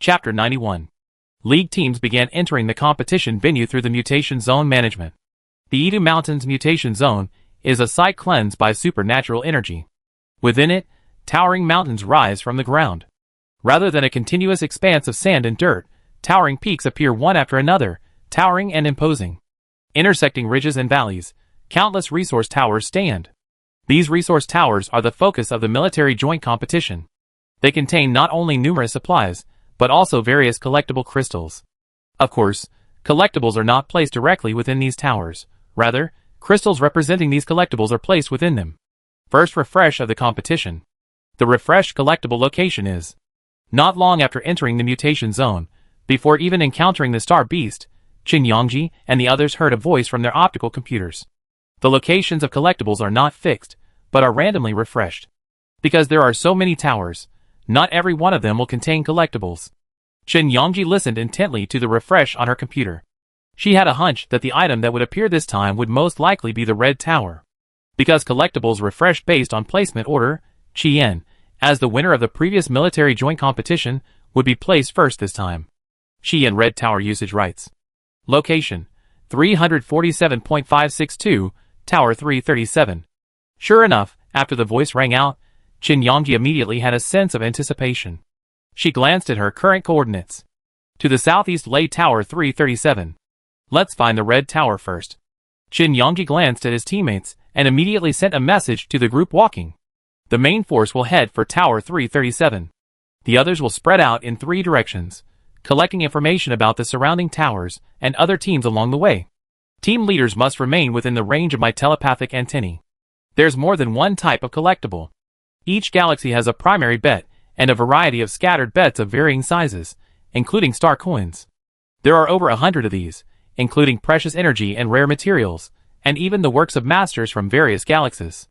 Chapter 91. League teams began entering the competition venue through the mutation zone management. The Edu Mountains mutation zone is a site cleansed by supernatural energy. Within it, towering mountains rise from the ground. Rather than a continuous expanse of sand and dirt, towering peaks appear one after another, towering and imposing. Intersecting ridges and valleys, countless resource towers stand. These resource towers are the focus of the military joint competition. They contain not only numerous supplies, but also various collectible crystals. Of course, collectibles are not placed directly within these towers. Rather, crystals representing these collectibles are placed within them. First refresh of the competition. The refreshed collectible location is not long after entering the mutation zone, before even encountering the star beast, Qin Yangji and the others heard a voice from their optical computers. The locations of collectibles are not fixed, but are randomly refreshed. Because there are so many towers, not every one of them will contain collectibles. Qin Yangji listened intently to the refresh on her computer. She had a hunch that the item that would appear this time would most likely be the red tower. Because collectibles refreshed based on placement order, Qian, as the winner of the previous military joint competition, would be placed first this time. Qian red tower usage rights. Location: 347.562, Tower 337. Sure enough, after the voice rang out, Qin Yangji immediately had a sense of anticipation. She glanced at her current coordinates. To the southeast lay Tower 337. Let's find the red tower first. Qin Yangji glanced at his teammates and immediately sent a message to the group walking. The main force will head for Tower 337. The others will spread out in 3 directions, collecting information about the surrounding towers and other teams along the way. Team leaders must remain within the range of my telepathic antennae. There's more than one type of collectible. Each galaxy has a primary bet and a variety of scattered bets of varying sizes, including star coins. There are over 100 of these, including precious energy and rare materials, and even the works of masters from various galaxies.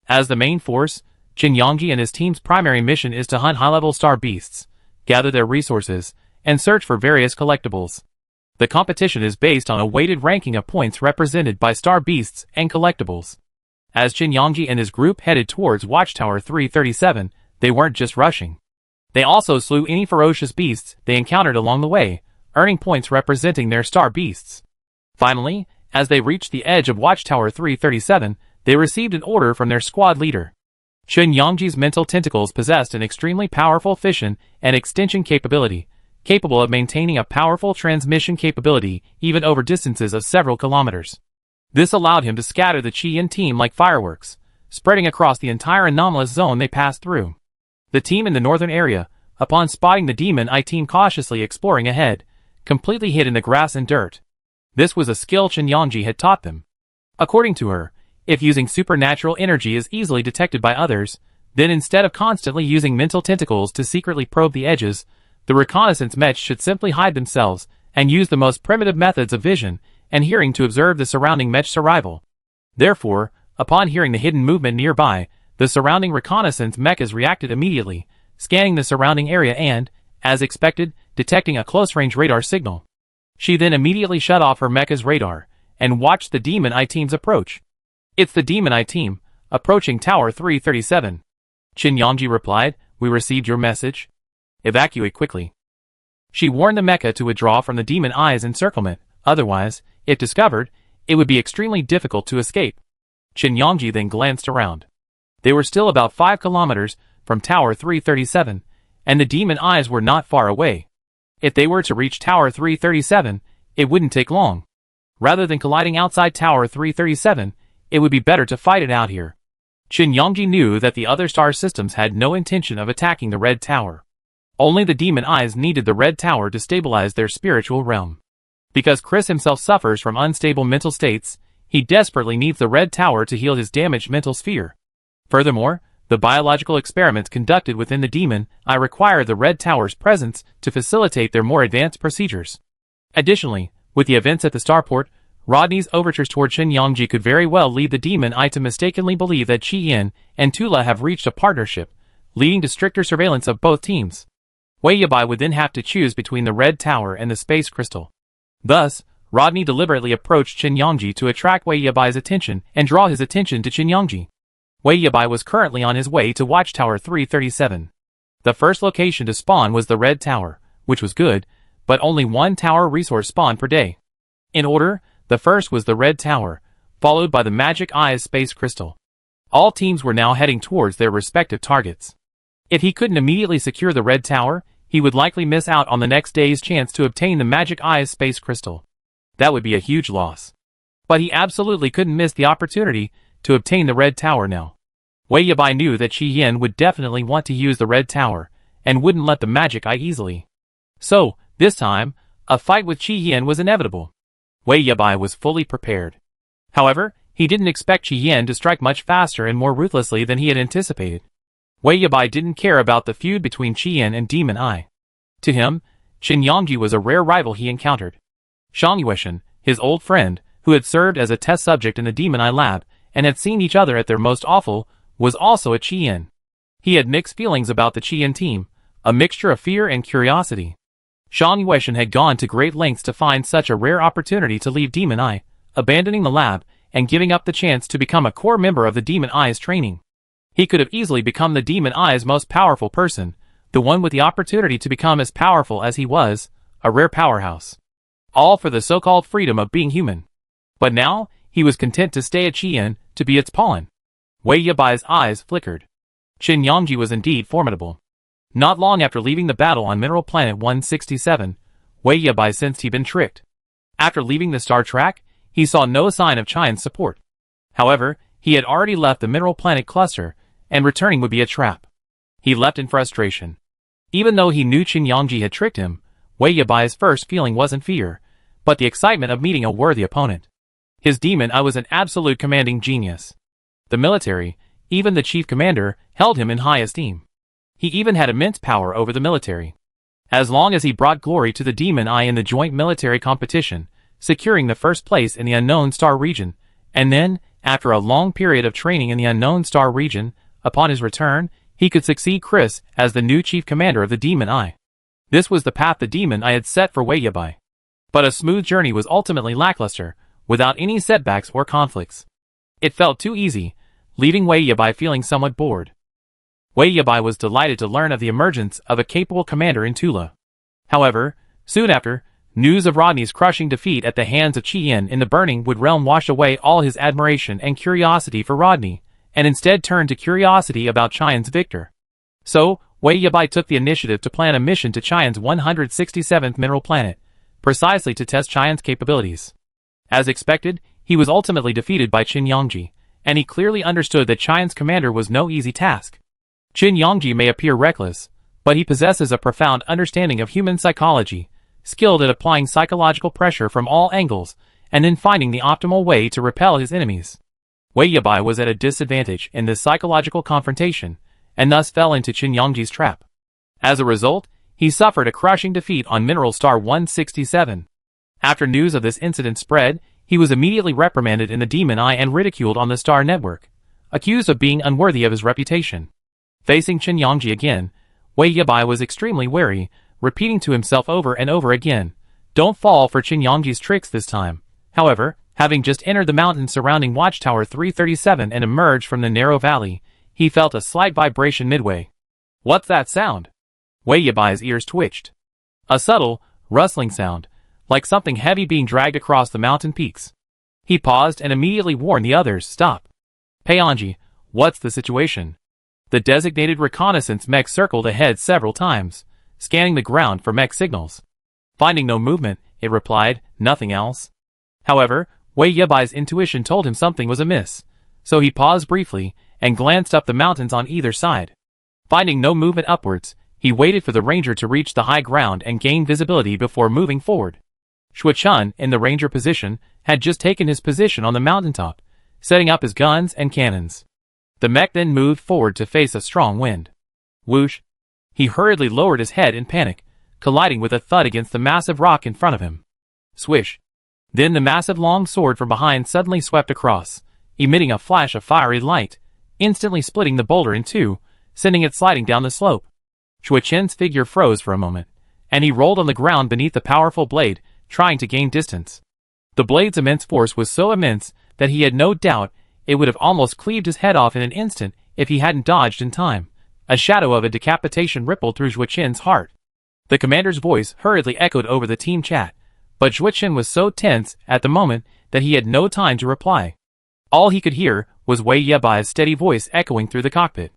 As the main force, Qin Yangji and his team's primary mission is to hunt high-level star beasts, gather their resources, and search for various collectibles. The competition is based on a weighted ranking of points represented by star beasts and collectibles. As Qin Yangji and his group headed towards Watchtower 337, they weren't just rushing. They also slew any ferocious beasts they encountered along the way, earning points representing their star beasts. Finally, as they reached the edge of Watchtower 337, they received an order from their squad leader. Qin Yangji's mental tentacles possessed an extremely powerful fission and extension capability, capable of maintaining a powerful transmission capability even over distances of several kilometers. This allowed him to scatter the Qian team like fireworks, spreading across the entire anomalous zone they passed through. The team in the northern area, upon spotting the Demon Eye team cautiously exploring ahead, completely hid in the grass and dirt. This was a skill Qin Yangji had taught them. According to her, if using supernatural energy is easily detected by others, then instead of constantly using mental tentacles to secretly probe the edges, the reconnaissance mech should simply hide themselves and use the most primitive methods of vision and hearing to observe the surrounding mech's arrival. Therefore, upon hearing the hidden movement nearby, the surrounding reconnaissance mechas reacted immediately, scanning the surrounding area and, as expected, detecting a close-range radar signal. She then immediately shut off her mecha's radar and watched the Demon Eye team's approach. "It's the Demon Eye team, approaching Tower 337. Qin Yangji replied, "We received your message. Evacuate quickly." She warned the mecha to withdraw from the Demon Eye's encirclement, otherwise, if discovered, it would be extremely difficult to escape. Qin Yangji then glanced around. They were still about 5 kilometers from Tower 337, and the Demon Eyes were not far away. If they were to reach Tower 337, it wouldn't take long. Rather than colliding outside Tower 337, it would be better to fight it out here. Qin Yangji knew that the other star systems had no intention of attacking the Red Tower. Only the Demon Eyes needed the Red Tower to stabilize their spiritual realm. Because Chris himself suffers from unstable mental states, he desperately needs the Red Tower to heal his damaged mental sphere. Furthermore, the biological experiments conducted within the Demon Eye require the Red Tower's presence to facilitate their more advanced procedures. Additionally, with the events at the starport, Rodney's overtures toward Qin Yangji could very well lead the Demon Eye to mistakenly believe that Qian and Tula have reached a partnership, leading to stricter surveillance of both teams. Wei Yabai would then have to choose between the Red Tower and the Space Crystal. Thus, Rodney deliberately approached Qin Yangji to attract Wei Yabai's attention and draw his attention to Qin Yangji. Wei Yabai was currently on his way to Watchtower 337. The first location to spawn was the Red Tower, which was good, but only one tower resource spawned per day. In order, the first was the Red Tower, followed by the Magic Eyes Space Crystal. All teams were now heading towards their respective targets. If he couldn't immediately secure the Red Tower, he would likely miss out on the next day's chance to obtain the Magic Eyes Space Crystal. That would be a huge loss. But he absolutely couldn't miss the opportunity to obtain the Red Tower now. Wei Yabai knew that Qi Yin would definitely want to use the Red Tower, and wouldn't let the Magic Eye easily. So, this time, a fight with Qi Yin was inevitable. Wei Yabai was fully prepared. However, he didn't expect Qi Yin to strike much faster and more ruthlessly than he had anticipated. Wei Yabai didn't care about the feud between Qi Yin and Demon Eye. To him, Qin Yongji was a rare rival he encountered. Zhang Yueshan, his old friend, who had served as a test subject in the Demon Eye lab, and had seen each other at their most awful, was also a Qi Yin. He had mixed feelings about the Qi Yin team, a mixture of fear and curiosity. Zhang Yueshan had gone to great lengths to find such a rare opportunity to leave Demon Eye, abandoning the lab, and giving up the chance to become a core member of the Demon Eye's training. He could have easily become the Demon Eye's most powerful person, the one with the opportunity to become as powerful as he was, a rare powerhouse. All for the so-called freedom of being human. But now, he was content to stay at Qi Yin, to be its pawn. Wei Yabai's eyes flickered. Qin Yongji was indeed formidable. Not long after leaving the battle on Mineral Planet 167, Wei Yabai sensed he'd been tricked. After leaving the star track, he saw no sign of Qian's support. However, he had already left the Mineral Planet cluster, and returning would be a trap. He left in frustration. Even though he knew Qin Yongji had tricked him, Wei Yabai's first feeling wasn't fear, but the excitement of meeting a worthy opponent. His Demon Eye was an absolute commanding genius. The military, even the chief commander, held him in high esteem. He even had immense power over the military. As long as he brought glory to the Demon Eye in the joint military competition, securing the first place in the Unknown Star region, and then, after a long period of training in the Unknown Star region, upon his return, he could succeed Chris as the new chief commander of the Demon Eye. This was the path the Demon Eye had set for Wei Yabai. But a smooth journey was ultimately lackluster, without any setbacks or conflicts. It felt too easy, leaving Wei Yabai feeling somewhat bored. Wei Yabai was delighted to learn of the emergence of a capable commander in Tula. However, soon after, news of Rodney's crushing defeat at the hands of Qi Yin in the Burning Wood realm washed away all his admiration and curiosity for Rodney, and instead turned to curiosity about Qian's victor. So, Wei Yabai took the initiative to plan a mission to Qian's 167th mineral planet, precisely to test Qian's capabilities. As expected, he was ultimately defeated by Qin Yongji, and he clearly understood that Qian's commander was no easy task. Qin Yongji may appear reckless, but he possesses a profound understanding of human psychology, skilled at applying psychological pressure from all angles, and in finding the optimal way to repel his enemies. Wei Yabai was at a disadvantage in this psychological confrontation, and thus fell into Qin Yongji's trap. As a result, he suffered a crushing defeat on Mineral Star 167. After news of this incident spread, he was immediately reprimanded in the Demon Eye and ridiculed on the Star Network, accused of being unworthy of his reputation. Facing Qin Yongji again, Wei Yabai was extremely wary, repeating to himself over and over again, "Don't fall for Qin Yongji's tricks this time." However, having just entered the mountains surrounding Watchtower 337 and emerged from the narrow valley, he felt a slight vibration midway. "What's that sound?" Wei Yabai's ears twitched. A subtle, rustling sound, like something heavy being dragged across the mountain peaks. He paused and immediately warned the others, "Stop. Peonji, what's the situation?" The designated reconnaissance mech circled ahead several times, scanning the ground for mech signals. Finding no movement, it replied, "Nothing else." However, Wei Yabai's intuition told him something was amiss, so he paused briefly and glanced up the mountains on either side. Finding no movement upwards, he waited for the ranger to reach the high ground and gain visibility before moving forward. Shui Chun, in the ranger position, had just taken his position on the mountaintop, setting up his guns and cannons. The mech then moved forward to face a strong wind. Whoosh! He hurriedly lowered his head in panic, colliding with a thud against the massive rock in front of him. Swish! Then the massive long sword from behind suddenly swept across, emitting a flash of fiery light, instantly splitting the boulder in two, sending it sliding down the slope. Shui Chen's figure froze for a moment, and he rolled on the ground beneath the powerful blade, trying to gain distance. The blade's immense force was so immense that he had no doubt it would have almost cleaved his head off in an instant if he hadn't dodged in time. A shadow of a decapitation rippled through Shui Chen's heart. The commander's voice hurriedly echoed over the team chat, but Zhuqian was so tense at the moment that he had no time to reply. All he could hear was Wei Yebai's steady voice echoing through the cockpit.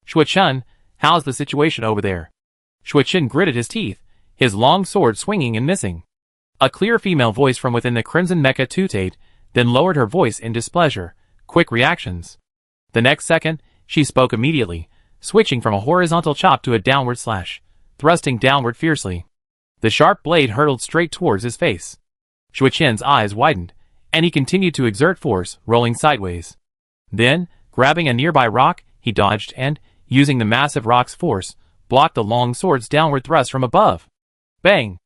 Zhuqian, how's the situation over there? Zhuqian gritted his teeth, his long sword swinging and missing. A clear female voice from within the crimson mecha tutate, then lowered her voice in displeasure. Quick reactions. The next second, she spoke immediately, switching from a horizontal chop to a downward slash, thrusting downward fiercely. The sharp blade hurtled straight towards his face. Zhuqian's eyes widened, and he continued to exert force, rolling sideways. Then, grabbing a nearby rock, he dodged and, using the massive rock's force, blocked the long sword's downward thrust from above. Bang!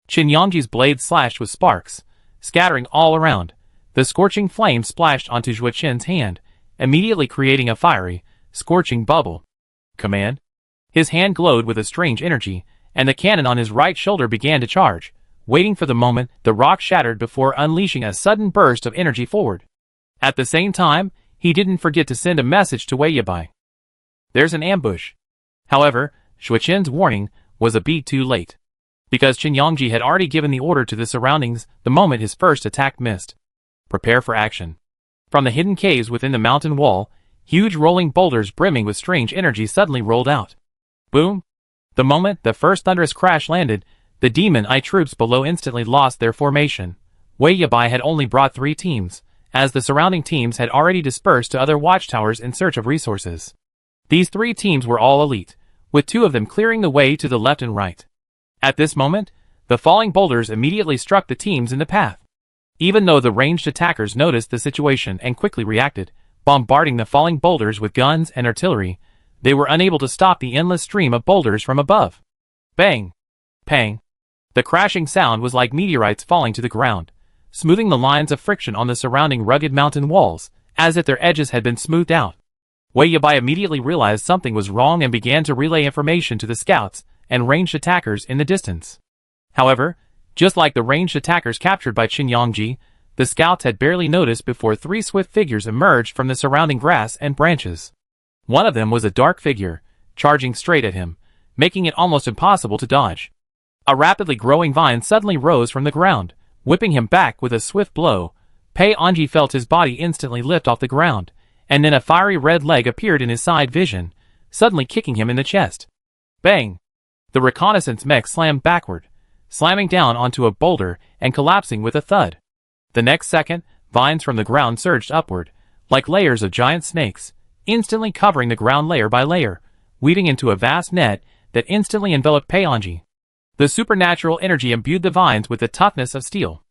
Qin Yangji's blade slashed with sparks, scattering all around. The scorching flame splashed onto Zhuqian's hand, immediately creating a fiery, scorching bubble. Command? His hand glowed with a strange energy, and the cannon on his right shoulder began to charge, waiting for the moment the rock shattered before unleashing a sudden burst of energy forward. At the same time, he didn't forget to send a message to Wei Yabai. There's an ambush. However, Zhuqian's warning was a beat too late, because Qin Yangji had already given the order to the surroundings the moment his first attack missed. Prepare for action. From the hidden caves within the mountain wall, huge rolling boulders brimming with strange energy suddenly rolled out. Boom! The moment the first thunderous crash landed, the Demon Eye troops below instantly lost their formation. Wei Yabai had only brought 3 teams, as the surrounding teams had already dispersed to other watchtowers in search of resources. These 3 teams were all elite, with 2 of them clearing the way to the left and right. At this moment, the falling boulders immediately struck the teams in the path. Even though the ranged attackers noticed the situation and quickly reacted, bombarding the falling boulders with guns and artillery, they were unable to stop the endless stream of boulders from above. Bang! Pang! The crashing sound was like meteorites falling to the ground, smoothing the lines of friction on the surrounding rugged mountain walls, as if their edges had been smoothed out. Wei Yabai immediately realized something was wrong and began to relay information to the scouts and ranged attackers in the distance. However, just like the ranged attackers captured by Qin Yangji, the scouts had barely noticed before 3 swift figures emerged from the surrounding grass and branches. One of them was a dark figure, charging straight at him, making it almost impossible to dodge. A rapidly growing vine suddenly rose from the ground, whipping him back with a swift blow. Pei Anji felt his body instantly lift off the ground, and then a fiery red leg appeared in his side vision, suddenly kicking him in the chest. Bang! The reconnaissance mech slammed backward, slamming down onto a boulder and collapsing with a thud. The next second, vines from the ground surged upward, like layers of giant snakes, instantly covering the ground layer by layer, weaving into a vast net that instantly enveloped Pei Anji. The supernatural energy imbued the vines with the toughness of steel.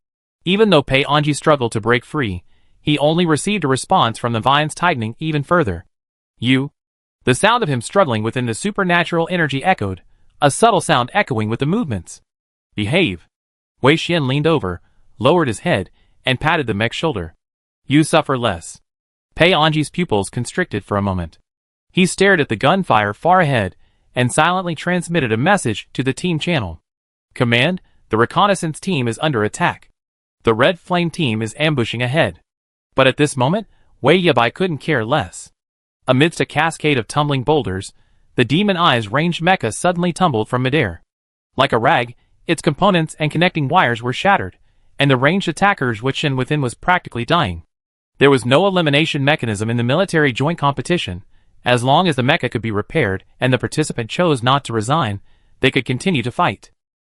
Even though Pei Anji struggled to break free, he only received a response from the vines tightening even further. You? The sound of him struggling within the supernatural energy echoed, a subtle sound echoing with the movements. Behave. Wei Xian leaned over, lowered his head, and patted the mech's shoulder. You suffer less. Pei Anji's pupils constricted for a moment. He stared at the gunfire far ahead, and silently transmitted a message to the team channel. Command, the reconnaissance team is under attack. The Red Flame team is ambushing ahead. But at this moment, Wei Yabai couldn't care less. Amidst a cascade of tumbling boulders, the Demon Eye's ranged mecha suddenly tumbled from midair. Like a rag, its components and connecting wires were shattered, and the ranged attacker's Zhuqian within was practically dying. There was no elimination mechanism in the military joint competition. As long as the mecha could be repaired and the participant chose not to resign, they could continue to fight.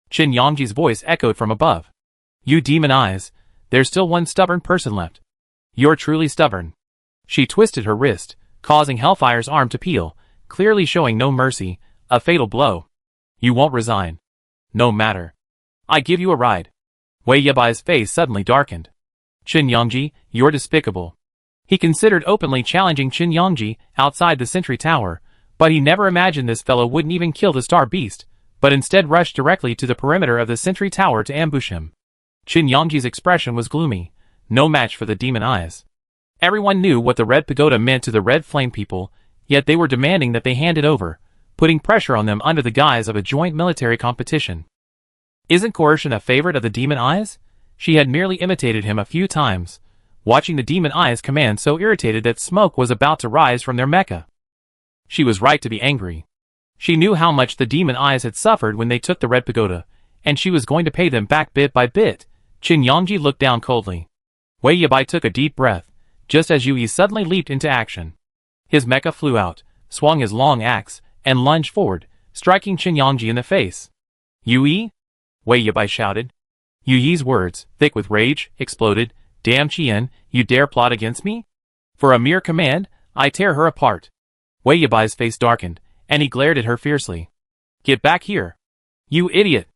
Qin Yangji's voice echoed from above. You Demon Eyes, there's still one stubborn person left. You're truly stubborn. She twisted her wrist, causing Hellfire's arm to peel, clearly showing no mercy, a fatal blow. You won't resign. No matter. I give you a ride. Wei Yabai's face suddenly darkened. Qin Yangji, you're despicable. He considered openly challenging Qin Yangji outside the sentry tower, but he never imagined this fellow wouldn't even kill the star beast, but instead rushed directly to the perimeter of the sentry tower to ambush him. Qin Yangji's expression was gloomy, no match for the Demon Eyes. Everyone knew what the Red Pagoda meant to the Red Flame people, yet they were demanding that they hand it over, putting pressure on them under the guise of a joint military competition. Isn't coercion a favorite of the Demon Eyes? She had merely imitated him a few times, watching the Demon Eyes command so irritated that smoke was about to rise from their mecha. She was right to be angry. She knew how much the demon eyes had suffered when they took the Red Pagoda, and she was going to pay them back bit by bit. Qin Yangji looked down coldly. Wei Yabai took a deep breath, just as Yui suddenly leaped into action. His mecha flew out, swung his long axe, and lunged forward, striking Qin Yangji in the face. Yui? Wei Yabai shouted. Yui's words, thick with rage, exploded. Damn Qian, you dare plot against me? For a mere command, I tear her apart. Wei Yabai's face darkened, and he glared at her fiercely. Get back here. You idiot.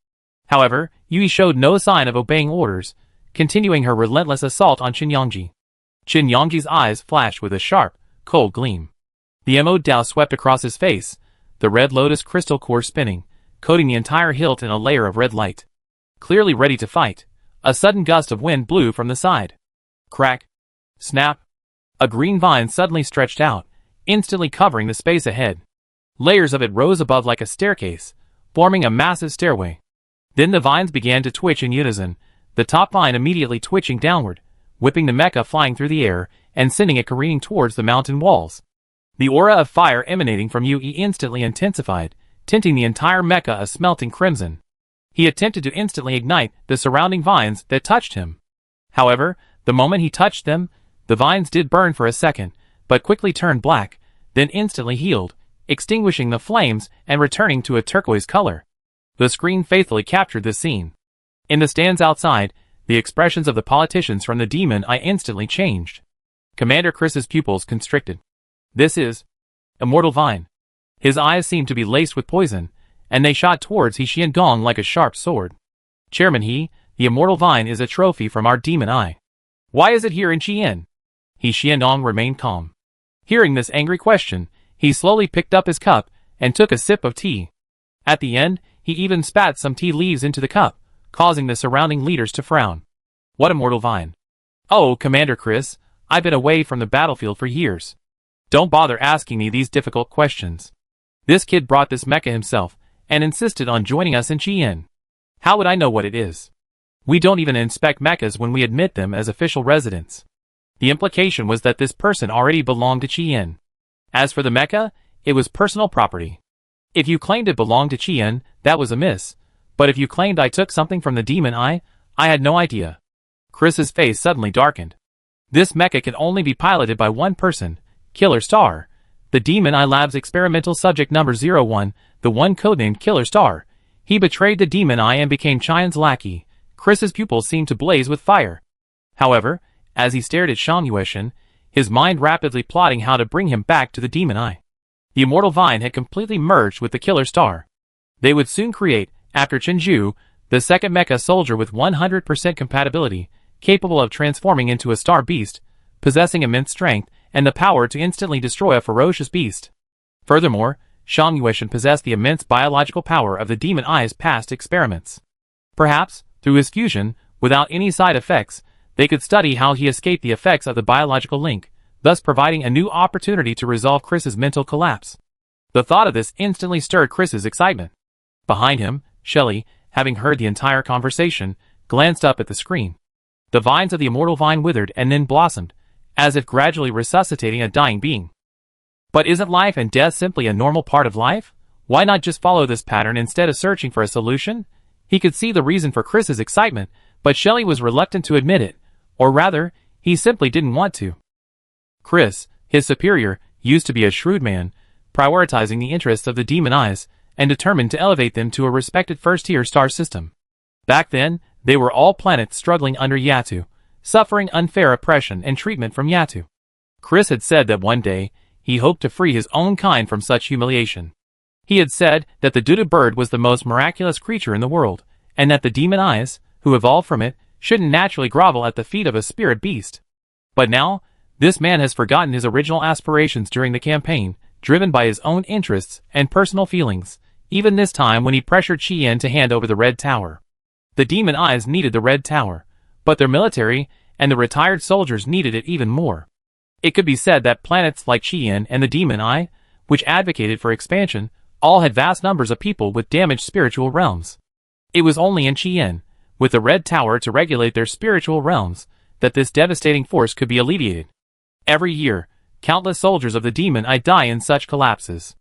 However, Yui showed no sign of obeying orders, continuing her relentless assault on Qin Yangji. Qin Yangji's eyes flashed with a sharp, cold gleam. The emerald Dao swept across his face, the red lotus crystal core spinning, coating the entire hilt in a layer of red light. Clearly ready to fight, a sudden gust of wind blew from the side. Crack. Snap. A green vine suddenly stretched out, instantly covering the space ahead. Layers of it rose above like a staircase, forming a massive stairway. Then the vines began to twitch in unison, the top vine immediately twitching downward, whipping the mecha flying through the air and sending it careening towards the mountain walls. The aura of fire emanating from Yui instantly intensified, tinting the entire mecha a smelting crimson. He attempted to instantly ignite the surrounding vines that touched him. However, the moment he touched them, the vines did burn for a second, but quickly turned black, then instantly healed, extinguishing the flames and returning to a turquoise color. The screen faithfully captured this scene. In the stands outside, the expressions of the politicians from the Demon Eye instantly changed. Commander Chris's pupils constricted. This is Immortal Vine. His eyes seemed to be laced with poison, and they shot towards He Xiandong like a sharp sword. Chairman He, the Immortal Vine is a trophy from our Demon Eye. Why is it here in Qian? He Xiandong remained calm. Hearing this angry question, he slowly picked up his cup and took a sip of tea. At the end, he even spat some tea leaves into the cup, causing the surrounding leaders to frown. What Immortal Vine? Oh, Commander Chris, I've been away from the battlefield for years. Don't bother asking me these difficult questions. This kid brought this mecha himself, and insisted on joining us in Qian. How would I know what it is? We don't even inspect mechas when we admit them as official residents. The implication was that this person already belonged to Qian. As for the mecha, it was personal property. If you claimed it belonged to Qian, that was amiss, but if you claimed I took something from the Demon Eye, I had no idea. Chris's face suddenly darkened. This mecha can only be piloted by one person, Killer Star, the Demon Eye Lab's experimental subject number 01, the one codenamed Killer Star. He betrayed the Demon Eye and became Qian's lackey. Chris's pupils seemed to blaze with fire. However, as he stared at Shang Yueshin, his mind rapidly plotting how to bring him back to the Demon Eye. The Immortal Vine had completely merged with the Killer Star. They would soon create, after Chenju, the second mecha soldier with 100% compatibility, capable of transforming into a star beast, possessing immense strength and the power to instantly destroy a ferocious beast. Furthermore, Shang Yueshin possessed the immense biological power of the Demon Eye's past experiments. Perhaps, through his fusion, without any side effects, they could study how he escaped the effects of the biological link, thus providing a new opportunity to resolve Chris's mental collapse. The thought of this instantly stirred Chris's excitement. Behind him, Shelley, having heard the entire conversation, glanced up at the screen. The vines of the Immortal Vine withered and then blossomed, as if gradually resuscitating a dying being. But isn't life and death simply a normal part of life? Why not just follow this pattern instead of searching for a solution? He could see the reason for Chris's excitement, but Shelley was reluctant to admit it, or rather, he simply didn't want to. Chris, his superior, used to be a shrewd man, prioritizing the interests of the Demon Eyes, and determined to elevate them to a respected first-tier star system. Back then, they were all planets struggling under Yatu, suffering unfair oppression and treatment from Yatu. Chris had said that one day, he hoped to free his own kind from such humiliation. He had said that the Duda bird was the most miraculous creature in the world, and that the Demon Eyes, who evolved from it, shouldn't naturally grovel at the feet of a spirit beast. But now, this man has forgotten his original aspirations during the campaign, driven by his own interests and personal feelings, even this time when he pressured Qian to hand over the Red Tower. The Demon Eyes needed the Red Tower, but their military and the retired soldiers needed it even more. It could be said that planets like Qian and the Demon Eye, which advocated for expansion, all had vast numbers of people with damaged spiritual realms. It was only in Qian, with the Red Tower to regulate their spiritual realms, that this devastating force could be alleviated. Every year, countless soldiers of the Demon Eye die in such collapses.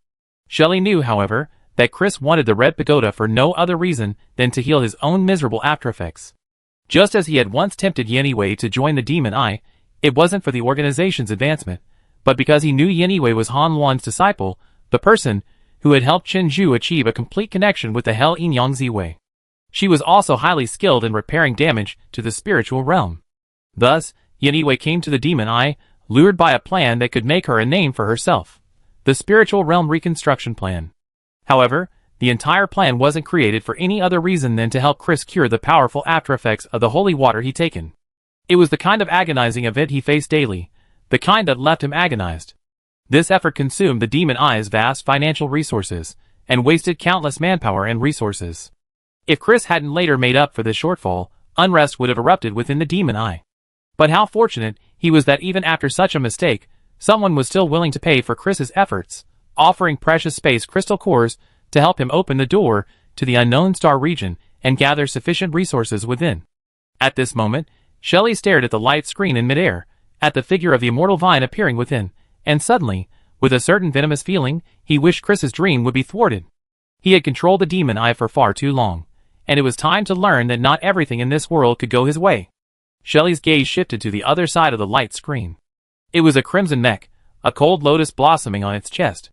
Shelley knew, however, that Chris wanted the Red Pagoda for no other reason than to heal his own miserable aftereffects. Just as he had once tempted Yeniwei to join the Demon Eye, it wasn't for the organization's advancement, but because he knew Yeniwei was Han Luan's disciple, the person who had helped Chen Zhu achieve a complete connection with the Hell Yinyang Ziwei. She was also highly skilled in repairing damage to the spiritual realm. Thus, Yeniwei came to the Demon Eye, lured by a plan that could make her a name for herself. The Spiritual Realm Reconstruction Plan. However, the entire plan wasn't created for any other reason than to help Chris cure the powerful aftereffects of the holy water he'd taken. It was the kind of agonizing event he faced daily, the kind that left him agonized. This effort consumed the Demon Eye's vast financial resources, and wasted countless manpower and resources. If Chris hadn't later made up for this shortfall, unrest would have erupted within the Demon Eye. But how fortunate he was that even after such a mistake, someone was still willing to pay for Chris's efforts, offering precious space crystal cores to help him open the door to the unknown star region and gather sufficient resources within. At this moment, Shelley stared at the light screen in midair, at the figure of the immortal vine appearing within, and suddenly, with a certain venomous feeling, he wished Chris's dream would be thwarted. He had controlled the Demon Eye for far too long, and it was time to learn that not everything in this world could go his way. Shelley's gaze shifted to the other side of the light screen. It was a crimson mech, a cold lotus blossoming on its chest.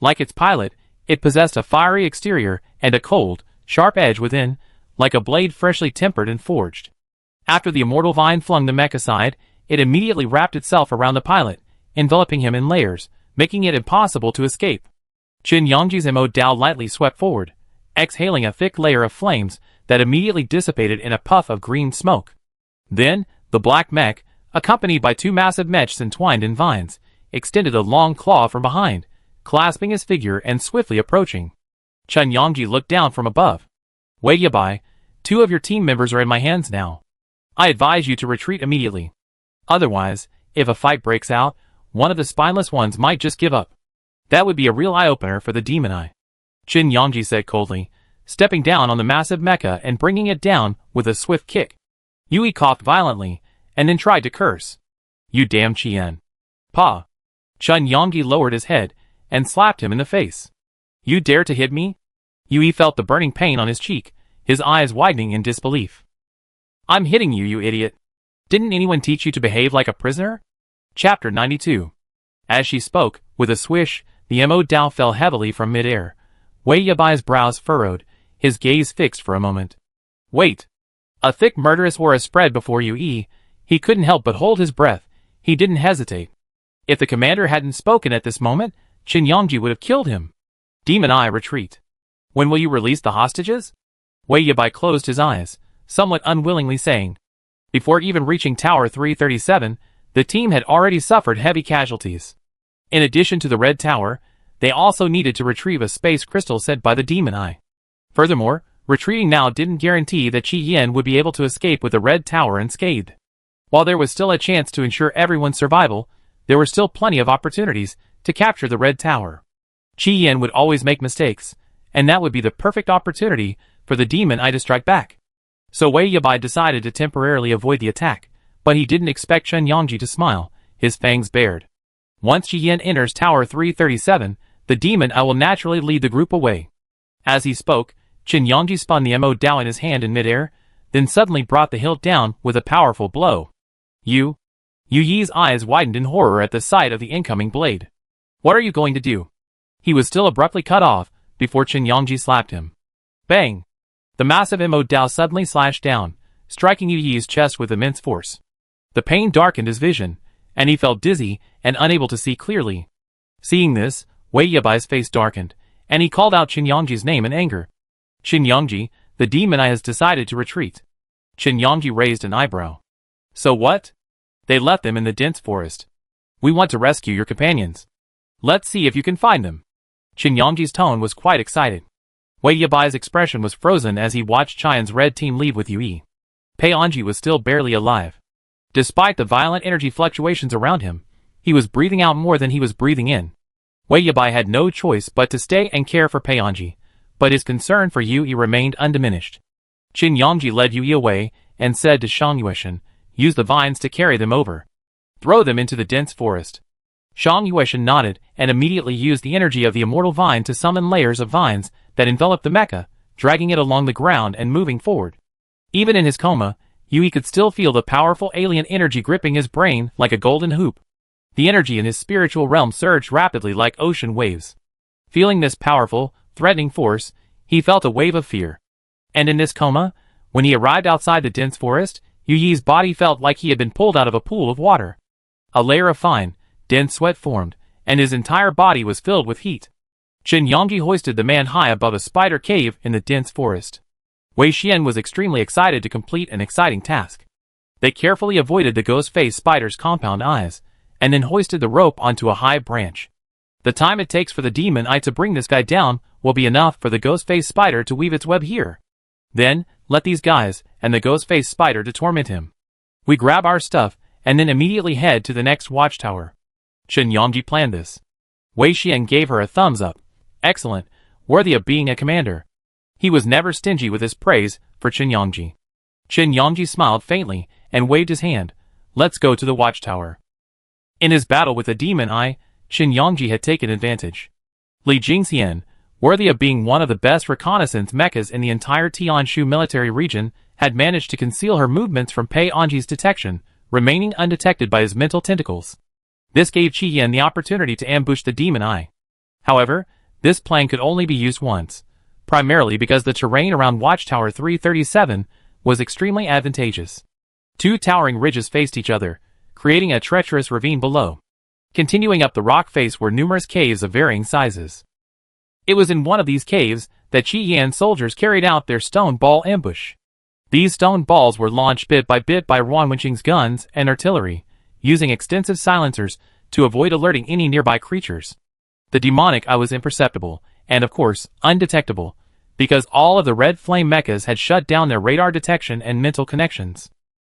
Like its pilot, it possessed a fiery exterior and a cold, sharp edge within, like a blade freshly tempered and forged. After the immortal vine flung the mech aside, it immediately wrapped itself around the pilot, enveloping him in layers, making it impossible to escape. Qin Yangji's Mo Dao lightly swept forward, exhaling a thick layer of flames that immediately dissipated in a puff of green smoke. Then, the black mech, accompanied by two massive mechs entwined in vines, extended a long claw from behind, clasping his figure and swiftly approaching. Qin Yangji looked down from above. Wei Yabai, 2 of your team members are in my hands now. I advise you to retreat immediately. Otherwise, if a fight breaks out, one of the spineless ones might just give up. That would be a real eye-opener for the Demon Eye. Qin Yangji said coldly, stepping down on the massive mecha and bringing it down with a swift kick. Yui coughed violently, and then tried to curse. You damn Qian. Pa. Qin Yangji lowered his head, and slapped him in the face. You dare to hit me? Yui felt the burning pain on his cheek, his eyes widening in disbelief. I'm hitting you, you idiot. Didn't anyone teach you to behave like a prisoner? Chapter 92. As she spoke, with a swish, the Mo Dao fell heavily from midair. Wei Yabai's brows furrowed, his gaze fixed for a moment. Wait. A thick murderous aura spread before Yui. He couldn't help but hold his breath. He didn't hesitate. If the commander hadn't spoken at this moment, Qin Yangji would have killed him. Demon Eye, retreat. When will you release the hostages? Wei Yabai closed his eyes, somewhat unwillingly saying. Before even reaching Tower 337, the team had already suffered heavy casualties. In addition to the Red Tower, they also needed to retrieve a space crystal sent by the Demon Eye. Furthermore, retreating now didn't guarantee that Qi Yan would be able to escape with the Red Tower unscathed. While there was still a chance to ensure everyone's survival, there were still plenty of opportunities to capture the Red Tower. Qi Yan would always make mistakes, and that would be the perfect opportunity for the Demon Eye to strike back. So Wei Yabai decided to temporarily avoid the attack, but he didn't expect Qin Yangji to smile, his fangs bared. Once Qi Yan enters Tower 337, the Demon Eye will naturally lead the group away. As he spoke, Qin Yangji spun the Mo Dao in his hand in midair, then suddenly brought the hilt down with a powerful blow. Yu Yi's eyes widened in horror at the sight of the incoming blade. What are you going to do? He was still abruptly cut off, before Qin Yangji slapped him. Bang! The massive Mo Dao suddenly slashed down, striking Yi's chest with immense force. The pain darkened his vision, and he felt dizzy and unable to see clearly. Seeing this, Wei Yabai's face darkened, and he called out Qin Yangji's name in anger. Qin Yangji, the Demon Eye has decided to retreat. Qin Yangji raised an eyebrow. So what? They left them in the dense forest. We want to rescue your companions. Let's see if you can find them. Qin Yangji's tone was quite excited. Wei Yabai's expression was frozen as he watched Qian's red team leave with Yui. Peionji was still barely alive. Despite the violent energy fluctuations around him, he was breathing out more than he was breathing in. Wei Yabai had no choice but to stay and care for Peionji, but his concern for Yui remained undiminished. Qin Yangji led Yui away and said to Shang Yueshan, use the vines to carry them over. Throw them into the dense forest. Shang Yueshan nodded and immediately used the energy of the immortal vine to summon layers of vines that enveloped the mecha, dragging it along the ground and moving forward. Even in his coma, Yui could still feel the powerful alien energy gripping his brain like a golden hoop. The energy in his spiritual realm surged rapidly like ocean waves. Feeling this powerful, threatening force, he felt a wave of fear. And in this coma, when he arrived outside the dense forest, Yui's body felt like he had been pulled out of a pool of water. A layer of fine, dense sweat formed, and his entire body was filled with heat. Qin Yongji hoisted the man high above a spider cave in the dense forest. Wei Xian was extremely excited to complete an exciting task. They carefully avoided the ghost-faced spider's compound eyes, and then hoisted the rope onto a high branch. The time it takes for the demon eye to bring this guy down will be enough for the ghost-faced spider to weave its web here. Then, let these guys and the ghost-faced spider to torment him. We grab our stuff, and then immediately head to the next watchtower. Qin Yongji planned this. Wei Xian gave her a thumbs up. Excellent, worthy of being a commander. He was never stingy with his praise for Qin Yongji. Qin Yongji smiled faintly and waved his hand. Let's go to the watchtower. In his battle with the demon eye, Qin Yongji had taken advantage. Li Jingxian, worthy of being one of the best reconnaissance mechas in the entire Tianshu military region, had managed to conceal her movements from Pei Anji's detection, remaining undetected by his mental tentacles. This gave Qi Yan the opportunity to ambush the demon eye. However, this plan could only be used once, primarily because the terrain around Watchtower 337 was extremely advantageous. Two towering ridges faced each other, creating a treacherous ravine below. Continuing up the rock face were numerous caves of varying sizes. It was in one of these caves that Qi Yan's soldiers carried out their stone ball ambush. These stone balls were launched bit by Ruan Wenqing's guns and artillery, using extensive silencers to avoid alerting any nearby creatures. The demonic eye was imperceptible, and of course, undetectable, because all of the red flame mechas had shut down their radar detection and mental connections.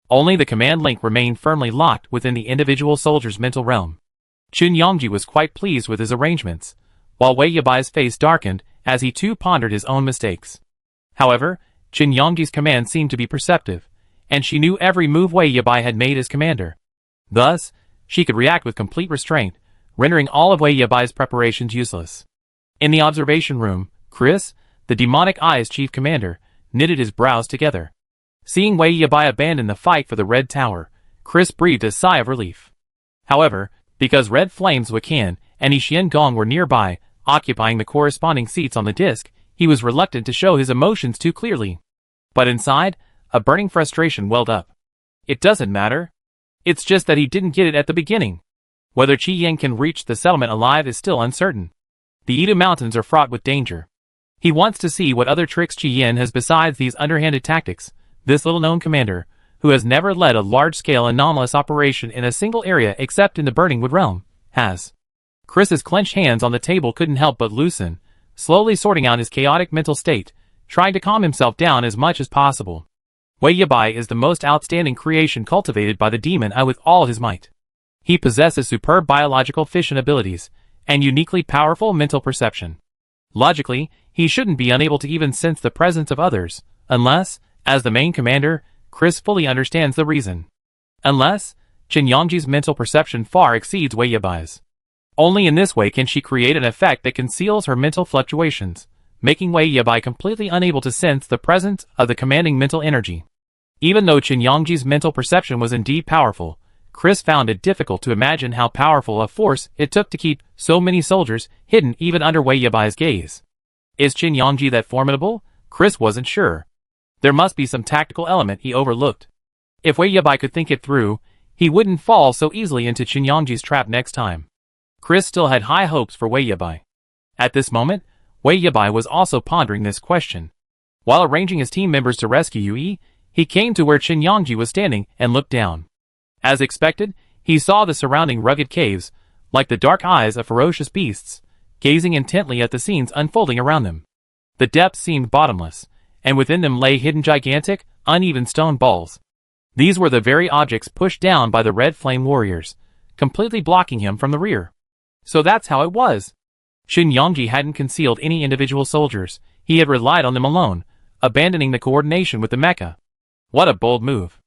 Only the command link remained firmly locked within the individual soldier's mental realm. Qin Yongji was quite pleased with his arrangements, while Wei Yabai's face darkened as he too pondered his own mistakes. However, Qin Yongji's command seemed to be perceptive, and she knew every move Wei Yabai had made as commander. Thus, she could react with complete restraint, rendering all of Wei Yabai's preparations useless. In the observation room, Chris, the demonic eye's chief commander, knitted his brows together. Seeing Wei Yabai abandon the fight for the Red Tower, Chris breathed a sigh of relief. However, because Red Flames Wakan and Yixian Gong were nearby, occupying the corresponding seats on the disc, he was reluctant to show his emotions too clearly. But inside, a burning frustration welled up. It doesn't matter. It's just that he didn't get it at the beginning. Whether Qi Yan can reach the settlement alive is still uncertain. The Edo Mountains are fraught with danger. He wants to see what other tricks Qi Yan has besides these underhanded tactics. This little-known commander, who has never led a large-scale anomalous operation in a single area except in the Burning Wood realm, has. Chris's clenched hands on the table couldn't help but loosen, slowly sorting out his chaotic mental state, trying to calm himself down as much as possible. Wei Yabai is the most outstanding creation cultivated by the demon eye with all his might. He possesses superb biological fission abilities, and uniquely powerful mental perception. Logically, he shouldn't be unable to even sense the presence of others, unless, as the main commander, Chris fully understands the reason. Unless, Qin Yongji's mental perception far exceeds Wei Yabai's. Only in this way can she create an effect that conceals her mental fluctuations, making Wei Yabai completely unable to sense the presence of the commanding mental energy. Even though Qin Yongji's mental perception was indeed powerful, Chris found it difficult to imagine how powerful a force it took to keep so many soldiers hidden even under Wei Yabai's gaze. Is Qin Yongji that formidable? Chris wasn't sure. There must be some tactical element he overlooked. If Wei Yabai could think it through, he wouldn't fall so easily into Qin Yongji's trap next time. Chris still had high hopes for Wei Yabai. At this moment, Wei Yabai was also pondering this question. While arranging his team members to rescue Yui, he came to where Qin Yongji was standing and looked down. As expected, he saw the surrounding rugged caves, like the dark eyes of ferocious beasts, gazing intently at the scenes unfolding around them. The depths seemed bottomless, and within them lay hidden gigantic, uneven stone balls. These were the very objects pushed down by the red flame warriors, completely blocking him from the rear. So that's how it was. Qin Yongji hadn't concealed any individual soldiers, he had relied on them alone, abandoning the coordination with the mecha. What a bold move.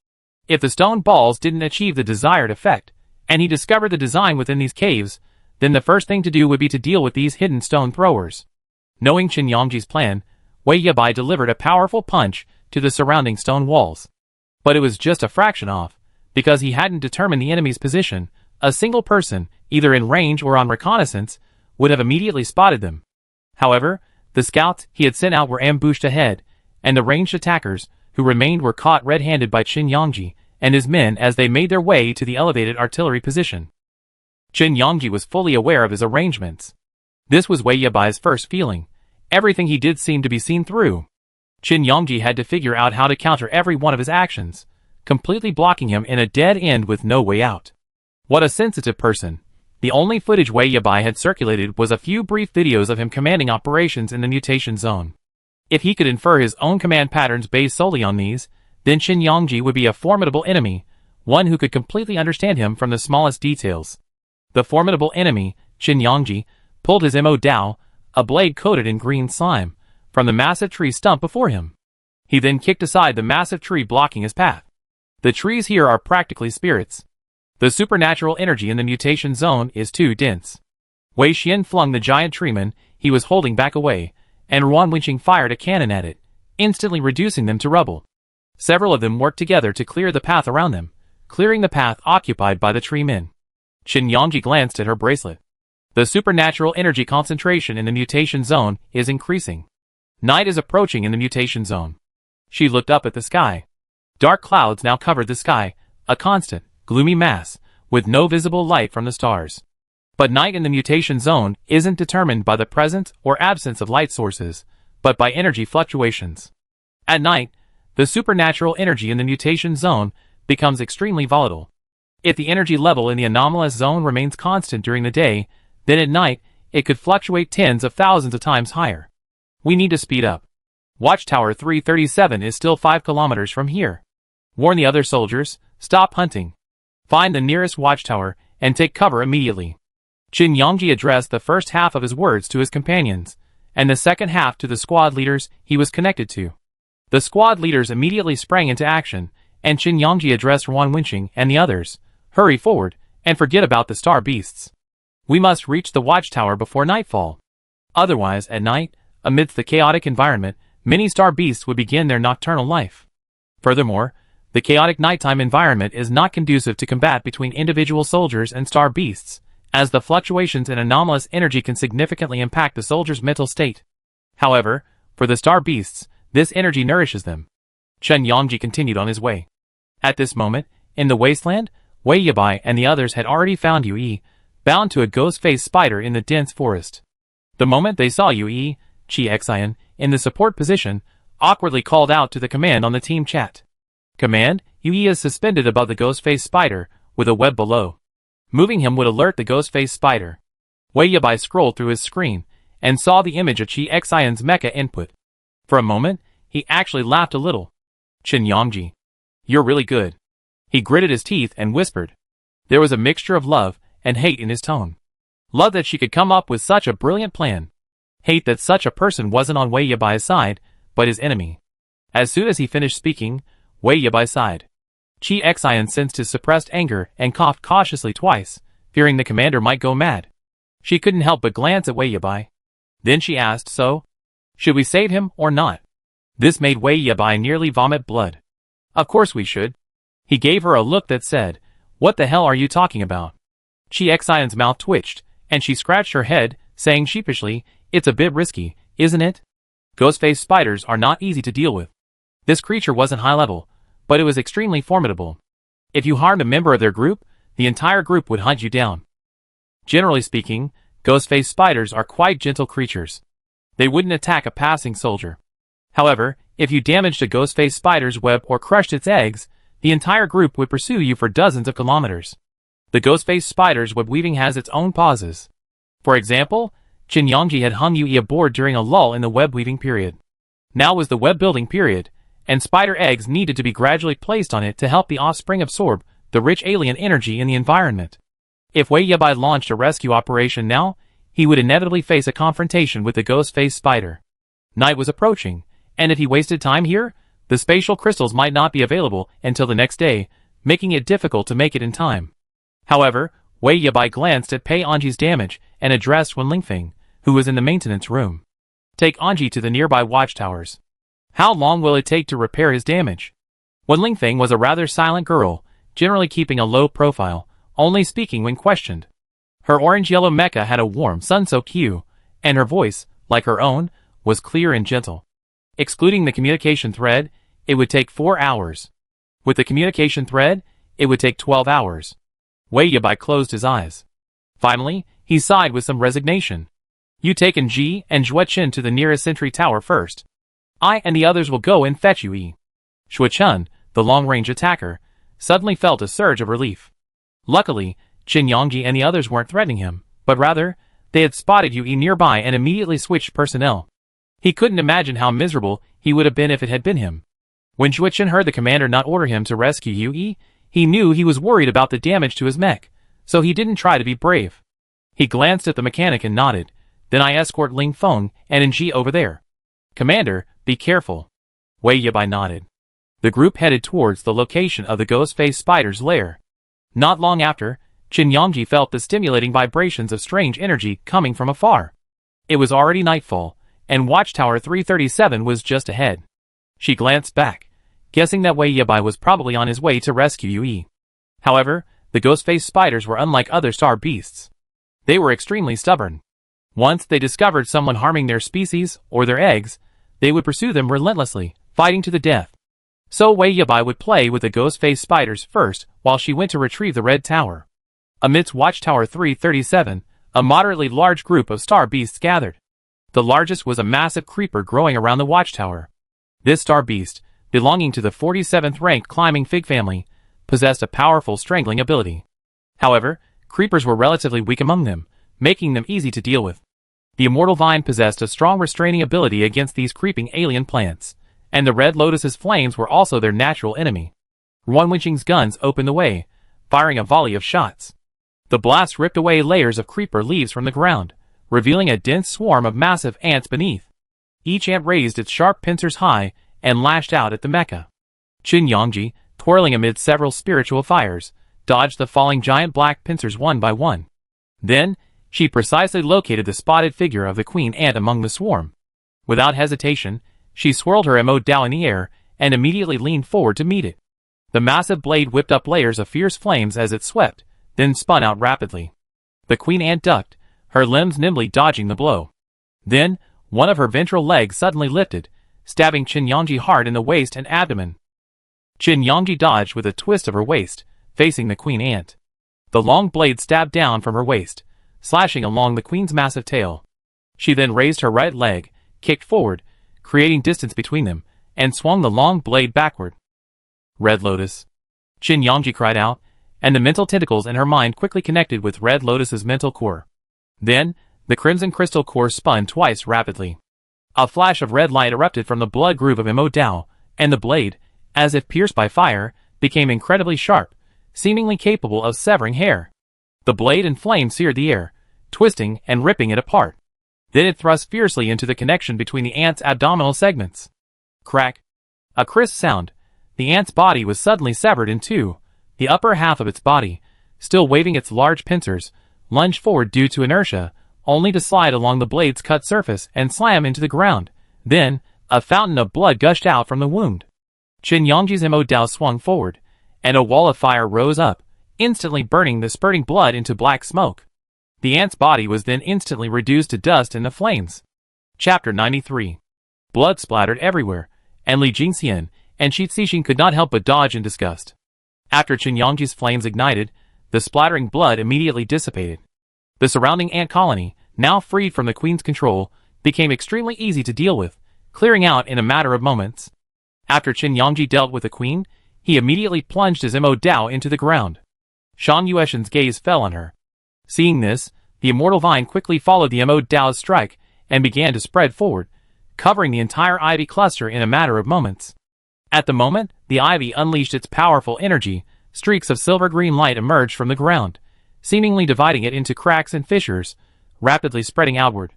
If the stone balls didn't achieve the desired effect, and he discovered the design within these caves, then the first thing to do would be to deal with these hidden stone throwers. Knowing Qin Yangji's plan, Wei Yabai delivered a powerful punch to the surrounding stone walls. But it was just a fraction off, because he hadn't determined the enemy's position. A single person, either in range or on reconnaissance, would have immediately spotted them. However, the scouts he had sent out were ambushed ahead, and the ranged attackers who remained were caught red-handed by Qin Yangji and his men as they made their way to the elevated artillery position. Qin Yangji was fully aware of his arrangements. This was Wei Yabai's first feeling. Everything he did seemed to be seen through. Qin Yangji had to figure out how to counter every one of his actions, completely blocking him in a dead end with no way out. What a sensitive person. The only footage Wei Yabai had circulated was a few brief videos of him commanding operations in the mutation zone. If he could infer his own command patterns based solely on these, then Qin Yangji would be a formidable enemy, one who could completely understand him from the smallest details. The formidable enemy, Qin Yangji, pulled his Mo Dao, a blade coated in green slime, from the massive tree stump before him. He then kicked aside the massive tree blocking his path. The trees here are practically spirits. The supernatural energy in the mutation zone is too dense. Wei Xian flung the giant treeman he was holding back away, and Ruan Winqing fired a cannon at it, instantly reducing them to rubble. Several of them worked together to clear the path around them, clearing the path occupied by the treemen. Qin Yangji glanced at her bracelet. The supernatural energy concentration in the mutation zone is increasing. Night is approaching in the mutation zone. She looked up at the sky. Dark clouds now covered the sky, a constant, gloomy mass, with no visible light from the stars. But night in the mutation zone isn't determined by the presence or absence of light sources, but by energy fluctuations. At night, the supernatural energy in the mutation zone becomes extremely volatile. If the energy level in the anomalous zone remains constant during the day, then at night, it could fluctuate tens of thousands of times higher. We need to speed up. Watchtower 337 is still 5 kilometers from here. Warn the other soldiers, stop hunting. Find the nearest watchtower and take cover immediately. Qin Yangji addressed the first half of his words to his companions, and the second half to the squad leaders he was connected to. The squad leaders immediately sprang into action, and Qin Yangji addressed Ruan Winqing and the others. Hurry forward, and forget about the star beasts. We must reach the watchtower before nightfall. Otherwise, at night, amidst the chaotic environment, many star beasts would begin their nocturnal life. Furthermore, the chaotic nighttime environment is not conducive to combat between individual soldiers and star beasts, as the fluctuations in anomalous energy can significantly impact the soldier's mental state. However, for the star beasts, this energy nourishes them. Qin Yangji continued on his way. At this moment, in the wasteland, Wei Yabai and the others had already found Yue, bound to a ghost-faced spider in the dense forest. The moment they saw Yue, Qi Xian, in the support position, awkwardly called out to the command on the team chat. Command, Yue is suspended above the ghost-faced spider, with a web below. Moving him would alert the ghost-faced spider. Wei Yabai scrolled through his screen, and saw the image of Qi Xian's mecha input. For a moment, he actually laughed a little. Qin Yangji. You're really good. He gritted his teeth and whispered. There was a mixture of love and hate in his tone. Love that she could come up with such a brilliant plan. Hate that such a person wasn't on Wei Yabai's side, but his enemy. As soon as he finished speaking, Wei Yabai sighed. Qi Xian sensed his suppressed anger and coughed cautiously twice, fearing the commander might go mad. She couldn't help but glance at Wei Yabai. Then she asked, so? Should we save him or not? This made Wei Yabai nearly vomit blood. Of course we should. He gave her a look that said, what the hell are you talking about? Qi Xian's mouth twitched, and she scratched her head, saying sheepishly, it's a bit risky, isn't it? Ghost-faced spiders are not easy to deal with. This creature wasn't high level, but it was extremely formidable. If you harmed a member of their group, the entire group would hunt you down. Generally speaking, ghost-faced spiders are quite gentle creatures. They wouldn't attack a passing soldier. However, if you damaged a ghost-faced spider's web or crushed its eggs, the entire group would pursue you for dozens of kilometers. The ghost-faced spider's web weaving has its own pauses. For example, Qin Yangji had hung Yue aboard during a lull in the web weaving period. Now was the web building period, and spider eggs needed to be gradually placed on it to help the offspring absorb the rich alien energy in the environment. If Wei Yabai launched a rescue operation now, he would inevitably face a confrontation with the ghost-faced spider. Night was approaching, and if he wasted time here, the spatial crystals might not be available until the next day, making it difficult to make it in time. However, Wei Yabai glanced at Pei Anji's damage and addressed Wen Lingfeng, who was in the maintenance room. Take Anji to the nearby watchtowers. How long will it take to repair his damage? Wen Lingfeng was a rather silent girl, generally keeping a low profile, only speaking when questioned. Her orange-yellow mecha had a warm, sun-soaked hue, and her voice, like her own, was clear and gentle. Excluding the communication thread, it would take 4 hours. With the communication thread, it would take 12 hours. Wei Yabai closed his eyes. Finally, he sighed with some resignation. You take Ji and Zhuochen to the nearest sentry tower first. I and the others will go and fetch you. Zhuochen, the long-range attacker, suddenly felt a surge of relief. Luckily, Qin Yongji and the others weren't threatening him, but rather, they had spotted Yue nearby and immediately switched personnel. He couldn't imagine how miserable he would have been if it had been him. When Zhuochen heard the commander not order him to rescue Yue, he knew he was worried about the damage to his mech, so he didn't try to be brave. He glanced at the mechanic and nodded, then I escort Ling Feng and Ji over there. Commander, be careful. Wei Yabai nodded. The group headed towards the location of the ghost-faced spider's lair. Not long after, Qin Yongji felt the stimulating vibrations of strange energy coming from afar. It was already nightfall, and Watchtower 337 was just ahead. She glanced back, guessing that Wei Yabai was probably on his way to rescue Yue. However, the ghost-faced spiders were unlike other star beasts. They were extremely stubborn. Once they discovered someone harming their species or their eggs, they would pursue them relentlessly, fighting to the death. So Wei Yabai would play with the ghost-faced spiders first while she went to retrieve the Red Tower. Amidst Watchtower 337, a moderately large group of star beasts gathered. The largest was a massive creeper growing around the watchtower. This star beast, belonging to the 47th ranked climbing fig family, possessed a powerful strangling ability. However, creepers were relatively weak among them, making them easy to deal with. The immortal vine possessed a strong restraining ability against these creeping alien plants, and the red lotus's flames were also their natural enemy. Ruan Wenqing's guns opened the way, firing a volley of shots. The blast ripped away layers of creeper leaves from the ground, revealing a dense swarm of massive ants beneath. Each ant raised its sharp pincers high and lashed out at the mecha. Qin Yongji, twirling amid several spiritual fires, dodged the falling giant black pincers one by one. Then, she precisely located the spotted figure of the queen ant among the swarm. Without hesitation, she swirled her Mo Dao in the air and immediately leaned forward to meet it. The massive blade whipped up layers of fierce flames as it swept, then spun out rapidly. The queen ant ducked, her limbs nimbly dodging the blow. Then, one of her ventral legs suddenly lifted, stabbing Qin Yongji hard in the waist and abdomen. Qin Yongji dodged with a twist of her waist, facing the queen ant. The long blade stabbed down from her waist, slashing along the queen's massive tail. She then raised her right leg, kicked forward, creating distance between them, and swung the long blade backward. Red Lotus. Qin Yongji cried out, and the mental tentacles in her mind quickly connected with Red Lotus's mental core. Then, the crimson crystal core spun twice rapidly. A flash of red light erupted from the blood groove of Mo Dao, and the blade, as if pierced by fire, became incredibly sharp, seemingly capable of severing hair. The blade and flame seared the air, twisting and ripping it apart. Then it thrust fiercely into the connection between the ant's abdominal segments. Crack. A crisp sound. The ant's body was suddenly severed in two. The upper half of its body, still waving its large pincers, lunged forward due to inertia, only to slide along the blade's cut surface and slam into the ground. Then, a fountain of blood gushed out from the wound. Qin Yongji's Mo Dao swung forward, and a wall of fire rose up, instantly burning the spurting blood into black smoke. The ant's body was then instantly reduced to dust in the flames. Chapter 93. Blood splattered everywhere, and Li Jingxian and Shi Cixin could not help but dodge in disgust. After Qin Yongji's flames ignited, the splattering blood immediately dissipated. The surrounding ant colony, now freed from the queen's control, became extremely easy to deal with, clearing out in a matter of moments. After Qin Yongji dealt with the queen, he immediately plunged his Mo Dao into the ground. Shan Yueshen's gaze fell on her. Seeing this, the immortal vine quickly followed the Mo Dao's strike and began to spread forward, covering the entire ivy cluster in a matter of moments. At the moment, the ivy unleashed its powerful energy, streaks of silver-green light emerged from the ground, seemingly dividing it into cracks and fissures, rapidly spreading outward.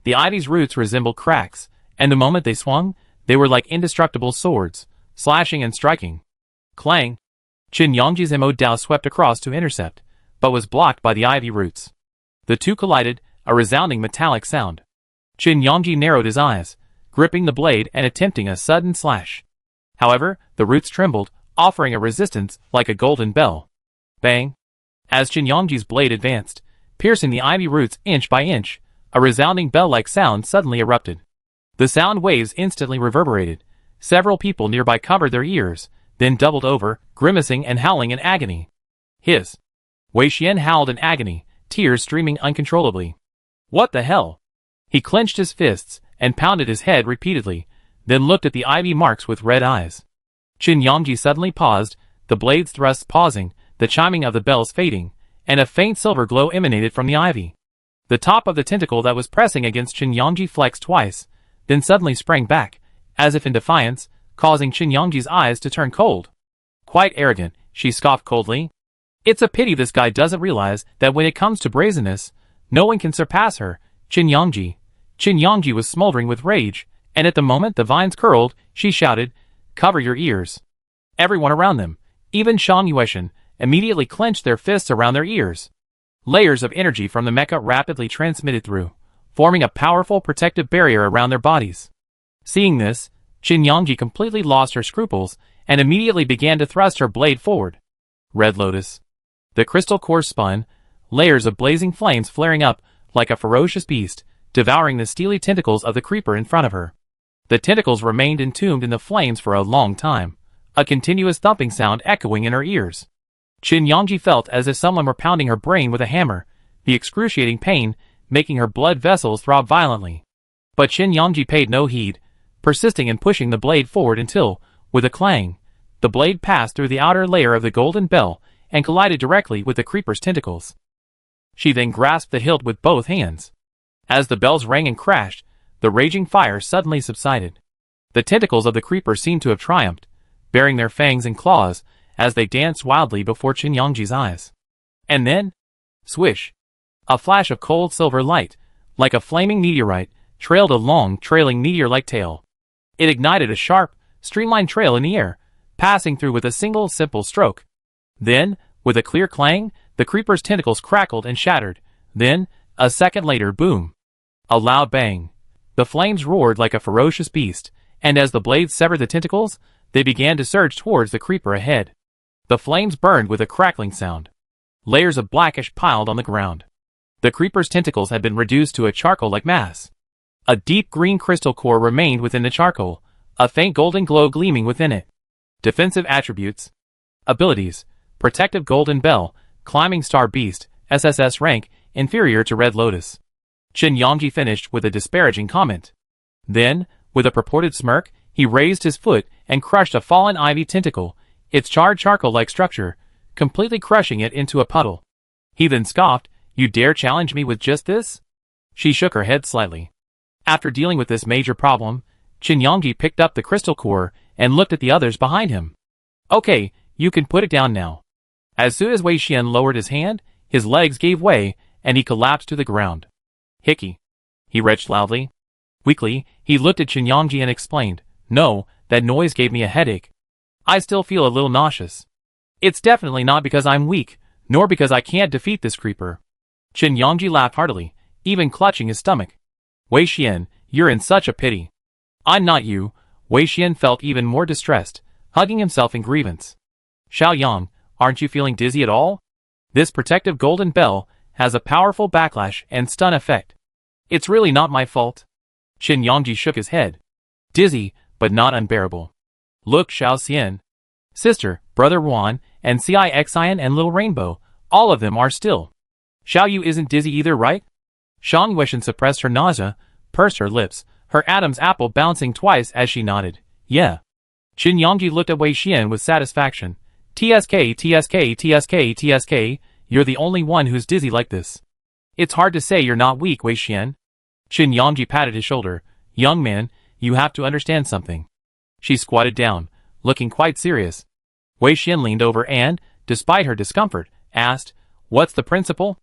The ivy's roots resembled cracks, and the moment they swung, they were like indestructible swords, slashing and striking. Clang! Qin Yongji's Mo Dao swept across to intercept, but was blocked by the ivy roots. The two collided, a resounding metallic sound. Qin Yongji narrowed his eyes, gripping the blade and attempting a sudden slash. However, the roots trembled, offering a resistance like a golden bell. Bang! As Qin Yongji's blade advanced, piercing the ivy roots inch by inch, a resounding bell-like sound suddenly erupted. The sound waves instantly reverberated. Several people nearby covered their ears, then doubled over, grimacing and howling in agony. Hiss! Wei Xian howled in agony, tears streaming uncontrollably. What the hell? He clenched his fists and pounded his head repeatedly, then looked at the ivy marks with red eyes. Qin Yongji suddenly paused, the blade's thrusts pausing, the chiming of the bells fading, and a faint silver glow emanated from the ivy. The top of the tentacle that was pressing against Qin Yongji flexed twice, then suddenly sprang back, as if in defiance, causing Qin Yongji's eyes to turn cold. Quite arrogant, she scoffed coldly. It's a pity this guy doesn't realize that when it comes to brazenness, no one can surpass her, Qin Yongji. Qin Yongji was smoldering with rage, and at the moment the vines curled, she shouted, "Cover your ears." Everyone around them, even Shang Yueshan, immediately clenched their fists around their ears. Layers of energy from the mecha rapidly transmitted through, forming a powerful protective barrier around their bodies. Seeing this, Qin Yongji completely lost her scruples and immediately began to thrust her blade forward. Red Lotus. The crystal core spun, layers of blazing flames flaring up like a ferocious beast, devouring the steely tentacles of the creeper in front of her. The tentacles remained entombed in the flames for a long time, a continuous thumping sound echoing in her ears. Qin Yongji felt as if someone were pounding her brain with a hammer, the excruciating pain making her blood vessels throb violently. But Qin Yongji paid no heed, persisting in pushing the blade forward until, with a clang, the blade passed through the outer layer of the golden bell and collided directly with the creeper's tentacles. She then grasped the hilt with both hands. As the bells rang and crashed, the raging fire suddenly subsided. The tentacles of the creeper seemed to have triumphed, baring their fangs and claws as they danced wildly before Qin Yongji's eyes. And then, swish! A flash of cold silver light, like a flaming meteorite, trailed a long, trailing meteor-like tail. It ignited a sharp, streamlined trail in the air, passing through with a single simple stroke. Then, with a clear clang, the creeper's tentacles crackled and shattered. Then, a second later, boom! A loud bang. The flames roared like a ferocious beast, and as the blades severed the tentacles, they began to surge towards the creeper ahead. The flames burned with a crackling sound. Layers of blackish piled on the ground. The creeper's tentacles had been reduced to a charcoal-like mass. A deep green crystal core remained within the charcoal, a faint golden glow gleaming within it. Defensive attributes. Abilities: Protective Golden Bell, Climbing Star Beast, SSS rank, inferior to Red Lotus. Qin Yongji finished with a disparaging comment. Then, with a purported smirk, he raised his foot and crushed a fallen ivy tentacle, its charred charcoal-like structure, completely crushing it into a puddle. He then scoffed, "You dare challenge me with just this?" She shook her head slightly. After dealing with this major problem, Qin Yongji picked up the crystal core and looked at the others behind him. "Okay, you can put it down now." As soon as Wei Xian lowered his hand, his legs gave way, and he collapsed to the ground. "Hickey," he retched loudly. Weakly, he looked at Qin Yongji and explained, "No, that noise gave me a headache. I still feel a little nauseous. It's definitely not because I'm weak, nor because I can't defeat this creeper." Qin Yongji laughed heartily, even clutching his stomach. "Wei Xian, you're in such a pity." "I'm not you." Wei Xian felt even more distressed, hugging himself in grievance. "Xiao Yang, aren't you feeling dizzy at all? This protective golden bell has a powerful backlash and stun effect. It's really not my fault." Qin Yongji shook his head. "Dizzy, but not unbearable. Look, Xiao Xian. Sister, Brother Ruan, and Cixian and Little Rainbow, all of them are still. Xiao Yu isn't dizzy either, right?" Shang Yueshan suppressed her nausea, pursed her lips, her Adam's apple bouncing twice as she nodded. "Yeah." Qin Yongji looked at Wei Xian with satisfaction. TSK, you're the only one who's dizzy like this. It's hard to say you're not weak, Wei Xian." Qin Yongji patted his shoulder. "Young man, you have to understand something." She squatted down, looking quite serious. Wei Xian leaned over and, despite her discomfort, asked, "What's the principle?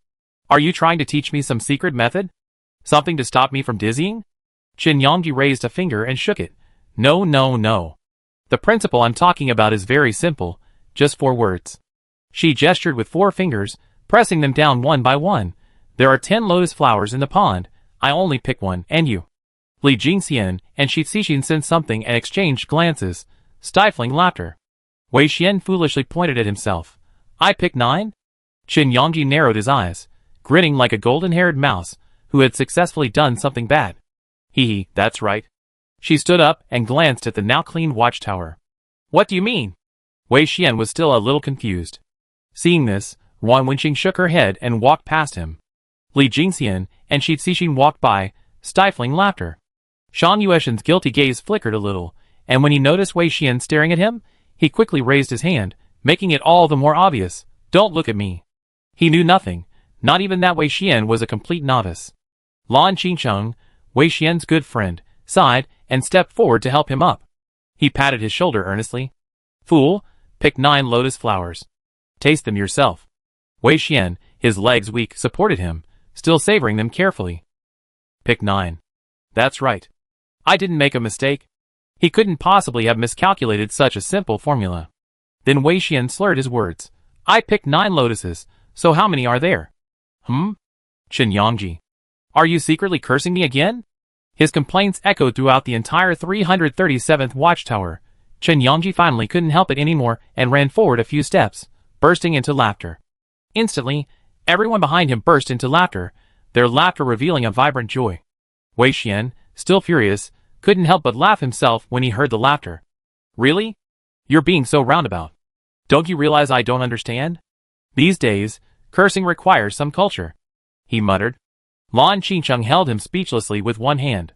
Are you trying to teach me some secret method? Something to stop me from dizzying?" Qin Yongji raised a finger and shook it. "No, no, no. The principle I'm talking about is very simple, just 4 words." She gestured with 4 fingers, pressing them down one by one. There are 10 lotus flowers in the pond. I only pick one, and you. Li Jingxian and Shi Cixin sensed something and exchanged glances, stifling laughter. Wei Xian foolishly pointed at himself. I pick 9? Qin Yongji narrowed his eyes, grinning like a golden-haired mouse who had successfully done something bad. Hee, that's right. She stood up and glanced at the now-cleaned watchtower. What do you mean? Wei Xian was still a little confused. Seeing this, Wan Wenqing shook her head and walked past him. Li Jingxian and Shi Cixin walked by, stifling laughter. Shan Yueshan's guilty gaze flickered a little, and when he noticed Wei Xian staring at him, he quickly raised his hand, making it all the more obvious. Don't look at me. He knew nothing, not even that Wei Xian was a complete novice. Lan Qingcheng, Wei Xian's good friend, sighed and stepped forward to help him up. He patted his shoulder earnestly. Fool, pick 9 lotus flowers. Taste them yourself. Wei Xian, his legs weak, supported him, still savoring them carefully. Pick 9. That's right. I didn't make a mistake. He couldn't possibly have miscalculated such a simple formula. Then Wei Xian slurred his words. I picked 9 lotuses, so how many are there? Qin Yongji. Are you secretly cursing me again? His complaints echoed throughout the entire 337th watchtower. Qin Yongji finally couldn't help it anymore and ran forward a few steps, bursting into laughter. Instantly, everyone behind him burst into laughter, their laughter revealing a vibrant joy. Wei Xian, still furious, couldn't help but laugh himself when he heard the laughter. Really? You're being so roundabout. Don't you realize I don't understand? These days, cursing requires some culture. He muttered. Lan Qingcheng held him speechlessly with one hand.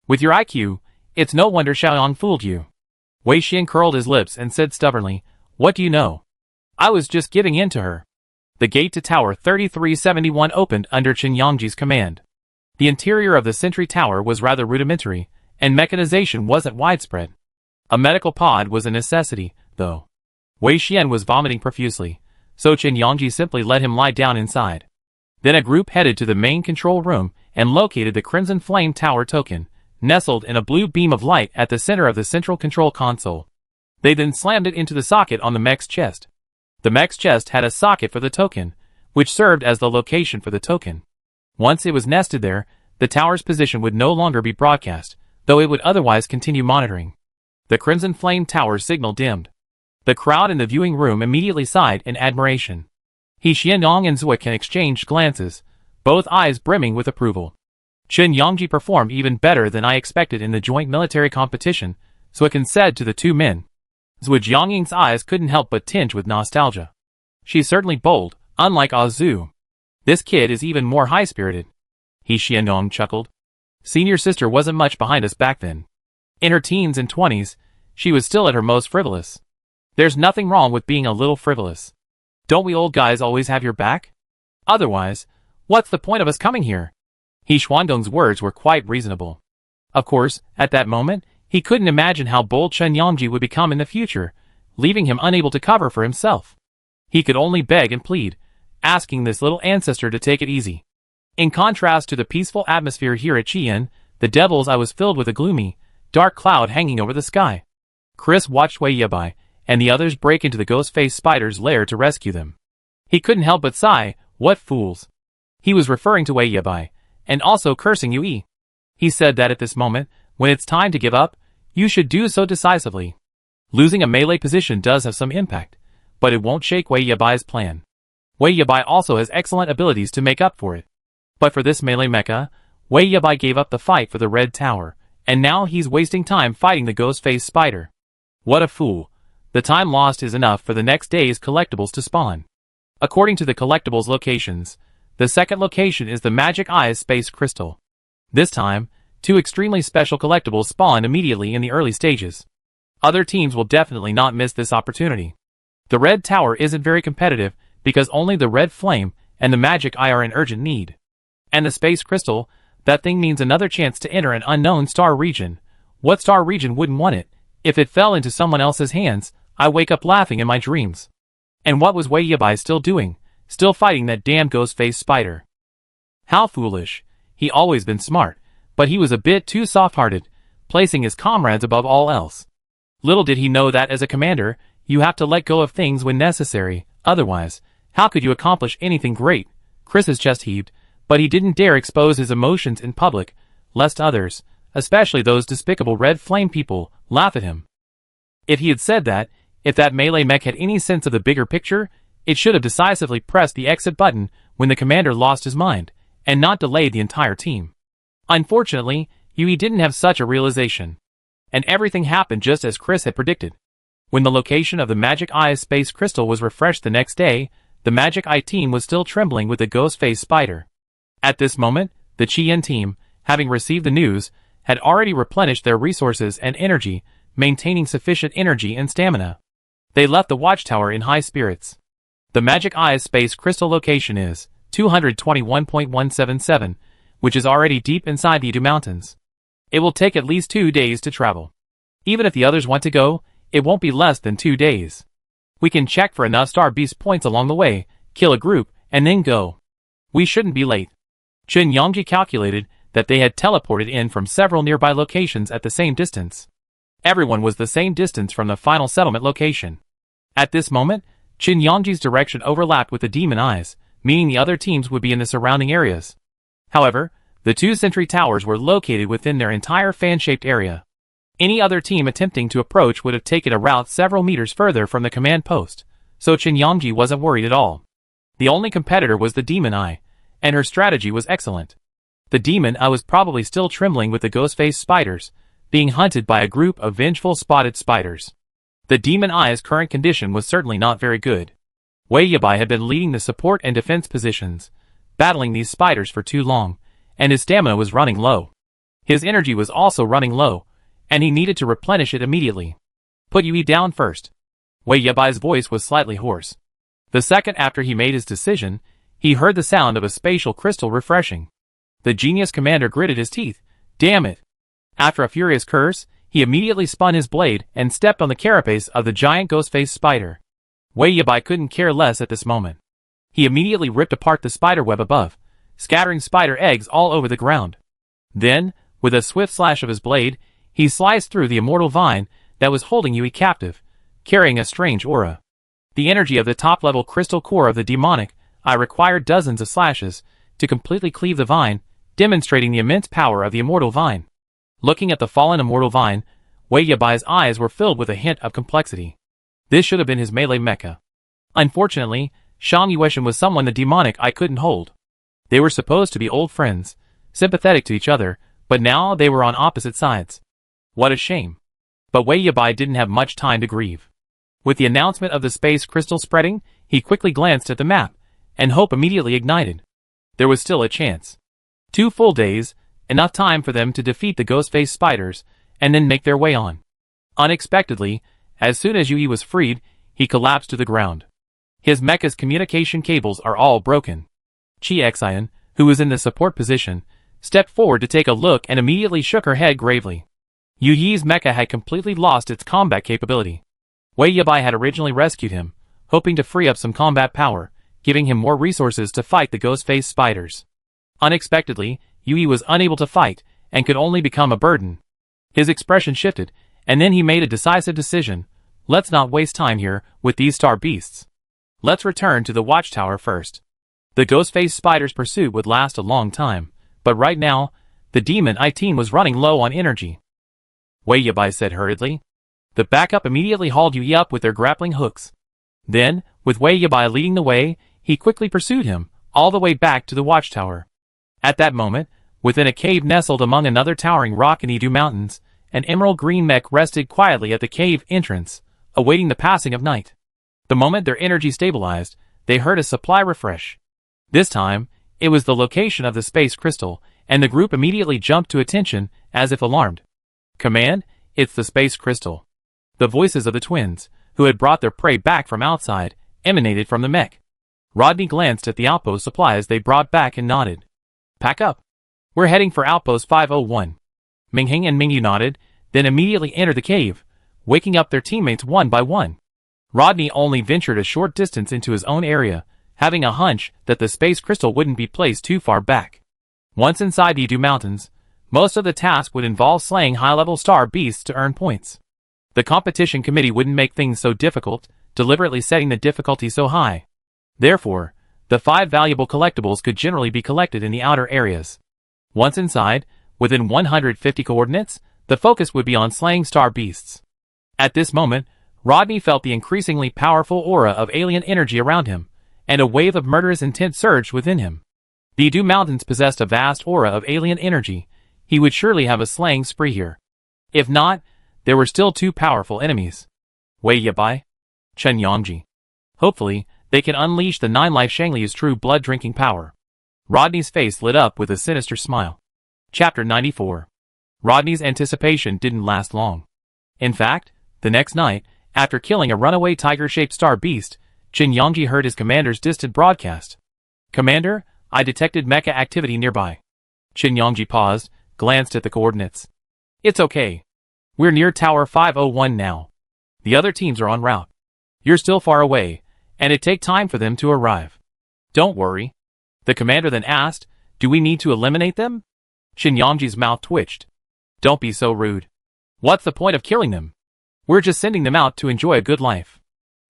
With your IQ, it's no wonder Xiaoyang fooled you. Wei Xian curled his lips and said stubbornly, What do you know? I was just giving in to her. The gate to Tower 3371 opened under Qin Yongji's command. The interior of the sentry tower was rather rudimentary, and mechanization wasn't widespread. A medical pod was a necessity, though. Wei Xian was vomiting profusely, so Qin Yongji simply let him lie down inside. Then a group headed to the main control room and located the Crimson Flame Tower token, nestled in a blue beam of light at the center of the central control console. They then slammed it into the socket on the mech's chest. The mech's chest had a socket for the token, which served as the location for the token. Once it was nested there, the tower's position would no longer be broadcast, though it would otherwise continue monitoring. The Crimson Flame Tower signal dimmed. The crowd in the viewing room immediately sighed in admiration. He Xianyong and Zuikan exchanged glances, both eyes brimming with approval. Qin Yongji performed even better than I expected in the joint military competition, Zuikan said to the two men. Zui Jiangying's eyes couldn't help but tinge with nostalgia. She's certainly bold, unlike Azu. This kid is even more high-spirited. He Xianyong chuckled. Senior sister wasn't much behind us back then. In her teens and 20s, she was still at her most frivolous. There's nothing wrong with being a little frivolous. Don't we old guys always have your back? Otherwise, what's the point of us coming here? He Xuandong's words were quite reasonable. Of course, at that moment, he couldn't imagine how bold Qin Yongji would become in the future, leaving him unable to cover for himself. He could only beg and plead, asking this little ancestor to take it easy. In contrast to the peaceful atmosphere here at Qian, the Devil's Eye was filled with a gloomy, dark cloud hanging over the sky. Chris watched Wei Yabai and the others break into the ghost-faced spider's lair to rescue them. He couldn't help but sigh, what fools. He was referring to Wei Yabai, and also cursing Yui. He said that at this moment, when it's time to give up, you should do so decisively. Losing a melee position does have some impact, but it won't shake Wei Yabai's plan. Wei Yabai also has excellent abilities to make up for it. But for this melee mecha, Wei Yabai gave up the fight for the Red Tower, and now he's wasting time fighting the ghost-faced spider. What a fool. The time lost is enough for the next day's collectibles to spawn. According to the collectibles locations, the second location is the Magic Eyes Space Crystal. This time, 2 extremely special collectibles spawn immediately in the early stages. Other teams will definitely not miss this opportunity. The Red Tower isn't very competitive because only the Red Flame and the Magic Eye are in urgent need. And the Space Crystal, that thing means another chance to enter an unknown star region. What star region wouldn't want it? If it fell into someone else's hands, I wake up laughing in my dreams. And what was Wei Yabai still doing? Still fighting that damn ghost-faced spider. How foolish. He always been smart, but he was a bit too soft-hearted, placing his comrades above all else. Little did he know that as a commander, you have to let go of things when necessary, otherwise, How could you accomplish anything great? Chris's chest heaved, but he didn't dare expose his emotions in public, lest others, especially those despicable red flame people, laugh at him. If he had said that, if that melee mech had any sense of the bigger picture, it should have decisively pressed the exit button when the commander lost his mind, and not delayed the entire team. Unfortunately, Yui didn't have such a realization. And everything happened just as Chris had predicted. When the location of the Magic Eye space crystal was refreshed the next day, the Magic Eye team was still trembling with the ghost-faced spider. At this moment, the Chien team, having received the news, had already replenished their resources and energy, maintaining sufficient energy and stamina. They left the watchtower in high spirits. The Magic Eye's space crystal location is 221.177, which is already deep inside the Edu Mountains. It will take at least 2 days to travel. Even if the others want to go, it won't be less than 2 days. We can check for enough Star Beast points along the way, kill a group, and then go. We shouldn't be late. Chen Yongji calculated that they had teleported in from several nearby locations at the same distance. Everyone was the same distance from the final settlement location. At this moment, Chen Yongji's direction overlapped with the Demon Eyes, meaning the other teams would be in the surrounding areas. However, the 2 sentry towers were located within their entire fan-shaped area. Any other team attempting to approach would have taken a route several meters further from the command post, so Chen Yongji wasn't worried at all. The only competitor was the Demon Eye, and her strategy was excellent. The Demon Eye was probably still trembling with the ghost-faced spiders, being hunted by a group of vengeful spotted spiders. The Demon Eye's current condition was certainly not very good. Wei Yabai had been leading the support and defense positions, battling these spiders for too long, and his stamina was running low. His energy was also running low, and he needed to replenish it immediately. Put Yui down first. Wei Yabai's voice was slightly hoarse. The second after he made his decision, he heard the sound of a spatial crystal refreshing. The genius commander gritted his teeth. Damn it! After a furious curse, he immediately spun his blade and stepped on the carapace of the giant ghost-faced spider. Wei Yabai couldn't care less at this moment. He immediately ripped apart the spider web above, scattering spider eggs all over the ground. Then, with a swift slash of his blade, he sliced through the immortal vine that was holding Yui captive, carrying a strange aura. The energy of the top-level crystal core of the demonic eye required dozens of slashes to completely cleave the vine, demonstrating the immense power of the immortal vine. Looking at the fallen immortal vine, Wei Yabai's eyes were filled with a hint of complexity. This should have been his melee mecha. Unfortunately, Shang Yueshan was someone the demonic eye couldn't hold. They were supposed to be old friends, sympathetic to each other, but now they were on opposite sides. What a shame. But Wei Yabai didn't have much time to grieve. With the announcement of the space crystal spreading, he quickly glanced at the map, and hope immediately ignited. There was still a chance. 2 full days, enough time for them to defeat the ghost-faced spiders, and then make their way on. Unexpectedly, as soon as Yui was freed, he collapsed to the ground. His mecha's communication cables are all broken. Chi Xian, who was in the support position, stepped forward to take a look and immediately shook her head gravely. Yui's mecha had completely lost its combat capability. Wei Yabai had originally rescued him, hoping to free up some combat power, giving him more resources to fight the ghost-faced spiders. Unexpectedly, Yui was unable to fight, and could only become a burden. His expression shifted, and then he made a decisive decision. Let's not waste time here with these star beasts. Let's return to the watchtower first. The ghost-faced spider's pursuit would last a long time, but right now, the Demon Eye team was running low on energy. Wei Yabai said hurriedly. The backup immediately hauled Yui up with their grappling hooks. Then, with Wei Yabai leading the way, he quickly pursued him, all the way back to the watchtower. At that moment, within a cave nestled among another towering rock in Edu Mountains, an emerald green mech rested quietly at the cave entrance, awaiting the passing of night. The moment their energy stabilized, they heard a supply refresh. This time, it was the location of the space crystal, and the group immediately jumped to attention, as if alarmed. Command, it's the space crystal. The voices of the twins, who had brought their prey back from outside, emanated from the mech. Rodney glanced at the outpost supplies they brought back and nodded. Pack up. We're heading for Outpost 501. Mingheng and Mingyu nodded, then immediately entered the cave, waking up their teammates one by one. Rodney only ventured a short distance into his own area, having a hunch that the space crystal wouldn't be placed too far back. Once inside the Edu Mountains, most of the task would involve slaying high-level star beasts to earn points. The competition committee wouldn't make things so difficult, deliberately setting the difficulty so high. Therefore, the 5 valuable collectibles could generally be collected in the outer areas. Once inside, within 150 coordinates, the focus would be on slaying star beasts. At this moment, Rodney felt the increasingly powerful aura of alien energy around him, and a wave of murderous intent surged within him. The Adu Mountains possessed a vast aura of alien energy. He would surely have a slaying spree here. If not, there were still 2 powerful enemies. Wei Yabai, Chen Yangji. Hopefully, they can unleash the 9-life Shangliu's true blood-drinking power. Rodney's face lit up with a sinister smile. Chapter 94. Rodney's anticipation didn't last long. In fact, the next night, after killing a runaway tiger-shaped star beast, Chen Yangji heard his commander's distant broadcast. "Commander, I detected mecha activity nearby." Chen Yangji paused, glanced at the coordinates. "It's okay. We're near Tower 501 now. The other teams are en route. You're still far away, and it takes time for them to arrive. Don't worry." The commander then asked, "Do we need to eliminate them?" Chen Yangji's mouth twitched. "Don't be so rude. What's the point of killing them? We're just sending them out to enjoy a good life."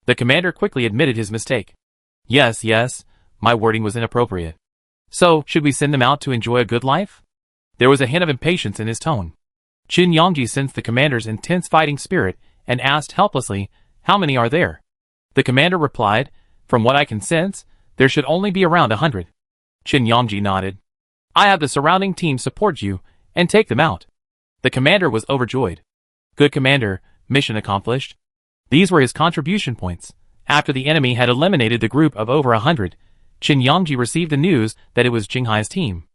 The commander quickly admitted his mistake. Yes, my wording was inappropriate. "So, should we send them out to enjoy a good life?" There was a hint of impatience in his tone. Chen Yangji sensed the commander's intense fighting spirit and asked helplessly, "How many are there?" The commander replied, "From what I can sense, there should only be around 100. Chen Yangji nodded. "I have the surrounding team support you, and take them out." The commander was overjoyed. "Good commander, mission accomplished." These were his contribution points. After the enemy had eliminated the group of over 100, Chen Yangji received the news that it was Jinghai's team.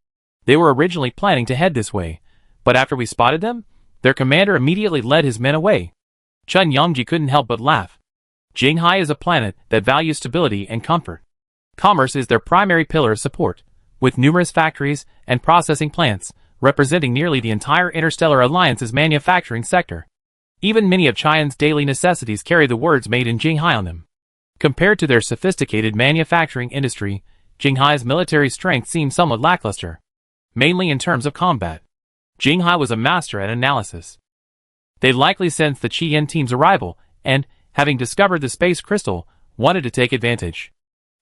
They were originally planning to head this way, but after we spotted them, their commander immediately led his men away. Chen Yangji couldn't help but laugh. Jinghai is a planet that values stability and comfort. Commerce is their primary pillar of support, with numerous factories and processing plants, representing nearly the entire Interstellar Alliance's manufacturing sector. Even many of Chian's daily necessities carry the words made in Jinghai on them. Compared to their sophisticated manufacturing industry, Jinghai's military strength seemed somewhat lackluster, mainly in terms of combat. Jinghai was a master at analysis. They likely sensed the Qian team's arrival and, having discovered the space crystal, wanted to take advantage.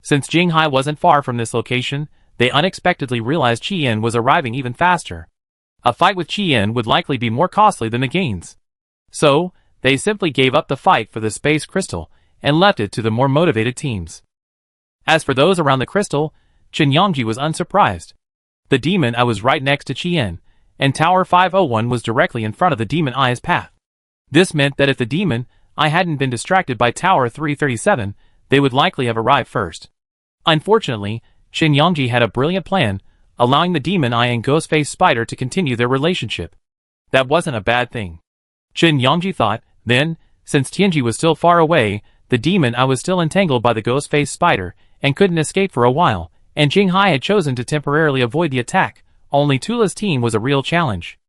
Since Jinghai wasn't far from this location, they unexpectedly realized Qian was arriving even faster. A fight with Qian would likely be more costly than the gains. So, they simply gave up the fight for the space crystal and left it to the more motivated teams. As for those around the crystal, Chen Yangji was unsurprised. The demon eye was right next to Qian, and Tower 501 was directly in front of the demon eye's path. This meant that if the demon eye hadn't been distracted by Tower 337, they would likely have arrived first. Unfortunately, Chen Yangji had a brilliant plan, allowing the demon eye and Ghostface Spider to continue their relationship. That wasn't a bad thing. Chen Yangji thought, then, since Tianji was still far away, the demon eye was still entangled by the Ghostface Spider and couldn't escape for a while, and Jinghai had chosen to temporarily avoid the attack. Only Tula's team was a real challenge.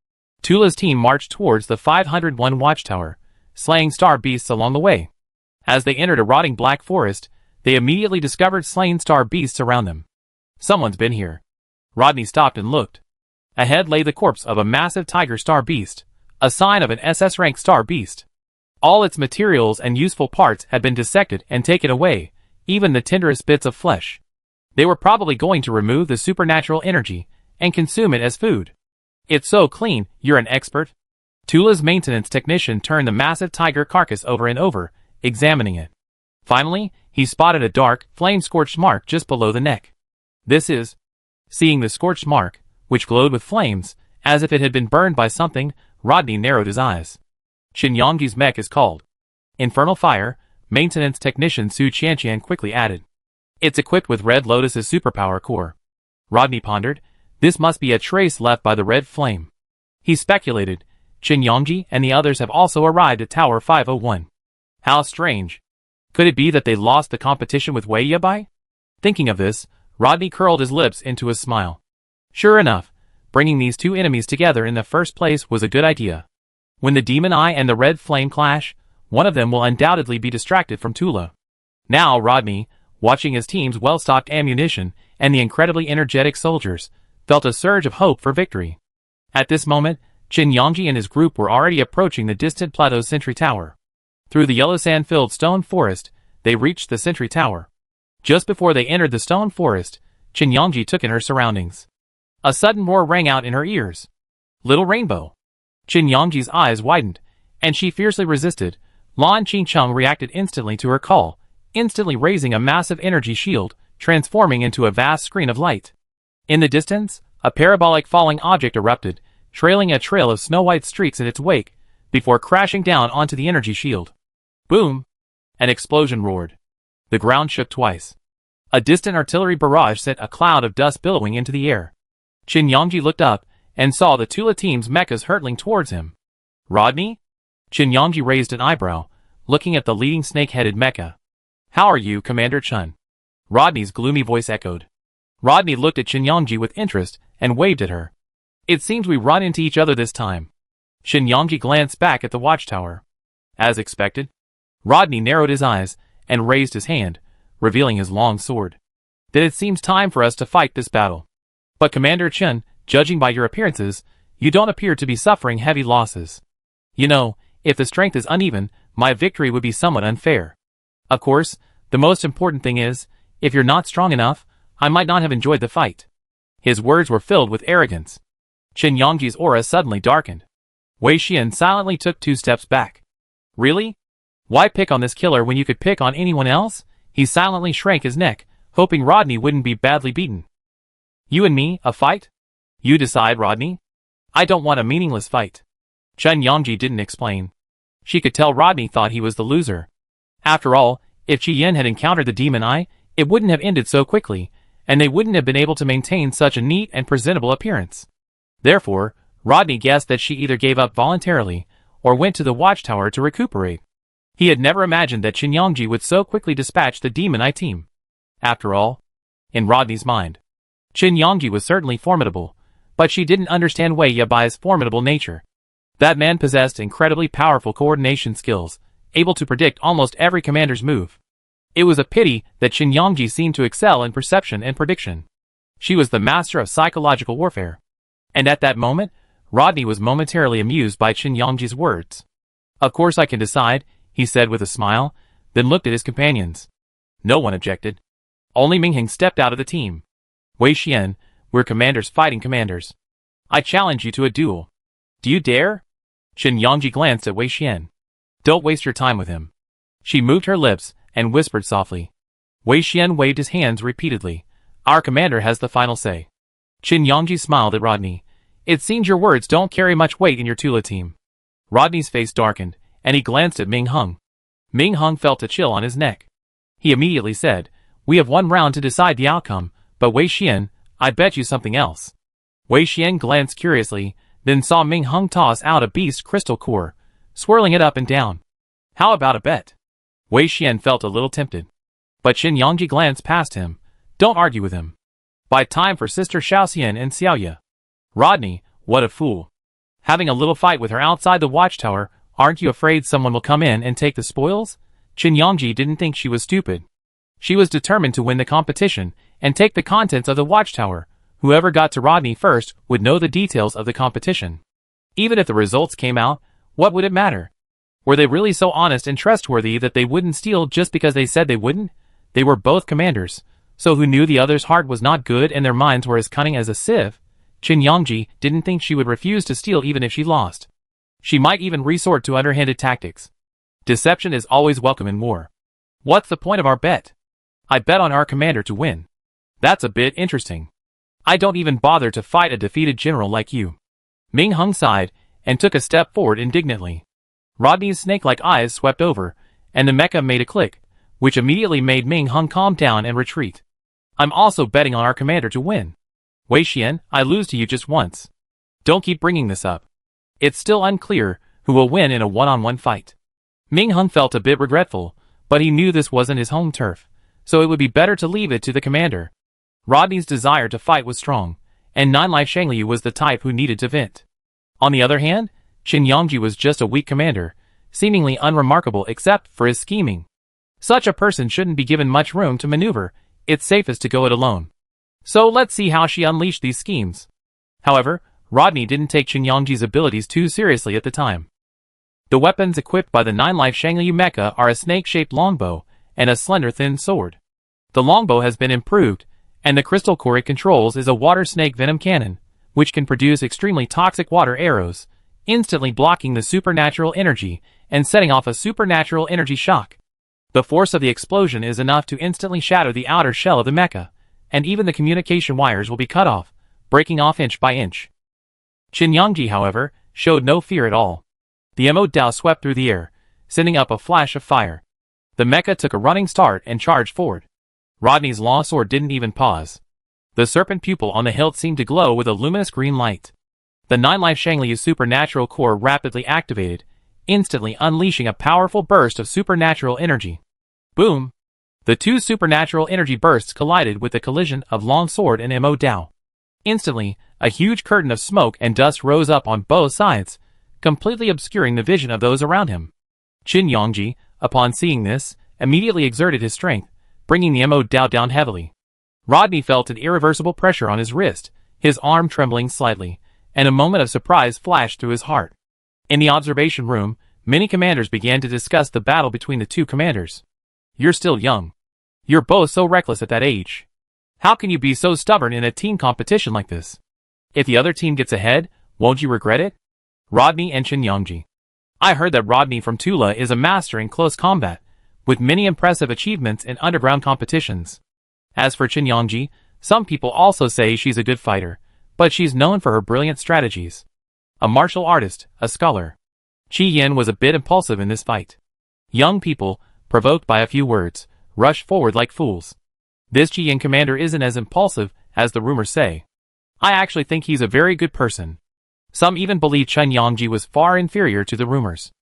Tula's team marched towards the 501 watchtower, slaying star beasts along the way. As they entered a rotting black forest, they immediately discovered slain star beasts around them. Someone's been here. Rodney stopped and looked. Ahead lay the corpse of a massive tiger star beast, a sign of an SS-rank star beast. All its materials and useful parts had been dissected and taken away, even the tenderest bits of flesh. They were probably going to remove the supernatural energy and consume it as food. "It's so clean, you're an expert." Tula's maintenance technician turned the massive tiger carcass over and over, examining it. Finally, he spotted a dark, flame-scorched mark just below the neck. "This is..." Seeing the scorched mark, which glowed with flames, as if it had been burned by something, Rodney narrowed his eyes. Chen Yangji's mech is called Infernal Fire, maintenance technician Su Qianqian quickly added. "It's equipped with Red Lotus's superpower core." Rodney pondered, this must be a trace left by the red flame. He speculated, Chen Yangji and the others have also arrived at Tower 501. How strange. Could it be that they lost the competition with Wei Yabai? Thinking of this, Rodney curled his lips into a smile. Sure enough, bringing these two enemies together in the first place was a good idea. When the demon eye and the red flame clash, one of them will undoubtedly be distracted from Tula. Now Rodney, watching his team's well-stocked ammunition and the incredibly energetic soldiers, felt a surge of hope for victory. At this moment, Chen Yangji and his group were already approaching the distant plateau's sentry tower. Through the yellow sand-filled stone forest, they reached the sentry tower. Just before they entered the stone forest, Qin Yangji took in her surroundings. A sudden roar rang out in her ears. Little Rainbow! Qin Yangji's eyes widened, and she fiercely resisted. Lan Qingcheng reacted instantly to her call, instantly raising a massive energy shield, transforming into a vast screen of light. In the distance, a parabolic falling object erupted, trailing a trail of snow-white streaks in its wake, before crashing down onto the energy shield. Boom! An explosion roared. The ground shook twice. A distant artillery barrage sent a cloud of dust billowing into the air. Qin Yangji looked up and saw the Tula team's mechas hurtling towards him. Rodney? Qin Yangji raised an eyebrow, looking at the leading snake-headed mecha. How are you, Commander Chun? Rodney's gloomy voice echoed. Rodney looked at Qin Yangji with interest and waved at her. It seems we run into each other this time. Qin Yangji glanced back at the watchtower. As expected. Rodney narrowed his eyes and raised his hand, revealing his long sword. Then it seems time for us to fight this battle. But Commander Chen, judging by your appearances, you don't appear to be suffering heavy losses. You know, if the strength is uneven, my victory would be somewhat unfair. Of course, the most important thing is, if you're not strong enough, I might not have enjoyed the fight. His words were filled with arrogance. Qin Yangji's aura suddenly darkened. Wei Xian silently took 2 steps back. Really? Why pick on this killer when you could pick on anyone else? He silently shrank his neck, hoping Rodney wouldn't be badly beaten. You and me, a fight? You decide, Rodney. I don't want a meaningless fight. Qin Yangji didn't explain. She could tell Rodney thought he was the loser. After all, if Qi Yin had encountered the demon eye, it wouldn't have ended so quickly, and they wouldn't have been able to maintain such a neat and presentable appearance. Therefore, Rodney guessed that she either gave up voluntarily, or went to the watchtower to recuperate. He had never imagined that Qin Yangji would so quickly dispatch the demon eye team. After all, in Rodney's mind, Qin Yangji was certainly formidable, but she didn't understand Wei Yabai's formidable nature. That man possessed incredibly powerful coordination skills, able to predict almost every commander's move. It was a pity that Qin Yangji seemed to excel in perception and prediction. She was the master of psychological warfare. And at that moment, Rodney was momentarily amused by Qin Yangji's words. Of course I can decide, he said with a smile, then looked at his companions. No one objected. Only Ming Hing stepped out of the team. Wei Xian, we're commanders fighting commanders. I challenge you to a duel. Do you dare? Qin Yangji glanced at Wei Xian. Don't waste your time with him. She moved her lips and whispered softly. Wei Xian waved his hands repeatedly. Our commander has the final say. Qin Yangji smiled at Rodney. It seems your words don't carry much weight in your Tula team. Rodney's face darkened, and he glanced at Ming Hung. Ming Hung felt a chill on his neck. He immediately said, We have 1 round to decide the outcome, but Wei Xian, I bet you something else. Wei Xian glanced curiously, then saw Ming Hung toss out a beast crystal core, swirling it up and down. How about a bet? Wei Xian felt a little tempted. But Qin Yangji glanced past him. Don't argue with him. Buy time for Sister Xiaoxian and Xiaoya. Rodney, what a fool. Having a little fight with her outside the watchtower, aren't you afraid someone will come in and take the spoils? Qin Yangji didn't think she was stupid. She was determined to win the competition and take the contents of the watchtower. Whoever got to Rodney first would know the details of the competition. Even if the results came out, what would it matter? Were they really so honest and trustworthy that they wouldn't steal just because they said they wouldn't? They were both commanders, so who knew the other's heart was not good and their minds were as cunning as a sieve? Qin Yangji didn't think she would refuse to steal even if she lost. She might even resort to underhanded tactics. Deception is always welcome in war. What's the point of our bet? I bet on our commander to win. That's a bit interesting. I don't even bother to fight a defeated general like you. Ming Hung sighed and took a step forward indignantly. Rodney's snake-like eyes swept over, and the mecha made a click, which immediately made Ming Hung calm down and retreat. I'm also betting on our commander to win. Wei Xian, I lose to you just once. Don't keep bringing this up. It's still unclear who will win in a one-on-one fight. Ming Hung felt a bit regretful, but he knew this wasn't his home turf, so it would be better to leave it to the commander. Rodney's desire to fight was strong, and Nanlai Shangli was the type who needed to vent. On the other hand, Qin Yangji was just a weak commander, seemingly unremarkable except for his scheming. Such a person shouldn't be given much room to maneuver, it's safest to go it alone. So let's see how she unleashed these schemes. However, Rodney didn't take Qin Yangji's abilities too seriously at the time. The weapons equipped by the 9-life Shangli mecha are a snake-shaped longbow and a slender thin sword. The longbow has been improved, and the crystal core it controls is a water snake venom cannon, which can produce extremely toxic water arrows, instantly blocking the supernatural energy and setting off a supernatural energy shock. The force of the explosion is enough to instantly shatter the outer shell of the mecha, and even the communication wires will be cut off, breaking off inch by inch. Qin Yangji, however, showed no fear at all. The Emo Dao swept through the air, sending up a flash of fire. The mecha took a running start and charged forward. Rodney's long sword didn't even pause. The serpent pupil on the hilt seemed to glow with a luminous green light. The 9-life Shangliu's supernatural core rapidly activated, instantly unleashing a powerful burst of supernatural energy. Boom! The two supernatural energy bursts collided with the collision of long sword and Emo Dao. Instantly, a huge curtain of smoke and dust rose up on both sides, completely obscuring the vision of those around him. Qin Yangji, upon seeing this, immediately exerted his strength, bringing the Emo Dao down heavily. Rodney felt an irreversible pressure on his wrist, his arm trembling slightly, and a moment of surprise flashed through his heart. In the observation room, many commanders began to discuss the battle between the two commanders. "You're still young. You're both so reckless at that age. How can you be so stubborn in a team competition like this? If the other team gets ahead, won't you regret it?" Rodney and Qin Yangji. I heard that Rodney from Tula is a master in close combat, with many impressive achievements in underground competitions. As for Qin Yangji, some people also say she's a good fighter, but she's known for her brilliant strategies. A martial artist, a scholar. Qi Yin was a bit impulsive in this fight. Young people, provoked by a few words, rush forward like fools. This Qi Yin commander isn't as impulsive as the rumors say. I actually think he's a very good person. Some even believe Qin Yangji was far inferior to the rumors.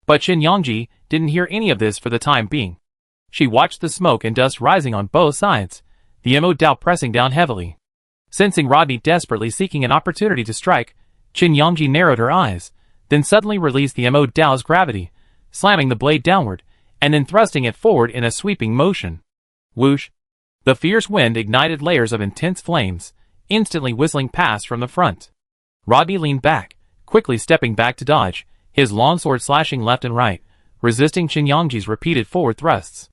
But Qin Yangji didn't hear any of this for the time being. She watched the smoke and dust rising on both sides, the Emo Dao pressing down heavily. Sensing Rodney desperately seeking an opportunity to strike, Qin Yangji narrowed her eyes, then suddenly released the Emo Dao's gravity, slamming the blade downward, and then thrusting it forward in a sweeping motion. Whoosh! The fierce wind ignited layers of intense flames, instantly whistling past from the front. Rodney leaned back, quickly stepping back to dodge, his longsword slashing left and right, resisting Qin Yangji's repeated forward thrusts.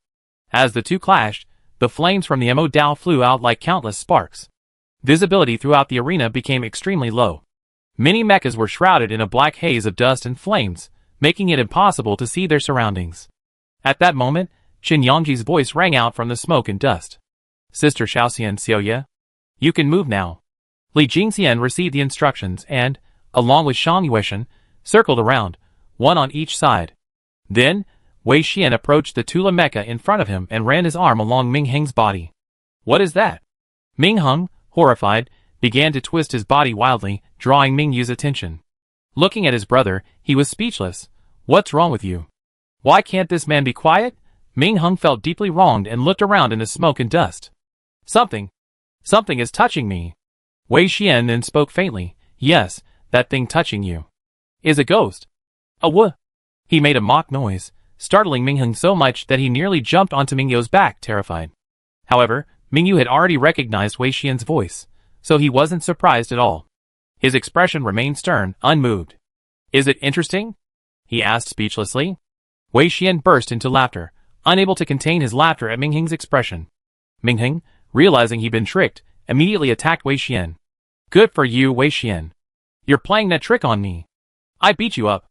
As the two clashed, the flames from the Emo Dao flew out like countless sparks. Visibility throughout the arena became extremely low. Many mechas were shrouded in a black haze of dust and flames, making it impossible to see their surroundings. At that moment, Qin Yangji's voice rang out from the smoke and dust. "Sister Shaoxian Xiaoye, you can move now." Li Jingxian received the instructions and, along with Shang Yueshan, circled around, one on each side. Then, Wei Xian approached the Tula mecha in front of him and ran his arm along Ming Heng's body. "What is that?" Ming Heng, horrified, began to twist his body wildly, drawing Ming Yu's attention. Looking at his brother, he was speechless. "What's wrong with you? Why can't this man be quiet?" Ming Heng felt deeply wronged and looked around in the smoke and dust. Something is touching me." Wei Xian then spoke faintly. "Yes, that thing touching you is a ghost." "A what?" He made a mock noise, startling Ming Heng so much that he nearly jumped onto Ming Yu's back, terrified. However, Ming Yu had already recognized Wei Xian's voice, so he wasn't surprised at all. His expression remained stern, unmoved. "Is it interesting?" he asked speechlessly. Wei Xian burst into laughter, unable to contain his laughter at Ming Heng's expression. Ming Heng, realizing he'd been tricked, immediately attacked Wei Xian. "Good for you, Wei Xian. You're playing that trick on me. I beat you up."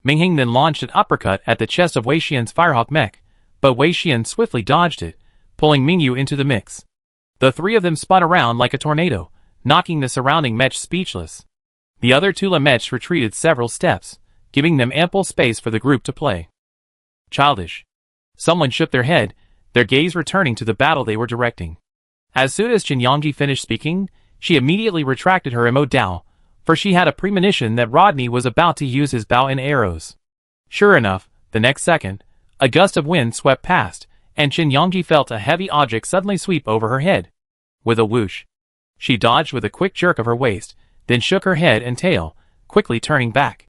Ming Heng then launched an uppercut at the chest of Wei Xian's Firehawk mech, but Wei Xian swiftly dodged it, pulling Ming Yu into the mix. The three of them spun around like a tornado, knocking the surrounding mech speechless. The other Tula mechs retreated several steps, giving them ample space for the group to play. Childish. Someone shook their head, their gaze returning to the battle they were directing. As soon as Qin Yangji finished speaking, she immediately retracted her Emo Dao, for she had a premonition that Rodney was about to use his bow and arrows. Sure enough, the next second, a gust of wind swept past, and Qin Yangji felt a heavy object suddenly sweep over her head. With a whoosh, she dodged with a quick jerk of her waist, then shook her head and tail, quickly turning back.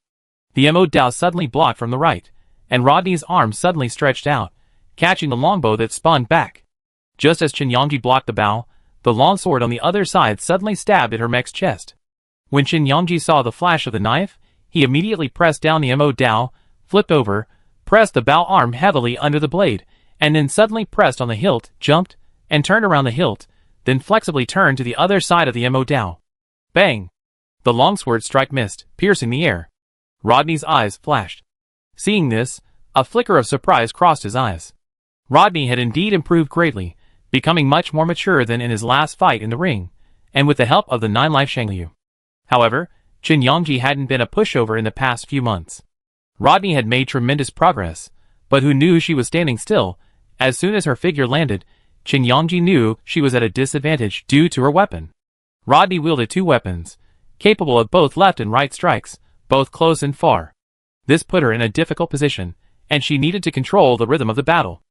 The Emo Dao suddenly blocked from the right, and Rodney's arm suddenly stretched out, catching the longbow that spun back. Just as Qin Yangji blocked the bow, the longsword on the other side suddenly stabbed at her mech's chest. When Qin Yangji saw the flash of the knife, he immediately pressed down the Emo Dao, flipped over, pressed the bow arm heavily under the blade, and then suddenly pressed on the hilt, jumped, and turned around the hilt, then flexibly turned to the other side of the mo dao. Bang! The longsword strike missed, piercing the air. Rodney's eyes flashed. Seeing this, a flicker of surprise crossed his eyes. Rodney had indeed improved greatly, becoming much more mature than in his last fight in the ring, and with the help of the 9-life Shangliu. However, Qin Yangji hadn't been a pushover in the past few months. Rodney had made tremendous progress, but who knew she was standing still? As soon as her figure landed, Qin Yangji knew she was at a disadvantage due to her weapon. Rodney wielded 2 weapons, capable of both left and right strikes, both close and far. This put her in a difficult position, and she needed to control the rhythm of the battle.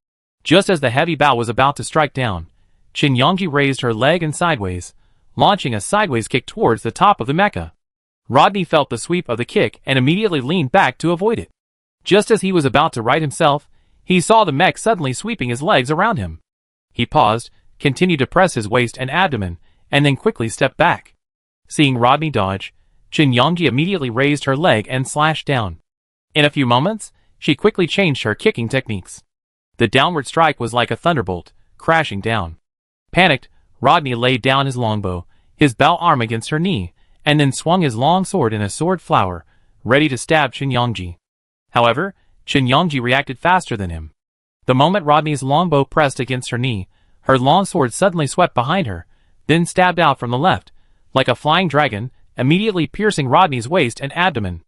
Just as the heavy bow was about to strike down, Qin Yangji raised her leg and sideways, launching a sideways kick towards the top of the mecha. Rodney felt the sweep of the kick and immediately leaned back to avoid it. Just as he was about to right himself, he saw the mech suddenly sweeping his legs around him. He paused, continued to press his waist and abdomen, and then quickly stepped back. Seeing Rodney dodge, Qin Yangji immediately raised her leg and slashed down. In a few moments, she quickly changed her kicking techniques. The downward strike was like a thunderbolt, crashing down. Panicked, Rodney laid down his longbow, his bow arm against her knee, and then swung his long sword in a sword flower, ready to stab Qin Yangji. However, Qin Yangji reacted faster than him. The moment Rodney's longbow pressed against her knee, her long sword suddenly swept behind her, then stabbed out from the left, like a flying dragon, immediately piercing Rodney's waist and abdomen.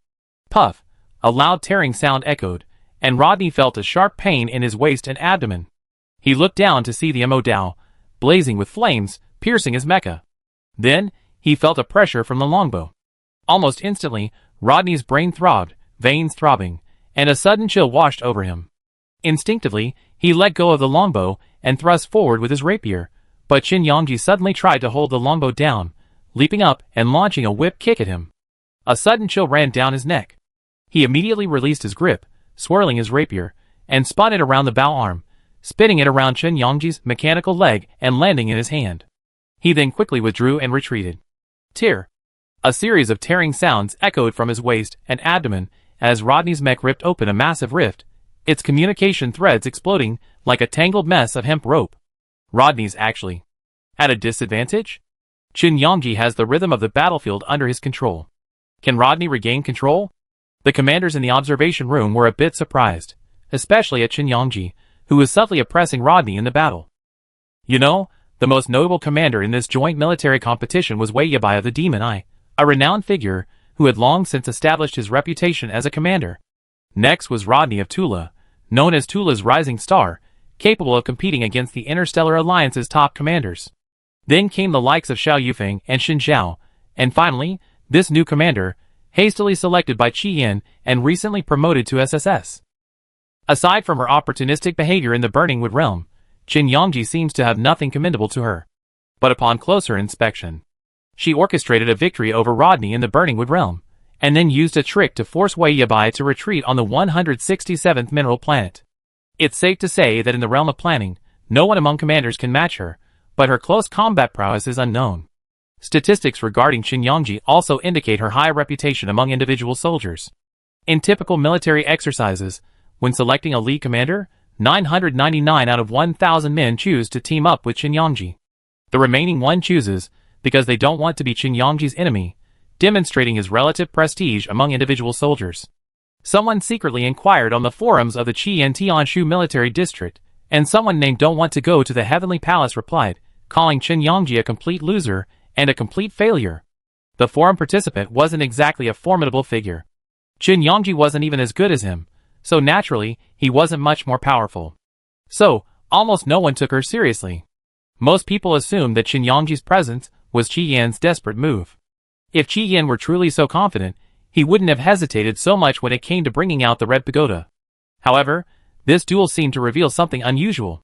Puff! A loud tearing sound echoed, and Rodney felt a sharp pain in his waist and abdomen. He looked down to see the mo dao, blazing with flames, piercing his mecha. Then, he felt a pressure from the longbow. Almost instantly, Rodney's brain throbbed, veins throbbing, and a sudden chill washed over him. Instinctively, he let go of the longbow and thrust forward with his rapier, but Qin Yangji suddenly tried to hold the longbow down, leaping up and launching a whip kick at him. A sudden chill ran down his neck. He immediately released his grip, swirling his rapier, and spun it around the bow arm, spinning it around Qin Yangji's mechanical leg and landing in his hand. He then quickly withdrew and retreated. Tear! A series of tearing sounds echoed from his waist and abdomen as Rodney's mech ripped open a massive rift, its communication threads exploding like a tangled mess of hemp rope. Rodney's actually at a disadvantage? Qin Yangji has the rhythm of the battlefield under his control. Can Rodney regain control? The commanders in the observation room were a bit surprised, especially at Qin Yangji, who was subtly oppressing Rodney in the battle. You know, the most notable commander in this joint military competition was Wei Yabai of the Demon Eye, a renowned figure who had long since established his reputation as a commander. Next was Rodney of Tula, known as Tula's rising star, capable of competing against the Interstellar Alliance's top commanders. Then came the likes of Xiao Yufeng and Xin Zhao, and finally, this new commander, hastily selected by Qi Yan and recently promoted to SSS. Aside from her opportunistic behavior in the Burning Wood realm, Qin Yangji seems to have nothing commendable to her. But upon closer inspection, she orchestrated a victory over Rodney in the Burning Wood realm, and then used a trick to force Wei Yabai to retreat on the 167th mineral planet. It's safe to say that in the realm of planning, no one among commanders can match her, but her close combat prowess is unknown. Statistics regarding Qin Yangji also indicate her high reputation among individual soldiers. In typical military exercises, when selecting a lead commander, 999 out of 1,000 men choose to team up with Qin Yangji. The remaining one chooses because they don't want to be Qin Yangji's enemy, demonstrating his relative prestige among individual soldiers. Someone secretly inquired on the forums of the Qian Tianshu military district, and someone named Don't Want to Go to the Heavenly Palace replied, calling Qin Yangji a complete loser and a complete failure. The forum participant wasn't exactly a formidable figure. Qin Yangji wasn't even as good as him, so naturally, he wasn't much more powerful. So, almost no one took her seriously. Most people assumed that Qin Yangji's presence was Qi Yan's desperate move. If Qi Yan were truly so confident, he wouldn't have hesitated so much when it came to bringing out the Red Pagoda. However, this duel seemed to reveal something unusual.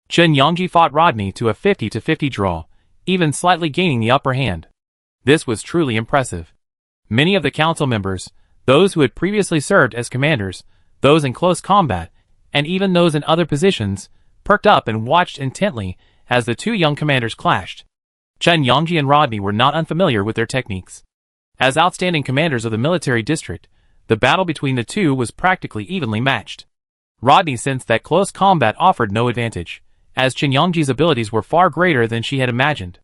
Qin Yangji fought Rodney to a 50-50 draw, even slightly gaining the upper hand. This was truly impressive. Many of the council members, those who had previously served as commanders, those in close combat, and even those in other positions, perked up and watched intently as the two young commanders clashed. Qin Yangji and Rodney were not unfamiliar with their techniques. As outstanding commanders of the military district, the battle between the two was practically evenly matched. Rodney sensed that close combat offered no advantage, as Chen Yongji's abilities were far greater than she had imagined.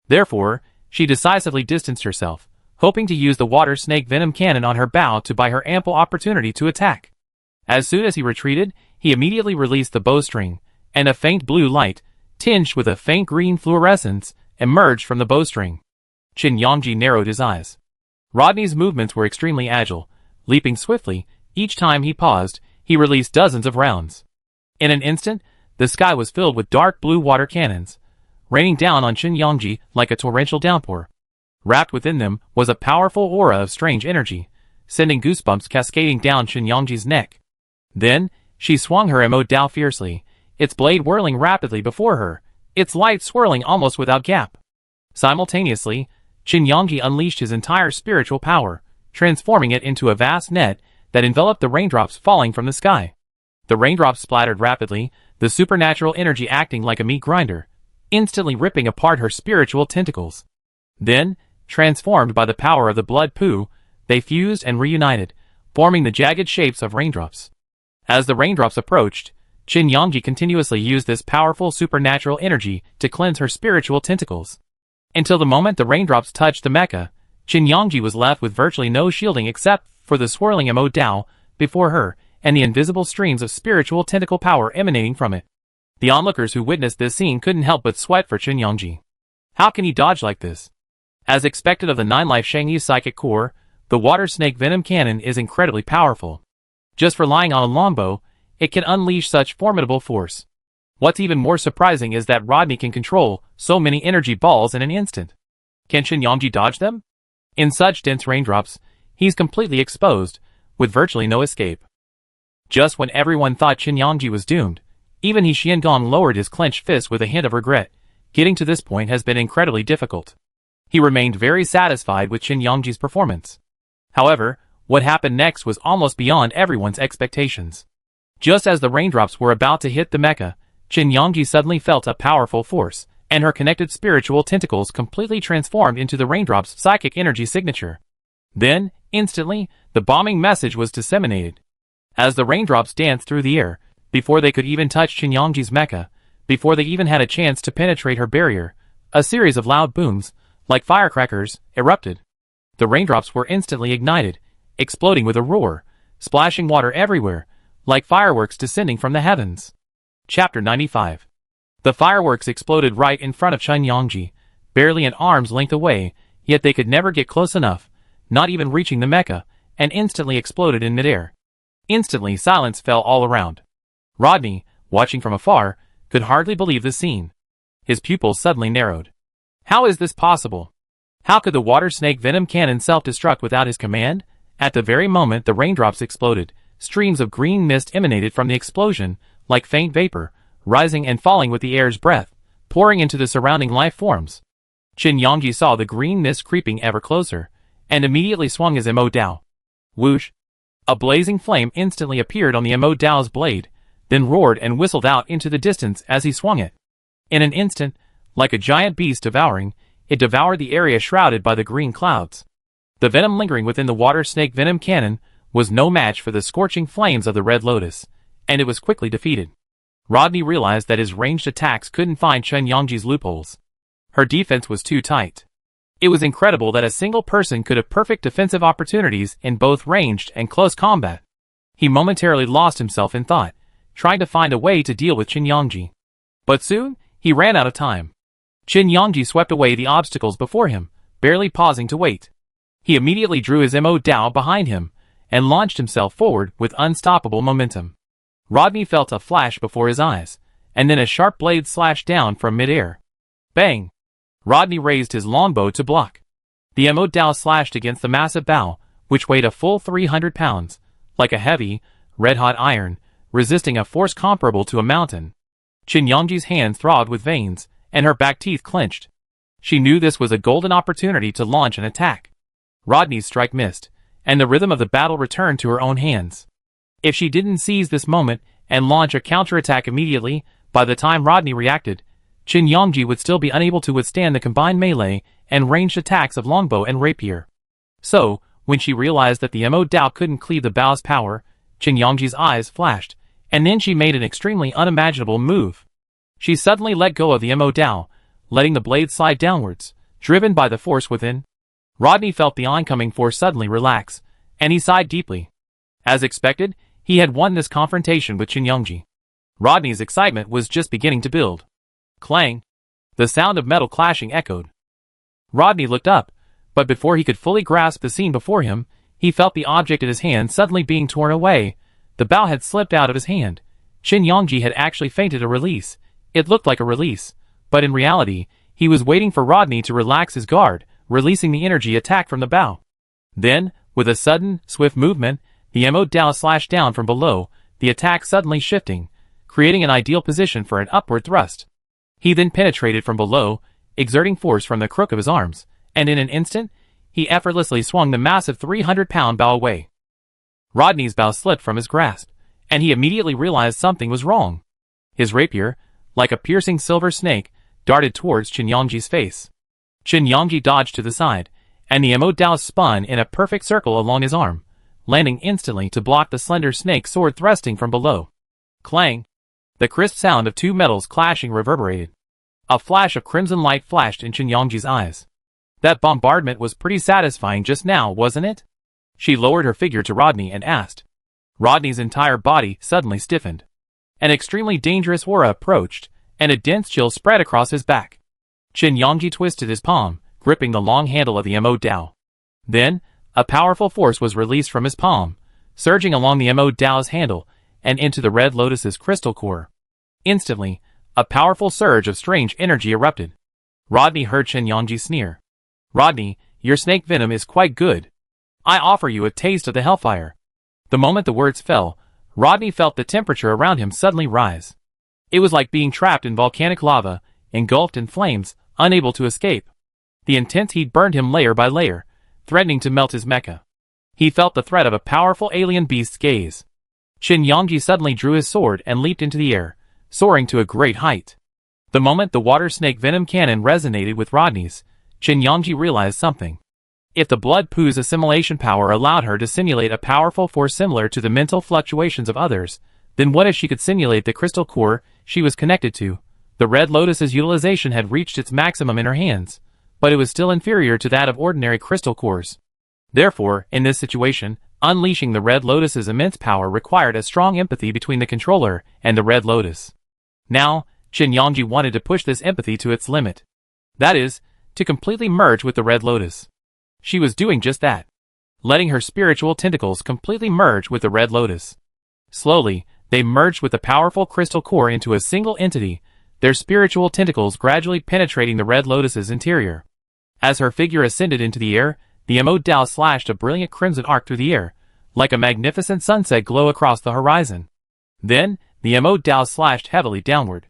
Therefore, she decisively distanced herself, hoping to use the water snake venom cannon on her bow to buy her ample opportunity to attack. As soon as he retreated, he immediately released the bowstring, and a faint blue light, tinged with a faint green fluorescence, emerged from the bowstring. Chen Yongji narrowed his eyes. Rodney's movements were extremely agile. Leaping swiftly, each time he paused, he released dozens of rounds. In an instant, the sky was filled with dark blue water cannons, raining down on Chen Yongji like a torrential downpour. Wrapped within them was a powerful aura of strange energy, sending goosebumps cascading down Chen Yongji's neck. Then, she swung her Emo Dao fiercely, its blade whirling rapidly before her, its light swirling almost without gap. Simultaneously, Chen Yongji unleashed his entire spiritual power, transforming it into a vast net that enveloped the raindrops falling from the sky. The raindrops splattered rapidly, the supernatural energy acting like a meat grinder, instantly ripping apart her spiritual tentacles. Then, transformed by the power of the blood poo, they fused and reunited, forming the jagged shapes of raindrops. As the raindrops approached, Chen Yongji continuously used this powerful supernatural energy to cleanse her spiritual tentacles. Until the moment the raindrops touched the mecha, Chen Yongji was left with virtually no shielding except for the swirling Emo Dao before her and the invisible streams of spiritual tentacle power emanating from it. The onlookers who witnessed this scene couldn't help but sweat for Chen Yongji. How can he dodge like this? As expected of the 9-life Shangyi's psychic core, the water snake venom cannon is incredibly powerful. Just relying on a longbow, it can unleash such formidable force. What's even more surprising is that Rodney can control so many energy balls in an instant. Can Chen Yongji dodge them? In such dense raindrops, he's completely exposed, with virtually no escape. Just when everyone thought Chen Yongji was doomed, even He Xiangong lowered his clenched fist with a hint of regret. Getting to this point has been incredibly difficult. He remained very satisfied with Chen Yongji's performance. However, what happened next was almost beyond everyone's expectations. Just as the raindrops were about to hit the mecha, Chen Yongji suddenly felt a powerful force, and her connected spiritual tentacles completely transformed into the raindrops' psychic energy signature. Then, instantly, the bombing message was disseminated. As the raindrops danced through the air, before they could even touch Chen Yongji's mecha, before they even had a chance to penetrate her barrier, a series of loud booms, like firecrackers, erupted. The raindrops were instantly ignited, exploding with a roar, splashing water everywhere, like fireworks descending from the heavens. Chapter 95. The fireworks exploded right in front of Chen Yongji, barely an arm's length away, yet they could never get close enough, not even reaching the mecha, and instantly exploded in midair. Instantly silence fell all around. Rodney, watching from afar, could hardly believe the scene. His pupils suddenly narrowed. How is this possible? How could the water snake venom cannon self-destruct without his command? At the very moment the raindrops exploded, streams of green mist emanated from the explosion, like faint vapor, rising and falling with the air's breath, pouring into the surrounding life forms. Chen Yongji saw the green mist creeping ever closer, and immediately swung his Emo Dao. Whoosh! A blazing flame instantly appeared on the Emo Dao's blade, then roared and whistled out into the distance as he swung it. In an instant, like a giant beast devouring, it devoured the area shrouded by the green clouds. The venom lingering within the water snake venom cannon was no match for the scorching flames of the Red Lotus, and it was quickly defeated. Rodney realized that his ranged attacks couldn't find Chen Yongji's loopholes. Her defense was too tight. It was incredible that a single person could have perfect defensive opportunities in both ranged and close combat. He momentarily lost himself in thought, trying to find a way to deal with Chen Yongji. But soon, he ran out of time. Chen Yongji swept away the obstacles before him, barely pausing to wait. He immediately drew his Emo Dao behind him, and launched himself forward with unstoppable momentum. Rodney felt a flash before his eyes, and then a sharp blade slashed down from mid-air. Bang! Rodney raised his longbow to block. The Emo Dao slashed against the massive bow, which weighed a full 300 pounds, like a heavy, red-hot iron, resisting a force comparable to a mountain. Chen Yongji's hands throbbed with veins, and her back teeth clenched. She knew this was a golden opportunity to launch an attack. Rodney's strike missed, and the rhythm of the battle returned to her own hands. If she didn't seize this moment and launch a counterattack immediately, by the time Rodney reacted, Chen Yongji would still be unable to withstand the combined melee and ranged attacks of longbow and rapier. So, when she realized that the Emo Dao couldn't cleave the bow's power, Chen Yongji's eyes flashed, and then she made an extremely unimaginable move. She suddenly let go of the Mo, letting the blade slide downwards, driven by the force within. Rodney felt the oncoming force suddenly relax, and he sighed deeply. As expected, he had won this confrontation with Qin Yongji. Rodney's excitement was just beginning to build. Clang! The sound of metal clashing echoed. Rodney looked up, but before he could fully grasp the scene before him, he felt the object in his hand suddenly being torn away. The bow had slipped out of his hand. Qin Yongji had actually feinted a release. It looked like a release, but in reality, he was waiting for Rodney to relax his guard, releasing the energy attack from the bow. Then, with a sudden, swift movement, the Mo slashed down from below, the attack suddenly shifting, creating an ideal position for an upward thrust. He then penetrated from below, exerting force from the crook of his arms, and in an instant, he effortlessly swung the massive 300-pound bow away. Rodney's bow slipped from his grasp, and he immediately realized something was wrong. His rapier, like a piercing silver snake, darted towards Qin Yongji's face. Qin Yongji dodged to the side, and the Mo spun in a perfect circle along his arm, landing instantly to block the slender snake sword thrusting from below. Clang! The crisp sound of two metals clashing reverberated. A flash of crimson light flashed in Qin Yongji's eyes. That bombardment was pretty satisfying just now, wasn't it? She lowered her figure to Rodney and asked. Rodney's entire body suddenly stiffened. An extremely dangerous aura approached, and a dense chill spread across his back. Qin Yongji twisted his palm, gripping the long handle of the Mo. Then, a powerful force was released from his palm, surging along the Mo's handle and into the Red Lotus's crystal core. Instantly, a powerful surge of strange energy erupted. Rodney heard Qin Yongji sneer. Rodney, your snake venom is quite good. I offer you a taste of the hellfire. The moment the words fell, Rodney felt the temperature around him suddenly rise. It was like being trapped in volcanic lava, engulfed in flames, unable to escape. The intense heat burned him layer by layer, threatening to melt his mecha. He felt the threat of a powerful alien beast's gaze. Qin Yongji suddenly drew his sword and leaped into the air, soaring to a great height. The moment the water snake venom cannon resonated with Rodney's, Qin Yongji realized something. If the blood poo's assimilation power allowed her to simulate a powerful force similar to the mental fluctuations of others, then what if she could simulate the crystal core she was connected to? The Red Lotus's utilization had reached its maximum in her hands, but it was still inferior to that of ordinary crystal cores. Therefore, in this situation, unleashing the Red Lotus's immense power required a strong empathy between the controller and the Red Lotus. Now, Qin Yongji wanted to push this empathy to its limit. That is, to completely merge with the Red Lotus. She was doing just that, letting her spiritual tentacles completely merge with the Red Lotus. Slowly, they merged with the powerful crystal core into a single entity, their spiritual tentacles gradually penetrating the Red Lotus's interior. As her figure ascended into the air, the Mo slashed a brilliant crimson arc through the air, like a magnificent sunset glow across the horizon. Then, the Mo slashed heavily downward.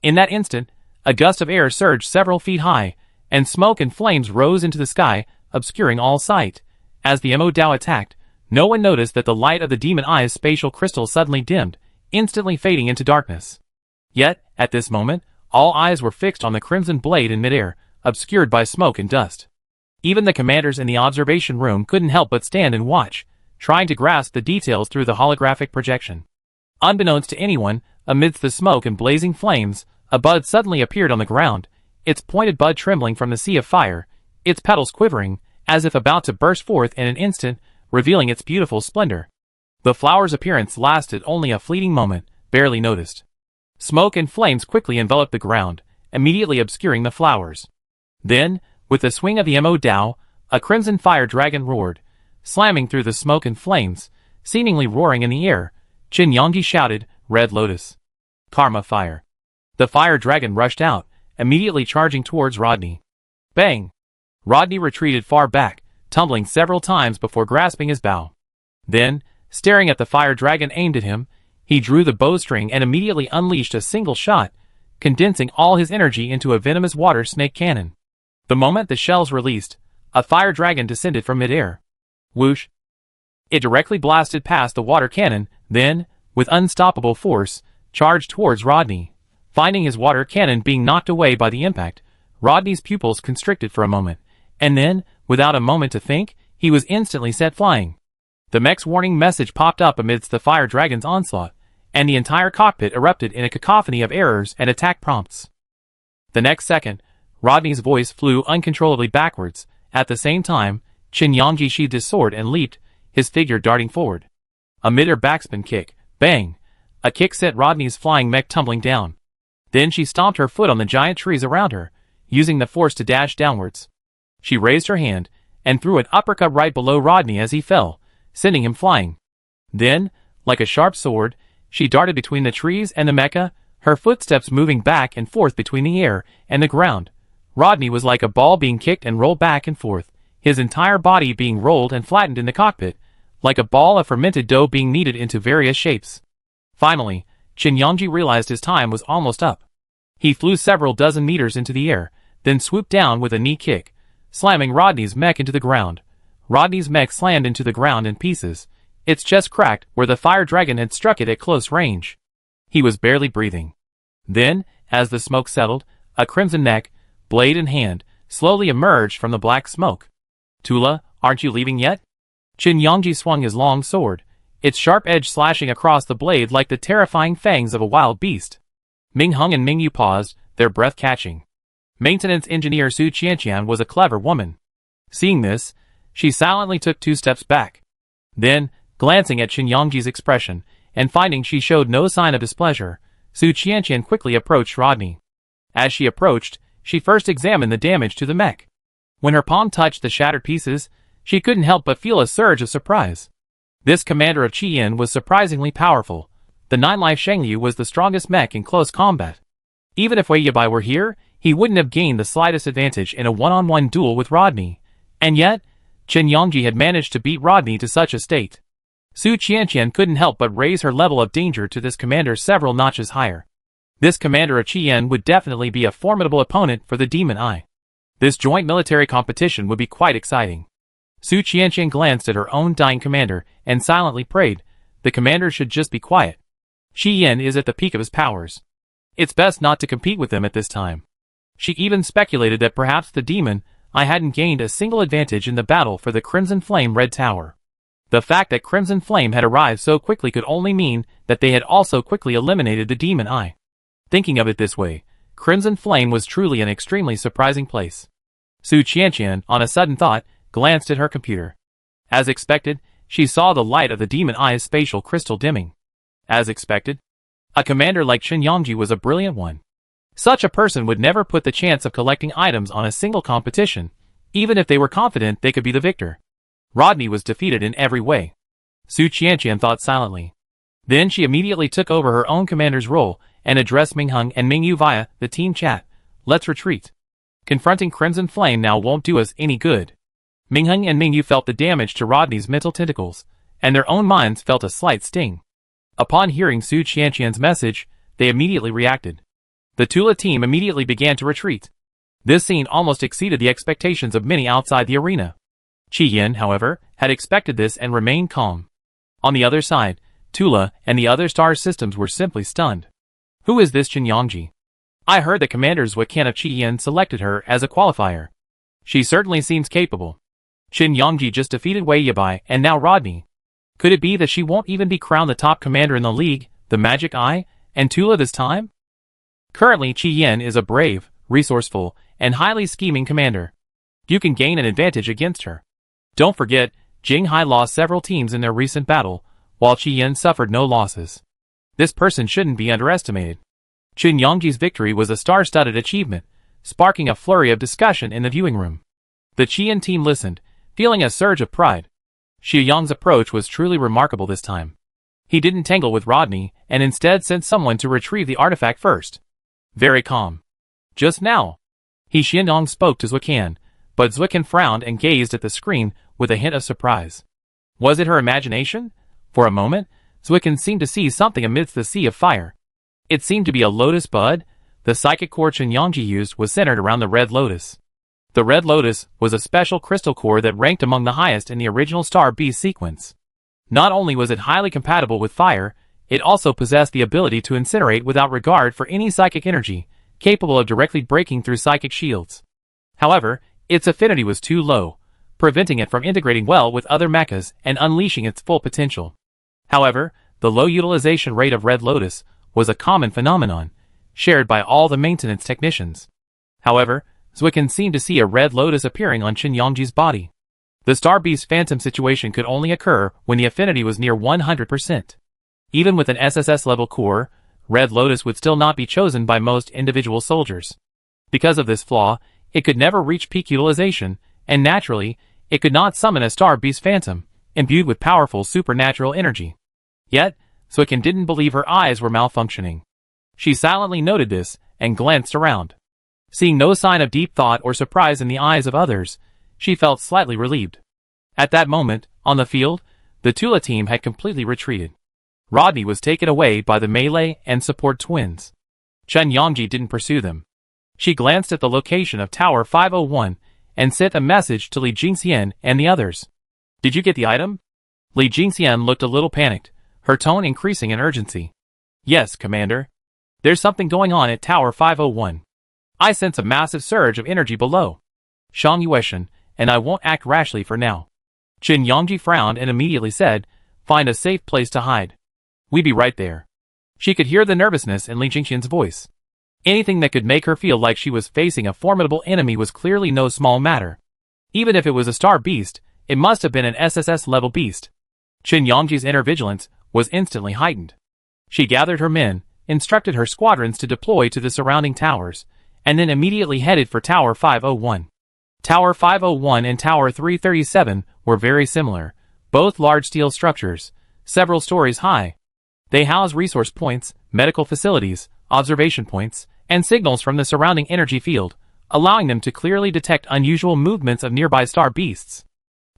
In that instant, a gust of air surged several feet high, and smoke and flames rose into the sky, obscuring all sight. As the Mo attacked, no one noticed that the light of the demon eye's spatial crystal suddenly dimmed, instantly fading into darkness. Yet, at this moment, all eyes were fixed on the crimson blade in midair, obscured by smoke and dust. Even the commanders in the observation room couldn't help but stand and watch, trying to grasp the details through the holographic projection. Unbeknownst to anyone, amidst the smoke and blazing flames, a bud suddenly appeared on the ground, its pointed bud trembling from the sea of fire, its petals quivering, as if about to burst forth in an instant, revealing its beautiful splendor. The flower's appearance lasted only a fleeting moment, barely noticed. Smoke and flames quickly enveloped the ground, immediately obscuring the flowers. Then, with the swing of the Mo, a crimson fire dragon roared, slamming through the smoke and flames, seemingly roaring in the air. Qin Yongji shouted, "Red Lotus! Karma fire!" The fire dragon rushed out, immediately charging towards Rodney. Bang! Rodney retreated far back, tumbling several times before grasping his bow. Then, staring at the fire dragon aimed at him, he drew the bowstring and immediately unleashed a single shot, condensing all his energy into a venomous water snake cannon. The moment the shells released, a fire dragon descended from midair. Whoosh! It directly blasted past the water cannon, then, with unstoppable force, charged towards Rodney. Finding his water cannon being knocked away by the impact, Rodney's pupils constricted for a moment, and then, without a moment to think, he was instantly set flying. The mech's warning message popped up amidst the fire dragon's onslaught, and the entire cockpit erupted in a cacophony of errors and attack prompts. The next second, Rodney's voice flew uncontrollably backwards. At the same time, Qin Yangji sheathed his sword and leaped, his figure darting forward. A mid-air backspin kick, bang! A kick sent Rodney's flying mech tumbling down. Then she stomped her foot on the giant trees around her, using the force to dash downwards. She raised her hand, and threw an uppercut right below Rodney as he fell, sending him flying. Then, like a sharp sword, she darted between the trees and the mecha, her footsteps moving back and forth between the air and the ground. Rodney was like a ball being kicked and rolled back and forth, his entire body being rolled and flattened in the cockpit, like a ball of fermented dough being kneaded into various shapes. Finally, Qin Yangji realized his time was almost up. He flew several dozen meters into the air, then swooped down with a knee kick, slamming Rodney's mech into the ground. Rodney's mech slammed into the ground in pieces, its chest cracked where the fire dragon had struck it at close range. He was barely breathing. Then, as the smoke settled, a crimson neck, blade in hand, slowly emerged from the black smoke. "Tula, aren't you leaving yet?" Qin Yangji swung his long sword, its sharp edge slashing across the blade like the terrifying fangs of a wild beast. Ming Hung and Ming Yu paused, their breath catching. Maintenance engineer Su Qianqian was a clever woman. Seeing this, she silently took 2 steps back. Then, glancing at Qin Yangji's expression, and finding she showed no sign of displeasure, Su Qianqian quickly approached Rodney. As she approached, she first examined the damage to the mech. When her palm touched the shattered pieces, she couldn't help but feel a surge of surprise. This commander of Qian was surprisingly powerful. The 9-life Shangliu was the strongest mech in close combat. Even if Wei Yabai were here, he wouldn't have gained the slightest advantage in a one-on-one duel with Rodney. And yet, Qin Yangji had managed to beat Rodney to such a state. Su Qianqian couldn't help but raise her level of danger to this commander several notches higher. This commander of Qian would definitely be a formidable opponent for the Demon Eye. This joint military competition would be quite exciting. Su Qianqian glanced at her own dying commander and silently prayed, the commander should just be quiet. Qian is at the peak of his powers. It's best not to compete with him at this time. She even speculated that perhaps the Demon Eye hadn't gained a single advantage in the battle for the Crimson Flame Red Tower. The fact that Crimson Flame had arrived so quickly could only mean that they had also quickly eliminated the Demon Eye. Thinking of it this way, Crimson Flame was truly an extremely surprising place. Su Qianqian, on a sudden thought, glanced at her computer. As expected, she saw the light of the Demon Eye's spatial crystal dimming. As expected, a commander like Qin Yangji was a brilliant one. Such a person would never put the chance of collecting items on a single competition, even if they were confident they could be the victor. Rodney was defeated in every way. Su Qianqian thought silently. Then she immediately took over her own commander's role and addressed Ming Hung and Ming Yu via the team chat. Let's retreat. Confronting Crimson Flame now won't do us any good. Ming Hung and Ming Yu felt the damage to Rodney's mental tentacles, and their own minds felt a slight sting. Upon hearing Su Qianqian's message, they immediately reacted. The Tula team immediately began to retreat. This scene almost exceeded the expectations of many outside the arena. Qian, however, had expected this and remained calm. On the other side, Tula and the other star systems were simply stunned. Who is this Qin Yangji? I heard that Commander Zwikan of Qian selected her as a qualifier. She certainly seems capable. Qin Yangji just defeated Wei Yabai and now Rodney. Could it be that she won't even be crowned the top commander in the league, the Magic Eye, and Tula this time? Currently Qian is a brave, resourceful, and highly scheming commander. You can gain an advantage against her. Don't forget, Jinghai lost several teams in their recent battle, while Qian suffered no losses. This person shouldn't be underestimated. Qin Yangji's victory was a star-studded achievement, sparking a flurry of discussion in the viewing room. The Qian team listened, feeling a surge of pride. Xie Yang's approach was truly remarkable this time. He didn't tangle with Rodney, and instead sent someone to retrieve the artifact first. Very calm. Just now. Xie Yang spoke to Zwikan, but Zwikan frowned and gazed at the screen with a hint of surprise. Was it her imagination? For a moment, Zwikan seemed to see something amidst the sea of fire. It seemed to be a lotus bud. The psychic core Qin Yangji used was centered around the red lotus. The red lotus was a special crystal core that ranked among the highest in the original Star Beast sequence. Not only was it highly compatible with fire, it also possessed the ability to incinerate without regard for any psychic energy, capable of directly breaking through psychic shields. However, its affinity was too low, preventing it from integrating well with other mechas and unleashing its full potential. However, The low utilization rate of Red Lotus was a common phenomenon, shared by all the maintenance technicians. However, Zwicken seemed to see a Red Lotus appearing on Chen Yongji's body. The Star Beast Phantom situation could only occur when the affinity was near 100%. Even with an SSS-level core, Red Lotus would still not be chosen by most individual soldiers. Because of this flaw, it could never reach peak utilization, and naturally, it could not summon a Star Beast Phantom, imbued with powerful supernatural energy. Yet, Zwicken didn't believe her eyes were malfunctioning. She silently noted this, and glanced around. Seeing no sign of deep thought or surprise in the eyes of others, she felt slightly relieved. At that moment, on the field, the Tula team had completely retreated. Rodney was taken away by the melee and support twins. Chen Yongji didn't pursue them. She glanced at the location of Tower 501 and sent a message to Li Jingxian and the others. "Did you get the item?" Li Jingxian looked a little panicked, her tone increasing in urgency. "Yes, Commander. There's something going on at Tower 501. I sense a massive surge of energy below. Shang Yueshan, and I won't act rashly for now." Chen Yongji frowned and immediately said, "Find a safe place to hide. We be right there." She could hear the nervousness in Li Jingxian's voice. Anything that could make her feel like she was facing a formidable enemy was clearly no small matter. Even if it was a Star Beast, it must have been an SSS-level beast. Chen Yongji's inner vigilance was instantly heightened. She gathered her men, instructed her squadrons to deploy to the surrounding towers, and then immediately headed for Tower 501. Tower 501 and Tower 337 were very similar, both large steel structures, several stories high. They house resource points, medical facilities, observation points, and signals from the surrounding energy field, allowing them to clearly detect unusual movements of nearby star beasts.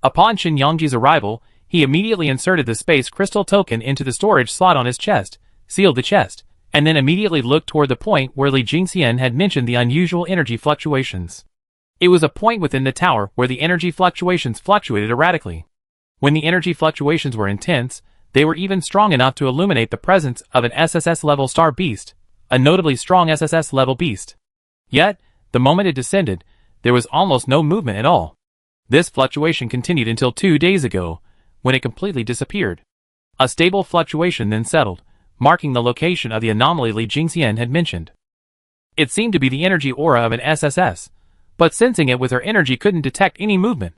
Upon Chen Yongji's arrival, he immediately inserted the space crystal token into the storage slot on his chest, sealed the chest, and then immediately looked toward the point where Li Jingxian had mentioned the unusual energy fluctuations. It was a point within the tower where the energy fluctuations fluctuated erratically. When the energy fluctuations were intense, they were even strong enough to illuminate the presence of an SSS-level star beast, a notably strong SSS-level beast. Yet, the moment it descended, there was almost no movement at all. This fluctuation continued until 2 days ago, when it completely disappeared. A stable fluctuation then settled, marking the location of the anomaly Li Jingxian had mentioned. It seemed to be the energy aura of an SSS, but sensing it with her energy couldn't detect any movement.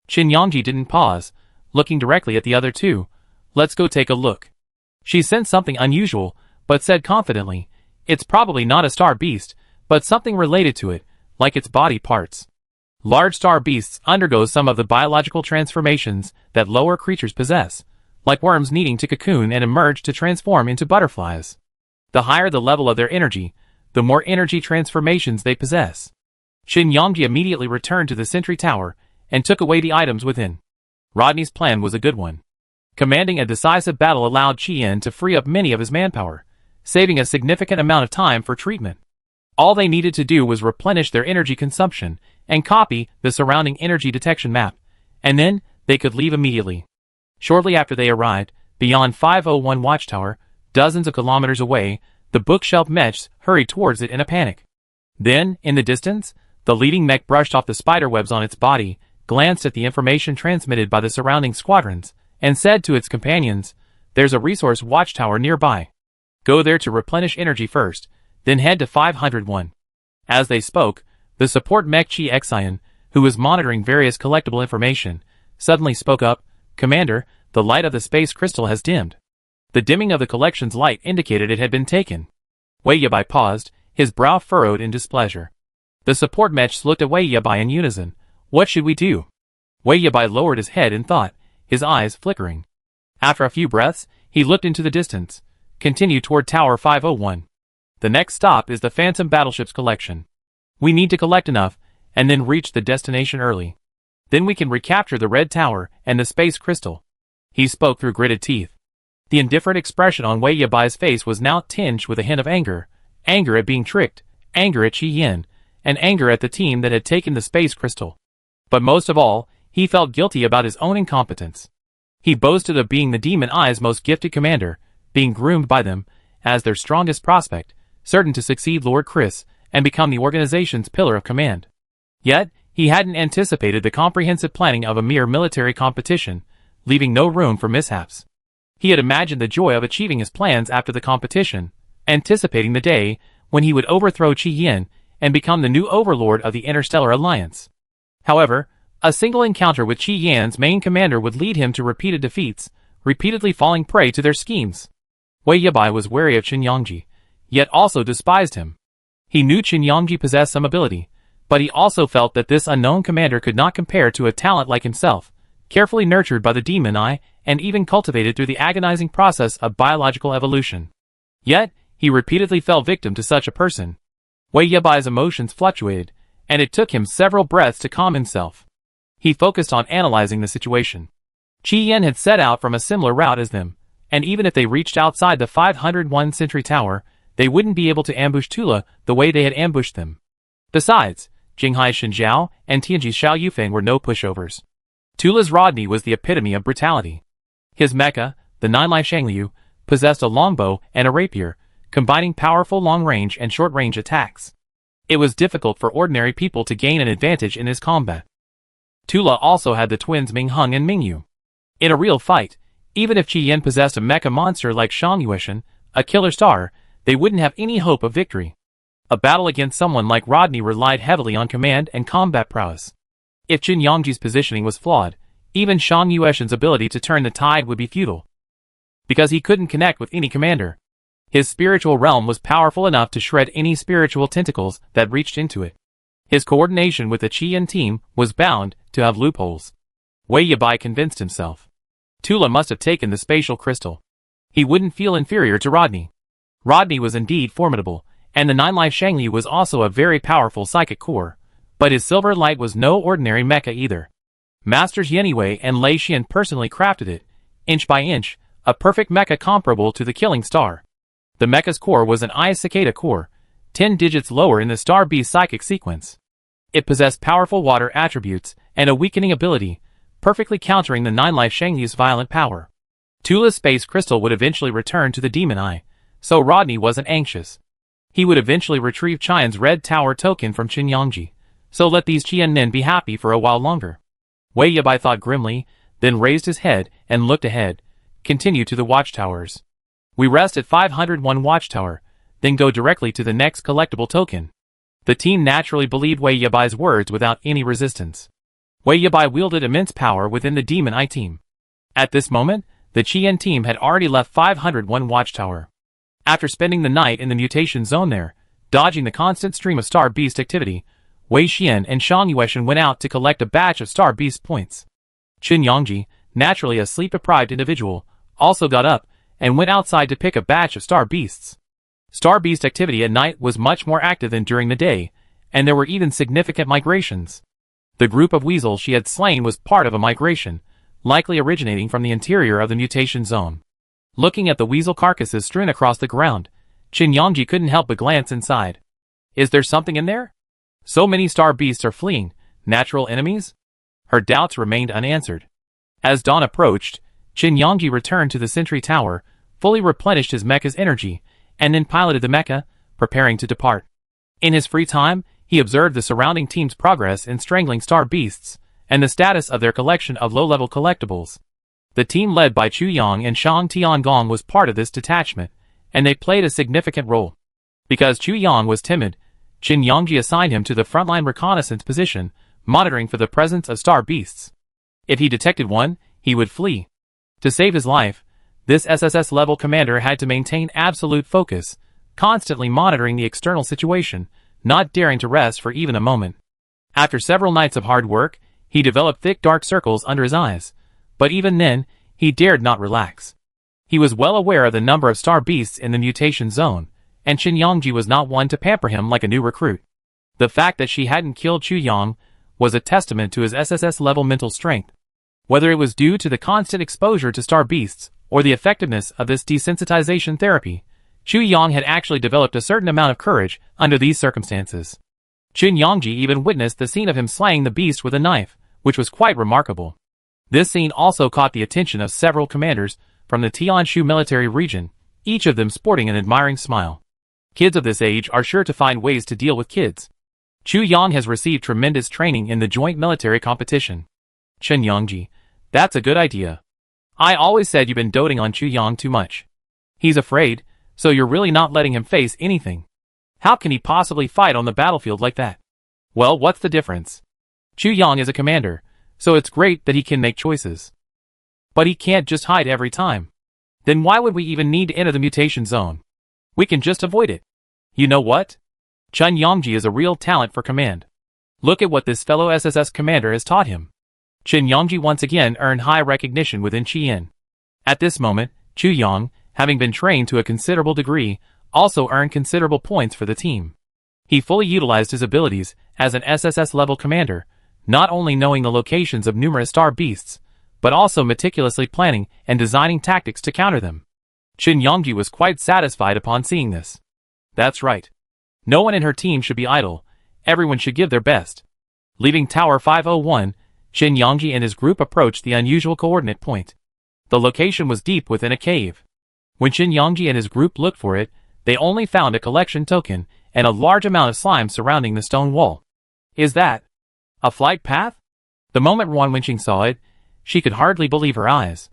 Chen Yongji didn't pause, looking directly at the other two. "Let's go take a look." She sensed something unusual, but said confidently, "It's probably not a star beast, but something related to it, like its body parts." Large star beasts undergo some of the biological transformations that lower creatures possess, like worms needing to cocoon and emerge to transform into butterflies. The higher the level of their energy, the more energy transformations they possess. Chen Yongji immediately returned to the sentry tower and took away the items within. Rodney's plan was a good one. Commanding a decisive battle allowed Qian to free up many of his manpower, saving a significant amount of time for treatment. All they needed to do was replenish their energy consumption and copy the surrounding energy detection map, and then they could leave immediately. Shortly after they arrived, beyond 501 Watchtower, dozens of kilometers away, the bookshelf mechs hurried towards it in a panic. Then, in the distance, the leading mech brushed off the spiderwebs on its body, glanced at the information transmitted by the surrounding squadrons, and said to its companions, "There's a resource watchtower nearby. Go there to replenish energy first, then head to 501. As they spoke, the support mech Chi Xian, who was monitoring various collectible information, suddenly spoke up, "Commander, the light of the space crystal has dimmed." The dimming of the collection's light indicated it had been taken. Wei Yabai paused, his brow furrowed in displeasure. The support mechs looked at Wei Yabai in unison. "What should we do?" Wei Yabai lowered his head in thought, his eyes flickering. After a few breaths, he looked into the distance, continued toward Tower 501. "The next stop is the Phantom Battleships collection. We need to collect enough, and then reach the destination early. Then we can recapture the Red Tower and the Space Crystal." He spoke through gritted teeth. The indifferent expression on Wei Yabai's face was now tinged with a hint of anger. Anger at being tricked, anger at Qi Yin, and anger at the team that had taken the Space Crystal. But most of all, he felt guilty about his own incompetence. He boasted of being the Demon Eye's most gifted commander, being groomed by them as their strongest prospect, certain to succeed Lord Chris and become the organization's pillar of command. Yet, he hadn't anticipated the comprehensive planning of a mere military competition, leaving no room for mishaps. He had imagined the joy of achieving his plans after the competition, anticipating the day when he would overthrow Qi Yin and become the new overlord of the Interstellar Alliance. However, a single encounter with Qi Yan's main commander would lead him to repeated defeats, repeatedly falling prey to their schemes. Wei Yabai was wary of Qin Yongji, yet also despised him. He knew Qin Yongji possessed some ability, but he also felt that this unknown commander could not compare to a talent like himself, carefully nurtured by the demon eye and even cultivated through the agonizing process of biological evolution. Yet, he repeatedly fell victim to such a person. Wei Yabai's emotions fluctuated, and it took him several breaths to calm himself. He focused on analyzing the situation. Qi Yin had set out from a similar route as them, and even if they reached outside the 501 Sentry Tower, they wouldn't be able to ambush Tula the way they had ambushed them. Besides, Jinghai Shinjiao and Tianji Xiao Yufeng were no pushovers. Tula's Rodney was the epitome of brutality. His mecha, the Nine-Life Shangliu, possessed a longbow and a rapier, combining powerful long-range and short-range attacks. It was difficult for ordinary people to gain an advantage in his combat. Tula also had the twins Mingheng and Mingyu. In a real fight, even if Qi Yin possessed a mecha monster like Shang Yueshan, a killer star, they wouldn't have any hope of victory. A battle against someone like Rodney relied heavily on command and combat prowess. If Qin Yongji's positioning was flawed, even Shang Yueshan's ability to turn the tide would be futile. Because he couldn't connect with any commander. His spiritual realm was powerful enough to shred any spiritual tentacles that reached into it. His coordination with the Qi Yin team was bound to have loopholes. Wei Yabai convinced himself. Tula must have taken the spatial crystal. He wouldn't feel inferior to Rodney. Rodney was indeed formidable, and the Nine-Life Shangli was also a very powerful psychic core, but his silver light was no ordinary mecha either. Masters Yeniwei and Lei Xian personally crafted it, inch by inch, a perfect mecha comparable to the Killing Star. The mecha's core was an Eye Cicada core, 10 digits lower in the Star Beast psychic sequence. It possessed powerful water attributes and a weakening ability, perfectly countering the Nine-Life Shangliu's violent power. Tula's space crystal would eventually return to the Demon Eye, so Rodney wasn't anxious. He would eventually retrieve Qian's Red Tower token from Qin Yongji, so let these Qian Nin be happy for a while longer. Wei Yabai thought grimly, then raised his head and looked ahead, continue to the watchtowers. We rest at 501 Watchtower, then go directly to the next collectible token. The team naturally believed Wei Yabai's words without any resistance. Wei Yabai wielded immense power within the Demon Eye team. At this moment, the Qian team had already left 501 Watchtower. After spending the night in the mutation zone there, dodging the constant stream of Star Beast activity, Wei Xian and Shang Yueshan went out to collect a batch of Star Beast points. Qin Yongji, naturally a sleep-deprived individual, also got up and went outside to pick a batch of Star Beasts. Star Beast activity at night was much more active than during the day, and there were even significant migrations. The group of weasels she had slain was part of a migration, likely originating from the interior of the mutation zone. Looking at the weasel carcasses strewn across the ground, Qin Yongji couldn't help but glance inside. Is there something in there? So many Star Beasts are fleeing, natural enemies? Her doubts remained unanswered. As dawn approached, Qin Yongji returned to the Sentry Tower, fully replenished his mecha's energy, and then piloted the mecha, preparing to depart. In his free time, he observed the surrounding team's progress in strangling Star Beasts, and the status of their collection of low-level collectibles. The team led by Chu Yang and Shang Tiangong was part of this detachment, and they played a significant role. Because Chu Yang was timid, Qin Yongji assigned him to the frontline reconnaissance position, monitoring for the presence of Star Beasts. If he detected one, he would flee. To save his life, this SSS-level commander had to maintain absolute focus, constantly monitoring the external situation, not daring to rest for even a moment. After several nights of hard work, he developed thick dark circles under his eyes, but even then, he dared not relax. He was well aware of the number of Star Beasts in the mutation zone, and Qin Yongji was not one to pamper him like a new recruit. The fact that she hadn't killed Chu Yang was a testament to his SSS-level mental strength. Whether it was due to the constant exposure to Star Beasts, or the effectiveness of this desensitization therapy, Chu Yang had actually developed a certain amount of courage under these circumstances. Qin Yongji even witnessed the scene of him slaying the beast with a knife, which was quite remarkable. This scene also caught the attention of several commanders from the Tianshu military region, each of them sporting an admiring smile. Kids of this age are sure to find ways to deal with kids. Chu Yang has received tremendous training in the joint military competition. Qin Yongji, that's a good idea. I always said you've been doting on Chu Yang too much. He's afraid, so you're really not letting him face anything. How can he possibly fight on the battlefield like that? Well, what's the difference? Chu Yang is a commander, so it's great that he can make choices. But he can't just hide every time. Then why would we even need to enter the mutation zone? We can just avoid it. You know what? Chen Yongji is a real talent for command. Look at what this fellow SSS commander has taught him. Chen Yongji once again earned high recognition within Qian. At this moment, Chu Yang, having been trained to a considerable degree, also earned considerable points for the team. He fully utilized his abilities as an SSS-level commander, not only knowing the locations of numerous star beasts, but also meticulously planning and designing tactics to counter them. Chen Yongji was quite satisfied upon seeing this. That's right. No one in her team should be idle. Everyone should give their best. Leaving Tower 501, Chen Yongji and his group approached the unusual coordinate point. The location was deep within a cave. When Chen Yongji and his group looked for it, they only found a collection token and a large amount of slime surrounding the stone wall. Is that a flight path? The moment Wan Wenqing saw it, she could hardly believe her eyes.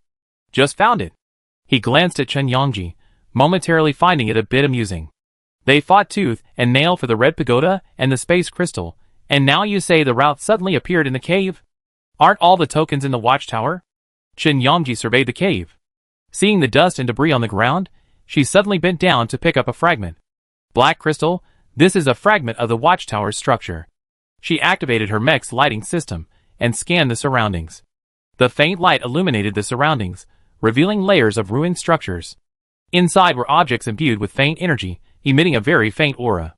Just found it. He glanced at Chen Yongji, momentarily finding it a bit amusing. They fought tooth and nail for the red pagoda and the space crystal, and now you say the route suddenly appeared in the cave? Aren't all the tokens in the watchtower? Chen Yongji surveyed the cave. Seeing the dust and debris on the ground, she suddenly bent down to pick up a fragment. Black crystal, this is a fragment of the watchtower's structure. She activated her mech's lighting system and scanned the surroundings. The faint light illuminated the surroundings, revealing layers of ruined structures. Inside were objects imbued with faint energy, emitting a very faint aura.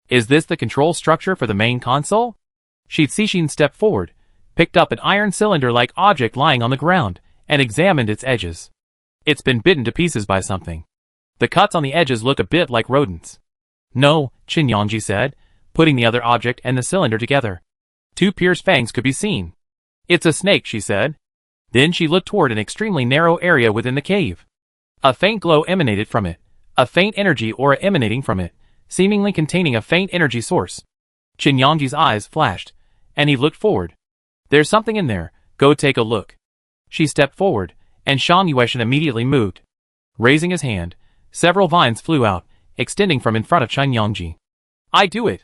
Is this the control structure for the main console? Shi Cixin stepped forward, picked up an iron cylinder-like object lying on the ground, and examined its edges. It's been bitten to pieces by something. The cuts on the edges look a bit like rodents. No, Chen Yongji said, putting the other object and the cylinder together. Two pierced fangs could be seen. It's a snake, she said. Then she looked toward an extremely narrow area within the cave. A faint glow emanated from it, a faint energy aura emanating from it, seemingly containing a faint energy source. Chen Yongji's eyes flashed, and he looked forward. There's something in there, go take a look. She stepped forward, and Shang Yueshan immediately moved. Raising his hand, several vines flew out, extending from in front of Chen Yongji. I do it.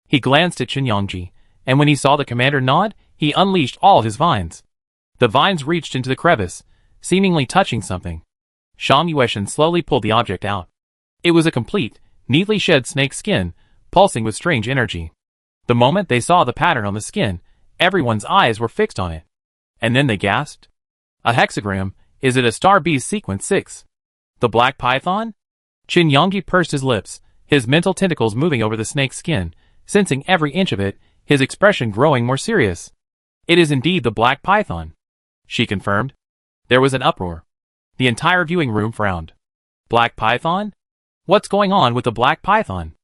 He glanced at Chen Yongji, and when he saw the commander nod, he unleashed all his vines. The vines reached into the crevice, seemingly touching something. Shang Yueshan slowly pulled the object out. It was a complete, neatly shed snake skin, pulsing with strange energy. The moment they saw the pattern on the skin, everyone's eyes were fixed on it. And then they gasped. A hexagram, is it a star beast sequence 6? The black python? Chen Yongji pursed his lips, his mental tentacles moving over the snake's skin, sensing every inch of it, his expression growing more serious. It is indeed the black python, she confirmed. There was an uproar. The entire viewing room frowned. Black python? What's going on with the black python?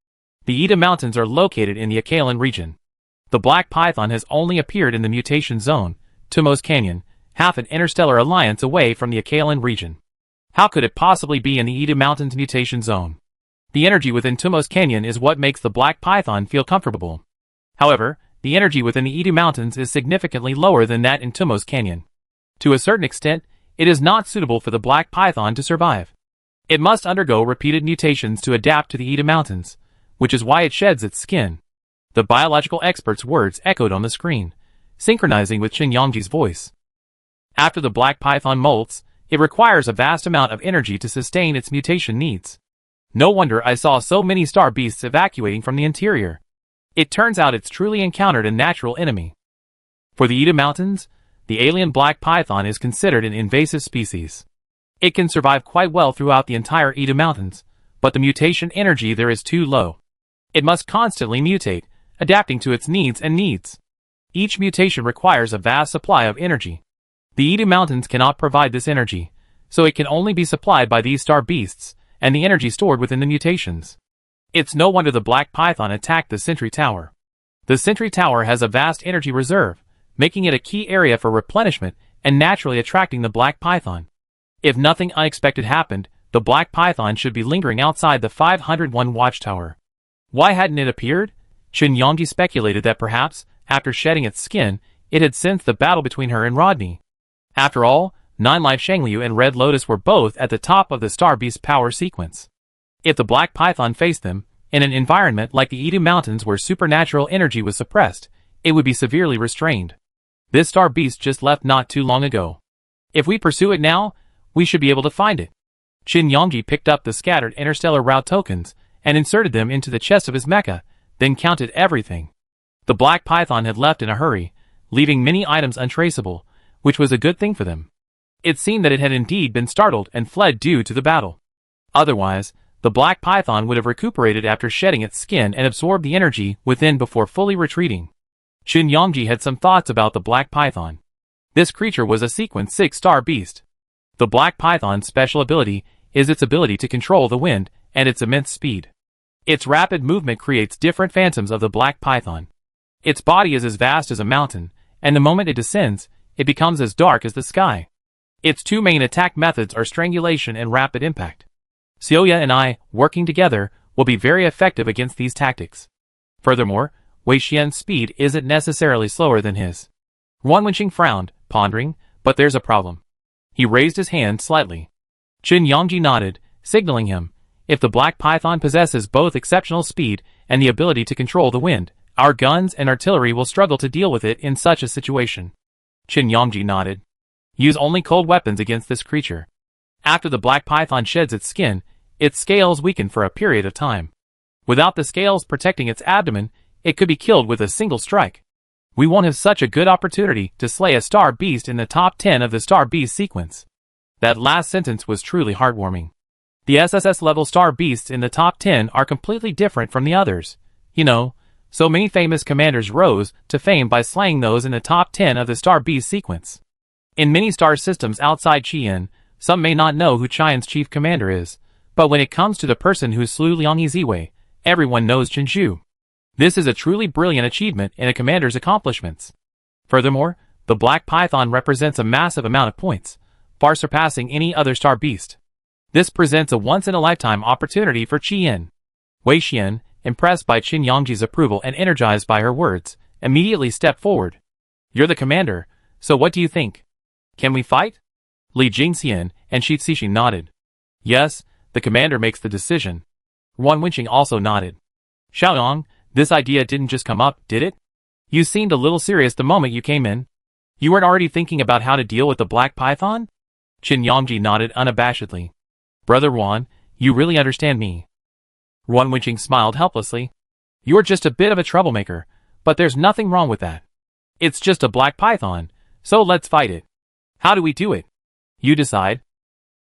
The Ida Mountains are located in the Akalan region. The black python has only appeared in the mutation zone, Tumos Canyon, half an interstellar alliance away from the Akalan region. How could it possibly be in the Ida Mountains mutation zone? The energy within Tumos Canyon is what makes the black python feel comfortable. However, the energy within the Ida Mountains is significantly lower than that in Tumos Canyon. To a certain extent, it is not suitable for the black python to survive. It must undergo repeated mutations to adapt to the Ida Mountains, which is why it sheds its skin. The biological expert's words echoed on the screen, synchronizing with Chen Yongji's voice. After the black python molts, it requires a vast amount of energy to sustain its mutation needs. No wonder I saw so many star beasts evacuating from the interior. It turns out it's truly encountered a natural enemy. For the Ida Mountains, the alien black python is considered an invasive species. It can survive quite well throughout the entire Ida Mountains, but the mutation energy there is too low. It must constantly mutate, adapting to its needs and needs. Each mutation requires a vast supply of energy. The Ida Mountains cannot provide this energy, so it can only be supplied by these star beasts, and the energy stored within the mutations. It's no wonder the black python attacked the Sentry Tower. The Sentry Tower has a vast energy reserve, making it a key area for replenishment and naturally attracting the black python. If nothing unexpected happened, the black python should be lingering outside the 501 watchtower. Why hadn't it appeared? Chen Yongji speculated that perhaps, after shedding its skin, it had sensed the battle between her and Rodney. After all, Nine Life Shangliu and Red Lotus were both at the top of the Star Beast power sequence. If the Black Python faced them, in an environment like the Edu Mountains where supernatural energy was suppressed, it would be severely restrained. This Star Beast just left not too long ago. If we pursue it now, we should be able to find it. Qin Yongji picked up the scattered interstellar route tokens and inserted them into the chest of his mecha, then counted everything. The Black Python had left in a hurry, leaving many items untraceable, which was a good thing for them. It seemed that it had indeed been startled and fled due to the battle. Otherwise, the Black Python would have recuperated after shedding its skin and absorbed the energy within before fully retreating. Qin Yongji had some thoughts about the Black Python. This creature was a Sequence 6 Star Beast. The Black Python's special ability is its ability to control the wind and its immense speed. Its rapid movement creates different phantoms of the Black Python. Its body is as vast as a mountain, and the moment it descends, it becomes as dark as the sky. Its two main attack methods are strangulation and rapid impact. Xiaoya and I, working together, will be very effective against these tactics. Furthermore, Wei Xian's speed isn't necessarily slower than his. Ruan Wenqing frowned, pondering, but there's a problem. He raised his hand slightly. Qin Yongji nodded, signaling him, if the Black Python possesses both exceptional speed and the ability to control the wind, our guns and artillery will struggle to deal with it in such a situation. Qin Yongji nodded. Use only cold weapons against this creature. After the Black Python sheds its skin, its scales weaken for a period of time. Without the scales protecting its abdomen, it could be killed with a single strike. We won't have such a good opportunity to slay a Star Beast in the top 10 of the Star Beast sequence. That last sentence was truly heartwarming. The SSS-level Star Beasts in the top 10 are completely different from the others. You know, so many famous commanders rose to fame by slaying those in the top 10 of the Star Beast sequence. In many star systems outside Qian, some may not know who Qian's chief commander is, but when it comes to the person who slew Liang Yiziwei, everyone knows Qin Zhu. This is a truly brilliant achievement in a commander's accomplishments. Furthermore, the Black Python represents a massive amount of points, far surpassing any other Star Beast. This presents a once-in-a-lifetime opportunity for Qian. Wei Xian, impressed by Qin Yongji's approval and energized by her words, immediately stepped forward. You're the commander, so what do you think? Can we fight? Li Jingxian and Shi Cixin nodded. Yes, the commander makes the decision. Ruan Wenqing also nodded. Xiaoyang, this idea didn't just come up, did it? You seemed a little serious the moment you came in. You weren't already thinking about how to deal with the Black Python? Qin Yongji nodded unabashedly. Brother Ruan, you really understand me. Ruan Wenqing smiled helplessly. You're just a bit of a troublemaker, but there's nothing wrong with that. It's just a Black Python, so let's fight it. How do we do it? You decide.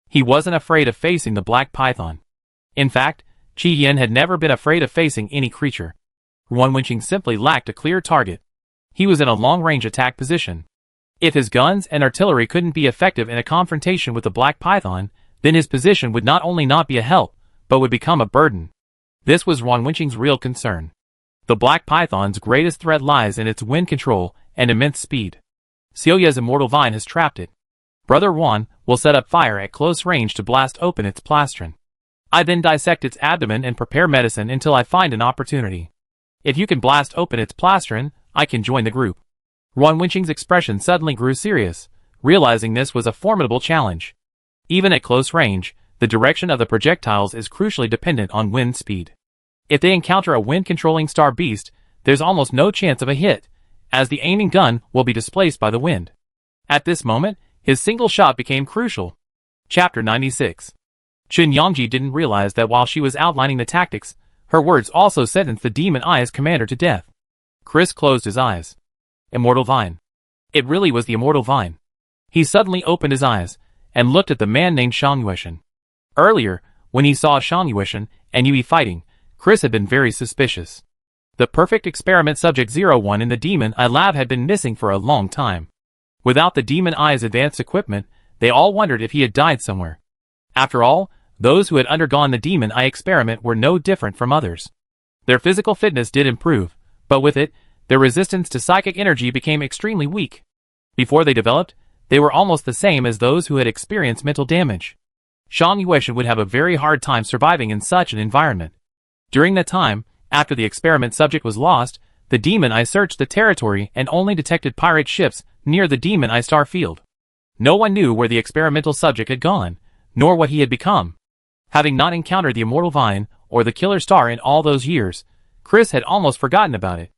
He wasn't afraid of facing the Black Python. In fact, Qian had never been afraid of facing any creature. Ruan Wenqing simply lacked a clear target. He was in a long-range attack position. If his guns and artillery couldn't be effective in a confrontation with the Black Python, then his position would not only not be a help, but would become a burden. This was Ruan Wenqing's real concern. The Black Python's greatest threat lies in its wind control and immense speed. Xiaoya's immortal vine has trapped it. Brother Ruan will set up fire at close range to blast open its plastron. I then dissect its abdomen and prepare medicine until I find an opportunity. If you can blast open its plastron, I can join the group. Ruan Wenqing's expression suddenly grew serious, realizing this was a formidable challenge. Even at close range, the direction of the projectiles is crucially dependent on wind speed. If they encounter a wind-controlling Star Beast, there's almost no chance of a hit, as the aiming gun will be displaced by the wind. At this moment, his single shot became crucial. Chapter 96. Qin Yongji didn't realize that while she was outlining the tactics, her words also sentenced the Demon Eye's commander to death. Chris closed his eyes. Immortal Vine. It really was the Immortal Vine. He suddenly opened his eyes and looked at the man named Shang Yueshan. Earlier, when he saw Shang Yueshan and Yui fighting, Chris had been very suspicious. The perfect experiment subject 01 in the Demon Eye lab had been missing for a long time. Without the Demon Eye's advanced equipment, they all wondered if he had died somewhere. After all, those who had undergone the Demon Eye experiment were no different from others. Their physical fitness did improve, but with it, their resistance to psychic energy became extremely weak. Before they developed, they were almost the same as those who had experienced mental damage. Shang Yueshan would have a very hard time surviving in such an environment. During that time, after the experiment subject was lost, the Demon Eye searched the territory and only detected pirate ships near the Demon Eye star field. No one knew where the experimental subject had gone, nor what he had become. Having not encountered the immortal vine or the killer star in all those years, Chris had almost forgotten about it.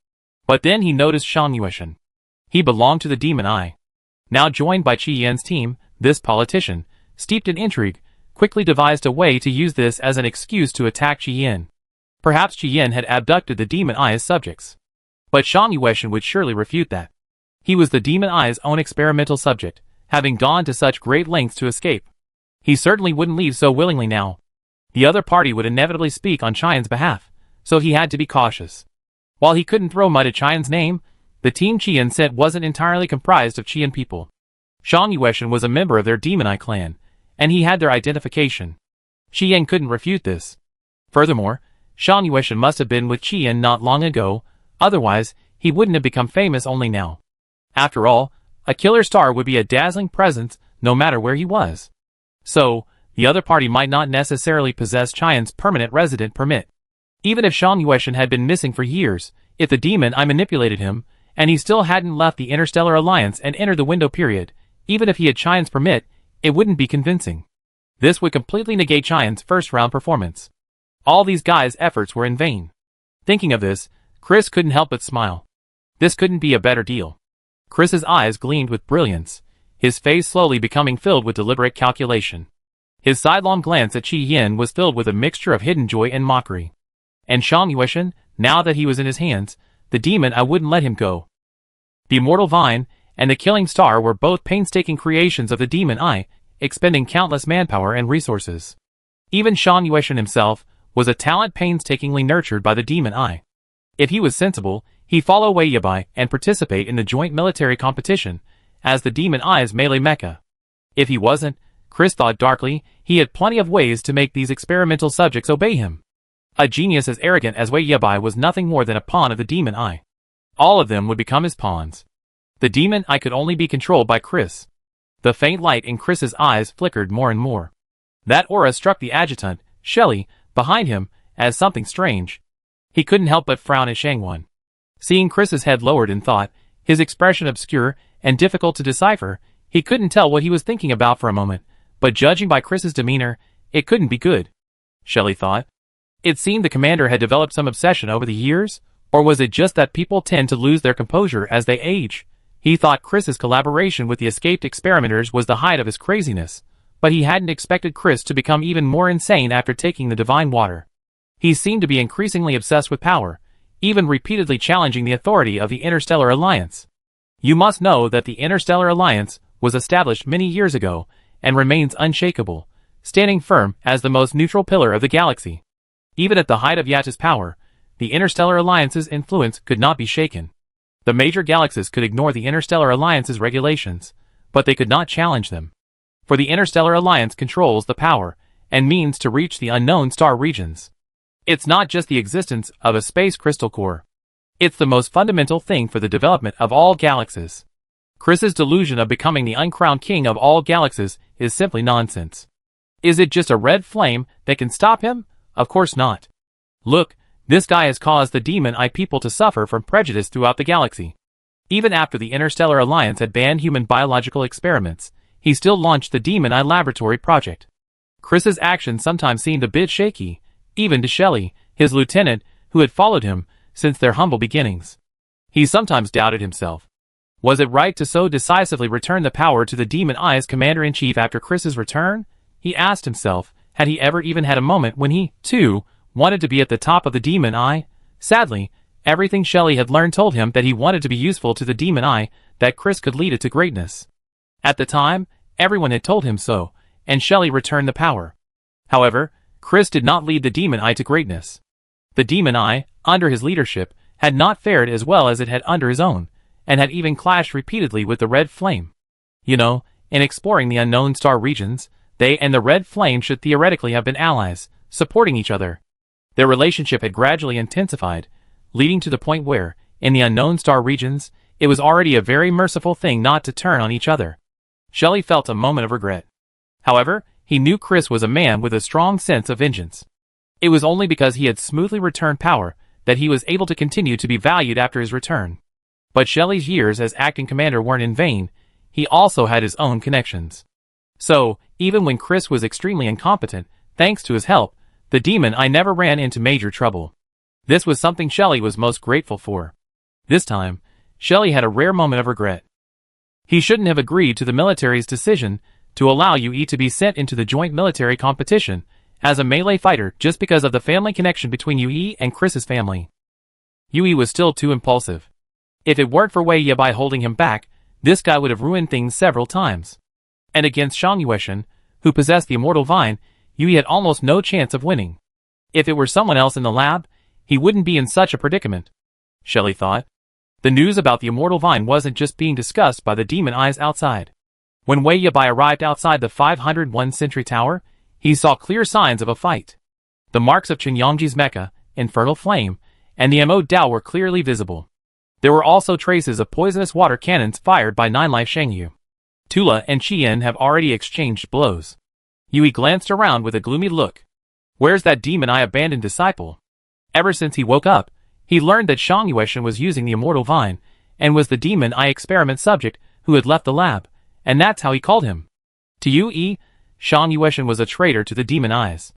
But then he noticed Shan Yueshan. He belonged to the Demon Eye. Now joined by Qi Yan's team, this politician, steeped in intrigue, quickly devised a way to use this as an excuse to attack Qi Yan. Perhaps Qi Yan had abducted the Demon Eye as subjects. But Shan Yueshan would surely refute that. He was the Demon Eye's own experimental subject, having gone to such great lengths to escape. He certainly wouldn't leave so willingly now. The other party would inevitably speak on Qian's behalf, so he had to be cautious. While he couldn't throw mud at Qian's name, the team Qian sent wasn't entirely comprised of Qian people. Shan Yueshan was a member of their Demon Eye clan, and he had their identification. Qian couldn't refute this. Furthermore, Shan Yueshan must have been with Qian not long ago, otherwise he wouldn't have become famous only now. After all, a killer star would be a dazzling presence no matter where he was. So, the other party might not necessarily possess Qian's permanent resident permit. Even if Shan Yueshan had been missing for years, if the Demon Eye manipulated him, and he still hadn't left the Interstellar Alliance and entered the window period, even if he had Qian's permit, it wouldn't be convincing. This would completely negate Qian's first-round performance. All these guys' efforts were in vain. Thinking of this, Chris couldn't help but smile. This couldn't be a better deal. Chris's eyes gleamed with brilliance, his face slowly becoming filled with deliberate calculation. His sidelong glance at Qi Yan was filled with a mixture of hidden joy and mockery. And Shan Yueshan, now that he was in his hands, the Demon Eye wouldn't let him go. The Immortal Vine and the Killing Star were both painstaking creations of the Demon Eye, expending countless manpower and resources. Even Shan Yueshan himself was a talent painstakingly nurtured by the Demon Eye. If he was sensible, he'd follow Wei Yabai and participate in the joint military competition as the Demon Eye's melee mecha. If he wasn't, Chris thought darkly, he had plenty of ways to make these experimental subjects obey him. A genius as arrogant as Wei Yabai was nothing more than a pawn of the Demon Eye. All of them would become his pawns. The Demon Eye could only be controlled by Chris. The faint light in Chris's eyes flickered more and more. That aura struck the adjutant, Shelley, behind him, as something strange. He couldn't help but frown at Shangwan. Seeing Chris's head lowered in thought, his expression obscure and difficult to decipher, he couldn't tell what he was thinking about for a moment, but judging by Chris's demeanor, it couldn't be good. Shelley thought. It seemed the commander had developed some obsession over the years, or was it just that people tend to lose their composure as they age? He thought Chris's collaboration with the escaped experimenters was the height of his craziness, but he hadn't expected Chris to become even more insane after taking the divine water. He seemed to be increasingly obsessed with power, even repeatedly challenging the authority of the Interstellar Alliance. You must know that the Interstellar Alliance was established many years ago and remains unshakable, standing firm as the most neutral pillar of the galaxy. Even at the height of Yatta's power, the Interstellar Alliance's influence could not be shaken. The major galaxies could ignore the Interstellar Alliance's regulations, but they could not challenge them. For the Interstellar Alliance controls the power and means to reach the unknown star regions. It's not just the existence of a space crystal core. It's the most fundamental thing for the development of all galaxies. Chris's delusion of becoming the uncrowned king of all galaxies is simply nonsense. Is it just a red flame that can stop him? Of course not. Look, this guy has caused the Demon Eye people to suffer from prejudice throughout the galaxy. Even after the Interstellar Alliance had banned human biological experiments, he still launched the Demon Eye Laboratory project. Chris's actions sometimes seemed a bit shaky, even to Shelley, his lieutenant, who had followed him since their humble beginnings. He sometimes doubted himself. Was it right to so decisively return the power to the Demon Eye's commander-in-chief after Chris's return? He asked himself, had he ever even had a moment when he, too, wanted to be at the top of the Demon Eye? Sadly, everything Shelley had learned told him that he wanted to be useful to the Demon Eye, that Chris could lead it to greatness. At the time, everyone had told him so, and Shelley returned the power. However, Chris did not lead the Demon Eye to greatness. The Demon Eye, under his leadership, had not fared as well as it had under his own, and had even clashed repeatedly with the Red Flame. You know, in exploring the unknown star regions, they and the Red Flame should theoretically have been allies, supporting each other. Their relationship had gradually intensified, leading to the point where, in the unknown star regions, it was already a very merciful thing not to turn on each other. Shelley felt a moment of regret. However, he knew Chris was a man with a strong sense of vengeance. It was only because he had smoothly returned power that he was able to continue to be valued after his return. But Shelley's years as acting commander weren't in vain. he also had his own connections. So, even when Chris was extremely incompetent, thanks to his help, the demon eye never ran into major trouble. This was something Shelley was most grateful for. This time, Shelley had a rare moment of regret. He shouldn't have agreed to the military's decision to allow Yui to be sent into the joint military competition as a melee fighter just because of the family connection between Yui and Chris's family. Yui was still too impulsive. If it weren't for Wei Yabai holding him back, this guy would have ruined things several times. And against Shang Yueshan, who possessed the immortal vine, Yui had almost no chance of winning. If it were someone else in the lab, he wouldn't be in such a predicament, Shelley thought. The news about the immortal vine wasn't just being discussed by the demon eyes outside. When Wei Yabai arrived outside the 501 Sentry Tower, he saw clear signs of a fight. The marks of Chen Yongji's mecha, Infernal Flame, and the Mo Dao were clearly visible. There were also traces of poisonous water cannons fired by Nine Life Shangyu. Tula and Qian have already exchanged blows. Yui glanced around with a gloomy look. Where's that demon eye abandoned disciple? Ever since he woke up, he learned that Shang Yueshan was using the immortal vine, and was the demon eye experiment subject who had left the lab, and that's how he called him. To Yui, Shang Yueshan was a traitor to the demon eyes.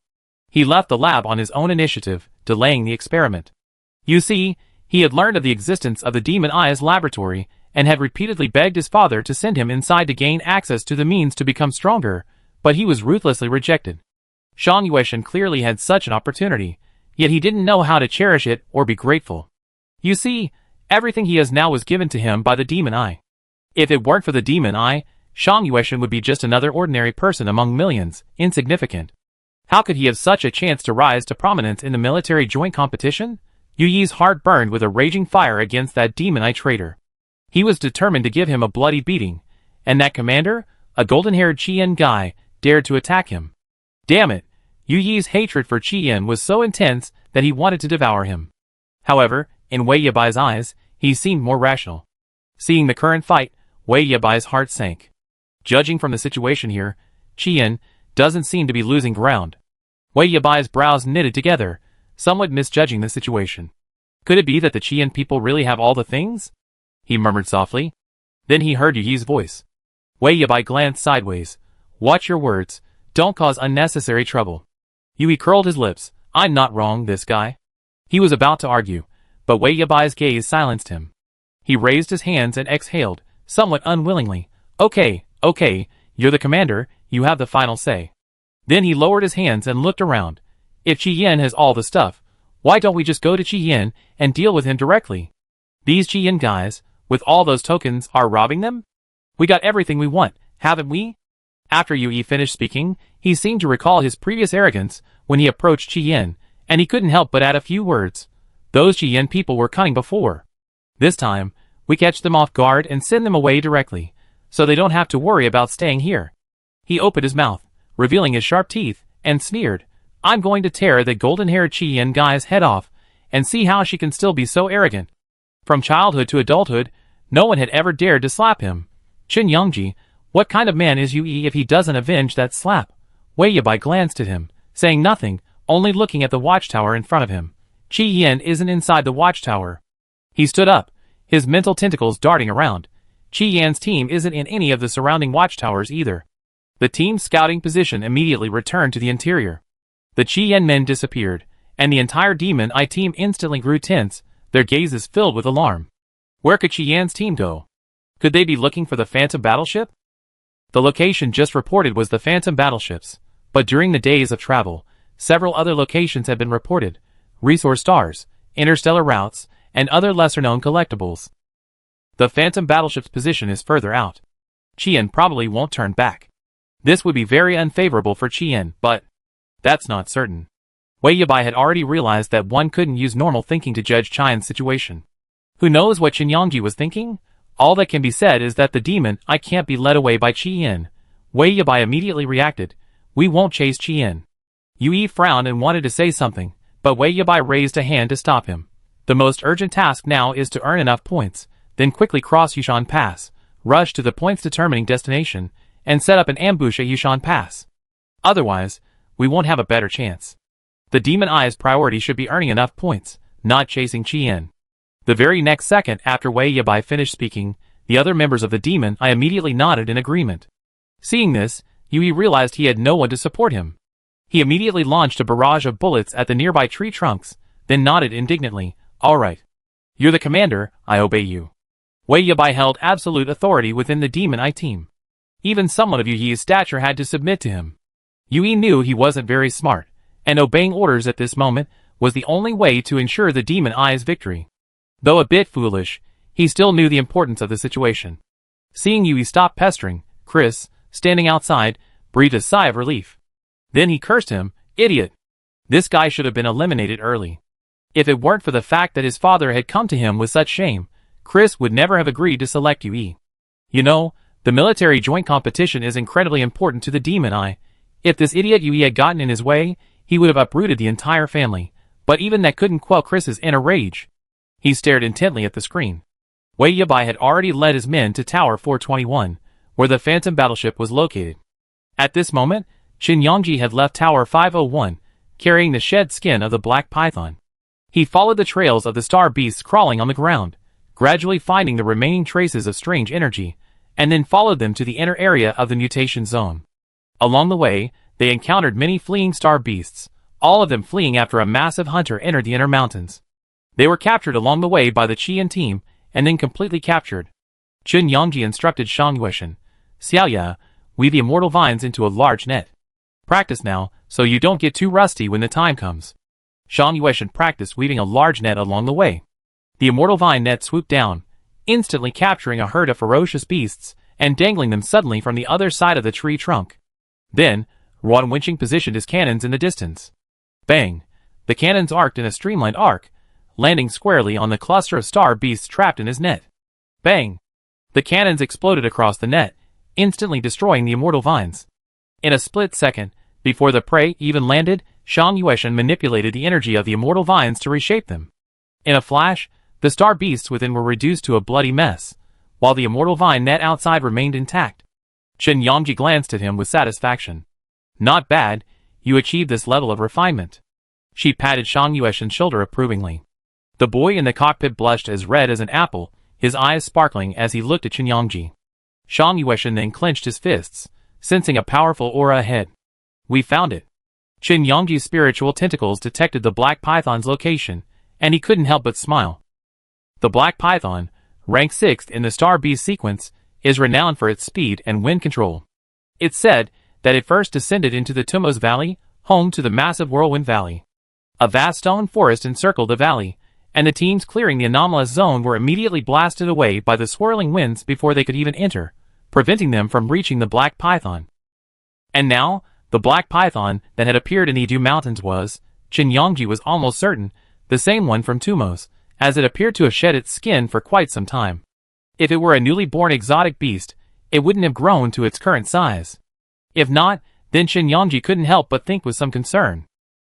He left the lab on his own initiative, delaying the experiment. You see, he had learned of the existence of the demon eyes laboratory, and had repeatedly begged his father to send him inside to gain access to the means to become stronger, but he was ruthlessly rejected. Shang Yueshan clearly had such an opportunity, yet he didn't know how to cherish it or be grateful. You see, everything he has now was given to him by the demon eye. If it weren't for the demon eye, Shang Yueshan would be just another ordinary person among millions, insignificant. How could he have such a chance to rise to prominence in the military joint competition? Yui's heart burned with a raging fire against that demon eye traitor. He was determined to give him a bloody beating, and that commander, a golden-haired Qian guy, dared to attack him. Damn it, Yui's hatred for Qian was so intense that he wanted to devour him. However, in Wei Yabai's eyes, he seemed more rational. Seeing the current fight, Wei Yabai's heart sank. Judging from the situation here, Qian doesn't seem to be losing ground. Wei Yabai's brows knitted together, somewhat misjudging the situation. Could it be that the Qian people really have all the things? He murmured softly. Then he heard Yui's voice. Wei Yabai glanced sideways. Watch your words, don't cause unnecessary trouble. Yui curled his lips. I'm not wrong, this guy. He was about to argue, but Wei Yabai's gaze silenced him. He raised his hands and exhaled, somewhat unwillingly. Okay, you're the commander, you have the final say. Then he lowered his hands and looked around. If Qian has all the stuff, why don't we just go to Qian and deal with him directly? These Qian guys, with all those tokens, are robbing them? We got everything we want, haven't we? After Yui finished speaking, he seemed to recall his previous arrogance when he approached Qian, and he couldn't help but add a few words. Those Qian people were cunning before. This time, we catch them off guard and send them away directly, so they don't have to worry about staying here. He opened his mouth, revealing his sharp teeth, and sneered. I'm going to tear the golden-haired Qian guy's head off, and see how she can still be so arrogant. From childhood to adulthood, no one had ever dared to slap him. Chen Yongji, what kind of man is Yui if he doesn't avenge that slap? Wei Yabai glanced at him, saying nothing, only looking at the watchtower in front of him. Qian isn't inside the watchtower. He stood up, his mental tentacles darting around. Qian's team isn't in any of the surrounding watchtowers either. The team's scouting position immediately returned to the interior. The Qian men disappeared, and the entire Demon Eye team instantly grew tense, their gazes filled with alarm. Where could Qian's team go? Could they be looking for the Phantom battleship? The location just reported was the Phantom battleships, but during the days of travel, several other locations had been reported: resource stars, interstellar routes, and other lesser-known collectibles. The Phantom battleship's position is further out. Qian probably won't turn back. This would be very unfavorable for Qian, but that's not certain. Wei Yabai had already realized that one couldn't use normal thinking to judge Qian's situation. Who knows what Chen Yongji was thinking? All that can be said is that the demon eye can't be led away by Qian. Wei Yabai immediately reacted. We won't chase Qian. Yui frowned and wanted to say something, but Wei Yabai raised a hand to stop him. The most urgent task now is to earn enough points, then quickly cross Yushan Pass, rush to the points determining destination, and set up an ambush at Yushan Pass. Otherwise, we won't have a better chance. The demon eye's priority should be earning enough points, not chasing Qian. The very next second after Wei Yabai finished speaking, The other members of the Demon Eye immediately nodded in agreement. Seeing this, Yui realized he had no one to support him. He immediately launched a barrage of bullets at the nearby tree trunks, then nodded indignantly. All right. You're the commander, I obey you. Wei Yabai held absolute authority within the Demon Eye team. Even someone of Yui's stature had to submit to him. Yui knew he wasn't very smart, and obeying orders at this moment was the only way to ensure the Demon Eye's victory. Though a bit foolish, he still knew the importance of the situation. Seeing Yui stop pestering, Chris, standing outside, breathed a sigh of relief. Then he cursed him, idiot. This guy should have been eliminated early. If it weren't for the fact that his father had come to him with such shame, Chris would never have agreed to select Yui. You know, the military joint competition is incredibly important to the Demon Eye. If this idiot Yui had gotten in his way, he would have uprooted the entire family, but even that couldn't quell Chris's inner rage. He stared intently at the screen. Wei Yabai had already led his men to Tower 421, where the Phantom battleship was located. At this moment, Qin Yongji had left Tower 501, carrying the shed skin of the Black Python. He followed the trails of the star beasts crawling on the ground, gradually finding the remaining traces of strange energy, and then followed them to the inner area of the mutation zone. Along the way, they encountered many fleeing star beasts, all of them fleeing after a massive hunter entered the inner mountains. They were captured along the way by the Qian team, and then completely captured. Qin Yongji instructed Shang Yueshan, Xiaoya, weave the immortal vines into a large net. Practice now, so you don't get too rusty when the time comes. Shang Yueshan practiced weaving a large net along the way. The immortal vine net swooped down, instantly capturing a herd of ferocious beasts, and dangling them suddenly from the other side of the tree trunk. Then, Ruan Wenqing positioned his cannons in the distance. Bang! The cannons arced in a streamlined arc, landing squarely on the cluster of star beasts trapped in his net. Bang! The cannons exploded across the net, instantly destroying the immortal vines. In a split second, before the prey even landed, Shang Yueshan manipulated the energy of the immortal vines to reshape them. In a flash, the star beasts within were reduced to a bloody mess, while the immortal vine net outside remained intact. Qin Yongji glanced at him with satisfaction. Not bad, you achieved this level of refinement. She patted Shang Yueshan's shoulder approvingly. The boy in the cockpit blushed as red as an apple, his eyes sparkling as he looked at Qin Yongji. Shang Yueshan then clenched his fists, sensing a powerful aura ahead. We found it. Qin Yongji's spiritual tentacles detected the Black Python's location, and he couldn't help but smile. The Black Python, ranked 6th in the Star Beast sequence, is renowned for its speed and wind control. It's said that it first descended into the Tumos Valley, home to the massive Whirlwind Valley. A vast stone forest encircled the valley, and the teams clearing the anomalous zone were immediately blasted away by the swirling winds before they could even enter, preventing them from reaching the Black Python. And now, the Black Python that had appeared in the Edu Mountains was, Qin Yongji was almost certain, the same one from Tumos, as it appeared to have shed its skin for quite some time. If it were a newly born exotic beast, it wouldn't have grown to its current size. If not, then Qin Yongji couldn't help but think with some concern.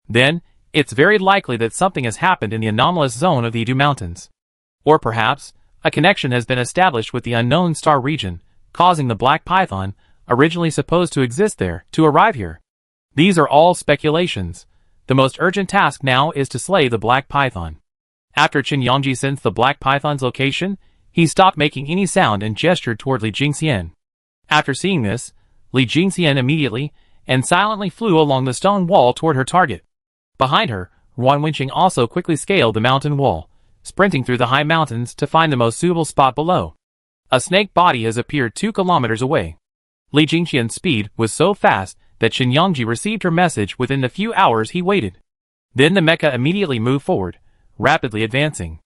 Then, it's very likely that something has happened in the anomalous zone of the Edu Mountains. Or perhaps, a connection has been established with the unknown star region, causing the Black Python, originally supposed to exist there, to arrive here. These are all speculations. The most urgent task now is to slay the Black Python. After Qin Yongji sensed the Black Python's location, he stopped making any sound and gestured toward Li Jingxian. After seeing this, Li Jingxian immediately and silently flew along the stone wall toward her target. Behind her, Ruan Wenqing also quickly scaled the mountain wall, sprinting through the high mountains to find the most suitable spot below. A snake body has appeared 2 kilometers away. Li Jingxian's speed was so fast that Qin Yongji received her message within the few hours he waited. Then the mecha immediately moved forward, rapidly advancing.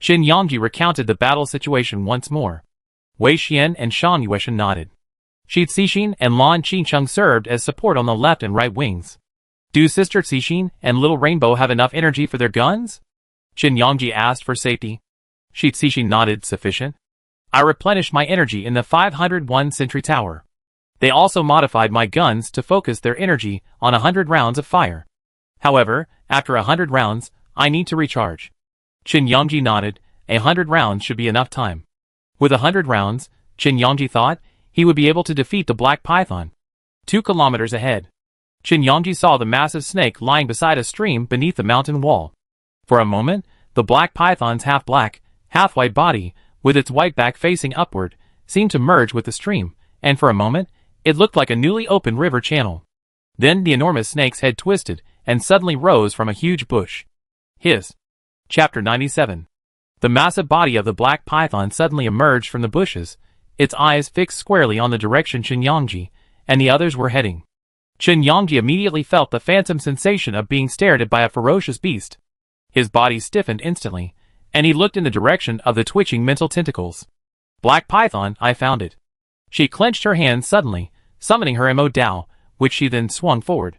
Qin Yongji recounted the battle situation once more. Wei Xian and Shang Yueshan nodded. Shi Cixin and Lan Qingcheng served as support on the left and right wings. Do Sister Cixin and Little Rainbow have enough energy for their guns? Qin Yongji asked for safety. Shi Cixin nodded, sufficient. I replenished my energy in the 501 Sentry Tower. They also modified my guns to focus their energy on 100 rounds of fire. However, after 100 rounds, I need to recharge. Qin Yongji nodded. 100 rounds should be enough time. With 100 rounds, Qin Yongji thought, he would be able to defeat the Black Python. 2 kilometers ahead, Qin Yongji saw the massive snake lying beside a stream beneath the mountain wall. For a moment, the Black Python's half-black, half-white body with its white back facing upward, seemed to merge with the stream, and for a moment, it looked like a newly opened river channel. Then the enormous snake's head twisted, and suddenly rose from a huge bush. Hiss. Chapter 97. The massive body of the black python suddenly emerged from the bushes, its eyes fixed squarely on the direction Chen Yongji and the others were heading. Chen Yongji immediately felt the phantom sensation of being stared at by a ferocious beast. His body stiffened instantly, and he looked in the direction of the twitching mental tentacles. Black Python, I found it. She clenched her hands suddenly, summoning her Mo Dao, which she then swung forward.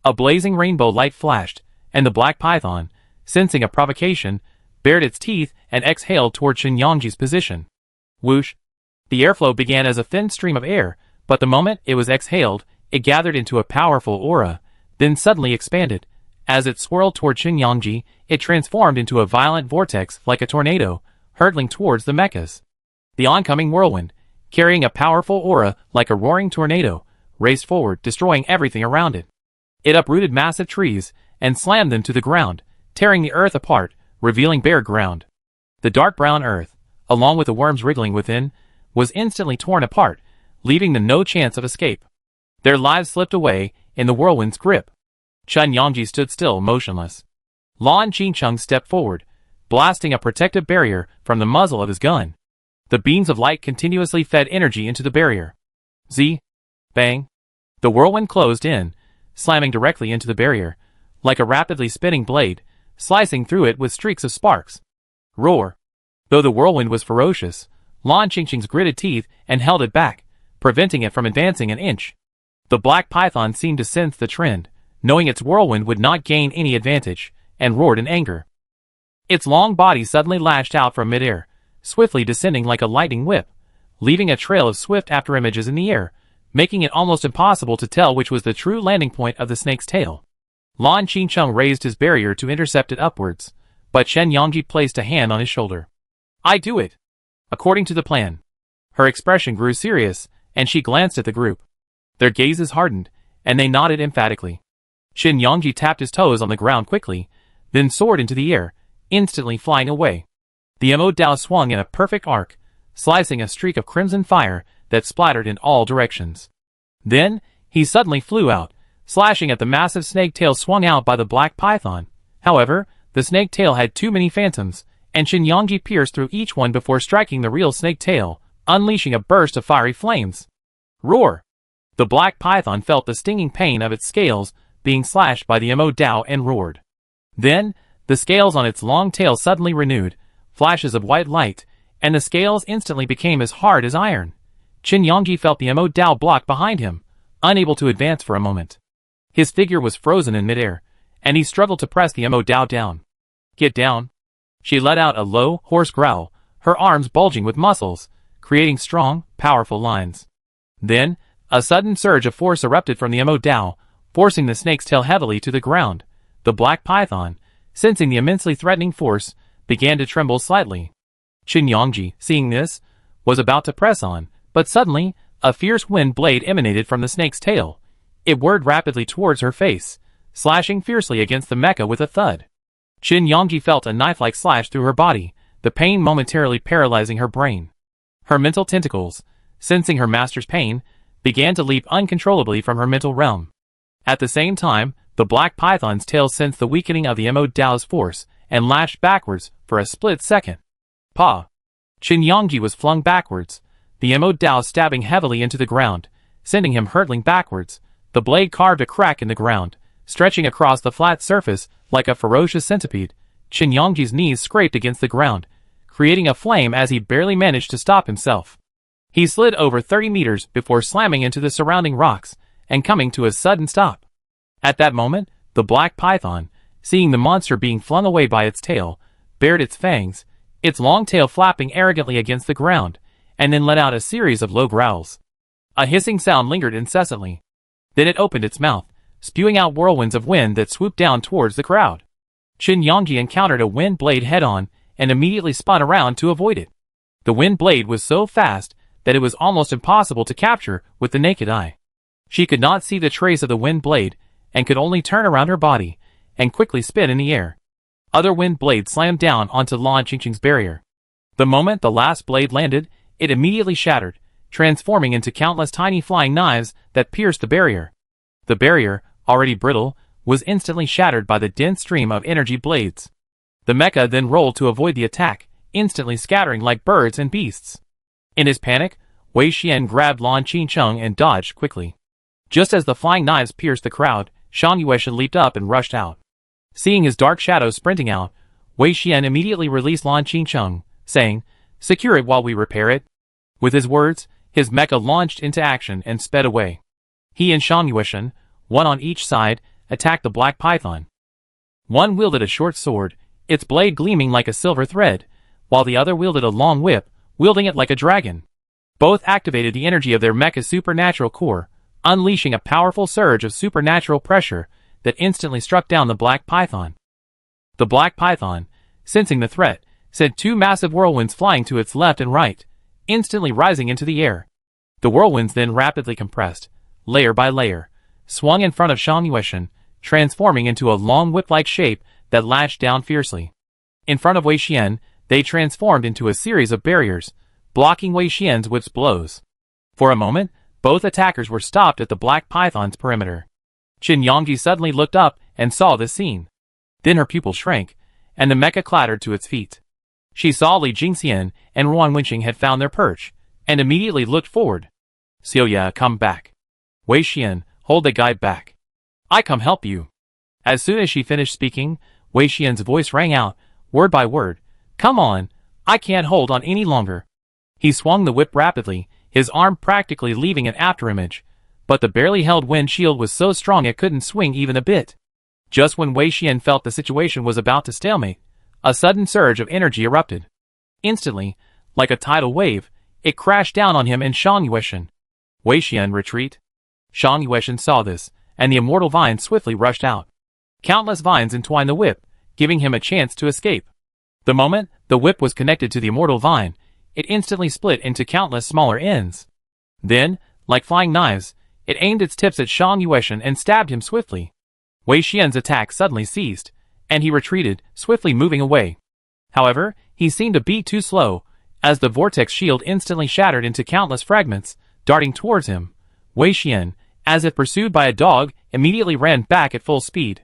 A blazing rainbow light flashed, and the black python, sensing a provocation, bared its teeth and exhaled toward Chen Yongji's position. Whoosh! The airflow began as a thin stream of air, but the moment it was exhaled, it gathered into a powerful aura, then suddenly expanded. As it swirled toward Chen Yongji, it transformed into a violent vortex like a tornado, hurtling towards the mechas. The oncoming whirlwind, carrying a powerful aura like a roaring tornado, raced forward, destroying everything around it. It uprooted massive trees and slammed them to the ground, tearing the earth apart, revealing bare ground. The dark brown earth, along with the worms wriggling within, was instantly torn apart, leaving them no chance of escape. Their lives slipped away in the whirlwind's grip. Chen Yongji stood still, motionless. Lan Qingcheng stepped forward, blasting a protective barrier from the muzzle of his gun. The beams of light continuously fed energy into the barrier. Z. Bang. The whirlwind closed in, slamming directly into the barrier, like a rapidly spinning blade, slicing through it with streaks of sparks. Roar. Though the whirlwind was ferocious, Lan Qingcheng's gritted teeth and held it back, preventing it from advancing an inch. The black python seemed to sense the trend, knowing its whirlwind would not gain any advantage, and roared in anger. Its long body suddenly lashed out from midair, swiftly descending like a lightning whip, leaving a trail of swift afterimages in the air, making it almost impossible to tell which was the true landing point of the snake's tail. Lan Qingcheng raised his barrier to intercept it upwards, but Chen Yongji placed a hand on his shoulder. I do it! According to the plan. Her expression grew serious, and she glanced at the group. Their gazes hardened, and they nodded emphatically. Chen Yongji tapped his toes on the ground quickly, then soared into the air, instantly flying away. The Mo Dao swung in a perfect arc, slicing a streak of crimson fire that splattered in all directions. Then, he suddenly flew out, slashing at the massive snake tail swung out by the black python. However, the snake tail had too many phantoms, and Chen Yongji pierced through each one before striking the real snake tail, unleashing a burst of fiery flames. Roar! The black python felt the stinging pain of its scales being slashed by the Mo Dao and roared. Then, the scales on its long tail suddenly renewed, flashes of white light, and the scales instantly became as hard as iron. Chen Yongji felt the Mo Dao block behind him, unable to advance for a moment. His figure was frozen in midair, and he struggled to press the Mo Dao down. Get down. She let out a low, hoarse growl, her arms bulging with muscles, creating strong, powerful lines. Then, a sudden surge of force erupted from the Mo Dao, forcing the snake's tail heavily to the ground. The black python, sensing the immensely threatening force, began to tremble slightly. Chen Yongji, seeing this, was about to press on, but suddenly, a fierce wind blade emanated from the snake's tail. It whirred rapidly towards her face, slashing fiercely against the mecha with a thud. Chen Yongji felt a knife-like slash through her body, the pain momentarily paralyzing her brain. Her mental tentacles, sensing her master's pain, began to leap uncontrollably from her mental realm. At the same time, the black python's tail sensed the weakening of the Mo Dao's force, and lashed backwards for a split second. Pa! Chen Yongji was flung backwards, the Mo Dao stabbing heavily into the ground, sending him hurtling backwards. The blade carved a crack in the ground, stretching across the flat surface like a ferocious centipede. Chen Yongji's knees scraped against the ground, creating a flame as he barely managed to stop himself. He slid over 30 meters before slamming into the surrounding rocks and coming to a sudden stop. At that moment, the black python, seeing the monster being flung away by its tail, bared its fangs, its long tail flapping arrogantly against the ground, and then let out a series of low growls. A hissing sound lingered incessantly. Then it opened its mouth, spewing out whirlwinds of wind that swooped down towards the crowd. Chen Yongji encountered a wind blade head-on and immediately spun around to avoid it. The wind blade was so fast that it was almost impossible to capture with the naked eye. She could not see the trace of the wind blade and could only turn around her body and quickly spin in the air. Other wind blades slammed down onto Lan Qingcheng's barrier. The moment the last blade landed, it immediately shattered, transforming into countless tiny flying knives that pierced the barrier. The barrier, already brittle, was instantly shattered by the dense stream of energy blades. The mecha then rolled to avoid the attack, instantly scattering like birds and beasts. In his panic, Wei Xian grabbed Lan Qingcheng and dodged quickly. Just as the flying knives pierced the crowd, Shan Yueshan leaped up and rushed out. Seeing his dark shadow sprinting out, Wei Xian immediately released Lan Qingcheng, saying, "Secure it while we repair it." With his words, his mecha launched into action and sped away. He and Shan Yueshan, one on each side, attacked the black python. One wielded a short sword, its blade gleaming like a silver thread, while the other wielded a long whip, wielding it like a dragon. Both activated the energy of their mecha's supernatural core, unleashing a powerful surge of supernatural pressure that instantly struck down the black python. The black python, sensing the threat, sent two massive whirlwinds flying to its left and right, instantly rising into the air. The whirlwinds then rapidly compressed, layer by layer, swung in front of Shan Yueshan, transforming into a long whip-like shape that lashed down fiercely. In front of Wei Xian, they transformed into a series of barriers, blocking Wei Xian's whip's blows. For a moment, both attackers were stopped at the black python's perimeter. Qin Yongji suddenly looked up and saw this scene. Then her pupil shrank, and the mecha clattered to its feet. She saw Li Jingxian and Ruan Wenqing had found their perch, and immediately looked forward. "Celia, come back. Wei Xian, hold the guy back. I come help you." As soon as she finished speaking, Wei Xian's voice rang out, word by word, "Come on, I can't hold on any longer." He swung the whip rapidly, his arm practically leaving an afterimage, but the barely held wind shield was so strong it couldn't swing even a bit. Just when Wei Xian felt the situation was about to stalemate, a sudden surge of energy erupted. Instantly, like a tidal wave, it crashed down on him and Shan Yueshan. "Wei Xian, retreat." Shan Yueshan saw this, and the immortal vine swiftly rushed out. Countless vines entwined the whip, giving him a chance to escape. The moment the whip was connected to the immortal vine, it instantly split into countless smaller ends. Then, like flying knives, it aimed its tips at Shan Yueshan and stabbed him swiftly. Wei Xian's attack suddenly ceased, and he retreated, swiftly moving away. However, he seemed a beat too slow, as the vortex shield instantly shattered into countless fragments, darting towards him. Wei Xian, as if pursued by a dog, immediately ran back at full speed.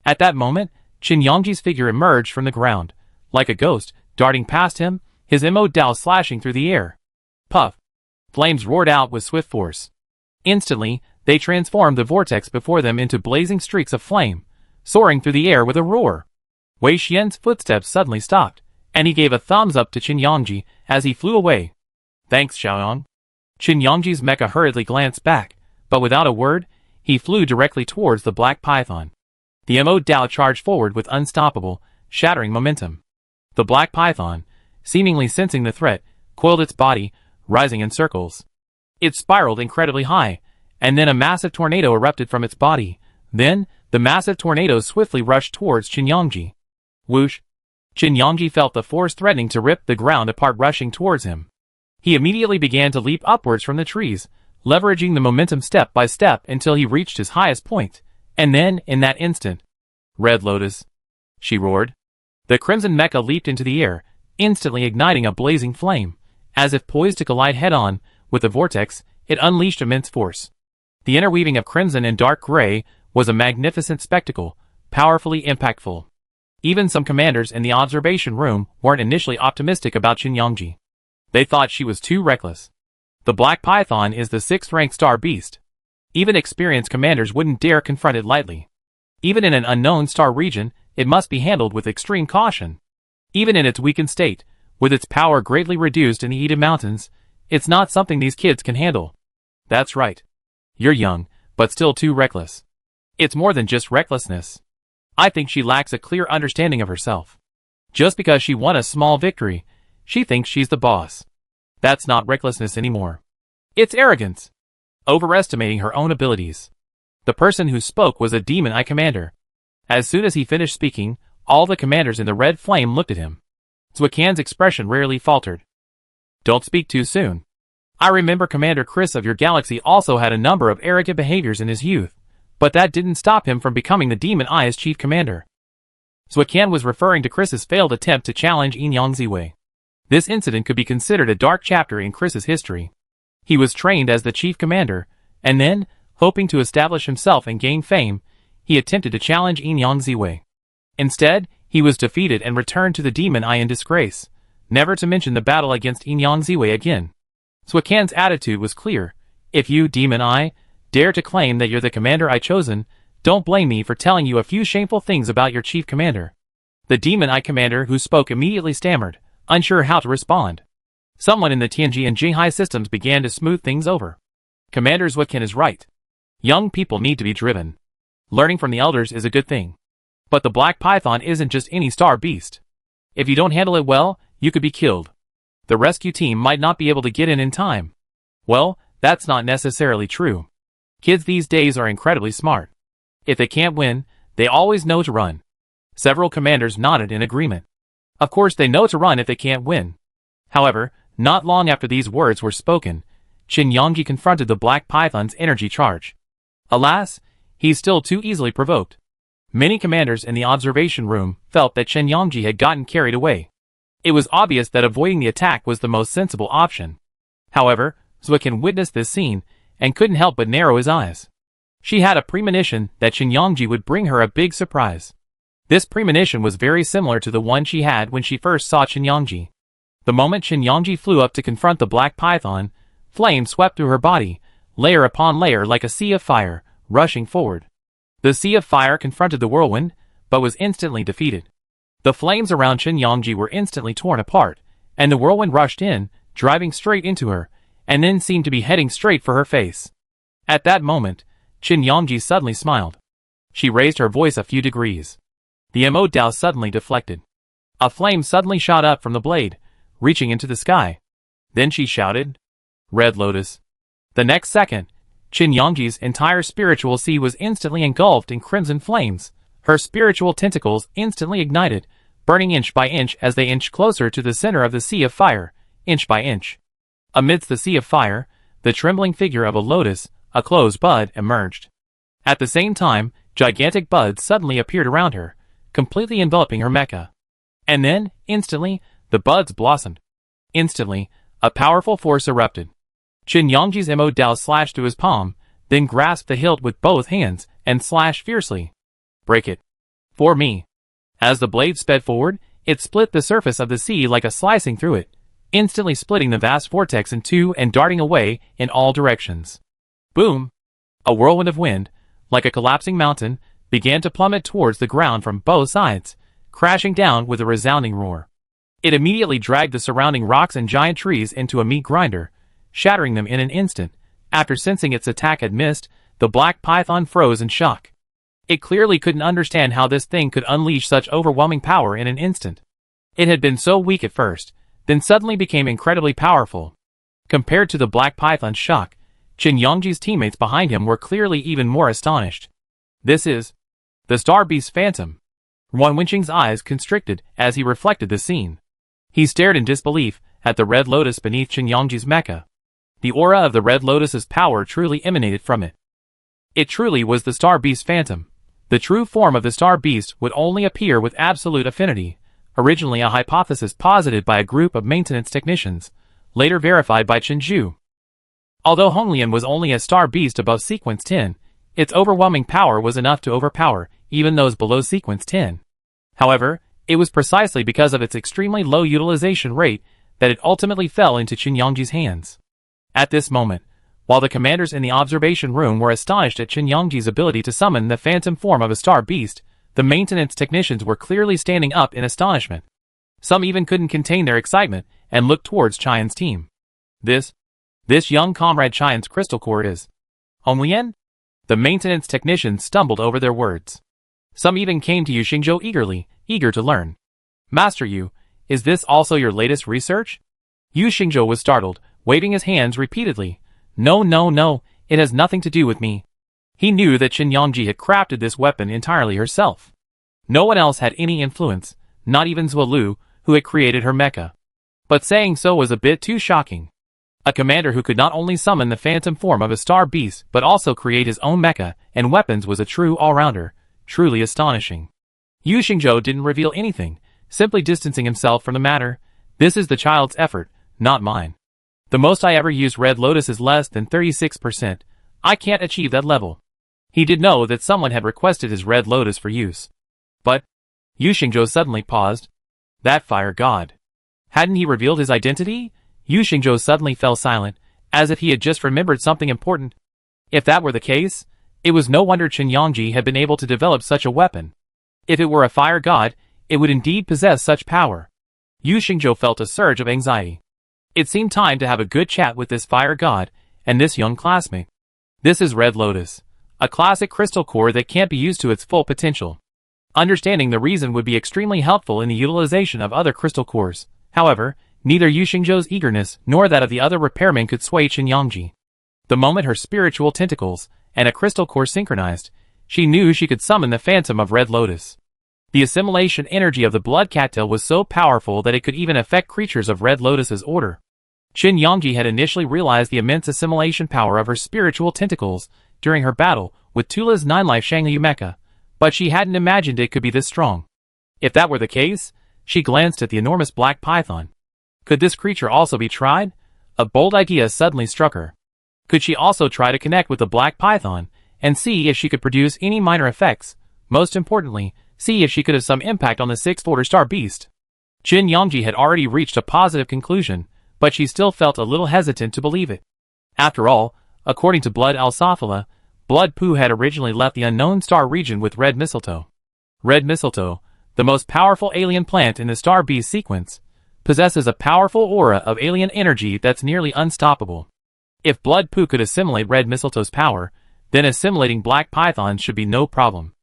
At that moment, Qin Yongji's figure emerged from the ground, like a ghost, darting past him, his Mo Dao slashing through the air. Puff! Flames roared out with swift force. Instantly, they transformed the vortex before them into blazing streaks of flame, soaring through the air with a roar. Wei Xian's footsteps suddenly stopped, and he gave a thumbs up to Qin Yongji as he flew away. "Thanks, Xiaoyang." Qin Yongji's mecha hurriedly glanced back, but without a word, he flew directly towards the black python. The Mo Dao charged forward with unstoppable, shattering momentum. The black python, seemingly sensing the threat, coiled its body, rising in circles. It spiraled incredibly high, and then a massive tornado erupted from its body. Then, the massive tornado swiftly rushed towards Qin Yongji. Whoosh! Qin Yongji felt the force threatening to rip the ground apart rushing towards him. He immediately began to leap upwards from the trees, leveraging the momentum step by step until he reached his highest point, and then, in that instant, "Red Lotus!" she roared. The crimson mecha leaped into the air, instantly igniting a blazing flame. As if poised to collide head-on with the vortex, it unleashed immense force. The interweaving of crimson and dark gray was a magnificent spectacle, powerfully impactful. Even some commanders in the observation room weren't initially optimistic about Qin Yongji. They thought she was too reckless. The Black Python is the 6th-ranked star beast. Even experienced commanders wouldn't dare confront it lightly. Even in an unknown star region, it must be handled with extreme caution. Even in its weakened state, with its power greatly reduced in the Eden Mountains, it's not something these kids can handle. That's right. You're young, but still too reckless. It's more than just recklessness. I think she lacks a clear understanding of herself. Just because she won a small victory, she thinks she's the boss. That's not recklessness anymore. It's arrogance. Overestimating her own abilities. The person who spoke was a Demon Eye commander. As soon as he finished speaking, all the commanders in the red flame looked at him. Zhuoqian's expression rarely faltered. Don't speak too soon. I remember Commander Chris of your galaxy also had a number of arrogant behaviors in his youth, but that didn't stop him from becoming the Demon Eye as chief commander. Zhuoqian was referring to Chris's failed attempt to challenge Yin Yang Ziwei. This incident could be considered a dark chapter in Chris's history. He was trained as the chief commander, and then, hoping to establish himself and gain fame, he attempted to challenge Yang Ziwei. Instead, he was defeated and returned to the Demon Eye in disgrace, never to mention the battle against Yang Ziwei again. Suican's attitude was clear. If you, Demon Eye, dare to claim that you're the commander I chosen, don't blame me for telling you a few shameful things about your chief commander. The Demon Eye commander who spoke immediately stammered, unsure how to respond. Someone in the Tianji and Jinghai systems began to smooth things over. Commander Suican is right. Young people need to be driven. Learning from the elders is a good thing. But the Black Python isn't just any star beast. If you don't handle it well, you could be killed. The rescue team might not be able to get in time. Well, that's not necessarily true. Kids these days are incredibly smart. If they can't win, they always know to run. Several commanders nodded in agreement. Of course they know to run if they can't win. However, not long after these words were spoken, Qin Yangji confronted the Black Python's energy charge. Alas, he's still too easily provoked. Many commanders in the observation room felt that Qin Yangji had gotten carried away. It was obvious that avoiding the attack was the most sensible option. However, Suican witnessed this scene and couldn't help but narrow his eyes. She had a premonition that Qin Yangji would bring her a big surprise. This premonition was very similar to the one she had when she first saw Qin Yangji. The moment Qin Yangji flew up to confront the Black Python, flames swept through her body, layer upon layer like a sea of fire, rushing forward. The sea of fire confronted the whirlwind, but was instantly defeated. The flames around Qin Yangji were instantly torn apart, and the whirlwind rushed in, driving straight into her, and then seemed to be heading straight for her face. At that moment, Qin Yangji suddenly smiled. She raised her voice a few degrees. The Mo Dao suddenly deflected. A flame suddenly shot up from the blade, reaching into the sky. Then she shouted, "Red Lotus." The next second, Qin Yangji's entire spiritual sea was instantly engulfed in crimson flames. Her spiritual tentacles instantly ignited, burning inch by inch as they inched closer to the center of the sea of fire, inch by inch. Amidst the sea of fire, the trembling figure of a lotus, a closed bud, emerged. At the same time, gigantic buds suddenly appeared around her, completely enveloping her mecha. And then, instantly, the buds blossomed. Instantly, a powerful force erupted. Qin Yangji's Mo Dao slashed through his palm, then grasped the hilt with both hands and slashed fiercely. "Break it. For me." As the blade sped forward, it split the surface of the sea like a slicing through it, instantly splitting the vast vortex in two and darting away in all directions. Boom! A whirlwind of wind, like a collapsing mountain, began to plummet towards the ground from both sides, crashing down with a resounding roar. It immediately dragged the surrounding rocks and giant trees into a meat grinder, shattering them in an instant. After sensing its attack had missed, the Black Python froze in shock. It clearly couldn't understand how this thing could unleash such overwhelming power in an instant. It had been so weak at first, then suddenly became incredibly powerful. Compared to the Black Python's shock, Qin Yangji's teammates behind him were clearly even more astonished. This is the Star Beast Phantom. Yuan Wenqing's eyes constricted as he reflected the scene. He stared in disbelief at the Red Lotus beneath Qin Yangji's mecha. The aura of the Red Lotus's power truly emanated from it. It truly was the Star Beast Phantom. The true form of the Star Beast would only appear with absolute affinity, originally a hypothesis posited by a group of maintenance technicians, later verified by Chen Zhu. Although Honglian was only a Star Beast above Sequence 10, its overwhelming power was enough to overpower even those below Sequence 10. However, it was precisely because of its extremely low utilization rate that it ultimately fell into Qin Yangji's hands. At this moment, while the commanders in the observation room were astonished at Qin Yangji's ability to summon the phantom form of a star beast, the maintenance technicians were clearly standing up in astonishment. Some even couldn't contain their excitement and looked towards Qian's team. This young comrade Qian's crystal core is Honglian? The maintenance technicians stumbled over their words. Some even came to Yu Xingzhou eager to learn. "Master Yu, is this also your latest research?" Yu Xingzhou was startled, waving his hands repeatedly. No, it has nothing to do with me." He knew that Qin Yangji had crafted this weapon entirely herself. No one else had any influence, not even Zhuo Lu, who had created her mecha. But saying so was a bit too shocking. A commander who could not only summon the phantom form of a star beast but also create his own mecha and weapons was a true all-rounder, truly astonishing. Yu Xingzhou didn't reveal anything, simply distancing himself from the matter. This is the child's effort, not mine. The most I ever used Red Lotus is less than 36%. I can't achieve that level. He did know that someone had requested his Red Lotus for use. But Yu Xingzhou suddenly paused. That fire god. Hadn't he revealed his identity? Yu Xingzhou suddenly fell silent, as if he had just remembered something important. If that were the case, it was no wonder Chen Yangji had been able to develop such a weapon. If it were a fire god, it would indeed possess such power. Yu Xingzhou felt a surge of anxiety. It seemed time to have a good chat with this fire god and this young classmate. This is Red Lotus, a classic crystal core that can't be used to its full potential. Understanding the reason would be extremely helpful in the utilization of other crystal cores. However, neither Yu Xingzhou's eagerness nor that of the other repairmen could sway Chen Yangji. The moment her spiritual tentacles and a crystal core synchronized, she knew she could summon the phantom of Red Lotus. The assimilation energy of the blood cattail was so powerful that it could even affect creatures of Red Lotus's order. Chen Yangji had initially realized the immense assimilation power of her spiritual tentacles during her battle with Tula's 9-life Shangyu Mecha, but she hadn't imagined it could be this strong. If that were the case, she glanced at the enormous black python. Could this creature also be tried? A bold idea suddenly struck her. Could she also try to connect with the black python and see if she could produce any minor effects? Most importantly, see if she could have some impact on the 6th Order Star Beast. Chen Yangji had already reached a positive conclusion, but she still felt a little hesitant to believe it. After all, according to Blood Alsophala, Blood Poo had originally left the unknown star region with red mistletoe. Red mistletoe, the most powerful alien plant in the Star Beast sequence, possesses a powerful aura of alien energy that's nearly unstoppable. If Blood Poo could assimilate red mistletoe's power, then assimilating black pythons should be no problem.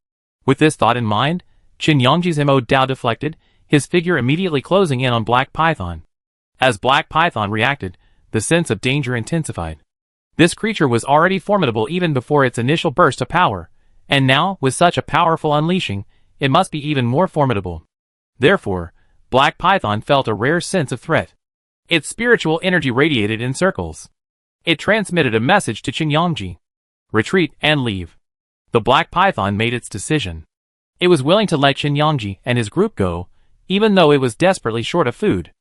With this thought in mind, Chen Yangji's Mo Dao deflected, his figure immediately closing in on Black Python. As Black Python reacted, the sense of danger intensified. This creature was already formidable even before its initial burst of power, and now, with such a powerful unleashing, it must be even more formidable. Therefore, Black Python felt a rare sense of threat. Its spiritual energy radiated in circles. It transmitted a message to Chen Yangji. Retreat and leave. The Black Python made its decision. It was willing to let Chen Yangji and his group go, even though it was desperately short of food.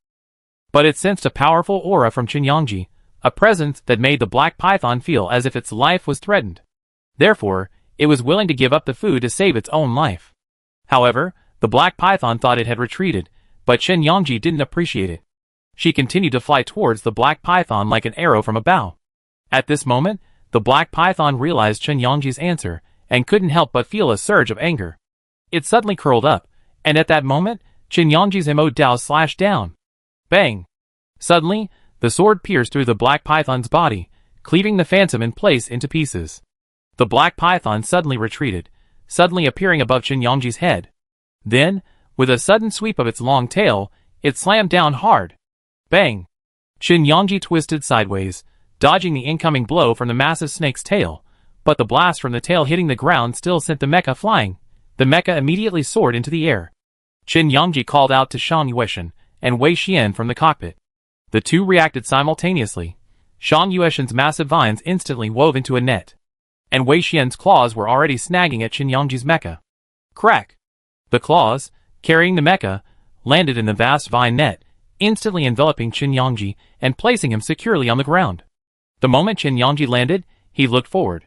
But it sensed a powerful aura from Chen Yangji, a presence that made the Black Python feel as if its life was threatened. Therefore, it was willing to give up the food to save its own life. However, the Black Python thought it had retreated, but Chen Yangji didn't appreciate it. She continued to fly towards the Black Python like an arrow from a bow. At this moment, the Black Python realized Chen Yangji's answer, and couldn't help but feel a surge of anger. It suddenly curled up, and at that moment, Chen Yangji's Mo Dao slashed down. Bang! Suddenly, the sword pierced through the Black Python's body, cleaving the phantom in place into pieces. The Black Python suddenly retreated, suddenly appearing above Chen Yangji's head. Then, with a sudden sweep of its long tail, it slammed down hard. Bang! Chen Yangji twisted sideways, dodging the incoming blow from the massive snake's tail, but the blast from the tail hitting the ground still sent the mecha flying. The mecha immediately soared into the air. Chen Yangji called out to Shan Yueshan and Wei Xian from the cockpit. The two reacted simultaneously. Shan Yueshan's massive vines instantly wove into a net, and Wei Xian's claws were already snagging at Chen Yangji's mecha. Crack! The claws, carrying the mecha, landed in the vast vine net, instantly enveloping Chen Yangji and placing him securely on the ground. The moment Chen Yangji landed, he looked forward.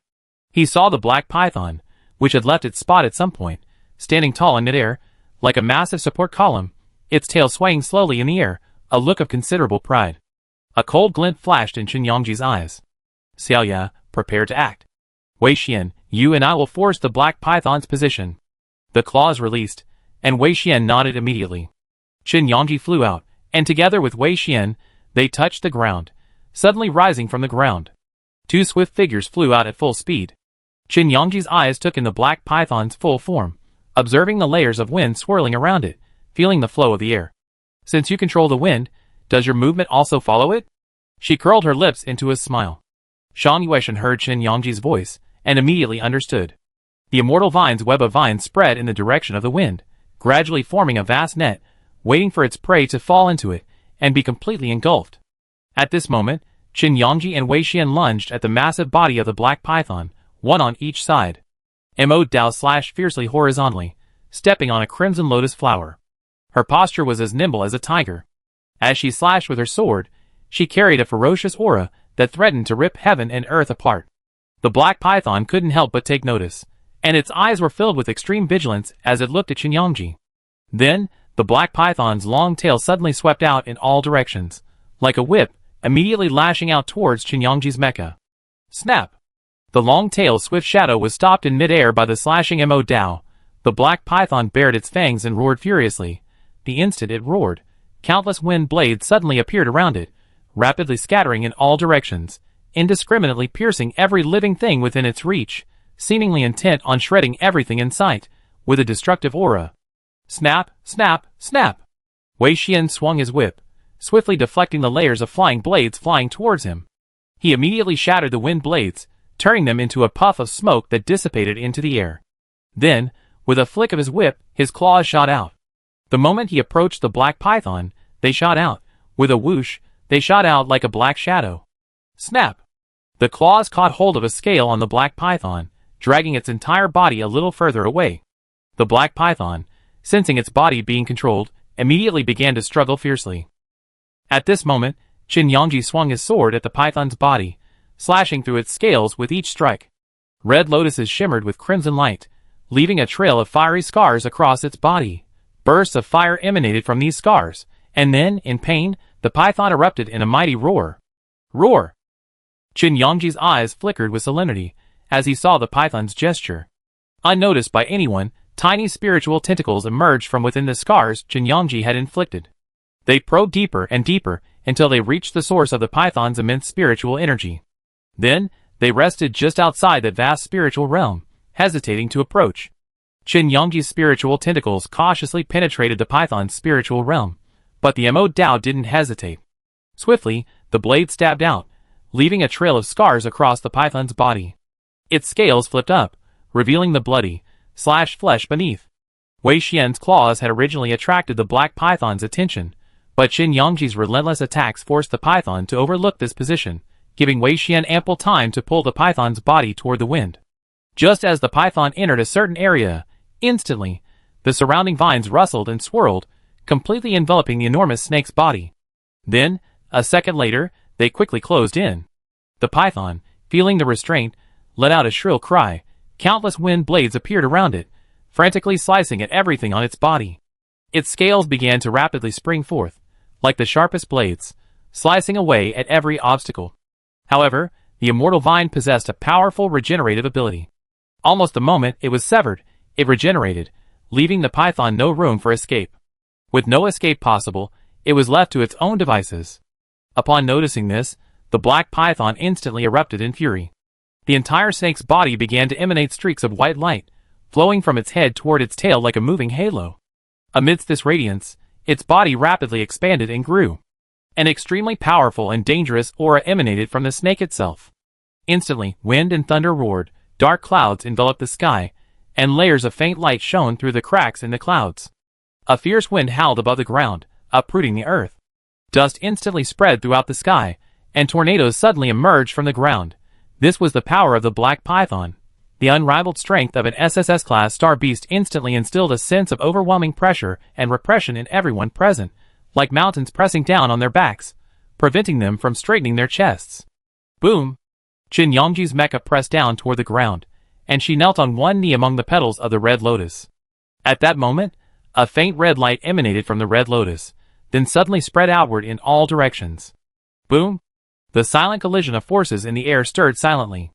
He saw the Black Python, which had left its spot at some point, standing tall in midair, like a massive support column, its tail swaying slowly in the air, a look of considerable pride. A cold glint flashed in Chen Yangji's eyes. Xiaoya, prepare to act. Wei Xian, you and I will force the Black Python's position. The claws released, and Wei Xian nodded immediately. Chen Yangji flew out, and together with Wei Xian, they touched the ground, suddenly rising from the ground. Two swift figures flew out at full speed. Chen Yangji's eyes took in the Black Python's full form, observing the layers of wind swirling around it, feeling the flow of the air. Since you control the wind, does your movement also follow it? She curled her lips into a smile. Shan Yueshan heard Chen Yangji's voice, and immediately understood. The immortal vine's web of vines spread in the direction of the wind, gradually forming a vast net, waiting for its prey to fall into it, and be completely engulfed. At this moment, Chen Yangji and Wei Xian lunged at the massive body of the Black Python, one on each side. Mo Dao slashed fiercely horizontally, stepping on a crimson lotus flower. Her posture was as nimble as a tiger. As she slashed with her sword, she carried a ferocious aura that threatened to rip heaven and earth apart. The black python couldn't help but take notice, and its eyes were filled with extreme vigilance as it looked at Qinyongji. Then, the black python's long tail suddenly swept out in all directions, like a whip, immediately lashing out towards Qinyongji's mecha. Snap! The long tail's swift shadow was stopped in mid-air by the slashing Mo Dao. The black python bared its fangs and roared furiously. The instant it roared, countless wind blades suddenly appeared around it, rapidly scattering in all directions, indiscriminately piercing every living thing within its reach, seemingly intent on shredding everything in sight, with a destructive aura. Snap, snap, snap! Wei Xian swung his whip, swiftly deflecting the layers of flying blades flying towards him. He immediately shattered the wind blades, turning them into a puff of smoke that dissipated into the air. Then, with a flick of his whip, his claws shot out. The moment he approached the black python, they shot out. With a whoosh, they shot out like a black shadow. Snap! The claws caught hold of a scale on the black python, dragging its entire body a little further away. The black python, sensing its body being controlled, immediately began to struggle fiercely. At this moment, Qinyongji swung his sword at the python's body, slashing through its scales with each strike. Red lotuses shimmered with crimson light, leaving a trail of fiery scars across its body. Bursts of fire emanated from these scars, and then, in pain, the python erupted in a mighty roar. Roar! Qinyongji's eyes flickered with solemnity as he saw the python's gesture. Unnoticed by anyone, tiny spiritual tentacles emerged from within the scars Qinyongji had inflicted. They probed deeper and deeper until they reached the source of the python's immense spiritual energy. Then, they rested just outside that vast spiritual realm, hesitating to approach. Qinyongji's spiritual tentacles cautiously penetrated the python's spiritual realm, but the Mo Dao didn't hesitate. Swiftly, the blade stabbed out, leaving a trail of scars across the python's body. Its scales flipped up, revealing the bloody, slashed flesh beneath. Wei Xian's claws had originally attracted the black python's attention, but Qinyongji's relentless attacks forced the python to overlook this position, giving Wei Xian ample time to pull the python's body toward the wind. Just as the python entered a certain area, instantly, the surrounding vines rustled and swirled, completely enveloping the enormous snake's body. Then, a second later, they quickly closed in. The python, feeling the restraint, let out a shrill cry. Countless wind blades appeared around it, frantically slicing at everything on its body. Its scales began to rapidly spring forth, like the sharpest blades, slicing away at every obstacle. However, the immortal vine possessed a powerful regenerative ability. Almost the moment it was severed, it regenerated, leaving the python no room for escape. With no escape possible, it was left to its own devices. Upon noticing this, the black python instantly erupted in fury. The entire snake's body began to emanate streaks of white light, flowing from its head toward its tail like a moving halo. Amidst this radiance, its body rapidly expanded and grew. An extremely powerful and dangerous aura emanated from the snake itself. Instantly, wind and thunder roared, dark clouds enveloped the sky, and layers of faint light shone through the cracks in the clouds. A fierce wind howled above the ground, uprooting the earth. Dust instantly spread throughout the sky, and tornadoes suddenly emerged from the ground. This was the power of the black python. The unrivaled strength of an SSS-class star beast instantly instilled a sense of overwhelming pressure and repression in everyone present, like mountains pressing down on their backs, preventing them from straightening their chests. Boom! Qinyongji's mecha pressed down toward the ground, and she knelt on one knee among the petals of the red lotus. At that moment, a faint red light emanated from the red lotus, then suddenly spread outward in all directions. Boom! The silent collision of forces in the air stirred silently.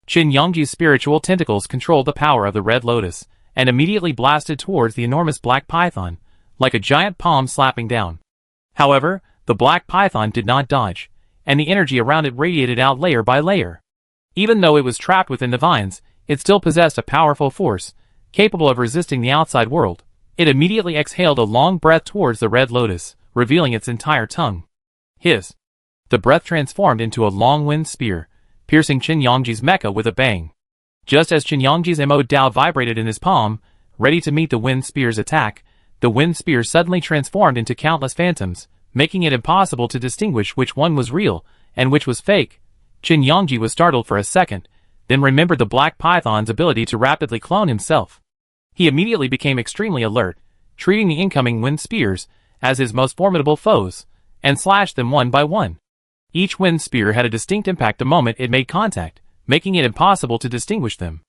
Qinyongji's spiritual tentacles controlled the power of the red lotus, and immediately blasted towards the enormous black python, like a giant palm slapping down. However, the black python did not dodge, and the energy around it radiated out layer by layer. Even though it was trapped within the vines, it still possessed a powerful force, capable of resisting the outside world. It immediately exhaled a long breath towards the red lotus, revealing its entire tongue. Hiss! The breath transformed into a long wind spear, piercing Qinyongji's mecha with a bang. Just as Qinyongji's Mo Dao vibrated in his palm, ready to meet the wind spear's attack, the wind spear suddenly transformed into countless phantoms, making it impossible to distinguish which one was real and which was fake. Qinyongji was startled for a second, then remembered the black python's ability to rapidly clone himself. He immediately became extremely alert, treating the incoming wind spears as his most formidable foes, and slashed them one by one. Each wind spear had a distinct impact the moment it made contact, making it impossible to distinguish them.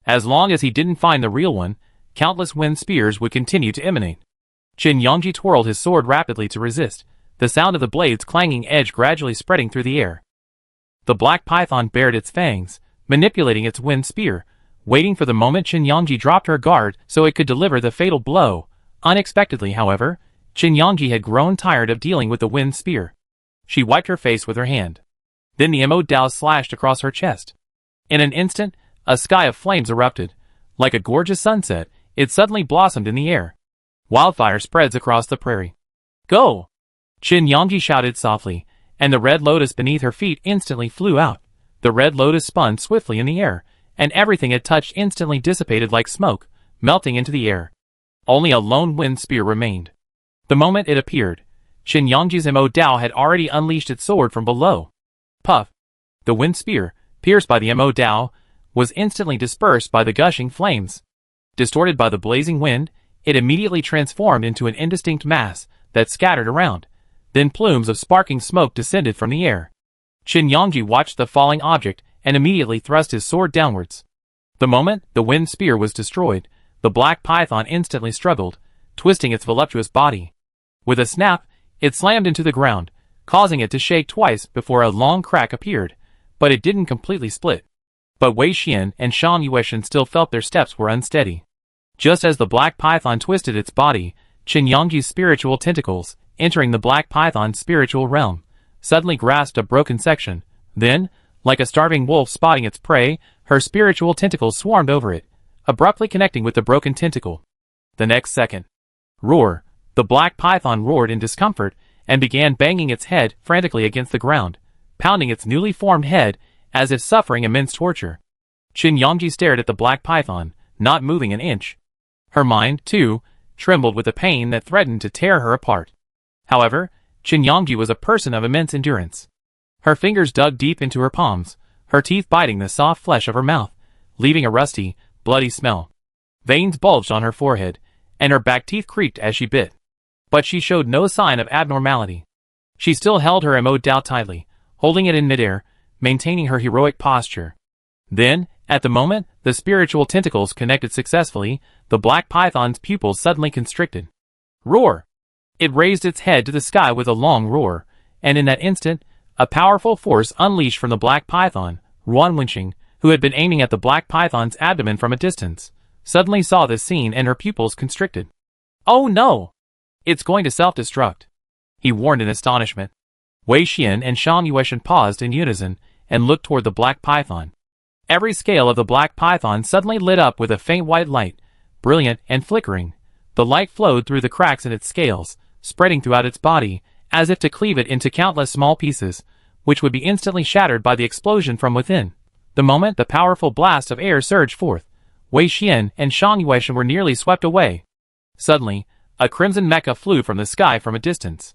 As long as he didn't find the real one, countless wind spears would continue to emanate. Qin Yongji twirled his sword rapidly to resist, the sound of the blade's clanging edge gradually spreading through the air. The black python bared its fangs, manipulating its wind spear, waiting for the moment Qin Yongji dropped her guard so it could deliver the fatal blow. Unexpectedly, however, Qin Yongji had grown tired of dealing with the wind spear. She wiped her face with her hand. Then the Mo Dao slashed across her chest. In an instant, a sky of flames erupted. Like a gorgeous sunset, it suddenly blossomed in the air. Wildfire spreads across the prairie. Go! Qin Yongji shouted softly, and the red lotus beneath her feet instantly flew out. The red lotus spun swiftly in the air, and everything it touched instantly dissipated like smoke, melting into the air. Only a lone wind spear remained. The moment it appeared, Qin Yongji's Mo Dao had already unleashed its sword from below. Puff! The wind spear, pierced by the Mo Dao, was instantly dispersed by the gushing flames. Distorted by the blazing wind, it immediately transformed into an indistinct mass that scattered around. Then plumes of sparking smoke descended from the air. Qin Yongji watched the falling object and immediately thrust his sword downwards. The moment the wind spear was destroyed, the black python instantly struggled, twisting its voluptuous body. With a snap, it slammed into the ground, causing it to shake twice before a long crack appeared, but it didn't completely split. But Wei Xian and Shan Yueshan still felt their steps were unsteady. Just as the black python twisted its body, Qin Yongji's spiritual tentacles, entering the black python's spiritual realm, suddenly grasped a broken section. Then, like a starving wolf spotting its prey, her spiritual tentacles swarmed over it, abruptly connecting with the broken tentacle. The next second, roar! The black python roared in discomfort and began banging its head frantically against the ground, pounding its newly formed head as if suffering immense torture. Qin Yongji stared at the black python, not moving an inch. Her mind, too, trembled with the pain that threatened to tear her apart. However, Qin Yongji was a person of immense endurance. Her fingers dug deep into her palms, her teeth biting the soft flesh of her mouth, leaving a rusty, bloody smell. Veins bulged on her forehead, and her back teeth creaked as she bit. But she showed no sign of abnormality. She still held her Mo Dao tightly, holding it in midair, maintaining her heroic posture. Then, at the moment the spiritual tentacles connected successfully, the black python's pupils suddenly constricted. Roar! It raised its head to the sky with a long roar, and in that instant, a powerful force unleashed from the black python, Ruan Wenqing, who had been aiming at the black python's abdomen from a distance, suddenly saw this scene and her pupils constricted. Oh no! It's going to self-destruct, he warned in astonishment. Wei Xian and Shan Yueshan paused in unison and looked toward the black python. Every scale of the black python suddenly lit up with a faint white light, brilliant and flickering. The light flowed through the cracks in its scales, spreading throughout its body, as if to cleave it into countless small pieces, which would be instantly shattered by the explosion from within. The moment the powerful blast of air surged forth, Wei Xian and Shan Yueshan were nearly swept away. Suddenly, a crimson mecha flew from the sky from a distance.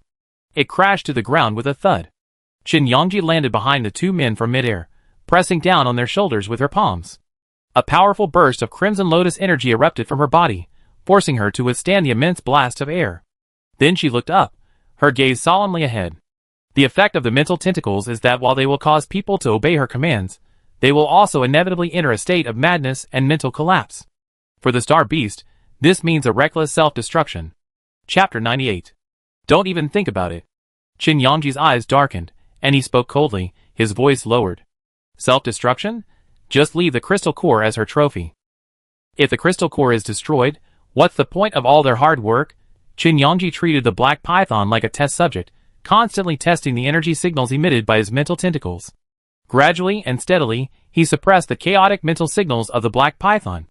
It crashed to the ground with a thud. Qin Yongji landed behind the two men from midair, pressing down on their shoulders with her palms. A powerful burst of crimson lotus energy erupted from her body, forcing her to withstand the immense blast of air. Then she looked up, her gaze solemnly ahead. The effect of the mental tentacles is that while they will cause people to obey her commands, they will also inevitably enter a state of madness and mental collapse. For the star beast, this means a reckless self-destruction. Chapter 98. Don't even think about it. Qin Yongji's eyes darkened, and he spoke coldly, his voice lowered. Self-destruction? Just leave the crystal core as her trophy. If the crystal core is destroyed, what's the point of all their hard work? Qin Yongji treated the black python like a test subject, constantly testing the energy signals emitted by his mental tentacles. Gradually and steadily, he suppressed the chaotic mental signals of the black python.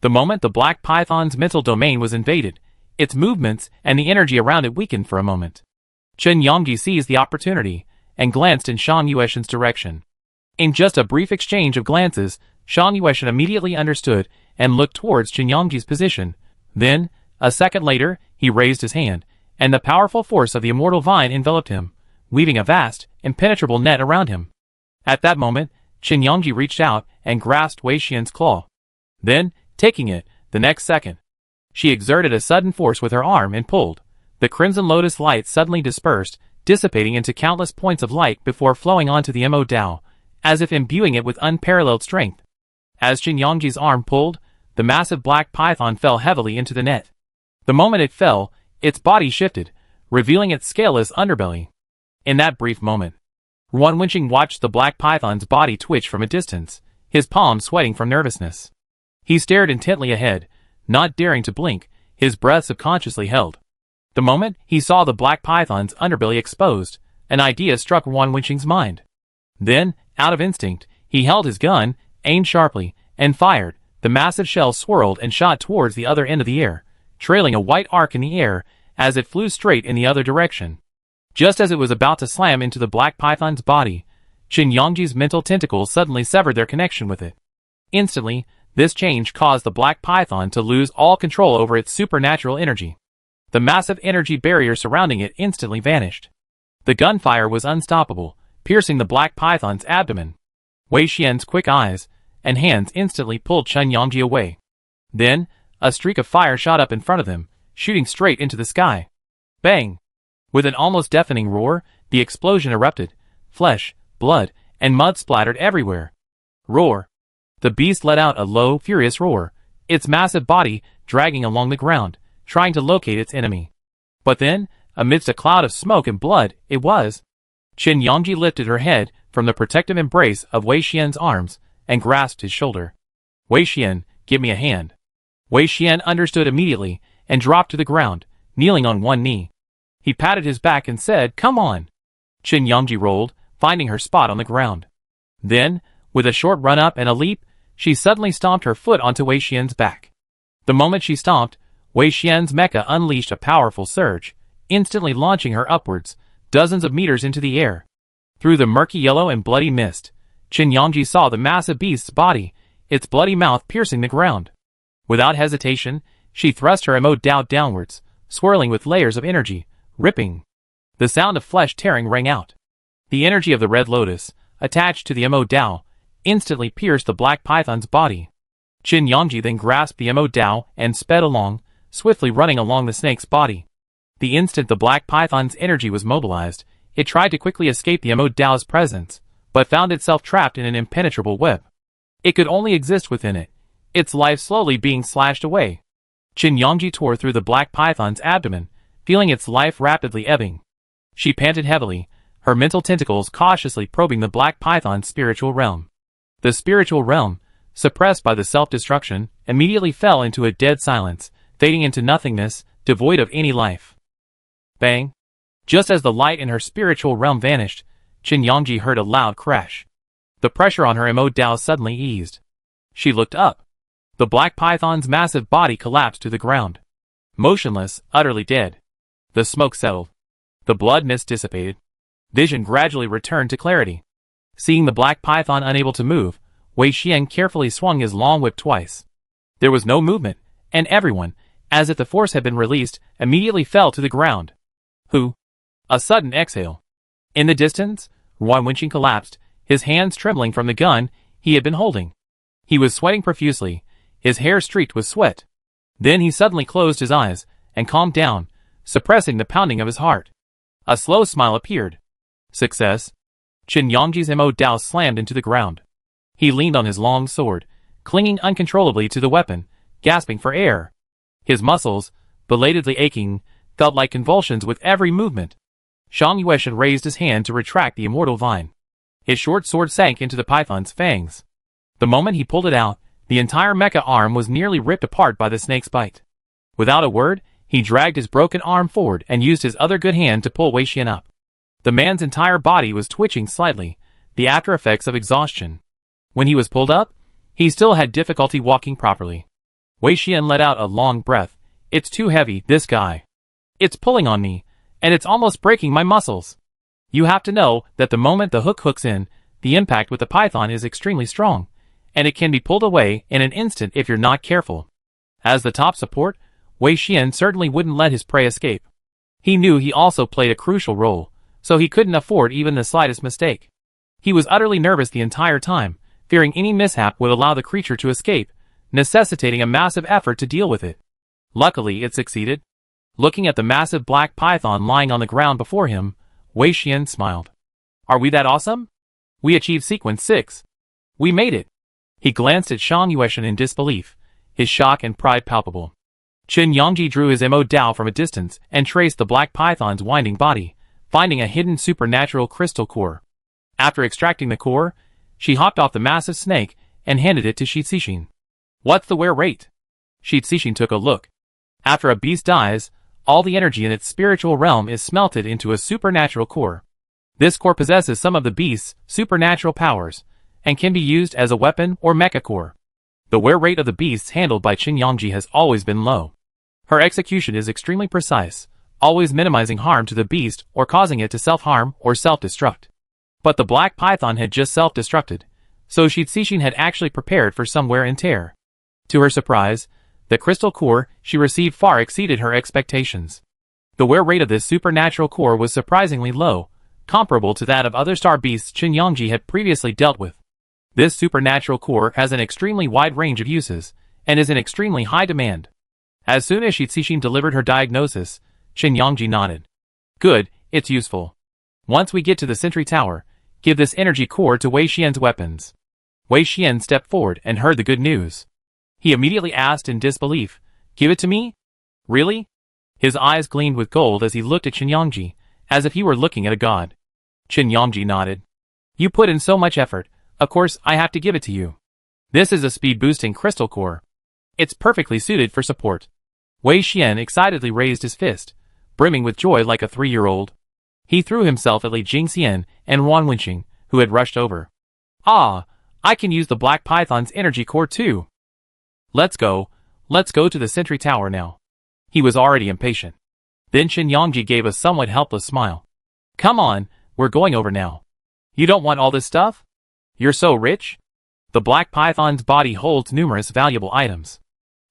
The moment the black python's mental domain was invaded, its movements and the energy around it weakened for a moment. Qin Yongji seized the opportunity and glanced in Shan Yueshan's direction. In just a brief exchange of glances, Shan Yueshan immediately understood and looked towards Qin Yongji's position. Then, a second later, he raised his hand, and the powerful force of the immortal vine enveloped him, weaving a vast, impenetrable net around him. At that moment, Qin Yongji reached out and grasped Wei Xian's claw. Then, taking it, the next second, she exerted a sudden force with her arm and pulled. The crimson lotus light suddenly dispersed, dissipating into countless points of light before flowing onto the Mo Dao, as if imbuing it with unparalleled strength. As Qin Yangji's arm pulled, the massive black python fell heavily into the net. The moment it fell, its body shifted, revealing its scaleless underbelly. In that brief moment, Ruan Wenqing watched the black python's body twitch from a distance, his palms sweating from nervousness. He stared intently ahead, not daring to blink, his breath subconsciously held. The moment he saw the black python's underbelly exposed, an idea struck Ruan Wenqing's mind. Then, out of instinct, he held his gun, aimed sharply, and fired. The massive shell swirled and shot towards the other end of the air, trailing a white arc in the air as it flew straight in the other direction. Just as it was about to slam into the black python's body, Qin Yangji's mental tentacles suddenly severed their connection with it. Instantly, this change caused the black python to lose all control over its supernatural energy. The massive energy barrier surrounding it instantly vanished. The gunfire was unstoppable, piercing the black python's abdomen. Wei Xian's quick eyes and hands instantly pulled Qin Yangji away. Then, a streak of fire shot up in front of them, shooting straight into the sky. Bang! With an almost deafening roar, the explosion erupted. Flesh, blood, and mud splattered everywhere. Roar! The beast let out a low, furious roar, its massive body dragging along the ground, trying to locate its enemy. But then, amidst a cloud of smoke and blood, it was. Qin Yangji lifted her head from the protective embrace of Wei Xian's arms and grasped his shoulder. Wei Xian, give me a hand. Wei Xian understood immediately and dropped to the ground, kneeling on one knee. He patted his back and said, "Come on." Qin Yangji rolled, finding her spot on the ground. Then, with a short run up and a leap, she suddenly stomped her foot onto Wei Xian's back. The moment she stomped, Wei Xian's mecha unleashed a powerful surge, instantly launching her upwards, dozens of meters into the air. Through the murky yellow and bloody mist, Qin Yangji saw the massive beast's body, its bloody mouth piercing the ground. Without hesitation, she thrust her Mo Dao downwards, swirling with layers of energy, ripping. The sound of flesh tearing rang out. The energy of the Red Lotus, attached to the Mo Dao, instantly pierced the black python's body. Qin Yangji then grasped the Mo Dao and sped along, swiftly running along the snake's body. The instant the black python's energy was mobilized, it tried to quickly escape the Mo Dao's presence, but found itself trapped in an impenetrable web. It could only exist within it, its life slowly being slashed away. Qin Yangji tore through the black python's abdomen, feeling its life rapidly ebbing. She panted heavily, her mental tentacles cautiously probing the black python's spiritual realm. The spiritual realm, suppressed by the self-destruction, immediately fell into a dead silence, fading into nothingness, devoid of any life. Bang! Just as the light in her spiritual realm vanished, Qin Yangji heard a loud crash. The pressure on her Mo Dao suddenly eased. She looked up. The black python's massive body collapsed to the ground. Motionless, utterly dead. The smoke settled. The blood mist dissipated. Vision gradually returned to clarity. Seeing the black python unable to move, Wei Xian carefully swung his long whip twice. There was no movement, and everyone, as if the force had been released, immediately fell to the ground. Who? A sudden exhale. In the distance, Ruan Wenqing collapsed, his hands trembling from the gun he had been holding. He was sweating profusely, his hair streaked with sweat. Then he suddenly closed his eyes and calmed down, suppressing the pounding of his heart. A slow smile appeared. Success. Qin Yangji's Mo Dao slammed into the ground. He leaned on his long sword, clinging uncontrollably to the weapon, gasping for air. His muscles, belatedly aching, felt like convulsions with every movement. Shang Yueshan raised his hand to retract the immortal vine. His short sword sank into the python's fangs. The moment he pulled it out, the entire mecha arm was nearly ripped apart by the snake's bite. Without a word, he dragged his broken arm forward and used his other good hand to pull Wei Xian up. The man's entire body was twitching slightly, the after effects of exhaustion. When he was pulled up, he still had difficulty walking properly. Wei Xian let out a long breath. It's too heavy, this guy. It's pulling on me, and it's almost breaking my muscles. You have to know that the moment the hook hooks in, the impact with the python is extremely strong, and it can be pulled away in an instant if you're not careful. As the top support, Wei Xian certainly wouldn't let his prey escape. He knew he also played a crucial role, so he couldn't afford even the slightest mistake. He was utterly nervous the entire time, fearing any mishap would allow the creature to escape, necessitating a massive effort to deal with it. Luckily, it succeeded. Looking at the massive black python lying on the ground before him, Wei Xian smiled. Are we that awesome? We achieved sequence 6. We made it. He glanced at Shan Yueshan in disbelief, his shock and pride palpable. Qin Yangji drew his Mo Dao from a distance and traced the black python's winding body, finding a hidden supernatural crystal core. After extracting the core, she hopped off the massive snake and handed it to Shi Cixin. What's the wear rate? Shi Cixin took a look. After a beast dies, all the energy in its spiritual realm is smelted into a supernatural core. This core possesses some of the beast's supernatural powers, and can be used as a weapon or mecha core. The wear rate of the beasts handled by Qin Yangji has always been low. Her execution is extremely precise, always minimizing harm to the beast or causing it to self-harm or self-destruct. But the black python had just self-destructed, so Shi Cixin had actually prepared for some wear and tear. To her surprise, the crystal core she received far exceeded her expectations. The wear rate of this supernatural core was surprisingly low, comparable to that of other star beasts Qin Yangji had previously dealt with. This supernatural core has an extremely wide range of uses, and is in extremely high demand. As soon as Shi Cixin delivered her diagnosis, Qin Yangji nodded. Good, it's useful. Once we get to the Sentry Tower, give this energy core to Wei Xian's weapons. Wei Xian stepped forward and heard the good news. He immediately asked in disbelief, Give it to me? Really? His eyes gleamed with gold as he looked at Qin Yangji, as if he were looking at a god. Qin Yangji nodded. You put in so much effort, of course I have to give it to you. This is a speed-boosting crystal core. It's perfectly suited for support. Wei Xian excitedly raised his fist, brimming with joy like a 3-year-old. He threw himself at Li Jingxian and Wan Wenqing, who had rushed over. Ah, I can use the black python's energy core too. Let's go to the Sentry Tower now. He was already impatient. Then Qin Yangji gave a somewhat helpless smile. Come on, we're going over now. You don't want all this stuff? You're so rich? The black python's body holds numerous valuable items.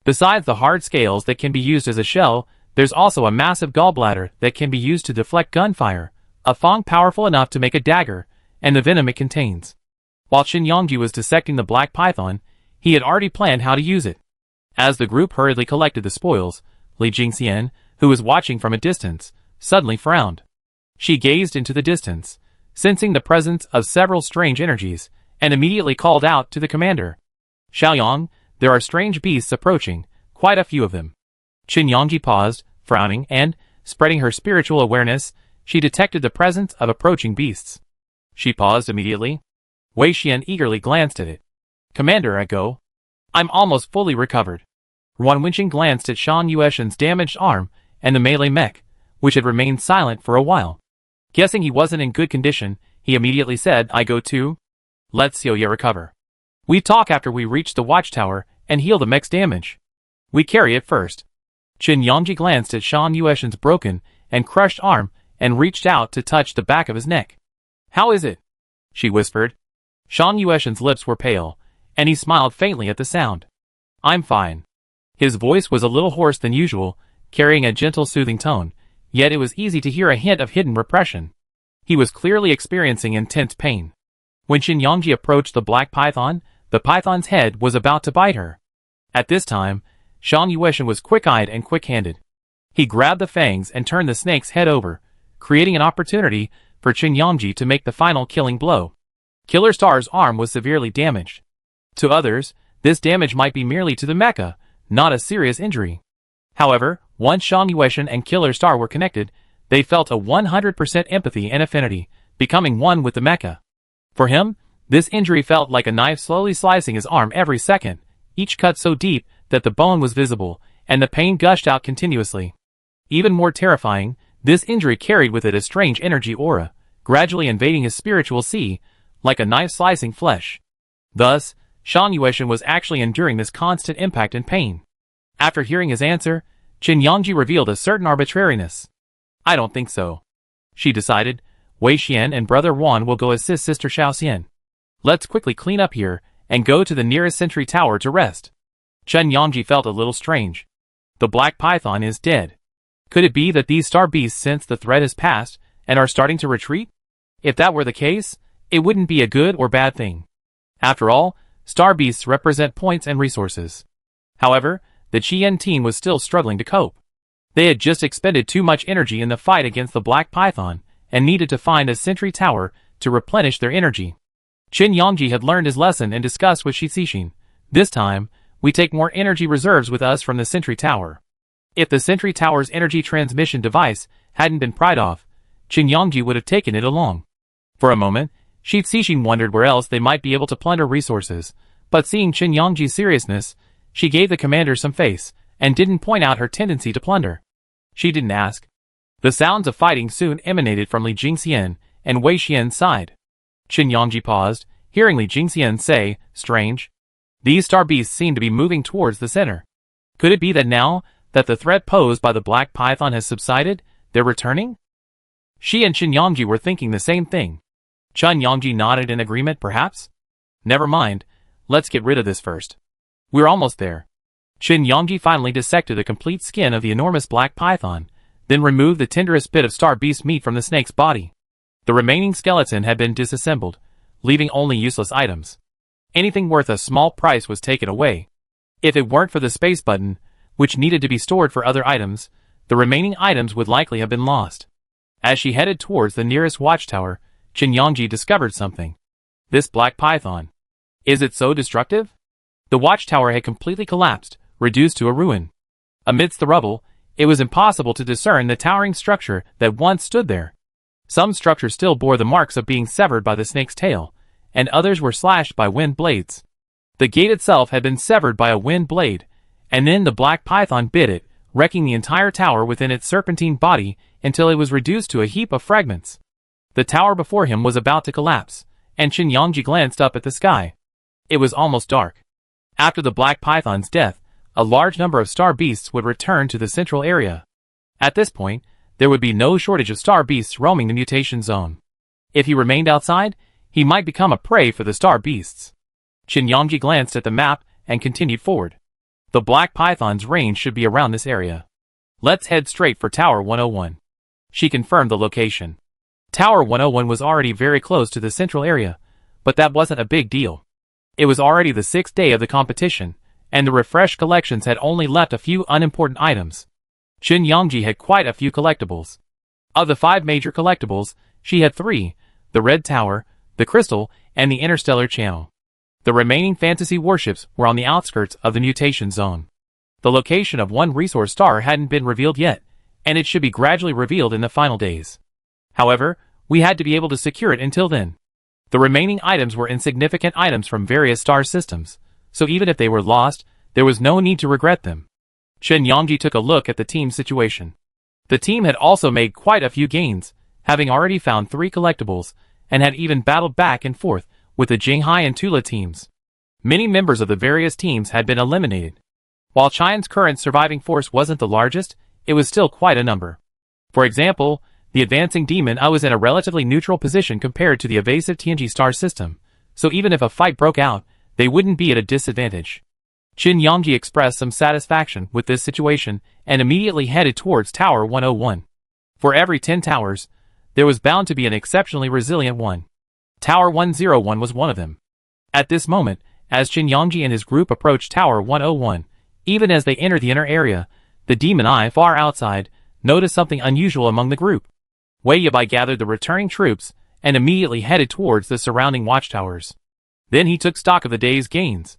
Besides the hard scales that can be used as a shell, there's also a massive gallbladder that can be used to deflect gunfire, a fang powerful enough to make a dagger, and the venom it contains. While Qin Yangji was dissecting the black python, he had already planned how to use it. As the group hurriedly collected the spoils, Li Jingxian, who was watching from a distance, suddenly frowned. She gazed into the distance, sensing the presence of several strange energies, and immediately called out to the commander. Xiaoyang, there are strange beasts approaching, quite a few of them. Qin Yangji paused, frowning, and, spreading her spiritual awareness, she detected the presence of approaching beasts. She paused immediately. Wei Xian eagerly glanced at it. Commander, I go. I'm almost fully recovered. Wan Wenqing glanced at Shan Yueshan's damaged arm and the melee mech, which had remained silent for a while. Guessing he wasn't in good condition, he immediately said, I go too. Let Xiaoye recover. We talk after we reach the watchtower and heal the mech's damage. We carry it first. Qin Yangji glanced at Shan Yueshan's broken and crushed arm and reached out to touch the back of his neck. How is it? She whispered. Shan Yueshan's lips were pale, and he smiled faintly at the sound. I'm fine. His voice was a little hoarse than usual, carrying a gentle soothing tone, yet it was easy to hear a hint of hidden repression. He was clearly experiencing intense pain. When Qin Yangji approached the black python, the python's head was about to bite her. At this time, Shan Yueshan was quick-eyed and quick-handed. He grabbed the fangs and turned the snake's head over, creating an opportunity for Qin Yangji to make the final killing blow. Killer Star's arm was severely damaged. To others, this damage might be merely to the mecha, not a serious injury. However, once Shan Yueshan and Killer Star were connected, they felt a 100% empathy and affinity, becoming one with the mecha. For him, this injury felt like a knife slowly slicing his arm every second, each cut so deep that the bone was visible, and the pain gushed out continuously. Even more terrifying, this injury carried with it a strange energy aura, gradually invading his spiritual sea, like a knife slicing flesh. Thus, Shan Yueshan was actually enduring this constant impact and pain. After hearing his answer, Qin Yangji revealed a certain arbitrariness. I don't think so. She decided. Wei Xian and brother Wan will go assist sister Xiaoxian. Let's quickly clean up here, and go to the nearest sentry tower to rest. Qin Yangji felt a little strange. The black python is dead. Could it be that these star beasts sense the threat has passed, and are starting to retreat? If that were the case, it wouldn't be a good or bad thing. After all, star beasts represent points and resources. However, the Qian team was still struggling to cope. They had just expended too much energy in the fight against the black python, and needed to find a sentry tower to replenish their energy. Qin Yongji had learned his lesson and discussed with Shi Cixin. This time, we take more energy reserves with us from the sentry tower. If the sentry tower's energy transmission device hadn't been pried off, Qin Yongji would have taken it along. For a moment, Shi Cixin wondered where else they might be able to plunder resources, but seeing Qin Yongji's seriousness, she gave the commander some face, and didn't point out her tendency to plunder. She didn't ask. The sounds of fighting soon emanated from Li Jingxian and Wei Xian's side. Qin Yongji paused, hearing Li Jingxian say, "Strange. These star beasts seem to be moving towards the center. Could it be that now that the threat posed by the black python has subsided, they're returning?" She and Qin Yongji were thinking the same thing. Qin Yongji nodded in agreement, perhaps? "Never mind, let's get rid of this first. We're almost there." Qin Yongji finally dissected the complete skin of the enormous black python, then removed the tenderest bit of star beast meat from the snake's body. The remaining skeleton had been disassembled, leaving only useless items. Anything worth a small price was taken away. If it weren't for the space button, which needed to be stored for other items, the remaining items would likely have been lost. As she headed towards the nearest watchtower, Qin Yongji discovered something. This black python. Is it so destructive? The watchtower had completely collapsed, reduced to a ruin. Amidst the rubble, it was impossible to discern the towering structure that once stood there. Some structures still bore the marks of being severed by the snake's tail, and others were slashed by wind blades. The gate itself had been severed by a wind blade, and then the black python bit it, wrecking the entire tower within its serpentine body until it was reduced to a heap of fragments. The tower before him was about to collapse, and Qin Yongji glanced up at the sky. It was almost dark. After the black python's death, a large number of star beasts would return to the central area. At this point, there would be no shortage of star beasts roaming the mutation zone. If he remained outside, he might become a prey for the star beasts. Qin Yongji glanced at the map and continued forward. The black python's range should be around this area. Let's head straight for Tower 101. She confirmed the location. Tower 101 was already very close to the central area, but that wasn't a big deal. It was already the 6th day of the competition, and the refreshed collections had only left a few unimportant items. Qin Yongji had quite a few collectibles. Of the 5 major collectibles, she had 3, the Red Tower, the Crystal, and the Interstellar Channel. The remaining fantasy warships were on the outskirts of the mutation zone. The location of one resource star hadn't been revealed yet, and it should be gradually revealed in the final days. However, we had to be able to secure it until then. The remaining items were insignificant items from various star systems, so even if they were lost, there was no need to regret them. Qin Yongji took a look at the team's situation. The team had also made quite a few gains, having already found 3 collectibles, and had even battled back and forth with the Jinghai and Tula teams. Many members of the various teams had been eliminated. While Qian's current surviving force wasn't the largest, it was still quite a number. For example, the advancing demon I was in a relatively neutral position compared to the evasive Tianji star system, so even if a fight broke out, they wouldn't be at a disadvantage. Qin Yongji expressed some satisfaction with this situation and immediately headed towards Tower 101. For every 10 towers, there was bound to be an exceptionally resilient one. Tower 101 was one of them. At this moment, as Qin Yongji and his group approached Tower 101, even as they entered the inner area, the demon eye far outside noticed something unusual among the group. Wei Yabai gathered the returning troops and immediately headed towards the surrounding watchtowers. Then he took stock of the day's gains.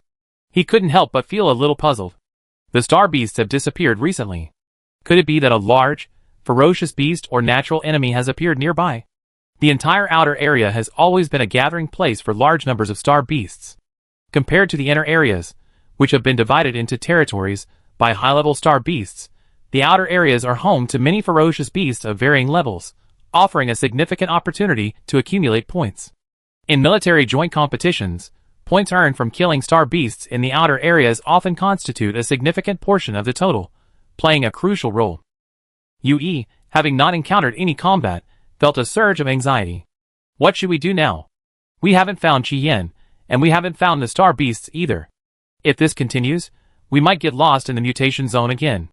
He couldn't help but feel a little puzzled. The star beasts have disappeared recently. Could it be that a large, ferocious beast or natural enemy has appeared nearby? The entire outer area has always been a gathering place for large numbers of star beasts. Compared to the inner areas, which have been divided into territories by high-level star beasts, the outer areas are home to many ferocious beasts of varying levels, offering a significant opportunity to accumulate points. In military joint competitions, points earned from killing star beasts in the outer areas often constitute a significant portion of the total, playing a crucial role. Yue, having not encountered any combat, felt a surge of anxiety. What should we do now? We haven't found Qi Yan, and we haven't found the star beasts either. If this continues, we might get lost in the mutation zone again.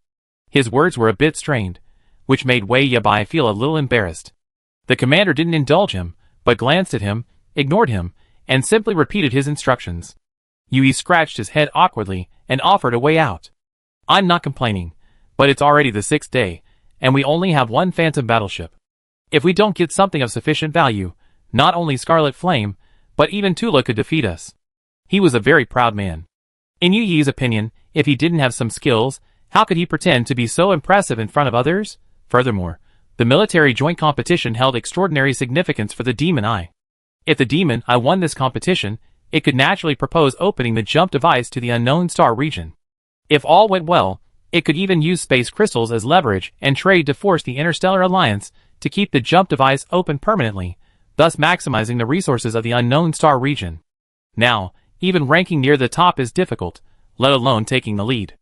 His words were a bit strained, which made Wei Yabai feel a little embarrassed. The commander didn't indulge him, but glanced at him, ignored him, and simply repeated his instructions. Yue scratched his head awkwardly and offered a way out. I'm not complaining, but it's already the 6th day, and we only have one phantom battleship. If we don't get something of sufficient value, not only Scarlet Flame, but even Tula could defeat us. He was a very proud man. In Yu Yi's opinion, if he didn't have some skills, how could he pretend to be so impressive in front of others? Furthermore, the military joint competition held extraordinary significance for the Demon Eye. If the Demon Eye won this competition, it could naturally propose opening the jump device to the unknown star region. If all went well, it could even use space crystals as leverage and trade to force the Interstellar Alliance to keep the jump device open permanently, thus maximizing the resources of the unknown star region. Now, even ranking near the top is difficult, let alone taking the lead.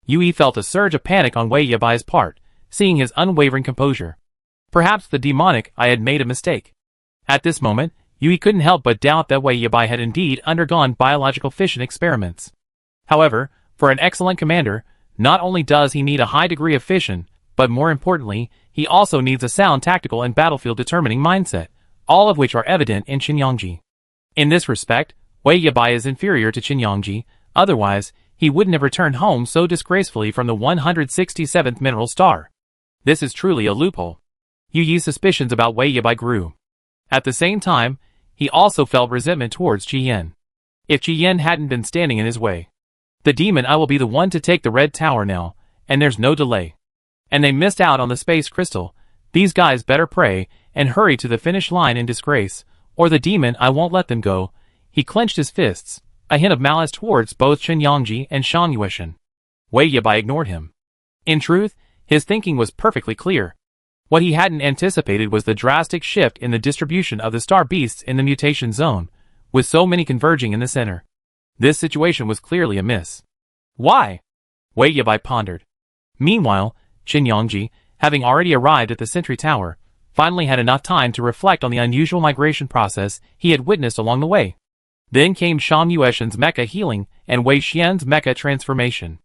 Yui felt a surge of panic on Wei Yabai's part, seeing his unwavering composure. Perhaps the demonic eye had made a mistake. At this moment, Yui couldn't help but doubt that Wei Yabai had indeed undergone biological fission experiments. However, for an excellent commander, not only does he need a high degree of fission, but more importantly, he also needs a sound tactical and battlefield-determining mindset, all of which are evident in Qin Yongji. In this respect, Wei Yabai is inferior to Qin Yongji, otherwise, he wouldn't have returned home so disgracefully from the 167th mineral star. This is truly a loophole. Yu Yi's suspicions about Wei Yabai grew. At the same time, he also felt resentment towards Qi Yan. If Qi Yan hadn't been standing in his way. The demon I will be the one to take the Red Tower now, and there's no delay. And they missed out on the space crystal. These guys better pray and hurry to the finish line in disgrace, or the demon I won't let them go. He clenched his fists, a hint of malice towards both Qin Yongji and Shan Yueshan. Wei Yabai ignored him. In truth, his thinking was perfectly clear. What he hadn't anticipated was the drastic shift in the distribution of the star beasts in the mutation zone, with so many converging in the center. This situation was clearly amiss. Why? Wei Yabai pondered. Meanwhile, Qin Yongji, having already arrived at the Sentry Tower, finally had enough time to reflect on the unusual migration process he had witnessed along the way. Then came Shan Yueshan's mecha healing and Wei Xian's mecha transformation.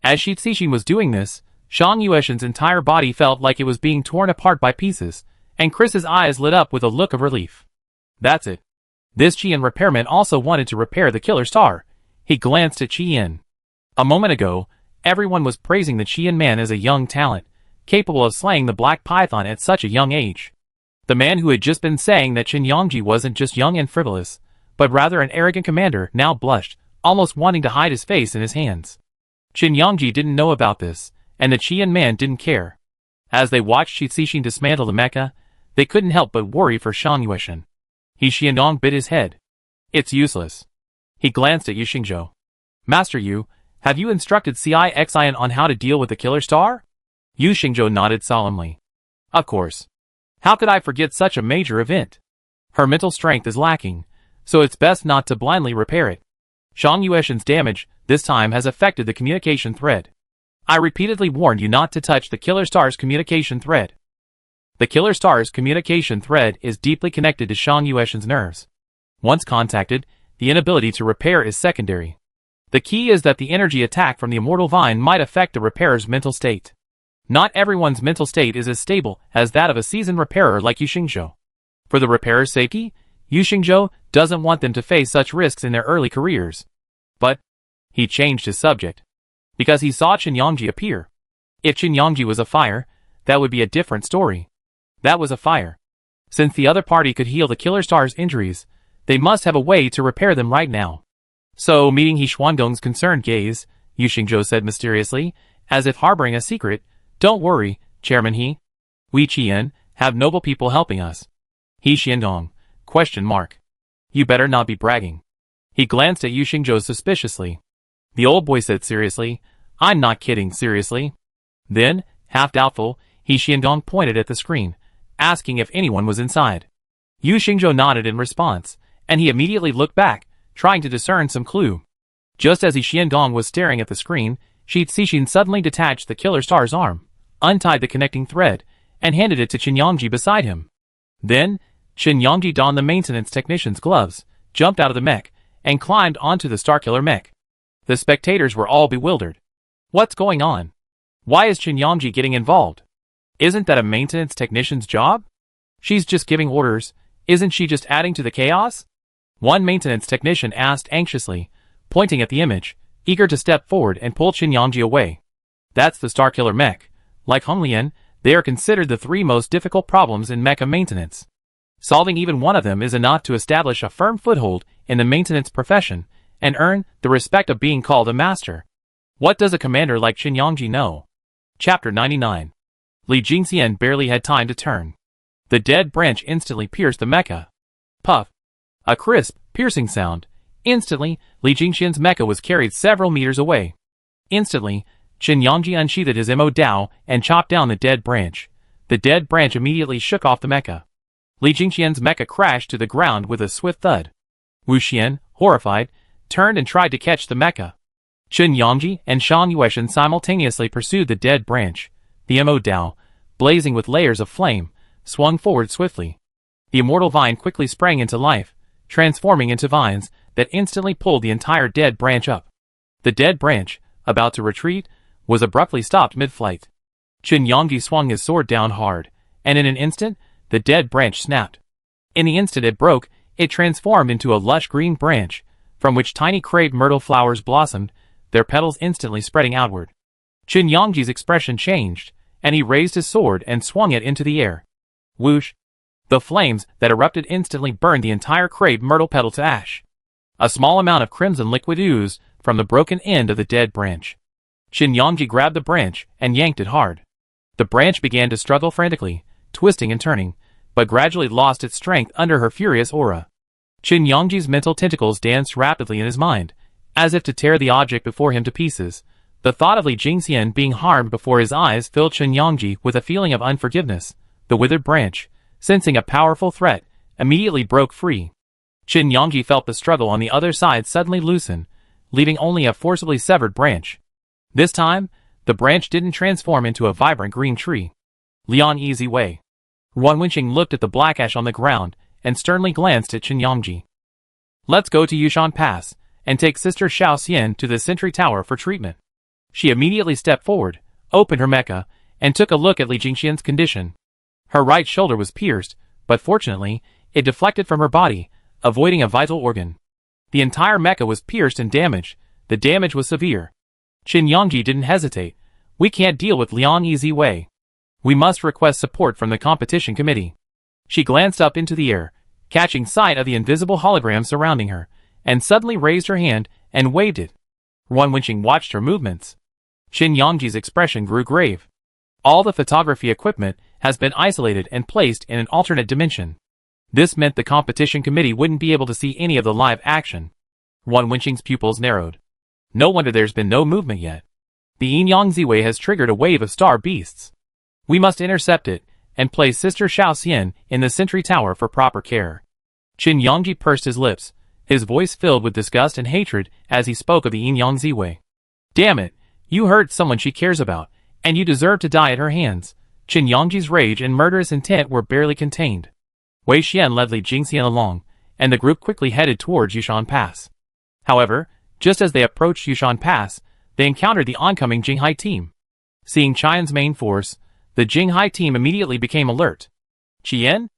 As Shi Cixin was doing this, Shan Yueshan's entire body felt like it was being torn apart by pieces, and Chris's eyes lit up with a look of relief. That's it. This Qian repairman also wanted to repair the killer star. He glanced at Qian. A moment ago, everyone was praising the Qian man as a young talent, capable of slaying the Black Python at such a young age. The man who had just been saying that Qin Yongji wasn't just young and frivolous, but rather an arrogant commander now blushed, almost wanting to hide his face in his hands. Qin Yongji didn't know about this, and the Qian man didn't care. As they watched Shi Cixin dismantle the mecha, they couldn't help but worry for Shan Yueshan. He Xiandong bit his head. It's useless. He glanced at Yu Xingzhou. Master Yu, have you instructed Xian on how to deal with the killer star? Yu Xingzhou nodded solemnly. Of course. How could I forget such a major event? Her mental strength is lacking, so it's best not to blindly repair it. Shan Yueshan's damage, this time, has affected the communication thread. I repeatedly warned you not to touch the killer star's communication thread. The killer star's communication thread is deeply connected to Shan Yueshan's nerves. Once contacted, the inability to repair is secondary. The key is that the energy attack from the immortal vine might affect the repairer's mental state. Not everyone's mental state is as stable as that of a seasoned repairer like Yu Xingzhou. For the repairer's safety, Yu Xingzhou doesn't want them to face such risks in their early careers. But he changed his subject. Because he saw Qin Yongji appear. If Qin Yongji was a fire, that would be a different story. That was a fire. Since the other party could heal the killer star's injuries, they must have a way to repair them right now. So, meeting He Xuandong's concerned gaze, Yu Xingzhou said mysteriously, as if harboring a secret, Don't worry, Chairman He. We Qian have noble people helping us. He Xiandong? ? You better not be bragging. He glanced at Yu Xingzhou suspiciously. The old boy said seriously, I'm not kidding, seriously. Then, half doubtful, He Xiandong pointed at the screen, asking if anyone was inside. Yu Xingzhou nodded in response, and he immediately looked back, trying to discern some clue. Just as He Xiandong was staring at the screen, Shi Cixin suddenly detached the killer star's arm, untied the connecting thread, and handed it to Qin Yongji beside him. Then, Qin Yongji donned the maintenance technician's gloves, jumped out of the mech, and climbed onto the Starkiller mech. The spectators were all bewildered. What's going on? Why is Qin Yongji getting involved? Isn't that a maintenance technician's job? She's just giving orders, isn't she just adding to the chaos? One maintenance technician asked anxiously, pointing at the image, eager to step forward and pull Qin Yongji away. That's the Starkiller mech. Like Honglian, they are considered the three most difficult problems in mecha maintenance. Solving even one of them is enough to establish a firm foothold in the maintenance profession and earn the respect of being called a master. What does a commander like Qin Yongji know? Chapter 99. Li Jingxian barely had time to turn. The dead branch instantly pierced the mecha. Puff. A crisp, piercing sound. Instantly, Li Jingxian's mecha was carried several meters away. Instantly, Qin Yongji unsheathed his Mo Dao and chopped down the dead branch. The dead branch immediately shook off the mecha. Li Jingxian's mecha crashed to the ground with a swift thud. Wu Xian, horrified, turned and tried to catch the mecha. Qin Yongji and Shan Yueshan simultaneously pursued the dead branch. The Mo Dao, blazing with layers of flame, swung forward swiftly. The immortal vine quickly sprang into life, transforming into vines that instantly pulled the entire dead branch up. The dead branch, about to retreat, was abruptly stopped mid-flight. Qin Yongji swung his sword down hard, and in an instant, the dead branch snapped. In the instant it broke, it transformed into a lush green branch, from which tiny crepe myrtle flowers blossomed, their petals instantly spreading outward. Qin Yongji's expression changed, and he raised his sword and swung it into the air. Whoosh! The flames that erupted instantly burned the entire crepe myrtle petal to ash. A small amount of crimson liquid oozed from the broken end of the dead branch. Qin Yongji grabbed the branch and yanked it hard. The branch began to struggle frantically, twisting and turning, but gradually lost its strength under her furious aura. Qin Yongji's mental tentacles danced rapidly in his mind, as if to tear the object before him to pieces. The thought of Li Jingxian being harmed before his eyes filled Qin Yongji with a feeling of unforgiveness. The withered branch, sensing a powerful threat, immediately broke free. Qin Yongji felt the struggle on the other side suddenly loosen, leaving only a forcibly severed branch. This time, the branch didn't transform into a vibrant green tree. Lian Easy Way. Ruan Wenqing looked at the black ash on the ground and sternly glanced at Qin Yongji. Let's go to Yushan Pass and take Sister Xiao Xian to the Sentry Tower for treatment. She immediately stepped forward, opened her mecha, and took a look at Li Jingxian's condition. Her right shoulder was pierced, but fortunately, it deflected from her body, avoiding a vital organ. The entire mecha was pierced and damaged. The damage was severe. Qin Yongji didn't hesitate. We can't deal with Lian Easy Way. We must request support from the competition committee. She glanced up into the air, catching sight of the invisible hologram surrounding her, and suddenly raised her hand and waved it. Ruan Wenqing watched her movements. Qin Yongji's expression grew grave. All the photography equipment has been isolated and placed in an alternate dimension. This meant the competition committee wouldn't be able to see any of the live action. Ruan Wenqing's pupils narrowed. No wonder there's been no movement yet. The Yin Yang Ziwei has triggered a wave of star beasts. We must intercept it and place Sister Xiao Xian in the Sentry Tower for proper care. Qin Yongji pursed his lips, his voice filled with disgust and hatred as he spoke of the Yin Yang Ziwei. Damn it, you hurt someone she cares about, and you deserve to die at her hands. Qin Yongji's rage and murderous intent were barely contained. Wei Xian led Li Jingxian along, and the group quickly headed towards Yushan Pass. However, just as they approached Yushan Pass, they encountered the oncoming Jinghai team. Seeing Qian's main force, the Jinghai team immediately became alert. Qian?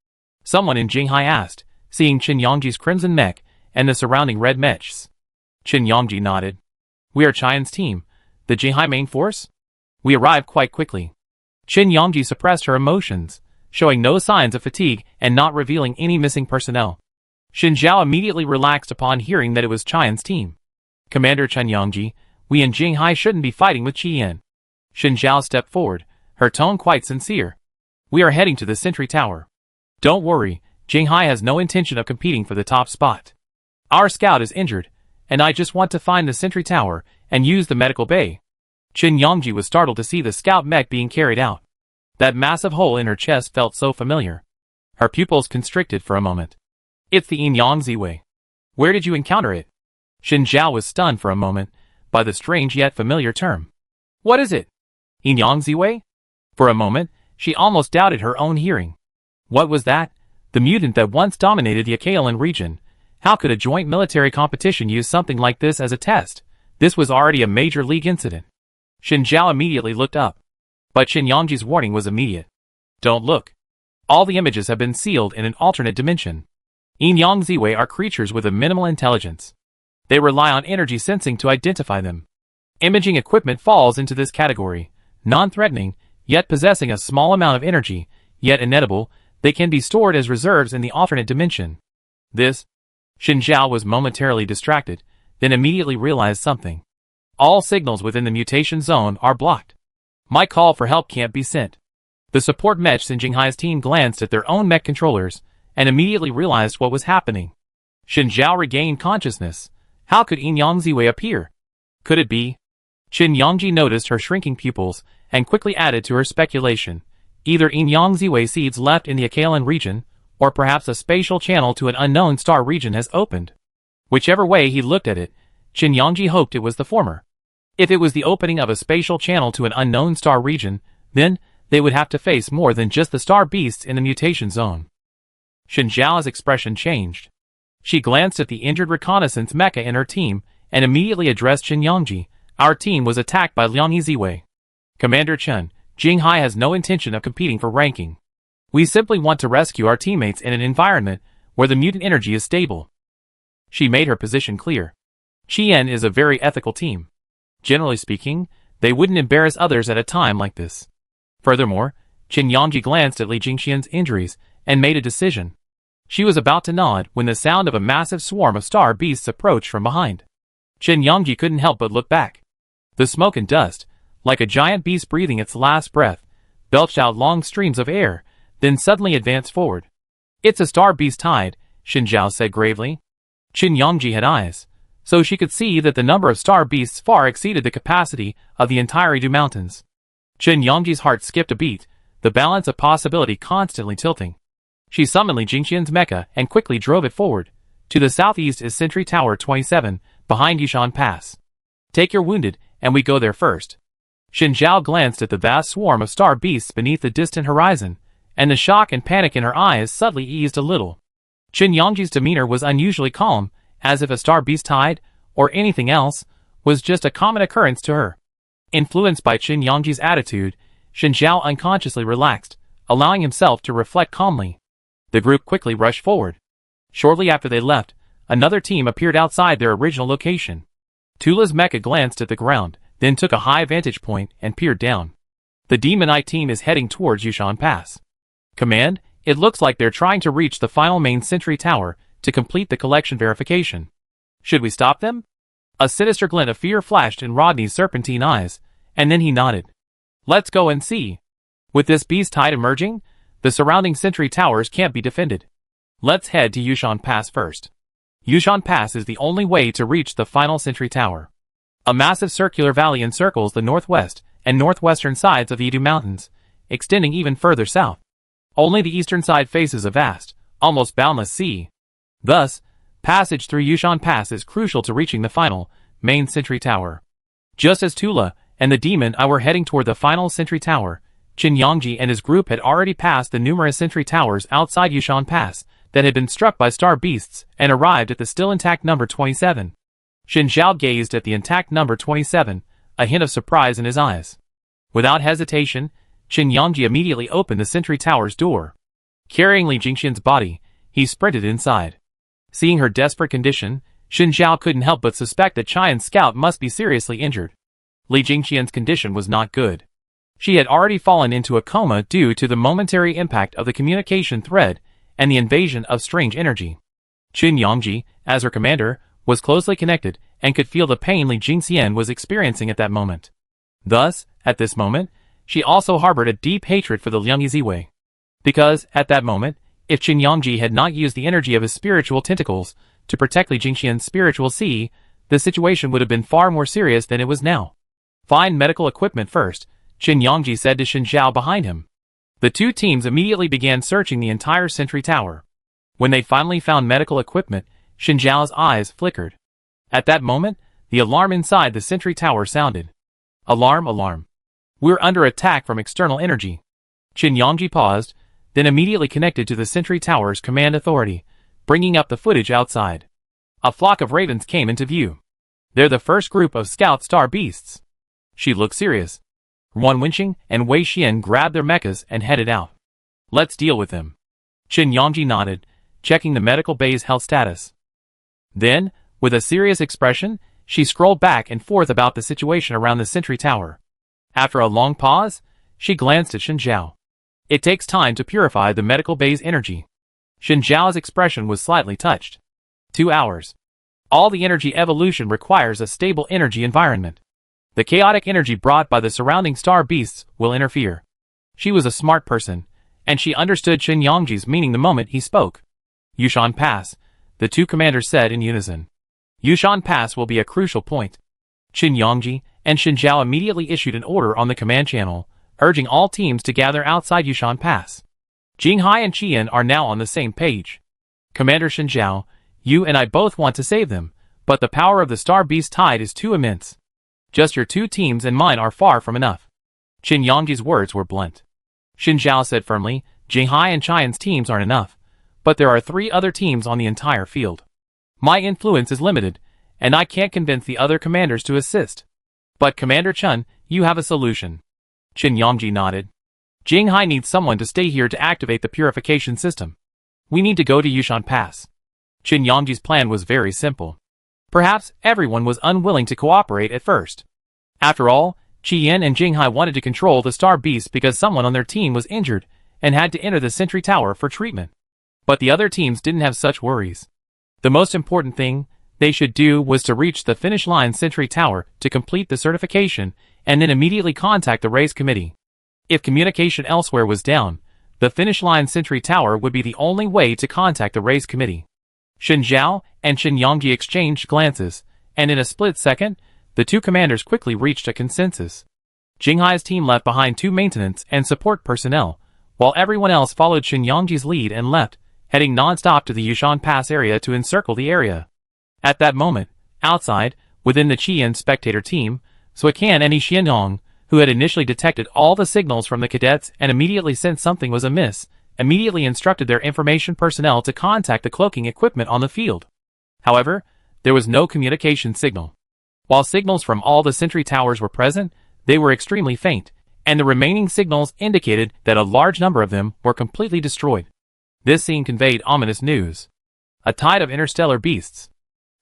Someone in Jinghai asked, seeing Qin Yongji's crimson mech and the surrounding red mechs. Qin Yongji nodded. We are Qian's team, the Jinghai main force? We arrived quite quickly. Qin Yongji suppressed her emotions, showing no signs of fatigue and not revealing any missing personnel. Xin Zhao immediately relaxed upon hearing that it was Qian's team. Commander Qin Yongji, we in Jinghai shouldn't be fighting with Qian. Xin Zhao stepped forward, her tone quite sincere. We are heading to the Sentry Tower. Don't worry, Jinghai has no intention of competing for the top spot. Our scout is injured, and I just want to find the Sentry Tower and use the medical bay. Qin Yongji was startled to see the scout mech being carried out. That massive hole in her chest felt so familiar. Her pupils constricted for a moment. It's the Yin Yang Ziwei. Where did you encounter it? Xin Zhao was stunned for a moment by the strange yet familiar term. What is it? Yin Yang Ziwei? For a moment, she almost doubted her own hearing. What was that? The mutant that once dominated the Akalan region. How could a joint military competition use something like this as a test? This was already a major league incident. Xin Zhao immediately looked up. But Qin Yongji's warning was immediate. Don't look. All the images have been sealed in an alternate dimension. Yin Yang Ziwei are creatures with a minimal intelligence. They rely on energy sensing to identify them. Imaging equipment falls into this category, non-threatening, yet possessing a small amount of energy, yet inedible, they can be stored as reserves in the alternate dimension. This? Xin Zhao was momentarily distracted, then immediately realized something. All signals within the mutation zone are blocked. My call for help can't be sent. The support mech in Jinghai's team glanced at their own mech controllers, and immediately realized what was happening. Xin Zhao regained consciousness. How could Yin Yang Ziwei appear? Could it be? Qin Yangji noticed her shrinking pupils, and quickly added to her speculation. Either Yin Yang Ziwei seeds left in the Akalan region, or perhaps a spatial channel to an unknown star region has opened. Whichever way he looked at it, Qin Yangji hoped it was the former. If it was the opening of a spatial channel to an unknown star region, then they would have to face more than just the star beasts in the mutation zone. Xin Zhao's expression changed. She glanced at the injured reconnaissance mecha in her team, and immediately addressed Qin Yangji. Our team was attacked by Liang Ziwei. Commander Chen, Jinghai has no intention of competing for ranking. We simply want to rescue our teammates in an environment where the mutant energy is stable. She made her position clear. Qian is a very ethical team. Generally speaking, they wouldn't embarrass others at a time like this. Furthermore, Qin Yangji glanced at Li Jingxian's injuries and made a decision. She was about to nod when the sound of a massive swarm of star beasts approached from behind. Qin Yangji couldn't help but look back. The smoke and dust, like a giant beast breathing its last breath, belched out long streams of air, then suddenly advanced forward. It's a star beast tide, Xin Zhao said gravely. Qin Yangji had eyes, so she could see that the number of star beasts far exceeded the capacity of the entire Yidu Mountains. Qin Yangji's heart skipped a beat, the balance of possibility constantly tilting. She summoned Li Jingxian's mecha and quickly drove it forward. To the southeast is Sentry Tower 27, behind Yushan Pass. Take your wounded, and we go there first. Xin Zhao glanced at the vast swarm of star beasts beneath the distant horizon, and the shock and panic in her eyes suddenly eased a little. Qin Yangji's demeanor was unusually calm, as if a star beast tide, or anything else, was just a common occurrence to her. Influenced by Qin Yangji's attitude, Xin Zhao unconsciously relaxed, allowing himself to reflect calmly. The group quickly rushed forward. Shortly after they left, another team appeared outside their original location. Tula's mecha glanced at the ground, then took a high vantage point and peered down. The Demonite team is heading towards Yushan Pass. Command, it looks like they're trying to reach the final main sentry tower to complete the collection verification. Should we stop them? A sinister glint of fear flashed in Rodney's serpentine eyes, and then he nodded. Let's go and see. With this beast tide emerging, the surrounding sentry towers can't be defended. Let's head to Yushan Pass first. Yushan Pass is the only way to reach the final sentry tower. A massive circular valley encircles the northwest and northwestern sides of the Yidu Mountains, extending even further south. Only the eastern side faces a vast, almost boundless sea. Thus, passage through Yushan Pass is crucial to reaching the final, main sentry tower. Just as Tula and the demon I were heading toward the final sentry tower, Qin Yangji and his group had already passed the numerous sentry towers outside Yushan Pass that had been struck by star beasts and arrived at the still intact number 27. Xin Zhao gazed at the intact number 27, a hint of surprise in his eyes. Without hesitation, Qin Yangji immediately opened the sentry tower's door. Carrying Li Jingxian's body, he sprinted inside. Seeing her desperate condition, Xin Zhao couldn't help but suspect that Qian's scout must be seriously injured. Li Jingxian's condition was not good. She had already fallen into a coma due to the momentary impact of the communication thread and the invasion of strange energy. Qin Yangji, as her commander, was closely connected and could feel the pain Li Jingxian was experiencing at that moment. Thus, at this moment, she also harbored a deep hatred for the Liang Ziwei. Because, at that moment, if Qin Yangji had not used the energy of his spiritual tentacles to protect Li Jingxian's spiritual sea, the situation would have been far more serious than it was now. Find medical equipment first, Qin Yangji said to Xin Zhao behind him. The two teams immediately began searching the entire sentry tower. When they finally found medical equipment, Xin Zhao's eyes flickered. At that moment, the alarm inside the sentry tower sounded. Alarm, alarm. We're under attack from external energy. Qin Yangji paused, then immediately connected to the sentry tower's command authority, bringing up the footage outside. A flock of ravens came into view. They're the first group of scout star beasts. She looked serious. Wan Wenqing and Wei Xian grabbed their mechas and headed out. Let's deal with them. Qin Yangji nodded, checking the medical bay's health status. Then, with a serious expression, she scrolled back and forth about the situation around the sentry tower. After a long pause, She glanced at Shen Zhao. It takes time to purify the medical bay's energy. Shen Zhao's expression was slightly touched. 2 hours. All the energy evolution requires a stable energy environment. The chaotic energy brought by the surrounding star beasts will interfere. She was a smart person, and she understood Qin Yangji's meaning the moment he spoke. Yushan Pass, the two commanders said in unison. Yushan Pass will be a crucial point. Qin Yangji and Shen Zhao immediately issued an order on the command channel, urging all teams to gather outside Yushan Pass. Jinghai and Qian are now on the same page. Commander Shen Zhao, you and I both want to save them, but the power of the Star Beast tide is too immense. Just your 2 teams and mine are far from enough. Qin Yangji's words were blunt. Shen Zhao said firmly, Jinghai and Qian's teams aren't enough, but there are 3 other teams on the entire field. My influence is limited, and I can't convince the other commanders to assist. But Commander Chen, you have a solution. Qin Yangji nodded. Jinghai needs someone to stay here to activate the purification system. We need to go to Yushan Pass. Qin Yangji's plan was very simple. Perhaps everyone was unwilling to cooperate at first. After all, Qian and Jinghai wanted to control the Star Beast because someone on their team was injured and had to enter the Sentry Tower for treatment. But the other teams didn't have such worries. The most important thing they should do was to reach the finish line Sentry Tower to complete the certification and then immediately contact the race committee. If communication elsewhere was down, the finish line Sentry Tower would be the only way to contact the race committee. Shen Zhao and Qin Yangji exchanged glances, and in a split second, the 2 commanders quickly reached a consensus. Jinghai's team left behind 2 maintenance and support personnel, while everyone else followed Qin Yangji's lead and left, heading non-stop to the Yushan Pass area to encircle the area. At that moment, outside, within the Qian spectator team, Sui Qian and Yi Xiandong, who had initially detected all the signals from the cadets and immediately sensed something was amiss, immediately instructed their information personnel to contact the cloaking equipment on the field. However, there was no communication signal. While signals from all the sentry towers were present, they were extremely faint, and the remaining signals indicated that a large number of them were completely destroyed. This scene conveyed ominous news. A tide of interstellar beasts.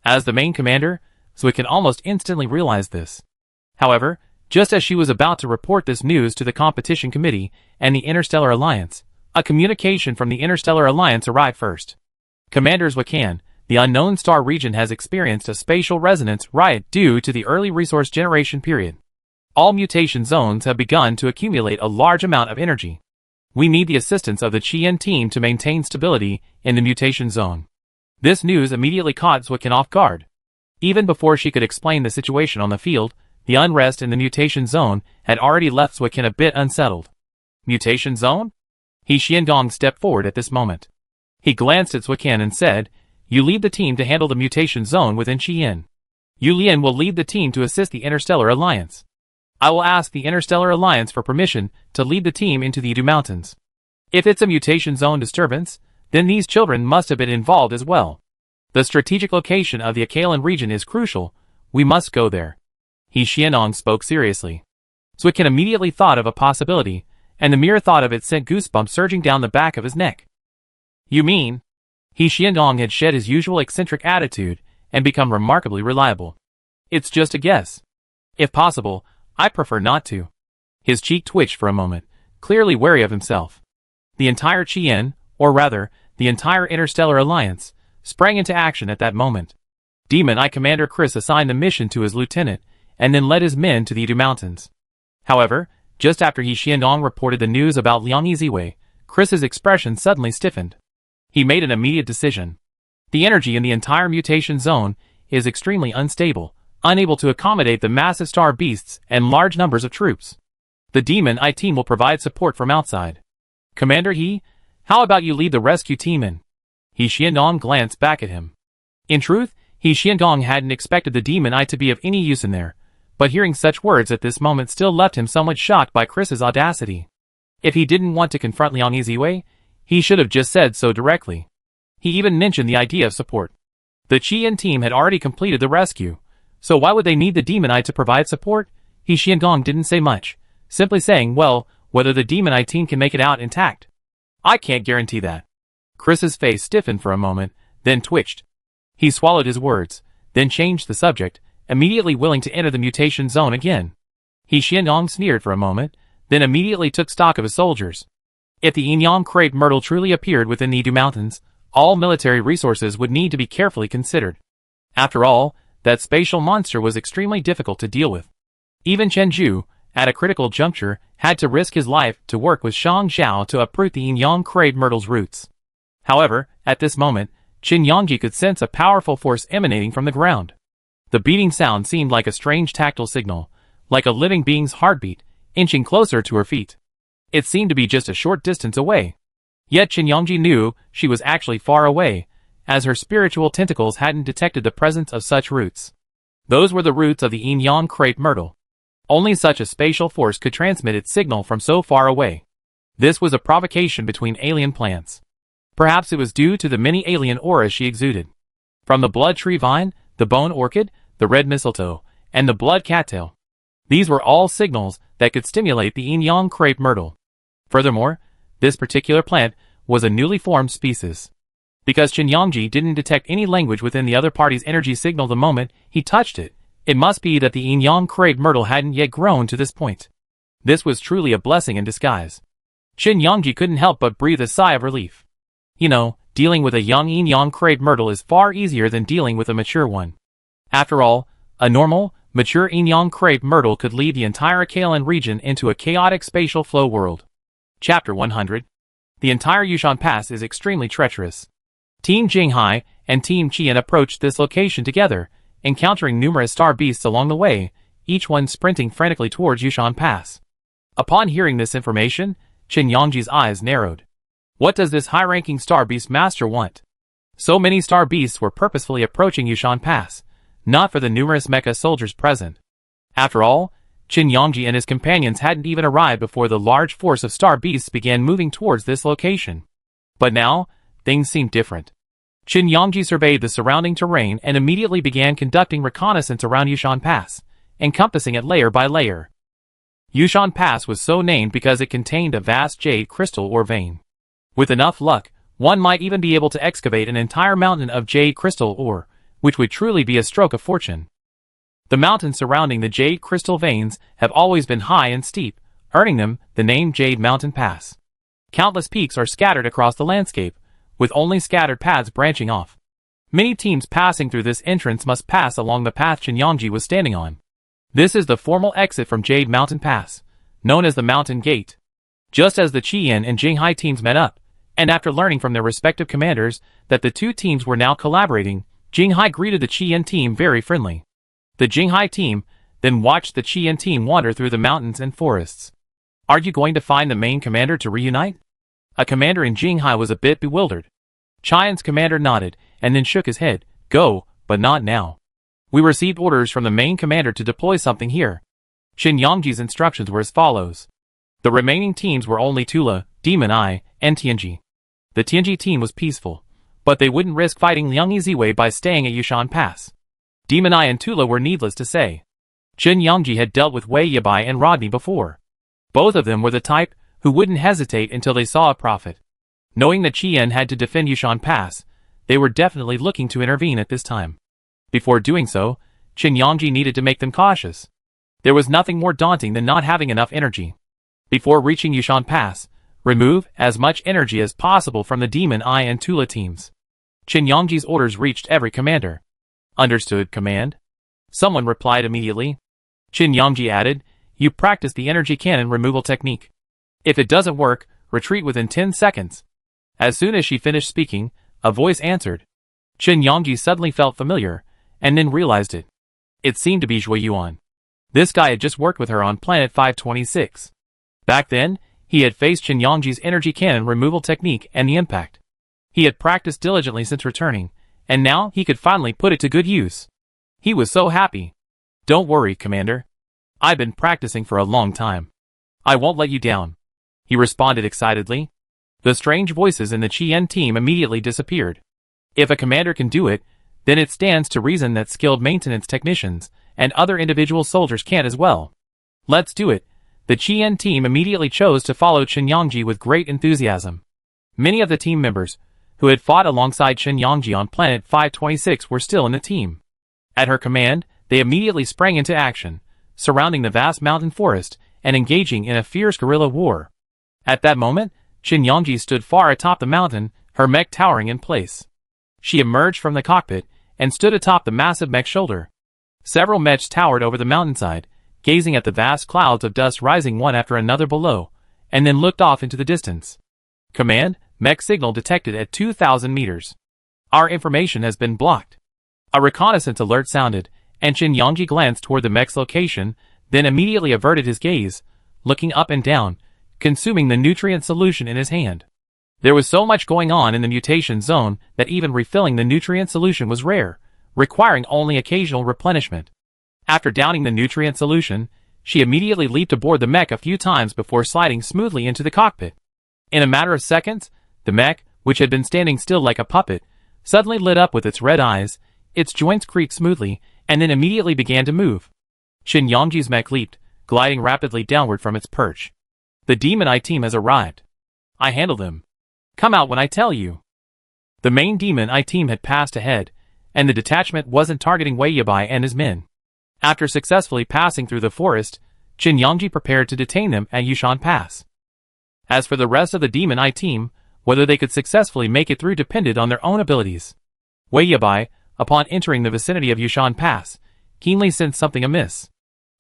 As the main commander, Sui Qian almost instantly realized this. However, just as she was about to report this news to the competition committee and the Interstellar Alliance, a communication from the Interstellar Alliance arrived first. Commander Sui Qian, the unknown star region has experienced a spatial resonance riot due to the early resource generation period. All mutation zones have begun to accumulate a large amount of energy. We need the assistance of the Qian team to maintain stability in the mutation zone. This news immediately caught Sui Qian off guard. Even before she could explain the situation on the field, the unrest in the mutation zone had already left Sui Qian a bit unsettled. Mutation zone? Yi Xiandong stepped forward at this moment. He glanced at Sui Qian and said, you lead the team to handle the mutation zone within Qian. Yu Lian will lead the team to assist the Interstellar Alliance. I will ask the Interstellar Alliance for permission to lead the team into the Yidu Mountains. If it's a mutation zone disturbance, then these children must have been involved as well. The strategic location of the Akalan region is crucial. We must go there. Yi Xiandong spoke seriously. Sui Qian immediately thought of a possibility, and the mere thought of it sent goosebumps surging down the back of his neck. You mean? Yi Xiandong had shed his usual eccentric attitude and become remarkably reliable. It's just a guess. If possible, I prefer not to. His cheek twitched for a moment, clearly wary of himself. The entire Qian, or rather, the entire Interstellar Alliance, sprang into action at that moment. Demon Eye Commander Chris assigned the mission to his lieutenant, and then led his men to the Yidu Mountains. However, just after Yi Xiandong reported the news about Liang Yiziwei, Chris's expression suddenly stiffened. He made an immediate decision. The energy in the entire mutation zone is extremely unstable, unable to accommodate the massive star beasts and large numbers of troops. The Demon Eye team will provide support from outside. Commander Yi, how about you lead the rescue team in? Yi Xiandong glanced back at him. In truth, Yi Xiandong hadn't expected the Demon Eye to be of any use in there, but hearing such words at this moment still left him somewhat shocked by Chris's audacity. If he didn't want to confront Liang Yiziwei, he should have just said so directly. He even mentioned the idea of support. The Qian team had already completed the rescue, so why would they need the Demon Eye to provide support? Yi Xiandong didn't say much, simply saying, well, whether the Demon Eye team can make it out intact. I can't guarantee that. Chris's face stiffened for a moment, then twitched. He swallowed his words, then changed the subject, immediately willing to enter the mutation zone again. Yi Xiandong sneered for a moment, then immediately took stock of his soldiers. If the Inyang crepe myrtle truly appeared within the Yidu Mountains, all military resources would need to be carefully considered. After all, that spatial monster was extremely difficult to deal with. Even Chen Zhu, at a critical juncture, had to risk his life to work with Shang Xiao to uproot the Inyang crepe myrtle's roots. However, at this moment, Qin Yangji could sense a powerful force emanating from the ground. The beating sound seemed like a strange tactile signal, like a living being's heartbeat, inching closer to her feet. It seemed to be just a short distance away. Yet Qin Yangji knew she was actually far away, as her spiritual tentacles hadn't detected the presence of such roots. Those were the roots of the Inyang crepe myrtle. Only such a spatial force could transmit its signal from so far away. This was a provocation between alien plants. Perhaps it was due to the many alien auras she exuded. From the blood tree vine, the bone orchid, the red mistletoe, and the blood cattail. These were all signals that could stimulate the Inyang crepe myrtle. Furthermore, this particular plant was a newly formed species. Because Qin Yangji didn't detect any language within the other party's energy signal the moment he touched it, it must be that the Inyang crepe myrtle hadn't yet grown to this point. This was truly a blessing in disguise. Qin Yangji couldn't help but breathe a sigh of relief. You know, dealing with a young Inyang crepe myrtle is far easier than dealing with a mature one. After all, a normal, mature Inyang crepe myrtle could lead the entire Akalan region into a chaotic spatial flow world. Chapter 100. The entire Yushan Pass is extremely treacherous. Team Jinghai and Team Qian approached this location together, encountering numerous star beasts along the way, each one sprinting frantically towards Yushan Pass. Upon hearing this information, Qin Yangji's eyes narrowed. What does this high-ranking star beast master want? So many star beasts were purposefully approaching Yushan Pass, not for the numerous mecha soldiers present. After all, Qin Yangji and his companions hadn't even arrived before the large force of star beasts began moving towards this location. But now, things seemed different. Qin Yangji surveyed the surrounding terrain and immediately began conducting reconnaissance around Yushan Pass, encompassing it layer by layer. Yushan Pass was so named because it contained a vast jade crystal ore vein. With enough luck, one might even be able to excavate an entire mountain of jade crystal ore, which would truly be a stroke of fortune. The mountains surrounding the jade crystal veins have always been high and steep, earning them the name Jade Mountain Pass. Countless peaks are scattered across the landscape, with only scattered paths branching off. Many teams passing through this entrance must pass along the path Qin Yangji was standing on. This is the formal exit from Jade Mountain Pass, known as the Mountain Gate. Just as the Qian and Jinghai teams met up, and after learning from their respective commanders that the two teams were now collaborating, Jinghai greeted the Qian team very friendly. The Jinghai team then watched the Qian team wander through the mountains and forests. Are you going to find the main commander to reunite? A commander in Jinghai was a bit bewildered. Qian's commander nodded, and then shook his head. Go, but not now. We received orders from the main commander to deploy something here. Qin Yangji's instructions were as follows. The remaining teams were only Tula, Demon Eye, and Tianji. The Tianji team was peaceful, but they wouldn't risk fighting Liang Yiziwei by staying at Yushan Pass. Demon Eye and Tula were needless to say. Qin Yangji had dealt with Wei Yabai and Rodney before. Both of them were the type who wouldn't hesitate until they saw a profit. Knowing that Qian had to defend Yushan Pass, they were definitely looking to intervene at this time. Before doing so, Qin Yangji needed to make them cautious. There was nothing more daunting than not having enough energy. Before reaching Yushan Pass, remove as much energy as possible from the Demon Eye and Tula teams. Qin Yangji's orders reached every commander. Understood, command. Someone replied immediately. Qin Yangji added, you practice the energy cannon removal technique. If it doesn't work, retreat within 10 seconds. As soon as she finished speaking, a voice answered. Qin Yangji suddenly felt familiar, and then realized it. It seemed to be Zhui Yuan. This guy had just worked with her on planet 526. Back then, he had faced Qin Yangji's energy cannon removal technique and the impact. He had practiced diligently since returning, and now he could finally put it to good use. He was so happy. Don't worry, Commander. I've been practicing for a long time. I won't let you down. He responded excitedly. The strange voices in the Qian team immediately disappeared. If a commander can do it, then it stands to reason that skilled maintenance technicians and other individual soldiers can as well. Let's do it. The Qian team immediately chose to follow Qin Yangji with great enthusiasm. Many of the team members, who had fought alongside Qin Yangji on planet 526 were still in the team. At her command, they immediately sprang into action, surrounding the vast mountain forest and engaging in a fierce guerrilla war. At that moment, Qin Yangji stood far atop the mountain, her mech towering in place. She emerged from the cockpit and stood atop the massive mech shoulder. Several mechs towered over the mountainside, gazing at the vast clouds of dust rising one after another below, and then looked off into the distance. Command, mech signal detected at 2,000 meters. Our information has been blocked. A reconnaissance alert sounded, and Qin Yangji glanced toward the mech's location, then immediately averted his gaze, looking up and down, consuming the nutrient solution in his hand. There was so much going on in the mutation zone that even refilling the nutrient solution was rare, requiring only occasional replenishment. After downing the nutrient solution, she immediately leaped aboard the mech a few times before sliding smoothly into the cockpit. In a matter of seconds, the mech, which had been standing still like a puppet, suddenly lit up with its red eyes, its joints creaked smoothly, and then immediately began to move. Qin Yangji's mech leaped, gliding rapidly downward from its perch. The Demon Eye team has arrived. I handle them. Come out when I tell you. The main Demon Eye team had passed ahead, and the detachment wasn't targeting Wei Yabai and his men. After successfully passing through the forest, Qin Yangji prepared to detain them at Yushan Pass. As for the rest of the Demon Eye team, whether they could successfully make it through depended on their own abilities. Wei Yabai, upon entering the vicinity of Yushan Pass, keenly sensed something amiss.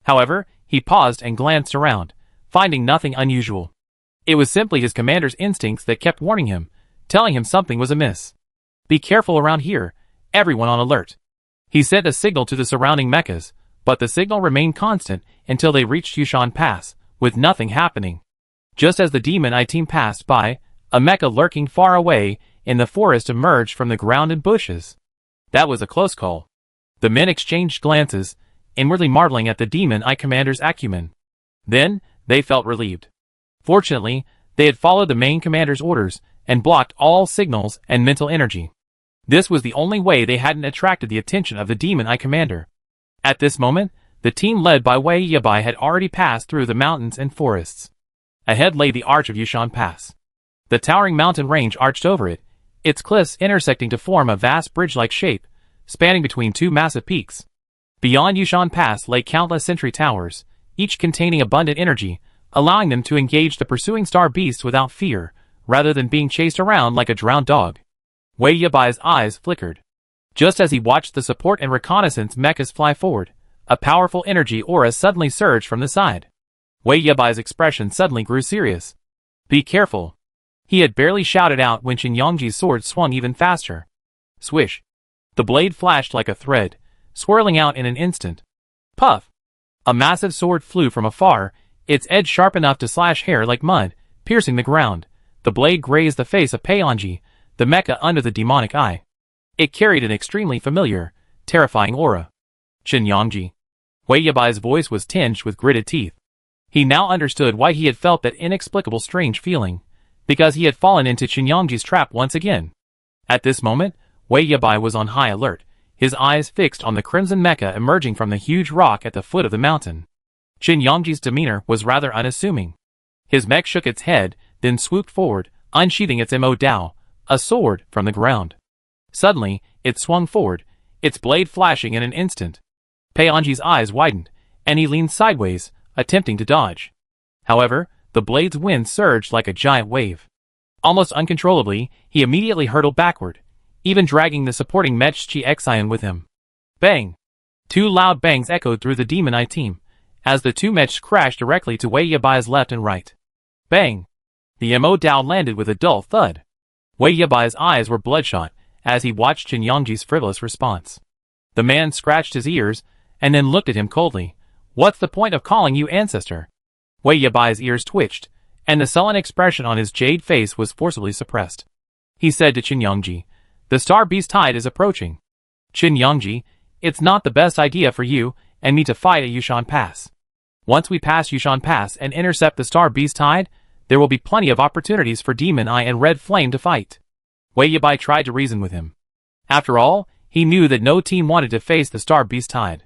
However, he paused and glanced around, finding nothing unusual. It was simply his commander's instincts that kept warning him, telling him something was amiss. Be careful around here, everyone on alert. He sent a signal to the surrounding mechas, but the signal remained constant until they reached Yushan Pass, with nothing happening. Just as the Demon Eye team passed by, a mecha lurking far away in the forest emerged from the ground and bushes. That was a close call. The men exchanged glances, inwardly marveling at the Demon Eye commander's acumen. Then, they felt relieved. Fortunately, they had followed the main commander's orders and blocked all signals and mental energy. This was the only way they hadn't attracted the attention of the Demon Eye commander. At this moment, the team led by Wei Yabai had already passed through the mountains and forests. Ahead lay the arch of Yushan Pass. The towering mountain range arched over it, its cliffs intersecting to form a vast bridge-like shape, spanning between two massive peaks. Beyond Yushan Pass lay countless sentry towers, each containing abundant energy, allowing them to engage the pursuing star beasts without fear, rather than being chased around like a drowned dog. Wei Yabai's eyes flickered. Just as he watched the support and reconnaissance mechas fly forward, a powerful energy aura suddenly surged from the side. Wei Yabai's expression suddenly grew serious. Be careful. He had barely shouted out when Qin Yangji's sword swung even faster. Swish. The blade flashed like a thread, swirling out in an instant. Puff. A massive sword flew from afar, its edge sharp enough to slash hair like mud, piercing the ground. The blade grazed the face of Peionji, the mecha under the demonic eye. It carried an extremely familiar, terrifying aura. Qin Yangji. Wei Yabai's voice was tinged with gritted teeth. He now understood why he had felt that inexplicable strange feeling, because he had fallen into Qin Yangji's trap once again. At this moment, Wei Yabai was on high alert, his eyes fixed on the crimson mecha emerging from the huge rock at the foot of the mountain. Qin Yangji's demeanor was rather unassuming. His mech shook its head, then swooped forward, unsheathing its Mo Dao, a sword, from the ground. Suddenly, it swung forward, its blade flashing in an instant. Peionji's eyes widened, and he leaned sideways, attempting to dodge. However, the blade's wind surged like a giant wave. Almost uncontrollably, he immediately hurtled backward, even dragging the supporting mech Chi Xian with him. Bang! Two loud bangs echoed through the Demon Eye team, as the two mechs crashed directly to Wei Yabai's left and right. Bang! The Mo Dao landed with a dull thud. Wei Yabai's eyes were bloodshot as he watched Qin Yangji's frivolous response. The man scratched his ears, and then looked at him coldly. What's the point of calling you ancestor? Wei Yabai's ears twitched, and the sullen expression on his jade face was forcibly suppressed. He said to Qin Yangji, the Star Beast tide is approaching. Qin Yangji, it's not the best idea for you and me to fight at Yushan Pass. Once we pass Yushan Pass and intercept the Star Beast tide, there will be plenty of opportunities for Demon Eye and Red Flame to fight. Wei Yabai tried to reason with him. After all, he knew that no team wanted to face the Star Beast tide.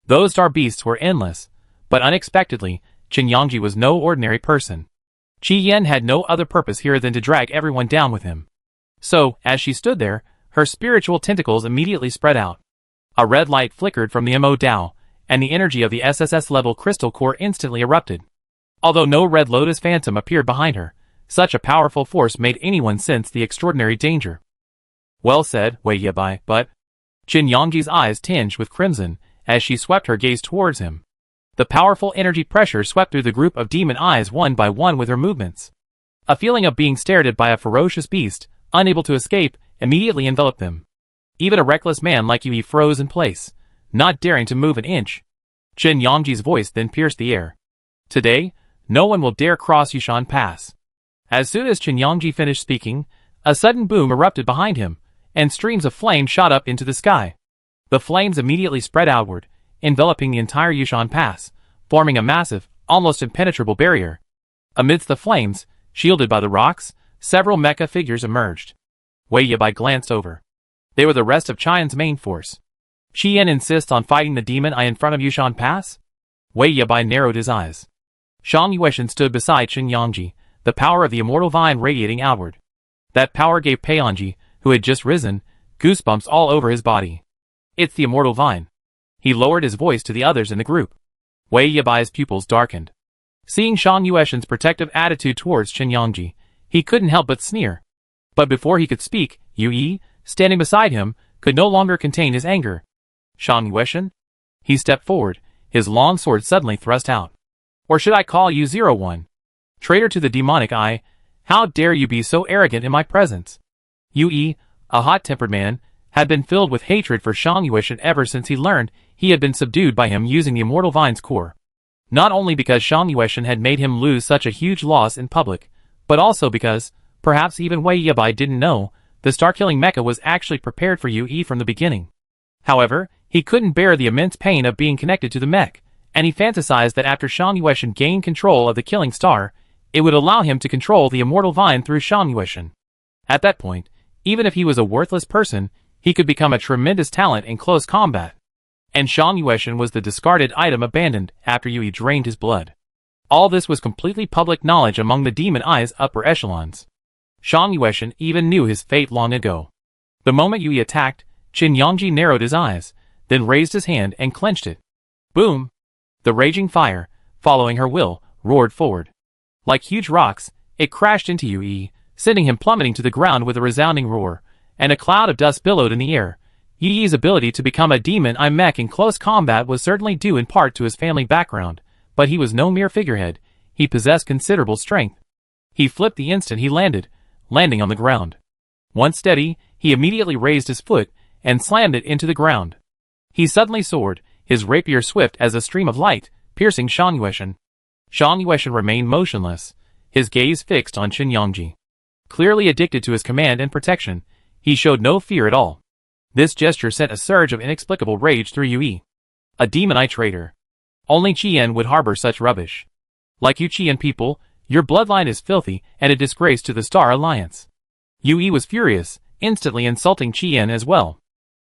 Those Star Beasts were endless, but unexpectedly, Qin Yangji was no ordinary person. Qi Yan had no other purpose here than to drag everyone down with him. So, as she stood there, her spiritual tentacles immediately spread out. A red light flickered from the Mo Dao, and the energy of the SSS-level crystal core instantly erupted. Although no Red Lotus phantom appeared behind her, such a powerful force made anyone sense the extraordinary danger. Well said, Wei Yabai, but... Qin Yangji's eyes tinged with crimson as she swept her gaze towards him. The powerful energy pressure swept through the group of demon eyes one by one with her movements. A feeling of being stared at by a ferocious beast, unable to escape, immediately enveloped them. Even a reckless man like Yui froze in place, not daring to move an inch. Qin Yangji's voice then pierced the air. Today, no one will dare cross Yushan Pass. As soon as Qin Yangji finished speaking, a sudden boom erupted behind him, and streams of flame shot up into the sky. The flames immediately spread outward, enveloping the entire Yushan Pass, forming a massive, almost impenetrable barrier. Amidst the flames, shielded by the rocks, several mecha figures emerged. Wei Yabai glanced over. They were the rest of Qian's main force. Qian insists on fighting the demon eye in front of Yushan Pass? Wei Yabai narrowed his eyes. Shang Yueshan stood beside Qin Yangji, the power of the immortal vine radiating outward. That power gave Peionji, who had just risen, goosebumps all over his body. It's the immortal vine. He lowered his voice to the others in the group. Wei Yabai's pupils darkened. Seeing Shang Yueshan's protective attitude towards Qin Yangji, he couldn't help but sneer. But before he could speak, Yui, standing beside him, could no longer contain his anger. Shang Yueshan? He stepped forward, his long sword suddenly thrust out. Or should I call you 01? Traitor to the demonic eye, how dare you be so arrogant in my presence? Yui, a hot-tempered man, had been filled with hatred for Shang Yueshan ever since he learned he had been subdued by him using the Immortal Vine's core. Not only because Shang Yueshan had made him lose such a huge loss in public, but also because, perhaps even Wei Yabai didn't know, the star-killing mecha was actually prepared for Yui from the beginning. However, he couldn't bear the immense pain of being connected to the mech, and he fantasized that after Shang Yueshan gained control of the killing star, it would allow him to control the Immortal Vine through Shang Yueshan. At that point, even if he was a worthless person, he could become a tremendous talent in close combat. And Shang Yueshan was the discarded item abandoned after Yui drained his blood. All this was completely public knowledge among the Demon Eye's upper echelons. Shang Yueshan even knew his fate long ago. The moment Yui attacked, Qin Yangji narrowed his eyes, then raised his hand and clenched it. Boom! The raging fire, following her will, roared forward. Like huge rocks, it crashed into Yui, sending him plummeting to the ground with a resounding roar, and a cloud of dust billowed in the air. Yui's ability to become a demon eye mech in close combat was certainly due in part to his family background, but he was no mere figurehead, he possessed considerable strength. He flipped the instant he landed, landing on the ground. Once steady, he immediately raised his foot and slammed it into the ground. He suddenly soared, his rapier swift as a stream of light, piercing Shang Yueshan. Shang Yueshan remained motionless, his gaze fixed on Qin Yangji. Clearly addicted to his command and protection, he showed no fear at all. This gesture sent a surge of inexplicable rage through Yui. A demon eye traitor. Only Qian would harbor such rubbish. Like you Qian people, your bloodline is filthy and a disgrace to the Star Alliance. Yui was furious, instantly insulting Qian as well.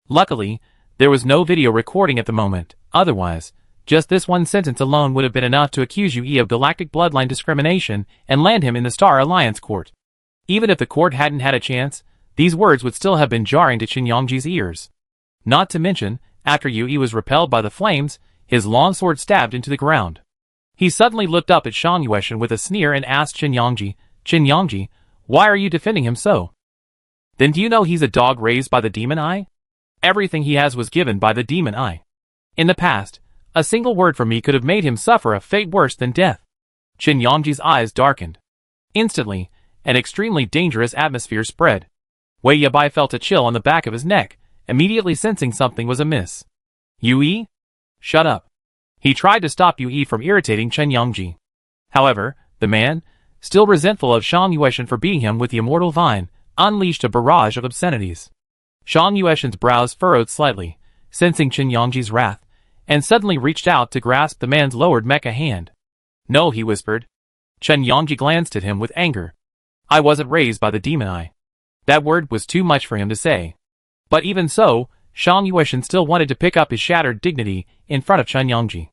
Luckily, there was no video recording at the moment, otherwise, just this one sentence alone would have been enough to accuse Yui of galactic bloodline discrimination and land him in the Star Alliance court. Even if the court hadn't had a chance, these words would still have been jarring to Qin Yangji's ears. Not to mention, after Yui was repelled by the flames, his long sword stabbed into the ground. He suddenly looked up at Shang Yueshan with a sneer and asked Qin Yangji, why are you defending him so? Then do you know he's a dog raised by the Demon Eye? Everything he has was given by the Demon Eye. In the past, a single word from me could have made him suffer a fate worse than death. Qin Yangji's eyes darkened. Instantly, an extremely dangerous atmosphere spread. Wei Yabai felt a chill on the back of his neck, immediately sensing something was amiss. Yui? Shut up. He tried to stop Yui from irritating Qin Yangji. However, the man, still resentful of Shang Yueshan for beating him with the Immortal Vine, unleashed a barrage of obscenities. Shang Yueshan's brows furrowed slightly, sensing Qin Yangji's wrath, and suddenly reached out to grasp the man's lowered mecha hand. No, he whispered. Qin Yangji glanced at him with anger. I wasn't raised by the Demon Eye. That word was too much for him to say. But even so, Shang Yueshan still wanted to pick up his shattered dignity in front of Qin Yangji.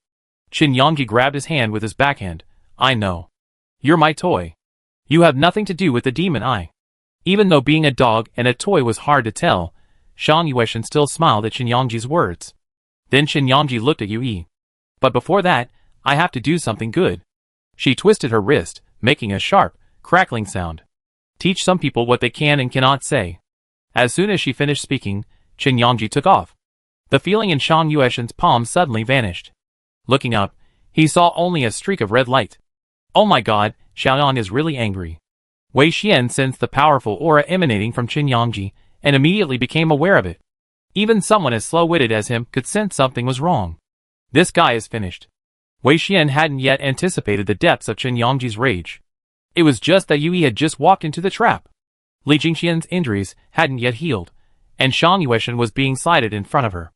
Qin Yangji grabbed his hand with his backhand. I know. You're my toy. You have nothing to do with the Demon Eye. Even though being a dog and a toy was hard to tell, Shang Yueshan still smiled at Qin Yangji's words. Then Qin Yangji looked at Yui. But before that, I have to do something good. She twisted her wrist, making a sharp, crackling sound. Teach some people what they can and cannot say. As soon as she finished speaking, Chen Yangji took off. The feeling in Shan Yueshen's palm suddenly vanished. Looking up, he saw only a streak of red light. Oh my god, Xiaoyan is really angry. Wei Xian sensed the powerful aura emanating from Chen Yangji and immediately became aware of it. Even someone as slow-witted as him could sense something was wrong. This guy is finished. Wei Xian hadn't yet anticipated the depths of Chen Yangji's rage. It was just that Yui had just walked into the trap. Li Jingxian's injuries hadn't yet healed, and Shan Yueshen was being slighted in front of her.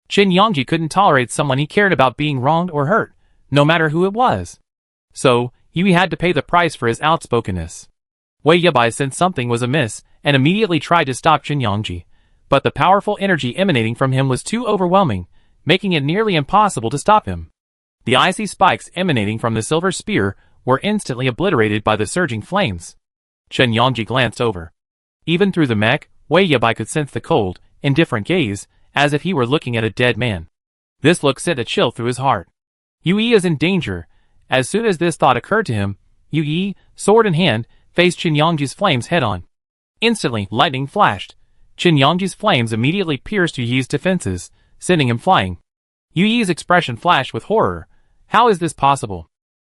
Chen Yangji couldn't tolerate someone he cared about being wronged or hurt, no matter who it was. So, Yui had to pay the price for his outspokenness. Wei Yabai sensed something was amiss and immediately tried to stop Chen Yangji, but the powerful energy emanating from him was too overwhelming, making it nearly impossible to stop him. The icy spikes emanating from the silver spear were instantly obliterated by the surging flames. Chen Yangji glanced over. Even through the mech, Wei Yabai could sense the cold, indifferent gaze, as if he were looking at a dead man. This look sent a chill through his heart. Yui is in danger. As soon as this thought occurred to him, Yui, sword in hand, faced Chen Yangji's flames head-on. Instantly, lightning flashed. Chen Yangji's flames immediately pierced Yui's defenses, sending him flying. Yui's expression flashed with horror. How is this possible?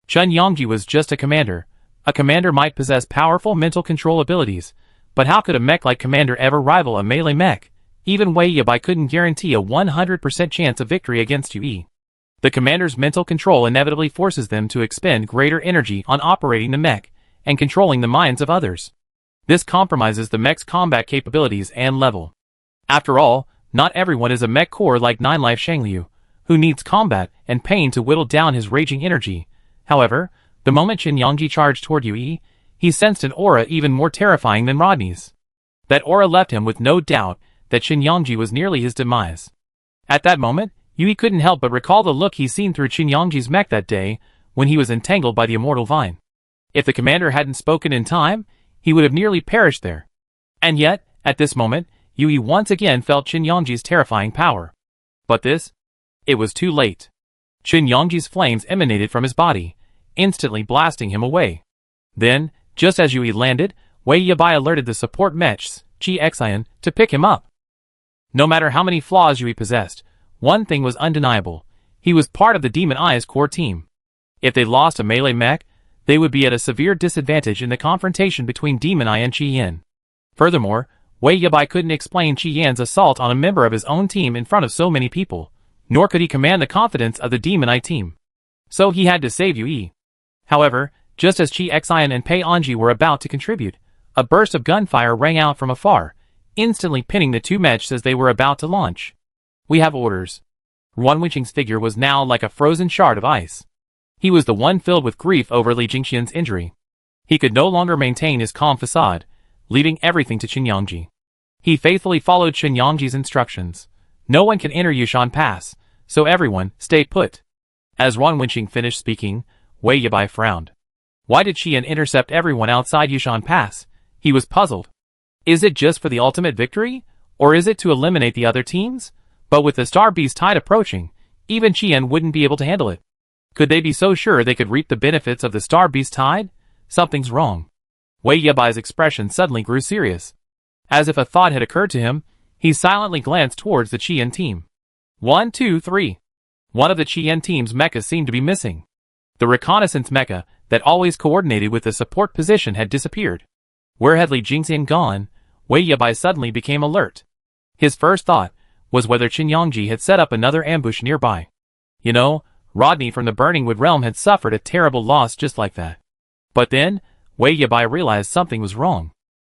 Chen Yangji was just a commander. A commander might possess powerful mental control abilities, but how could a mech like commander ever rival a melee mech? Even Wei Yabai couldn't guarantee a 100% chance of victory against Yui. The commander's mental control inevitably forces them to expend greater energy on operating the mech and controlling the minds of others. This compromises the mech's combat capabilities and level. After all, not everyone is a mech core like Nine Life Shangliu, who needs combat and pain to whittle down his raging energy. However, the moment Chen Yangji charged toward Yui, he sensed an aura even more terrifying than Rodney's. That aura left him with no doubt that Chen Yangji was nearly his demise. At that moment, Yui couldn't help but recall the look he seen through Chen Yangji's mech that day, when he was entangled by the immortal vine. If the commander hadn't spoken in time, he would have nearly perished there. And yet, at this moment, Yui once again felt Chen Yangji's terrifying power. But this? It was too late. Chen Yangji's flames emanated from his body, instantly blasting him away. Then, just as Yui landed, Wei Yabai alerted the support mechs, Xian, to pick him up. No matter how many flaws Yui possessed, one thing was undeniable. He was part of the Demon Eye's core team. If they lost a melee mech, they would be at a severe disadvantage in the confrontation between Demon Eye and Qian. Furthermore, Wei Yabai couldn't explain Qian's assault on a member of his own team in front of so many people, nor could he command the confidence of the Demon Eye team. So he had to save Yui. However, just as Xian and Pei Anji were about to contribute, a burst of gunfire rang out from afar, instantly pinning the two mechs as they were about to launch. We have orders. Ruan Wenqing's figure was now like a frozen shard of ice. He was the one filled with grief over Li Jingxian's injury. He could no longer maintain his calm facade, leaving everything to Chen Yangji. He faithfully followed Chen Yangji's instructions. No one can enter Yushan Pass, so everyone, stay put. As Ruan Wenqing finished speaking, Wei Yabai frowned. Why did Qian intercept everyone outside Yushan Pass? He was puzzled. Is it just for the ultimate victory? Or is it to eliminate the other teams? But with the Star Beast tide approaching, even Qian wouldn't be able to handle it. Could they be so sure they could reap the benefits of the Star Beast tide? Something's wrong. Wei Yabai's expression suddenly grew serious. As if a thought had occurred to him, he silently glanced towards the Qian team. 1, 2, 3. One of the Qian team's mechas seemed to be missing. The reconnaissance mecha that always coordinated with the support position had disappeared. Where had Li Jingxian gone? Wei Yabai suddenly became alert. His first thought was whether Chen Yangji had set up another ambush nearby. You know, Rodney from the Burning Wood realm had suffered a terrible loss just like that. But then, Wei Yabai realized something was wrong.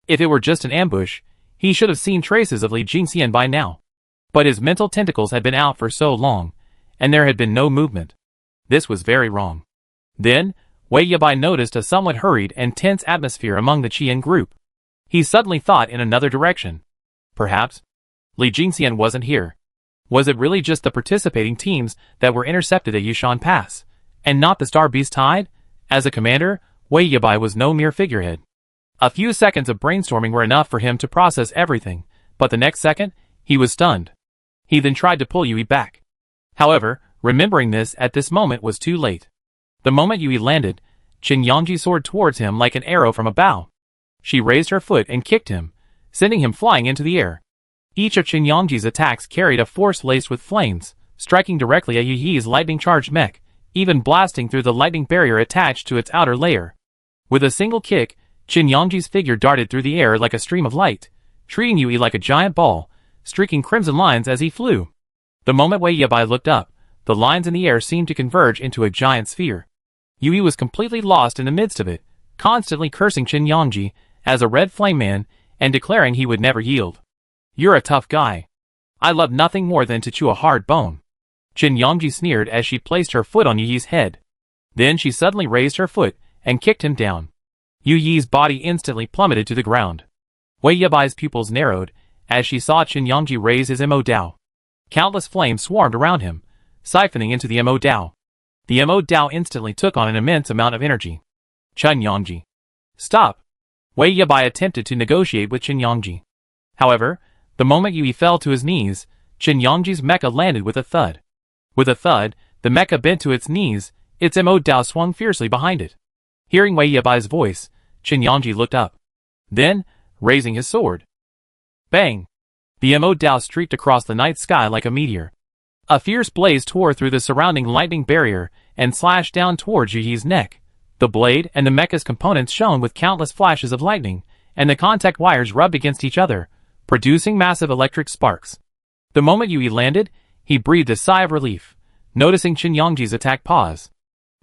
If it were just an ambush, he should have seen traces of Li Jingxian by now. But his mental tentacles had been out for so long, and there had been no movement. This was very wrong. Then, Wei Yabai noticed a somewhat hurried and tense atmosphere among the Qian group. He suddenly thought in another direction. Perhaps Li Jingxian wasn't here. Was it really just the participating teams that were intercepted at Yushan Pass, and not the Star Beast tide? As a commander, Wei Yabai was no mere figurehead. A few seconds of brainstorming were enough for him to process everything, but the next second, he was stunned. He then tried to pull Yui back. However, remembering this at this moment was too late. The moment Yui landed, Qin Yangji soared towards him like an arrow from a bow. She raised her foot and kicked him, sending him flying into the air. Each of Qin Yangji's attacks carried a force laced with flames, striking directly at Yu Yi's lightning-charged mech, even blasting through the lightning barrier attached to its outer layer. With a single kick, Qin Yangji's figure darted through the air like a stream of light, treating Yu Yi like a giant ball, streaking crimson lines as he flew. The moment Wei Yabai looked up, the lines in the air seemed to converge into a giant sphere. Yu Yi was completely lost in the midst of it, constantly cursing Qin Yangji as a red flame man and declaring he would never yield. "You're a tough guy. I love nothing more than to chew a hard bone." Qin Yangji sneered as she placed her foot on Yu Yi's head. Then she suddenly raised her foot and kicked him down. Yu Yi's body instantly plummeted to the ground. Wei Yabai's pupils narrowed as she saw Qin Yangji raise his Mo Dao. Countless flames swarmed around him, siphoning into the Mo Dao. The Mo Dao instantly took on an immense amount of energy. "Qin Yangji, stop!" Wei Yabai attempted to negotiate with Qin Yangji. However, the moment Yu Yi fell to his knees, Qin Yangji's mecha landed with a thud. With a thud, the mecha bent to its knees, its Mo Dao swung fiercely behind it. Hearing Wei Yabai's voice, Qin Yangji looked up. Then, raising his sword. Bang! The Mo Dao streaked across the night sky like a meteor. A fierce blaze tore through the surrounding lightning barrier and slashed down towards Yu Yi's neck. The blade and the mecha's components shone with countless flashes of lightning, and the contact wires rubbed against each other, producing massive electric sparks. The moment Yu Yi landed, he breathed a sigh of relief, noticing Qin Yangji's attack pause.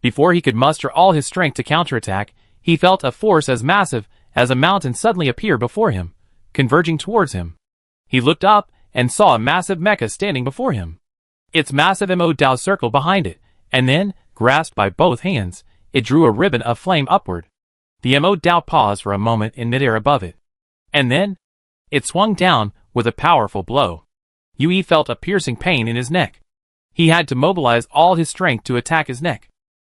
Before he could muster all his strength to counterattack, he felt a force as massive as a mountain suddenly appear before him, converging towards him. He looked up and saw a massive mecha standing before him. Its massive Mo Dao circled behind it, and then, grasped by both hands, it drew a ribbon of flame upward. The Mo Dao paused for a moment in midair above it. And then, it swung down with a powerful blow. Yu Yi felt a piercing pain in his neck. He had to mobilize all his strength to attack his neck.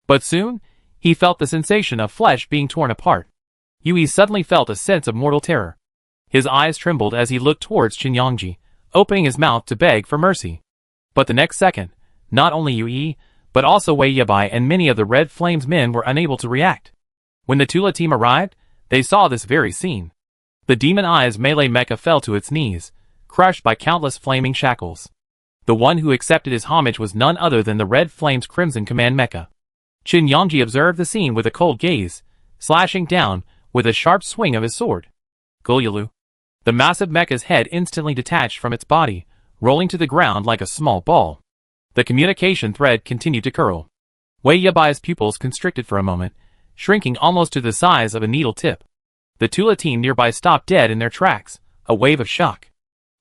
But soon, he felt the sensation of flesh being torn apart. Yu Yi suddenly felt a sense of mortal terror. His eyes trembled as he looked towards Qin Yangji, opening his mouth to beg for mercy. But the next second, not only Yu Yi, but also Wei Yabai and many of the Red Flames men were unable to react. When the Tula team arrived, they saw this very scene. The Demon Eyes melee mecha fell to its knees, crushed by countless flaming shackles. The one who accepted his homage was none other than the Red Flames Crimson Command mecha. Qin Yangji observed the scene with a cold gaze, slashing down with a sharp swing of his sword. Gulyalu. The massive mecha's head instantly detached from its body, rolling to the ground like a small ball. The communication thread continued to curl. Wei Yabai's pupils constricted for a moment, shrinking almost to the size of a needle tip. The Tula team nearby stopped dead in their tracks, a wave of shock.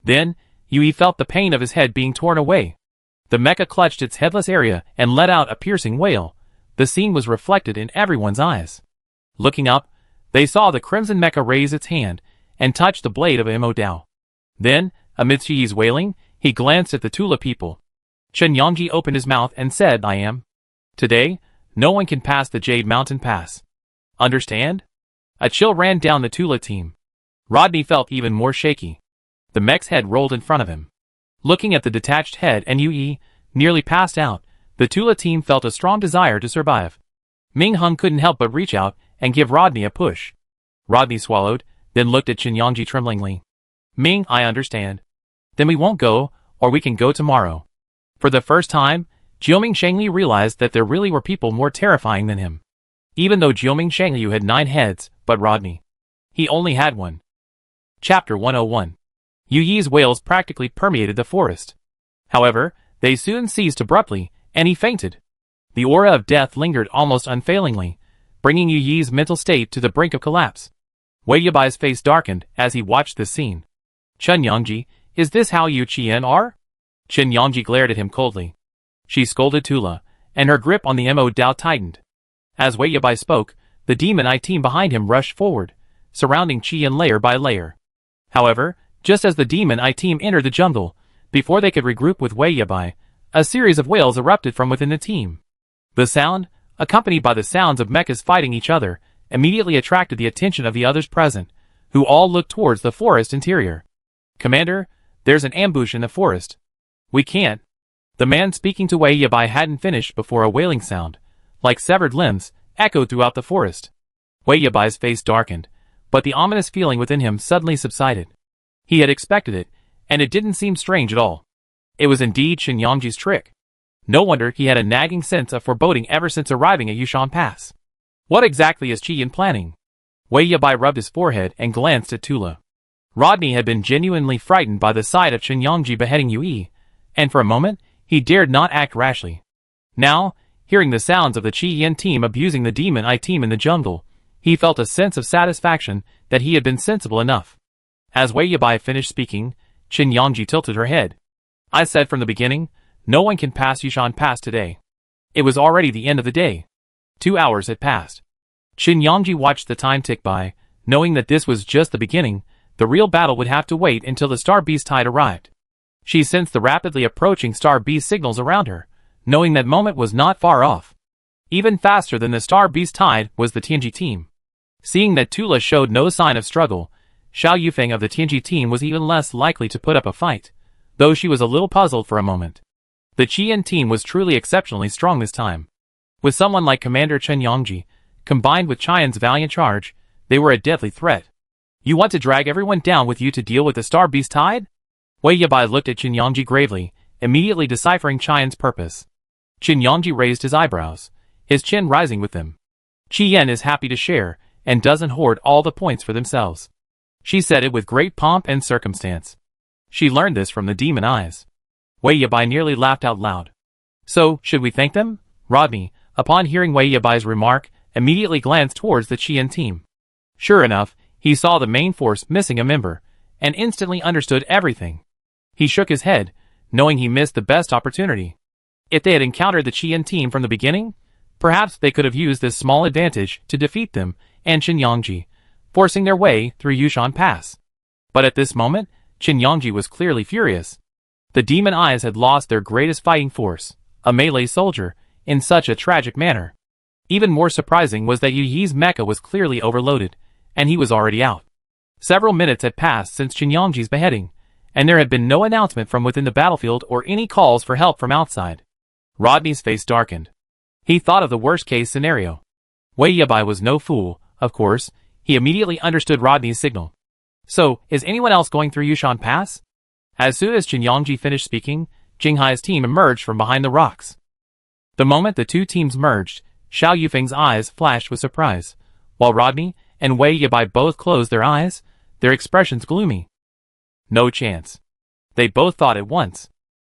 Then, Yu Yi felt the pain of his head being torn away. The mecha clutched its headless area and let out a piercing wail. The scene was reflected in everyone's eyes. Looking up, they saw the Crimson Mecha raise its hand and touch the blade of Mo Dao. Then, amidst Yu Yi's wailing, he glanced at the Tula people. Qin Yangji opened his mouth and said, "I am. Today, no one can pass the Jade Mountain Pass. Understand?" A chill ran down the Tula team. Rodney felt even more shaky. The mech's head rolled in front of him. Looking at the detached head and Yu Yi, nearly passed out, the Tula team felt a strong desire to survive. Ming Hung couldn't help but reach out and give Rodney a push. Rodney swallowed, then looked at Qin Yangji tremblingly. "Ming, I understand. Then we won't go, or we can go tomorrow." For the first time, Jiuming Shangli realized that there really were people more terrifying than him. Even though Jiuming Shangli had 9 heads, but Rodney, he only had 1. Chapter 101. Yu Yi's wails practically permeated the forest. However, they soon ceased abruptly, and he fainted. The aura of death lingered almost unfailingly, bringing Yu Yi's mental state to the brink of collapse. Wei Yabai's face darkened as he watched this scene. "Qin Yangji, is this how you Qian are?" Qin Yangji glared at him coldly. She scolded Tula, and her grip on the Mo Dao tightened. As Wei Yabai spoke, the Demon Eye team behind him rushed forward, surrounding Qian layer by layer. However, just as the Demon Eye team entered the jungle, before they could regroup with Wei Yabai, a series of wails erupted from within the team. The sound, accompanied by the sounds of mechas fighting each other, immediately attracted the attention of the others present, who all looked towards the forest interior. "Commander, there's an ambush in the forest. We can't." The man speaking to Wei Yabai hadn't finished before a wailing sound, like severed limbs, echoed throughout the forest. Wei Yabai's face darkened, but the ominous feeling within him suddenly subsided. He had expected it, and it didn't seem strange at all. It was indeed Qin Yangji's trick. No wonder he had a nagging sense of foreboding ever since arriving at Yushan Pass. What exactly is Qi Yan planning? Wei Yabai rubbed his forehead and glanced at Tula. Rodney had been genuinely frightened by the sight of Qin Yangji beheading Yue, and for a moment, he dared not act rashly. Now, hearing the sounds of the Qi Yan team abusing the Demon Eye team in the jungle, he felt a sense of satisfaction that he had been sensible enough. As Wei Yabai finished speaking, Qin Yangji tilted her head. I said from the beginning, no one can pass Yushan Pass today. It was already the end of the day. 2 hours had passed. Qin Yangji watched the time tick by, knowing that this was just the beginning. The real battle would have to wait until the Star Beast tide arrived. She sensed the rapidly approaching Star Beast signals around her, knowing that moment was not far off. Even faster than the Star Beast tide was the Tianji team. Seeing that Tula showed no sign of struggle, Xiao Yufeng of the Tianji team was even less likely to put up a fight, though she was a little puzzled for a moment. The Qian team was truly exceptionally strong this time. With someone like Commander Qin Yangji, combined with Qian's valiant charge, they were a deadly threat. You want to drag everyone down with you to deal with the Star Beast tide? Wei Yabai looked at Qin Yangji gravely, immediately deciphering Qian's purpose. Qin Yangji raised his eyebrows, his chin rising with them. Qian is happy to share, and doesn't hoard all the points for themselves. She said it with great pomp and circumstance. She learned this from the Demon Eyes. Wei Yabai nearly laughed out loud. So, should we thank them? Rodney, upon hearing Wei Yabai's remark, immediately glanced towards the Qian team. Sure enough, he saw the main force missing a member, and instantly understood everything. He shook his head, knowing he missed the best opportunity. If they had encountered the Qian team from the beginning, perhaps they could have used this small advantage to defeat them and Qin Yangji, forcing their way through Yushan Pass. But at this moment, Qin Yangji was clearly furious. The Demon Eyes had lost their greatest fighting force, a melee soldier, in such a tragic manner. Even more surprising was that Yu Yi's mecha was clearly overloaded, and he was already out. Several minutes had passed since Qin Yangji's beheading, and there had been no announcement from within the battlefield or any calls for help from outside. Rodney's face darkened. He thought of the worst-case scenario. Wei Yabai was no fool, of course. He immediately understood Rodney's signal. So, is anyone else going through Yushan Pass? As soon as Qin Yangji finished speaking, Jinghai's team emerged from behind the rocks. The moment the two teams merged, Xiao Yufeng's eyes flashed with surprise, while Rodney and Wei Yabai both closed their eyes, their expressions gloomy. No chance. They both thought at once.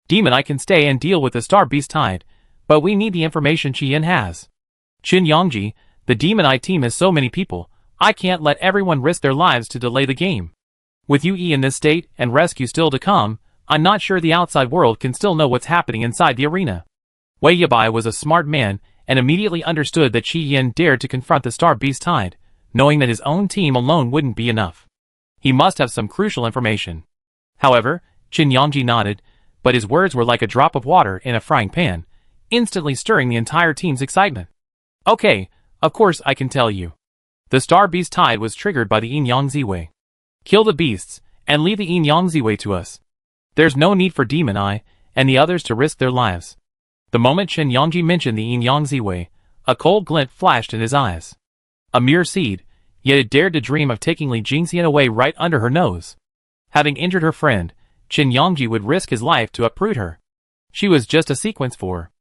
Demon Eye can stay and deal with the Star Beast tide, but we need the information Qian has. Qin Yangji, the Demon Eye team has so many people, I can't let everyone risk their lives to delay the game. With Yue in this state and rescue still to come, I'm not sure the outside world can still know what's happening inside the arena. Wei Yabai was a smart man and immediately understood that Qi Yan dared to confront the Star Beast tide, knowing that his own team alone wouldn't be enough. He must have some crucial information. However, Qin Yangji nodded, but his words were like a drop of water in a frying pan, instantly stirring the entire team's excitement. Okay, of course I can tell you. The Star Beast tide was triggered by the Yin Yang Ziwei. Kill the beasts, and leave the Yin Yang Ziwei to us. There's no need for Demon Eye and the others to risk their lives. The moment Qin Yangji mentioned the Yin Yang Ziwei, a cold glint flashed in his eyes. A mere seed, yet it dared to dream of taking Li Jingxian away right under her nose. Having injured her friend, Qin Yangji would risk his life to uproot her. She was just a sequence 4.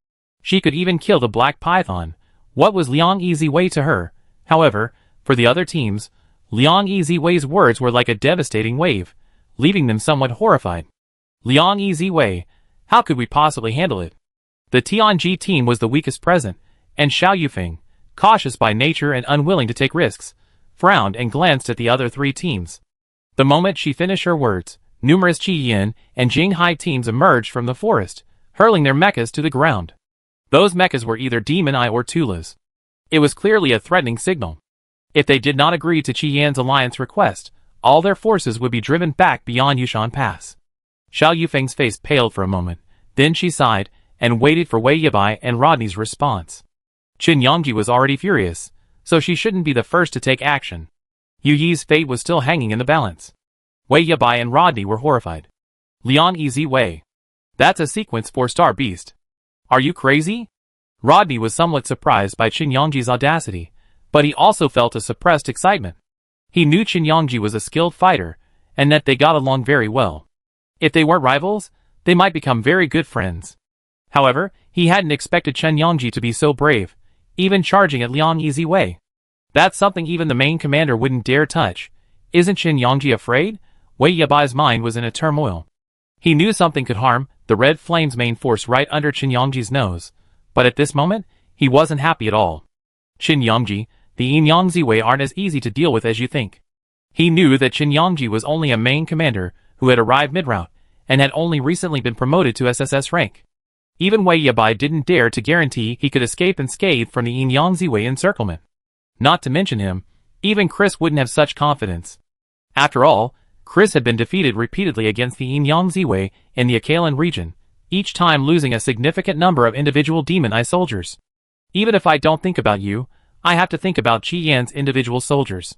She could even kill the Black Python. What was Liang Ziwei to her? However, for the other teams, Liang Ziwei's words were like a devastating wave, leaving them somewhat horrified. Liang Ziwei, how could we possibly handle it? The Tianji team was the weakest present, and Xiao Yufeng, cautious by nature and unwilling to take risks, frowned and glanced at the other 3 teams. The moment she finished her words, numerous Qi Yin and Jinghai teams emerged from the forest, hurling their mechas to the ground. Those mechas were either Demon Eye or Tula's. It was clearly a threatening signal. If they did not agree to Qi Yan's alliance request, all their forces would be driven back beyond Yushan Pass. Xiao Yufeng's face paled for a moment, then she sighed, and waited for Wei Yabai and Rodney's response. Qin Yangji was already furious, so she shouldn't be the first to take action. Yu Yi's fate was still hanging in the balance. Wei Yabai and Rodney were horrified. Liang Ziwei. That's a sequence 4 Star Beast. Are you crazy? Rodney was somewhat surprised by Qin Yangji's audacity, but he also felt a suppressed excitement. He knew Qin Yangji was a skilled fighter, and that they got along very well. If they weren't rivals, they might become very good friends. However, he hadn't expected Qin Yangji to be so brave, even charging at Liang Yiziwei. That's something even the main commander wouldn't dare touch. Isn't Qin Yangji afraid? Wei Yabai's mind was in a turmoil. He knew something could harm the Red Flame's main force right under Qin Yangji's nose, but at this moment, he wasn't happy at all. Qin Yangji, the Liang Yiziwei aren't as easy to deal with as you think. He knew that Qin Yangji was only a main commander who had arrived mid-route, and had only recently been promoted to SSS rank. Even Wei Yabai didn't dare to guarantee he could escape unscathed from the Liang Yiziwei encirclement. Not to mention him, even Chris wouldn't have such confidence. After all, Chris had been defeated repeatedly against the Liang Yiziwei in the Akalan region, each time losing a significant number of individual Demon Eye soldiers. Even if I don't think about you, I have to think about Qi Yan's individual soldiers.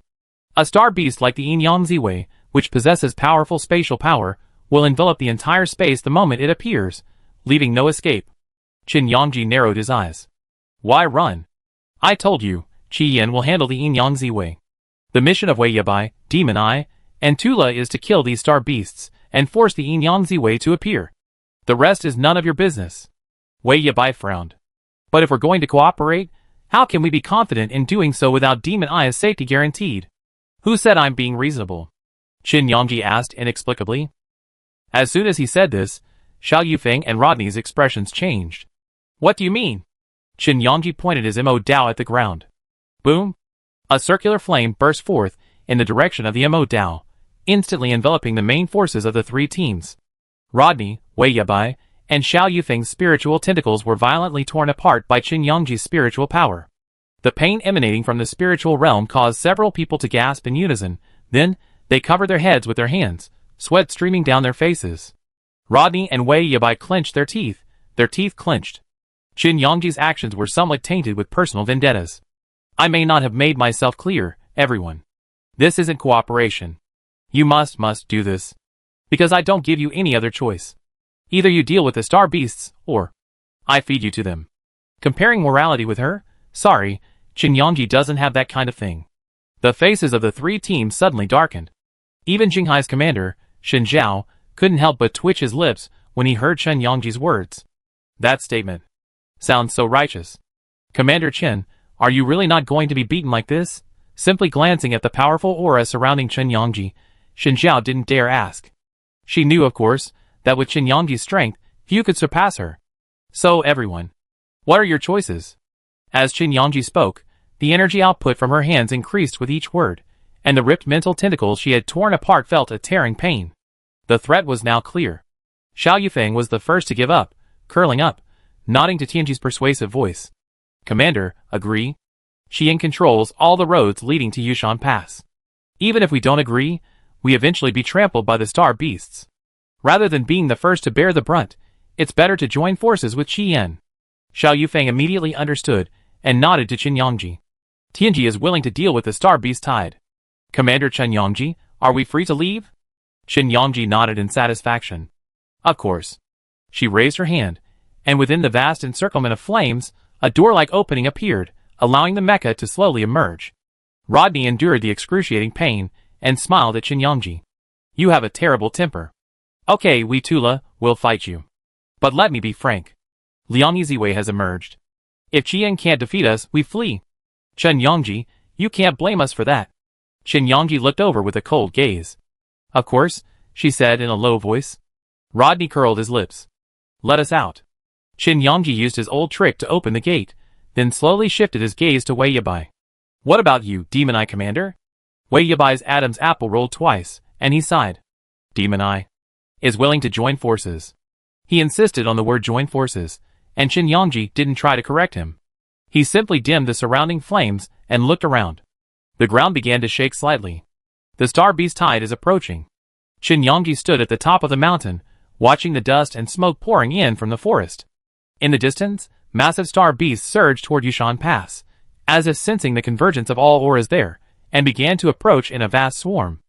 A star beast like the Liang Yiziwei, which possesses powerful spatial power, will envelop the entire space the moment it appears, leaving no escape. Qin Yangji narrowed his eyes. Why run? I told you, Qi Yan will handle the Liang Yiziwei. The mission of Wei Yabai, Demon Eye, and Tula is to kill these star beasts and force the Liang Yiziwei to appear. The rest is none of your business. Wei Yabai frowned. But if we're going to cooperate, how can we be confident in doing so without Demon Eye's safety guaranteed? Who said I'm being reasonable? Qin Yangji asked inexplicably. As soon as he said this, Xiao Yufeng and Rodney's expressions changed. What do you mean? Qin Yangji pointed his Mo Dao at the ground. Boom! A circular flame burst forth in the direction of the Mo Dao, instantly enveloping the main forces of the three teams. Rodney, Wei Yabai, and Xiao Yufeng's spiritual tentacles were violently torn apart by Qin Yangji's spiritual power. The pain emanating from the spiritual realm caused several people to gasp in unison, then, they covered their heads with their hands, sweat streaming down their faces. Rodney and Wei Yabai clenched their teeth clenched. Qin Yangji's actions were somewhat tainted with personal vendettas. I may not have made myself clear, everyone. This isn't cooperation. You must do this. Because I don't give you any other choice. Either you deal with the star beasts, or I feed you to them. Comparing morality with her? Sorry, Qin Yangji doesn't have that kind of thing. The faces of the three teams suddenly darkened. Even Jinghai's commander, Shen Zhao, couldn't help but twitch his lips when he heard Qin Yangji's words. That statement sounds so righteous. Commander Qin, are you really not going to be beaten like this? Simply glancing at the powerful aura surrounding Qin Yangji, Shen Zhao didn't dare ask. She knew, of course, that with Qin Yangji's strength, few could surpass her. So everyone, what are your choices? As Qin Yangji spoke, the energy output from her hands increased with each word, and the ripped mental tentacles she had torn apart felt a tearing pain. The threat was now clear. Xiao Yufeng was the first to give up, curling up, nodding to Tianji's persuasive voice. Commander, agree? Xian controls all the roads leading to Yushan Pass. Even if we don't agree, we eventually be trampled by the star beasts. Rather than being the first to bear the brunt, it's better to join forces with Qian. Xiao Yufeng immediately understood and nodded to Qin Yangji. Tianji is willing to deal with the star beast tide. Commander Qin Yangji, are we free to leave? Qin Yangji nodded in satisfaction. Of course. She raised her hand, and within the vast encirclement of flames, a door-like opening appeared, allowing the mecha to slowly emerge. Rodney endured the excruciating pain and smiled at Qin Yangji. You have a terrible temper. Okay, we Tula will fight you. But let me be frank. Liang Yiziwei has emerged. If Qian can't defeat us, we flee. Qin Yangji, you can't blame us for that. Qin Yangji looked over with a cold gaze. Of course, she said in a low voice. Rodney curled his lips. Let us out. Qin Yangji used his old trick to open the gate, then slowly shifted his gaze to Wei Yabai. What about you, Demon Eye Commander? Wei Yabai's Adam's apple rolled twice, and he sighed. Demon Eye is willing to join forces. He insisted on the word join forces, and Qin Yangji didn't try to correct him. He simply dimmed the surrounding flames and looked around. The ground began to shake slightly. The star beast tide is approaching. Qin Yangji stood at the top of the mountain, watching the dust and smoke pouring in from the forest. In the distance, massive star beasts surged toward Yushan Pass, as if sensing the convergence of all auras there, and began to approach in a vast swarm.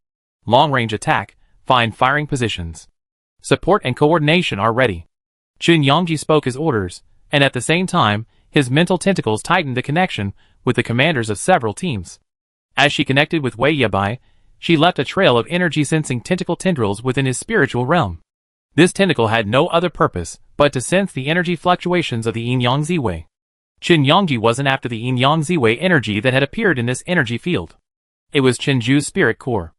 Long-range attack, find firing positions. Support and coordination are ready. Qin Yangji spoke his orders, and at the same time, His mental tentacles tightened the connection with the commanders of several teams. As she connected with Wei Yabai, she left a trail of energy-sensing tentacle tendrils within his spiritual realm. This tentacle had no other purpose but to sense the energy fluctuations of the yin-yang ziwei. Qin Yangji wasn't after the yin-yang ziwei energy that had appeared in this energy field. It was Qinju's spirit core.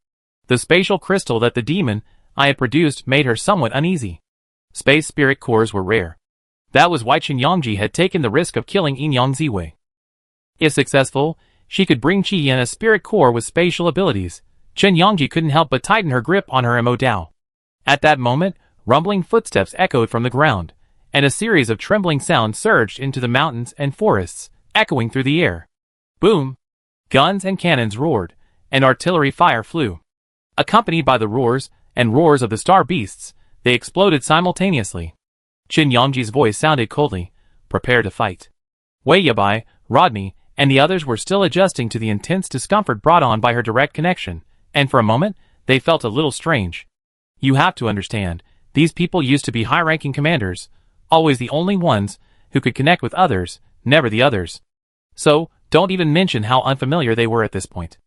The spatial crystal that the demon I had produced made her somewhat uneasy. Space spirit cores were rare. That was why Qin Yangji had taken the risk of killing yin-yang ziwei. If successful, she could bring Qi Yin a spirit core with spatial abilities. Qin Yangji couldn't help but tighten her grip on her Mo Dao. At that moment, rumbling footsteps echoed from the ground, and a series of trembling sounds surged into the mountains and forests, echoing through the air. Boom! Guns and cannons roared, and artillery fire flew. Accompanied by the roars and roars of the star beasts, they exploded simultaneously. Qin Yangji's voice sounded coldly, "Prepare to fight." Wei Yabai, Rodney, and the others were still adjusting to the intense discomfort brought on by her direct connection, and for a moment, they felt a little strange. You have to understand, these people used to be high-ranking commanders, always the only ones who could connect with others, never the others. So, don't even mention how unfamiliar they were at this point.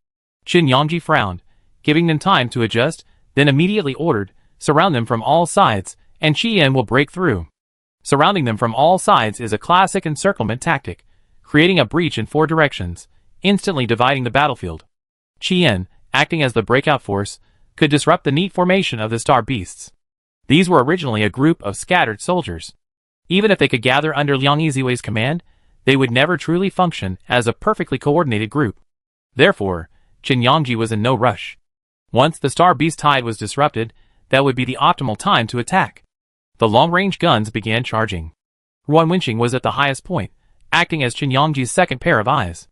Qin Yangji frowned, giving them time to adjust, then immediately ordered, "Surround them from all sides, and Qi Yin will break through." Surrounding them from all sides is a classic encirclement tactic, creating a breach in 4 directions, instantly dividing the battlefield. Qi Yin, acting as the breakout force, could disrupt the neat formation of the star beasts. These were originally a group of scattered soldiers. Even if they could gather under Liang Yiziwei's command, they would never truly function as a perfectly coordinated group. Therefore, Qin Yangji was in no rush. Once the star beast tide was disrupted, that would be the optimal time to attack. The long-range guns began charging. Ruan Wenqing was at the highest point, acting as Qin Yangji's second pair of eyes.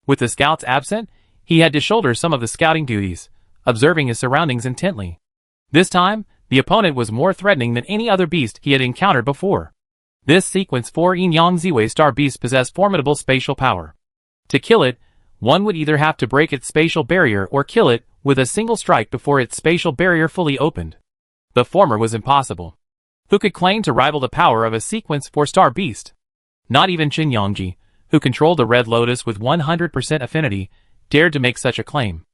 With the scouts absent, he had to shoulder some of the scouting duties, observing his surroundings intently. This time, the opponent was more threatening than any other beast he had encountered before. This sequence 4 yin-yang ziwei star beast possessed formidable spatial power. To kill it, one would either have to break its spatial barrier or kill it with a single strike before its spatial barrier fully opened. The former was impossible. Who could claim to rival the power of a sequence 4 star beast? Not even Qin Yangji, who controlled the Red Lotus with 100% affinity, dared to make such a claim.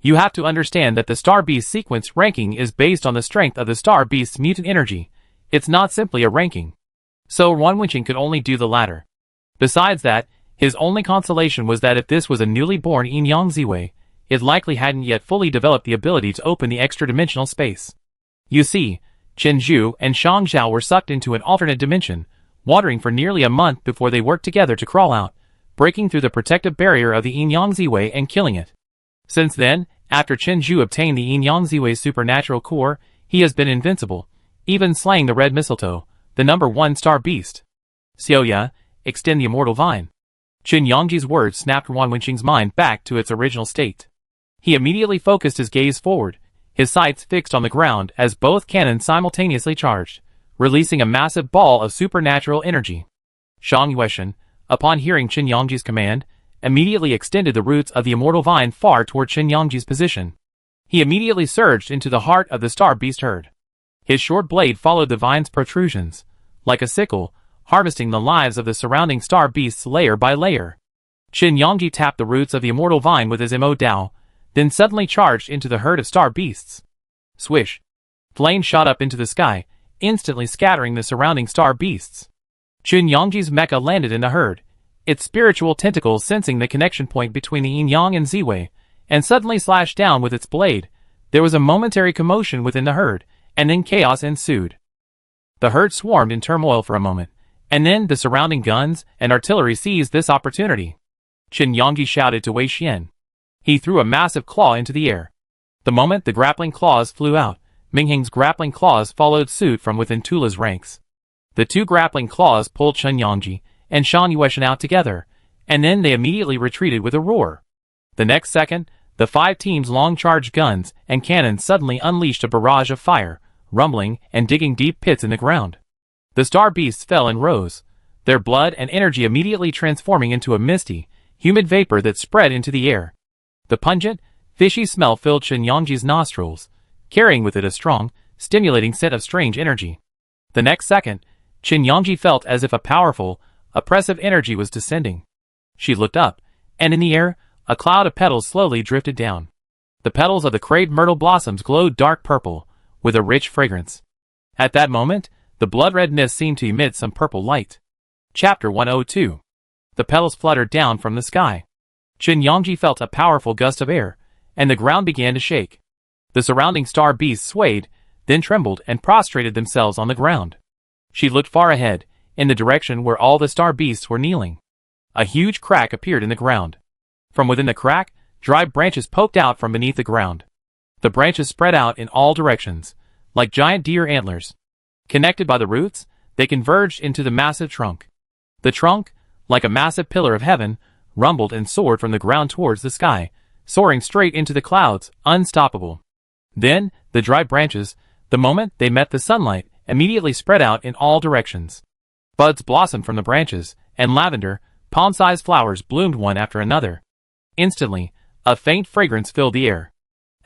You have to understand that the Star Beast sequence ranking is based on the strength of the Star Beast's mutant energy. It's not simply a ranking. So Ruan Wenqing could only do the latter. Besides that, his only consolation was that if this was a newly born yin-yang ziwei, it likely hadn't yet fully developed the ability to open the extra-dimensional space. You see, Chen Zhu and Shang Zhao were sucked into an alternate dimension, wandering for nearly a month before they worked together to crawl out, breaking through the protective barrier of the yin-yang ziwei and killing it. Since then, after Chen Zhu obtained the yin-yang ziwei's supernatural core, he has been invincible, even slaying the red mistletoe, the number 1 star beast. Xiaoya, extend the immortal vine. Qin Yangji's words snapped Ruan Wenqing's mind back to its original state. He immediately focused his gaze forward, his sights fixed on the ground as both cannons simultaneously charged, releasing a massive ball of supernatural energy. Shang Yueshan, upon hearing Qin Yangji's command, immediately extended the roots of the immortal vine far toward Qin Yangji's position. He immediately surged into the heart of the star beast herd. His short blade followed the vine's protrusions, like a sickle, harvesting the lives of the surrounding star beasts layer by layer. Qin Yangji tapped the roots of the immortal vine with his Mo Dao, then suddenly charged into the herd of star beasts. Swish! Flame shot up into the sky, instantly scattering the surrounding star beasts. Qin Yangji's mecha landed in the herd, its spiritual tentacles sensing the connection point between the yin-yang and ziwei, and suddenly slashed down with its blade. There was a momentary commotion within the herd, and then chaos ensued. The herd swarmed in turmoil for a moment, and then the surrounding guns and artillery seized this opportunity. Qin Yangji shouted to Wei Xian. He threw a massive claw into the air. The moment the grappling claws flew out, Mingheng's grappling claws followed suit from within Tula's ranks. The 2 grappling claws pulled Qin Yangji and Shang Yueshan out together, and then they immediately retreated with a roar. The next second, the 5 teams' long-charged guns and cannons suddenly unleashed a barrage of fire, rumbling and digging deep pits in the ground. The star beasts fell and rose, their blood and energy immediately transforming into a misty, humid vapor that spread into the air. The pungent, fishy smell filled Qin Yangji's nostrils, carrying with it a strong, stimulating scent of strange energy. The next second, Qin Yangji felt as if a powerful, oppressive energy was descending. She looked up, and in the air, a cloud of petals slowly drifted down. The petals of the crepe myrtle blossoms glowed dark purple, with a rich fragrance. At that moment, the blood-red mist seemed to emit some purple light. Chapter 102. The petals fluttered down from the sky. Chen Yongji felt a powerful gust of air, and the ground began to shake. The surrounding star beasts swayed, then trembled and prostrated themselves on the ground. She looked far ahead, in the direction where all the star beasts were kneeling. A huge crack appeared in the ground. From within the crack, dry branches poked out from beneath the ground. The branches spread out in all directions, like giant deer antlers. Connected by the roots, they converged into the massive trunk. The trunk, like a massive pillar of heaven, rumbled and soared from the ground towards the sky, soaring straight into the clouds, unstoppable. Then, the dry branches, the moment they met the sunlight, immediately spread out in all directions. Buds blossomed from the branches, and lavender, palm-sized flowers bloomed one after another. Instantly, a faint fragrance filled the air.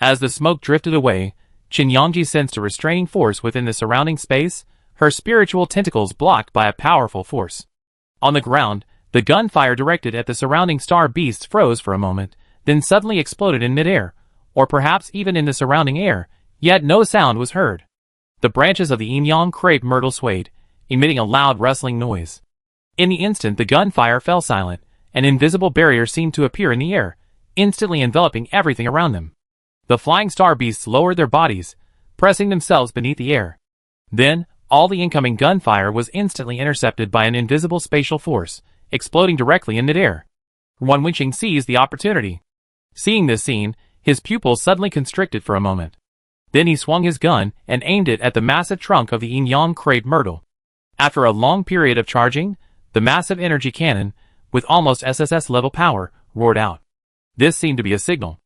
As the smoke drifted away, Chen Yongji sensed a restraining force within the surrounding space, her spiritual tentacles blocked by a powerful force. On the ground, the gunfire directed at the surrounding star beasts froze for a moment, then suddenly exploded in midair, or perhaps even in the surrounding air, yet no sound was heard. The branches of the Yin-Yang crepe myrtle swayed, emitting a loud rustling noise. In the instant the gunfire fell silent, an invisible barrier seemed to appear in the air, instantly enveloping everything around them. The flying star beasts lowered their bodies, pressing themselves beneath the air. Then, all the incoming gunfire was instantly intercepted by an invisible spatial force, exploding directly in midair. Wan Wenqing seized the opportunity. Seeing this scene, his pupils suddenly constricted for a moment. Then he swung his gun and aimed it at the massive trunk of the Yin-Yang crepe myrtle. After a long period of charging, the massive energy cannon, with almost SSS-level power, roared out. This seemed to be a signal.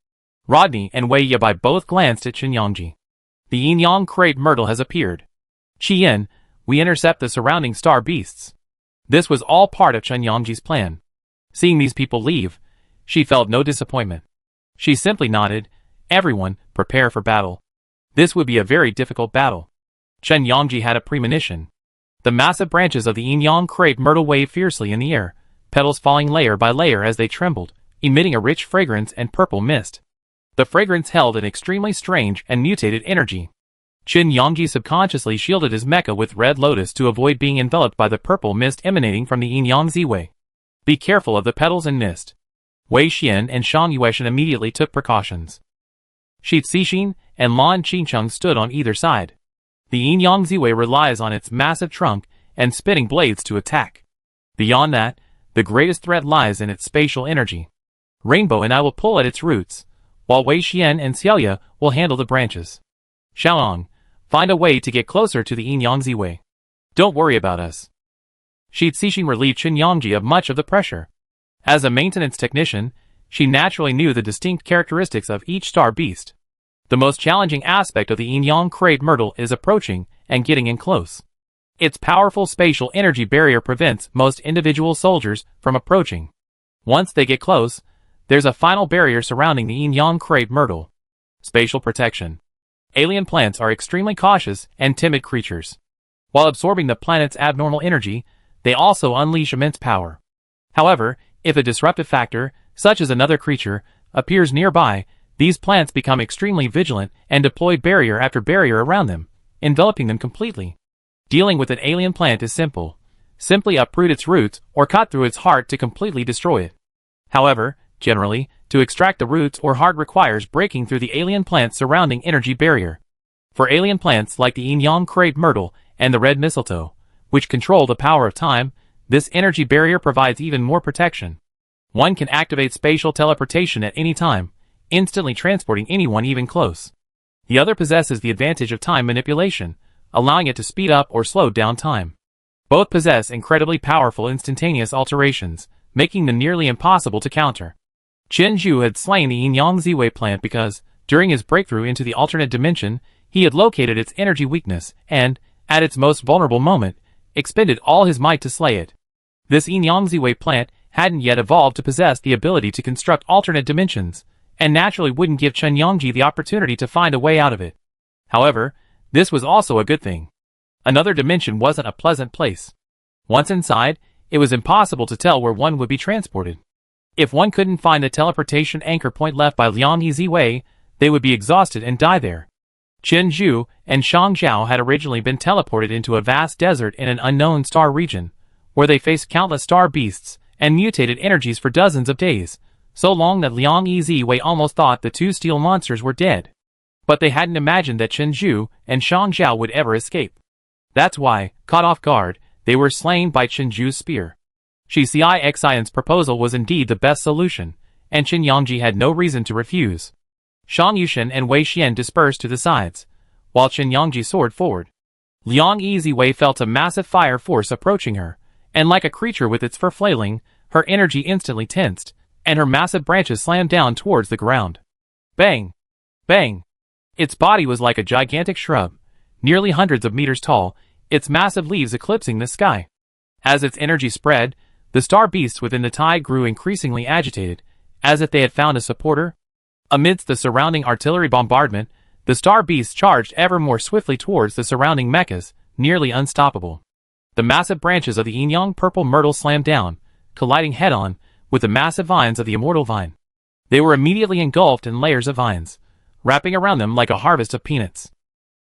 Rodney and Wei Yabai both glanced at Chen Yongji. The Yin-Yang crepe myrtle has appeared. Qian, we intercept the surrounding star beasts. This was all part of Chen Yongji's plan. Seeing these people leave, she felt no disappointment. She simply nodded. Everyone, prepare for battle. This would be a very difficult battle. Chen Yongji had a premonition. The massive branches of the Yin-Yang crepe myrtle waved fiercely in the air, petals falling layer by layer as they trembled, emitting a rich fragrance and purple mist. The fragrance held an extremely strange and mutated energy. Chen Yongji subconsciously shielded his mecha with red lotus to avoid being enveloped by the purple mist emanating from the Yin-Yang Ziwei. Be careful of the petals and mist. Wei Xian and Shang Yueshan immediately took precautions. Shi Cixin and Lan Qingcheng stood on either side. The Yin-Yang Ziwei relies on its massive trunk and spinning blades to attack. Beyond that, the greatest threat lies in its spatial energy. Rainbow and I will pull at its roots, while Wei Xian and Xiaoya will handle the branches. Xiaolong, find a way to get closer to the Yin-Yang Ziwei. Don't worry about us. Shi Cixin relieved Chen Yongji of much of the pressure. As a maintenance technician, she naturally knew the distinct characteristics of each star beast. The most challenging aspect of the Yin-Yang crepe myrtle is approaching and getting in close. Its powerful spatial energy barrier prevents most individual soldiers from approaching. Once they get close, there's a final barrier surrounding the Yin-Yang crepe myrtle. Spatial protection. Alien plants are extremely cautious and timid creatures. While absorbing the planet's abnormal energy, they also unleash immense power. However, if a disruptive factor, such as another creature, appears nearby, these plants become extremely vigilant and deploy barrier after barrier around them, enveloping them completely. Dealing with an alien plant is simple. Simply uproot its roots or cut through its heart to completely destroy it. However, generally, to extract the roots or heart requires breaking through the alien plant's surrounding energy barrier. For alien plants like the Yin-Yang crepe myrtle and the red mistletoe, which control the power of time, this energy barrier provides even more protection. One can activate spatial teleportation at any time, instantly transporting anyone even close. The other possesses the advantage of time manipulation, allowing it to speed up or slow down time. Both possess incredibly powerful instantaneous alterations, making them nearly impossible to counter. Chen Zhu had slain the Yin-Yang Ziwei plant because, during his breakthrough into the alternate dimension, he had located its energy weakness and, at its most vulnerable moment, expended all his might to slay it. This Yin-Yang Ziwei plant hadn't yet evolved to possess the ability to construct alternate dimensions, and naturally wouldn't give Chen Yongji the opportunity to find a way out of it. However, this was also a good thing. Another dimension wasn't a pleasant place. Once inside, it was impossible to tell where one would be transported. If one couldn't find the teleportation anchor point left by Liang Yiziwei, they would be exhausted and die there. Chen Zhu and Shang Zhao had originally been teleported into a vast desert in an unknown star region, where they faced countless star beasts and mutated energies for dozens of days, so long that Liang Yiziwei almost thought the two steel monsters were dead. But they hadn't imagined that Chen Zhu and Shang Zhao would ever escape. That's why, caught off guard, they were slain by Chen Zhu's spear. Shi Xian's proposal was indeed the best solution, and Qin Yangji had no reason to refuse. Shang Yushan and Wei Xian dispersed to the sides, while Qin Yangji soared forward. Liang Yiziwei felt a massive fire force approaching her, and like a creature with its fur flailing, her energy instantly tensed, and her massive branches slammed down towards the ground. Bang! Bang! Its body was like a gigantic shrub, nearly hundreds of meters tall, its massive leaves eclipsing the sky. As its energy spread, the star beasts within the tide grew increasingly agitated, as if they had found a supporter. Amidst the surrounding artillery bombardment, the star beasts charged ever more swiftly towards the surrounding mechas, nearly unstoppable. The massive branches of the yin-yang purple myrtle slammed down, colliding head-on with the massive vines of the immortal vine. They were immediately engulfed in layers of vines, wrapping around them like a harvest of peanuts.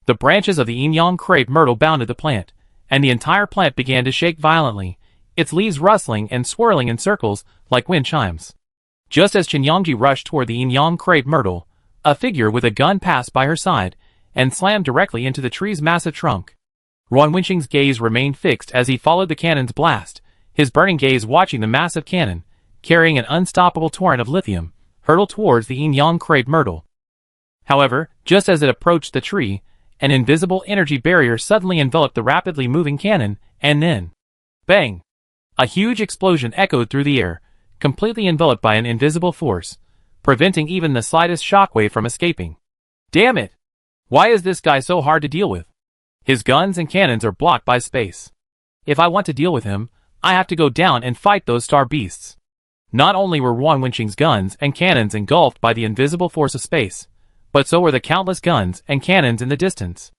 The branches of the yin-yang crepe myrtle bounded the plant, and the entire plant began to shake violently, its leaves rustling and swirling in circles like wind chimes. Just as Qin Yangji rushed toward the yin-yang crepe myrtle, a figure with a gun passed by her side and slammed directly into the tree's massive trunk. Ruan Wenqing's gaze remained fixed as he followed the cannon's blast, his burning gaze watching the massive cannon, carrying an unstoppable torrent of lithium, hurtle towards the yin-yang crepe myrtle. However, just as it approached the tree, an invisible energy barrier suddenly enveloped the rapidly moving cannon, and then, bang! A huge explosion echoed through the air, completely enveloped by an invisible force, preventing even the slightest shockwave from escaping. Damn it! Why is this guy so hard to deal with? His guns and cannons are blocked by space. If I want to deal with him, I have to go down and fight those star beasts. Not only were Ruan Wenqing's guns and cannons engulfed by the invisible force of space, but so were the countless guns and cannons in the distance.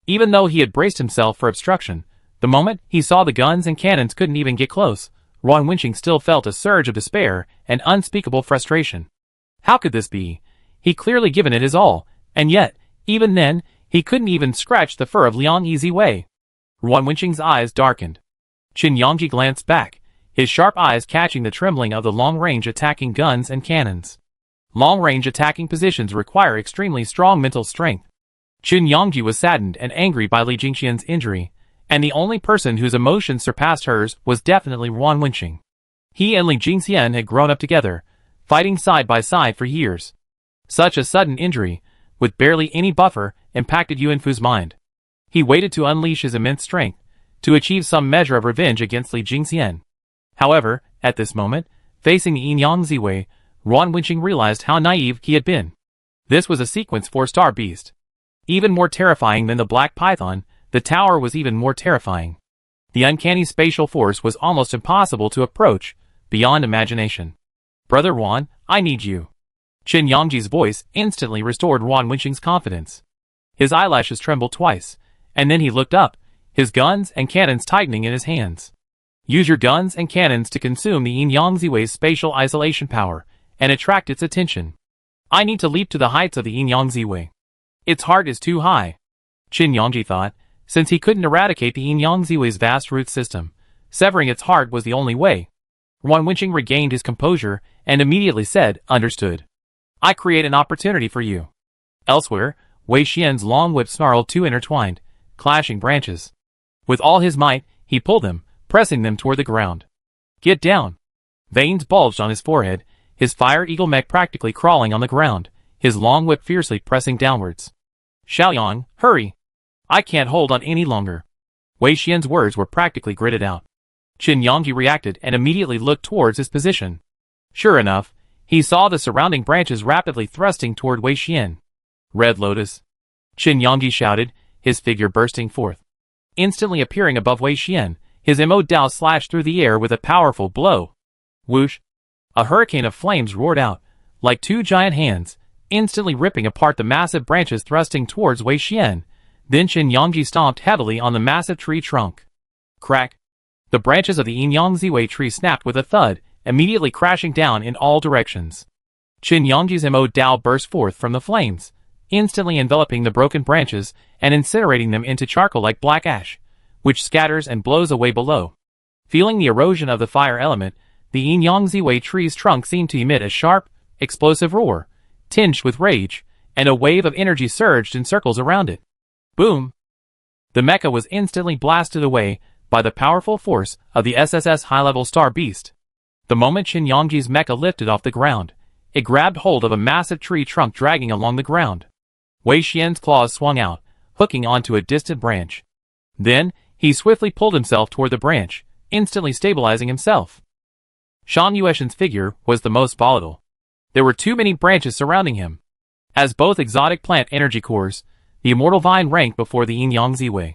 Even though he had braced himself for obstruction, the moment he saw the guns and cannons couldn't even get close, Ruan Wenqing still felt a surge of despair and unspeakable frustration. How could this be? He'd clearly given it his all, and yet, even then, he couldn't even scratch the fur of Liang Yiziwei. Ruan Wenqing's eyes darkened. Qin Yangji glanced back, his sharp eyes catching the trembling of the long-range attacking guns and cannons. Long-range attacking positions require extremely strong mental strength. Qin Yangji was saddened and angry by Li Jingxian's injury, and the only person whose emotions surpassed hers was definitely Ruan Wenqing. He and Li Jingxian had grown up together, fighting side by side for years. Such a sudden injury, with barely any buffer, impacted Yuan Fu's mind. He waited to unleash his immense strength, to achieve some measure of revenge against Li Jingxian. However, at this moment, facing the Yin-Yang Ziwei, Ruan Wenqing realized how naive he had been. This was a sequence 4-star beast. Even more terrifying than the Black Python, the tower was even more terrifying. The uncanny spatial force was almost impossible to approach, beyond imagination. Brother Ruan, I need you. Qin Yangji's voice instantly restored Ruan Wenqing's confidence. His eyelashes trembled twice, and then he looked up, his guns and cannons tightening in his hands. Use your guns and cannons to consume the Yin-Yang Ziwei's spatial isolation power, and attract its attention. I need to leap to the heights of the Yin-Yang Ziwei. Its heart is too high. Qin Yangji thought, since he couldn't eradicate the Yin-Yang Ziwei's vast root system, severing its heart was the only way. Ruan Wenqing regained his composure, and immediately said, understood. I create an opportunity for you. Elsewhere, Wei Xian's long whip snarled two intertwined, clashing branches. With all his might, he pulled them, pressing them toward the ground. Get down. Veins bulged on his forehead, his fire eagle mech practically crawling on the ground, his long whip fiercely pressing downwards. Xiaoyang, hurry! I can't hold on any longer. Wei Xian's words were practically gritted out. Qin Yangji reacted and immediately looked towards his position. Sure enough, he saw the surrounding branches rapidly thrusting toward Wei Xian. Red Lotus! Qin Yangji shouted, his figure bursting forth. Instantly appearing above Wei Xian, his Mo Dao slashed through the air with a powerful blow. Whoosh! A hurricane of flames roared out, like two giant hands, instantly ripping apart the massive branches thrusting towards Wei Xian. Then Qin Yangji stomped heavily on the massive tree trunk. Crack! The branches of the Yin-Yang Ziwei tree snapped with a thud, immediately crashing down in all directions. Qin Yangji's Mo Dao burst forth from the flames, instantly enveloping the broken branches and incinerating them into charcoal like black ash, which scatters and blows away below. Feeling the erosion of the fire element, the Yin-Yang Ziwei tree's trunk seemed to emit a sharp, explosive roar, tinged with rage, and a wave of energy surged in circles around it. Boom! The mecha was instantly blasted away by the powerful force of the SSS high-level star beast. The moment Qin Yangji's mecha lifted off the ground, it grabbed hold of a massive tree trunk dragging along the ground. Wei Xian's claws swung out, hooking onto a distant branch. Then, he swiftly pulled himself toward the branch, instantly stabilizing himself. Shan Yueshan's figure was the most volatile. There were too many branches surrounding him. As both exotic plant energy cores, the immortal vine ranked before the Yin-Yang Ziwei.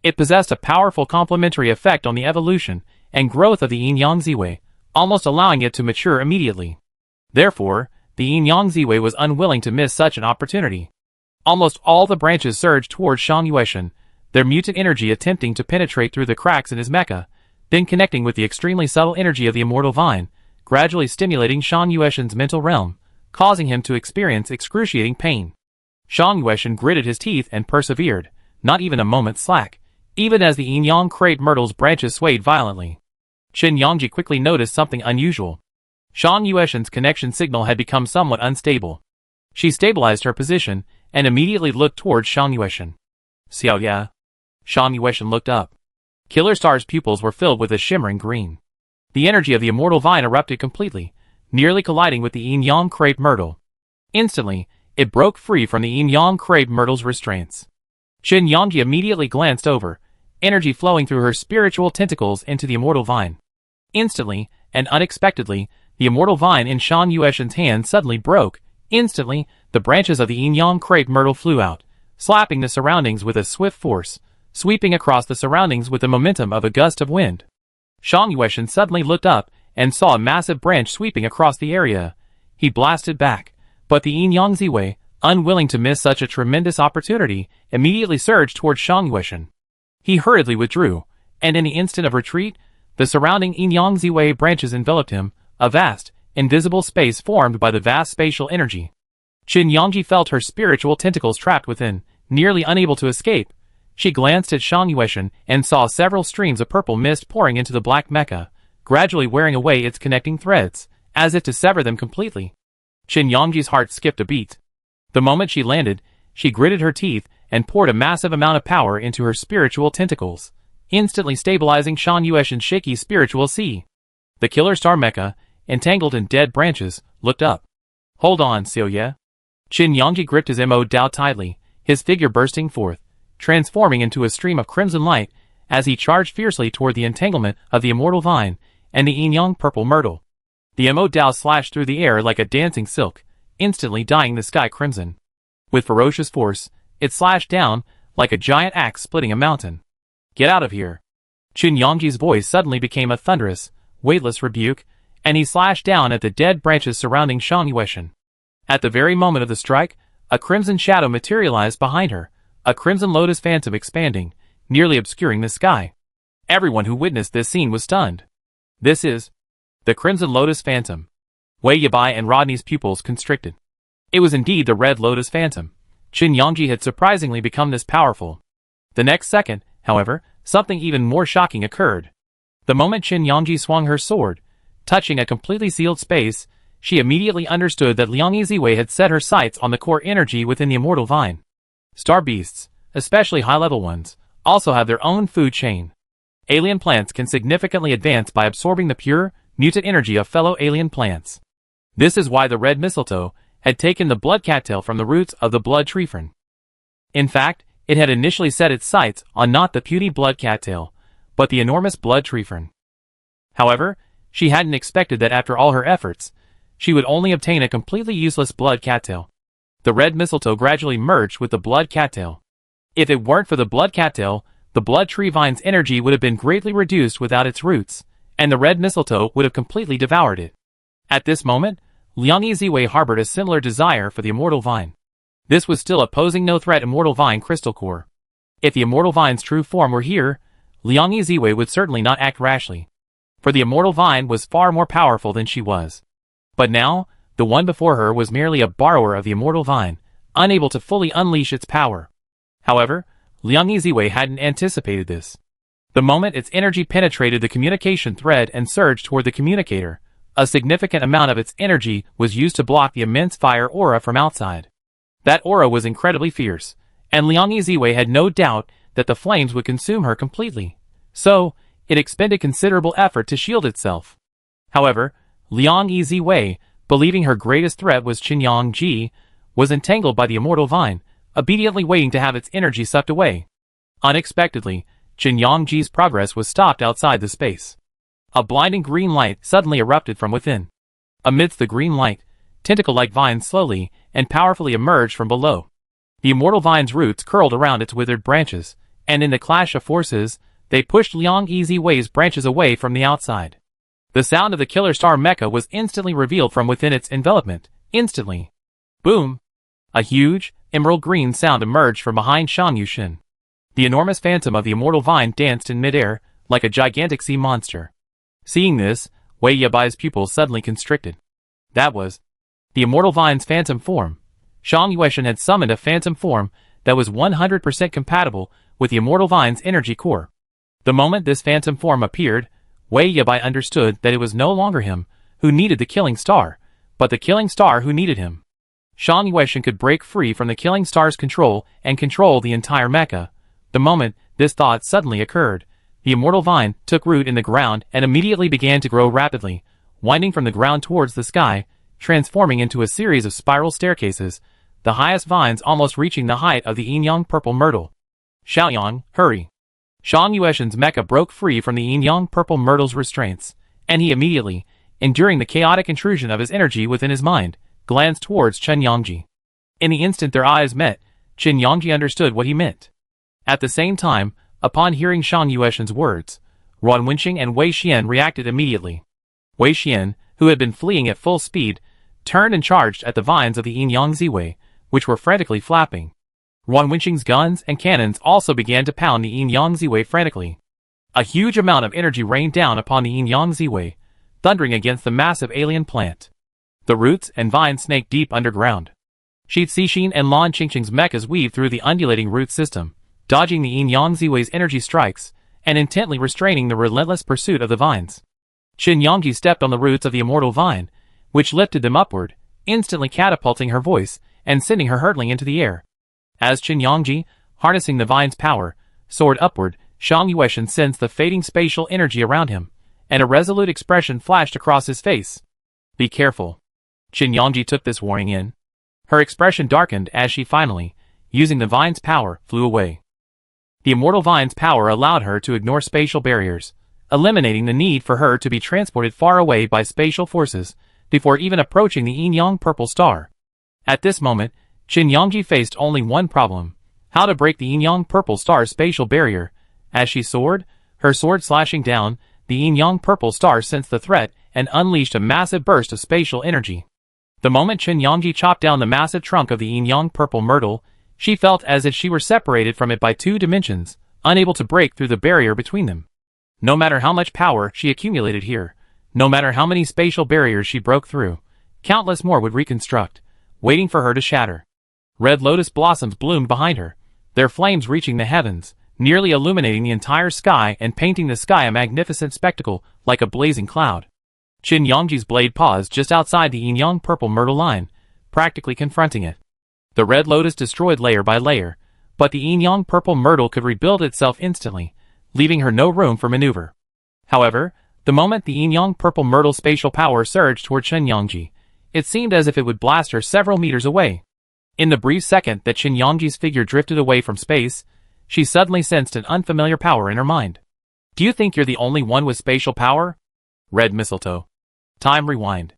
It possessed a powerful complementary effect on the evolution and growth of the Yin-Yang Ziwei, almost allowing it to mature immediately. Therefore, the Yin-Yang Ziwei was unwilling to miss such an opportunity. Almost all the branches surged towards Shan Yueshan, their mutant energy attempting to penetrate through the cracks in his mecha, then connecting with the extremely subtle energy of the immortal vine, gradually stimulating Shan Yueshan's mental realm, causing him to experience excruciating pain. Shan Yueshan gritted his teeth and persevered, not even a moment's slack, even as the Yin-Yang crepe myrtle's branches swayed violently. Qin Yangji quickly noticed something unusual. Shan Yueshan's connection signal had become somewhat unstable. She stabilized her position and immediately looked towards Shan Yueshan. Xiao ya. Shan Yueshan looked up. Killer Star's pupils were filled with a shimmering green. The energy of the immortal vine erupted completely, nearly colliding with the Yin-Yang crepe myrtle. Instantly, it broke free from the Yin-Yang crepe myrtle's restraints. Qin Yangji immediately glanced over, energy flowing through her spiritual tentacles into the immortal vine. Instantly, and unexpectedly, the immortal vine in Shan Yueshan's hand suddenly broke. Instantly, the branches of the Yin-Yang crepe myrtle flew out, slapping the surroundings with a swift force, sweeping across the surroundings with the momentum of a gust of wind. Shan Yueshan suddenly looked up and saw a massive branch sweeping across the area. He blasted back, but the Yin-Yang Ziwei, unwilling to miss such a tremendous opportunity, immediately surged towards Shan Yueshan. He hurriedly withdrew, and in the instant of retreat, the surrounding Yin-Yang Ziwei branches enveloped him, a vast, invisible space formed by the vast spatial energy. Qin Yangji felt her spiritual tentacles trapped within, nearly unable to escape. She glanced at Shan Yueshan and saw several streams of purple mist pouring into the black mecha, gradually wearing away its connecting threads, as if to sever them completely. Qin Yangji's heart skipped a beat. The moment she landed, she gritted her teeth and poured a massive amount of power into her spiritual tentacles, instantly stabilizing Shan Yueshan's shaky spiritual sea. The Killer Star mecha, entangled in dead branches, looked up. Hold on, Xiao Ye. Qin Yangji gripped his Mo Dao tightly, his figure bursting forth, transforming into a stream of crimson light as he charged fiercely toward the entanglement of the immortal vine and the Yin-Yang purple myrtle. The Mo Dao slashed through the air like a dancing silk, instantly dyeing the sky crimson. With ferocious force, it slashed down like a giant axe splitting a mountain. Get out of here. Qin Yangji's voice suddenly became a thunderous, weightless rebuke, and he slashed down at the dead branches surrounding Shan Yueshan. At the very moment of the strike, a crimson shadow materialized behind her, a crimson lotus phantom expanding, nearly obscuring the sky. Everyone who witnessed this scene was stunned. This is the Crimson Lotus Phantom. Wei Yabai and Rodney's pupils constricted. It was indeed the Red Lotus Phantom. Qin Yangji had surprisingly become this powerful. The next second, however, something even more shocking occurred. The moment Qin Yangji swung her sword, touching a completely sealed space, she immediately understood that Liang Ziwei had set her sights on the core energy within the immortal vine. Star beasts, especially high-level ones, also have their own food chain. Alien plants can significantly advance by absorbing the pure, mutant energy of fellow alien plants. This is why the red mistletoe had taken the blood cattail from the roots of the blood tree fern. In fact, it had initially set its sights on not the puny blood cattail, but the enormous blood tree fern. However, she hadn't expected that after all her efforts, she would only obtain a completely useless blood cattail. The red mistletoe gradually merged with the blood cattail. If it weren't for the blood cattail, the blood tree vine's energy would have been greatly reduced without its roots, and the red mistletoe would have completely devoured it. At this moment, Liang Ziwei harbored a similar desire for the immortal vine. This was still a posing no threat immortal vine crystal core. If the immortal vine's true form were here, Liang Yiziwei would certainly not act rashly, for the immortal vine was far more powerful than she was. But now, the one before her was merely a borrower of the immortal vine, unable to fully unleash its power. However, Liang Yiziwei hadn't anticipated this. The moment its energy penetrated the communication thread and surged toward the communicator, a significant amount of its energy was used to block the immense fire aura from outside. That aura was incredibly fierce, and Liang Yiziwei had no doubt that the flames would consume her completely. So, it expended considerable effort to shield itself. However, Liang Yiziwei, believing her greatest threat was Qin Yangji, was entangled by the immortal vine, obediently waiting to have its energy sucked away. Unexpectedly, Qin Yangji's progress was stopped outside the space. A blinding green light suddenly erupted from within. Amidst the green light, tentacle-like vines slowly and powerfully emerged from below. The immortal vine's roots curled around its withered branches, and in the clash of forces, they pushed Liang Yiziwei's branches away from the outside. The sound of the Killer Star Mecha was instantly revealed from within its envelopment. Instantly. Boom! A huge, emerald green sound emerged from behind Shang Yushin. The enormous phantom of the immortal vine danced in midair, like a gigantic sea monster. Seeing this, Wei Yabai's pupils suddenly constricted. That was the immortal vine's phantom form. Shang Yueshan had summoned a phantom form that was 100% compatible with the immortal vine's energy core. The moment this phantom form appeared, Wei Yabai understood that it was no longer him who needed the killing star, but the killing star who needed him. Shang Yueshan could break free from the killing star's control and control the entire mecha. The moment this thought suddenly occurred, the immortal vine took root in the ground and immediately began to grow rapidly, winding from the ground towards the sky, transforming into a series of spiral staircases, the highest vines almost reaching the height of the yin-yang purple myrtle. Xiaoyang, hurry! Shang Yueshan's mecha broke free from the yin-yang purple myrtle's restraints, and he immediately, enduring the chaotic intrusion of his energy within his mind, glanced towards Chen Yangji. In the instant their eyes met, Chen Yangji understood what he meant. At the same time, upon hearing Shang Yueshan's words, Ruan Wenqing and Wei Xian reacted immediately. Wei Xian, who had been fleeing at full speed, turned and charged at the vines of the Yin Yang Ziwei, which were frantically flapping. Ruan Wenqing's guns and cannons also began to pound the Yin Yang Ziwei frantically. A huge amount of energy rained down upon the Yin Yang Ziwei, thundering against the massive alien plant. The roots and vines snaked deep underground. Shi Cixin and Lan Qingqing's mechas weaved through the undulating root system, dodging the Yin Yang Ziwei's energy strikes, and intently restraining the relentless pursuit of the vines. Qin Yangji stepped on the roots of the immortal vine, which lifted them upward, instantly catapulting her voice and sending her hurtling into the air. As Qin Yangji, harnessing the vine's power, soared upward, Shang Yueshan sensed the fading spatial energy around him, and a resolute expression flashed across his face. Be careful. Qin Yangji took this warning in. Her expression darkened as she finally, using the vine's power, flew away. The immortal vine's power allowed her to ignore spatial barriers, eliminating the need for her to be transported far away by spatial forces before even approaching the yin-yang purple star. At this moment, Qin Yangji faced only one problem: how to break the yin-yang purple star's spatial barrier. As she soared, her sword slashing down, the yin-yang purple star sensed the threat and unleashed a massive burst of spatial energy. The moment Qin Yangji chopped down the massive trunk of the yin-yang purple myrtle, she felt as if she were separated from it by 2 dimensions, unable to break through the barrier between them. No matter how much power she accumulated here, no matter how many spatial barriers she broke through, countless more would reconstruct, waiting for her to shatter. Red lotus blossoms bloomed behind her, their flames reaching the heavens, nearly illuminating the entire sky and painting the sky a magnificent spectacle like a blazing cloud. Qin Yangji's blade paused just outside the yin-yang purple myrtle line, practically confronting it. The red lotus destroyed layer by layer, but the yin-yang purple myrtle could rebuild itself instantly, leaving her no room for maneuver. However, the moment the yin-yang purple myrtle's spatial power surged toward Qin Yangji, it seemed as if it would blast her several meters away. In the brief second that Qin Yangji's figure drifted away from space, she suddenly sensed an unfamiliar power in her mind. Do you think you're the only one with spatial power? Red mistletoe. Time rewind.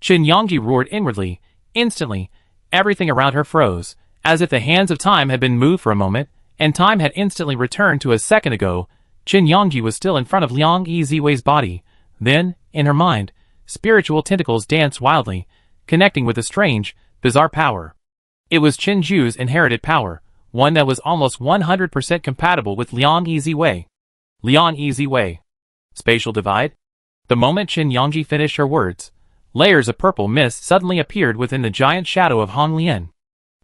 Qin Yangji roared inwardly. Instantly, everything around her froze, as if the hands of time had been moved for a moment, and time had instantly returned to a second ago. Qin Yangji was still in front of Liang Yiziwei's body. Then, in her mind, spiritual tentacles danced wildly, connecting with a strange, bizarre power. It was Qin Zhu's inherited power, one that was almost 100% compatible with Liang Yiziwei. Lian Easy Way. Spatial divide? The moment Qin Yangji finished her words, layers of purple mist suddenly appeared within the giant shadow of Han Lian.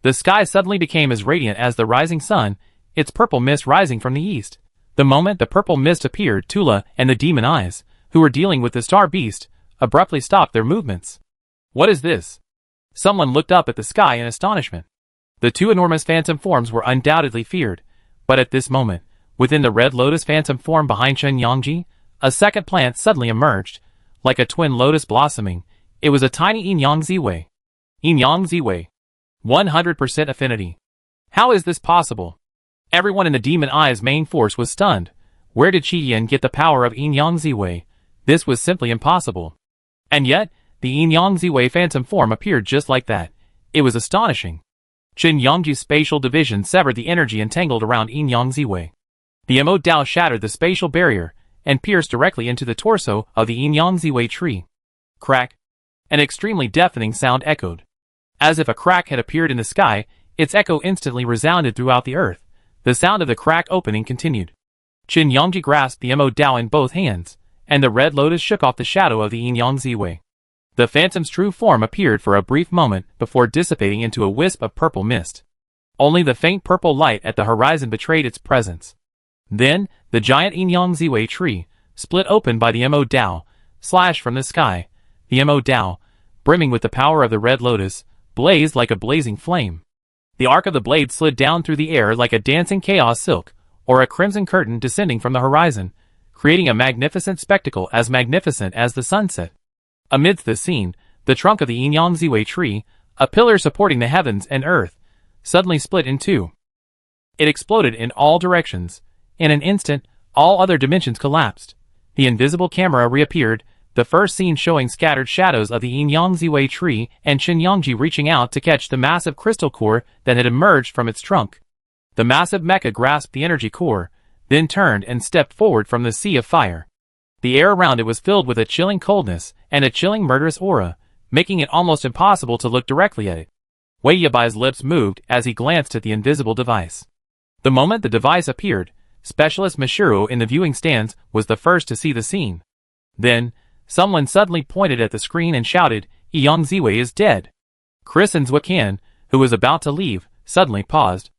The sky suddenly became as radiant as the rising sun, its purple mist rising from the east. The moment the purple mist appeared, Tula and the demon eyes, who were dealing with the star beast, abruptly stopped their movements. What is this? Someone looked up at the sky in astonishment. The two enormous phantom forms were undoubtedly feared, but at this moment, within the red lotus phantom form behind Qin Yangji, a second plant suddenly emerged, like a twin lotus blossoming. It was a tiny Yin Yang Ziwei. Yin Yang Ziwei. 100% affinity. How is this possible? Everyone in the demon eye's main force was stunned. Where did Qi Yin get the power of Yin Yang Ziwei? This was simply impossible. And yet, the Yin Yang Ziwei phantom form appeared just like that. It was astonishing. Qin Yangji's spatial division severed the energy entangled around Yin Yang Ziwei. The Emo Dao shattered the spatial barrier and pierced directly into the torso of the Yin Yang Ziwei tree. Crack. An extremely deafening sound echoed. As if a crack had appeared in the sky, its echo instantly resounded throughout the earth. The sound of the crack opening continued. Qin Yangji grasped the Emo Dao in both hands, and the red lotus shook off the shadow of the Yin Yang Ziwei. The phantom's true form appeared for a brief moment before dissipating into a wisp of purple mist. Only the faint purple light at the horizon betrayed its presence. Then, the giant Yin Yang Ziwei tree, split open by the Emo Dao, slashed from the sky. The Emo Dao, brimming with the power of the red lotus, blazed like a blazing flame. The arc of the blade slid down through the air like a dancing chaos silk, or a crimson curtain descending from the horizon, creating a magnificent spectacle as magnificent as the sunset. Amidst this scene, the trunk of the Yin Yang Ziwei tree, a pillar supporting the heavens and earth, suddenly split in two. It exploded in all directions. In an instant, all other dimensions collapsed. The invisible camera reappeared, the first scene showing scattered shadows of the Yin Yang Ziwei tree and Qin Yangji reaching out to catch the massive crystal core that had emerged from its trunk. The massive mecha grasped the energy core, then turned and stepped forward from the sea of fire. The air around it was filled with a chilling coldness and a chilling murderous aura, making it almost impossible to look directly at it. Wei Yabai's lips moved as he glanced at the invisible device. The moment the device appeared, Specialist Mashiro in the viewing stands was the first to see the scene. Then, someone suddenly pointed at the screen and shouted, Yang Ziwei is dead. Chris and Zwakan, who was about to leave, suddenly paused.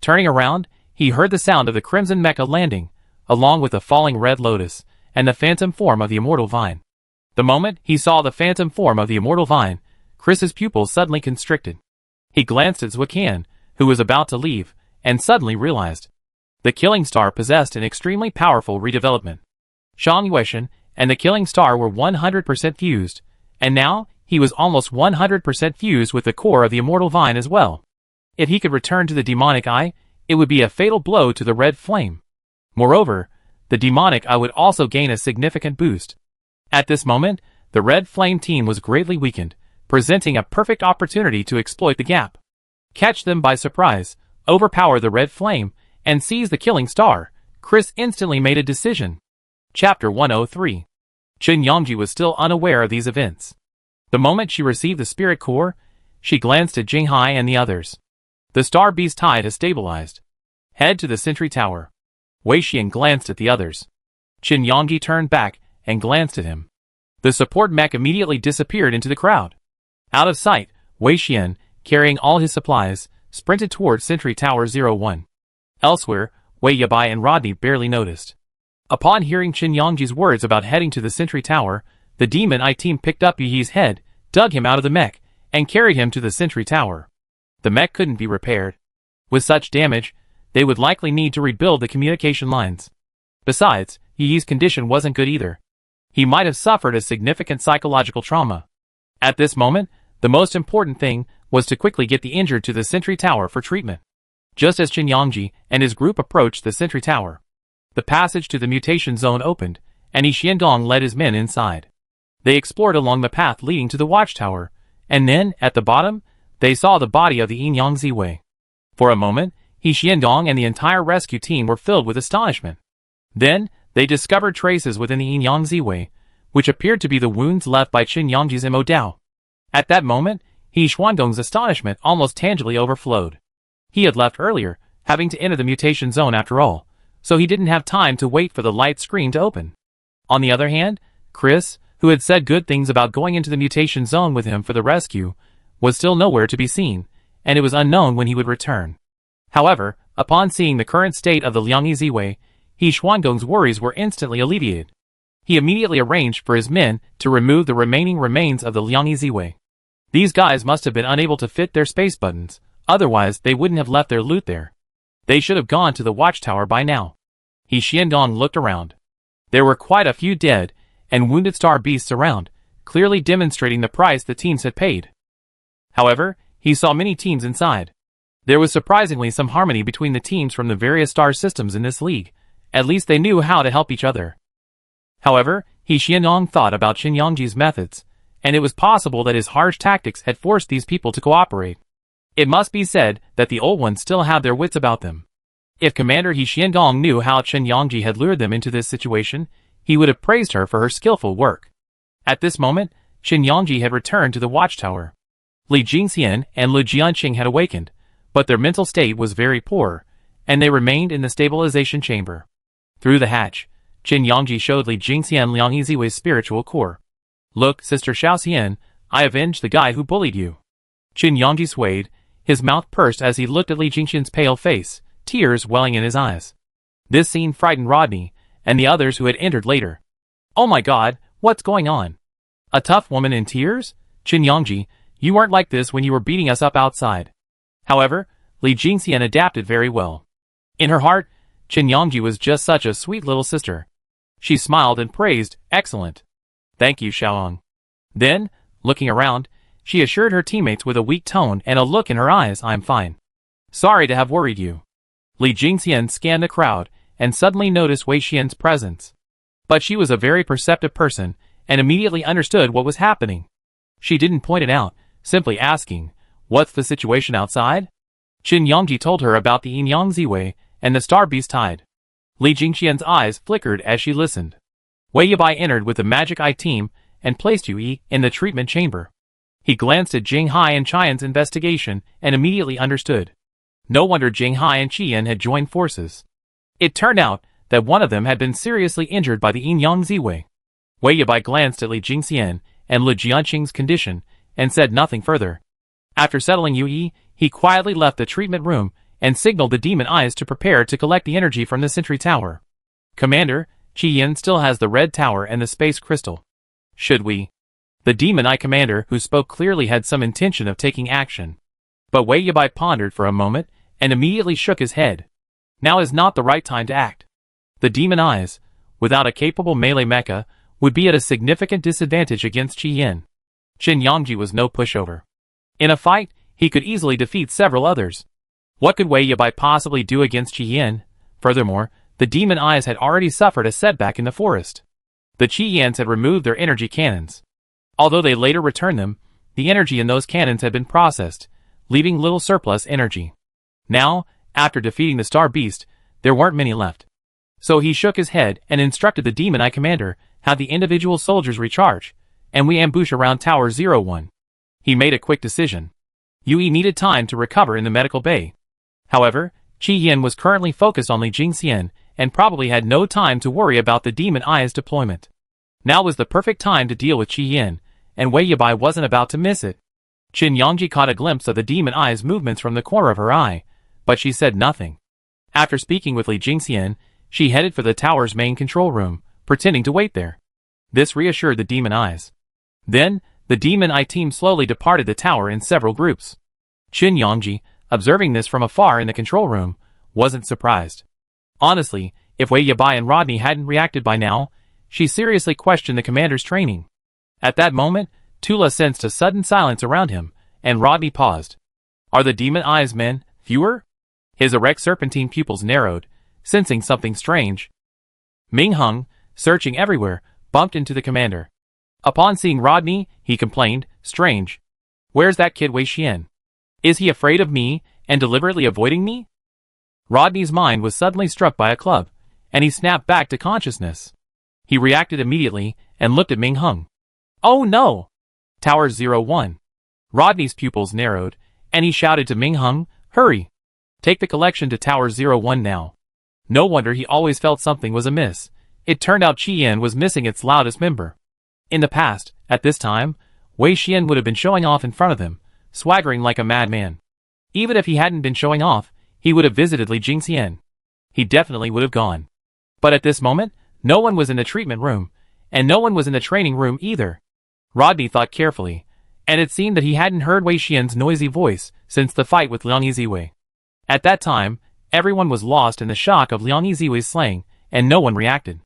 Turning around, he heard the sound of the crimson mecha landing, along with the falling red lotus, and the phantom form of the immortal vine. The moment he saw the phantom form of the immortal vine, Chris's pupils suddenly constricted. He glanced at Zwakan, who was about to leave, and suddenly realized. The Killing Star possessed an extremely powerful redevelopment. Shang Yueshan and the Killing Star were 100% fused, and now he was almost 100% fused with the core of the Immortal Vine as well. If he could return to the Demonic Eye, it would be a fatal blow to the Red Flame. Moreover, the Demonic Eye would also gain a significant boost. At this moment, the Red Flame team was greatly weakened, presenting a perfect opportunity to exploit the gap. Catch them by surprise, overpower the Red Flame, and seize the Killing Star. Chris instantly made a decision. Chapter 103. Qin Yangji was still unaware of these events. The moment she received the spirit core, she glanced at Jinghai and the others. The star beast tide has stabilized. Head to the Sentry Tower. Wei Xian glanced at the others. Qin Yangji turned back and glanced at him. The support mech immediately disappeared into the crowd. Out of sight, Wei Xian, carrying all his supplies, sprinted toward Sentry Tower 01. Elsewhere, Wei Yabai and Rodney barely noticed. Upon hearing Qin Yangji's words about heading to the Sentry Tower, the Demon Eye team picked up Yi's head, dug him out of the mech, and carried him to the Sentry Tower. The mech couldn't be repaired. With such damage, they would likely need to rebuild the communication lines. Besides, Yi's condition wasn't good either. He might have suffered a significant psychological trauma. At this moment, the most important thing was to quickly get the injured to the Sentry Tower for treatment. Just as Qin Yangji and his group approached the Sentry Tower, the passage to the mutation zone opened, and Yi Xiandong led his men inside. They explored along the path leading to the watchtower, and then, at the bottom, they saw the body of the Yin Yang Ziwei. For a moment, Yi Xiandong and the entire rescue team were filled with astonishment. Then, they discovered traces within the Yin Yang Ziwei, which appeared to be the wounds left by Qin Yangji's Emo Dao. At that moment, Yi Xiandong's astonishment almost tangibly overflowed. He had left earlier, having to enter the mutation zone after all, so he didn't have time to wait for the light screen to open. On the other hand, Chris, who had said good things about going into the mutation zone with him for the rescue, was still nowhere to be seen, and it was unknown when he would return. However, upon seeing the current state of the Liangyi Ziwei, He Xuangong's worries were instantly alleviated. He immediately arranged for his men to remove the remaining remains of the Liangyi Ziwei. These guys must have been unable to fit their space buttons, otherwise they wouldn't have left their loot there. They should have gone to the watchtower by now. He Xiandong looked around. There were quite a few dead and wounded star beasts around, clearly demonstrating the price the teams had paid. However, he saw many teams inside. There was surprisingly some harmony between the teams from the various star systems in this league. At least they knew how to help each other. However, He Xiandong thought about Qin Yangji's methods, and it was possible that his harsh tactics had forced these people to cooperate. It must be said that the old ones still have their wits about them. If Commander He Xiandong knew how Qin Yangji had lured them into this situation, he would have praised her for her skillful work. At this moment, Qin Yangji had returned to the watchtower. Li Jingxian and Lu Jianqing had awakened, but their mental state was very poor, and they remained in the stabilization chamber. Through the hatch, Qin Yangji showed Li Jingxian Liangyi Ziwei's spiritual core. "Look, Sister Xiaoxian, I avenged the guy who bullied you." Qin Yangji swayed, his mouth pursed as he looked at Li Jingxian's pale face, tears welling in his eyes. This scene frightened Rodney, and the others who had entered later. "Oh my god, what's going on? A tough woman in tears? Qin Yangji, you weren't like this when you were beating us up outside." However, Li Jingxian adapted very well. In her heart, Qin Yangji was just such a sweet little sister. She smiled and praised, "Excellent. Thank you, Xiaoong." Then, looking around, she assured her teammates with a weak tone and a look in her eyes, "I'm fine. Sorry to have worried you." Li Jingxian scanned the crowd and suddenly noticed Wei Xian's presence. But she was a very perceptive person and immediately understood what was happening. She didn't point it out, simply asking, "What's the situation outside?" Qin Yangji told her about the Liangyi Ziwei and the Star Beast Tide. Li Jingxian's eyes flickered as she listened. Wei Yabai entered with the Magic Eye team and placed Yui in the treatment chamber. He glanced at Jing Hai and Qian's investigation and immediately understood. No wonder Jing Hai and Qian had joined forces. It turned out that one of them had been seriously injured by the Liangyi Ziwei. Wei Yabai glanced at Li Jingxian and Lu Jianqing's condition and said nothing further. After settling Yui, he quietly left the treatment room and signaled the Demon Eyes to prepare to collect the energy from the Sentry Tower. "Commander, Qian still has the Red Tower and the Space Crystal. Should we?" The Demon Eye commander who spoke clearly had some intention of taking action. But Wei Yabai pondered for a moment and immediately shook his head. Now is not the right time to act. The Demon Eyes, without a capable melee mecha, would be at a significant disadvantage against Qin Yangji was no pushover. In a fight, he could easily defeat several others. What could Wei Yabai possibly do against Qian? Furthermore, the Demon Eyes had already suffered a setback in the forest. The Qians had removed their energy cannons. Although they later returned them, the energy in those cannons had been processed, leaving little surplus energy. Now, after defeating the Star Beast, there weren't many left. So he shook his head and instructed the Demon Eye commander how the individual soldiers recharge, and we ambush around Tower 01. He made a quick decision. Yui needed time to recover in the medical bay. However, Qian was currently focused on Li Jingxian and probably had no time to worry about the Demon Eyes deployment. Now was the perfect time to deal with Qian, and Wei Yabai wasn't about to miss it. Qin Yangji caught a glimpse of the Demon Eyes' movements from the corner of her eye, but she said nothing. After speaking with Li Jingxian, she headed for the tower's main control room, pretending to wait there. This reassured the Demon Eyes. Then, the Demon Eye team slowly departed the tower in several groups. Qin Yangji, observing this from afar in the control room, wasn't surprised. Honestly, if Wei Yabai and Rodney hadn't reacted by now, she seriously questioned the commander's training. At that moment, Tula sensed a sudden silence around him, and Rodney paused. "Are the Demon Eyes men fewer?" His erect serpentine pupils narrowed, sensing something strange. Ming Hung, searching everywhere, bumped into the commander. Upon seeing Rodney, he complained, "Strange. Where's that kid Wei Xian? Is he afraid of me and deliberately avoiding me?" Rodney's mind was suddenly struck by a club, and he snapped back to consciousness. He reacted immediately and looked at Ming Hung. "Oh no! Tower 01. Rodney's pupils narrowed, and he shouted to Ming Hung, "Hurry! Take the collection to Tower 01 now." No wonder he always felt something was amiss. It turned out Qian was missing its loudest member. In the past, at this time, Wei Xian would have been showing off in front of them, swaggering like a madman. Even if he hadn't been showing off, he would have visited Li Jingxian. He definitely would have gone. But at this moment, no one was in the treatment room, and no one was in the training room either. Rodney thought carefully, and it seemed that he hadn't heard Wei Xian's noisy voice since the fight with Liang Yiziwei. At that time, everyone was lost in the shock of Liang Yiziwei's slaying, and no one reacted.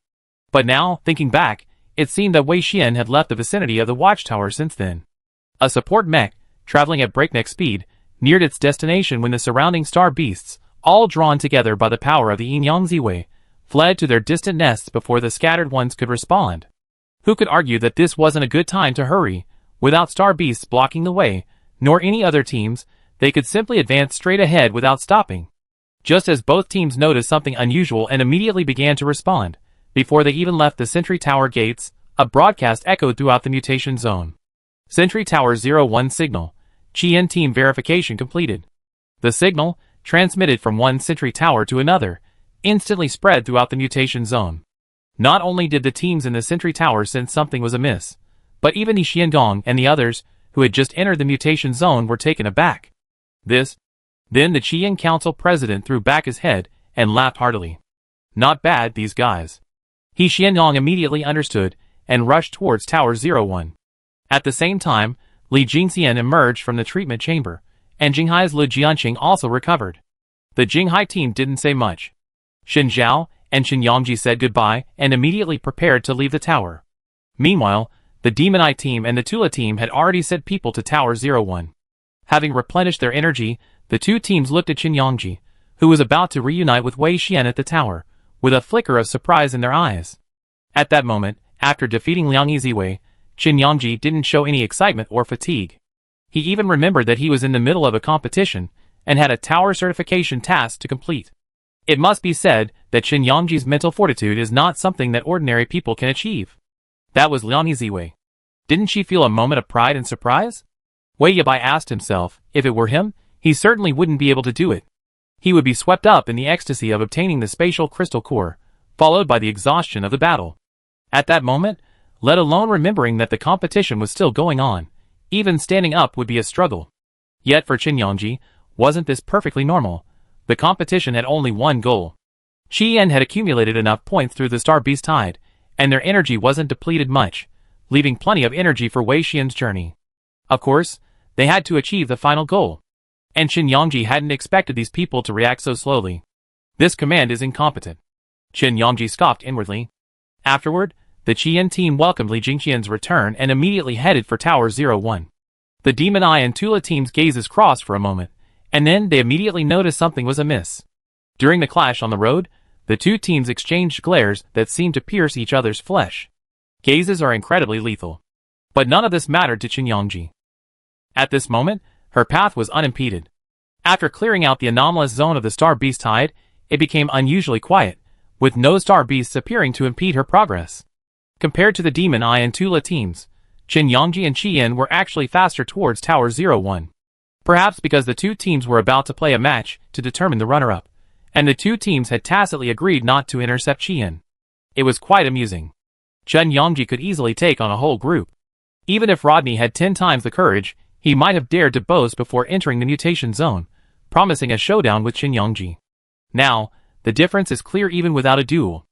But now, thinking back, it seemed that Wei Xian had left the vicinity of the watchtower since then. A support mech, traveling at breakneck speed, neared its destination when the surrounding star beasts, all drawn together by the power of the Yin Yang Ziwei, fled to their distant nests before the scattered ones could respond. Who could argue that this wasn't a good time to hurry? Without star beasts blocking the way, nor any other teams, they could simply advance straight ahead without stopping. Just as both teams noticed something unusual and immediately began to respond, before they even left the Sentry Tower gates, a broadcast echoed throughout the mutation zone. Sentry Tower 01 signal. Qian team verification completed. The signal, transmitted from one Sentry Tower to another, instantly spread throughout the mutation zone. Not only did the teams in the Sentry Tower sense something was amiss, but even Yi Xiandong and the others, who had just entered the mutation zone, were taken aback. Then the Qian Council president threw back his head and laughed heartily. Not bad, these guys. Yi Xiandong immediately understood and rushed towards Tower 01. At the same time, Li Jingxian emerged from the treatment chamber, and Jinghai's Lu Jianqing also recovered. The Jinghai team didn't say much. Shen Zhao and Shen Yangji said goodbye and immediately prepared to leave the tower. Meanwhile, the Demon Eye team and the Tula team had already sent people to Tower 01. Having replenished their energy, the two teams looked at Shen Yangji, who was about to reunite with Wei Xian at the tower, with a flicker of surprise in their eyes. At that moment, after defeating Liang Yiziwei, Shen Yangji didn't show any excitement or fatigue. He even remembered that he was in the middle of a competition and had a tower certification task to complete. It must be said that Shen Yangji's mental fortitude is not something that ordinary people can achieve. That was Liang Yiziwei. Didn't she feel a moment of pride and surprise? Wei Yabai asked himself, if it were him, he certainly wouldn't be able to do it. He would be swept up in the ecstasy of obtaining the spatial crystal core, followed by the exhaustion of the battle. At that moment, let alone remembering that the competition was still going on, even standing up would be a struggle. Yet for Shen Yangji, wasn't this perfectly normal? The competition had only one goal. Qian had accumulated enough points through the Star Beast Tide, and their energy wasn't depleted much, leaving plenty of energy for Wei Xian's journey. Of course, they had to achieve the final goal. And Shen Yangji hadn't expected these people to react so slowly. This command is incompetent. Shen Yangji scoffed inwardly. Afterward, the Qian team welcomed Li Jingxian's return and immediately headed for Tower 01. The Demon Eye and Tula teams' gazes crossed for a moment, and then they immediately noticed something was amiss. During the clash on the road, the two teams exchanged glares that seemed to pierce each other's flesh. Gazes are incredibly lethal. But none of this mattered to Shen Yangji. At this moment, her path was unimpeded. After clearing out the anomalous zone of the Star Beast Tide, it became unusually quiet, with no star beasts appearing to impede her progress. Compared to the Demon Eye and Tula teams, Shen Yangji and Qian were actually faster towards Tower 01. Perhaps because the two teams were about to play a match to determine the runner-up, and the two teams had tacitly agreed not to intercept Qian. It was quite amusing. Shen Yangji could easily take on a whole group. Even if Rodney had 10 times the courage, he might have dared to boast before entering the mutation zone, promising a showdown with Shen Yangji. Now, the difference is clear even without a duel.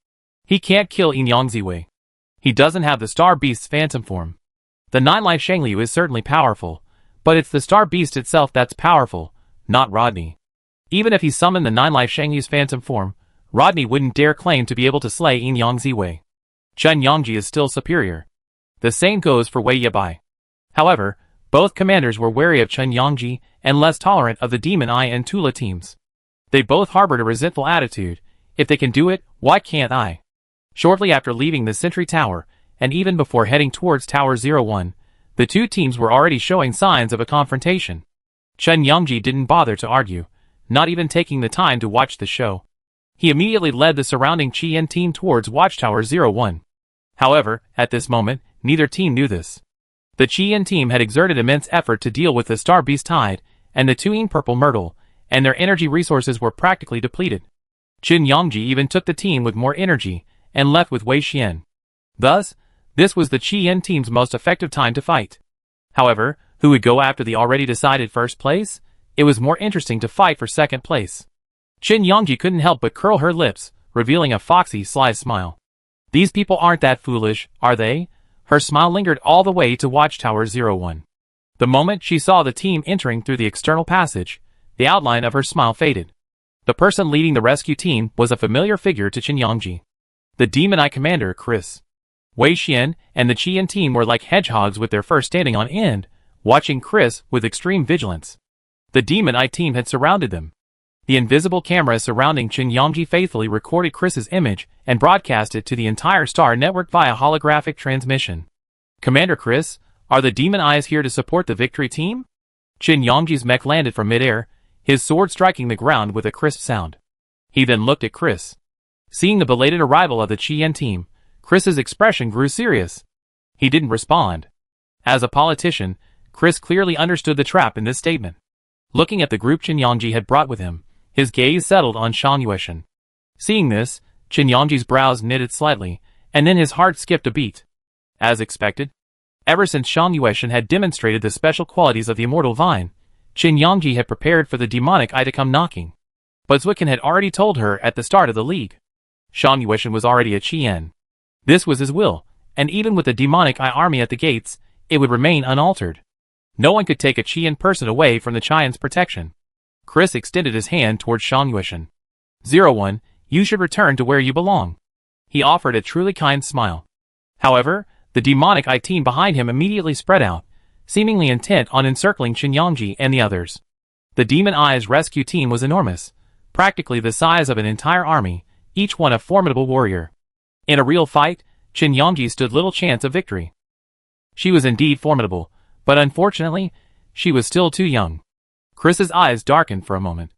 He can't kill Yin Yang Ziwei. He doesn't have the Star Beast's phantom form. The Nine-Life Shangliu is certainly powerful, but it's the Star Beast itself that's powerful, not Rodney. Even if he summoned the Nine-Life Shangliu's phantom form, Rodney wouldn't dare claim to be able to slay Yin Yang Ziwei. Shen Yangji is still superior. The same goes for Wei Yabai. However, both commanders were wary of Shen Yangji and less tolerant of the Demon Eye and Tula teams. They both harbored a resentful attitude. If they can do it, why can't I? Shortly after leaving the Sentry Tower, and even before heading towards Tower 01, the two teams were already showing signs of a confrontation. Shen Yangji didn't bother to argue, not even taking the time to watch the show. He immediately led the surrounding Qian team towards Watchtower 01. However, at this moment, neither team knew this. The Qian team had exerted immense effort to deal with the Star Beast Tide and the Tuyin Purple Myrtle, and their energy resources were practically depleted. Qin Yongji even took the team with more energy and left with Wei Xian. Thus, this was the Qian team's most effective time to fight. However, who would go after the already decided first place? It was more interesting to fight for second place. Qin Yongji couldn't help but curl her lips, revealing a foxy, sly smile. These people aren't that foolish, are they? Her smile lingered all the way to Watchtower 01. The moment she saw the team entering through the external passage, the outline of her smile faded. The person leading the rescue team was a familiar figure to Qin Yongji. The Demon Eye commander, Chris. Wei Xian and the Qian team were like hedgehogs with their fur standing on end, watching Chris with extreme vigilance. The Demon Eye team had surrounded them. The invisible camera surrounding Qin Yongji faithfully recorded Chris's image and broadcast it to the entire Star Network via holographic transmission. Commander Chris, are the Demon Eyes here to support the victory team? Qin Yongji's mech landed from midair, his sword striking the ground with a crisp sound. He then looked at Chris. Seeing the belated arrival of the Qian team, Chris's expression grew serious. He didn't respond. As a politician, Chris clearly understood the trap in this statement. Looking at the group Qin Yongji had brought with him, his gaze settled on Shan Yueshan. Seeing this, Qin Yongji's brows knitted slightly, and then his heart skipped a beat. As expected, ever since Shan Yueshan had demonstrated the special qualities of the immortal vine, Qin Yongji had prepared for the demonic eye to come knocking. But Zwicken had already told her at the start of the league. Shan Yueshan was already a Qian. This was his will, and even with the demonic eye army at the gates, it would remain unaltered. No one could take a Qian person away from the Qian's protection. Chris extended his hand towards Shan Yueshan. 01, you should return to where you belong. He offered a truly kind smile. However, the demonic eye team behind him immediately spread out, seemingly intent on encircling Qin Yongji and the others. The Demon Eye's rescue team was enormous, practically the size of an entire army, each one a formidable warrior. In a real fight, Qin Yongji stood little chance of victory. She was indeed formidable, but unfortunately, she was still too young. Chris's eyes darkened for a moment.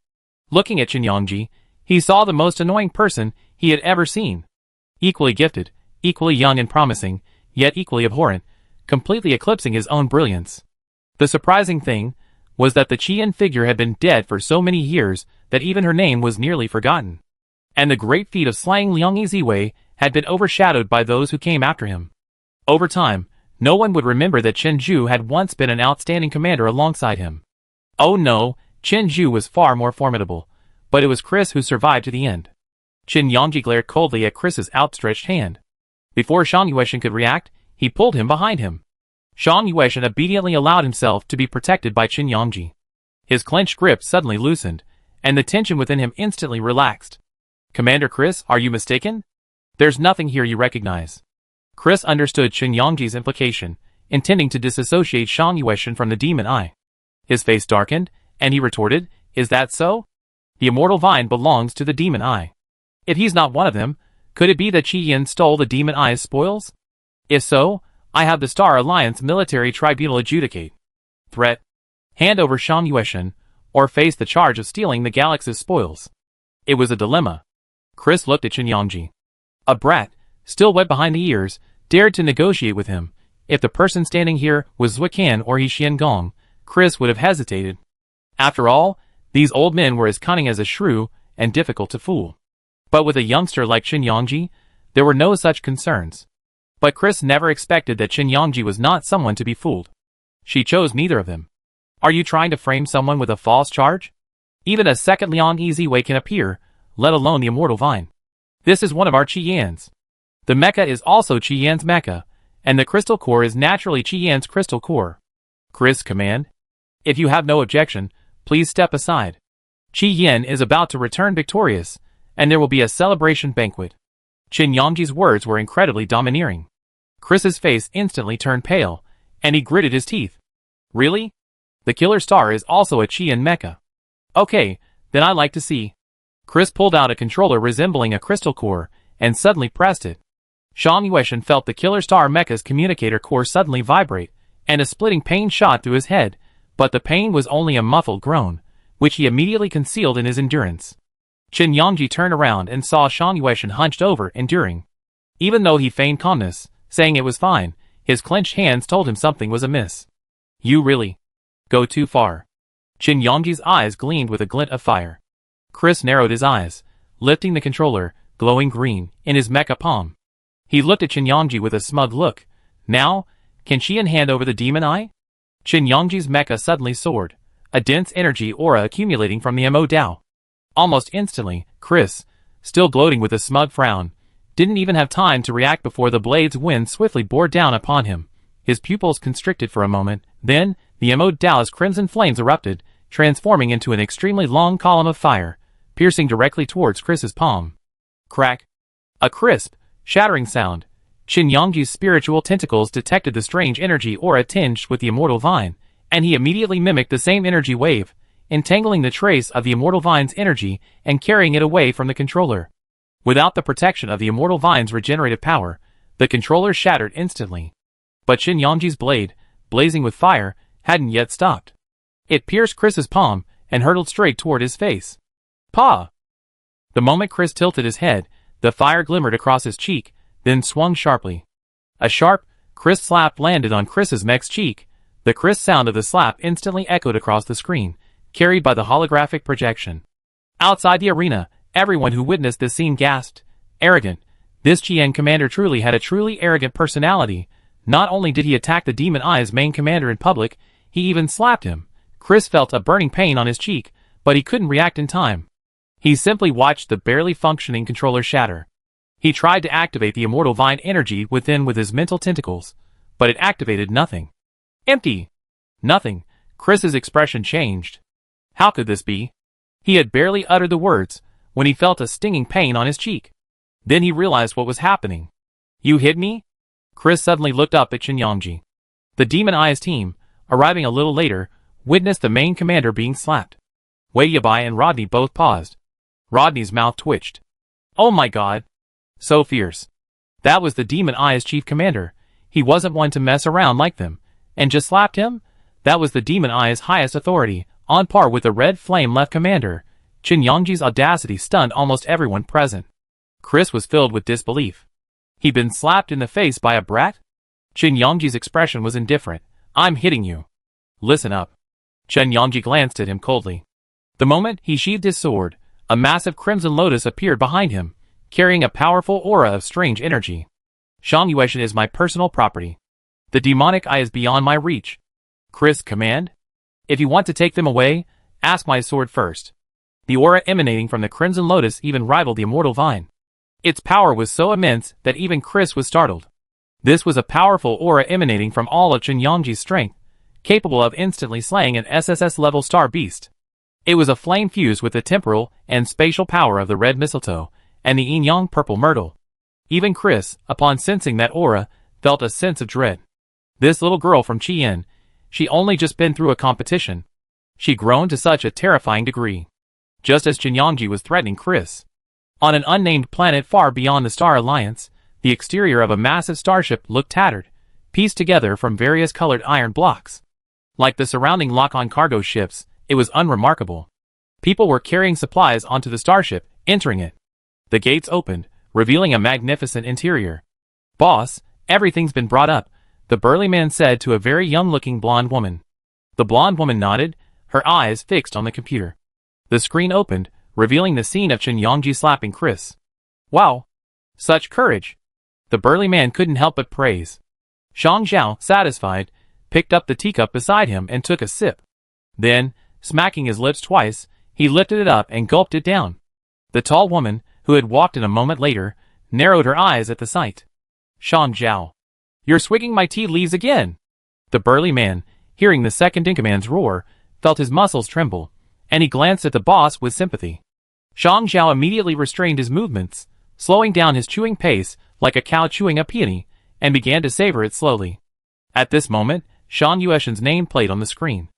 Looking at Qin Yongji, he saw the most annoying person he had ever seen. Equally gifted, equally young and promising, yet equally abhorrent, completely eclipsing his own brilliance. The surprising thing was that the Qian figure had been dead for so many years that even her name was nearly forgotten. And the great feat of slaying Liang Yiziwei had been overshadowed by those who came after him. Over time, no one would remember that Chen Zhu had once been an outstanding commander alongside him. Oh no, Chen Zhu was far more formidable, but it was Chris who survived to the end. Qin Yongji glared coldly at Chris's outstretched hand. Before Shan Yueshan could react, he pulled him behind him. Shan Yueshan obediently allowed himself to be protected by Qin Yongji. His clenched grip suddenly loosened, and the tension within him instantly relaxed. Commander Chris, are you mistaken? There's nothing here you recognize. Chris understood Qin Yongji's implication, intending to disassociate Shan Yueshan from the Demon Eye. His face darkened, and he retorted, is that so? The immortal vine belongs to the Demon Eye. If he's not one of them, could it be that Qian stole the Demon Eye's spoils? If so, I have the Star Alliance Military Tribunal adjudicate. Threat. Hand over Shan Yueshan, or face the charge of stealing the galaxy's spoils. It was a dilemma. Chris looked at Qin Yongji. A brat, still wet behind the ears, dared to negotiate with him. If the person standing here was Zwicken or He Xiangong, Chris would have hesitated. After all, these old men were as cunning as a shrew and difficult to fool. But with a youngster like Qin Yongji, there were no such concerns. But Chris never expected that Qin Yongji was not someone to be fooled. She chose neither of them. Are you trying to frame someone with a false charge? Even a second Liang Yiziwei can appear, let alone the immortal vine. This is one of our Qians. The mecha is also Qian's mecha, and the crystal core is naturally Qian's crystal core. Chris, command. If you have no objection, please step aside. Qian is about to return victorious, and there will be a celebration banquet. Qin Yongji's words were incredibly domineering. Chris's face instantly turned pale, and he gritted his teeth. Really? The killer star is also a Qian mecha. Okay, then I'd like to see. Chris pulled out a controller resembling a crystal core, and suddenly pressed it. Shan Yueshan felt the killer star mecha's communicator core suddenly vibrate, and a splitting pain shot through his head, but the pain was only a muffled groan, which he immediately concealed in his endurance. Qin Yongji turned around and saw Shan Yueshan hunched over, enduring. Even though he feigned calmness, saying it was fine, his clenched hands told him something was amiss. You really go too far. Qin Yongji's eyes gleamed with a glint of fire. Chris narrowed his eyes, lifting the controller, glowing green, in his mecha palm. He looked at Chen Yongji with a smug look. Now, can she hand over the demon eye? Chen Yongji's mecha suddenly soared, a dense energy aura accumulating from the Mo Dao. Almost instantly, Chris, still gloating with a smug frown, didn't even have time to react before the blade's wind swiftly bore down upon him. His pupils constricted for a moment, then, the Mo Dao's crimson flames erupted, transforming into an extremely long column of fire, piercing directly towards Chris's palm. Crack! A crisp, shattering sound. Chen Yongji's spiritual tentacles detected the strange energy aura tinged with the immortal vine, and he immediately mimicked the same energy wave, entangling the trace of the immortal vine's energy and carrying it away from the controller. Without the protection of the immortal vine's regenerative power, the controller shattered instantly. But Chen Yongji's blade, blazing with fire, hadn't yet stopped. It pierced Chris's palm and hurtled straight toward his face. Pa! The moment Chris tilted his head, the fire glimmered across his cheek, then swung sharply. A sharp, crisp slap landed on Chris's mech's cheek. The crisp sound of the slap instantly echoed across the screen, carried by the holographic projection. Outside the arena, everyone who witnessed this scene gasped. Arrogant. This Chien commander truly had a truly arrogant personality. Not only did he attack the Demon Eye's main commander in public, he even slapped him. Chris felt a burning pain on his cheek, but he couldn't react in time. He simply watched the barely functioning controller shatter. He tried to activate the immortal vine energy within with his mental tentacles, but it activated nothing. Empty! Nothing. Chris's expression changed. How could this be? He had barely uttered the words, when he felt a stinging pain on his cheek. Then he realized what was happening. You hit me? Chris suddenly looked up at Chen Yongji. The Demon Eye's team, arriving a little later, witnessed the main commander being slapped. Wei Yabai and Rodney both paused. Rodney's mouth twitched. Oh my god. So fierce. That was the Demon Eye's chief commander. He wasn't one to mess around like them. And just slapped him? That was the Demon Eye's highest authority, on par with the Red Flame Left commander. Chen Yongji's audacity stunned almost everyone present. Chris was filled with disbelief. He'd been slapped in the face by a brat? Chen Yongji's expression was indifferent. I'm hitting you. Listen up. Chen Yongji glanced at him coldly. The moment he sheathed his sword, a massive crimson lotus appeared behind him, carrying a powerful aura of strange energy. Shang Yueshan is my personal property. The demonic eye is beyond my reach. Chris, command? If you want to take them away, ask my sword first. The aura emanating from the crimson lotus even rivaled the immortal vine. Its power was so immense that even Chris was startled. This was a powerful aura emanating from all of Chen Yongji's strength, capable of instantly slaying an SSS-level star beast. It was a flame fused with the temporal and spatial power of the red mistletoe and the yin-yang purple myrtle. Even Chris, upon sensing that aura, felt a sense of dread. This little girl from Chien, she only just been through a competition. She grown to such a terrifying degree. Just as Chen Yongji was threatening Chris. On an unnamed planet far beyond the Star Alliance, the exterior of a massive starship looked tattered, pieced together from various colored iron blocks. Like the surrounding lock-on cargo ships, it was unremarkable. People were carrying supplies onto the starship, entering it. The gates opened, revealing a magnificent interior. Boss, everything's been brought up, the burly man said to a very young-looking blonde woman. The blonde woman nodded, her eyes fixed on the computer. The screen opened, revealing the scene of Chen Yongji slapping Chris. Wow! Such courage! The burly man couldn't help but praise. Shang Zhao, satisfied, picked up the teacup beside him and took a sip. Then, smacking his lips twice, he lifted it up and gulped it down. The tall woman, who had walked in a moment later, narrowed her eyes at the sight. Shang Zhao. You're swigging my tea leaves again! The burly man, hearing the second-in-command's roar, felt his muscles tremble, and he glanced at the boss with sympathy. Shang Zhao immediately restrained his movements, slowing down his chewing pace like a cow chewing a peony, and began to savor it slowly. At this moment, Shang Yueshan's name played on the screen.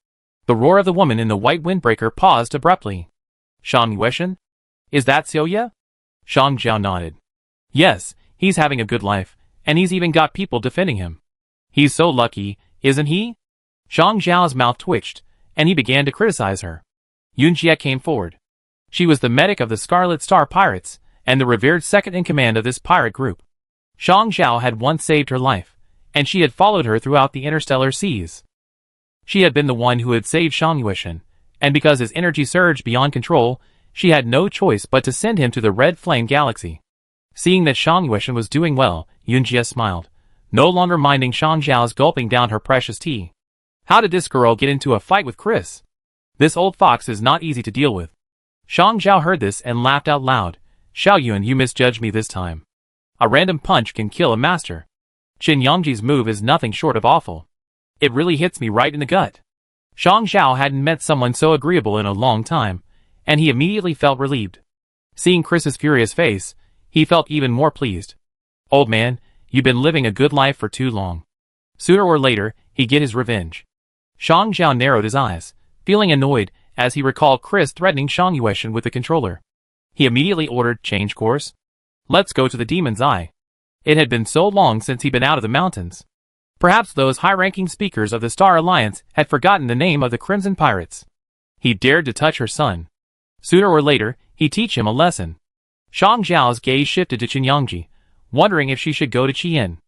The roar of the woman in the white windbreaker paused abruptly. Shang Yueshan? Is that Xiaoya? Shang Zhao nodded. Yes, he's having a good life, and he's even got people defending him. He's so lucky, isn't he? Shang Zhao's mouth twitched, and he began to criticize her. Yunjie came forward. She was the medic of the Scarlet Star Pirates, and the revered second-in-command of this pirate group. Shang Zhao had once saved her life, and she had followed her throughout the interstellar seas. She had been the one who had saved Shang Yueshan, and because his energy surged beyond control, She had no choice but to send him to the Red Flame Galaxy. Seeing that Shang Yueshan was doing well, Yunjie smiled, no longer minding Shang Zhao's gulping down her precious tea. How did this girl get into a fight with Chris? This old fox is not easy to deal with. Shang Zhao heard this and laughed out loud. Xiao Yuan, you misjudged me this time. A random punch can kill a master. Qin Yangji's move is nothing short of awful. It really hits me right in the gut. Shang Zhao hadn't met someone so agreeable in a long time, and he immediately felt relieved. Seeing Chris's furious face, he felt even more pleased. Old man, you've been living a good life for too long. Sooner or later, he'd get his revenge. Shang Zhao narrowed his eyes, feeling annoyed as he recalled Chris threatening Shang Yueshan with the controller. He immediately ordered, change course. Let's go to the Demon's Eye. It had been so long since he'd been out of the mountains. Perhaps those high-ranking speakers of the Star Alliance had forgotten the name of the Crimson Pirates. He dared to touch her son. Sooner or later, he'd teach him a lesson. Shang Zhao's gaze shifted to Qin Yangji, wondering if she should go to Qian.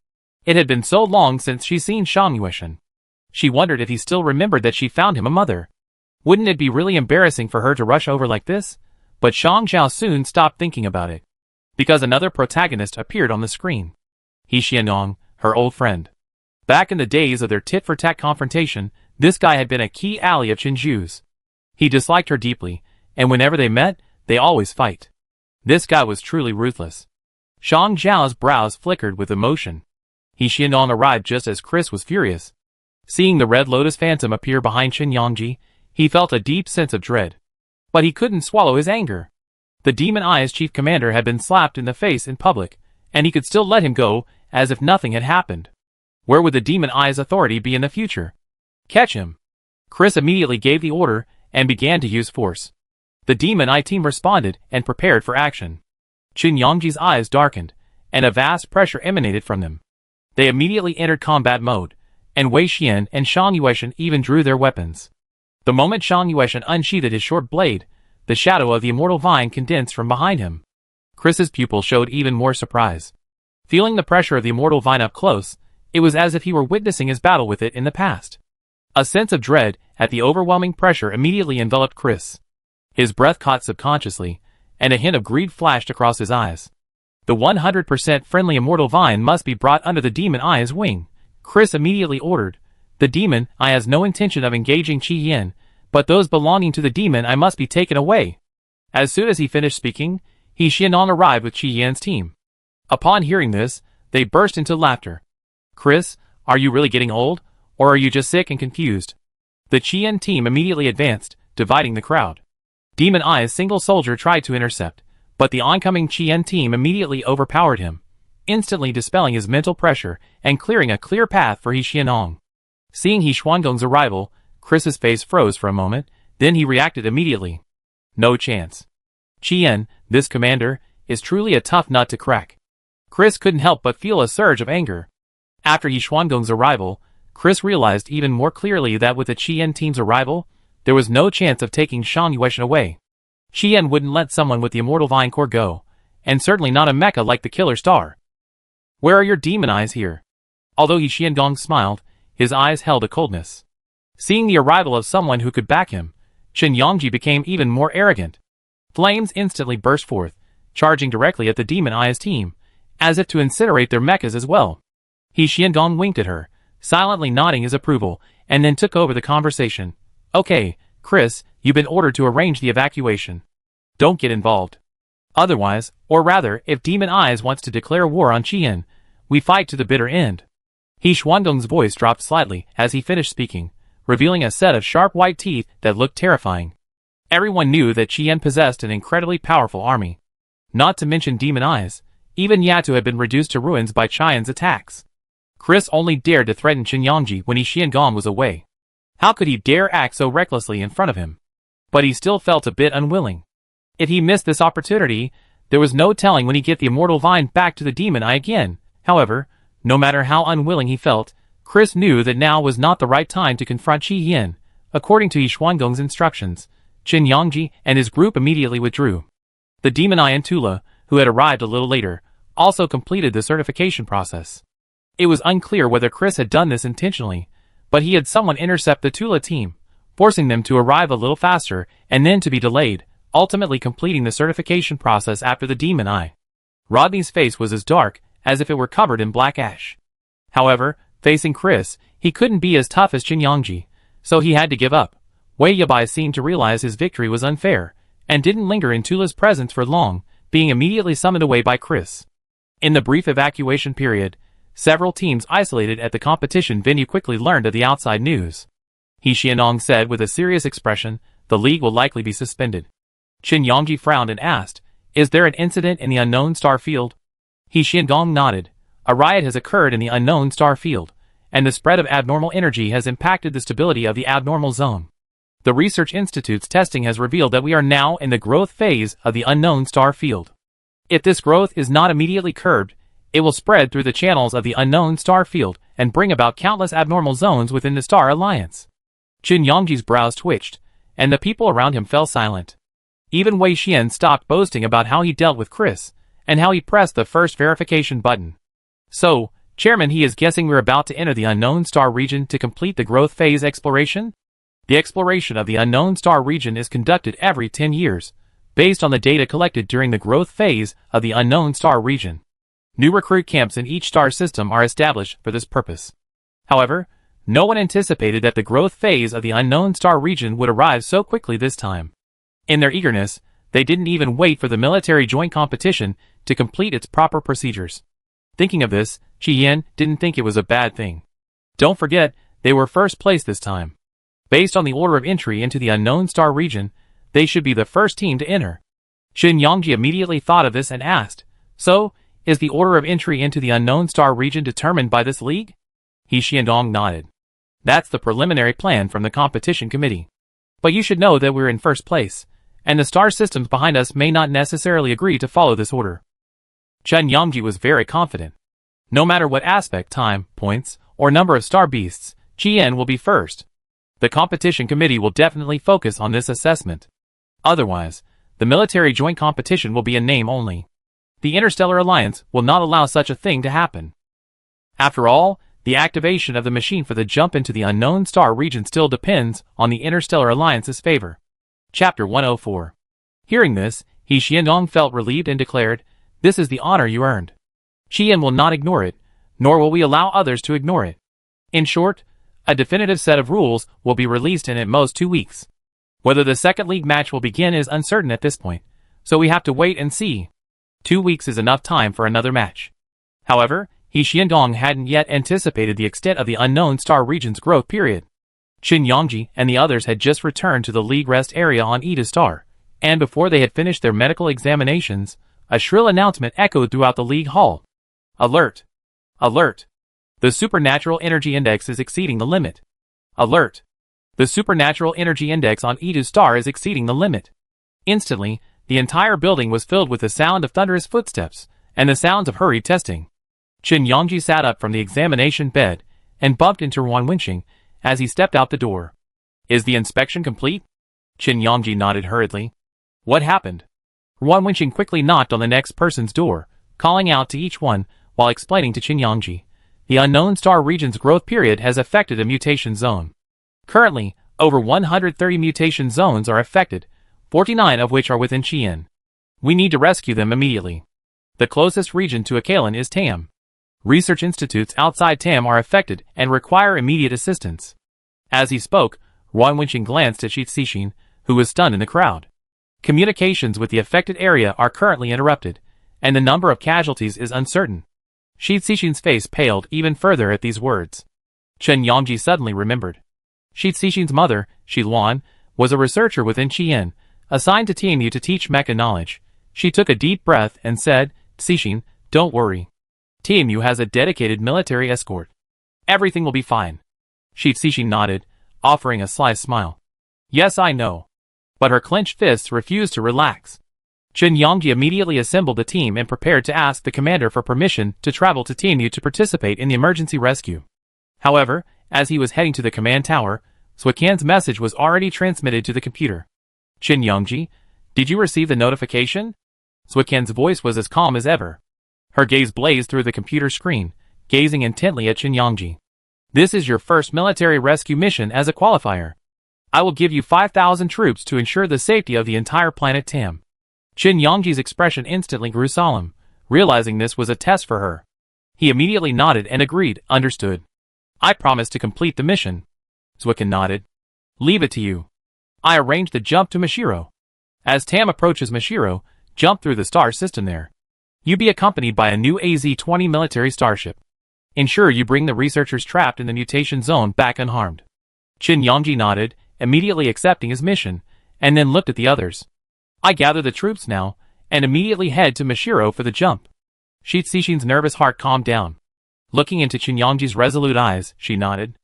It had been so long since she'd seen Shang Yueshan. She wondered if he still remembered that she found him a mother. Wouldn't it be really embarrassing for her to rush over like this? But Shang Zhao soon stopped thinking about it, because another protagonist appeared on the screen. He Xianong, her old friend. Back in the days of their tit-for-tat confrontation, this guy had been a key ally of Qinju's. He disliked her deeply, and whenever they met, they always fight. This guy was truly ruthless. Shang Zhao's brows flickered with emotion. He Xianong arrived just as Chris was furious. Seeing the Red Lotus Phantom appear behind Qin Yangji, he felt a deep sense of dread. But he couldn't swallow his anger. The Demon Eye's chief commander had been slapped in the face in public, and he could still let him go, as if nothing had happened. Where would the Demon Eye's authority be in the future? Catch him! Chris immediately gave the order, and began to use force. The Demon Eye team responded, and prepared for action. Qin Yangji's eyes darkened, and a vast pressure emanated from them. They immediately entered combat mode, and Wei Xian and Shang Yueshan even drew their weapons. The moment Shang Yueshan unsheathed his short blade, the shadow of the immortal vine condensed from behind him. Chris's pupil showed even more surprise. Feeling the pressure of the immortal vine up close, it was as if he were witnessing his battle with it in the past. A sense of dread at the overwhelming pressure immediately enveloped Chris. His breath caught subconsciously, and a hint of greed flashed across his eyes. The 100% friendly immortal vine must be brought under the Demon Eye's wing. Chris immediately ordered. The Demon Eye has no intention of engaging Qi Yin, but those belonging to the Demon Eye must be taken away. As soon as he finished speaking, He Xianong arrived with Qi Yin's team. Upon hearing this, they burst into laughter. Chris, are you really getting old, or are you just sick and confused? The Qi Yin team immediately advanced, dividing the crowd. Demon Eye's single soldier tried to intercept, but the oncoming Qi Yin team immediately overpowered him, instantly dispelling his mental pressure and clearing a clear path for He Xianong. Seeing He Xuangong's arrival, Chris's face froze for a moment, then he reacted immediately. No chance. Qi Yin, this commander, is truly a tough nut to crack. Chris couldn't help but feel a surge of anger. After He Xuangong's arrival, Chris realized even more clearly that with the Qi Yin team's arrival, there was no chance of taking Shang Yueshan away. Qi Yin wouldn't let someone with the Immortal Vine Core go, and certainly not a mecha like the Killer Star. Where are your demon eyes here? Although He Xiangong smiled, his eyes held a coldness. Seeing the arrival of someone who could back him, Qin Yangji became even more arrogant. Flames instantly burst forth, charging directly at the Demon Eye's team, as if to incinerate their mechas as well. He Xiangong winked at her, silently nodding his approval, and then took over the conversation. Okay, Chris, you've been ordered to arrange the evacuation. Don't get involved. Otherwise, or rather, if Demon Eyes wants to declare war on Qi Yin, we fight to the bitter end. He Xuangong's voice dropped slightly as he finished speaking, revealing a set of sharp white teeth that looked terrifying. Everyone knew that Qi Yin possessed an incredibly powerful army. Not to mention Demon Eyes, even Yatu had been reduced to ruins by Qi Yin's attacks. Chris only dared to threaten Qin Yangji when He Xiangong was away. How could he dare act so recklessly in front of him? But he still felt a bit unwilling. If he missed this opportunity, there was no telling when he'd get the Immortal Vine back to the Demon Eye again. However, no matter how unwilling he felt, Chris knew that now was not the right time to confront Qi Yin. According to He Xuangong's instructions, Qin Yangji and his group immediately withdrew. The Demon Eye and Tula, who had arrived a little later, also completed the certification process. It was unclear whether Chris had done this intentionally, but he had someone intercept the Tula team, forcing them to arrive a little faster and then to be delayed, ultimately completing the certification process after the Demon Eye. Rodney's face was as dark as if it were covered in black ash. However, facing Chris, he couldn't be as tough as Qin Yongji, so he had to give up. Wei Yabai seemed to realize his victory was unfair, and didn't linger in Tula's presence for long, being immediately summoned away by Chris. In the brief evacuation period, several teams isolated at the competition venue quickly learned of the outside news. He Xiandong said with a serious expression, the league will likely be suspended. Qin Yongji frowned and asked, is there an incident in the unknown star field? He Xiandong nodded. A riot has occurred in the unknown star field, and the spread of abnormal energy has impacted the stability of the abnormal zone. The Research Institute's testing has revealed that we are now in the growth phase of the unknown star field. If this growth is not immediately curbed, it will spread through the channels of the unknown star field and bring about countless abnormal zones within the Star Alliance. Qin Yongji's brows twitched, and the people around him fell silent. Even Wei Xian stopped boasting about how he dealt with Chris, and how he pressed the first verification button. So, Chairman, he is guessing we're about to enter the unknown star region to complete the growth phase exploration? The exploration of the unknown star region is conducted every 10 years, based on the data collected during the growth phase of the unknown star region. New recruit camps in each star system are established for this purpose. However, no one anticipated that the growth phase of the unknown star region would arrive so quickly this time. In their eagerness, they didn't even wait for the military joint competition to complete its proper procedures. Thinking of this, Qi Yan didn't think it was a bad thing. Don't forget, they were first place this time. Based on the order of entry into the unknown star region, they should be the first team to enter. Qin Yongji immediately thought of this and asked, so, is the order of entry into the unknown star region determined by this league? He Xiandong nodded. That's the preliminary plan from the competition committee. But you should know that we're in first place, and the star systems behind us may not necessarily agree to follow this order. Qin Yongji was very confident. No matter what aspect, time, points, or number of star beasts, Qian will be first. The competition committee will definitely focus on this assessment. Otherwise, the military joint competition will be in name only. The Interstellar Alliance will not allow such a thing to happen. After all, the activation of the machine for the jump into the unknown star region still depends on the Interstellar Alliance's favor. Chapter 104. Hearing this, He Xiandong felt relieved and declared, this is the honor you earned. Qian will not ignore it, nor will we allow others to ignore it. In short, a definitive set of rules will be released in at most 2 weeks. Whether the second league match will begin is uncertain at this point, so we have to wait and see. 2 weeks is enough time for another match. However, He Xiandong hadn't yet anticipated the extent of the unknown star region's growth period. Qin Yongji and the others had just returned to the league rest area on Ida Star, and before they had finished their medical examinations, a shrill announcement echoed throughout the league hall. Alert! Alert! The supernatural energy index is exceeding the limit. Alert! The supernatural energy index on Ida Star is exceeding the limit. Instantly, the entire building was filled with the sound of thunderous footsteps, and the sounds of hurried testing. Qin Yongji sat up from the examination bed, and bumped into Ruan Wenqing as he stepped out the door. Is the inspection complete? Qin Yongji nodded hurriedly. What happened? Ruan Wenqing quickly knocked on the next person's door, calling out to each one, while explaining to Qin Yongji. The unknown star region's growth period has affected a mutation zone. Currently, over 130 mutation zones are affected, 49 of which are within Qian. We need to rescue them immediately. The closest region to Akalin is Tam. Research institutes outside Tam are affected and require immediate assistance. As he spoke, Ruan Wenqing glanced at Shi Cixin, who was stunned in the crowd. Communications with the affected area are currently interrupted, and the number of casualties is uncertain. Shi Cixin's face paled even further at these words. Qin Yongji suddenly remembered. Shi Cixin's mother, Shi Luan, was a researcher within Qian, assigned to TMU to teach mecha knowledge. She took a deep breath and said, Cixin, don't worry. TMU has a dedicated military escort. Everything will be fine. Shi Cixin nodded, offering a sly smile. Yes, I know. But her clenched fists refused to relax. Qin Yongji immediately assembled the team and prepared to ask the commander for permission to travel to TMU to participate in the emergency rescue. However, as he was heading to the command tower, Swakan's message was already transmitted to the computer. Qin Yongji, did you receive the notification? Swakan's voice was as calm as ever. Her gaze blazed through the computer screen, gazing intently at Qin Yongji. This is your first military rescue mission as a qualifier. I will give you 5,000 troops to ensure the safety of the entire planet Tam. Qin Yangji's expression instantly grew solemn, realizing this was a test for her. He immediately nodded and agreed, understood. I promise to complete the mission. Zwicken nodded. Leave it to you. I arranged the jump to Mashiro. As Tam approaches Mashiro, jump through the star system there. You be accompanied by a new AZ-20 military starship. Ensure you bring the researchers trapped in the mutation zone back unharmed. Qin Yangji nodded, immediately accepting his mission, and then looked at the others. I gather the troops now, and immediately head to Mashiro for the jump. Shi Cixin's nervous heart calmed down. Looking into Qin Yangji's resolute eyes, she nodded.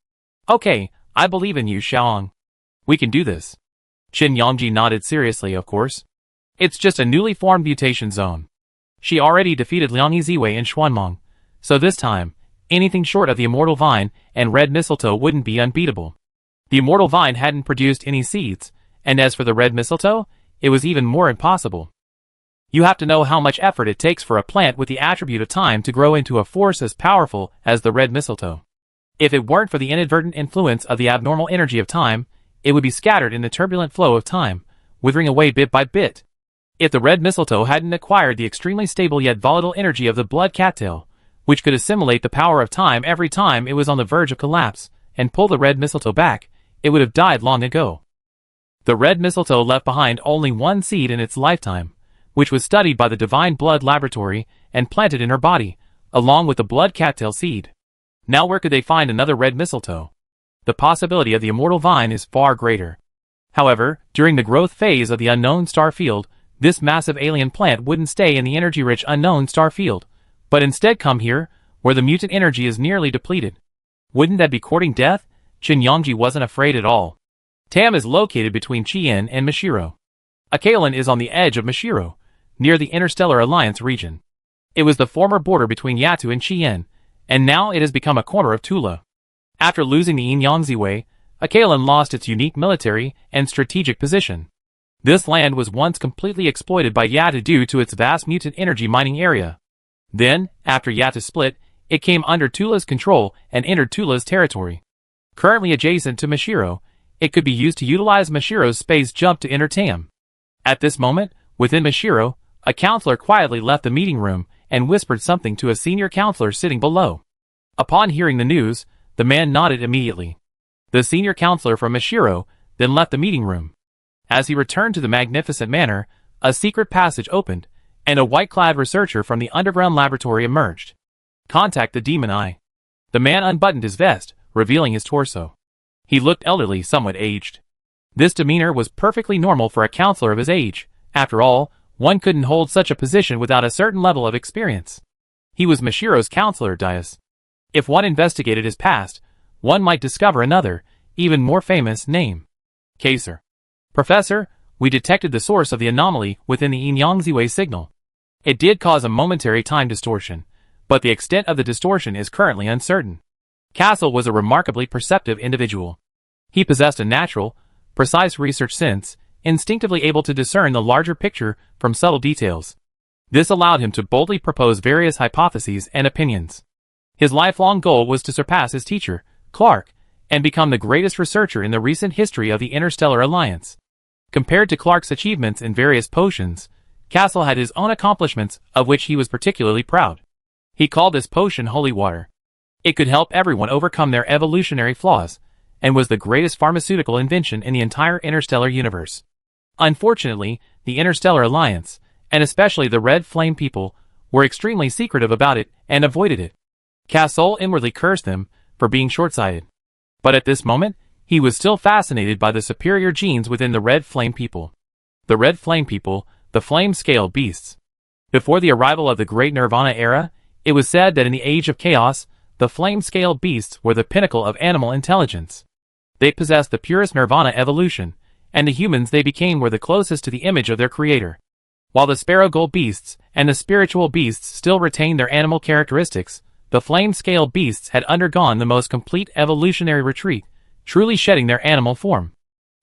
Okay, I believe in you, Xiaong. We can do this. Qin Yangji nodded seriously, of course. It's just a newly formed mutation zone. She already defeated Liang Yiziwei and Xuanmeng, so this time, anything short of the Immortal Vine and Red Mistletoe wouldn't be unbeatable. The Immortal Vine hadn't produced any seeds, and as for the Red Mistletoe, it was even more impossible. You have to know how much effort it takes for a plant with the attribute of time to grow into a force as powerful as the Red Mistletoe. If it weren't for the inadvertent influence of the abnormal energy of time, it would be scattered in the turbulent flow of time, withering away bit by bit. If the Red Mistletoe hadn't acquired the extremely stable yet volatile energy of the blood cattail, which could assimilate the power of time every time it was on the verge of collapse, and pull the Red Mistletoe back, it would have died long ago. The Red Mistletoe left behind only one seed in its lifetime, which was studied by the Divine Blood Laboratory and planted in her body, along with the blood cattail seed. Now where could they find another Red Mistletoe? The possibility of the Immortal Vine is far greater. However, during the growth phase of the unknown star field, this massive alien plant wouldn't stay in the energy-rich unknown star field, but instead come here, where the mutant energy is nearly depleted. Wouldn't that be courting death? Qin Yangji wasn't afraid at all. Tam is located between Qian and Mashiro. Akalin is on the edge of Mashiro, near the Interstellar Alliance region. It was the former border between Yatu and Qian, and now it has become a corner of Tula. After losing the Yin Yangziwei, Akalin lost its unique military and strategic position. This land was once completely exploited by Yatu due to its vast mutant energy mining area. Then, after Yatu split, it came under Tula's control and entered Tula's territory. Currently adjacent to Mashiro, it could be used to utilize Mashiro's space jump to enter Tam. At this moment, within Mashiro, a counselor quietly left the meeting room and whispered something to a senior counselor sitting below. Upon hearing the news, the man nodded immediately. The senior counselor from Mashiro then left the meeting room. As he returned to the magnificent manor, a secret passage opened, and a white-clad researcher from the underground laboratory emerged. Contact the Demon Eye. The man unbuttoned his vest, revealing his torso. He looked elderly, somewhat aged. This demeanor was perfectly normal for a counselor of his age. After all, one couldn't hold such a position without a certain level of experience. He was Mashiro's counselor, Dias. If one investigated his past, one might discover another, even more famous name. Kaser. Professor, we detected the source of the anomaly within the Yin Yangziwei signal. It did cause a momentary time distortion, but the extent of the distortion is currently uncertain. Castle was a remarkably perceptive individual. He possessed a natural, precise research sense, instinctively able to discern the larger picture from subtle details. This allowed him to boldly propose various hypotheses and opinions. His lifelong goal was to surpass his teacher, Clark, and become the greatest researcher in the recent history of the Interstellar Alliance. Compared to Clark's achievements in various potions, Castle had his own accomplishments of which he was particularly proud. He called this potion Holy Water. It could help everyone overcome their evolutionary flaws, and was the greatest pharmaceutical invention in the entire interstellar universe. Unfortunately, the Interstellar Alliance, and especially the Red Flame people, were extremely secretive about it and avoided it. Castle inwardly cursed them for being short-sighted. But at this moment, he was still fascinated by the superior genes within the Red Flame people. The Red Flame people, the flame-scale beasts. Before the arrival of the Great Nirvana era, it was said that in the Age of Chaos, the flame-scale beasts were the pinnacle of animal intelligence. They possessed the purest Nirvana evolution, and the humans they became were the closest to the image of their creator. While the Sparrow Gold beasts and the spiritual beasts still retained their animal characteristics, the flame-scale beasts had undergone the most complete evolutionary retreat, truly shedding their animal form.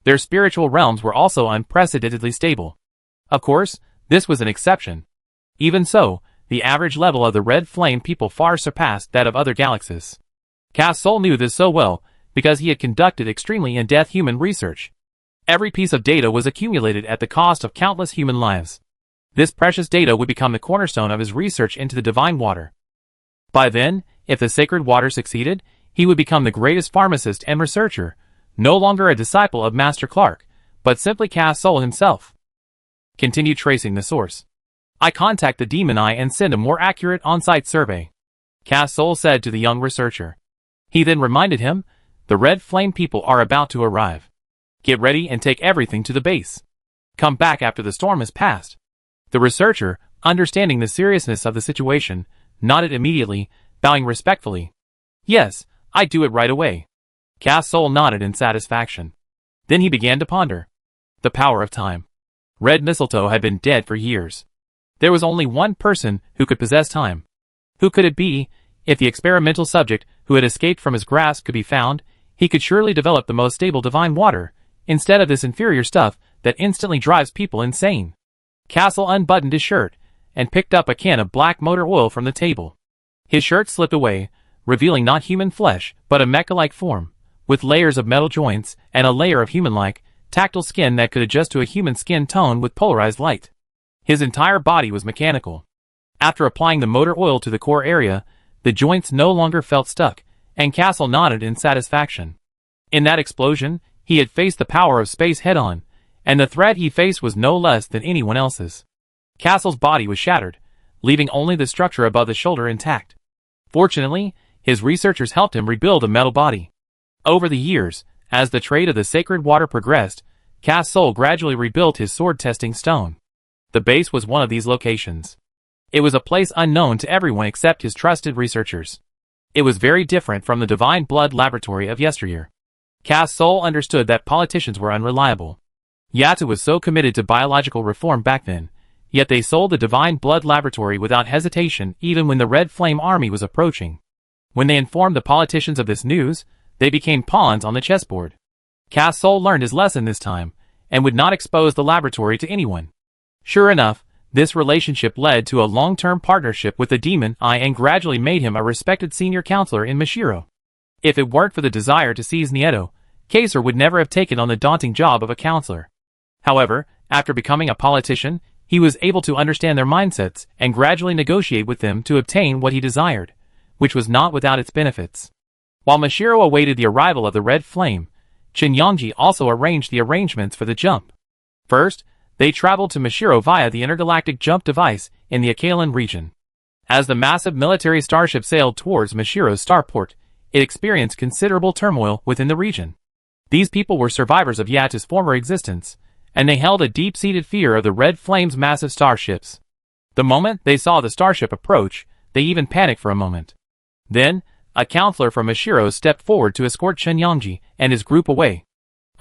Their spiritual realms were also unprecedentedly stable. Of course, this was an exception. Even so, the average level of the Red Flame people far surpassed that of other galaxies. Castle knew this so well because he had conducted extremely in-depth human research. Every piece of data was accumulated at the cost of countless human lives. This precious data would become the cornerstone of his research into the divine water. By then, if the sacred water succeeded, he would become the greatest pharmacist and researcher, no longer a disciple of Master Clark, but simply Cass Soul himself. Continue tracing the source. I contact the Demon Eye and send a more accurate on-site survey, Cass Soul said to the young researcher. He then reminded him, the Red Flame people are about to arrive. Get ready and take everything to the base. Come back after the storm has passed. The researcher, understanding the seriousness of the situation, nodded immediately, bowing respectfully. Yes, I'd do it right away. Cass Soul nodded in satisfaction. Then he began to ponder. The power of time. Red Mistletoe had been dead for years. There was only one person who could possess time. Who could it be? If the experimental subject who had escaped from his grasp could be found, he could surely develop the most stable divine water, instead of this inferior stuff that instantly drives people insane. Castle unbuttoned his shirt and picked up a can of black motor oil from the table. His shirt slipped away, revealing not human flesh, but a mecha-like form, with layers of metal joints and a layer of human-like, tactile skin that could adjust to a human skin tone with polarized light. His entire body was mechanical. After applying the motor oil to the core area, the joints no longer felt stuck, and Castle nodded in satisfaction. In that explosion, he had faced the power of space head-on, and the threat he faced was no less than anyone else's. Castle's body was shattered, leaving only the structure above the shoulder intact. Fortunately, his researchers helped him rebuild a metal body. Over the years, as the trade of the sacred water progressed, Cass Soul gradually rebuilt his sword-testing stone. The base was one of these locations. It was a place unknown to everyone except his trusted researchers. It was very different from the Divine Blood Laboratory of yesteryear. Cass Soul understood that politicians were unreliable. Yatta was so committed to biological reform back then, yet they sold the Divine Blood Laboratory without hesitation even when the Red Flame Army was approaching. When they informed the politicians of this news, they became pawns on the chessboard. Cass Soul learned his lesson this time, and would not expose the laboratory to anyone. Sure enough, this relationship led to a long-term partnership with the Demon Eye and gradually made him a respected senior counselor in Mashiro. If it weren't for the desire to seize Nieto, Kaiser would never have taken on the daunting job of a counselor. However, after becoming a politician, he was able to understand their mindsets and gradually negotiate with them to obtain what he desired, which was not without its benefits. While Mashiro awaited the arrival of the Red Flame, Chinyangji also arranged the arrangements for the jump. First, they traveled to Mashiro via the intergalactic jump device in the Akalan region. As the massive military starship sailed towards Mashiro's starport, it experienced considerable turmoil within the region. These people were survivors of Yatta's former existence, and they held a deep-seated fear of the Red Flame's massive starships. The moment they saw the starship approach, they even panicked for a moment. Then, a counselor from Mashiro stepped forward to escort Chinyangji and his group away.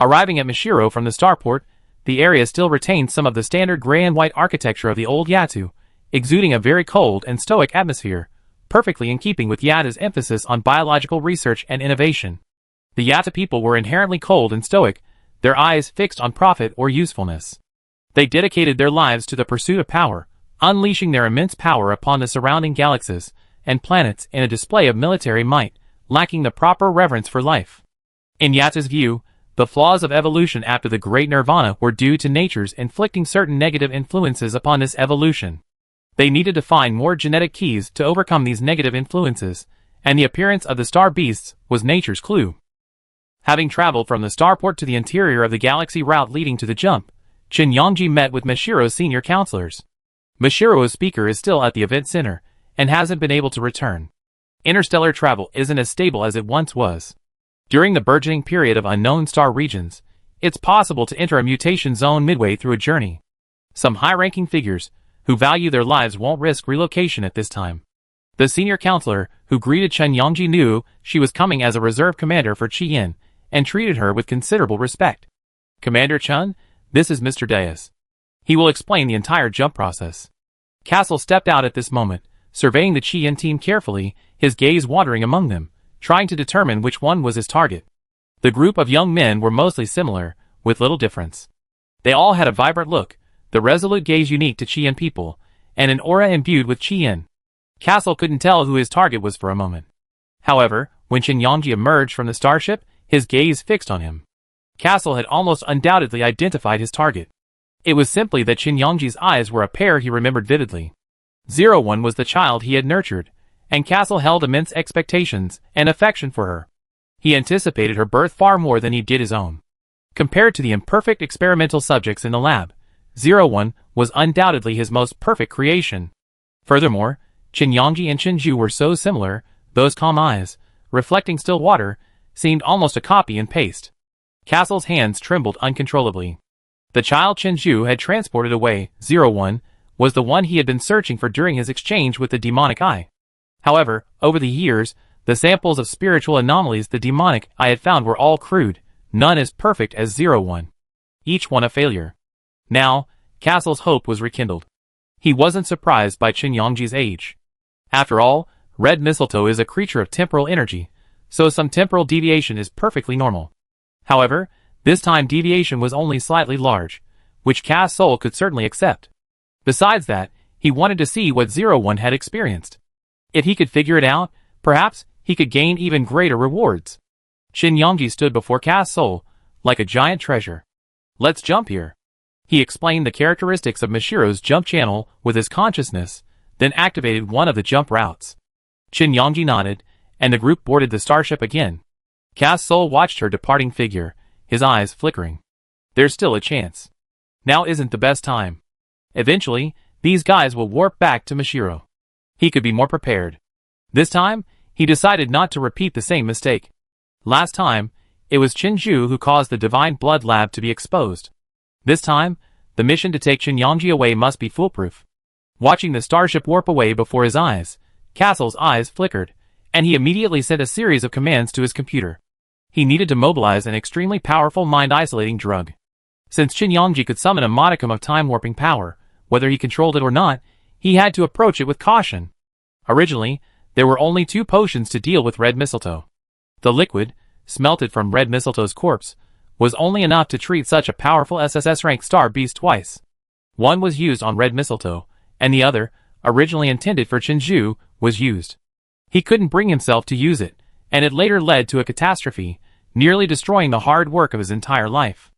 Arriving at Mashiro from the starport, the area still retained some of the standard gray and white architecture of the old Yatu, exuding a very cold and stoic atmosphere, perfectly in keeping with Yatta's emphasis on biological research and innovation. The Yatta people were inherently cold and stoic, their eyes fixed on profit or usefulness. They dedicated their lives to the pursuit of power, unleashing their immense power upon the surrounding galaxies and planets in a display of military might, lacking the proper reverence for life. In Yatta's view, the flaws of evolution after the Great Nirvana were due to nature's inflicting certain negative influences upon this evolution. They needed to find more genetic keys to overcome these negative influences, and the appearance of the star beasts was nature's clue. Having traveled from the starport to the interior of the galaxy route leading to the jump, Chinyangji met with Mashiro's senior counselors. Mashiro's speaker is still at the event center, and hasn't been able to return. Interstellar travel isn't as stable as it once was. During the burgeoning period of unknown star regions, it's possible to enter a mutation zone midway through a journey. Some high-ranking figures, who value their lives won't risk relocation at this time. The senior counselor, who greeted Chinyangji, knew she was coming as a reserve commander for Chien, and treated her with considerable respect. Commander Chun, this is Mr. Dias. He will explain the entire jump process. Castle stepped out at this moment, surveying the Chien team carefully, his gaze wandering among them, trying to determine which one was his target. The group of young men were mostly similar, with little difference. They all had a vibrant look, the resolute gaze unique to Chien people, and an aura imbued with Chien. Castle couldn't tell who his target was for a moment. However, when Chinyangji emerged from the starship, his gaze fixed on him. Castle had almost undoubtedly identified his target. It was simply that Qin Yangji's eyes were a pair he remembered vividly. 01 was the child he had nurtured, and Castle held immense expectations and affection for her. He anticipated her birth far more than he did his own. Compared to the imperfect experimental subjects in the lab, 01 was undoubtedly his most perfect creation. Furthermore, Qin Yangji and Qinju were so similar, those calm eyes, reflecting still water, seemed almost a copy and paste. Castle's hands trembled uncontrollably. The child Qinju had transported away, 01, was the one he had been searching for during his exchange with the demonic eye. However, over the years, the samples of spiritual anomalies the demonic eye had found were all crude, none as perfect as 01. Each one a failure. Now, Castle's hope was rekindled. He wasn't surprised by Qin Yangji's age. After all, red mistletoe is a creature of temporal energy, so some temporal deviation is perfectly normal. However, this time deviation was only slightly large, which Castle's soul could certainly accept. Besides that, he wanted to see what 01 had experienced. If he could figure it out, perhaps he could gain even greater rewards. Qin Yangji stood before Castle's soul, like a giant treasure. "Let's jump here." He explained the characteristics of Mashiro's jump channel with his consciousness, then activated one of the jump routes. Qin Yangji nodded, and the group boarded the starship again. Castle's soul watched her departing figure, his eyes flickering. There's still a chance. Now isn't the best time. Eventually, these guys will warp back to Mashiro. He could be more prepared. This time, he decided not to repeat the same mistake. Last time, it was Qinju who caused the Divine Blood Lab to be exposed. This time, the mission to take Qin Yangji away must be foolproof. Watching the starship warp away before his eyes, Castle's eyes flickered, and he immediately sent a series of commands to his computer. He needed to mobilize an extremely powerful mind-isolating drug. Since Qin Yangji could summon a modicum of time-warping power, whether he controlled it or not, he had to approach it with caution. Originally, there were only 2 potions to deal with red mistletoe. The liquid, smelted from red mistletoe's corpse, was only enough to treat such a powerful SSS-rank star beast twice. One was used on red mistletoe, and the other, originally intended for Qinju, was used. He couldn't bring himself to use it, and it later led to a catastrophe, nearly destroying the hard work of his entire life.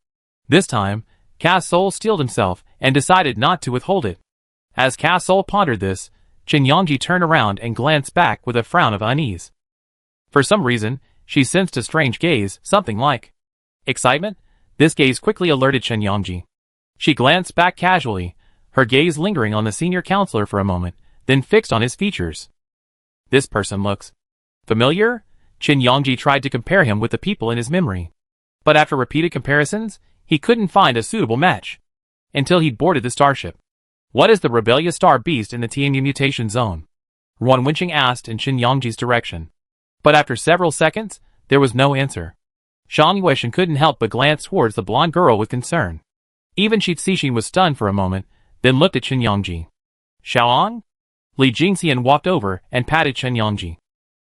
This time, Castle's soul steeled himself and decided not to withhold it. As Castle's soul pondered this, Qin Yangji turned around and glanced back with a frown of unease. For some reason, she sensed a strange gaze, something like excitement. This gaze quickly alerted Qin Yangji. She glanced back casually, her gaze lingering on the senior counselor for a moment, then fixed on his features. This person looks familiar? Qin Yangji tried to compare him with the people in his memory. But after repeated comparisons, he couldn't find a suitable match. Until he'd boarded the starship. "What is the rebellious star beast in the TMU mutation zone?" Ruan Winching asked in Qin Yangji's direction. But after several seconds, there was no answer. Shang Yueshan couldn't help but glance towards the blonde girl with concern. Even Shi Cixin was stunned for a moment, then looked at Qin Yangji. "Xiaoang?" Li Jingxian walked over and patted Qin Yangji.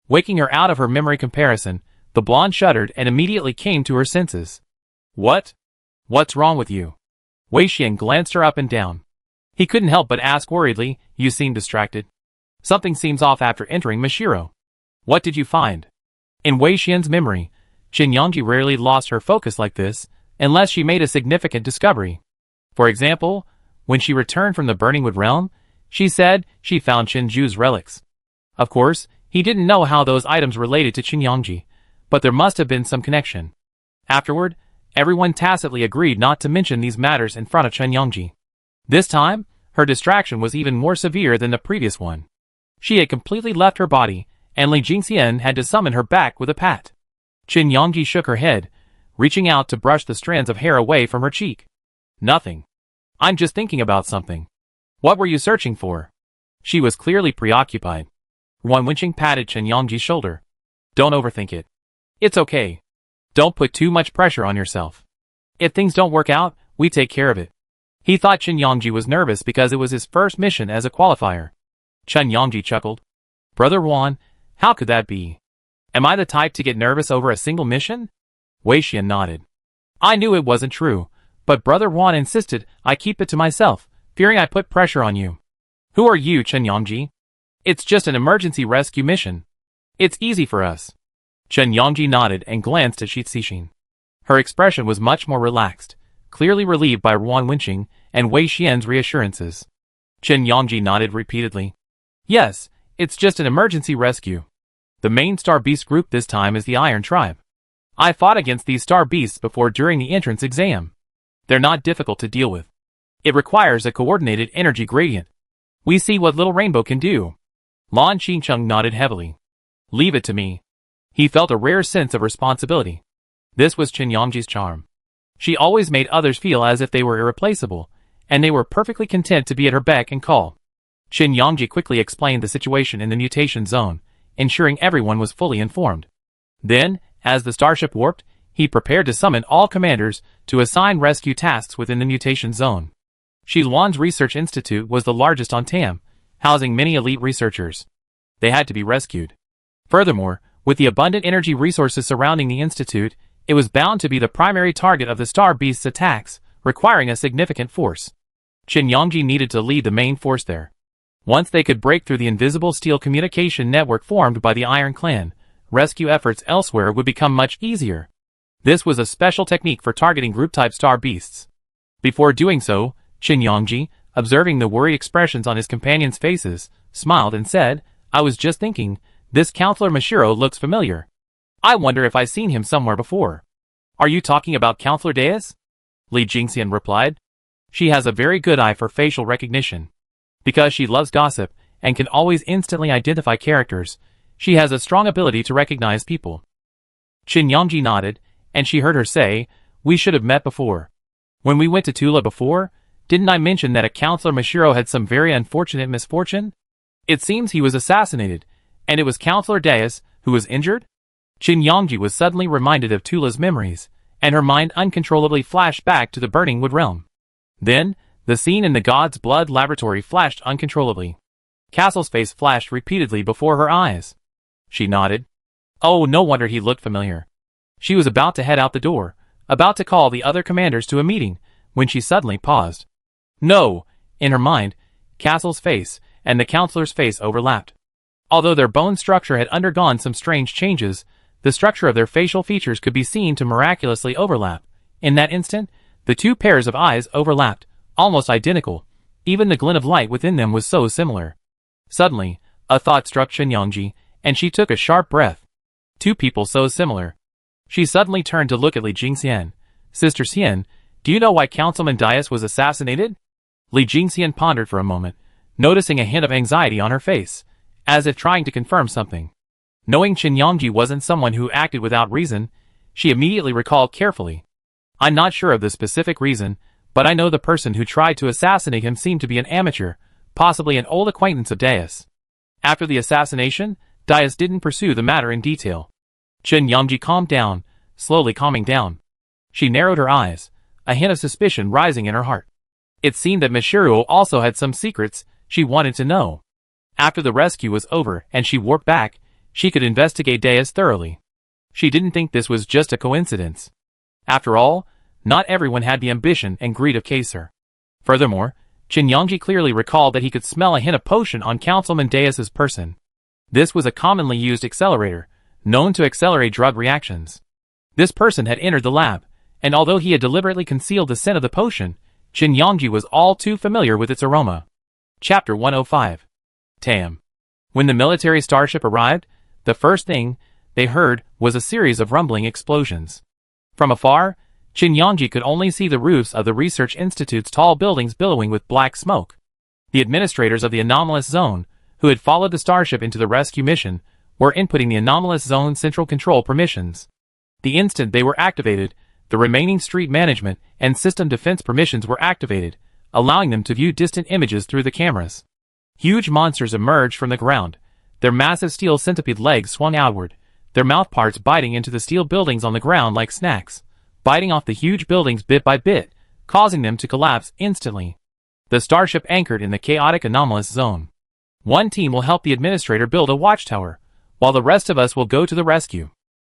Waking her out of her memory comparison, the blonde shuddered and immediately came to her senses. "What? What's wrong with you?" Wei Xian glanced her up and down. He couldn't help but ask worriedly, "You seem distracted. Something seems off after entering Mashiro. What did you find?" In Wei Xian's memory, Qin Yangji rarely lost her focus like this, unless she made a significant discovery. For example, when she returned from the Burningwood realm, she said she found Qinju's relics. Of course, he didn't know how those items related to Qin Yangji, but there must have been some connection. Afterward, everyone tacitly agreed not to mention these matters in front of Qin Yangji. This time, her distraction was even more severe than the previous one. She had completely left her body, and Li Jingxian had to summon her back with a pat. Qin Yangji shook her head, reaching out to brush the strands of hair away from her cheek. "Nothing. I'm just thinking about something." "What were you searching for?" She was clearly preoccupied. Ruan Winching patted Qin Yangji's shoulder. "Don't overthink it. It's okay. Don't put too much pressure on yourself. If things don't work out, we take care of it." He thought Qin Yangji was nervous because it was his first mission as a qualifier. Qin Yangji chuckled. "Brother Ruan, how could that be? Am I the type to get nervous over a single mission?" Wei Xian nodded. "I knew it wasn't true, but Brother Ruan insisted I keep it to myself, fearing I put pressure on you." "Who are you, Qin Yangji?" "It's just an emergency rescue mission. It's easy for us." Chen Yongji nodded and glanced at Shi Cixin. Her expression was much more relaxed, clearly relieved by Ruan Wenqing and Wei Xian's reassurances. Chen Yongji nodded repeatedly. Yes, it's just an emergency rescue. The main Star Beast group this time is the Iron Tribe. I fought against these Star Beasts before during the entrance exam. They're not difficult to deal with. It requires a coordinated energy gradient. We see what Little Rainbow can do. Lan Xingcheng nodded heavily. Leave it to me. He felt a rare sense of responsibility. This was Chen Yongji's charm. She always made others feel as if they were irreplaceable, and they were perfectly content to be at her beck and call. Chen Yongji quickly explained the situation in the mutation zone, ensuring everyone was fully informed. Then, as the starship warped, he prepared to summon all commanders to assign rescue tasks within the mutation zone. Shi Luan's research institute was the largest on Tam, housing many elite researchers. They had to be rescued. Furthermore, with the abundant energy resources surrounding the institute, it was bound to be the primary target of the Star Beast's attacks, requiring a significant force. Chen Yongji needed to lead the main force there. Once they could break through the invisible steel communication network formed by the Iron Clan, rescue efforts elsewhere would become much easier. This was a special technique for targeting group-type Star Beasts. Before doing so, Chen Yongji, observing the worried expressions on his companions' faces, smiled and said, I was just thinking, this Counselor Mashiro looks familiar. I wonder if I've seen him somewhere before. Are you talking about Counselor Deus? Li Jingxian replied. She has a very good eye for facial recognition. Because she loves gossip and can always instantly identify characters, she has a strong ability to recognize people. Chen Yongji nodded, and she heard her say, we should have met before. When we went to Tula before, didn't I mention that a Counselor Mashiro had some very unfortunate misfortune? It seems he was assassinated, and it was Counselor Deus who was injured? Chen Yongji was suddenly reminded of Tula's memories, and her mind uncontrollably flashed back to the Burning Wood realm. Then, the scene in the God's Blood laboratory flashed uncontrollably. Castle's face flashed repeatedly before her eyes. She nodded. Oh, no wonder he looked familiar. She was about to head out the door, about to call the other commanders to a meeting, when she suddenly paused. No! In her mind, Castle's face and the counselor's face overlapped. Although their bone structure had undergone some strange changes, the structure of their facial features could be seen to miraculously overlap. In that instant, the two pairs of eyes overlapped, almost identical. Even the glint of light within them was so similar. Suddenly, a thought struck Chen Yongji, and she took a sharp breath. Two people so similar. She suddenly turned to look at Li Jingxian. Sister Xian, do you know why Councilman Deus was assassinated? Li Jingxian pondered for a moment, noticing a hint of anxiety on her face, as if trying to confirm something. Knowing Chen Yongji wasn't someone who acted without reason, she immediately recalled carefully. I'm not sure of the specific reason, but I know the person who tried to assassinate him seemed to be an amateur, possibly an old acquaintance of Deus. After the assassination, Deus didn't pursue the matter in detail. Chen Yongji calmed down, slowly calming down. She narrowed her eyes, a hint of suspicion rising in her heart. It seemed that Mashiro also had some secrets she wanted to know. After the rescue was over and she warped back, she could investigate Deus thoroughly. She didn't think this was just a coincidence. After all, not everyone had the ambition and greed of Caesar. Furthermore, Chen Yongji clearly recalled that he could smell a hint of potion on Councilman Deus's person. This was a commonly used accelerator, known to accelerate drug reactions. This person had entered the lab, and although he had deliberately concealed the scent of the potion, Chen Yongji was all too familiar with its aroma. Chapter 105. Tam. When the military starship arrived, the first thing they heard was a series of rumbling explosions. From afar, Chen Yongji could only see the roofs of the research institute's tall buildings billowing with black smoke. The administrators of the anomalous zone, who had followed the starship into the rescue mission, were inputting the anomalous zone central control permissions. The instant they were activated, the remaining street management and system defense permissions were activated, allowing them to view distant images through the cameras. Huge monsters emerged from the ground. Their massive steel centipede legs swung outward, their mouthparts biting into the steel buildings on the ground like snacks, biting off the huge buildings bit by bit, causing them to collapse instantly. The starship anchored in the chaotic anomalous zone. One team will help the administrator build a watchtower, while the rest of us will go to the rescue.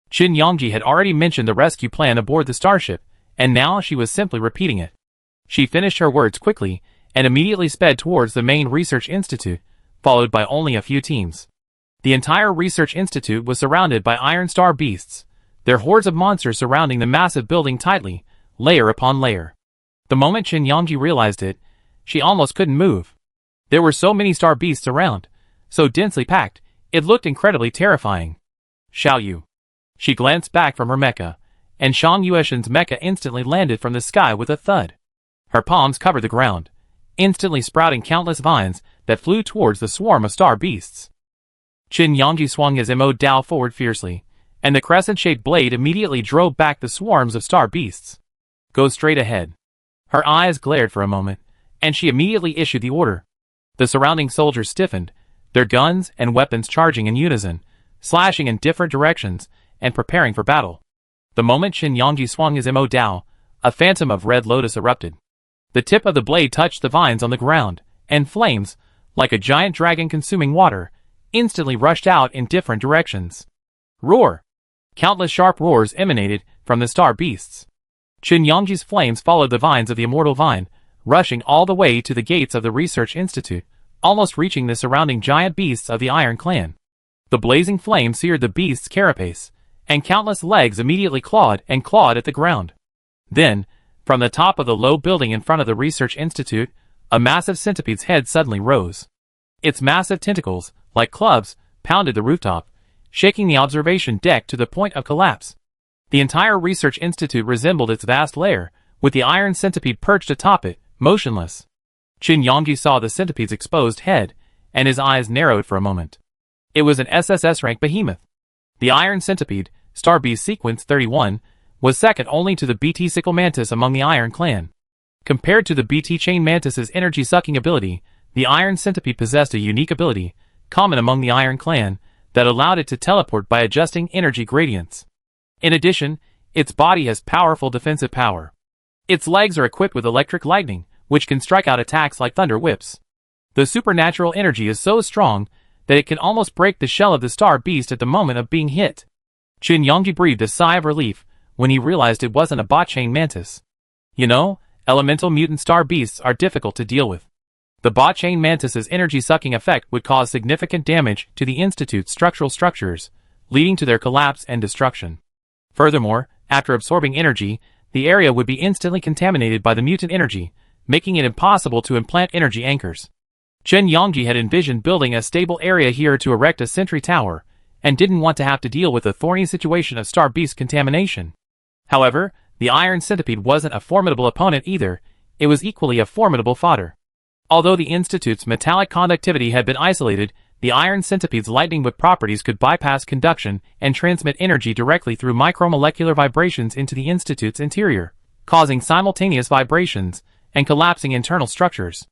Chen Yongji had already mentioned the rescue plan aboard the starship, and now she was simply repeating it. She finished her words quickly, and immediately sped towards the main research institute, followed by only a few teams. The entire research institute was surrounded by Iron Star beasts, their hordes of monsters surrounding the massive building tightly, layer upon layer. The moment Qin Yangji realized it, she almost couldn't move. There were so many star beasts around, so densely packed, it looked incredibly terrifying. Xiao Yu. She glanced back from her mecha, and Shang Yueshen's mecha instantly landed from the sky with a thud. Her palms covered the ground, instantly sprouting countless vines that flew towards the swarm of star beasts. Qin Yangji swung his Mo Dao forward fiercely, and the crescent-shaped blade immediately drove back the swarms of star beasts. Go straight ahead. Her eyes glared for a moment, and she immediately issued the order. The surrounding soldiers stiffened, their guns and weapons charging in unison, slashing in different directions, and preparing for battle. The moment Qin Yangji swung his Mo Dao, a phantom of red lotus erupted. The tip of the blade touched the vines on the ground, and flames, like a giant dragon consuming water, instantly rushed out in different directions. Roar! Countless sharp roars emanated from the star beasts. Qin Yangji's flames followed the vines of the immortal vine, rushing all the way to the gates of the research institute, almost reaching the surrounding giant beasts of the Iron Clan. The blazing flame seared the beast's carapace, and countless legs immediately clawed at the ground. Then, from the top of the low building in front of the research institute, a massive centipede's head suddenly rose. Its massive tentacles, like clubs, pounded the rooftop, shaking the observation deck to the point of collapse. The entire research institute resembled its vast lair, with the iron centipede perched atop it, motionless. Qin Yangji saw the centipede's exposed head, and his eyes narrowed for a moment. It was an SSS-rank behemoth. The iron centipede, Star Beast Sequence 31, was second only to the BT Sickle Mantis among the Iron Clan. Compared to the BT Chain Mantis's energy-sucking ability, the iron centipede possessed a unique ability, common among the Iron Clan, that allowed it to teleport by adjusting energy gradients. In addition, its body has powerful defensive power. Its legs are equipped with electric lightning, which can strike out attacks like thunder whips. The supernatural energy is so strong that it can almost break the shell of the star beast at the moment of being hit. Qin Yangji breathed a sigh of relief when he realized it wasn't a bot-chain mantis. You know, elemental mutant star beasts are difficult to deal with. The bot-chain mantis's energy-sucking effect would cause significant damage to the Institute's structural structures, leading to their collapse and destruction. Furthermore, after absorbing energy, the area would be instantly contaminated by the mutant energy, making it impossible to implant energy anchors. Qin Yangji had envisioned building a stable area here to erect a sentry tower, and didn't want to have to deal with the thorny situation of star beast contamination. However, the iron centipede wasn't a formidable opponent either, it was equally a formidable fodder. Although the Institute's metallic conductivity had been isolated, the iron centipede's lightning whip properties could bypass conduction and transmit energy directly through micromolecular vibrations into the Institute's interior, causing simultaneous vibrations and collapsing internal structures.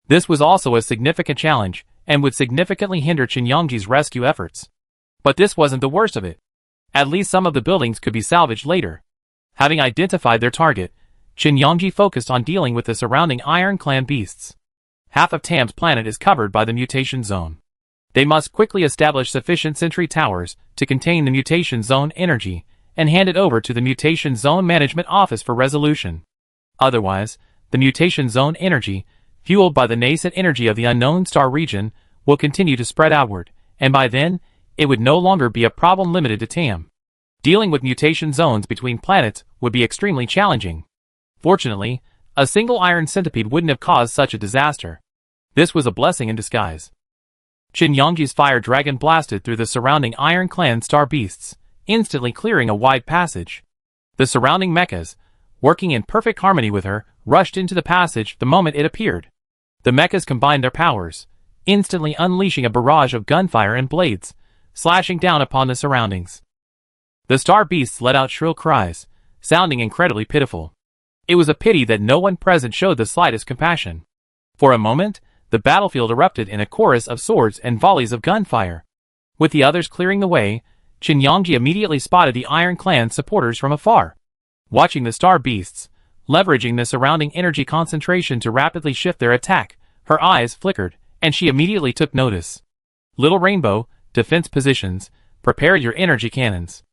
This was also a significant challenge, and would significantly hinder Qin Yangji's rescue efforts. But this wasn't the worst of it. At least some of the buildings could be salvaged later. Having identified their target, Qin Yangji focused on dealing with the surrounding Iron Clan beasts. Half of Tam's planet is covered by the mutation zone. They must quickly establish sufficient sentry towers to contain the mutation zone energy, and hand it over to the mutation zone management office for resolution. Otherwise, the mutation zone energy, fueled by the nascent energy of the unknown star region, will continue to spread outward, and by then, it would no longer be a problem limited to Tam. Dealing with mutation zones between planets would be extremely challenging. Fortunately, a single iron centipede wouldn't have caused such a disaster. This was a blessing in disguise. Qin Yangji's fire dragon blasted through the surrounding Iron Clan star beasts, instantly clearing a wide passage. The surrounding mechas, working in perfect harmony with her, rushed into the passage the moment it appeared. The mechas combined their powers, instantly unleashing a barrage of gunfire and blades, slashing down upon the surroundings. The star beasts let out shrill cries, sounding incredibly pitiful. It was a pity that no one present showed the slightest compassion. For a moment, the battlefield erupted in a chorus of swords and volleys of gunfire. With the others clearing the way, Qin Yangji immediately spotted the Iron Clan supporters from afar. Watching the star beasts, leveraging the surrounding energy concentration to rapidly shift their attack, her eyes flickered, and she immediately took notice. Little Rainbow, defense positions, prepare your energy cannons.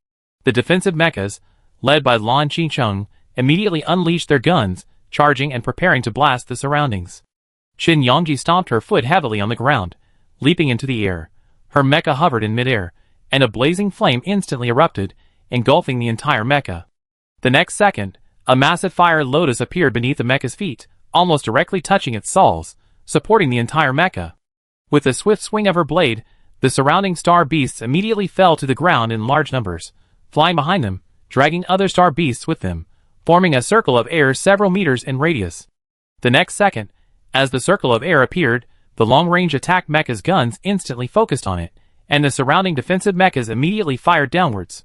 The defensive mechas, led by Lan Qingcheng, immediately unleashed their guns, charging and preparing to blast the surroundings. Qin Yangji stomped her foot heavily on the ground, leaping into the air, Her mecha hovered in midair, and a blazing flame instantly erupted, engulfing the entire mecha. The next second, a massive fire lotus appeared beneath the mecha's feet, almost directly touching its soles, supporting the entire mecha. With a swift swing of her blade, the surrounding star beasts immediately fell to the ground in large numbers, flying behind them, dragging other star beasts with them, forming a circle of air several meters in radius. The next second, as the circle of air appeared, the long-range attack mecha's guns instantly focused on it, and the surrounding defensive mechas immediately fired downwards.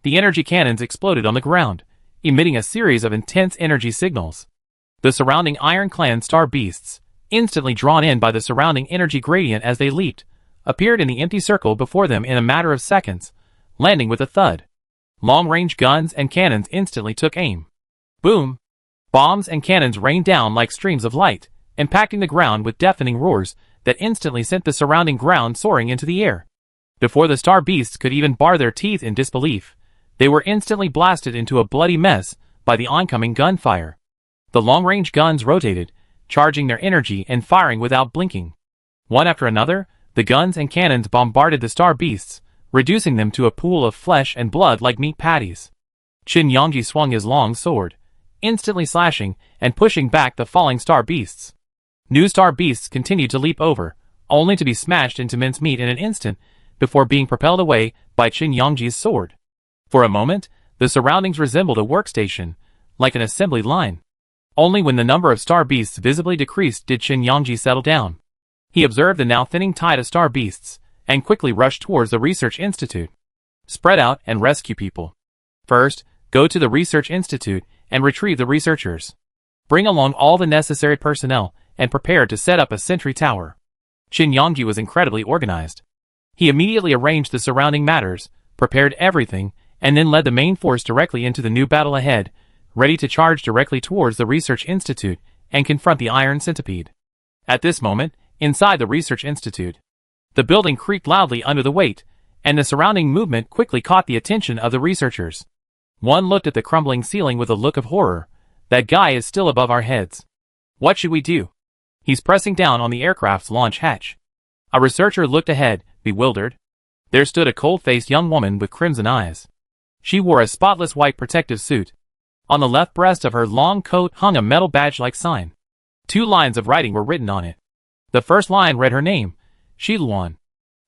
The energy cannons exploded on the ground, emitting a series of intense energy signals. The surrounding Iron Clan star beasts, instantly drawn in by the surrounding energy gradient as they leaped, appeared in the empty circle before them in a matter of seconds, landing with a thud. Long-range guns and cannons instantly took aim. Boom! Bombs and cannons rained down like streams of light, impacting the ground with deafening roars that instantly sent the surrounding ground soaring into the air. Before the star beasts could even bar their teeth in disbelief, they were instantly blasted into a bloody mess by the oncoming gunfire. The long-range guns rotated, charging their energy and firing without blinking. One after another, the guns and cannons bombarded the star beasts, reducing them to a pool of flesh and blood like meat patties. Qin Yangji swung his long sword, instantly slashing and pushing back the falling star beasts. New star beasts continued to leap over, only to be smashed into mincemeat in an instant, before being propelled away by Qin Yangji's sword. For a moment, the surroundings resembled a workstation, like an assembly line. Only when the number of star beasts visibly decreased did Qin Yangji settle down. He observed the now thinning tide of star beasts, and quickly rushed towards the research institute. Spread out and rescue people. First, go to the research institute and retrieve the researchers. Bring along all the necessary personnel and prepare to set up a sentry tower. Qin Yangji was incredibly organized. He immediately arranged the surrounding matters, prepared everything, and then led the main force directly into the new battle ahead, ready to charge directly towards the research institute and confront the Iron Centipede. At this moment, inside the research institute, the building creaked loudly under the weight, and the surrounding movement quickly caught the attention of the researchers. One looked at the crumbling ceiling with a look of horror. That guy is still above our heads. What should we do? He's pressing down on the aircraft's launch hatch. A researcher looked ahead, bewildered. There stood a cold-faced young woman with crimson eyes. She wore a spotless white protective suit. On the left breast of her long coat hung a metal badge-like sign. 2 lines of writing were written on it. The first line read her name, Shi Luan.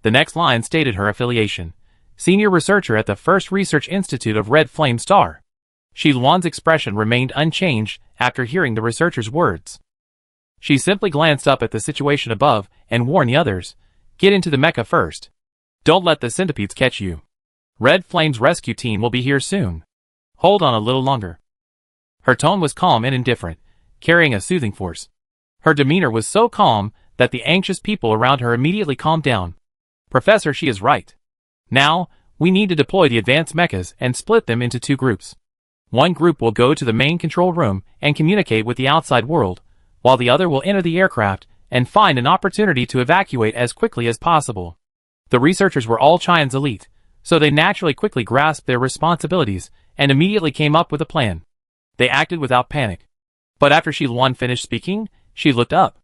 The next line stated her affiliation, Senior Researcher at the First Research Institute of Red Flame Star. Shi Luan's expression remained unchanged after hearing the researcher's words. She simply glanced up at the situation above and warned the others, get into the mecha first. Don't let the centipedes catch you. Red Flame's rescue team will be here soon. Hold on a little longer. Her tone was calm and indifferent, carrying a soothing force. Her demeanor was so calm that the anxious people around her immediately calmed down. Professor, she is right. Now, we need to deploy the advanced mechas and split them into 2 groups. One group will go to the main control room and communicate with the outside world, while the other will enter the aircraft and find an opportunity to evacuate as quickly as possible. The researchers were all Qian's elite, so they naturally quickly grasped their responsibilities and immediately came up with a plan. They acted without panic. But after Shi Luan finished speaking, she looked up.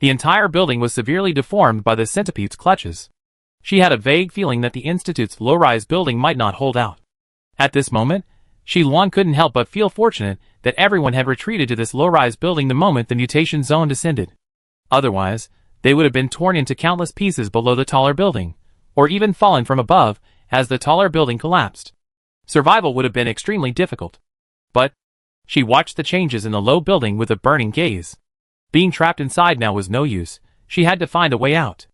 The entire building was severely deformed by the centipede's clutches. She had a vague feeling that the Institute's low-rise building might not hold out. At this moment, Shi Luan couldn't help but feel fortunate that everyone had retreated to this low-rise building the moment the mutation zone descended. Otherwise, they would have been torn into countless pieces below the taller building, or even fallen from above as the taller building collapsed. Survival would have been extremely difficult. But she watched the changes in the low building with a burning gaze. Being trapped inside now was no use. She had to find a way out.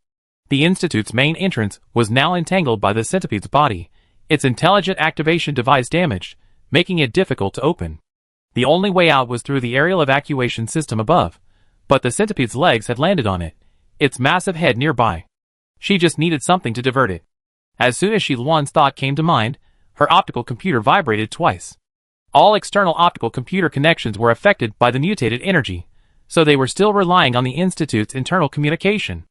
The Institute's main entrance was now entangled by the centipede's body, its intelligent activation device damaged, making it difficult to open. The only way out was through the aerial evacuation system above, but the centipede's legs had landed on it, its massive head nearby. She just needed something to divert it. As soon as Shi Luan's thought came to mind, her optical computer vibrated twice. All external optical computer connections were affected by the mutated energy, so they were still relying on the Institute's internal communication.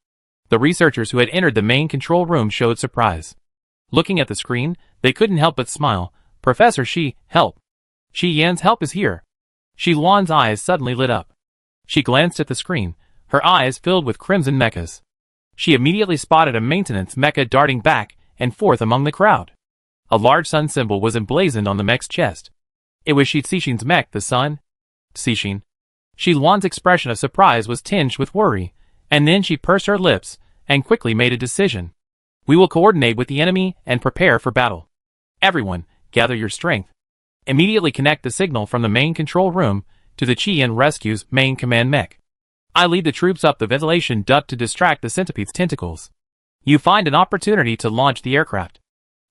The researchers who had entered the main control room showed surprise. Looking at the screen, they couldn't help but smile. Professor Shi, help. Shi Yan's help is here. Shi Luan's eyes suddenly lit up. She glanced at the screen, her eyes filled with crimson mechas. She immediately spotted a maintenance mecha darting back and forth among the crowd. A large sun symbol was emblazoned on the mech's chest. It was Shi Cixin's mech, the sun. Cixin. Shi Luan's expression of surprise was tinged with worry, and then she pursed her lips and quickly made a decision. We will coordinate with the enemy and prepare for battle. Everyone, gather your strength. Immediately connect the signal from the main control room to the Qian Rescue's main command mech. I lead the troops up the ventilation duct to distract the centipede's tentacles. You find an opportunity to launch the aircraft.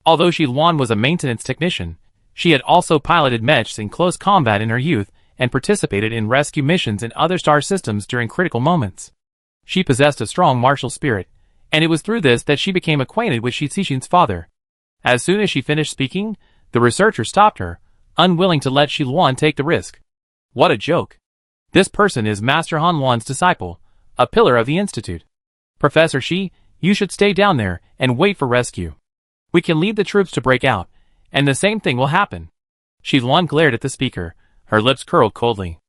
Although Shi Luan was a maintenance technician, she had also piloted mechs in close combat in her youth and participated in rescue missions in other star systems during critical moments. She possessed a strong martial spirit, and it was through this that she became acquainted with Shi Cixin's father. As soon as she finished speaking, the researcher stopped her, unwilling to let Shi Luan take the risk. What a joke. This person is Master Han Luan's disciple, a pillar of the institute. Professor Shi, you should stay down there and wait for rescue. We can leave the troops to break out, and the same thing will happen. Shi Luan glared at the speaker, her lips curled coldly.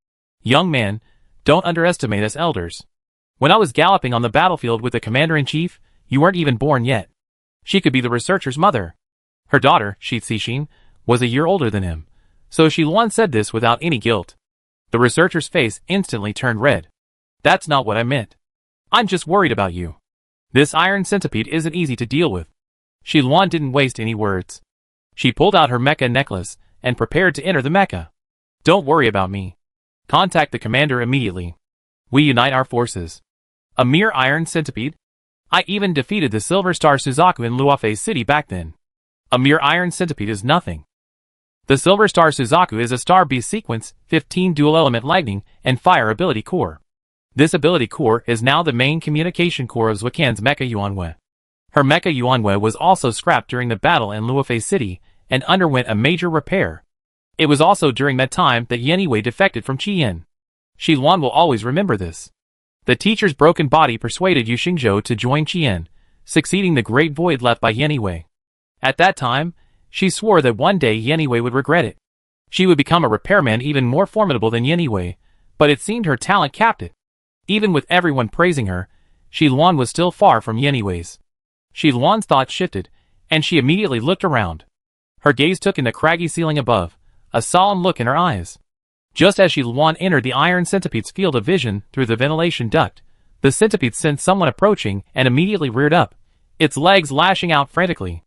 Young man, don't underestimate us elders. When I was galloping on the battlefield with the commander-in-chief, you weren't even born yet. She could be the researcher's mother. Her daughter, Shi Cixin, was a year older than him, so Shi Luan said this without any guilt. The researcher's face instantly turned red. That's not what I meant. I'm just worried about you. This iron centipede isn't easy to deal with. Shi Luan didn't waste any words. She pulled out her mecha necklace and prepared to enter the mecha. Don't worry about me. Contact the commander immediately. We unite our forces. A mere iron centipede? I even defeated the Silver Star Suzaku in Luofei City back then. A mere iron centipede is nothing. The Silver Star Suzaku is a Star Beast Sequence 15 dual-element lightning and fire ability core. This ability core is now the main communication core of Zhuokan's Mecha Yuanwei. Her Mecha Yuanwei was also scrapped during the battle in Luofei City and underwent a major repair. It was also during that time that Yeniwei defected from Qian. Shi Luan will always remember this. The teacher's broken body persuaded Yu Xingzhou to join Qian, succeeding the great void left by Yeniwei. At that time, she swore that one day Yeniwei would regret it. She would become a repairman even more formidable than Yeniwei, but it seemed her talent capped it. Even with everyone praising her, Shi Luan was still far from Yeniwei's. Shi Luan's thoughts shifted, and she immediately looked around. Her gaze took in the craggy ceiling above, a solemn look in her eyes. Just as Shi Luan entered the iron centipede's field of vision through the ventilation duct, the centipede sensed someone approaching and immediately reared up, its legs lashing out frantically.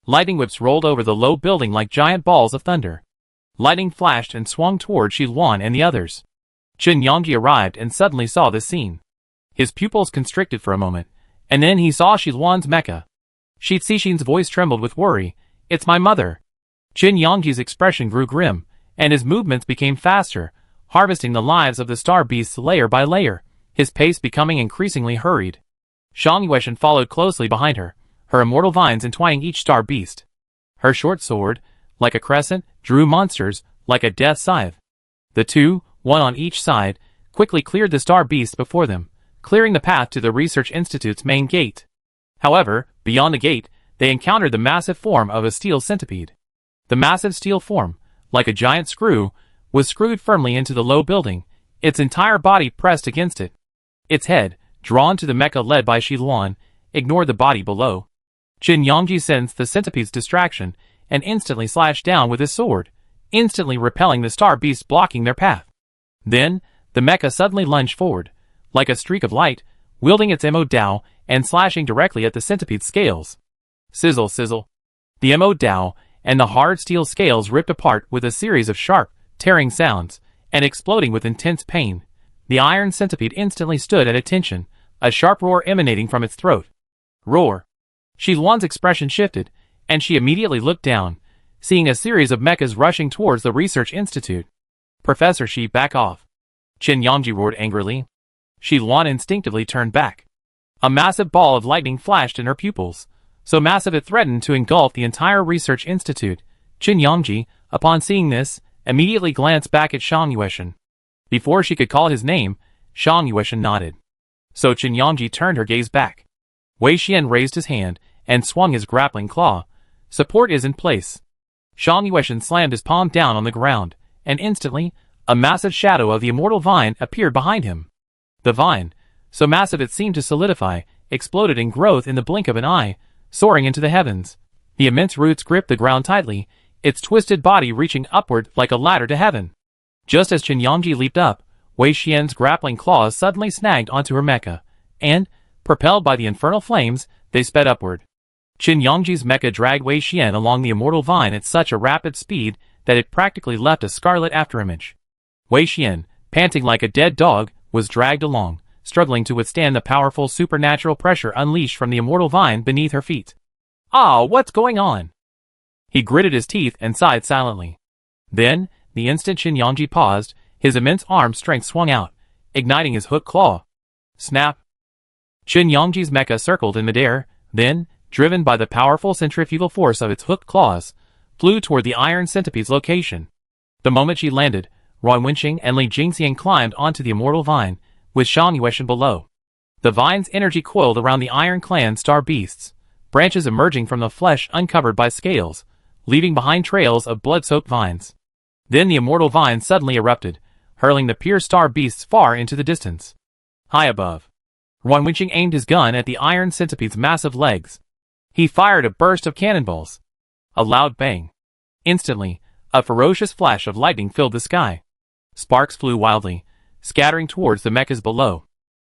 Lightning whips rolled over the low building like giant balls of thunder. Lightning flashed and swung toward Shi Luan and the others. Chen Yongji arrived and suddenly saw this scene. His pupils constricted for a moment, and then he saw Shi Luan's mecha. Shi Cixin's voice trembled with worry. It's my mother. Chen Yongji's expression grew grim, and his movements became faster, harvesting the lives of the star beasts layer by layer, his pace becoming increasingly hurried. Shang Yueshan followed closely behind her, her immortal vines entwining each star beast. Her short sword, like a crescent, drew monsters, like a death scythe. The two, one on each side, quickly cleared the star beasts before them, clearing the path to the Research Institute's main gate. However, beyond the gate, they encountered the massive form of a steel centipede. The massive steel form, like a giant screw, was screwed firmly into the low building, its entire body pressed against it. Its head, drawn to the mecha led by Shi Luan, ignored the body below. Chen Yongji sensed the centipede's distraction and instantly slashed down with his sword, instantly repelling the star beasts blocking their path. Then, the mecha suddenly lunged forward, like a streak of light, wielding its Mo Dao and slashing directly at the centipede's scales. Sizzle, sizzle. The Mo Dao and the hard steel scales ripped apart with a series of sharp, tearing sounds, and exploding with intense pain. The iron centipede instantly stood at attention, a sharp roar emanating from its throat. Roar. Shi Luan's expression shifted, and she immediately looked down, seeing a series of mechas rushing towards the Research Institute. Professor Shi, back off. Chen Yongji roared angrily. Shi Luan instinctively turned back. A massive ball of lightning flashed in her pupils, so massive it threatened to engulf the entire Research Institute. Chen Yongji, upon seeing this, immediately glanced back at Shang Yueshan. Before she could call his name, Shang Yueshan nodded. So Chen Yongji turned her gaze back. Wei Xian raised his hand and swung his grappling claw. Support is in place. Shang Yueshan slammed his palm down on the ground, and instantly, a massive shadow of the immortal vine appeared behind him. The vine, so massive it seemed to solidify, exploded in growth in the blink of an eye, soaring into the heavens. The immense roots gripped the ground tightly, its twisted body reaching upward like a ladder to heaven. Just as Qin Yangji leaped up, Wei Xian's grappling claws suddenly snagged onto her mecha, and, propelled by the infernal flames, they sped upward. Qin Yangji's mecha dragged Wei Xian along the immortal vine at such a rapid speed that it practically left a scarlet afterimage. Wei Xian, panting like a dead dog, was dragged along, struggling to withstand the powerful supernatural pressure unleashed from the immortal vine beneath her feet. "Ah, what's going on?" He gritted his teeth and sighed silently. Then, the instant Qin Yangji paused, his immense arm strength swung out, igniting his hook claw. Snap! Qin Yangji's mecha circled in midair, then, driven by the powerful centrifugal force of its hooked claws, flew toward the iron centipede's location. The moment she landed, Ruan Wenqing and Li Jingxian climbed onto the immortal vine, with Shan Yueshan below. The vine's energy coiled around the Iron Clan star beasts, branches emerging from the flesh uncovered by scales, leaving behind trails of blood-soaked vines. Then the immortal vine suddenly erupted, hurling the pure star beasts far into the distance. High above, Ruan Wenqing aimed his gun at the iron centipede's massive legs. He fired a burst of cannonballs. A loud bang. Instantly, a ferocious flash of lightning filled the sky. Sparks flew wildly, scattering towards the mechas below.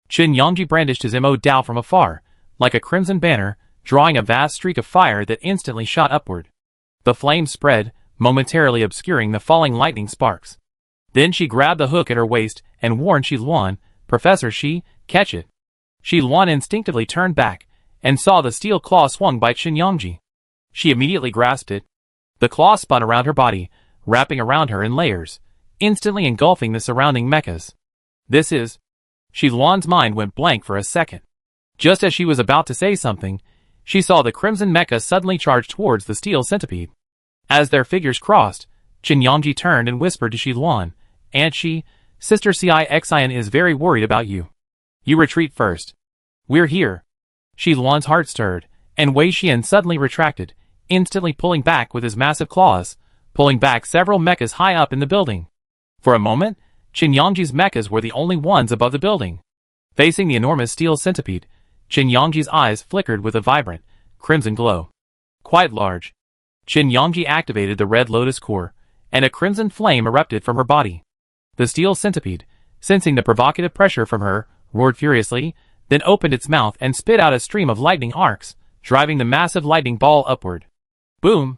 Qin Yangji brandished his Mo Dao from afar, like a crimson banner, drawing a vast streak of fire that instantly shot upward. The flames spread, momentarily obscuring the falling lightning sparks. Then she grabbed the hook at her waist and warned Shi Luan, "Professor Shi, catch it." Shi Luan instinctively turned back, and saw the steel claw swung by Qin Yangji. She immediately grasped it. The claw spun around her body, wrapping around her in layers, instantly engulfing the surrounding mechas. This is... Shi Luan's mind went blank for a second. Just as she was about to say something, she saw the crimson mecha suddenly charge towards the steel centipede. As their figures crossed, Qin Yangji turned and whispered to Shi Luan, "Aunt Shi, Sister Cixian is very worried about you. You retreat first. We're here." Shi Luan's heart stirred, and Wei Xian suddenly retracted, instantly pulling back with his massive claws, pulling back several mechas high up in the building. For a moment, Qin Yangji's mechas were the only ones above the building. Facing the enormous steel centipede, Qin Yangji's eyes flickered with a vibrant, crimson glow. Quite large. Qin Yangji activated the red lotus core, and a crimson flame erupted from her body. The steel centipede, sensing the provocative pressure from her, roared furiously, then opened its mouth and spit out a stream of lightning arcs, driving the massive lightning ball upward. Boom!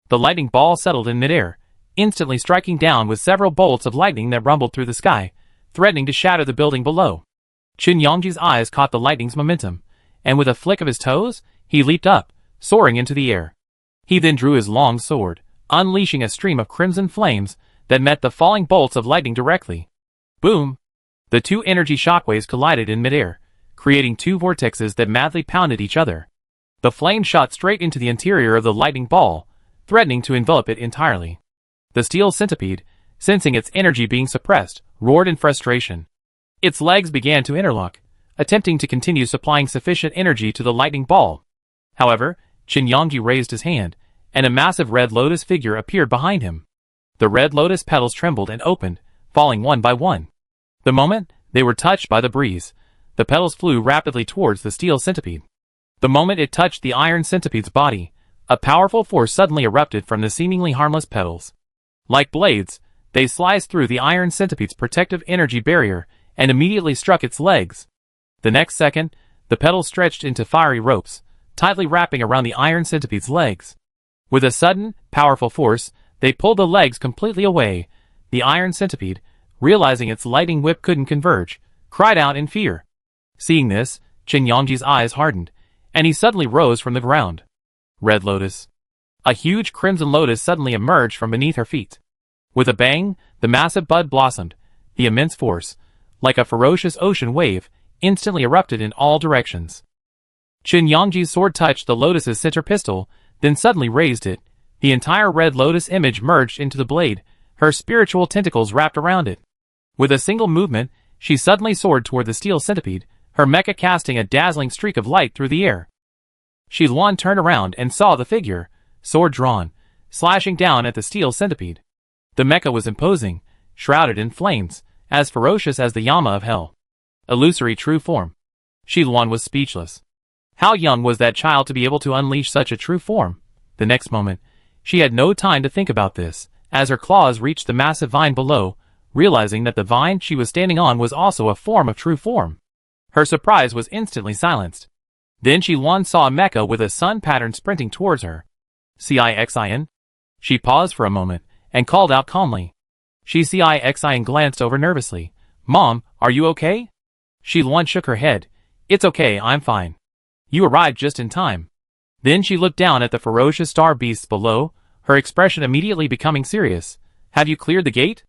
The lightning ball settled in midair, instantly striking down with several bolts of lightning that rumbled through the sky, threatening to shatter the building below. Qin Yangji's eyes caught the lightning's momentum, and with a flick of his toes, he leaped up, soaring into the air. He then drew his long sword, unleashing a stream of crimson flames that met the falling bolts of lightning directly. Boom! The two energy shockwaves collided in midair, creating two vortexes that madly pounded each other. The flame shot straight into the interior of the lightning ball, threatening to envelop it entirely. The steel centipede, sensing its energy being suppressed, roared in frustration. Its legs began to interlock, attempting to continue supplying sufficient energy to the lightning ball. However, Qin Yangji raised his hand, and a massive red lotus figure appeared behind him. The red lotus petals trembled and opened, falling one by one. The moment they were touched by the breeze, the petals flew rapidly towards the steel centipede. The moment it touched the iron centipede's body, a powerful force suddenly erupted from the seemingly harmless petals. Like blades, they sliced through the iron centipede's protective energy barrier and immediately struck its legs. The next second, the petals stretched into fiery ropes, tightly wrapping around the iron centipede's legs. With a sudden, powerful force, they pulled the legs completely away. The iron centipede, realizing its lightning whip couldn't converge, cried out in fear. Seeing this, Qin Yangji's eyes hardened, and he suddenly rose from the ground. Red Lotus. A huge crimson lotus suddenly emerged from beneath her feet. With a bang, the massive bud blossomed. The immense force, like a ferocious ocean wave, instantly erupted in all directions. Qin Yangji's sword touched the lotus's center pistil, then suddenly raised it. The entire red lotus image merged into the blade, her spiritual tentacles wrapped around it. With a single movement, she suddenly soared toward the steel centipede, her mecha casting a dazzling streak of light through the air. Shi Luan turned around and saw the figure, sword drawn, slashing down at the steel centipede. The mecha was imposing, shrouded in flames, as ferocious as the Yama of hell. Illusory true form. Shi Luan was speechless. How young was that child to be able to unleash such a true form? The next moment, she had no time to think about this, as her claws reached the massive vine below, realizing that the vine she was standing on was also a form of true form. Her surprise was instantly silenced. Then Qinyan saw a mecha with a sun pattern sprinting towards her. Xin? She paused for a moment, and called out calmly. Xin glanced over nervously. Mom, are you okay? Qinyan shook her head. It's okay, I'm fine. You arrived just in time. Then she looked down at the ferocious star beasts below, her expression immediately becoming serious. Have you cleared the gate?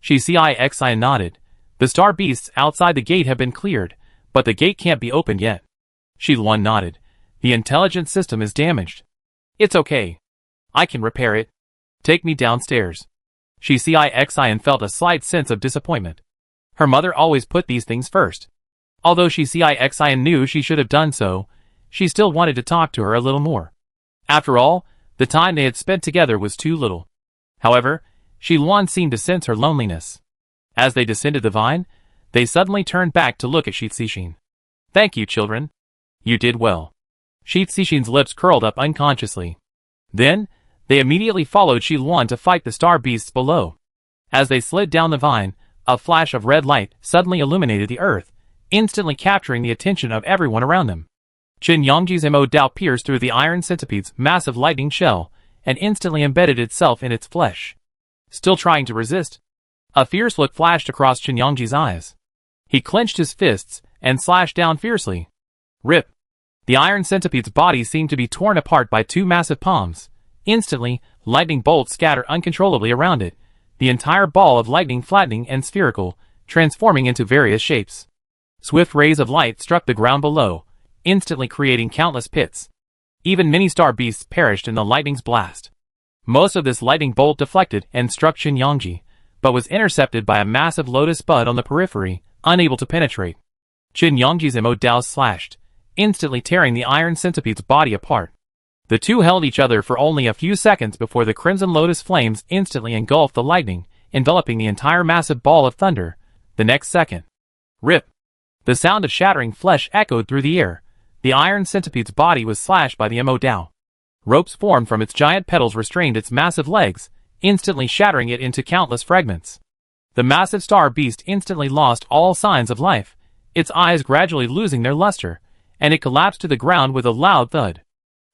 Xin nodded. The star beasts outside the gate have been cleared, but the gate can't be opened yet. Qinyan nodded. The intelligence system is damaged. It's okay. I can repair it. Take me downstairs. Xin felt a slight sense of disappointment. Her mother always put these things first. Although Xin knew she should have done so, she still wanted to talk to her a little more. After all, the time they had spent together was too little. However, Qinyan seemed to sense her loneliness. As they descended the vine, they suddenly turned back to look at Xixin. Thank you, children. You did well. Xixin's lips curled up unconsciously. Then, they immediately followed Qinyan to fight the star beasts below. As they slid down the vine, a flash of red light suddenly illuminated the earth, instantly capturing the attention of everyone around them. Qin Yangji's Mo Dao pierced through the iron centipede's massive lightning shell, and instantly embedded itself in its flesh. Still trying to resist, a fierce look flashed across Qin Yangji's eyes. He clenched his fists, and slashed down fiercely. Rip! The iron centipede's body seemed to be torn apart by two massive palms. Instantly, lightning bolts scattered uncontrollably around it, the entire ball of lightning flattening and spherical, transforming into various shapes. Swift rays of light struck the ground below, instantly creating countless pits. Even many star beasts perished in the lightning's blast. Most of this lightning bolt deflected and struck Qin Yangji, but was intercepted by a massive lotus bud on the periphery, unable to penetrate. Qin Yangji's Mo Dao slashed, instantly tearing the iron centipede's body apart. The two held each other for only a few seconds before the crimson lotus flames instantly engulfed the lightning, enveloping the entire massive ball of thunder. The next second, rip! The sound of shattering flesh echoed through the air. The iron centipede's body was slashed by the Mo Dao. Ropes formed from its giant petals restrained its massive legs, instantly shattering it into countless fragments. The massive star beast instantly lost all signs of life, its eyes gradually losing their luster, and it collapsed to the ground with a loud thud.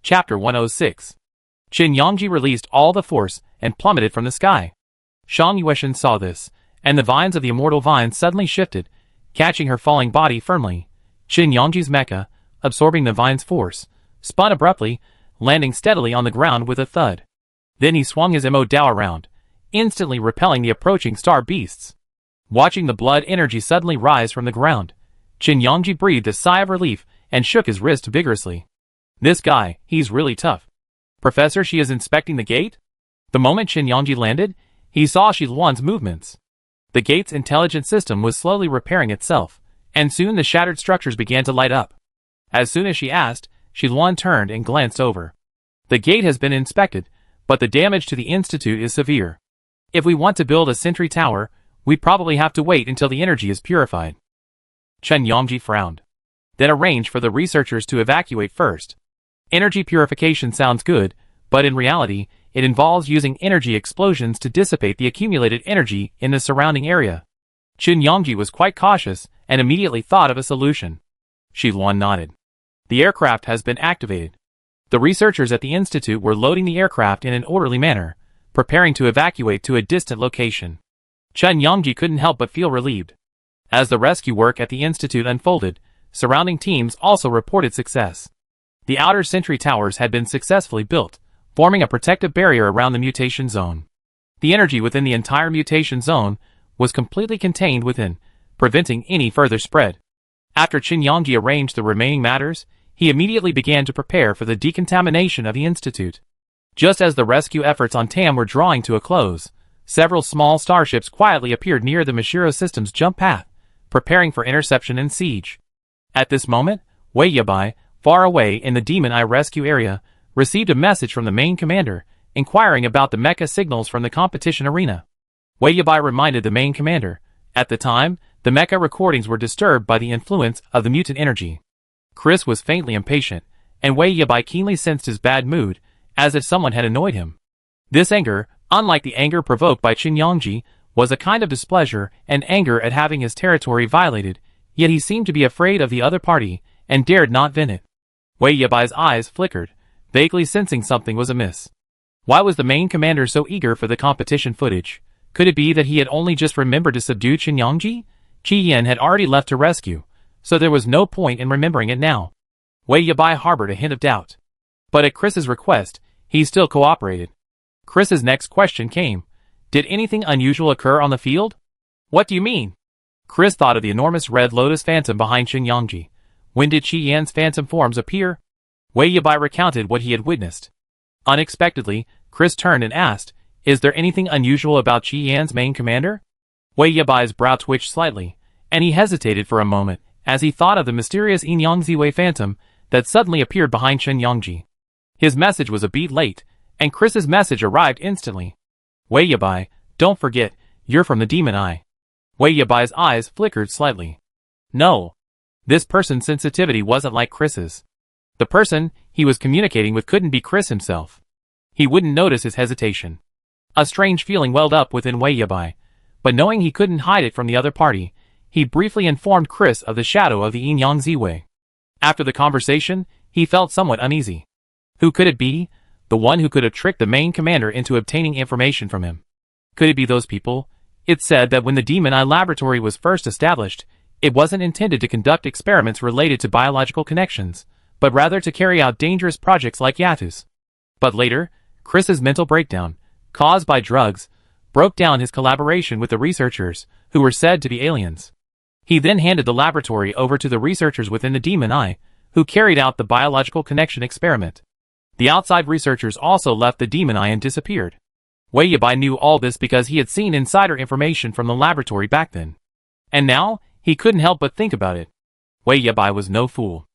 Chapter 106. Qin Yangji released all the force and plummeted from the sky. Shang Yueshan saw this, and the vines of the immortal vine suddenly shifted, catching her falling body firmly. Qin Yangji's mecha, absorbing the vine's force, spun abruptly, landing steadily on the ground with a thud. Then he swung his Mo Dao around, instantly repelling the approaching star beasts. Watching the blood energy suddenly rise from the ground, Qin Yangji breathed a sigh of relief and shook his wrist vigorously. This guy, he's really tough. Professor, she is inspecting the gate? The moment Qin Yangji landed, he saw Qinyan's movements. The gate's intelligent system was slowly repairing itself, and soon the shattered structures began to light up. As soon as she asked, Qinyan turned and glanced over. The gate has been inspected, but the damage to the institute is severe. If we want to build a sentry tower, we'd probably have to wait until the energy is purified. Qin Yangji frowned. Then arranged for the researchers to evacuate first. Energy purification sounds good, but in reality, it involves using energy explosions to dissipate the accumulated energy in the surrounding area. Qin Yangji was quite cautious and immediately thought of a solution. Qinyan nodded. The aircraft has been activated. The researchers at the institute were loading the aircraft in an orderly manner, preparing to evacuate to a distant location. Qin Yangji couldn't help but feel relieved. As the rescue work at the institute unfolded, surrounding teams also reported success. The outer sentry towers had been successfully built, forming a protective barrier around the mutation zone. The energy within the entire mutation zone was completely contained within, preventing any further spread. After Qin Yangji arranged the remaining matters, he immediately began to prepare for the decontamination of the institute. Just as the rescue efforts on Tam were drawing to a close, several small starships quietly appeared near the Mashiro system's jump path, preparing for interception and siege. At this moment, Wei Yabai, far away in the Demon Eye rescue area, received a message from the main commander, inquiring about the mecha signals from the competition arena. Wei Yabai reminded the main commander, at the time, the mecha recordings were disturbed by the influence of the mutant energy. Chris was faintly impatient, and Wei Yabai keenly sensed his bad mood, as if someone had annoyed him. This anger, unlike the anger provoked by Qin Yangji, was a kind of displeasure and anger at having his territory violated, yet he seemed to be afraid of the other party, and dared not vent it. Wei Yabai's eyes flickered, vaguely sensing something was amiss. Why was the main commander so eager for the competition footage? Could it be that he had only just remembered to subdue Qin Yangji? Qi Yan had already left to rescue, so there was no point in remembering it now. Wei Yabai harbored a hint of doubt. But at Chris's request, he still cooperated. Chris's next question came. Did anything unusual occur on the field? What do you mean? Chris thought of the enormous red lotus phantom behind Qin Yangji. When did Qi Yan's phantom forms appear? Wei Yabai recounted what he had witnessed. Unexpectedly, Chris turned and asked, Is there anything unusual about Qi Yan's main commander? Wei Yabai's brow twitched slightly, and he hesitated for a moment as he thought of the mysterious Yin Yang Ziwei phantom that suddenly appeared behind Qin Yangji. His message was a beat late, and Chris's message arrived instantly. Wei Yabai, don't forget, you're from the Demon Eye. Wei Yabai's eyes flickered slightly. No. This person's sensitivity wasn't like Chris's. The person he was communicating with couldn't be Chris himself. He wouldn't notice his hesitation. A strange feeling welled up within Wei Yabai, but knowing he couldn't hide it from the other party, he briefly informed Chris of the shadow of the Yin Yang Ziwei. After the conversation, he felt somewhat uneasy. Who could it be? The one who could have tricked the main commander into obtaining information from him. Could it be those people? It's said that when the Demon Eye Laboratory was first established, it wasn't intended to conduct experiments related to biological connections, but rather to carry out dangerous projects like Yatu's. But later, Chris's mental breakdown, caused by drugs, broke down his collaboration with the researchers, who were said to be aliens. He then handed the laboratory over to the researchers within the Demon Eye, who carried out the biological connection experiment. The outside researchers also left the Demon Eye and disappeared. Wei Yabai knew all this because he had seen insider information from the laboratory back then. And now, he couldn't help but think about it. Wei Yabai was no fool.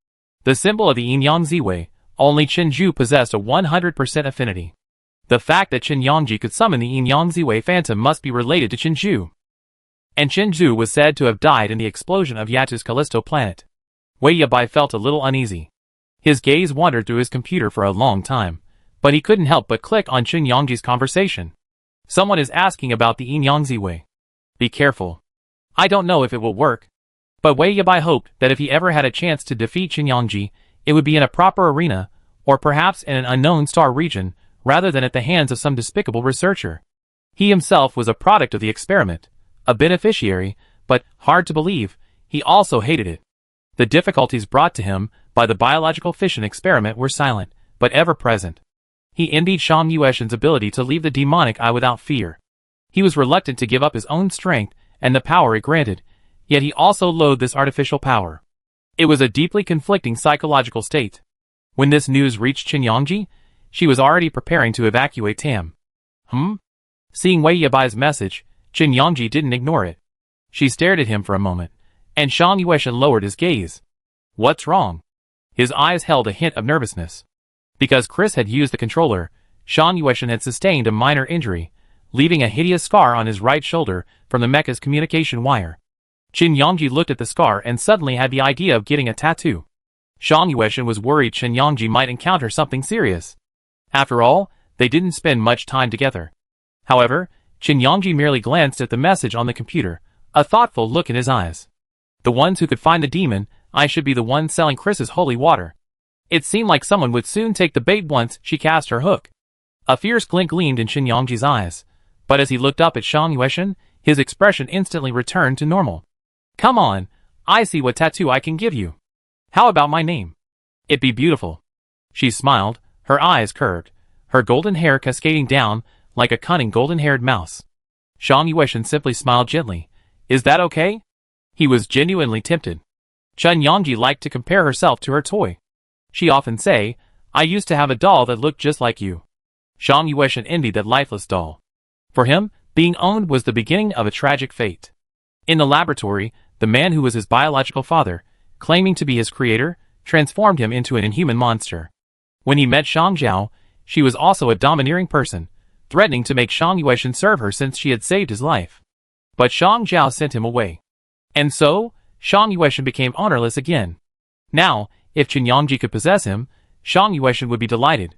The symbol of the Yin Yang Ziwei, only Qin Zhu possessed a 100% affinity. The fact that Qin Yangji could summon the Yin Yang Ziwei phantom must be related to Qin Zhu. And Qin Zhu was said to have died in the explosion of Yatu's Callisto planet. Wei Yabai felt a little uneasy. His gaze wandered through his computer for a long time, but he couldn't help but click on Qin Yangji's conversation. Someone is asking about the Yin Yang Ziwei. Be careful. I don't know if it will work. But Wei Yabai hoped that if he ever had a chance to defeat Qin Yangji, it would be in a proper arena, or perhaps in an unknown star region, rather than at the hands of some despicable researcher. He himself was a product of the experiment, a beneficiary, but, hard to believe, he also hated it. The difficulties brought to him by the biological fission experiment were silent, but ever present. He envied Shang Yueshan's ability to leave the demonic eye without fear. He was reluctant to give up his own strength and the power it granted, yet he also loathed this artificial power. It was a deeply conflicting psychological state. When this news reached Qin Yangji, she was already preparing to evacuate Tam. Seeing Wei Yabai's message, Qin Yangji didn't ignore it. She stared at him for a moment, and Shang Yueshan lowered his gaze. What's wrong? His eyes held a hint of nervousness. Because Chris had used the controller, Shang Yueshan had sustained a minor injury, leaving a hideous scar on his right shoulder from the mecha's communication wire. Qin Yangji looked at the scar and suddenly had the idea of getting a tattoo. Shang Yueshan was worried Qin Yangji might encounter something serious. After all, they didn't spend much time together. However, Qin Yangji merely glanced at the message on the computer, a thoughtful look in his eyes. The ones who could find the demon, I should be the ones selling Chris's holy water. It seemed like someone would soon take the bait once she cast her hook. A fierce glint gleamed in Qin Yangji's eyes, but as he looked up at Shang Yueshan, his expression instantly returned to normal. Come on, I see what tattoo I can give you. How about my name? It'd be beautiful. She smiled, her eyes curved, her golden hair cascading down like a cunning golden-haired mouse. Shang Yueshan simply smiled gently. Is that okay? He was genuinely tempted. Qin Yangji liked to compare herself to her toy. She often say, I used to have a doll that looked just like you. Shang Yueshan envied that lifeless doll. For him, being owned was the beginning of a tragic fate. In the laboratory, the man who was his biological father, claiming to be his creator, transformed him into an inhuman monster. When he met Shang Zhao, she was also a domineering person, threatening to make Shang Yueshan serve her since she had saved his life. But Shang Zhao sent him away. And so, Shang Yueshan became ownerless again. Now, If Qin Yongji could possess him, Shang Yueshan would be delighted.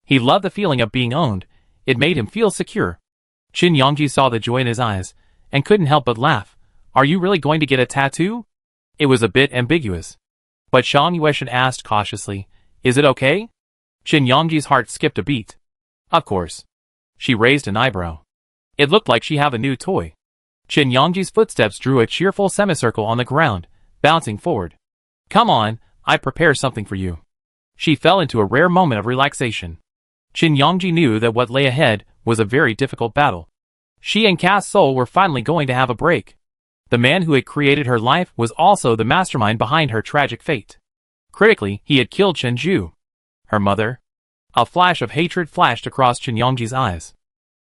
He loved the feeling of being owned. It made him feel secure. Qin Yongji saw the joy in his eyes, and couldn't help but laugh. Are you really going to get a tattoo? It was a bit ambiguous. But Shang Yueshan asked cautiously, is it okay? Qin Yongji's heart skipped a beat. Of course. She raised an eyebrow. It looked like she had a new toy. Qin Yongji's footsteps drew a cheerful semicircle on the ground, bouncing forward. Come on, I prepare something for you. She fell into a rare moment of relaxation. Qin Yongji knew that what lay ahead was a very difficult battle. She and Cass Soul were finally going to have a break. The man who had created her life was also the mastermind behind her tragic fate. Critically, he had killed Chen Zhu. Her mother? A flash of hatred flashed across Qin Yongji's eyes.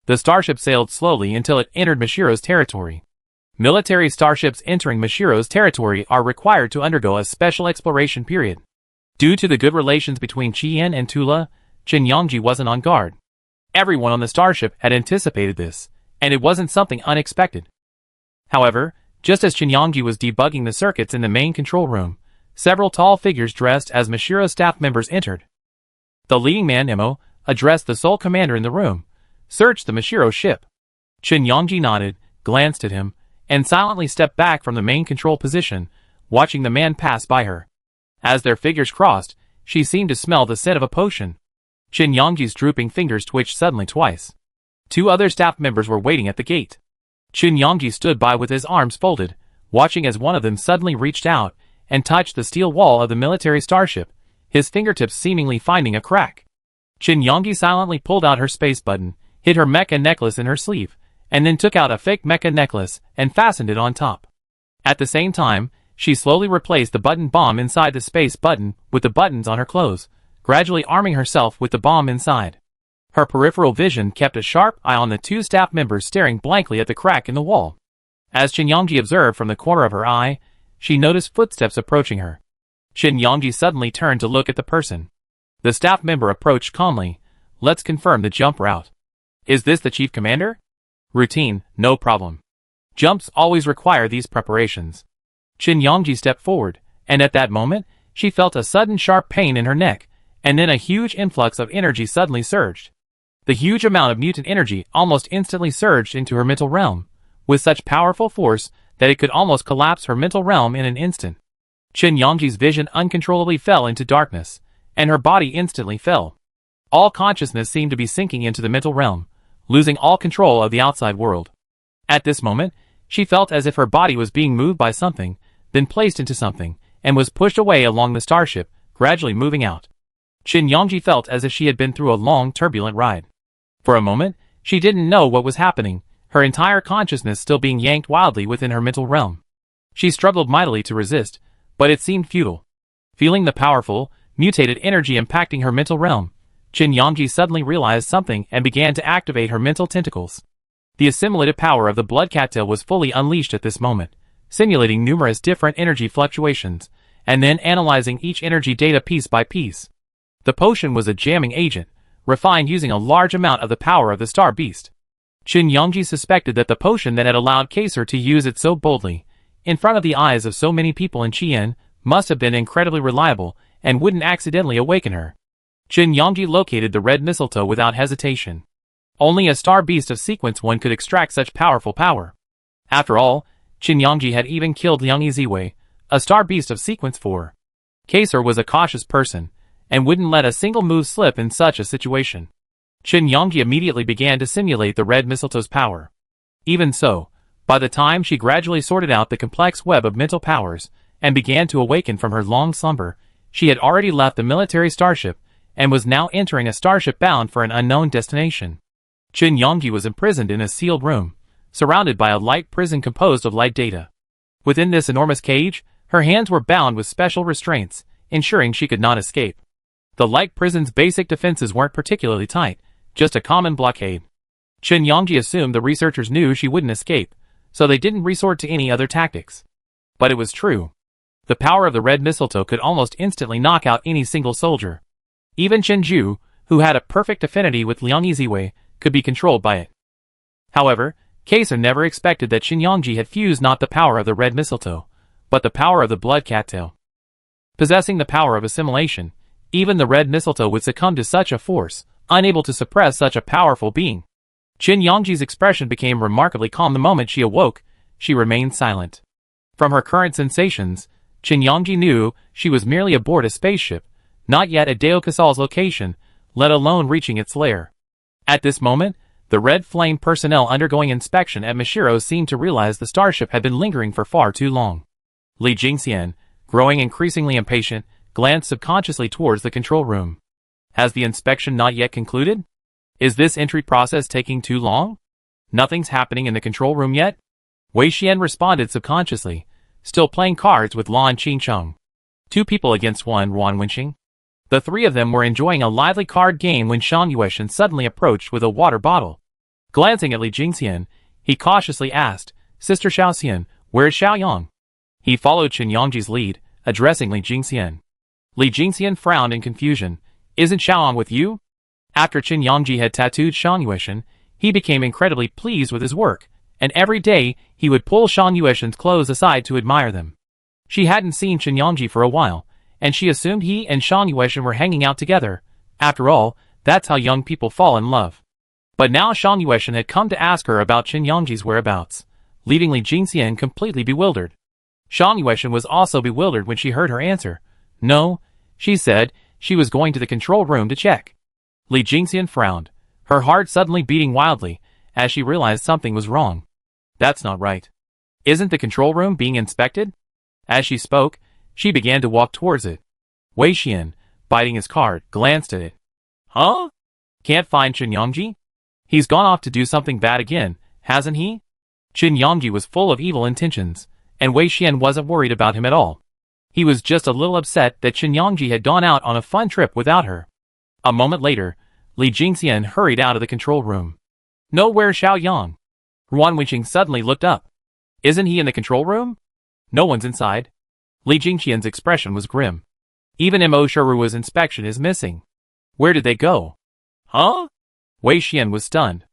The starship sailed slowly until it entered Mashiro's territory. Military starships entering Mashiro's territory are required to undergo a special exploration period. Due to the good relations between Qian and Tula, Qin Yongji wasn't on guard. Everyone on the starship had anticipated this, and it wasn't something unexpected. However, just as Qin Yongji was debugging the circuits in the main control room, several tall figures dressed as Mashiro's staff members entered. The leading man, Nemo, addressed the sole commander in the room. Search the Mashiro ship. Qin Yongji nodded, glanced at him, and silently stepped back from the main control position, watching the man pass by her. As their figures crossed, she seemed to smell the scent of a potion. Qin Yongji's drooping fingers twitched suddenly twice. Two other staff members were waiting at the gate. Qin Yongji stood by with his arms folded, watching as one of them suddenly reached out and touched the steel wall of the military starship, his fingertips seemingly finding a crack. Qin Yongji silently pulled out her space button, hid her mecha necklace in her sleeve, and then took out a fake mecha necklace and fastened it on top. At the same time, she slowly replaced the button bomb inside the space button with the buttons on her clothes, gradually arming herself with the bomb inside. Her peripheral vision kept a sharp eye on the two staff members staring blankly at the crack in the wall. As Qin Yongji observed from the corner of her eye, she noticed footsteps approaching her. Qin Yongji suddenly turned to look at the person. The staff member approached calmly. Let's confirm the jump route. Is this the chief commander? Routine, no problem. Jumps always require these preparations. Qin Yongji stepped forward, and at that moment, she felt a sudden sharp pain in her neck, and then a huge influx of energy suddenly surged. The huge amount of mutant energy almost instantly surged into her mental realm, with such powerful force that it could almost collapse her mental realm in an instant. Qin Yongji's vision uncontrollably fell into darkness, and her body instantly fell. All consciousness seemed to be sinking into the mental realm, losing all control of the outside world. At this moment, she felt as if her body was being moved by something, then placed into something, and was pushed away along the starship, gradually moving out. Qin Yongji felt as if she had been through a long, turbulent ride. For a moment, she didn't know what was happening, her entire consciousness still being yanked wildly within her mental realm. She struggled mightily to resist, but it seemed futile. Feeling the powerful, mutated energy impacting her mental realm, Qin Yongji suddenly realized something and began to activate her mental tentacles. The assimilative power of the blood cattail was fully unleashed at this moment, simulating numerous different energy fluctuations, and then analyzing each energy data piece by piece. The potion was a jamming agent, refined using a large amount of the power of the Star Beast. Qin Yongji suspected that the potion that had allowed Kaisar to use it so boldly, in front of the eyes of so many people in Qian, must have been incredibly reliable and wouldn't accidentally awaken her. Qin Yongji located the red mistletoe without hesitation. Only a Star Beast of Sequence 1 could extract such powerful power. After all, Qin Yongji had even killed Liang Yiziwei, a Star Beast of Sequence 4. Kaisar was a cautious person, and wouldn't let a single move slip in such a situation. Qin Yongji immediately began to simulate the red mistletoe's power. Even so, by the time she gradually sorted out the complex web of mental powers, and began to awaken from her long slumber, she had already left the military starship, and was now entering a starship bound for an unknown destination. Qin Yongji was imprisoned in a sealed room, surrounded by a light prison composed of light data. Within this enormous cage, her hands were bound with special restraints, ensuring she could not escape. The light prison's basic defenses weren't particularly tight, just a common blockade. Qin Yongji assumed the researchers knew she wouldn't escape, so they didn't resort to any other tactics. But it was true. The power of the red mistletoe could almost instantly knock out any single soldier. Even Chen Zhu, who had a perfect affinity with Liang Yiziwei, could be controlled by it. However, Kaisar never expected that Qin Yongji had fused not the power of the red mistletoe, but the power of the blood cattail. Possessing the power of assimilation, even the red mistletoe would succumb to such a force, unable to suppress such a powerful being. Qin Yangji's expression became remarkably calm the moment she awoke. She remained silent. From her current sensations, Qin Yangji knew she was merely aboard a spaceship, not yet at Daokasal's location, let alone reaching its lair. At this moment, the red flame personnel undergoing inspection at Mashiro seemed to realize the starship had been lingering for far too long. Li Jingxian, growing increasingly impatient, glanced subconsciously towards the control room. Has the inspection not yet concluded? Is this entry process taking too long? Nothing's happening in the control room yet? Wei Xian responded subconsciously, still playing cards with Lan Qingcheng. 2 people against 1 Ruan Wenqing. The 3 of them were enjoying a lively card game when Shan Yueshan suddenly approached with a water bottle. Glancing at Li Jingxian, he cautiously asked, Sister Xiaoxian, where is Xiaoyang? He followed Qin Yangji's lead, addressing Li Jingxian. Li Jingxian frowned in confusion. Isn't Xiaoyang with you? After Qin Yangji had tattooed Shan Yueshan, he became incredibly pleased with his work, and every day he would pull Shan Yueshan's clothes aside to admire them. She hadn't seen Qin Yangji for a while, and she assumed he and Shan Yueshan were hanging out together. After all, that's how young people fall in love. But now Shan Yueshan had come to ask her about Qin Yangji's whereabouts, leaving Li Jingxian completely bewildered. Shan Yueshan was also bewildered when she heard her answer. No, she said, she was going to the control room to check. Li Jingxian frowned, her heart suddenly beating wildly, as she realized something was wrong. That's not right. Isn't the control room being inspected? As she spoke, she began to walk towards it. Wei Xian, biting his card, glanced at it. Huh? Can't find Qin Yangji? He's gone off to do something bad again, hasn't he? Qin Yangji was full of evil intentions, and Wei Xian wasn't worried about him at all. He was just a little upset that Qin Yangji had gone out on a fun trip without her. A moment later, Li Jingxian hurried out of the control room. No, where's Xiaoyang? Ruan Wenqing suddenly looked up. Isn't he in the control room? No one's inside. Li Jingxian's expression was grim. Even Mo Shurua's inspection is missing. Where did they go? Huh? Wei Xian was stunned.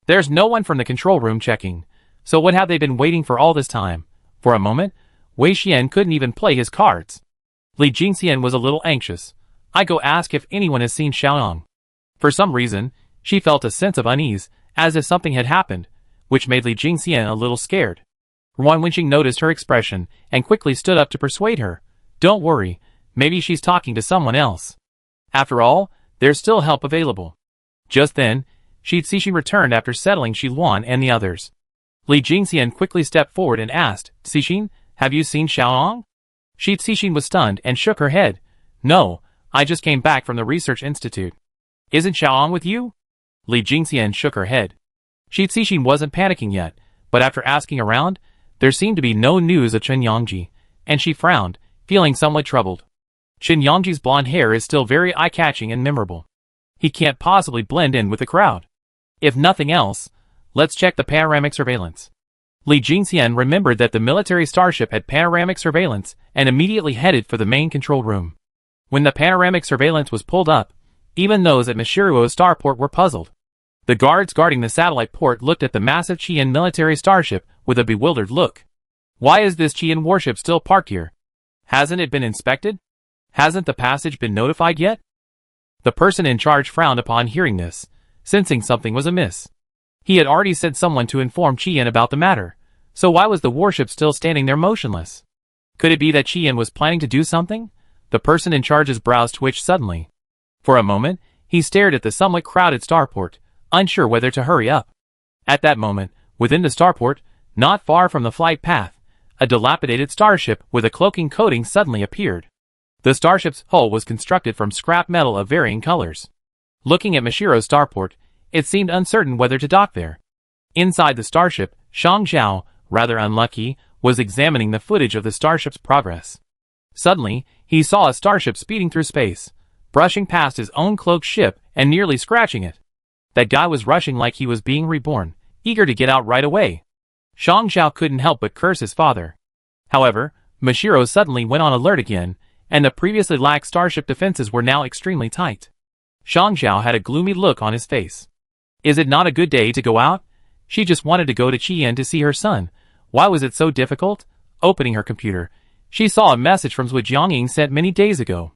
There's no one from the control room checking, so what have they been waiting for all this time? For a moment, Wei Xian couldn't even play his cards. Li Jingxian was a little anxious. I go ask if anyone has seen Xiaoyang. For some reason, she felt a sense of unease, as if something had happened, which made Li Jingxian a little scared. Ruan Wenqing noticed her expression and quickly stood up to persuade her. Don't worry, maybe she's talking to someone else. After all, there's still help available. Just then, Shi Cixin returned after settling Shi Luan and the others. Li Jingxian quickly stepped forward and asked, Cixin, have you seen Xiaoyang? Shi Cixin was stunned and shook her head. No, I just came back from the research institute. Isn't Xiaoyang with you? Li Jingxian shook her head. Shi Cixin wasn't panicking yet, but after asking around, there seemed to be no news of Qin Yangji, and she frowned, feeling somewhat troubled. Qin Yangji's blonde hair is still very eye-catching and memorable. He can't possibly blend in with the crowd. If nothing else, let's check the panoramic surveillance. Li Jingxian remembered that the military starship had panoramic surveillance and immediately headed for the main control room. When the panoramic surveillance was pulled up, even those at Mashiruo's starport were puzzled. The guards guarding the satellite port looked at the massive Qian military starship with a bewildered look. Why is this Qian warship still parked here? Hasn't it been inspected? Hasn't the passage been notified yet? The person in charge frowned upon hearing this, sensing something was amiss. He had already sent someone to inform Qian about the matter, so why was the warship still standing there motionless? Could it be that Qian was planning to do something? The person in charge's brows twitched suddenly. For a moment, he stared at the somewhat crowded starport, unsure whether to hurry up. At that moment, within the starport, not far from the flight path, a dilapidated starship with a cloaking coating suddenly appeared. The starship's hull was constructed from scrap metal of varying colors. Looking at Mashiro's starport, it seemed uncertain whether to dock there. Inside the starship, Shang Zhao, rather unlucky, was examining the footage of the starship's progress. Suddenly, he saw a starship speeding through space, brushing past his own cloaked ship and nearly scratching it. That guy was rushing like he was being reborn, eager to get out right away. Shang Zhao couldn't help but curse his father. However, Mashiro suddenly went on alert again, and the previously lax starship defenses were now extremely tight. Shang Zhao had a gloomy look on his face. Is it not a good day to go out? She just wanted to go to Qian to see her son. Why was it so difficult? Opening her computer, She saw a message from Zhu Jiangying sent many days ago.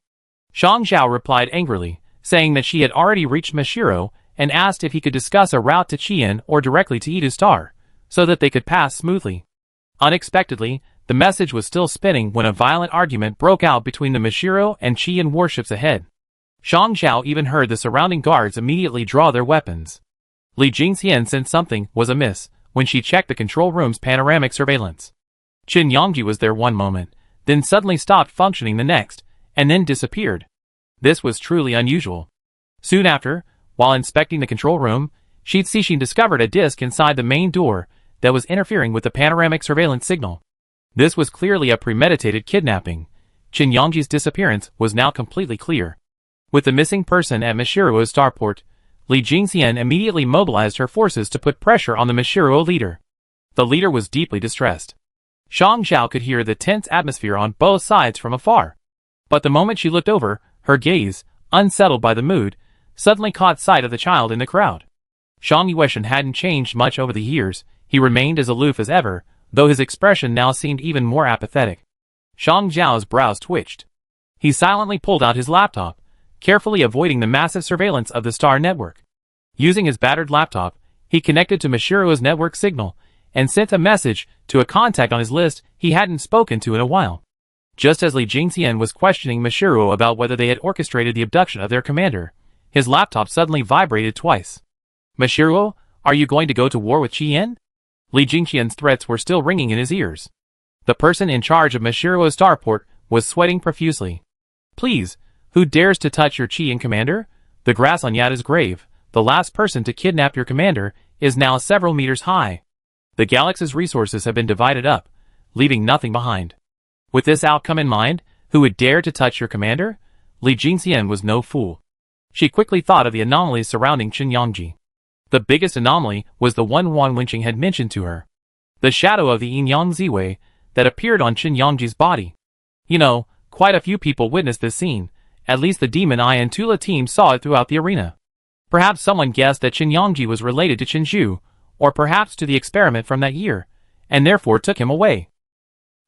Shang Zhao replied angrily, saying that she had already reached Mashiro and asked if he could discuss a route to Qian or directly to Yidu Star, so that they could pass smoothly. Unexpectedly, the message was still spinning when a violent argument broke out between the Mashiro and Qian warships ahead. Shang Zhao even heard the surrounding guards immediately draw their weapons. Li Jingxian sensed something was amiss when she checked the control room's panoramic surveillance. Qin Yangji was there one moment, then suddenly stopped functioning the next, and then disappeared. This was truly unusual. Soon after, while inspecting the control room, Shi Cixin discovered a disc inside the main door that was interfering with the panoramic surveillance signal. This was clearly a premeditated kidnapping. Qin Yangji's disappearance was now completely clear. With the missing person at Mashiro's starport, Li Jingxian immediately mobilized her forces to put pressure on the Mashiro leader. The leader was deeply distressed. Shang Zhao could hear the tense atmosphere on both sides from afar. But the moment she looked over, her gaze, unsettled by the mood, suddenly caught sight of the child in the crowd. Shang Yueshan hadn't changed much over the years. He remained as aloof as ever, though his expression now seemed even more apathetic. Shang Zhao's brows twitched. He silently pulled out his laptop, carefully avoiding the massive surveillance of the Star Network. Using his battered laptop, he connected to Mashiro's network signal and sent a message to a contact on his list he hadn't spoken to in a while. Just as Li Jingxian was questioning Mashiro about whether they had orchestrated the abduction of their commander, his laptop suddenly vibrated twice. "Mashiro, are you going to go to war with Qian?" Li Jingxian's threats were still ringing in his ears. The person in charge of Mashiro's starport was sweating profusely. "Please, who dares to touch your Qian commander? The grass on Yada's grave, the last person to kidnap your commander, is now several meters high. The galaxy's resources have been divided up, leaving nothing behind. With this outcome in mind, who would dare to touch your commander?" Li Jingxian was no fool. She quickly thought of the anomalies surrounding Qin Yangji. The biggest anomaly was the one Wang Wenqing had mentioned to her. The shadow of the Yin Yang Ziwei that appeared on Qin Yangji's body. You know, quite a few people witnessed this scene. At least the Demon Eye and Tula team saw it throughout the arena. Perhaps someone guessed that Qin Yangji was related to Qin Zhu, or perhaps to the experiment from that year, and therefore took him away.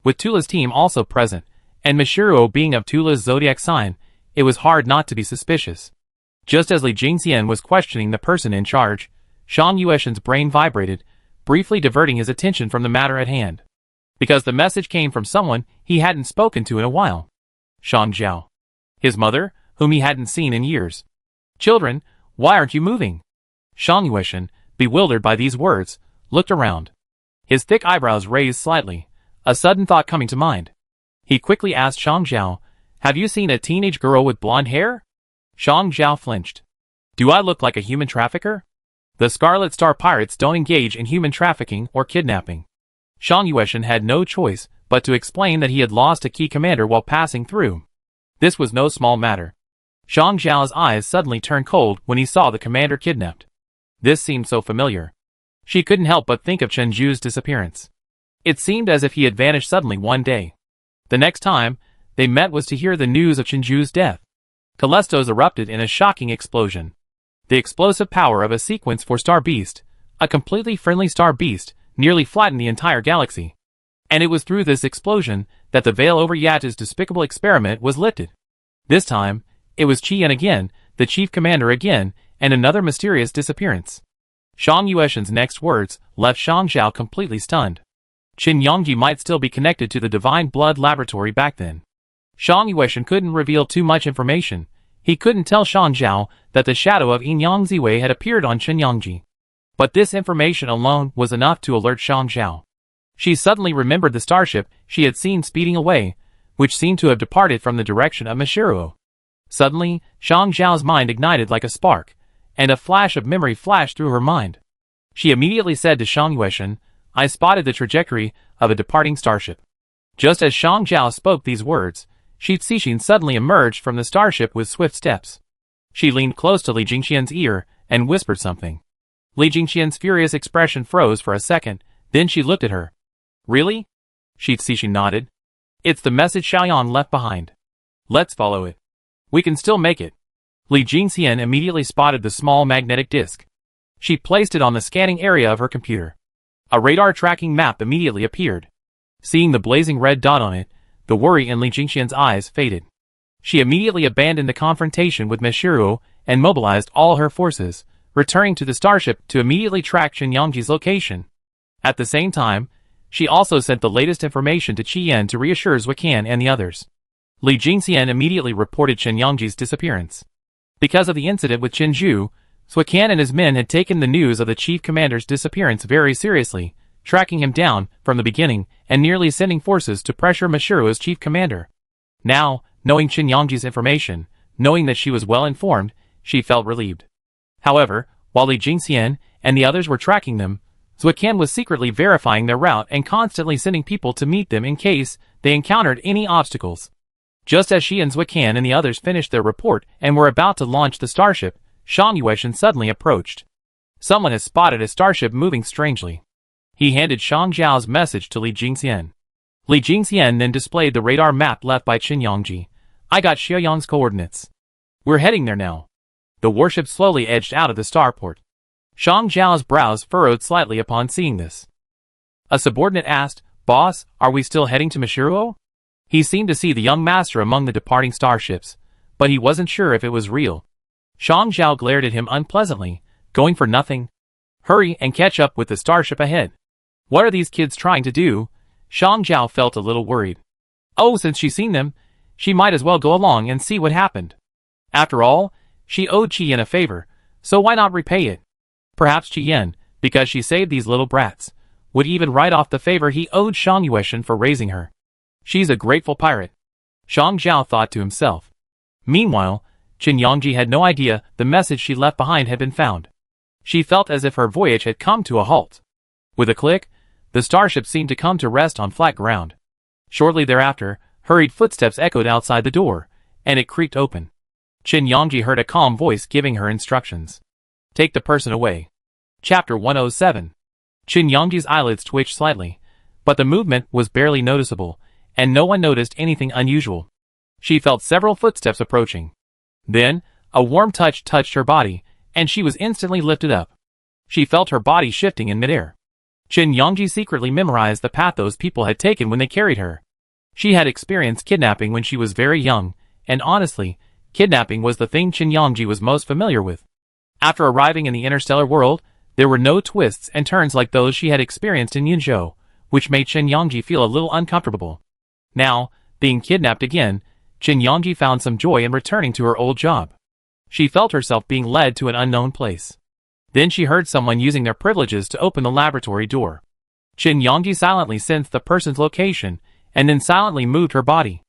With Tula's team also present, and Mashiro being of Tula's zodiac sign, it was hard not to be suspicious. Just as Li Jingxian was questioning the person in charge, Shang Yueshan's brain vibrated, briefly diverting his attention from the matter at hand. Because the message came from someone he hadn't spoken to in a while. Shang Zhao. His mother, whom he hadn't seen in years. "Children, why aren't you moving?" Shang Yueshan, bewildered by these words, looked around. His thick eyebrows raised slightly, a sudden thought coming to mind. He quickly asked Shang Zhao, "Have you seen a teenage girl with blonde hair?" Shang Zhao flinched. "Do I look like a human trafficker?" The Scarlet Star pirates don't engage in human trafficking or kidnapping. Shang Yueshan had no choice but to explain that he had lost a key commander while passing through. This was no small matter. Shang Zhao's eyes suddenly turned cold when he saw the commander kidnapped. This seemed so familiar. She couldn't help but think of Chen Zhu's disappearance. It seemed as if he had vanished suddenly one day. The next time they met was to hear the news of Chen Zhu's death. Calestos erupted in a shocking explosion. The explosive power of a sequence for Star Beast, a completely friendly Star Beast, nearly flattened the entire galaxy. And it was through this explosion that the veil over Yatta's despicable experiment was lifted. This time, it was Qian again, the chief commander again, and another mysterious disappearance. Shang Yueshan's next words left Shang Zhao completely stunned. Qin Yangji might still be connected to the Divine Blood Laboratory back then. Shang Yueshan couldn't reveal too much information. He couldn't tell Shang Zhao that the shadow of Yin Yang Ziwei had appeared on Qin Yangji. But this information alone was enough to alert Shang Zhao. She suddenly remembered the starship she had seen speeding away, which seemed to have departed from the direction of Mashiro. Suddenly, Shang Zhao's mind ignited like a spark, and a flash of memory flashed through her mind. She immediately said to Shang Yueshan, "I spotted the trajectory of a departing starship." Just as Shang Zhao spoke these words, Shi Cixin suddenly emerged from the starship with swift steps. She leaned close to Li Jingxian's ear and whispered something. Li Jingxian's furious expression froze for a second, then she looked at her. "Really?" Shi Cixin nodded. "It's the message Xiaoyan left behind. Let's follow it. We can still make it." Li Jingxian immediately spotted the small magnetic disc. She placed it on the scanning area of her computer. A radar tracking map immediately appeared. Seeing the blazing red dot on it, the worry in Li Jingxian's eyes faded. She immediately abandoned the confrontation with Michiru and mobilized all her forces, returning to the starship to immediately track Chen Yangji's location. At the same time, she also sent the latest information to Qi Yan to reassure Zuokan and the others. Li Jingxian immediately reported Chen Yangji's disappearance. Because of the incident with Chen Zhu, Zuokan and his men had taken the news of the chief commander's disappearance very seriously, tracking him down from the beginning and nearly sending forces to pressure Michiru as chief commander. Now, knowing Chen Yangji's information, knowing that she was well informed, she felt relieved. However, while Li Jingxian and the others were tracking them, Zuokan was secretly verifying their route and constantly sending people to meet them in case they encountered any obstacles. Just as she and Zuokan and the others finished their report and were about to launch the starship, Shang Yueshan suddenly approached. Someone has spotted a starship moving strangely. He handed Shang Zhao's message to Li Jingxian. Li Jingxian then displayed the radar map left by Chen Yangji. I got Xiaoyang's coordinates. We're heading there now. The warship slowly edged out of the starport. Shang Zhao's brows furrowed slightly upon seeing this. A subordinate asked, Boss, are we still heading to Michiru? He seemed to see the young master among the departing starships, but he wasn't sure if it was real. Shang Zhao glared at him unpleasantly, going for nothing. Hurry and catch up with the starship ahead. What are these kids trying to do? Shang Zhao felt a little worried. Oh, since she's seen them, she might as well go along and see what happened. After all, she owed Qi Yan a favor, so why not repay it? Perhaps Qi Yan, because she saved these little brats, would even write off the favor he owed Shang Yueshan for raising her. She's a grateful pirate. Shang Zhao thought to himself. Meanwhile, Chen Yangji had no idea the message she left behind had been found. She felt as if her voyage had come to a halt. With a click, the starship seemed to come to rest on flat ground. Shortly thereafter, hurried footsteps echoed outside the door, and it creaked open. Chen Yangji heard a calm voice giving her instructions. Take the person away. Chapter 107. Chen Yangji's eyelids twitched slightly, but the movement was barely noticeable, and no one noticed anything unusual. She felt several footsteps approaching. Then, a warm touch touched her body, and she was instantly lifted up. She felt her body shifting in midair. Chen Yangji secretly memorized the path those people had taken when they carried her. She had experienced kidnapping when she was very young, and honestly, kidnapping was the thing Chen Yangji was most familiar with. After arriving in the interstellar world, there were no twists and turns like those she had experienced in Yunzhou, which made Chen Yangji feel a little uncomfortable. Now, being kidnapped again, Chen Yangji found some joy in returning to her old job. She felt herself being led to an unknown place. Then she heard someone using their privileges to open the laboratory door. Chen Yangji silently sensed the person's location, and then silently moved her body.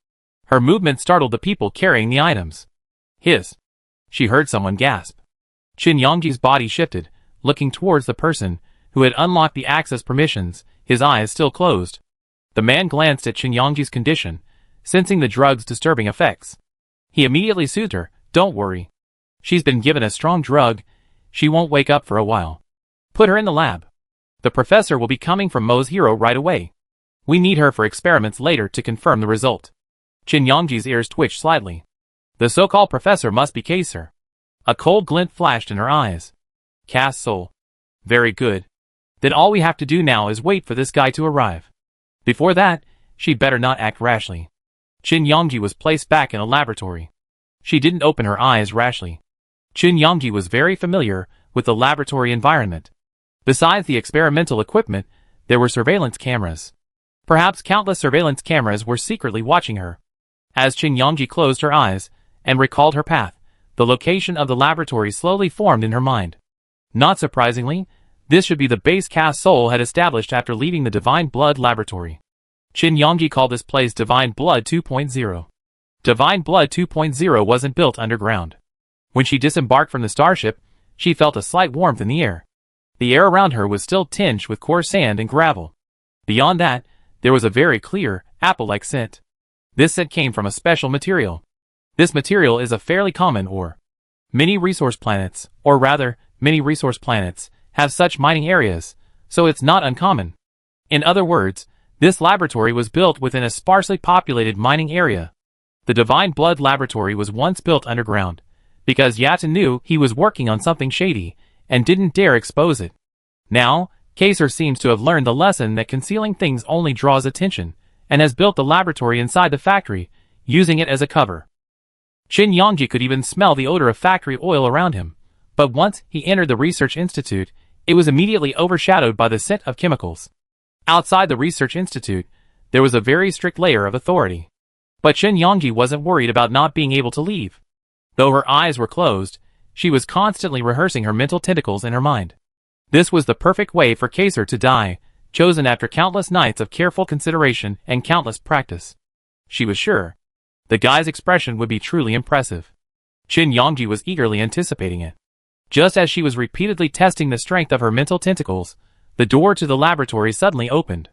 Her movement startled the people carrying the items. Hiss! She heard someone gasp. Chen Yangji's body shifted, looking towards the person, who had unlocked the access permissions, his eyes still closed. The man glanced at Chen Yangji's condition, sensing the drug's disturbing effects. He immediately soothed her, Don't worry. She's been given a strong drug, she won't wake up for a while. Put her in the lab. The professor will be coming from Mo's hero right away. We need her for experiments later to confirm the result. Chen Yangji's ears twitched slightly. The so-called professor must be Kaser. A cold glint flashed in her eyes. Cast soul. Very good. Then all we have to do now is wait for this guy to arrive. Before that, she'd better not act rashly. Chen Yangji was placed back in a laboratory. She didn't open her eyes rashly. Chen Yangji was very familiar with the laboratory environment. Besides the experimental equipment, there were surveillance cameras. Perhaps countless surveillance cameras were secretly watching her. As Chen Yangji closed her eyes and recalled her path, the location of the laboratory slowly formed in her mind. Not surprisingly, this should be the base Cass Soul had established after leaving the Divine Blood Laboratory. Chen Yangji called this place Divine Blood 2.0. Divine Blood 2.0 wasn't built underground. When she disembarked from the starship, she felt a slight warmth in the air. The air around her was still tinged with coarse sand and gravel. Beyond that, there was a very clear, apple-like scent. This scent came from a special material. This material is a fairly common ore. Many resource planets, or rather, many resource planets, have such mining areas, so it's not uncommon. In other words, this laboratory was built within a sparsely populated mining area. The Divine Blood Laboratory was once built underground, because Yaten knew he was working on something shady, and didn't dare expose it. Now, Kaser seems to have learned the lesson that concealing things only draws attention, and has built the laboratory inside the factory, using it as a cover. Qin Yangji could even smell the odor of factory oil around him, but once he entered the research institute, it was immediately overshadowed by the scent of chemicals. Outside the research institute, there was a very strict layer of authority. But Qin Yangji wasn't worried about not being able to leave. Though her eyes were closed, she was constantly rehearsing her mental tentacles in her mind. This was the perfect way for Kaiser to die, chosen after countless nights of careful consideration and countless practice. She was sure the guy's expression would be truly impressive. Qin Yangji was eagerly anticipating it. Just as she was repeatedly testing the strength of her mental tentacles, the door to the laboratory suddenly opened.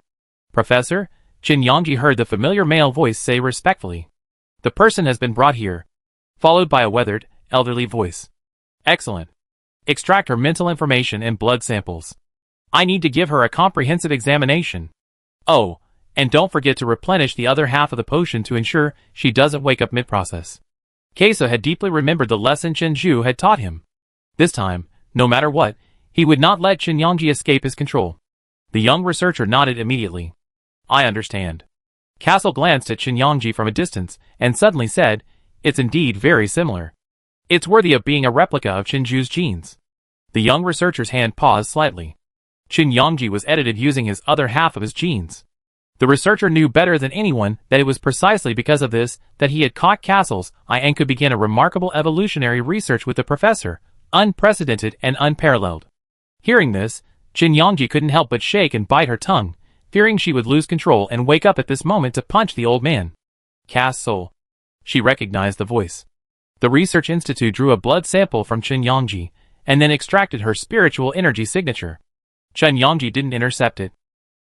"Professor," Qin Yangji heard the familiar male voice say respectfully. "The person has been brought here," followed by a weathered, elderly voice. "Excellent. Extract her mental information and blood samples. I need to give her a comprehensive examination. Oh, and don't forget to replenish the other half of the potion to ensure she doesn't wake up mid-process." Kesa had deeply remembered the lesson Chen Zhu had taught him. This time, no matter what, he would not let Qin Yangji escape his control. The young researcher nodded immediately. "I understand." Castle glanced at Qin Yangji from a distance and suddenly said, "It's indeed very similar. It's worthy of being a replica of Chen Zhu's genes." The young researcher's hand paused slightly. Qin Yangji was edited using his other half of his genes. The researcher knew better than anyone that it was precisely because of this that he had caught Castle's eye and could begin a remarkable evolutionary research with the professor, unprecedented and unparalleled. Hearing this, Qin Yangji couldn't help but shake and bite her tongue, fearing she would lose control and wake up at this moment to punch the old man. "Cass Soul." She recognized the voice. The research institute drew a blood sample from Qin Yangji, and then extracted her spiritual energy signature. Qin Yangji didn't intercept it,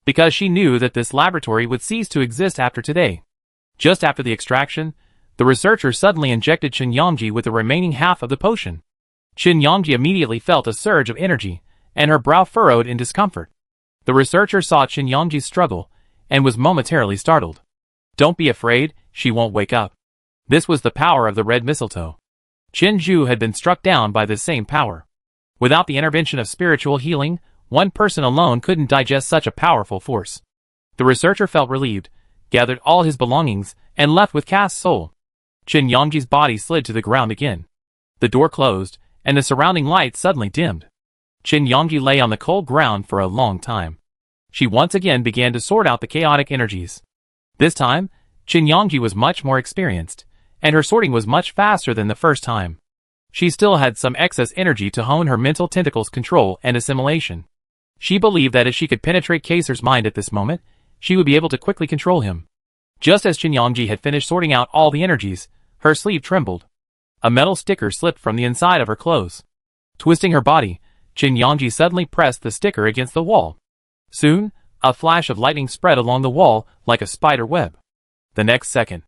because she knew that this laboratory would cease to exist after today. Just after the extraction, the researcher suddenly injected Qin Yangji with the remaining half of the potion. Qin Yangji immediately felt a surge of energy, and her brow furrowed in discomfort. The researcher saw Qin Yangji's struggle, and was momentarily startled. "Don't be afraid, she won't wake up." This was the power of the red mistletoe. Qin Zhu had been struck down by this same power. Without the intervention of spiritual healing, one person alone couldn't digest such a powerful force. The researcher felt relieved, gathered all his belongings, and left with Cass Soul. Qin Yangji's body slid to the ground again. The door closed, and the surrounding light suddenly dimmed. Qin Yangji lay on the cold ground for a long time. She once again began to sort out the chaotic energies. This time, Qin Yangji was much more experienced, and her sorting was much faster than the first time. She still had some excess energy to hone her mental tentacles control and assimilation. She believed that if she could penetrate Kaiser's mind at this moment, she would be able to quickly control him. Just as Qin Yangji had finished sorting out all the energies, her sleeve trembled. A metal sticker slipped from the inside of her clothes. Twisting her body, Qin Yangji suddenly pressed the sticker against the wall. Soon, a flash of lightning spread along the wall like a spider web. The next second,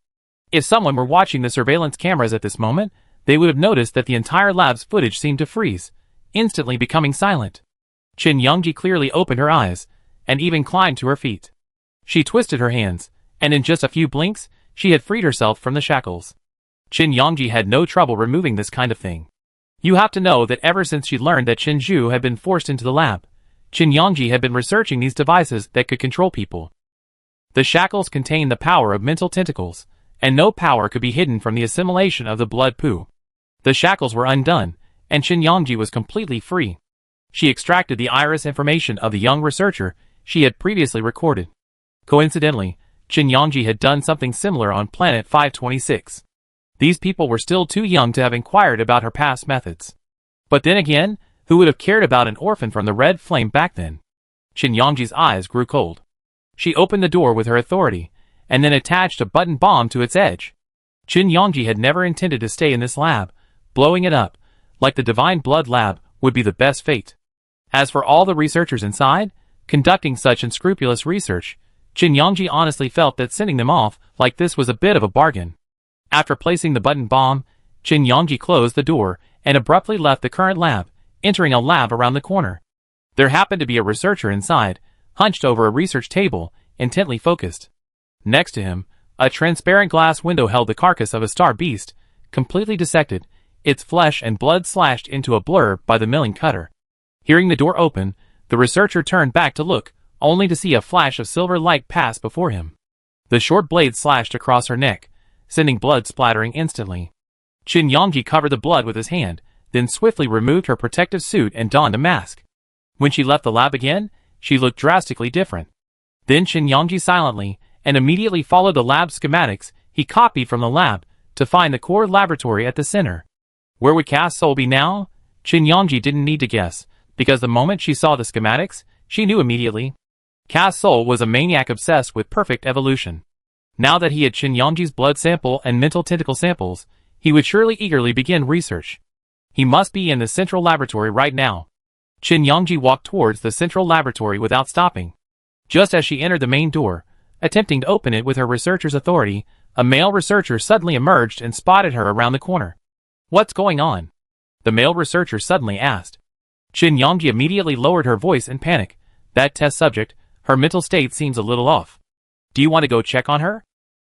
if someone were watching the surveillance cameras at this moment, they would have noticed that the entire lab's footage seemed to freeze, instantly becoming silent. Qin Yangji clearly opened her eyes, and even climbed to her feet. She twisted her hands, and in just a few blinks, she had freed herself from the shackles. Qin Yangji had no trouble removing this kind of thing. You have to know that ever since she learned that Chen Zhu had been forced into the lab, Qin Yangji had been researching these devices that could control people. The shackles contained the power of mental tentacles, and no power could be hidden from the assimilation of the blood poo. The shackles were undone, and Qin Yangji was completely free. She extracted the iris information of the young researcher she had previously recorded. Coincidentally, Qin Yangji had done something similar on planet 526. These people were still too young to have inquired about her past methods. But then again, who would have cared about an orphan from the Red Flame back then? Qin Yangji's eyes grew cold. She opened the door with her authority, and then attached a button bomb to its edge. Qin Yangji had never intended to stay in this lab. Blowing it up, like the Divine Blood Lab, would be the best fate. As for all the researchers inside, conducting such unscrupulous research, Qin Yangji honestly felt that sending them off like this was a bit of a bargain. After placing the button bomb, Qin Yangji closed the door and abruptly left the current lab, entering a lab around the corner. There happened to be a researcher inside, hunched over a research table, intently focused. Next to him, a transparent glass window held the carcass of a star beast, completely dissected, its flesh and blood slashed into a blur by the milling cutter. Hearing the door open, the researcher turned back to look, only to see a flash of silver light pass before him. The short blade slashed across her neck, sending blood splattering instantly. Qin Yangji covered the blood with his hand, then swiftly removed her protective suit and donned a mask. When she left the lab again, she looked drastically different. Then Qin Yangji silently and immediately followed the lab schematics he copied from the lab to find the core laboratory at the center. Where would Cass Soul be now? Qin Yangji didn't need to guess, because the moment she saw the schematics, she knew immediately. Cass Soul was a maniac obsessed with perfect evolution. Now that he had Qin Yangji's blood sample and mental tentacle samples, he would surely eagerly begin research. He must be in the central laboratory right now. Qin Yangji walked towards the central laboratory without stopping. Just as she entered the main door, attempting to open it with her researcher's authority, a male researcher suddenly emerged and spotted her around the corner. "What's going on?" the male researcher suddenly asked. Qin Yangji immediately lowered her voice in panic. "That test subject, her mental state seems a little off. Do you want to go check on her?"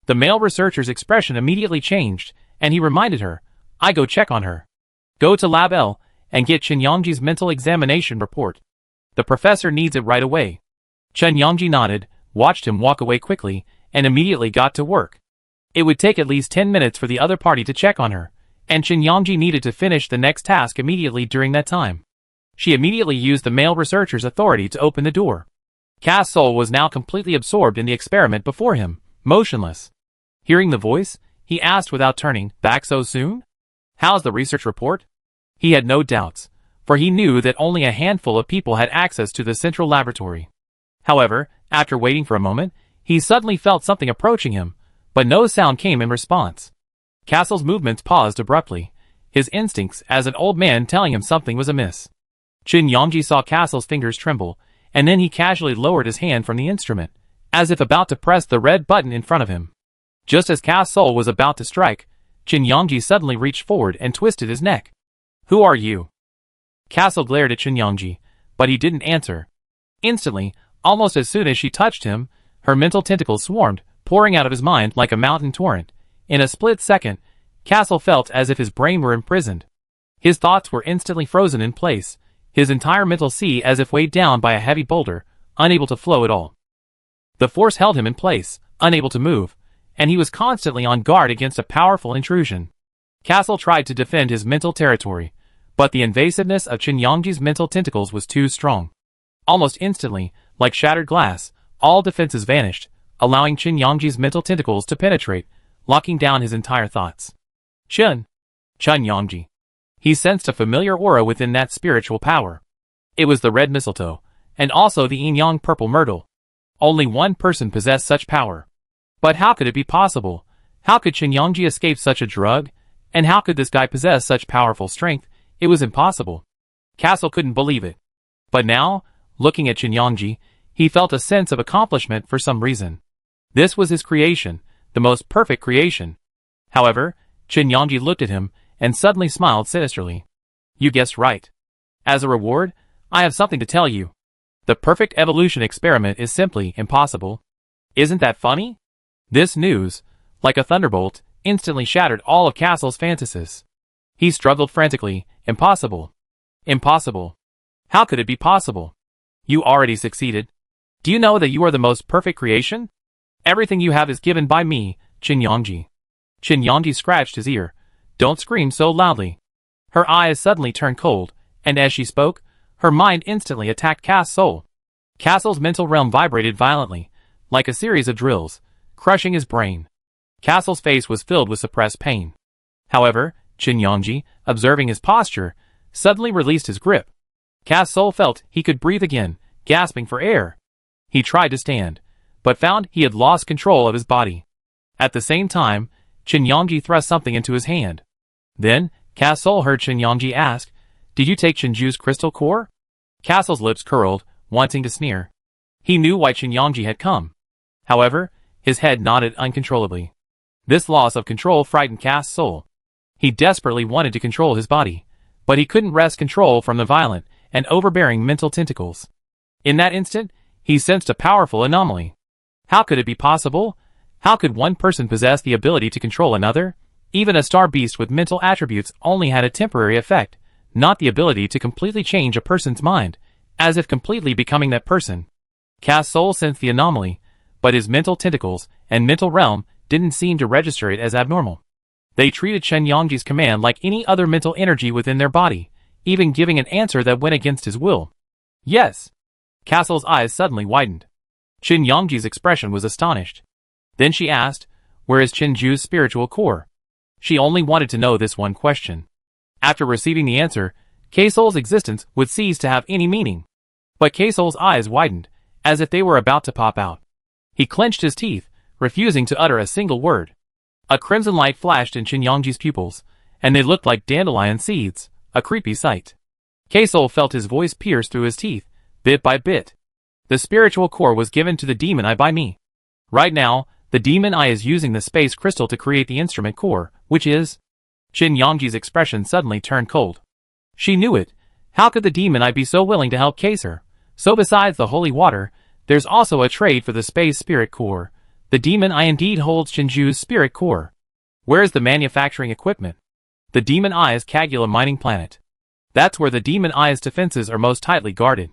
The male researcher's expression immediately changed, and he reminded her, "I go check on her. Go to Lab L and get Qin Yangji's mental examination report. The professor needs it right away." Qin Yangji nodded, watched him walk away quickly, and immediately got to work. It would take at least 10 minutes for the other party to check on her, and Qin Yangji needed to finish the next task immediately during that time. She immediately used the male researcher's authority to open the door. Cass Soul was now completely absorbed in the experiment before him, motionless. Hearing the voice, he asked without turning, "Back so soon? How's the research report?" He had no doubts, for he knew that only a handful of people had access to the central laboratory. However, after waiting for a moment, he suddenly felt something approaching him, but no sound came in response. Castle's movements paused abruptly, his instincts as an old man telling him something was amiss. Qin Yangji saw Castle's fingers tremble, and then he casually lowered his hand from the instrument, as if about to press the red button in front of him. Just as Cass Soul was about to strike, Qin Yangji suddenly reached forward and twisted his neck. "Who are you?" Castle glared at Qin Yangji, but he didn't answer. Instantly, almost as soon as she touched him, her mental tentacles swarmed, pouring out of his mind like a mountain torrent. In a split second, Castle felt as if his brain were imprisoned. His thoughts were instantly frozen in place, his entire mental sea as if weighed down by a heavy boulder, unable to flow at all. The force held him in place, unable to move, and he was constantly on guard against a powerful intrusion. Castle tried to defend his mental territory, but the invasiveness of Qin Yangji's mental tentacles was too strong. Almost instantly, like shattered glass, all defenses vanished, allowing Qin Yangji's mental tentacles to penetrate, locking down his entire thoughts. Qin Yangji. He sensed a familiar aura within that spiritual power. It was the red mistletoe, and also the yin-yang purple myrtle. Only one person possessed such power. But how could it be possible? How could Qin Yangji escape such a drug? And how could this guy possess such powerful strength? It was impossible. Castle couldn't believe it. But now, looking at Qin Yangji, he felt a sense of accomplishment for some reason. This was his creation, the most perfect creation. However, Qin Yangji looked at him and suddenly smiled sinisterly. "You guessed right. As a reward, I have something to tell you. The perfect evolution experiment is simply impossible. Isn't that funny?" This news, like a thunderbolt, instantly shattered all of Castle's fantasies. He struggled frantically. "Impossible. Impossible. How could it be possible? You already succeeded. Do you know that you are the most perfect creation? Everything you have is given by me, Qin Yangji." Qin Yangji scratched his ear. "Don't scream so loudly." Her eyes suddenly turned cold, and as she spoke, her mind instantly attacked Cass Soul. Castle's mental realm vibrated violently, like a series of drills, crushing his brain. Castle's face was filled with suppressed pain. However, Qin Yangji, observing his posture, suddenly released his grip. Cass Soul felt he could breathe again, gasping for air. He tried to stand, but found he had lost control of his body. At the same time, Qin Yangji thrust something into his hand. Then, Cass Soul heard Qin Yangji ask, "Did you take Qinju's crystal core?" Castle's lips curled, wanting to sneer. He knew why Qin Yangji had come. However, his head nodded uncontrollably. This loss of control frightened Cass Soul. He desperately wanted to control his body, but he couldn't wrest control from the violent and overbearing mental tentacles. In that instant, he sensed a powerful anomaly. How could it be possible? How could one person possess the ability to control another? Even a star beast with mental attributes only had a temporary effect, not the ability to completely change a person's mind, as if completely becoming that person. Cass Soul sensed the anomaly, but his mental tentacles and mental realm didn't seem to register it as abnormal. They treated Chen Yangji's command like any other mental energy within their body, even giving an answer that went against his will. Yes. Castle's eyes suddenly widened. Chen Yangji's expression was astonished. Then she asked, where is Chen Ju's spiritual core? She only wanted to know this one question. After receiving the answer, K-Soul's existence would cease to have any meaning. But K-Soul's eyes widened, as if they were about to pop out. He clenched his teeth, refusing to utter a single word. A crimson light flashed in Chen Yangji's pupils, and they looked like dandelion seeds, a creepy sight. K-Soul felt his voice pierce through his teeth, bit by bit. The spiritual core was given to the demon eye by me. Right now, the demon eye is using the space crystal to create the instrument core, which is... Chen Yangji's expression suddenly turned cold. She knew it. How could the demon eye be so willing to help Kaser? So besides the holy water, there's also a trade for the space spirit core. The demon eye indeed holds Chenju's spirit core. Where's the manufacturing equipment? The demon eye's Kagula mining planet. That's where the demon eye's defenses are most tightly guarded.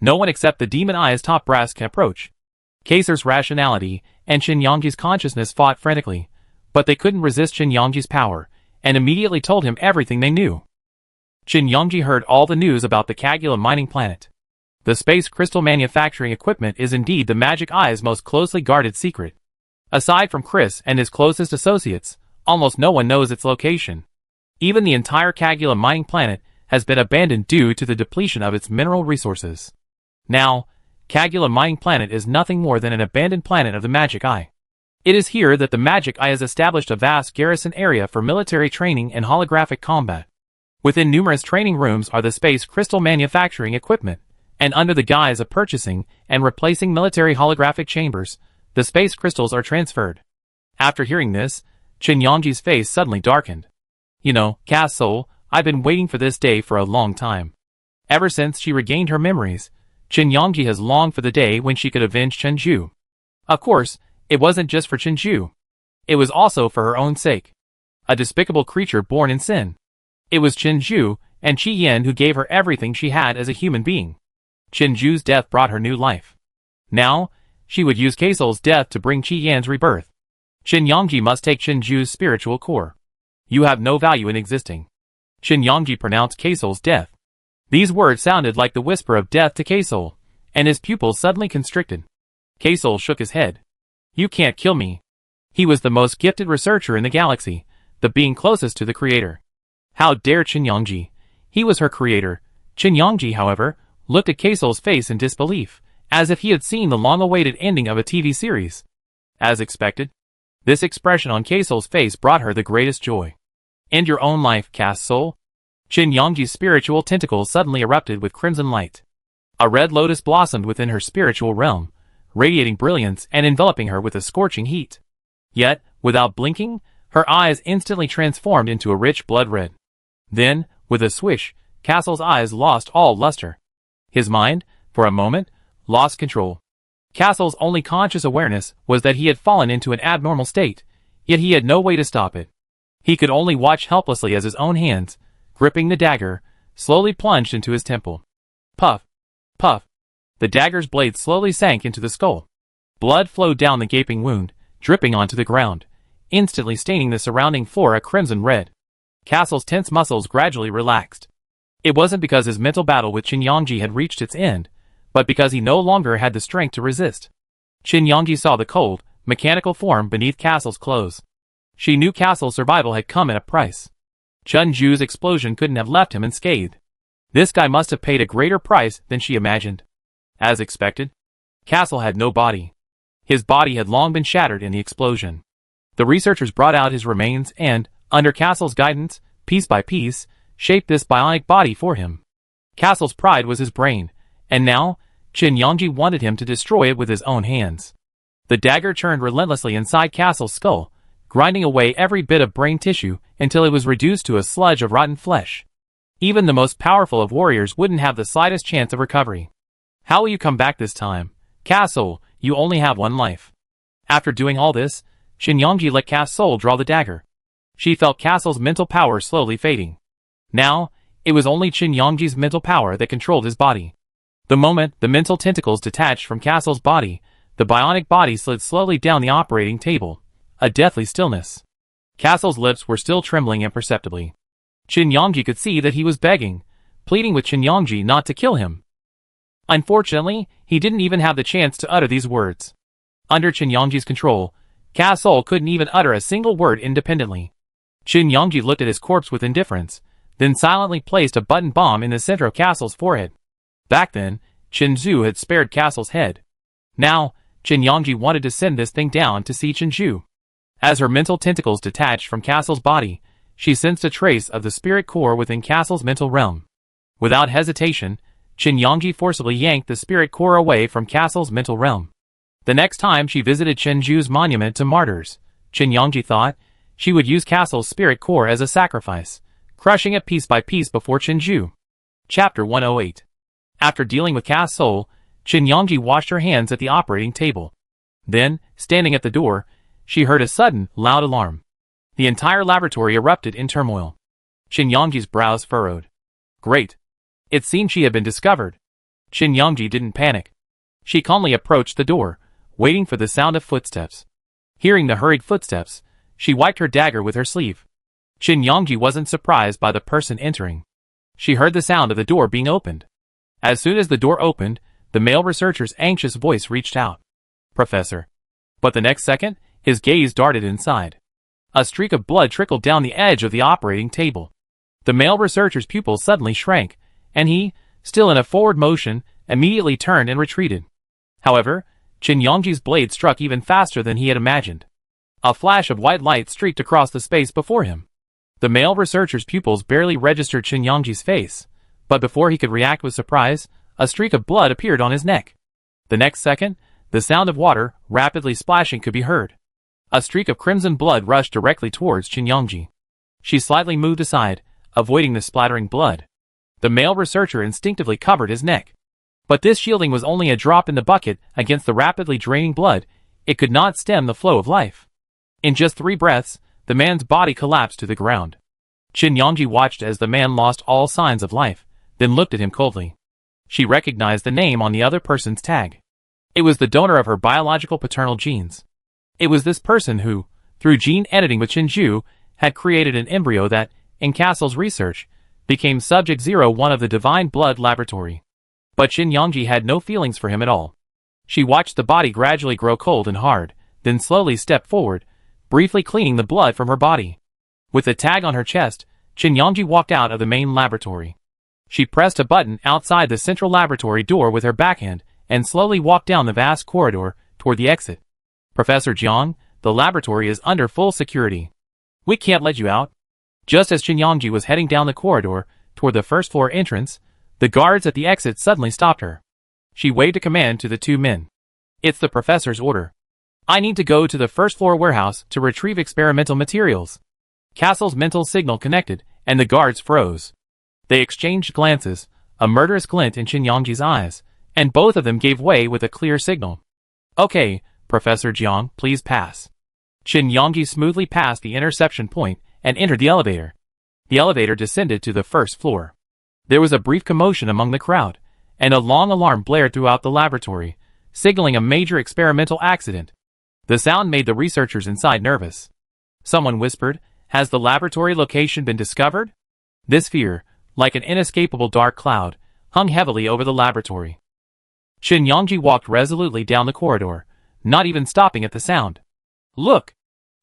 No one except the demon eye's top brass can approach. Kaser's rationality and Chen Yangji's consciousness fought frantically, but they couldn't resist Chen Yangji's power, and immediately told him everything they knew. Chen Yangji heard all the news about the Kagula mining planet. The space crystal manufacturing equipment is indeed the Magic Eye's most closely guarded secret. Aside from Chris and his closest associates, almost no one knows its location. Even the entire Kagula mining planet has been abandoned due to the depletion of its mineral resources. Now, Kagula mining planet is nothing more than an abandoned planet of the Magic Eye. It is here that the Magic Eye has established a vast garrison area for military training and holographic combat. Within numerous training rooms are the space crystal manufacturing equipment, and under the guise of purchasing and replacing military holographic chambers, the space crystals are transferred. After hearing this, Chen Yangji's face suddenly darkened. You know, Cass Soul, I've been waiting for this day for a long time. Ever since she regained her memories, Chen Yangji has longed for the day when she could avenge Chen Ju. Of course, it wasn't just for Chen Ju. It was also for her own sake. A despicable creature born in sin. It was Chen Ju and Qi Yan who gave her everything she had as a human being. Chen Ju's death brought her new life. Now, she would use K-Soul's death to bring Qi Yan's rebirth. Chen Yangji must take Chen Ju's spiritual core. You have no value in existing. Chen Yangji pronounced K-Soul's death. These words sounded like the whisper of death to K-Soul, and his pupils suddenly constricted. K-Soul shook his head. You can't kill me. He was the most gifted researcher in the galaxy, the being closest to the creator. How dare Chen Yangji? He was her creator. Chen Yangji, however, looked at K-Soul's face in disbelief, as if he had seen the long-awaited ending of a TV series. As expected, this expression on K-Soul's face brought her the greatest joy. End your own life, Cass Soul. Chen Yangji's spiritual tentacles suddenly erupted with crimson light. A red lotus blossomed within her spiritual realm, radiating brilliance and enveloping her with a scorching heat. Yet, without blinking, her eyes instantly transformed into a rich blood red. Then, with a swish, Castle's eyes lost all luster. His mind, for a moment, lost control. Castle's only conscious awareness was that he had fallen into an abnormal state, yet he had no way to stop it. He could only watch helplessly as his own hands, gripping the dagger, slowly plunged into his temple. Puff! Puff! The dagger's blade slowly sank into the skull. Blood flowed down the gaping wound, dripping onto the ground, instantly staining the surrounding floor a crimson red. Castle's tense muscles gradually relaxed. It wasn't because his mental battle with Chen Yangji had reached its end, but because he no longer had the strength to resist. Chen Yangji saw the cold, mechanical form beneath Castle's clothes. She knew Castle's survival had come at a price. Chen Ju's explosion couldn't have left him unscathed. This guy must have paid a greater price than she imagined. As expected, Castle had no body. His body had long been shattered in the explosion. The researchers brought out his remains and, under Castle's guidance, piece by piece, shaped this bionic body for him. Castle's pride was his brain, and now, Chen Yangji wanted him to destroy it with his own hands. The dagger churned relentlessly inside Castle's skull, grinding away every bit of brain tissue until it was reduced to a sludge of rotten flesh. Even the most powerful of warriors wouldn't have the slightest chance of recovery. How will you come back this time? Castle, you only have one life. After doing all this, Chen Yangji let Castle draw the dagger. She felt Castle's mental power slowly fading. Now, it was only Chen Yangji's mental power that controlled his body. The moment the mental tentacles detached from Castle's body, The bionic body slid slowly down the operating table, a deathly stillness. Castle's lips were still trembling imperceptibly. Qin Yongji could see that he was begging, pleading with Qin Yongji not to kill him. Unfortunately, he didn't even have the chance to utter these words. Under Qin Yongji's control, Castle couldn't even utter a single word independently. Qin Yongji looked at his corpse with indifference, then silently placed a button bomb in the center of Castle's forehead. Back then, Qin Zhu had spared Castle's head. Now, Qin Yongji wanted to send this thing down to see Qin Zhu. As her mental tentacles detached from Castle's body, she sensed a trace of the spirit core within Castle's mental realm. Without hesitation, Qin Yongji forcibly yanked the spirit core away from Castle's mental realm. The next time she visited Qin Zhu's monument to martyrs, Qin Yongji thought she would use Castle's spirit core as a sacrifice, crushing it piece by piece before Qin Zhu. Chapter 108. After dealing with Castle, Qin Yongji washed her hands at the operating table. Then, standing at the door, she heard a sudden, loud alarm. The entire laboratory erupted in turmoil. Qin Yongji's brows furrowed. Great. It seemed she had been discovered. Qin Yongji didn't panic. She calmly approached the door, waiting for the sound of footsteps. Hearing the hurried footsteps, she wiped her dagger with her sleeve. Qin Yongji wasn't surprised by the person entering. She heard the sound of the door being opened. As soon as the door opened, the male researcher's anxious voice reached out. Professor. But the next second, his gaze darted inside. A streak of blood trickled down the edge of the operating table. The male researcher's pupils suddenly shrank, and he, still in a forward motion, immediately turned and retreated. However, Qin Yongji's blade struck even faster than he had imagined. A flash of white light streaked across the space before him. The male researcher's pupils barely registered Qin Yongji's face, but before he could react with surprise, a streak of blood appeared on his neck. The next second, the sound of water, rapidly splashing, could be heard. A streak of crimson blood rushed directly towards Qin Yongji. She slightly moved aside, avoiding the splattering blood. The male researcher instinctively covered his neck. But this shielding was only a drop in the bucket against the rapidly draining blood. It could not stem the flow of life. In just 3 breaths, the man's body collapsed to the ground. Qin Yongji watched as the man lost all signs of life, then looked at him coldly. She recognized the name on the other person's tag. It was the donor of her biological paternal genes. It was this person who, through gene editing with Qin Zhu, had created an embryo that, in Castle's research, became Subject 01 of the Divine Blood Laboratory. But Qin Yongji had no feelings for him at all. She watched the body gradually grow cold and hard, then slowly step forward, briefly cleaning the blood from her body. With the tag on her chest, Qin Yongji walked out of the main laboratory. She pressed a button outside the central laboratory door with her backhand and slowly walked down the vast corridor toward the exit. Professor Jiang, the laboratory is under full security. We can't let you out. Just as Qin Yongji was heading down the corridor toward the first floor entrance, the guards at the exit suddenly stopped her. She waved a command to the 2 men. It's the professor's order. I need to go to the first floor warehouse to retrieve experimental materials. Castle's mental signal connected, and the guards froze. They exchanged glances, a murderous glint in Qin Yongji's eyes, and both of them gave way with a clear signal. Okay, Professor Jiang, please pass. Qin Yongji smoothly passed the interception point and entered the elevator. The elevator descended to the first floor. There was a brief commotion among the crowd, and a long alarm blared throughout the laboratory, signaling a major experimental accident. The sound made the researchers inside nervous. Someone whispered, "Has the laboratory location been discovered?" This fear, like an inescapable dark cloud, hung heavily over the laboratory. Qin Yongji walked resolutely down the corridor, not even stopping at the sound. Look!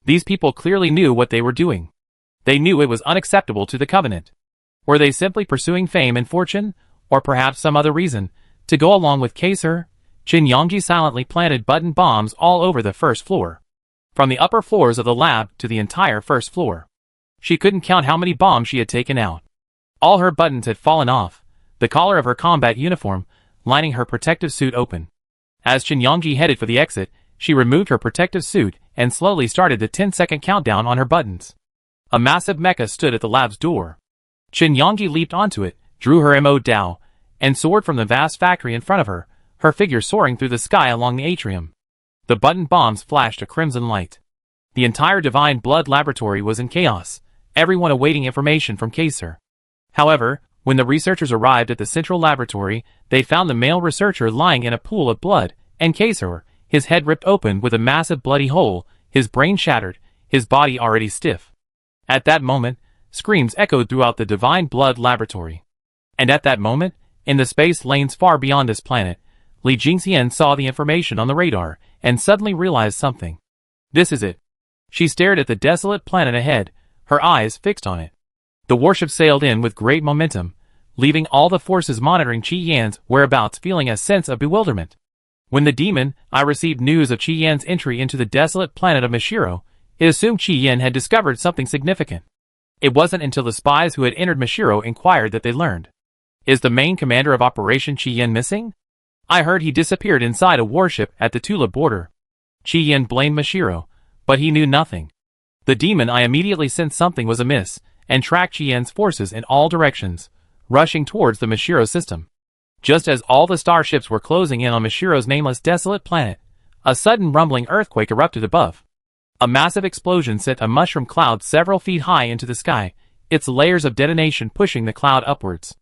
These people clearly knew what they were doing. They knew it was unacceptable to the Covenant. Were they simply pursuing fame and fortune, or perhaps some other reason, to go along with Kaisar? Qin Yongji silently planted button bombs all over the first floor. From the upper floors of the lab to the entire first floor. She couldn't count how many bombs she had taken out. All her buttons had fallen off, the collar of her combat uniform lining her protective suit open. As Qin Yongji headed for the exit, she removed her protective suit and slowly started the 10-second countdown on her buttons. A massive mecha stood at the lab's door. Qin Yongji leaped onto it, drew her MO Dao, and soared from the vast factory in front of her, her figure soaring through the sky along the atrium. The button bombs flashed a crimson light. The entire Divine Blood Laboratory was in chaos, everyone awaiting information from Kaisar. However, when the researchers arrived at the central laboratory, they found the male researcher lying in a pool of blood, and Kaisar, his head ripped open with a massive bloody hole, his brain shattered, his body already stiff. At that moment, screams echoed throughout the Divine Blood Laboratory. And at that moment, in the space lanes far beyond this planet, Li Jingxian saw the information on the radar, and suddenly realized something. This is it. She stared at the desolate planet ahead, her eyes fixed on it. The warship sailed in with great momentum, leaving all the forces monitoring Qi Yan's whereabouts feeling a sense of bewilderment. When the demon I received news of Qi Yan's entry into the desolate planet of Mashiro, it assumed Qi Yan had discovered something significant. It wasn't until the spies who had entered Mashiro inquired that they learned. Is the main commander of Operation Qi Yan missing? I heard he disappeared inside a warship at the Tula border. Qi Yan blamed Mashiro, but he knew nothing. The demon I immediately sensed something was amiss, and tracked Qi Yan's forces in all directions, rushing towards the Mashiro system. Just as all the starships were closing in on Mashiro's nameless desolate planet, a sudden rumbling earthquake erupted above. A massive explosion sent a mushroom cloud several feet high into the sky, its layers of detonation pushing the cloud upwards.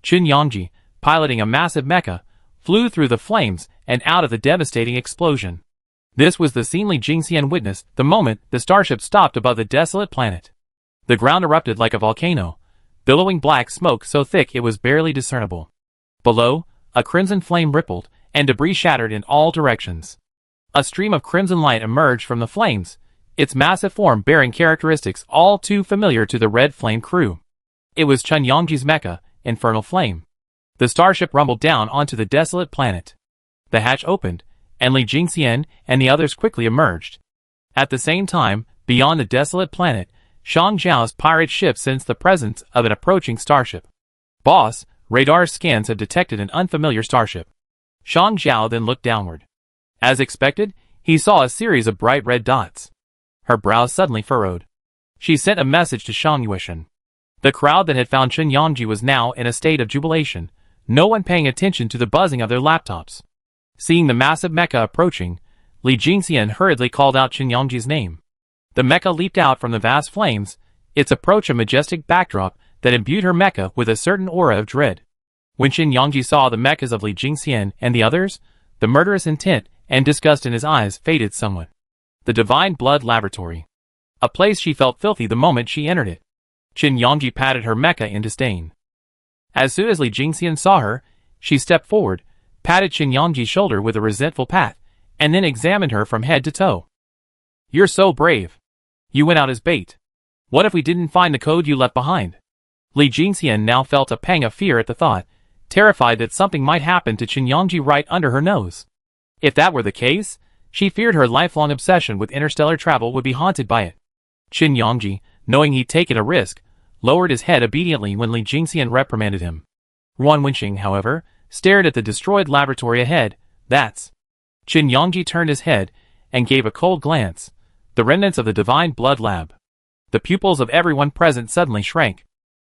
Qin Yangji, piloting a massive mecha, flew through the flames and out of the devastating explosion. This was the scene Li Jingxian witnessed the moment the starship stopped above the desolate planet. The ground erupted like a volcano, billowing black smoke so thick it was barely discernible. Below, a crimson flame rippled, and debris shattered in all directions. A stream of crimson light emerged from the flames, its massive form bearing characteristics all too familiar to the Red Flame crew. It was Qin Yangji's mecha, Infernal Flame. The starship rumbled down onto the desolate planet. The hatch opened, and Li Jingxian and the others quickly emerged. At the same time, beyond the desolate planet, Shang Zhao's pirate ship sensed the presence of an approaching starship. Boss, radar scans have detected an unfamiliar starship. Shang Zhao then looked downward. As expected, he saw a series of bright red dots. Her brows suddenly furrowed. She sent a message to Shang Yuishan. The crowd that had found Qin Yangji was now in a state of jubilation, no one paying attention to the buzzing of their laptops. Seeing the massive mecha approaching, Li Jingxian hurriedly called out Qin Yangji's name. The mecha leaped out from the vast flames, its approach a majestic backdrop that imbued her mecha with a certain aura of dread. When Qin Yangji saw the mechas of Li Jingxian and the others, the murderous intent and disgust in his eyes faded somewhat. The Divine Blood Laboratory. A place she felt filthy the moment she entered it. Qin Yangji patted her mecha in disdain. As soon as Li Jingxian saw her, she stepped forward, patted Qin Yangji's shoulder with a resentful pat, and then examined her from head to toe. You're so brave. You went out as bait. What if we didn't find the code you left behind? Li Jingxian now felt a pang of fear at the thought, terrified that something might happen to Qin Yangji right under her nose. If that were the case, she feared her lifelong obsession with interstellar travel would be haunted by it. Qin Yangji, knowing he'd taken a risk, lowered his head obediently when Li Jingxian reprimanded him. Ruan Wenqing, however, stared at the destroyed laboratory ahead. That's... Qin Yangji turned his head and gave a cold glance. The remnants of the Divine Blood Lab. The pupils of everyone present suddenly shrank.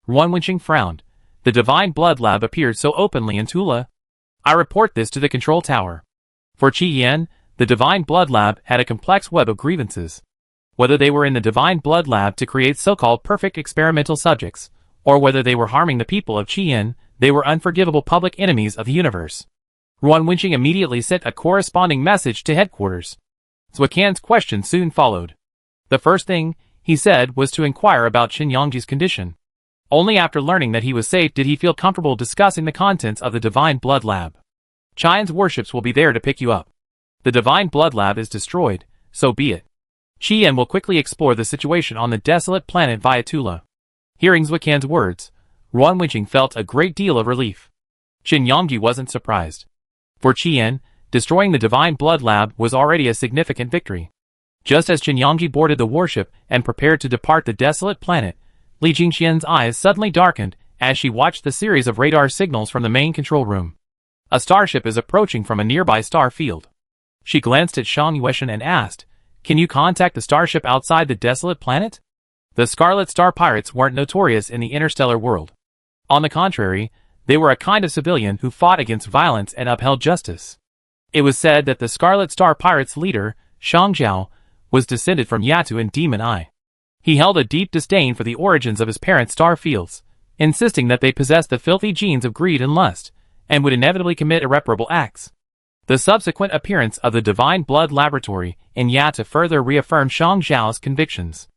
Ruan Wenqing frowned. The Divine Blood Lab appeared so openly in Tula. I report this to the control tower. For Qi Yan, the Divine Blood Lab had a complex web of grievances. Whether they were in the Divine Blood Lab to create so-called perfect experimental subjects, or whether they were harming the people of Qi Yan, they were unforgivable public enemies of the universe. Ruan Wenqing immediately sent a corresponding message to headquarters. Zhuo Qian's question soon followed. The first thing he said was to inquire about Qin Yangji's condition. Only after learning that he was safe did he feel comfortable discussing the contents of the Divine Blood Lab. Qian's warships will be there to pick you up. The Divine Blood Lab is destroyed, so be it. Qi Yan will quickly explore the situation on the desolate planet via Tula. Hearing Zhuo Qian's words, Ruan Wenqing felt a great deal of relief. Qin Yangji wasn't surprised. For Qi Yan, destroying the Divine Blood Lab was already a significant victory. Just as Qin Yangji boarded the warship and prepared to depart the desolate planet, Li Jingxian's eyes suddenly darkened as she watched the series of radar signals from the main control room. A starship is approaching from a nearby star field. She glanced at Shang Yuishan and asked, "Can you contact the starship outside the desolate planet?" The Scarlet Star pirates weren't notorious in the interstellar world. On the contrary, they were a kind of civilian who fought against violence and upheld justice. It was said that the Scarlet Star pirates' leader, Shang Zhao, was descended from Yatu and Demon Eye. He held a deep disdain for the origins of his parent star fields, insisting that they possessed the filthy genes of greed and lust, and would inevitably commit irreparable acts. The subsequent appearance of the Divine Blood Laboratory in Yata further reaffirmed Shang Zhao's convictions.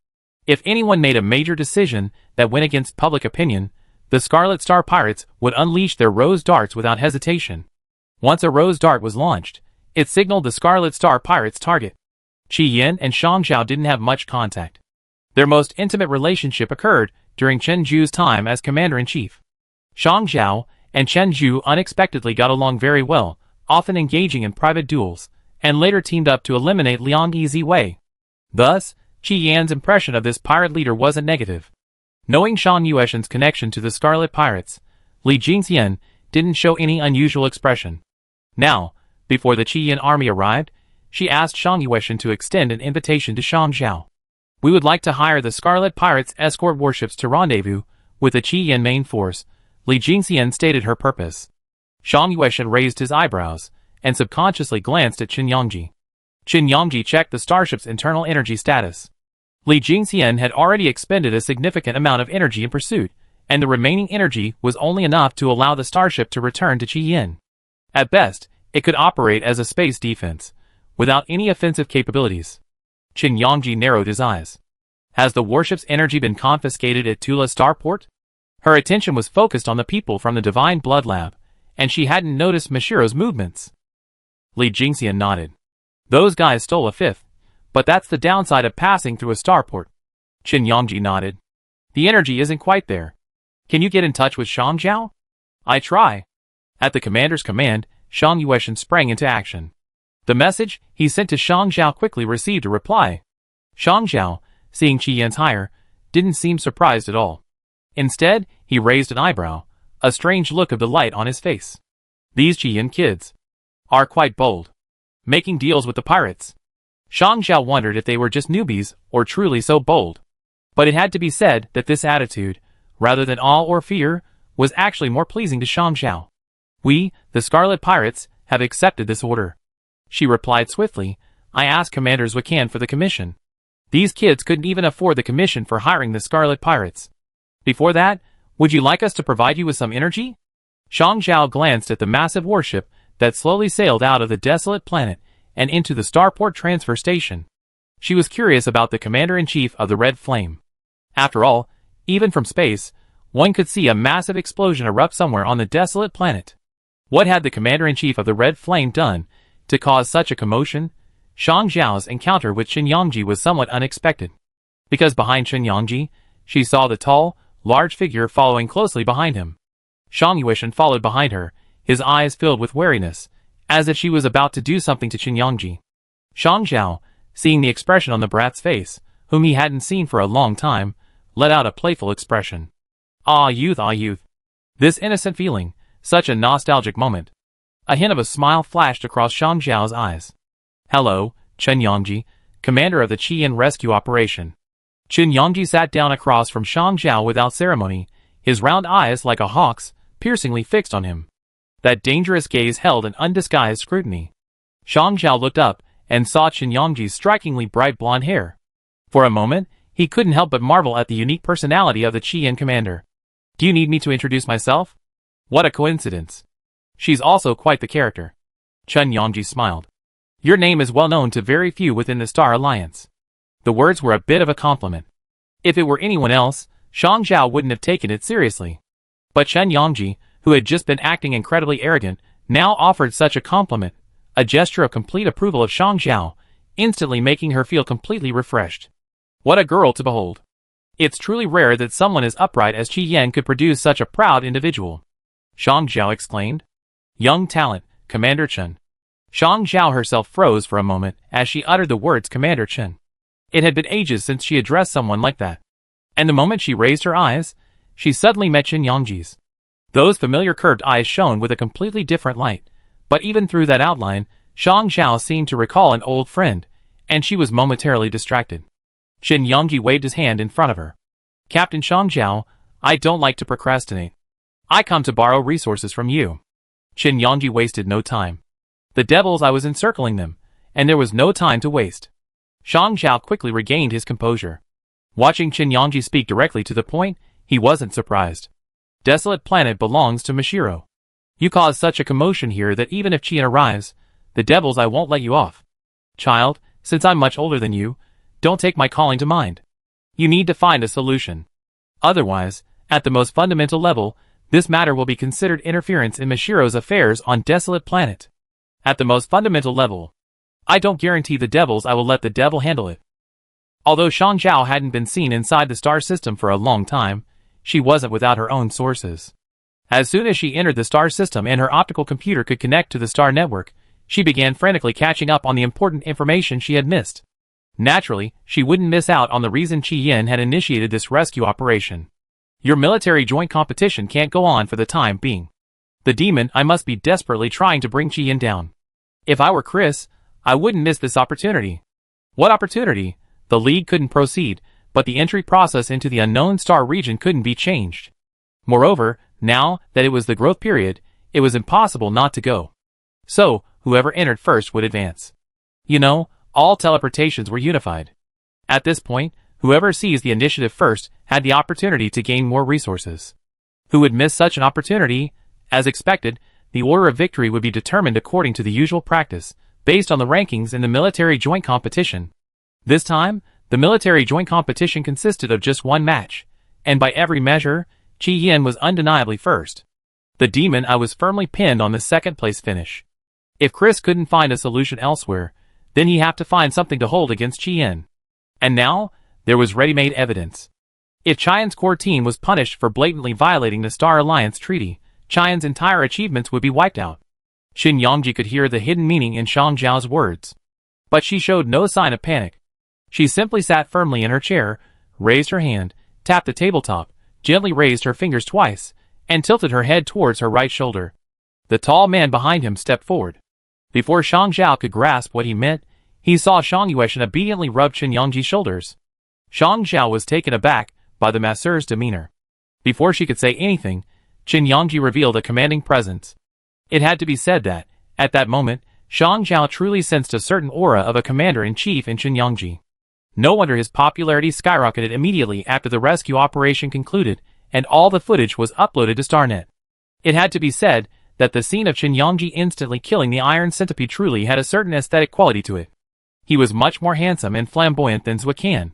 If anyone made a major decision that went against public opinion, the Scarlet Star Pirates would unleash their rose darts without hesitation. Once a rose dart was launched, it signaled the Scarlet Star Pirates' target. Qi Yan and Shang Zhao didn't have much contact. Their most intimate relationship occurred during Chen Zhu's time as Commander-in-Chief. Shang Zhao and Chen Zhu unexpectedly got along very well, often engaging in private duels, and later teamed up to eliminate Liang Yiwei. Thus, Qi Yan's impression of this pirate leader wasn't negative. Knowing Shan Yueshen's connection to the Scarlet Pirates, Li Jingxian didn't show any unusual expression. Now, before the Qi Yan army arrived, she asked Shang Yueshen to extend an invitation to Shang Zhao. We would like to hire the Scarlet Pirates escort warships to rendezvous with the Qi Yan main force, Li Jingxian stated her purpose. Shang Yueshen raised his eyebrows and subconsciously glanced at Qin Yangji. Qin Yangji checked the starship's internal energy status. Li Jingxian had already expended a significant amount of energy in pursuit, and the remaining energy was only enough to allow the starship to return to Qi Yan. At best, it could operate as a space defense, without any offensive capabilities. Qin Yangji narrowed his eyes. Has the warship's energy been confiscated at Tula Starport? Her attention was focused on the people from the Divine Blood Lab, and she hadn't noticed Mashiro's movements. Li Jingxian nodded. Those guys stole a fifth, but that's the downside of passing through a starport. Qin Yangji nodded. The energy isn't quite there. Can you get in touch with Shang Zhao? I try. At the commander's command, Shang Yueshen sprang into action. The message he sent to Shang Zhao quickly received a reply. Shang Zhao, seeing Qi Yan's hire, didn't seem surprised at all. Instead, he raised an eyebrow, a strange look of delight on his face. These Qi Yan kids are quite bold, making deals with the pirates. Shang Zhao wondered if they were just newbies or truly so bold. But it had to be said that this attitude, rather than awe or fear, was actually more pleasing to Shang Zhao. We, the Scarlet Pirates, have accepted this order. She replied swiftly. I asked Commander Zhuokan for the commission. These kids couldn't even afford the commission for hiring the Scarlet Pirates. Before that, would you like us to provide you with some energy? Shang Zhao glanced at the massive warship that slowly sailed out of the desolate planet and into the starport transfer station. She was curious about the Commander-in-Chief of the Red Flame. After all, even from space, one could see a massive explosion erupt somewhere on the desolate planet. What had the Commander-in-Chief of the Red Flame done to cause such a commotion? Shang Zhao's encounter with Qin Yangji was somewhat unexpected. Because behind Qin Yangji, she saw the tall, large figure following closely behind him. Shang Yueshen followed behind her, his eyes filled with wariness, as if she was about to do something to Qin Yangji. Shang Zhao, seeing the expression on the brat's face, whom he hadn't seen for a long time, let out a playful expression. Ah youth, ah youth. This innocent feeling, such a nostalgic moment. A hint of a smile flashed across Shang Zhao's eyes. Hello, Qin Yangji, commander of the Qi Yan rescue operation. Qin Yangji sat down across from Shang Zhao without ceremony, his round eyes like a hawk's, piercingly fixed on him. That dangerous gaze held an undisguised scrutiny. Shang Zhao looked up and saw Qin Yangji's strikingly bright blonde hair. For a moment, he couldn't help but marvel at the unique personality of the Qi Yan commander. Do you need me to introduce myself? What a coincidence. She's also quite the character. Qin Yangji smiled. Your name is well known to very few within the Star Alliance. The words were a bit of a compliment. If it were anyone else, Shang Zhao wouldn't have taken it seriously. But Qin Yangji, who had just been acting incredibly arrogant, now offered such a compliment, a gesture of complete approval of Shang Zhao, instantly making her feel completely refreshed. What a girl to behold. It's truly rare that someone as upright as Qi Yan could produce such a proud individual. Shang Zhao exclaimed. Young talent, Commander Chen. Shang Zhao herself froze for a moment as she uttered the words Commander Chen. It had been ages since she addressed someone like that. And the moment she raised her eyes, she suddenly met Qin Yangji's. Those familiar curved eyes shone with a completely different light, but even through that outline, Shang Zhao seemed to recall an old friend, and she was momentarily distracted. Qin Yangji waved his hand in front of her. Captain Shang Zhao, I don't like to procrastinate. I come to borrow resources from you. Qin Yangji wasted no time. The devils, I was encircling them, and there was no time to waste. Shang Zhao quickly regained his composure. Watching Qin Yangji speak directly to the point, he wasn't surprised. Desolate planet belongs to Mashiro. You caused such a commotion here that even if Qian arrives, the devils I won't let you off. Child, since I'm much older than you, don't take my calling to mind. You need to find a solution. Otherwise, at the most fundamental level, this matter will be considered interference in Mashiro's affairs on desolate planet. At the most fundamental level. I don't guarantee the devils I will let the devil handle it. Although Shang Zhao hadn't been seen inside the star system for a long time, she wasn't without her own sources. As soon as she entered the star system and her optical computer could connect to the star network, she began frantically catching up on the important information she had missed. Naturally, she wouldn't miss out on the reason Qi Yin had initiated this rescue operation. Your military joint competition can't go on for the time being. The demon I must be desperately trying to bring Qi Yin down. If I were Chris, I wouldn't miss this opportunity. What opportunity? The League couldn't proceed, but the entry process into the unknown star region couldn't be changed. Moreover, now that it was the growth period, it was impossible not to go. So, whoever entered first would advance. You know, all teleportations were unified. At this point, whoever seized the initiative first had the opportunity to gain more resources. Who would miss such an opportunity? As expected, the order of victory would be determined according to the usual practice, based on the rankings in the military joint competition. This time, the military joint competition consisted of just one match, and by every measure, Qi Yin was undeniably first. The demon I was firmly pinned on the second place finish. If Chris couldn't find a solution elsewhere, then he'd have to find something to hold against Qi Yin. And now, there was ready-made evidence. If Qian's core team was punished for blatantly violating the Star Alliance Treaty, Qian's entire achievements would be wiped out. Qin Yongji could hear the hidden meaning in Shang Zhao's words. But she showed no sign of panic. She simply sat firmly in her chair, raised her hand, tapped the tabletop, gently raised her fingers twice, and tilted her head towards her right shoulder. The tall man behind him stepped forward. Before Shang Zhao could grasp what he meant, he saw Shang Yueshan obediently rub Qin Yongji's shoulders. Shang Zhao was taken aback by the masseur's demeanor. Before she could say anything, Qin Yongji revealed a commanding presence. It had to be said that, at that moment, Shang Zhao truly sensed a certain aura of a commander-in-chief in Qin Yongji. No wonder his popularity skyrocketed immediately after the rescue operation concluded, and all the footage was uploaded to StarNet. It had to be said that the scene of Qin Yongji instantly killing the Iron Centipede truly had a certain aesthetic quality to it. He was much more handsome and flamboyant than Zhuo Can.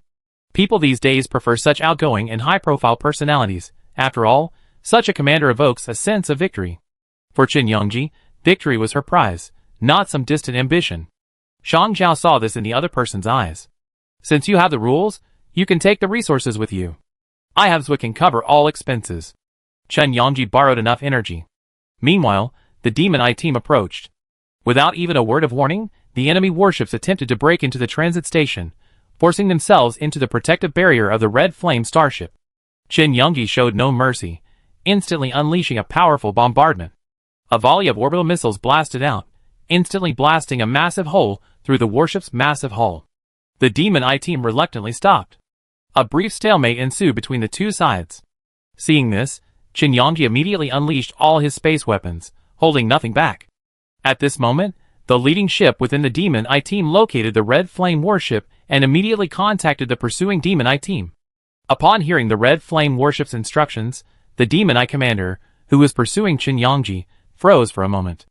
People these days prefer such outgoing and high-profile personalities. After all, such a commander evokes a sense of victory. For Qin Yongji, victory was her prize, not some distant ambition. Shang Zhao saw this in the other person's eyes. Since you have the rules, you can take the resources with you. I have Zhuo can cover all expenses. Qin Yongji borrowed enough energy. Meanwhile, the Demon Eye team approached. Without even a word of warning, the enemy warships attempted to break into the transit station, forcing themselves into the protective barrier of the Red Flame starship. Qin Yongji showed no mercy, instantly unleashing a powerful bombardment. A volley of orbital missiles blasted out, instantly blasting a massive hole through the warship's massive hull. The Demon Eye team reluctantly stopped. A brief stalemate ensued between the two sides. Seeing this, Qin Yongji immediately unleashed all his space weapons, holding nothing back. At this moment, the leading ship within the Demon Eye team located the Red Flame warship and immediately contacted the pursuing Demon Eye team. Upon hearing the Red Flame warship's instructions, the Demon Eye commander, who was pursuing Qin Yongji, froze for a moment.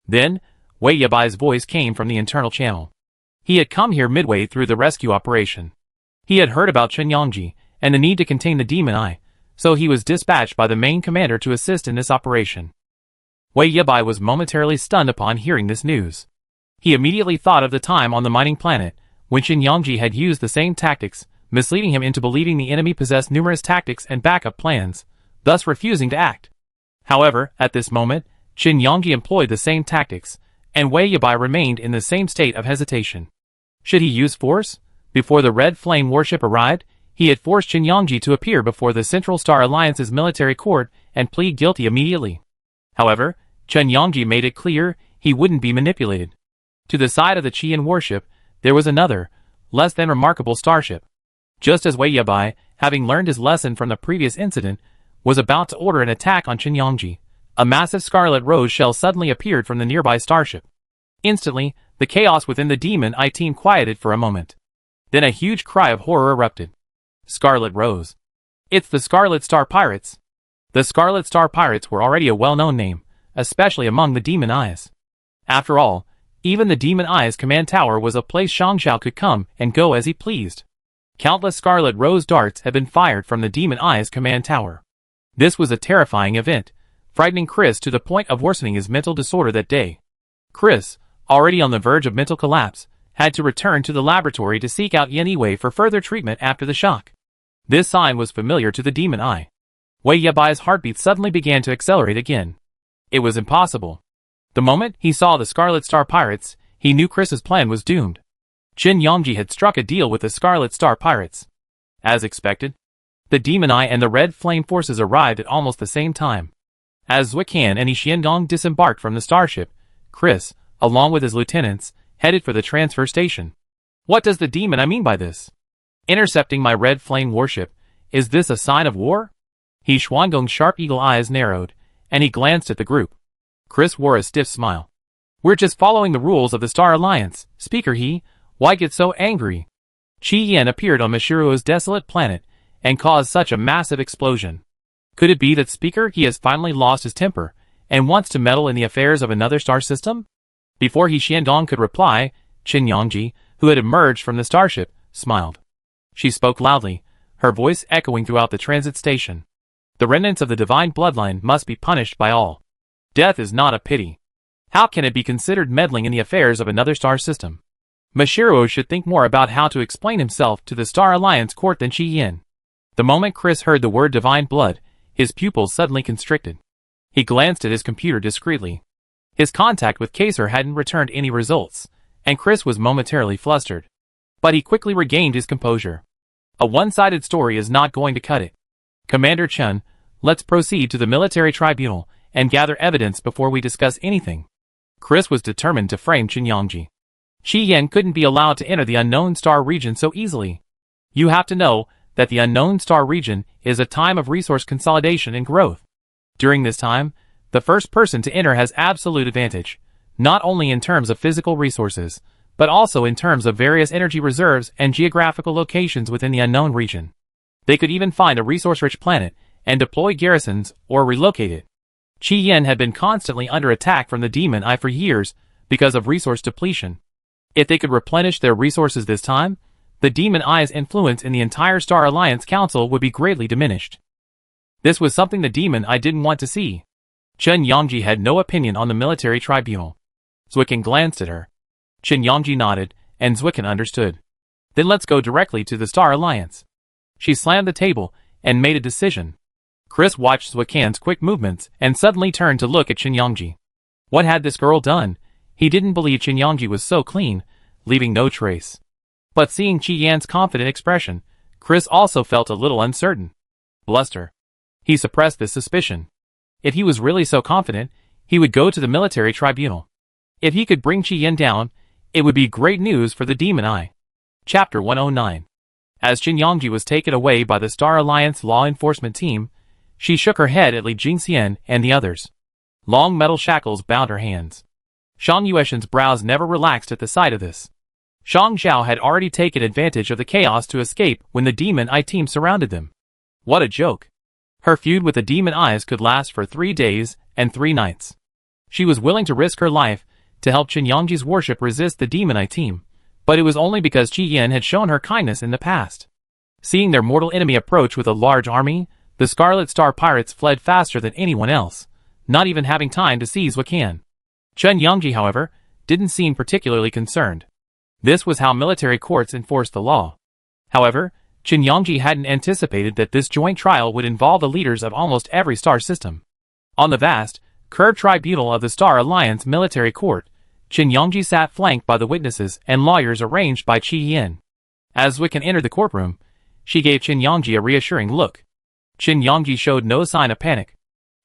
Then, Wei Yabai's voice came from the internal channel. He had come here midway through the rescue operation. He had heard about Qin Yongji and the need to contain the Demon Eye, so he was dispatched by the main commander to assist in this operation. Wei Yabai was momentarily stunned upon hearing this news. He immediately thought of the time on the mining planet, when Qin Yongji had used the same tactics, misleading him into believing the enemy possessed numerous tactics and backup plans, thus refusing to act. However, at this moment, Qin Yongji employed the same tactics, and Wei Yabai remained in the same state of hesitation. Should he use force? Before the Red Flame warship arrived, he had forced Qin Yongji to appear before the Central Star Alliance's military court and plead guilty immediately. However, Qin Yongji made it clear he wouldn't be manipulated. To the side of the Qian warship, there was another, less than remarkable starship. Just as Wei Yabai, having learned his lesson from the previous incident, was about to order an attack on Qin Yongji, a massive scarlet rose shell suddenly appeared from the nearby starship. Instantly, the chaos within the Demon Eye team quieted for a moment. Then a huge cry of horror erupted. Scarlet Rose. It's the Scarlet Star Pirates. The Scarlet Star Pirates were already a well-known name, especially among the Demon Eyes. After all, Even the Demon Eye's command tower was a place Shang Xiao could come and go as he pleased. Countless scarlet rose darts had been fired from the Demon Eye's command tower. This was a terrifying event, frightening Chris to the point of worsening his mental disorder that day. Chris, already on the verge of mental collapse, had to return to the laboratory to seek out Yen Wei for further treatment after the shock. This sign was familiar to the Demon Eye. Wei Yabai's heartbeat suddenly began to accelerate again. It was impossible. The moment he saw the Scarlet Star Pirates, he knew Chris's plan was doomed. Qin Yongji had struck a deal with the Scarlet Star Pirates. As expected, the Demon Eye and the Red Flame forces arrived at almost the same time. As Zui Qian and Yi Xiandong disembarked from the starship, Chris, along with his lieutenants, headed for the transfer station. What does the Demon Eye mean by this? Intercepting my Red Flame warship, is this a sign of war? He Xuangong's sharp eagle eyes narrowed, and he glanced at the group. Chris wore a stiff smile. We're just following the rules of the Star Alliance, Speaker He. Why get so angry? Qi Yan appeared on Mishiruo's desolate planet, and caused such a massive explosion. Could it be that Speaker He has finally lost his temper, and wants to meddle in the affairs of another star system? Before He Xiandong could reply, Qin Yongji, who had emerged from the starship, smiled. She spoke loudly, her voice echoing throughout the transit station. The remnants of the divine bloodline must be punished by all. Death is not a pity. How can it be considered meddling in the affairs of another star system? Mishiruo should think more about how to explain himself to the Star Alliance court than Qi Yin. The moment Chris heard the word divine blood, his pupils suddenly constricted. He glanced at his computer discreetly. His contact with Kaser hadn't returned any results, and Chris was momentarily flustered. But he quickly regained his composure. A one-sided story is not going to cut it. Commander Chen, let's proceed to the military tribunal and gather evidence before we discuss anything. Chris was determined to frame Qin Yongji. Qi Yan couldn't be allowed to enter the unknown star region so easily. You have to know that the unknown star region is a time of resource consolidation and growth. During this time, the first person to enter has absolute advantage, not only in terms of physical resources, but also in terms of various energy reserves and geographical locations within the unknown region. They could even find a resource-rich planet and deploy garrisons or relocate it. Qi Yan had been constantly under attack from the Demon Eye for years because of resource depletion. If they could replenish their resources this time, the Demon Eye's influence in the entire Star Alliance Council would be greatly diminished. This was something the Demon Eye didn't want to see. Qin Yongji had no opinion on the military tribunal. Zwicken glanced at her. Qin Yongji nodded, and Zwicken understood. Then let's go directly to the Star Alliance. She slammed the table and made a decision. Chris watched Zwicken's quick movements and suddenly turned to look at Qin Yongji. What had this girl done? He didn't believe Qin Yongji was so clean, leaving no trace. But seeing Qi Yan's confident expression, Chris also felt a little uncertain. Bluster. He suppressed this suspicion. If he was really so confident, he would go to the military tribunal. If he could bring Qi Yan down, it would be great news for the Demon Eye. Chapter 109. As Qin Yongji was taken away by the Star Alliance law enforcement team, she shook her head at Li Jingxian and the others. Long metal shackles bound her hands. Shang Yueshan's brows never relaxed at the sight of this. Shang Xiao had already taken advantage of the chaos to escape when the Demon Eye team surrounded them. What a joke. Her feud with the Demon Eyes could last for 3 days and 3 nights. She was willing to risk her life to help Qin Yongji's worship resist the Demon Eye team, but it was only because Qi Yan had shown her kindness in the past. Seeing their mortal enemy approach with a large army, the Scarlet Star Pirates fled faster than anyone else, not even having time to seize Wiccan. Qin Yongji, however, didn't seem particularly concerned. This was how military courts enforced the law. However, Qin Yongji hadn't anticipated that this joint trial would involve the leaders of almost every star system. On the vast, curved tribunal of the Star Alliance military court, Qin Yongji sat flanked by the witnesses and lawyers arranged by Qi Yan. As Wiccan entered the courtroom, she gave Qin Yongji a reassuring look. Qin Yongji showed no sign of panic.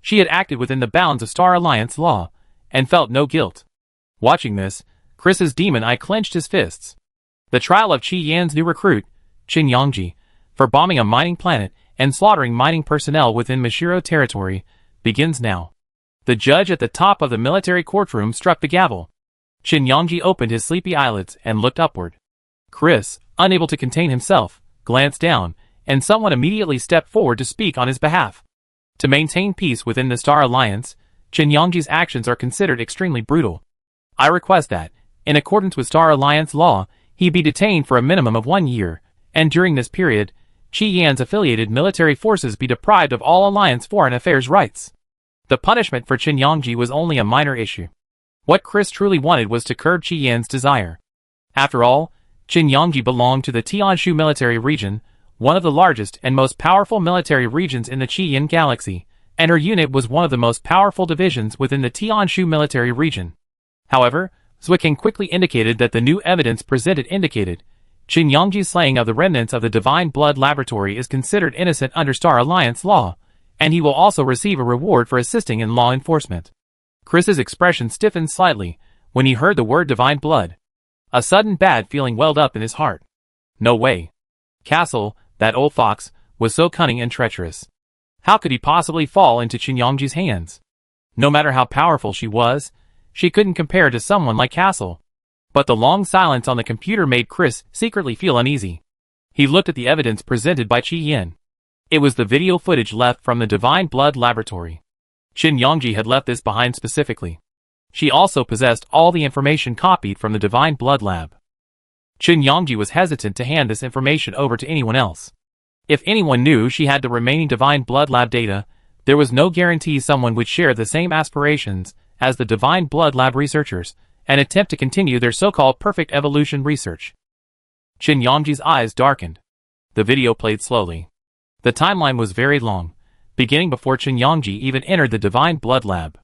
She had acted within the bounds of Star Alliance law, and felt no guilt. Watching this, Chris's Demon Eye clenched his fists. The trial of Qi Yan's new recruit, Qin Yongji, for bombing a mining planet and slaughtering mining personnel within Mishiro territory, begins now. The judge at the top of the military courtroom struck the gavel. Qin Yongji opened his sleepy eyelids and looked upward. Chris, unable to contain himself, glanced down, and someone immediately stepped forward to speak on his behalf. To maintain peace within the Star Alliance, Qin Yongji's actions are considered extremely brutal. I request that, In accordance with Star Alliance law, he'd be detained for a minimum of 1 year, and during this period, Qi Yan's affiliated military forces be deprived of all Alliance foreign affairs rights. The punishment for Qin Yongji was only a minor issue. What Chris truly wanted was to curb Qi Yan's desire. After all, Qin Yongji belonged to the Tianshu military region, one of the largest and most powerful military regions in the Qi Yan galaxy, and her unit was one of the most powerful divisions within the Tianshu military region. However, Zwicken quickly indicated that the new evidence presented indicated Qin Yongji's slaying of the remnants of the Divine Blood Laboratory is considered innocent under Star Alliance law, and he will also receive a reward for assisting in law enforcement. Chris's expression stiffened slightly when he heard the word Divine Blood. A sudden bad feeling welled up in his heart. No way. Castle, that old fox, was so cunning and treacherous. How could he possibly fall into Qin Yongji's hands? No matter how powerful she was, she couldn't compare to someone like Castle. But the long silence on the computer made Chris secretly feel uneasy. He looked at the evidence presented by Qi Yan. It was the video footage left from the Divine Blood Laboratory. Qin Yongji had left this behind specifically. She also possessed all the information copied from the Divine Blood Lab. Qin Yongji was hesitant to hand this information over to anyone else. If anyone knew she had the remaining Divine Blood Lab data, there was no guarantee someone would share the same aspirations as the Divine Blood Lab researchers and attempt to continue their so-called perfect evolution research. Qin Yongji's eyes darkened. The video played slowly. The timeline was very long, beginning before Qin Yongji even entered the Divine Blood Lab.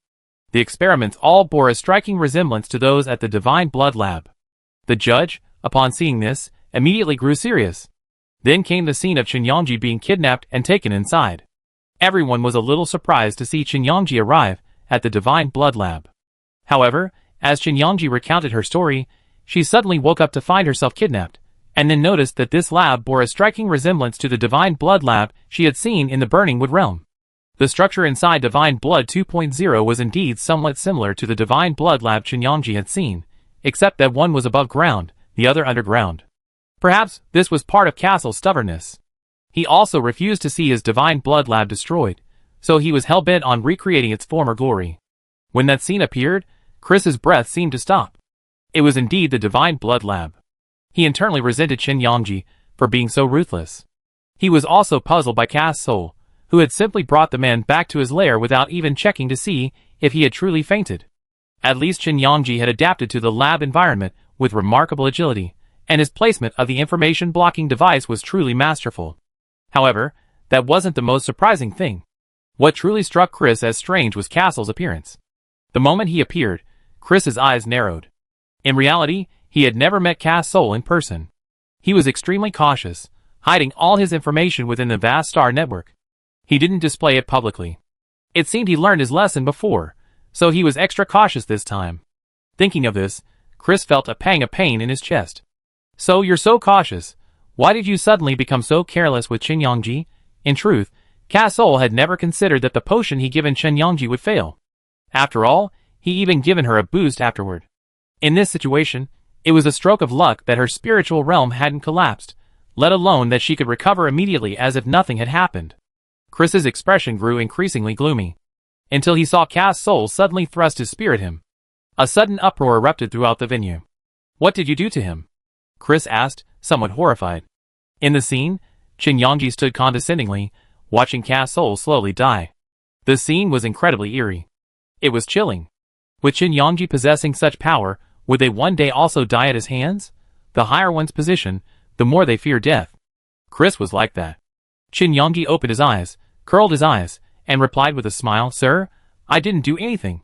The experiments all bore a striking resemblance to those at the Divine Blood Lab. The judge, upon seeing this, immediately grew serious. Then came the scene of Qin Yongji being kidnapped and taken inside. Everyone was a little surprised to see Qin Yongji arrive at the Divine Blood Lab. However, as Qin Yongji recounted her story, she suddenly woke up to find herself kidnapped, and then noticed that this lab bore a striking resemblance to the Divine Blood Lab she had seen in the Burning Wood realm. The structure inside Divine Blood 2.0 was indeed somewhat similar to the Divine Blood Lab Qin Yongji had seen, except that one was above ground, the other underground. Perhaps this was part of Castle's stubbornness. He also refused to see his Divine Blood Lab destroyed, so he was hell-bent on recreating its former glory. When that scene appeared, Chris's breath seemed to stop. It was indeed the Divine Blood Lab. He internally resented Qin Yongji for being so ruthless. He was also puzzled by Cass Soul, who had simply brought the man back to his lair without even checking to see if he had truly fainted. At least Qin Yongji had adapted to the lab environment with remarkable agility, and his placement of the information-blocking device was truly masterful. However, that wasn't the most surprising thing. What truly struck Chris as strange was Castle's appearance. The moment he appeared, Chris's eyes narrowed. In reality, he had never met Cass Soul in person. He was extremely cautious, hiding all his information within the vast star network. He didn't display it publicly. It seemed he learned his lesson before, so he was extra cautious this time. Thinking of this, Chris felt a pang of pain in his chest. So you're so cautious. Why did you suddenly become so careless with Qin Yongji? In truth, Cass Soul had never considered that the potion he given Qin Yongji would fail. After all, he even given her a boost afterward. In this situation, it was a stroke of luck that her spiritual realm hadn't collapsed, let alone that she could recover immediately as if nothing had happened. Chris's expression grew increasingly gloomy, until he saw Cass Soul suddenly thrust his spear at him. A sudden uproar erupted throughout the venue. What did you do to him? Chris asked, somewhat horrified. In the scene, Qin Yongji stood condescendingly, watching Cass Soul slowly die. The scene was incredibly eerie. It was chilling. With Qin Yongji possessing such power, would they one day also die at his hands? The higher one's position, the more they fear death. Chris was like that. Qin Yongji opened his eyes, curled his eyes, and replied with a smile, "Sir, I didn't do anything.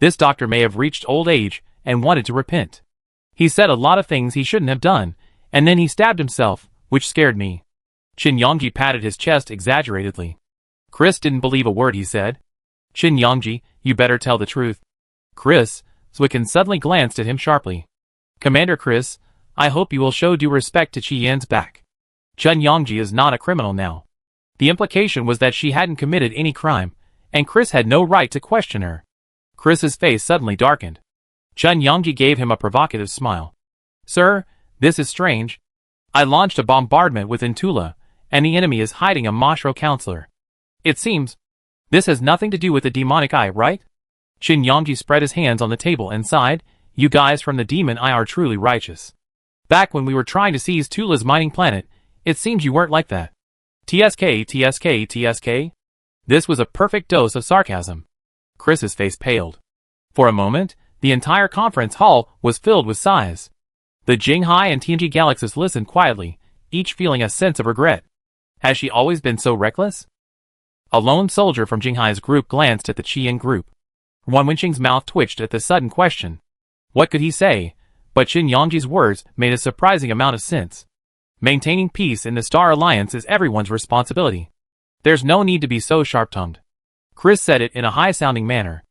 This doctor may have reached old age and wanted to repent. He said a lot of things he shouldn't have done, and then he stabbed himself, which scared me." Qin Yongji patted his chest exaggeratedly. Chris didn't believe a word he said. "Qin Yongji, you better tell the truth." Chris, Zwicken suddenly glanced at him sharply. "Commander Chris, I hope you will show due respect to Qi Yan's back. Qin Yongji is not a criminal now." The implication was that she hadn't committed any crime, and Chris had no right to question her. Chris's face suddenly darkened. Qin Yongji gave him a provocative smile. "Sir, this is strange. I launched a bombardment within Tula, and the enemy is hiding a Mashro counselor. It seems this has nothing to do with the demonic eye, right?" Qin Yongji spread his hands on the table and sighed, You guys from the Demon Eye are truly righteous. Back when we were trying to seize Tula's mining planet, it seems you weren't like that. TSK, TSK, TSK? This was a perfect dose of sarcasm. Chris's face paled. For a moment, the entire conference hall was filled with sighs. The Jinghai and TNG Galaxies listened quietly, each feeling a sense of regret. Has she always been so reckless? A lone soldier from Jinghai's group glanced at the Qian group. Wan Wenqing's mouth twitched at the sudden question. What could he say? But Qin Yangji's words made a surprising amount of sense. Maintaining peace in the Star Alliance is everyone's responsibility. There's no need to be so sharp-tongued. Chris said it in a high-sounding manner.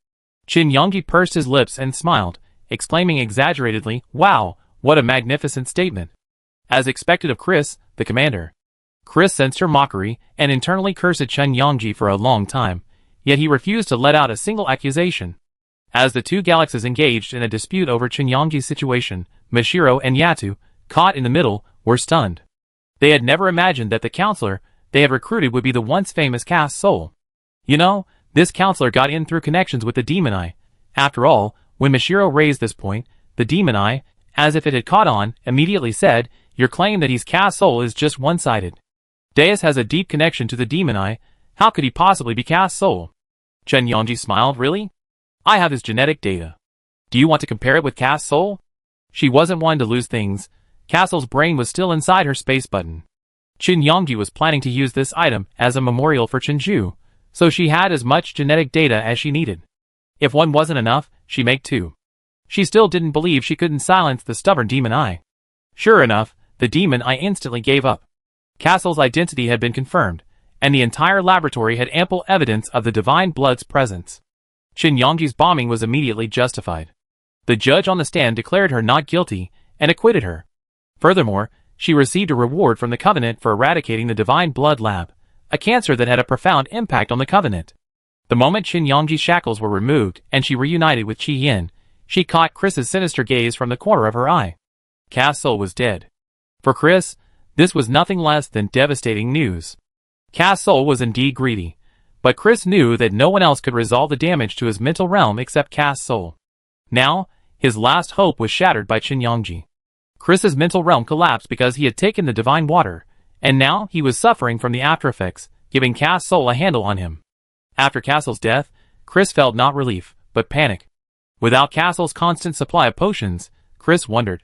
Qin Yangji pursed his lips and smiled, exclaiming exaggeratedly, "Wow, what a magnificent statement." As expected of Chris, the commander. Chris sensed her mockery and internally cursed Qin Yangji for a long time, yet he refused to let out a single accusation. As the two galaxies engaged in a dispute over Qin Yangji's situation, Mashiro and Yatu, caught in the middle, were stunned. They had never imagined that the counselor they had recruited would be the once famous Cass Soul. You know, this counselor got in through connections with the Demon Eye. After all, when Mashiro raised this point, the Demon Eye, as if it had caught on, immediately said, "Your claim that he's Cass Soul is just one-sided. Deus has a deep connection to the Demon Eye. How could he possibly be Cass Soul?" Qin Yangji smiled. Really? I have his genetic data. Do you want to compare it with Cass Soul? She wasn't one to lose things. Castle's brain was still inside her space button. Qin Yangji was planning to use this item as a memorial for Chenju, so she had as much genetic data as she needed. If one wasn't enough, she'd make two. She still didn't believe she couldn't silence the stubborn Demon Eye. Sure enough, the Demon Eye instantly gave up. Castle's identity had been confirmed, and the entire laboratory had ample evidence of the Divine Blood's presence. Qin Yangji's bombing was immediately justified. The judge on the stand declared her not guilty and acquitted her. Furthermore, she received a reward from the Covenant for eradicating the Divine Blood Lab, a cancer that had a profound impact on the Covenant. The moment Qin Yangji's shackles were removed and she reunited with Qi Yin, she caught Chris's sinister gaze from the corner of her eye. Cass Soul was dead. For Chris, this was nothing less than devastating news. Cass Soul was indeed greedy, but Chris knew that no one else could resolve the damage to his mental realm except Cass Soul. Now, his last hope was shattered by Qin Yangji. Chris's mental realm collapsed because he had taken the divine water, and now he was suffering from the aftereffects, giving Cass Soul a handle on him. After Castle's death, Chris felt not relief, but panic. Without Castle's constant supply of potions, Chris wondered,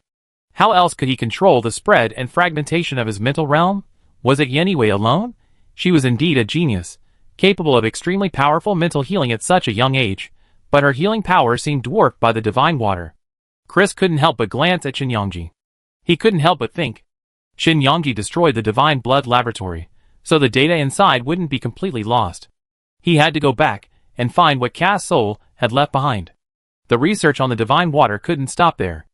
how else could he control the spread and fragmentation of his mental realm? Was it Yeniwei alone? She was indeed a genius, capable of extremely powerful mental healing at such a young age, but her healing power seemed dwarfed by the divine water. Chris couldn't help but glance at Qin Yangji. He couldn't help but think. Qin Yangji destroyed the Divine Blood Laboratory, so the data inside wouldn't be completely lost. He had to go back and find what Cass Soul had left behind. The research on the divine water couldn't stop there.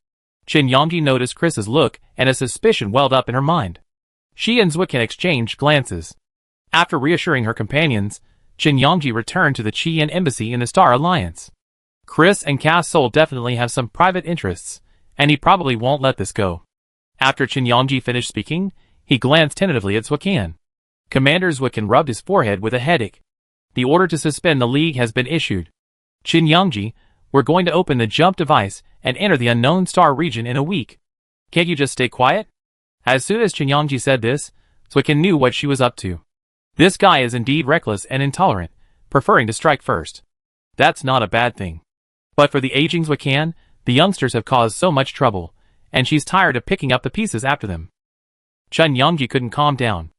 Qin Yangji noticed Chris's look, and a suspicion welled up in her mind. She and Zwicken exchanged glances. After reassuring her companions, Qin Yangji returned to the Qian embassy in the Star Alliance. Chris and Cass Soul definitely have some private interests, and he probably won't let this go. After Qin Yangji finished speaking, he glanced tentatively at Zwicken. Commander Zwicken rubbed his forehead with a headache. The order to suspend the League has been issued. Qin Yangji, we're going to open the jump device and enter the unknown star region in a week. Can't you just stay quiet? As soon as Qin Yangji said this, Zwicken knew what she was up to. This guy is indeed reckless and intolerant, preferring to strike first. That's not a bad thing. But for the aging Zwicken, the youngsters have caused so much trouble, and she's tired of picking up the pieces after them. Qin Yangji couldn't calm down.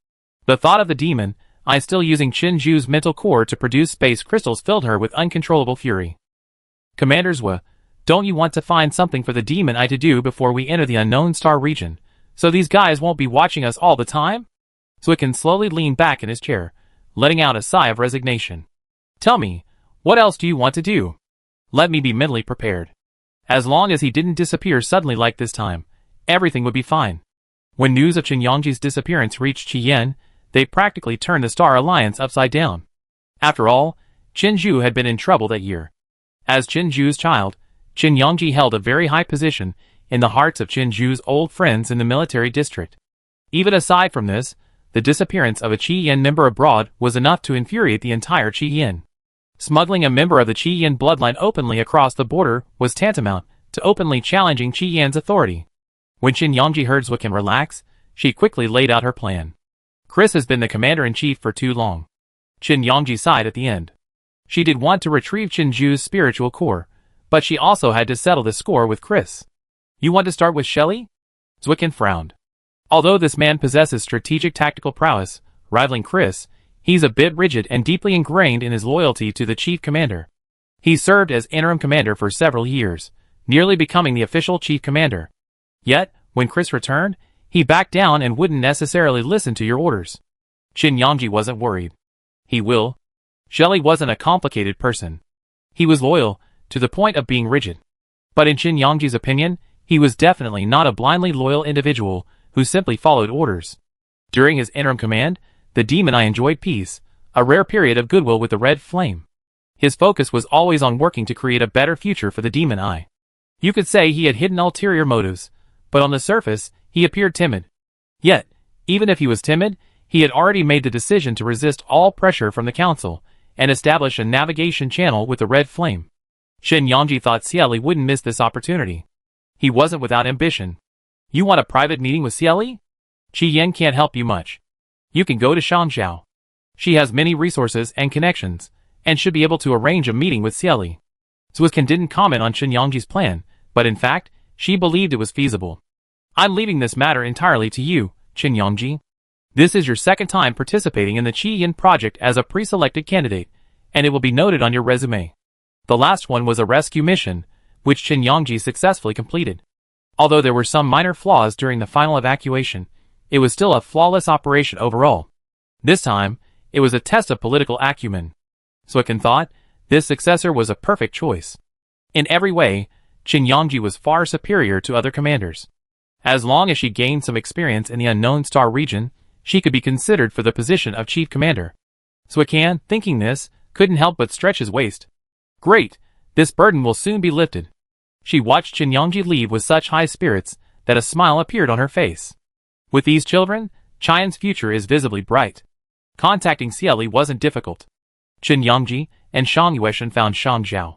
The thought of the demon Eye still using Chenju's mental core to produce space crystals filled her with uncontrollable fury. Commander Zwa, don't you want to find something for the demon Eye to do before we enter the unknown star region, so these guys won't be watching us all the time? Zwicken slowly leaned back in his chair, letting out a sigh of resignation. Tell me, what else do you want to do? Let me be mentally prepared. As long as he didn't disappear suddenly like this time, everything would be fine. When news of Qin Yangji's disappearance reached Qian, they practically turned the Star Alliance upside down. After all, Chenju had been in trouble that year. As Chenju's child, Qin Yangji held a very high position in the hearts of Chenju's old friends in the military district. Even aside from this, the disappearance of a Qian member abroad was enough to infuriate the entire Qian. Smuggling a member of the Qian bloodline openly across the border was tantamount to openly challenging Qi Yan's authority. When Qin Yangji heard Zhuo can relax, she quickly laid out her plan. Chris has been the commander-in-chief for too long. Qin Yangji sighed at the end. She did want to retrieve Qin Zhu's spiritual core, but she also had to settle the score with Chris. You want to start with Shelley? Zwicken frowned. Although this man possesses strategic tactical prowess, rivaling Chris, he's a bit rigid and deeply ingrained in his loyalty to the chief commander. He served as interim commander for several years, nearly becoming the official chief commander. Yet, when Chris returned, he backed down and wouldn't necessarily listen to your orders. Qin Yangji wasn't worried. He will. Shelley wasn't a complicated person. He was loyal, to the point of being rigid. But in Qin Yangji's opinion, he was definitely not a blindly loyal individual who simply followed orders. During his interim command, the Demon Eye enjoyed peace, a rare period of goodwill with the Red Flame. His focus was always on working to create a better future for the Demon Eye. You could say he had hidden ulterior motives, but on the surface, he appeared timid. Yet, even if he was timid, he had already made the decision to resist all pressure from the council and establish a navigation channel with the Red Flame. Qin Yangji thought Xieli wouldn't miss this opportunity. He wasn't without ambition. You want a private meeting with Xieli? Qi Yan can't help you much. You can go to Shangzhou. She has many resources and connections, and should be able to arrange a meeting with Xieli. Zuizhan didn't comment on Qin Yangji's plan, but in fact, she believed it was feasible. I'm leaving this matter entirely to you, Qin Yangji. This is your second time participating in the Qi Yan project as a pre-selected candidate, and it will be noted on your resume. The last one was a rescue mission, which Qin Yangji successfully completed. Although there were some minor flaws during the final evacuation, it was still a flawless operation overall. This time, it was a test of political acumen. Zuizhan thought, this successor was a perfect choice. In every way, Qin Yangji was far superior to other commanders. As long as she gained some experience in the Unknown Star region, she could be considered for the position of chief commander. Zuizhan, thinking this, couldn't help but stretch his waist. Great, this burden will soon be lifted. She watched Qin Yangji leave with such high spirits that a smile appeared on her face. With these children, Qian's future is visibly bright. Contacting Xieli wasn't difficult. Qin Yangji and Shang Yueshan found Shangzhou.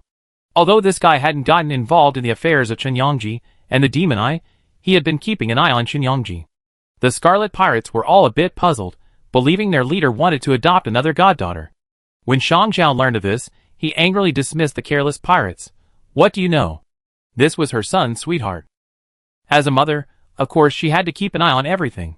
Although this guy hadn't gotten involved in the affairs of Qin Yangji and the Demon Eye, he had been keeping an eye on Qin Yangji. The Scarlet Pirates were all a bit puzzled, believing their leader wanted to adopt another goddaughter. When Shangzhou learned of this, he angrily dismissed the careless pirates. What do you know? This was her son's sweetheart. As a mother, of course she had to keep an eye on everything.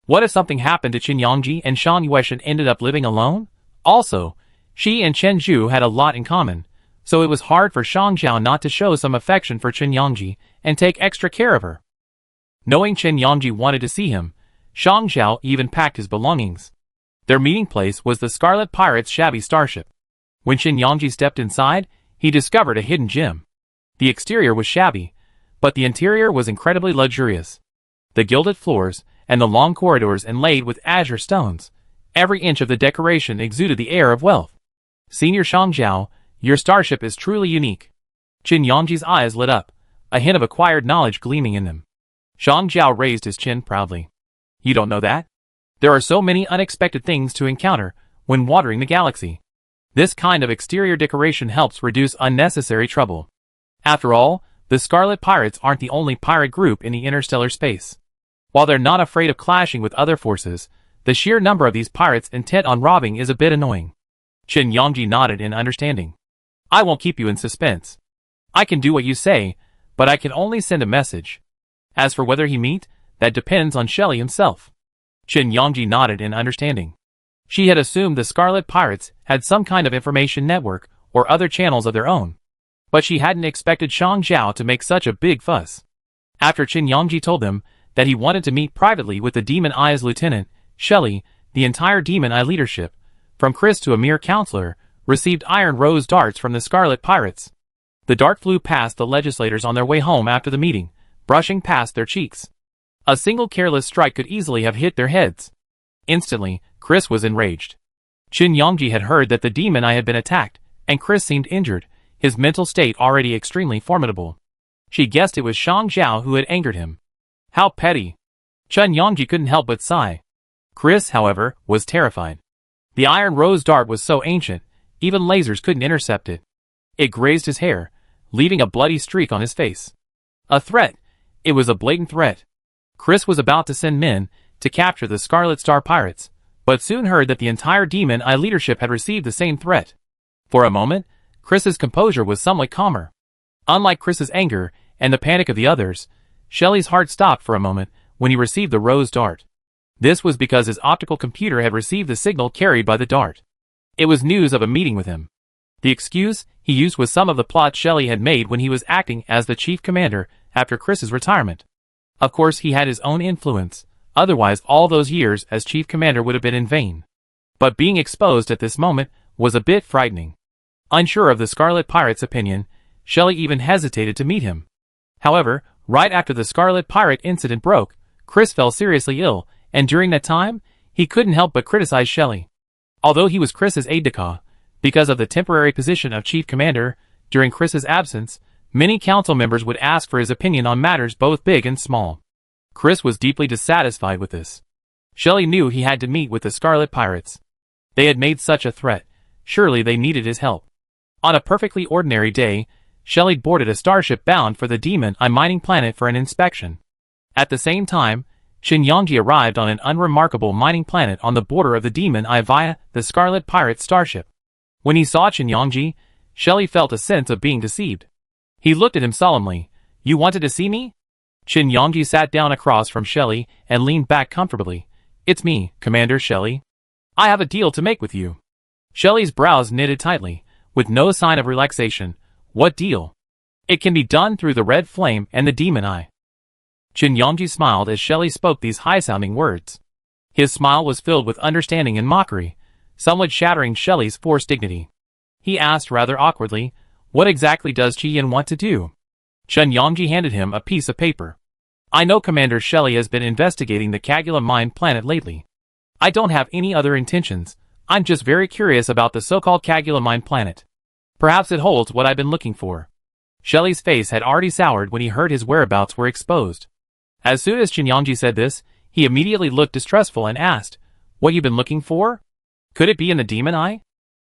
What if something happened to Qin Yangji and Shang Yueshan ended up living alone? Also, she and Chen Zhu had a lot in common, so it was hard for Shangzhou not to show some affection for Qin Yangji and take extra care of her. Knowing Qin Yangji wanted to see him, Shangzhou even packed his belongings. Their meeting place was the Scarlet Pirates' shabby starship. When Qin Yangji stepped inside, he discovered a hidden gem. The exterior was shabby, but the interior was incredibly luxurious. The gilded floors, and the long corridors inlaid with azure stones. Every inch of the decoration exuded the air of wealth. Senior Shangzhou, your starship is truly unique. Qin Yangji's eyes lit up, a hint of acquired knowledge gleaming in them. Shangzhou raised his chin proudly. You don't know that? There are so many unexpected things to encounter when watering the galaxy. This kind of exterior decoration helps reduce unnecessary trouble. After all, the Scarlet Pirates aren't the only pirate group in the interstellar space. While they're not afraid of clashing with other forces, the sheer number of these pirates intent on robbing is a bit annoying. Qin Yangji nodded in understanding. I won't keep you in suspense. I can do what you say, but I can only send a message. As for whether he meet, that depends on Shelley himself. Qin Yangji nodded in understanding. She had assumed the Scarlet Pirates had some kind of information network or other channels of their own. But she hadn't expected Shangzhou to make such a big fuss. After Qin Yangji told them that he wanted to meet privately with the Demon Eye's lieutenant, Shelley, the entire Demon Eye leadership, from Chris to a mere counselor, received iron rose darts from the Scarlet Pirates. The dart flew past the legislators on their way home after the meeting, brushing past their cheeks. A single careless strike could easily have hit their heads. Instantly, Chris was enraged. Qin Yangji had heard that the Demon Eye had been attacked, and Chris seemed injured, his mental state already extremely formidable. She guessed it was Shangzhou who had angered him. How petty. Qin Yangji couldn't help but sigh. Chris, however, was terrified. The iron rose dart was so ancient, even lasers couldn't intercept it. It grazed his hair, leaving a bloody streak on his face. A threat. It was a blatant threat. Chris was about to send men to capture the Scarlet Star pirates, but soon heard that the entire Demon Eye leadership had received the same threat. For a moment, Chris's composure was somewhat calmer. Unlike Chris's anger and the panic of the others, Shelley's heart stopped for a moment when he received the rose dart. This was because his optical computer had received the signal carried by the dart. It was news of a meeting with him. The excuse he used was some of the plots Shelley had made when he was acting as the chief commander after Chris's retirement. Of course, he had his own influence, otherwise all those years as chief commander would have been in vain. But being exposed at this moment was a bit frightening. Unsure of the Scarlet Pirate's opinion, Shelley even hesitated to meet him. However, right after the Scarlet Pirate incident broke, Chris fell seriously ill, and during that time, he couldn't help but criticize Shelley. Although he was Chris's aide-de-camp, because of the temporary position of chief commander, during Chris's absence, many council members would ask for his opinion on matters both big and small. Chris was deeply dissatisfied with this. Shelley knew he had to meet with the Scarlet Pirates. They had made such a threat. Surely they needed his help. On a perfectly ordinary day, Shelley boarded a starship bound for the Demon Eye mining planet for an inspection. At the same time, Shin Yongji arrived on an unremarkable mining planet on the border of the Demon Eye via the Scarlet Pirate starship. When he saw Shin Yongji, Shelley felt a sense of being deceived. He looked at him solemnly. "You wanted to see me?" Shin Yongji sat down across from Shelley and leaned back comfortably. "It's me, Commander Shelley. I have a deal to make with you." Shelley's brows knitted tightly, with no sign of relaxation. "What deal?" "It can be done through the Red Flame and the Demon Eye." Shin Yongji smiled as Shelley spoke these high-sounding words. His smile was filled with understanding and mockery, somewhat shattering Shelley's forced dignity. He asked rather awkwardly, "What exactly does Chi-Yin want to do?" Shin Yongji handed him a piece of paper. "I know Commander Shelley has been investigating the Kagula mine planet lately. I don't have any other intentions. I'm just very curious about the so-called Kagula mine planet. Perhaps it holds what I've been looking for." Shelley's face had already soured when he heard his whereabouts were exposed. As soon as Shin Yongji said this, he immediately looked distrustful and asked, "What you been looking for? Could it be in the Demon Eye?"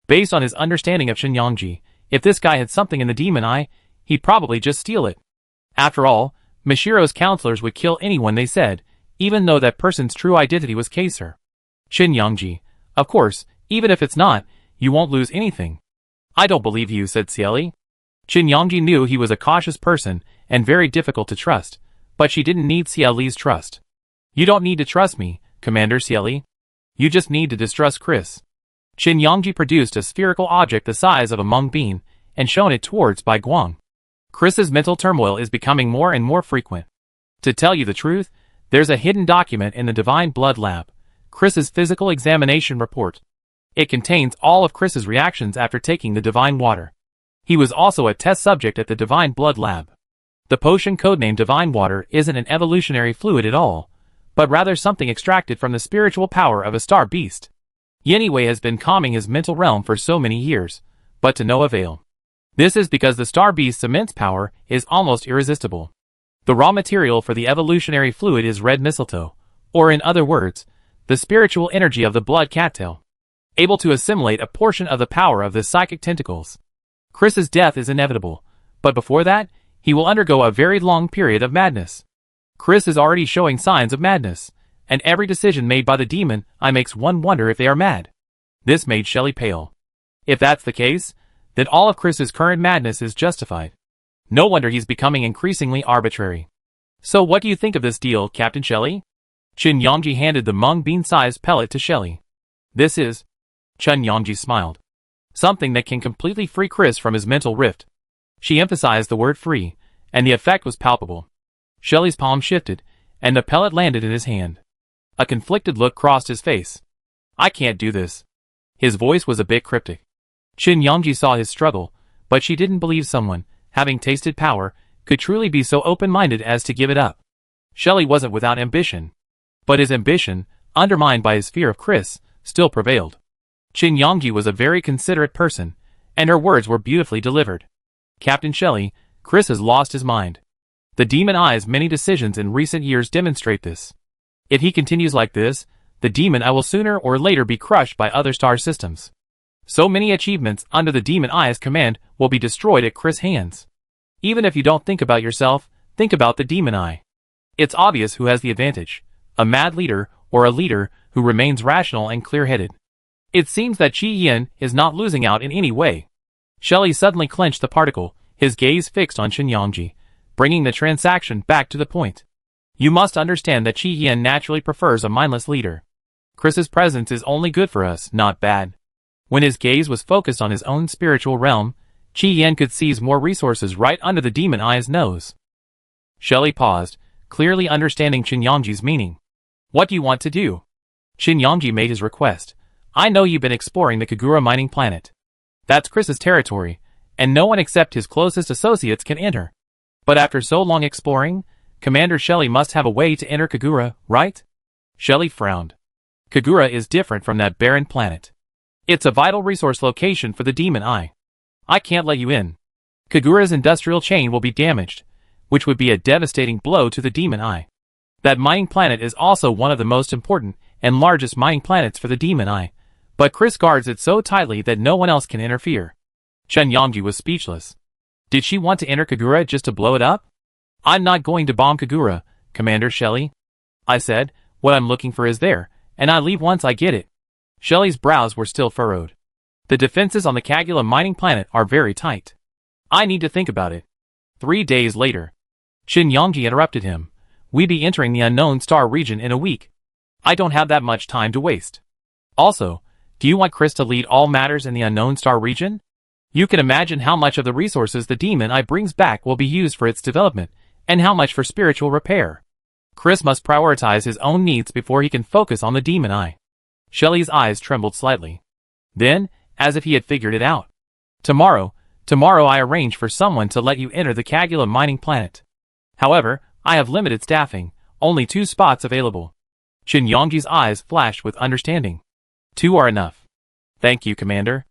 Based on his understanding of Shin Yongji, if this guy had something in the Demon Eye, he'd probably just steal it. After all, Mishiro's counselors would kill anyone they said, even though that person's true identity was Kaser. Shin Yongji, "Of course, even if it's not, you won't lose anything." "I don't believe you," said Cieli. Shin Yongji knew he was a cautious person and very difficult to trust, but she didn't need Cieli's trust. "You don't need to trust me, Commander Cieli. You just need to distrust Chris." Shin Yongji produced a spherical object the size of a mung bean and shown it towards Bai Guang. "Chris's mental turmoil is becoming more and more frequent. To tell you the truth, there's a hidden document in the Divine Blood Lab, Chris's physical examination report. It contains all of Chris's reactions after taking the Divine Water. He was also a test subject at the Divine Blood Lab. The potion codenamed Divine Water isn't an evolutionary fluid at all, but rather something extracted from the spiritual power of a star beast. Yeniwei has been calming his mental realm for so many years, but to no avail. This is because the star beast's immense power is almost irresistible. The raw material for the evolutionary fluid is red mistletoe, or in other words, the spiritual energy of the blood cattail, able to assimilate a portion of the power of the psychic tentacles. Chris's death is inevitable, but before that, he will undergo a very long period of madness. Chris is already showing signs of madness, and every decision made by the Demon Eye makes one wonder if they are mad." This made Shelley pale. If that's the case, then all of Chris's current madness is justified. No wonder he's becoming increasingly arbitrary. "So what do you think of this deal, Captain Shelley?" Shin Yongji handed the mung bean-sized pellet to Shelley. "This is..." Shin Yongji smiled. "Something that can completely free Chris from his mental rift." She emphasized the word free, and the effect was palpable. Shelley's palm shifted, and the pellet landed in his hand. A conflicted look crossed his face. "I can't do this." His voice was a bit cryptic. Shin Yongji saw his struggle, but she didn't believe someone, having tasted power, could truly be so open-minded as to give it up. Shelley wasn't without ambition. But his ambition, undermined by his fear of Chris, still prevailed. Shin Yongji was a very considerate person, and her words were beautifully delivered. "Captain Shelley, Chris has lost his mind. The Demon Eye's many decisions in recent years demonstrate this. If he continues like this, the Demon Eye will sooner or later be crushed by other star systems. So many achievements under the Demon Eye's command will be destroyed at Chris' hands. Even if you don't think about yourself, Think about the demon eye. It's obvious who has the advantage, a mad leader or a leader who remains rational and clear-headed. It seems that Qi Yan is not losing out in any way. Shelley suddenly clenched the particle, his gaze fixed on Qinyangji, bringing the transaction back to the point. You must understand that Qi Yan naturally prefers a mindless leader. Chris's presence is only good for us, not bad. When his gaze was focused on his own spiritual realm, Qi Yan could seize more resources right under the demon eye's nose. Shelley paused, clearly understanding Qinyangji's meaning. What do you want to do? Qinyangji made his request. I know you've been exploring the Kagura mining planet. That's Chris's territory, and no one except his closest associates can enter. But after so long exploring, Commander Shelley must have a way to enter Kagura, right? Shelley frowned. Kagura is different from that barren planet. It's a vital resource location for the demon eye. I can't let you in. Kagura's industrial chain will be damaged, which would be a devastating blow to the demon eye. That mining planet is also one of the most important and largest mining planets for the demon eye, but Chris guards it so tightly that no one else can interfere. Qinyangji was speechless. Did she want to enter Kagura just to blow it up? I'm not going to bomb Kagura, Commander Shelley. I said, what I'm looking for is there, and I leave once I get it. Shelley's brows were still furrowed. The defenses on the Kagura mining planet are very tight. I need to think about it. 3 days later. Qinyangji interrupted him. We'd be entering the unknown star region in a week. I don't have that much time to waste. Also, do you want Chris to lead all matters in the unknown star region? You can imagine how much of the resources the demon eye brings back will be used for its development, and how much for spiritual repair. Chris must prioritize his own needs before he can focus on the demon eye. Shelley's eyes trembled slightly. Then, as if he had figured it out. Tomorrow I arrange for someone to let you enter the Kagura mining planet. However, I have limited staffing, only 2 spots available. Qinyangji's eyes flashed with understanding. 2 are enough. Thank you, Commander.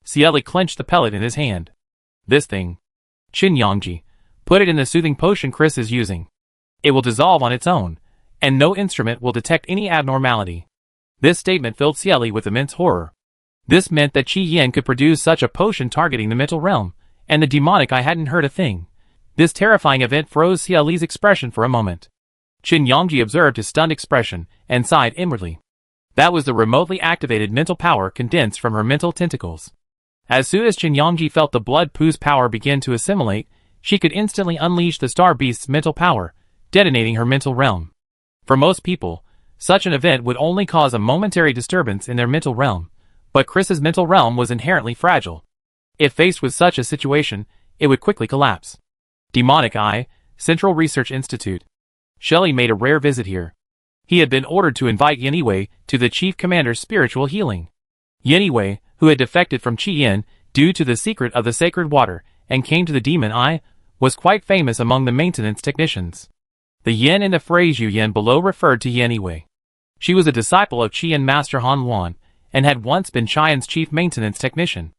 Cieli clenched the pellet in his hand. This thing. Qinyangji, put it in the soothing potion Chris is using. It will dissolve on its own, and no instrument will detect any abnormality. This statement filled Cieli with immense horror. This meant that Qi Yan could produce such a potion targeting the mental realm, and the demonic eye hadn't heard a thing. This terrifying event froze Cieli's expression for a moment. Qinyangji observed his stunned expression, and sighed inwardly. That was the remotely activated mental power condensed from her mental tentacles. As soon as Qinyangji felt the blood poo's power begin to assimilate, she could instantly unleash the star beast's mental power, detonating her mental realm. For most people, such an event would only cause a momentary disturbance in their mental realm, but Chris's mental realm was inherently fragile. If faced with such a situation, it would quickly collapse. Demonic Eye, Central Research Institute. Shelley made a rare visit here. He had been ordered to invite Yeniwei to the Chief Commander's spiritual healing. Yeniwei, who had defected from Qi Yan due to the secret of the sacred water and came to the demon eye, was quite famous among the maintenance technicians. The yen in the phrase Yu Yen below referred to Yeniwei. She was a disciple of Qi Yan Master Han Luan, and had once been Qian's chief maintenance technician.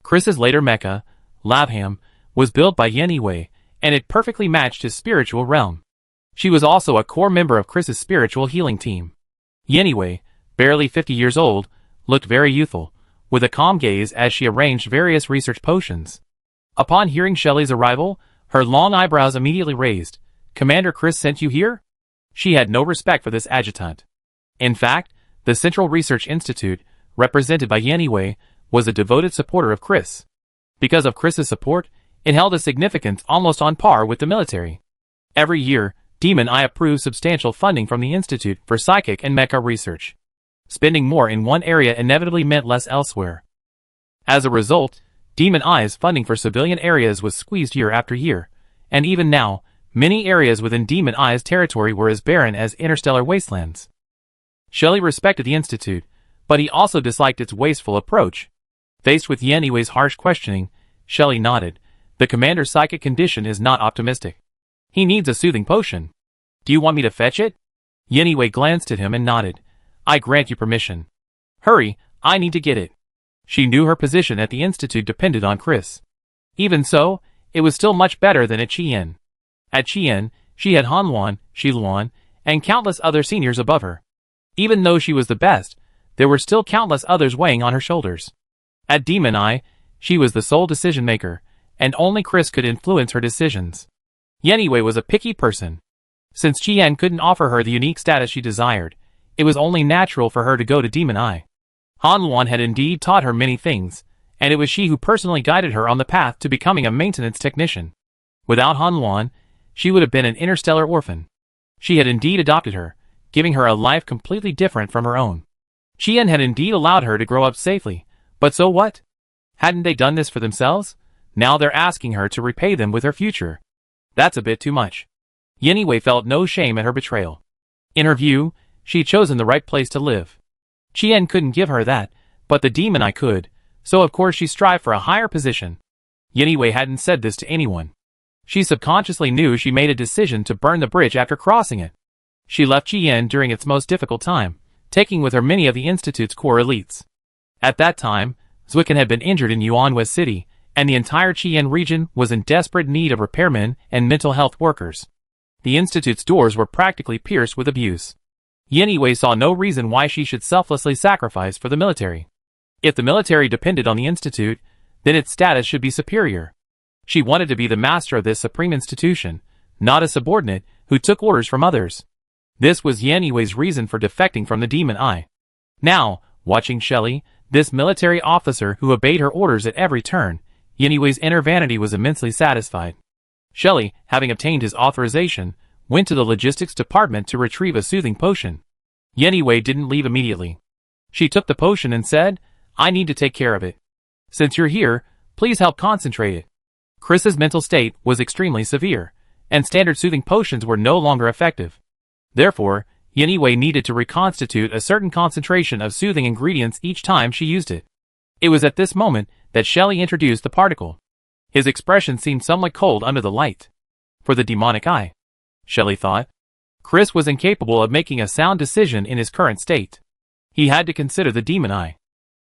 Chris's later mecha, Labham, was built by Yeniwei, and it perfectly matched his spiritual realm. She was also a core member of Chris's spiritual healing team. Yeniwei, barely 50 years old, looked very youthful, with a calm gaze as she arranged various research potions. Upon hearing Shelley's arrival, her long eyebrows immediately raised. Commander Chris sent you here? She had no respect for this adjutant. In fact, the Central Research Institute, represented by Yeniwei, was a devoted supporter of Chris. Because of Chris's support, it held a significance almost on par with the military. Every year, Demon Eye approved substantial funding from the Institute for psychic and mecha research. Spending more in one area inevitably meant less elsewhere. As a result, Demon Eye's funding for civilian areas was squeezed year after year, and even now, many areas within Demon Eye's territory were as barren as interstellar wastelands. Shelley respected the Institute, but he also disliked its wasteful approach. Faced with Yeniwei's harsh questioning, Shelley nodded. The commander's psychic condition is not optimistic. He needs a soothing potion. Do you want me to fetch it? Yeniwei glanced at him and nodded. I grant you permission. Hurry, I need to get it. She knew her position at the Institute depended on Chris. Even so, it was still much better than at Qi Yan. At Qi Yan, she had Han Luan, Shi Luan, and countless other seniors above her. Even though she was the best, there were still countless others weighing on her shoulders. At Demon Eye, she was the sole decision-maker, and only Chris could influence her decisions. Yeniwei was a picky person. Since Qian couldn't offer her the unique status she desired, it was only natural for her to go to Demon Eye. Han Luan had indeed taught her many things, and it was she who personally guided her on the path to becoming a maintenance technician. Without Han Luan, she would have been an interstellar orphan. She had indeed adopted her, giving her a life completely different from her own. Qian had indeed allowed her to grow up safely, but so what? Hadn't they done this for themselves? Now they're asking her to repay them with her future. That's a bit too much. Yeniwei felt no shame at her betrayal. In her view, she had chosen the right place to live. Qian couldn't give her that, but the Demon Eye could, so of course she strived for a higher position. Yeniwei hadn't said this to anyone. She subconsciously knew she made a decision to burn the bridge after crossing it. She left Qian during its most difficult time, taking with her many of the Institute's core elites. At that time, Zwicken had been injured in Yuanwei City, and the entire Qian region was in desperate need of repairmen and mental health workers. The Institute's doors were practically pierced with abuse. Yeniwei saw no reason why she should selflessly sacrifice for the military. If the military depended on the Institute, then its status should be superior. She wanted to be the master of this supreme institution, not a subordinate who took orders from others. This was Yeniwei's reason for defecting from the Demon Eye. Now, watching Shelley, this military officer who obeyed her orders at every turn, Yeniwei's inner vanity was immensely satisfied. Shelley, having obtained his authorization, went to the logistics department to retrieve a soothing potion. Yeniwei didn't leave immediately. She took the potion and said, "I need to take care of it. Since you're here, please help concentrate it." Chris's mental state was extremely severe, and standard soothing potions were no longer effective. Therefore, Yeniwei needed to reconstitute a certain concentration of soothing ingredients each time she used it. It was at this moment that Shelley introduced the particle. His expression seemed somewhat cold under the light. For the demonic eye, Shelley thought. Chris was incapable of making a sound decision in his current state. He had to consider the Demon Eye.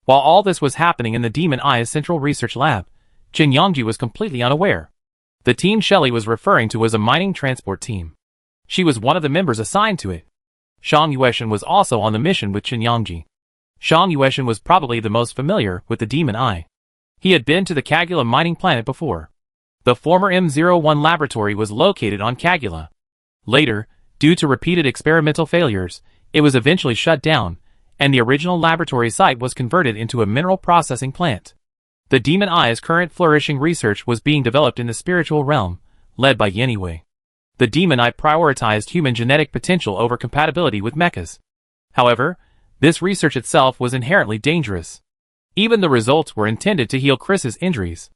While all this was happening in the Demon Eye's central research lab, Qin Yongji was completely unaware. The team Shelley was referring to was a mining transport team. She was one of the members assigned to it. Shang Yueshan was also on the mission with Qin Yongji. Shang Yueshan was probably the most familiar with the Demon Eye. He had been to the Kagula mining planet before. The former M01 laboratory was located on Kagula. Later, due to repeated experimental failures, it was eventually shut down, and the original laboratory site was converted into a mineral processing plant. The Demon Eye's current flourishing research was being developed in the spiritual realm, led by Yeniwei. The Demon Eye prioritized human genetic potential over compatibility with mechas. However, this research itself was inherently dangerous. Even the results were intended to heal Chris's injuries.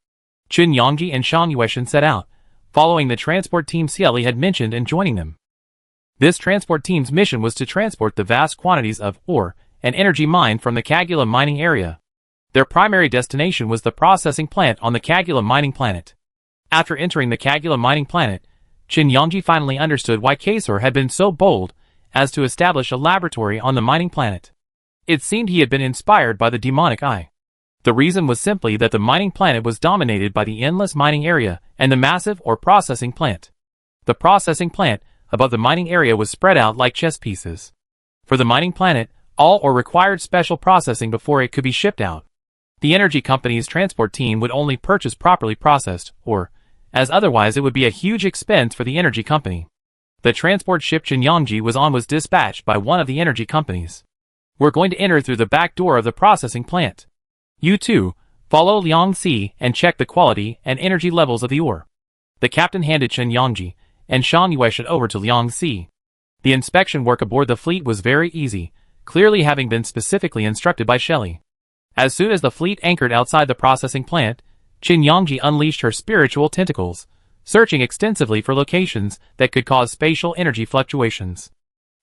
Qin Yongji and Shang Yueshan set out, following the transport team Cieli had mentioned and joining them. This transport team's mission was to transport the vast quantities of ore and energy mined from the Kagula mining area. Their primary destination was the processing plant on the Kagula mining planet. After entering the Kagula mining planet, Qin Yongji finally understood why Kaisor had been so bold as to establish a laboratory on the mining planet. It seemed he had been inspired by the demonic eye. The reason was simply that the mining planet was dominated by the endless mining area and the massive ore processing plant. The processing plant above the mining area was spread out like chess pieces. For the mining planet, all ore required special processing before it could be shipped out. The energy company's transport team would only purchase properly processed ore, as otherwise it would be a huge expense for the energy company. The transport ship Qin Yongji was on was dispatched by one of the energy companies. "We're going to enter through the back door of the processing plant. You two, follow Liang Xi and check the quality and energy levels of the ore." The captain handed Qin Yongji and Shang Yueshan over to Liang Xi. The inspection work aboard the fleet was very easy, clearly having been specifically instructed by Shelley. As soon as the fleet anchored outside the processing plant, Qin Yongji unleashed her spiritual tentacles, searching extensively for locations that could cause spatial energy fluctuations.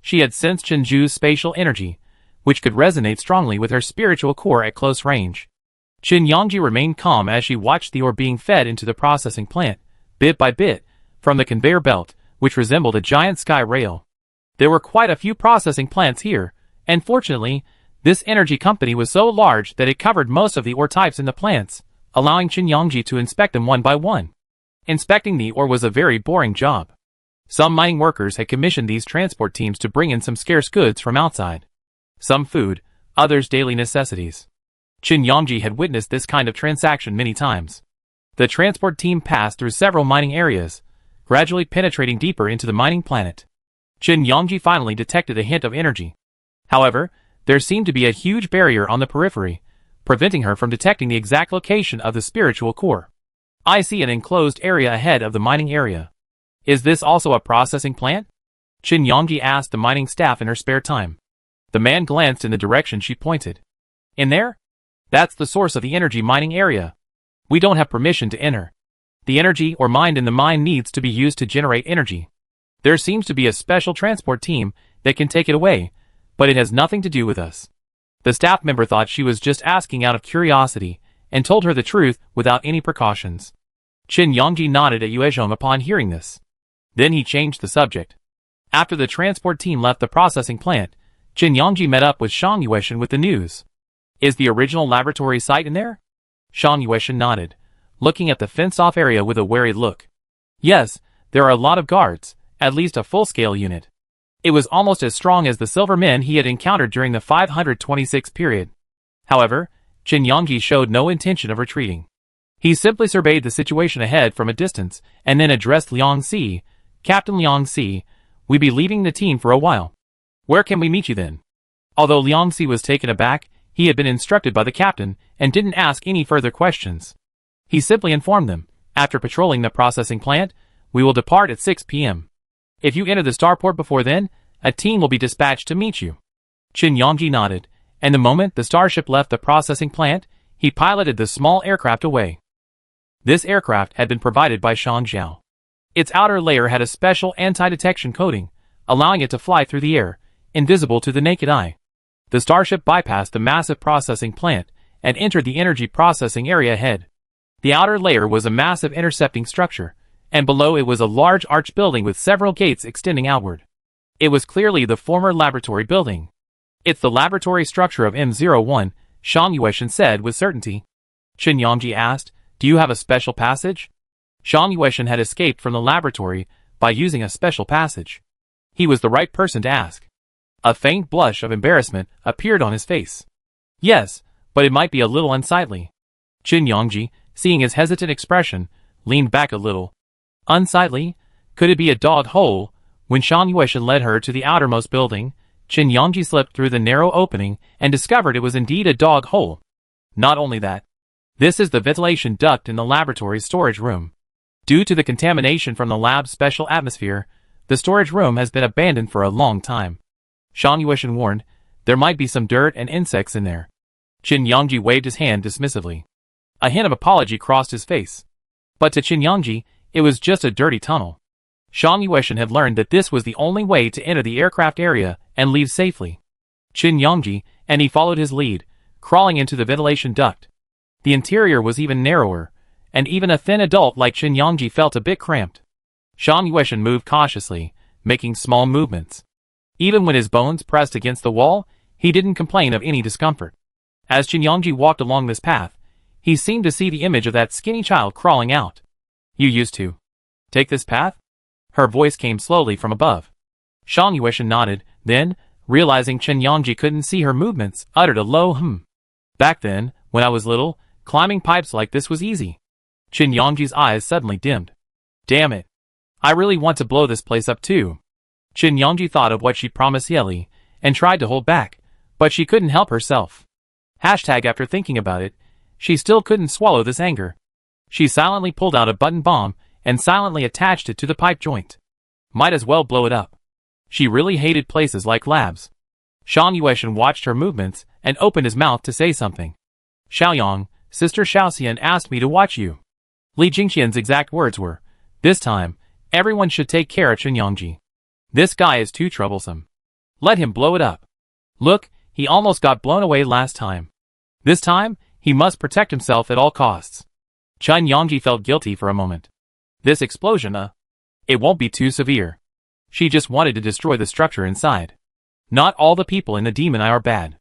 She had sensed Qinju's spatial energy, which could resonate strongly with her spiritual core at close range. Qin Yongji remained calm as she watched the ore being fed into the processing plant, bit by bit, from the conveyor belt, which resembled a giant sky rail. There were quite a few processing plants here, and fortunately, this energy company was so large that it covered most of the ore types in the plants, allowing Qin Yongji to inspect them one by one. Inspecting the ore was a very boring job. Some mining workers had commissioned these transport teams to bring in some scarce goods from outside. Some food, others daily necessities. Qin Yongji had witnessed this kind of transaction many times. The transport team passed through several mining areas, gradually penetrating deeper into the mining planet. Qin Yangji finally detected a hint of energy. However, there seemed to be a huge barrier on the periphery, preventing her from detecting the exact location of the spiritual core. I see an enclosed area ahead of the mining area. Is this also a processing plant? Qin Yangji asked the mining staff in her spare time. The man glanced in the direction she pointed. In there? That's the source of the energy mining area. We don't have permission to enter. The energy or mined in the mine needs to be used to generate energy. There seems to be a special transport team that can take it away, but it has nothing to do with us. The staff member thought she was just asking out of curiosity and told her the truth without any precautions. Qin Yangji nodded at Yuezhong upon hearing this. Then he changed the subject. After the transport team left the processing plant, Qin Yangji met up with Shang Yueshan with the news. Is the original laboratory site in there? Shang Yueshan nodded, looking at the fenced-off area with a wary look. Yes, there are a lot of guards, at least a full-scale unit. It was almost as strong as the silver men he had encountered during the 526 period. However, Qin Yangji showed no intention of retreating. He simply surveyed the situation ahead from a distance and then addressed Liang Si. Captain Liang Si, we be leaving the team for a while. Where can we meet you then? Although Liang Si was taken aback, he had been instructed by the captain and didn't ask any further questions. He simply informed them, after patrolling the processing plant, we will depart at 6 p.m. If you enter the starport before then, a team will be dispatched to meet you. Qin Yangji nodded, and the moment the starship left the processing plant, he piloted the small aircraft away. This aircraft had been provided by Shang Zhao. Its outer layer had a special anti-detection coating, allowing it to fly through the air, invisible to the naked eye. The starship bypassed the massive processing plant and entered the energy processing area ahead. The outer layer was a massive intercepting structure, and below it was a large arch building with several gates extending outward. It was clearly the former laboratory building. It's the laboratory structure of M01, Shang Yueshan said with certainty. Qin Yangji asked, do you have a special passage? Shang Yueshan had escaped from the laboratory by using a special passage. He was the right person to ask. A faint blush of embarrassment appeared on his face. Yes, but it might be a little unsightly. Qin Yangji, seeing his hesitant expression, leaned back a little. Unsightly? Could it be a dog hole? When Shang Yueshan led her to the outermost building, Qin Yangji slipped through the narrow opening and discovered it was indeed a dog hole. Not only that. This is the ventilation duct in the laboratory's storage room. Due to the contamination from the lab's special atmosphere, the storage room has been abandoned for a long time. Shang Yueshan warned, there might be some dirt and insects in there. Qin Yangji waved his hand dismissively. A hint of apology crossed his face. But to Qin Yangji, it was just a dirty tunnel. Shang Yueshan had learned that this was the only way to enter the aircraft area and leave safely. Qin Yangji, and he followed his lead, crawling into the ventilation duct. The interior was even narrower, and even a thin adult like Qin Yangji felt a bit cramped. Shang Yueshan moved cautiously, making small movements. Even when his bones pressed against the wall, he didn't complain of any discomfort. As Qin Yangji walked along this path, he seemed to see the image of that skinny child crawling out. You used to take this path? Her voice came slowly from above. Shang Yueshan nodded, then, realizing Qin Yangji couldn't see her movements, uttered a low hum. Back then, when I was little, climbing pipes like this was easy. Qin Yangji's eyes suddenly dimmed. Damn it. I really want to blow this place up too. Qin Yangji thought of what she promised Yeli, and tried to hold back, but she couldn't help herself. After thinking about it, she still couldn't swallow this anger. She silently pulled out a button bomb, and silently attached it to the pipe joint. Might as well blow it up. She really hated places like labs. Shang Yueshan watched her movements, and opened his mouth to say something. Xiaoyang, Sister Xiaoxian asked me to watch you. Li Jingqian's exact words were, this time, everyone should take care of Qin Yangji. This guy is too troublesome. Let him blow it up. Look, he almost got blown away last time. This time, he must protect himself at all costs. Qin Yangji felt guilty for a moment. This explosion, it won't be too severe. She just wanted to destroy the structure inside. Not all the people in the Demon Eye are bad.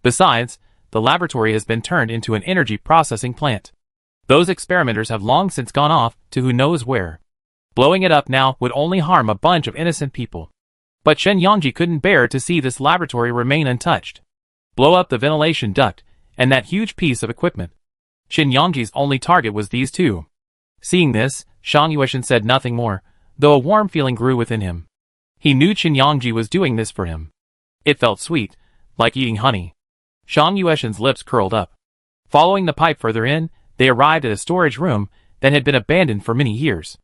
Besides, the laboratory has been turned into an energy processing plant. Those experimenters have long since gone off to who knows where. Blowing it up now would only harm a bunch of innocent people. But Qin Yangji couldn't bear to see this laboratory remain untouched. Blow up the ventilation duct, and that huge piece of equipment. Qin Yangji's only target was these two. Seeing this, Shang Yueshan said nothing more, though a warm feeling grew within him. He knew Qin Yongji was doing this for him. It felt sweet, like eating honey. Shang Yueshen's lips curled up. Following the pipe further in, they arrived at a storage room that had been abandoned for many years.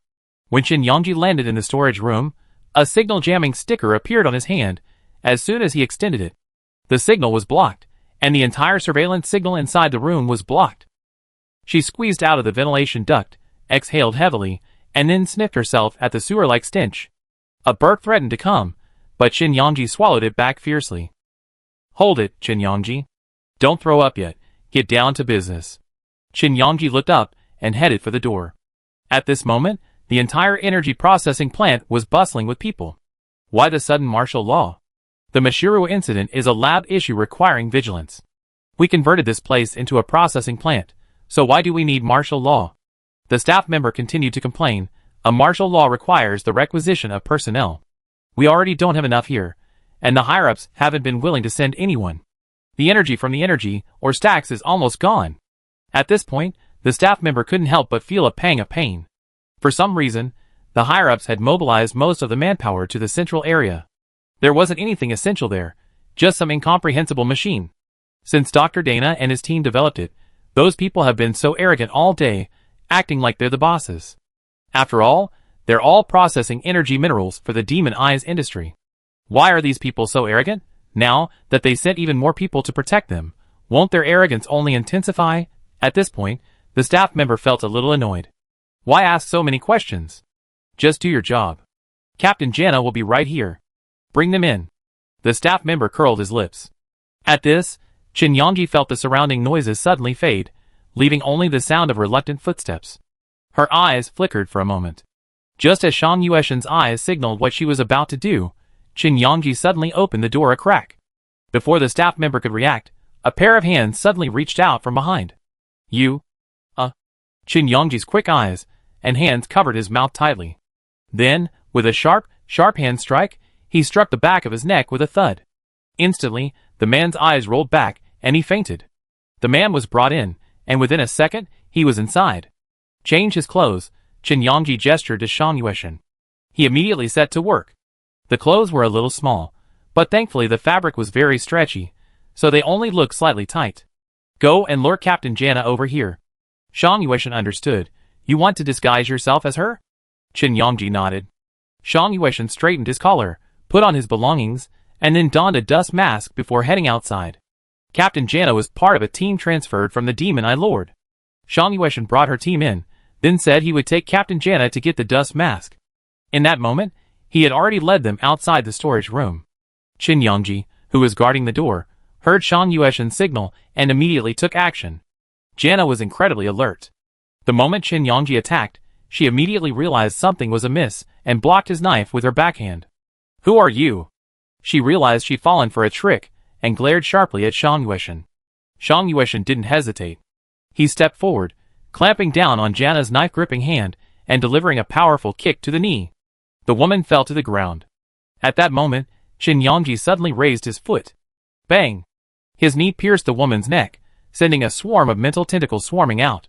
When Qin Yongji landed in the storage room, a signal jamming sticker appeared on his hand as soon as he extended it. The signal was blocked, and the entire surveillance signal inside the room was blocked. She squeezed out of the ventilation duct, exhaled heavily, and then sniffed herself at the sewer-like stench. A burp threatened to come, but Qin Yongji swallowed it back fiercely. "Hold it, Qin Yongji. Don't throw up yet. Get down to business." Qin Yongji looked up and headed for the door. At this moment, the entire energy processing plant was bustling with people. Why the sudden martial law? The Mashiru incident is a lab issue requiring vigilance. We converted this place into a processing plant, so why do we need martial law? The staff member continued to complain. A martial law requires the requisition of personnel. We already don't have enough here, and the higher-ups haven't been willing to send anyone. The energy from the energy, or stacks, is almost gone. At this point, the staff member couldn't help but feel a pang of pain. For some reason, the higher-ups had mobilized most of the manpower to the central area. There wasn't anything essential there, just some incomprehensible machine. Since Dr. Dana and his team developed it, those people have been so arrogant all day, acting like they're the bosses. After all, they're all processing energy minerals for the Demon Eyes industry. Why are these people so arrogant? Now that they sent even more people to protect them, won't their arrogance only intensify? At this point, the staff member felt a little annoyed. Why ask so many questions? Just do your job. Captain Janna will be right here. Bring them in. The staff member curled his lips. At this, Qin Yongji felt the surrounding noises suddenly fade, leaving only the sound of reluctant footsteps. Her eyes flickered for a moment. Just as Shang Yueshen's eyes signaled what she was about to do, Qin Yongji suddenly opened the door a crack. Before the staff member could react, a pair of hands suddenly reached out from behind. You? Qin Yongji's quick eyes and hands covered his mouth tightly. Then, with a sharp hand strike, he struck the back of his neck with a thud. Instantly, the man's eyes rolled back, and he fainted. The man was brought in, and within a second, he was inside. Change his clothes, Qin Yongji gestured to Shang Yueshen. He immediately set to work. The clothes were a little small, but thankfully the fabric was very stretchy, so they only looked slightly tight. Go and lure Captain Janna over here. Shang Yueshen understood. You want to disguise yourself as her? Qin Yongji nodded. Shang Yueshen straightened his collar, put on his belongings, and then donned a dust mask before heading outside. Captain Janna was part of a team transferred from the Demon Eye Lord. Shang Yueshen brought her team in, then said he would take Captain Janna to get the dust mask. In that moment, he had already led them outside the storage room. Qin Yongji, who was guarding the door, heard Shang Yueshen's signal and immediately took action. Janna was incredibly alert. The moment Qin Yongji attacked, she immediately realized something was amiss and blocked his knife with her backhand. Who are you? She realized she'd fallen for a trick and glared sharply at Shang Yueshen. Shang Yueshen didn't hesitate. He stepped forward, clamping down on Janna's knife-gripping hand and delivering a powerful kick to the knee. The woman fell to the ground. At that moment, Qin Yongji suddenly raised his foot. Bang! His knee pierced the woman's neck, sending a swarm of mental tentacles swarming out.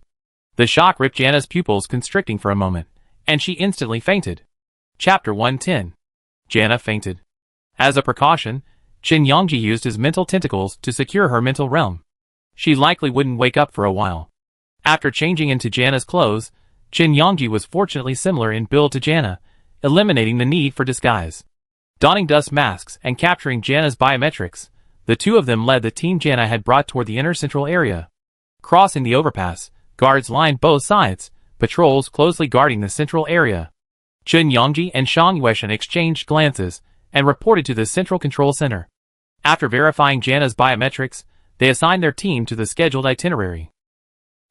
The shock ripped Janna's pupils constricting for a moment, and she instantly fainted. Chapter 110. Janna fainted. As a precaution, Qin Yongji used his mental tentacles to secure her mental realm. She likely wouldn't wake up for a while. After changing into Janna's clothes, Qin Yongji was fortunately similar in build to Janna, eliminating the need for disguise. Donning dust masks and capturing Janna's biometrics, the two of them led the team Janna had brought toward the inner central area. Crossing the overpass, guards lined both sides, patrols closely guarding the central area. Qin Yongji and Shang Yueshen exchanged glances and reported to the central control center. After verifying Janna's biometrics, they assigned their team to the scheduled itinerary.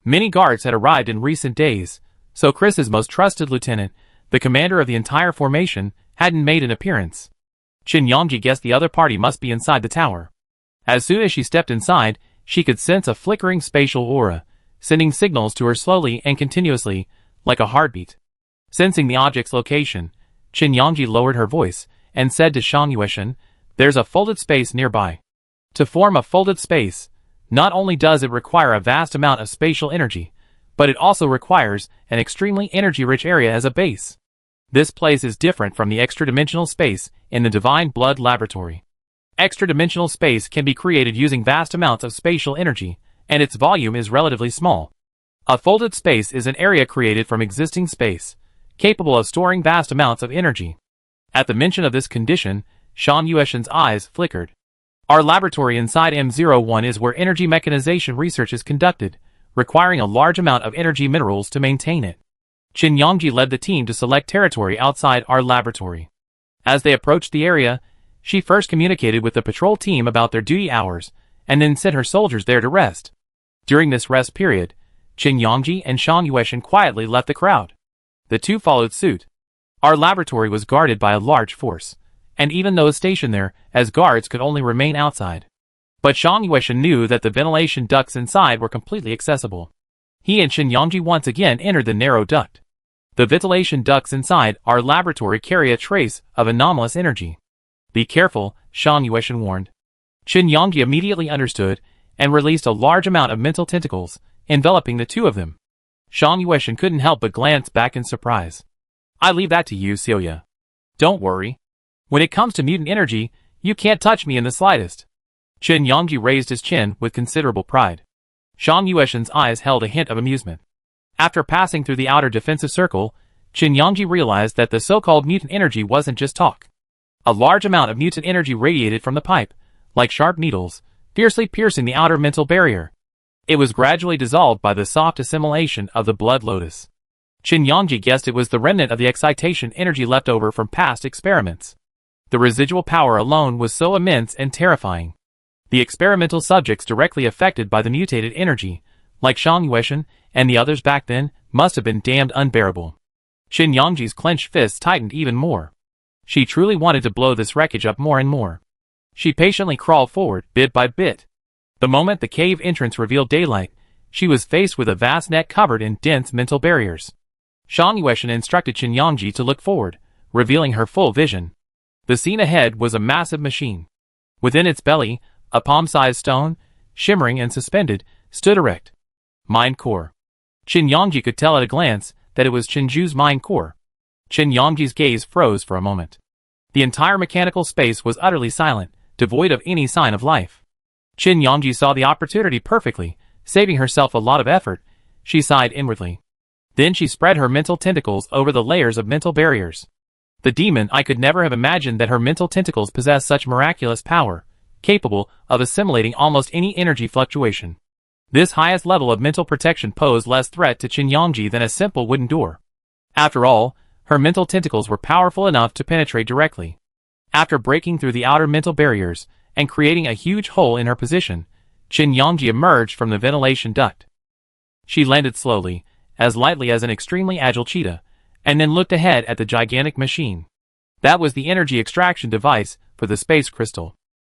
Many guards had arrived in recent days, so Chris's most trusted lieutenant, the commander of the entire formation, hadn't made an appearance. Qin Yongji guessed the other party must be inside the tower. As soon as she stepped inside, she could sense a flickering spatial aura, sending signals to her slowly and continuously, like a heartbeat. Sensing the object's location, Qin Yongji lowered her voice and said to Shang Yueshen, "There's a folded space nearby." To form a folded space, not only does it require a vast amount of spatial energy, but it also requires an extremely energy-rich area as a base. This place is different from the extra-dimensional space in the Divine Blood Laboratory. Extra-dimensional space can be created using vast amounts of spatial energy, and its volume is relatively small. A folded space is an area created from existing space, capable of storing vast amounts of energy. At the mention of this condition, Shan Yueshan's eyes flickered. Our laboratory inside M01 is where energy mechanization research is conducted, requiring a large amount of energy minerals to maintain it. Qin Yangji led the team to select territory outside our laboratory. As they approached the area, she first communicated with the patrol team about their duty hours, and then sent her soldiers there to rest. During this rest period, Qin Yangji and Shan Yueshan quietly left the crowd. The two followed suit. Our laboratory was guarded by a large force, and even those stationed there as guards could only remain outside. But Shan Yueshan knew that the ventilation ducts inside were completely accessible. He and Qin Yangji once again entered the narrow duct. The ventilation ducts inside our laboratory carry a trace of anomalous energy. Be careful, Shan Yueshan warned. Qin Yangji immediately understood and released a large amount of mental tentacles, enveloping the two of them. Shan Yueshan couldn't help but glance back in surprise. I leave that to you, Celia. Don't worry. When it comes to mutant energy, you can't touch me in the slightest. Qin Yangji raised his chin with considerable pride. Shan Yueshan's eyes held a hint of amusement. After passing through the outer defensive circle, Qin Yangji realized that the so-called mutant energy wasn't just talk. A large amount of mutant energy radiated from the pipe, like sharp needles, fiercely piercing the outer mental barrier. It was gradually dissolved by the soft assimilation of the blood lotus. Qin Yangji guessed it was the remnant of the excitation energy left over from past experiments. The residual power alone was so immense and terrifying. The experimental subjects directly affected by the mutated energy, like Shan Yueshan and the others back then, must have been damned unbearable. Qin Yangji's clenched fists tightened even more. She truly wanted to blow this wreckage up more and more. She patiently crawled forward, bit by bit. The moment the cave entrance revealed daylight, she was faced with a vast net covered in dense mental barriers. Shan Yueshan instructed Qin Yangji to look forward, revealing her full vision. The scene ahead was a massive machine. Within its belly, a palm-sized stone, shimmering and suspended, stood erect. Mind core. Qin Yangji could tell at a glance that it was Qinju's mind core. Qin Yangji's gaze froze for a moment. The entire mechanical space was utterly silent, devoid of any sign of life. Qin Yangji saw the opportunity perfectly, saving herself a lot of effort. She sighed inwardly. Then she spread her mental tentacles over the layers of mental barriers. The demon I could never have imagined that her mental tentacles possessed such miraculous power, capable of assimilating almost any energy fluctuation. This highest level of mental protection posed less threat to Qin Yangji than a simple wooden door. After all, her mental tentacles were powerful enough to penetrate directly. After breaking through the outer mental barriers and creating a huge hole in her position, Qin Yangji emerged from the ventilation duct. She landed slowly, as lightly as an extremely agile cheetah, and then looked ahead at the gigantic machine. That was the energy extraction device for the space crystal.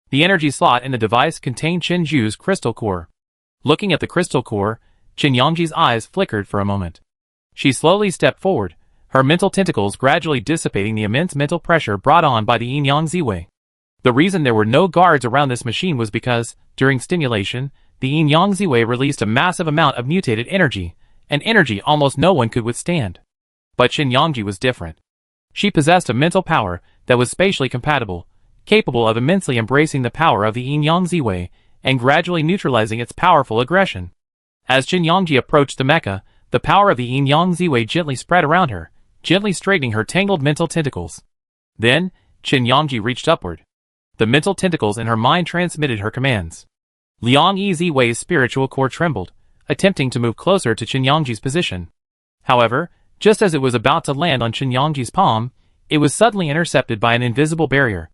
The energy slot in the device contained Qinju's crystal core. Looking at the crystal core, Qin Yangji's eyes flickered for a moment. She slowly stepped forward, her mental tentacles gradually dissipating the immense mental pressure brought on by the Yin-Yang Z-Wei. The reason there were no guards around this machine was because, during stimulation, the Yin-Yang Z-Wei released a massive amount of mutated energy, an energy almost no one could withstand. But Qin Yangji was different. She possessed a mental power that was spatially compatible, capable of immensely embracing the power of the Yin-Yang Z-Wei and gradually neutralizing its powerful aggression. As Qin Yangji approached the mecha, the power of the Yin-Yang Z-Wei gently spread around her, gently straightening her tangled mental tentacles. Then, Qin Yangji reached upward. The mental tentacles in her mind transmitted her commands. Liang Yi Z-Wei's spiritual core trembled, attempting to move closer to Qin Yangji's position. However, just as it was about to land on Qin Yangji's palm, it was suddenly intercepted by an invisible barrier.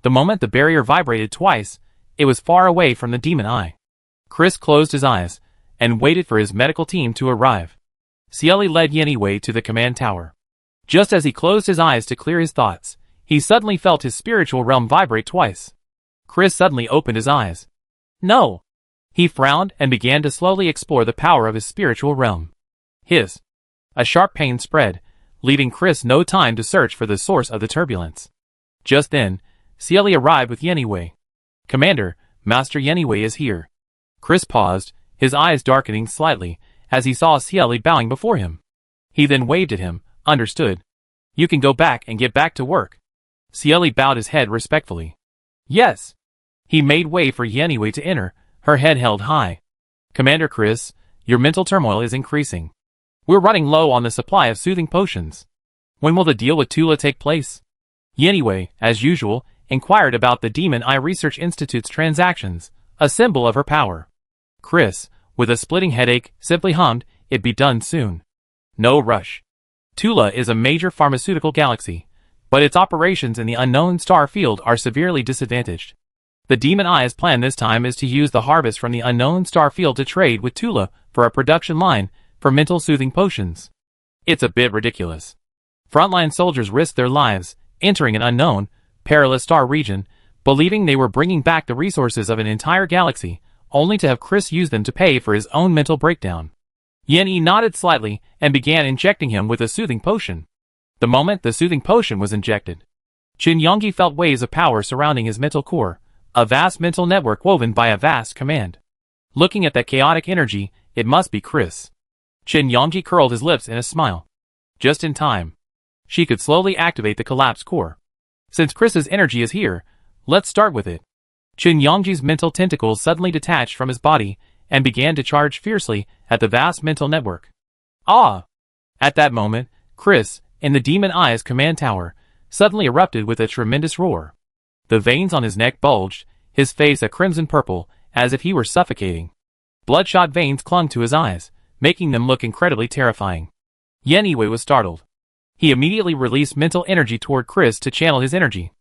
The moment the barrier vibrated twice, it was far away from the demon eye. Chris closed his eyes and waited for his medical team to arrive. Cieli led Yanniwei to the command tower. Just as he closed his eyes to clear his thoughts, he suddenly felt his spiritual realm vibrate twice. Chris suddenly opened his eyes. No! He frowned and began to slowly explore the power of his spiritual realm. A sharp pain spread, leaving Chris no time to search for the source of the turbulence. Just then, Cieli arrived with Yanniwei. Commander, Master Yanniwei is here. Chris paused, his eyes darkening slightly, as he saw Cieli bowing before him. He then waved at him, understood. You can go back and get back to work. Cieli bowed his head respectfully. Yes. He made way for Yenwei to enter, her head held high. Commander Chris, your mental turmoil is increasing. We're running low on the supply of soothing potions. When will the deal with Tula take place? Yenwei, as usual, inquired about the Demon Eye Research Institute's transactions, a symbol of her power. Chris, with a splitting headache, simply hummed, "It'd be done soon." No rush. Tula is a major pharmaceutical galaxy, but its operations in the unknown star field are severely disadvantaged. The Demon Eye's plan this time is to use the harvest from the unknown star field to trade with Tula for a production line for mental soothing potions. It's a bit ridiculous. Frontline soldiers risked their lives, entering an unknown, perilous star region, believing they were bringing back the resources of an entire galaxy, only to have Chris use them to pay for his own mental breakdown. Yen-Yi nodded slightly and began injecting him with a soothing potion. The moment the soothing potion was injected, Qin Yongji felt waves of power surrounding his mental core, a vast mental network woven by a vast command. Looking at that chaotic energy, it must be Chris. Qin Yongji curled his lips in a smile. Just in time. She could slowly activate the collapsed core. Since Chris's energy is here, let's start with it. Qin Yongji's mental tentacles suddenly detached from his body and began to charge fiercely at the vast mental network. Ah! At that moment, Chris, in the Demon Eye's command tower, suddenly erupted with a tremendous roar. The veins on his neck bulged, his face a crimson purple, as if he were suffocating. Bloodshot veins clung to his eyes, making them look incredibly terrifying. Yenwei was startled. He immediately released mental energy toward Chris to channel his energy.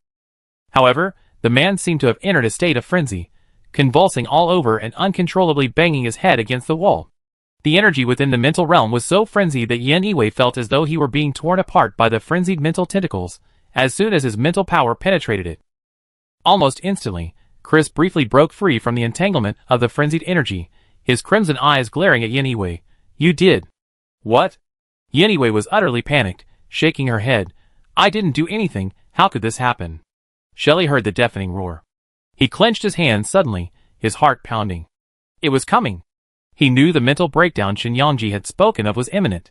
However, the man seemed to have entered a state of frenzy, convulsing all over and uncontrollably banging his head against the wall. The energy within the mental realm was so frenzied that Yenwei felt as though he were being torn apart by the frenzied mental tentacles, as soon as his mental power penetrated it. Almost instantly, Chris briefly broke free from the entanglement of the frenzied energy, his crimson eyes glaring at Yenwei. You did. What? Yenwei was utterly panicked, shaking her head. I didn't do anything, how could this happen? Shelley heard the deafening roar. He clenched his hands suddenly, his heart pounding. It was coming. He knew the mental breakdown Qin Yongji had spoken of was imminent.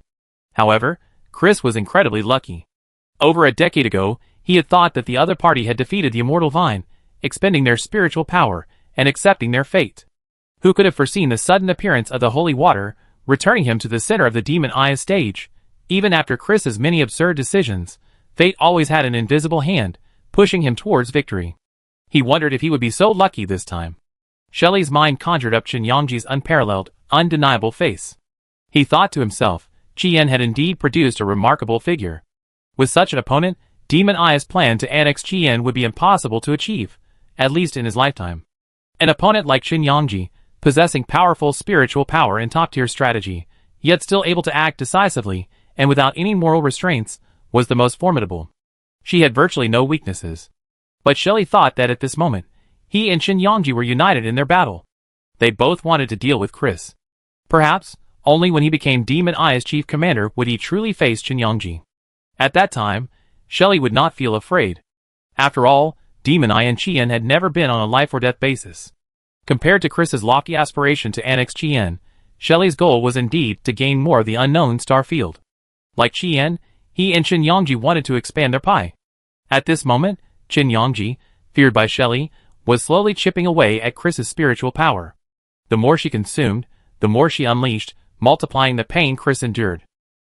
However, Chris was incredibly lucky. Over a decade ago, he had thought that the other party had defeated the Immortal Vine, expending their spiritual power and accepting their fate. Who could have foreseen the sudden appearance of the holy water, returning him to the center of the Demon Eye's stage? Even after Chris's many absurd decisions, fate always had an invisible hand, pushing him towards victory. He wondered if he would be so lucky this time. Shelley's mind conjured up Qin Yongji's unparalleled, undeniable face. He thought to himself, Qian had indeed produced a remarkable figure. With such an opponent, Demon Eye's plan to annex Qian would be impossible to achieve, at least in his lifetime. An opponent like Qin Yongji, possessing powerful spiritual power and top-tier strategy, yet still able to act decisively and without any moral restraints, was the most formidable. She had virtually no weaknesses. But Shelley thought that at this moment, he and Qin Yongji were united in their battle. They both wanted to deal with Chris. Perhaps, only when he became Demon Eye's chief commander would he truly face Qin Yongji. At that time, Shelley would not feel afraid. After all, Demon Eye and Qian had never been on a life-or-death basis. Compared to Chris's lofty aspiration to annex Qian, Shelley's goal was indeed to gain more of the unknown star field. Like Qian, he and Qin Yongji wanted to expand their pie. At this moment, Qin Yongji, feared by Shelley, was slowly chipping away at Chris's spiritual power. The more she consumed, the more she unleashed, multiplying the pain Chris endured.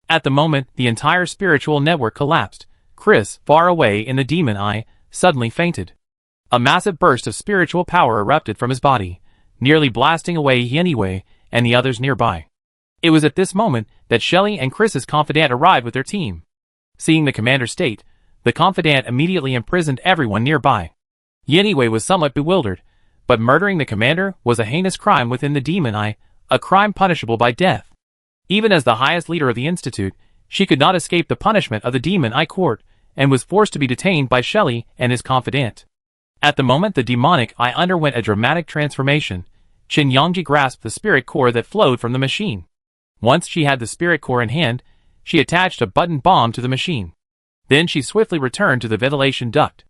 At the moment the entire spiritual network collapsed, Chris, far away in the Demon Eye, suddenly fainted. A massive burst of spiritual power erupted from his body, nearly blasting away Yenwei and the others nearby. It was at this moment that Shelley and Chris's confidant arrived with their team. Seeing the commander's state, the confidant immediately imprisoned everyone nearby. Yenwei was somewhat bewildered, but murdering the commander was a heinous crime within the Demon Eye, a crime punishable by death. Even as the highest leader of the Institute, she could not escape the punishment of the Demon Eye court, and was forced to be detained by Shelley and his confidant. At the moment the demonic eye underwent a dramatic transformation, Qin Yongji grasped the spirit core that flowed from the machine. Once she had the spirit core in hand, she attached a button bomb to the machine. Then she swiftly returned to the ventilation duct.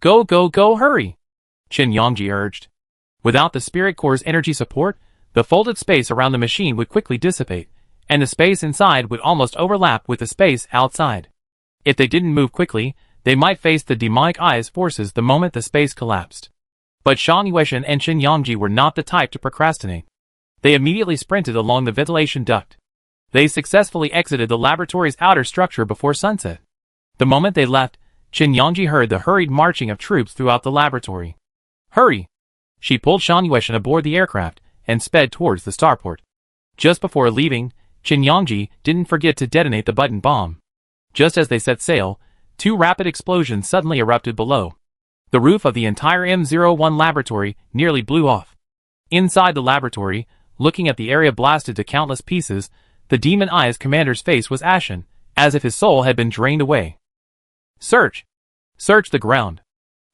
Go, go, go, hurry! Qin Yongji urged. Without the spirit core's energy support, the folded space around the machine would quickly dissipate, and the space inside would almost overlap with the space outside. If they didn't move quickly, they might face the demonic eye's forces the moment the space collapsed. But Shan Yueshan and Qin Yangji were not the type to procrastinate. They immediately sprinted along the ventilation duct. They successfully exited the laboratory's outer structure before sunset. The moment they left, Qin Yangji heard the hurried marching of troops throughout the laboratory. Hurry! She pulled Shan Yueshan aboard the aircraft and sped towards the starport. Just before leaving, Qin Yangji didn't forget to detonate the button bomb. Just as they set sail, two rapid explosions suddenly erupted below. The roof of the entire M01 laboratory nearly blew off. Inside the laboratory, looking at the area blasted to countless pieces, the Demon Eyes commander's face was ashen, as if his soul had been drained away. Search! Search the ground!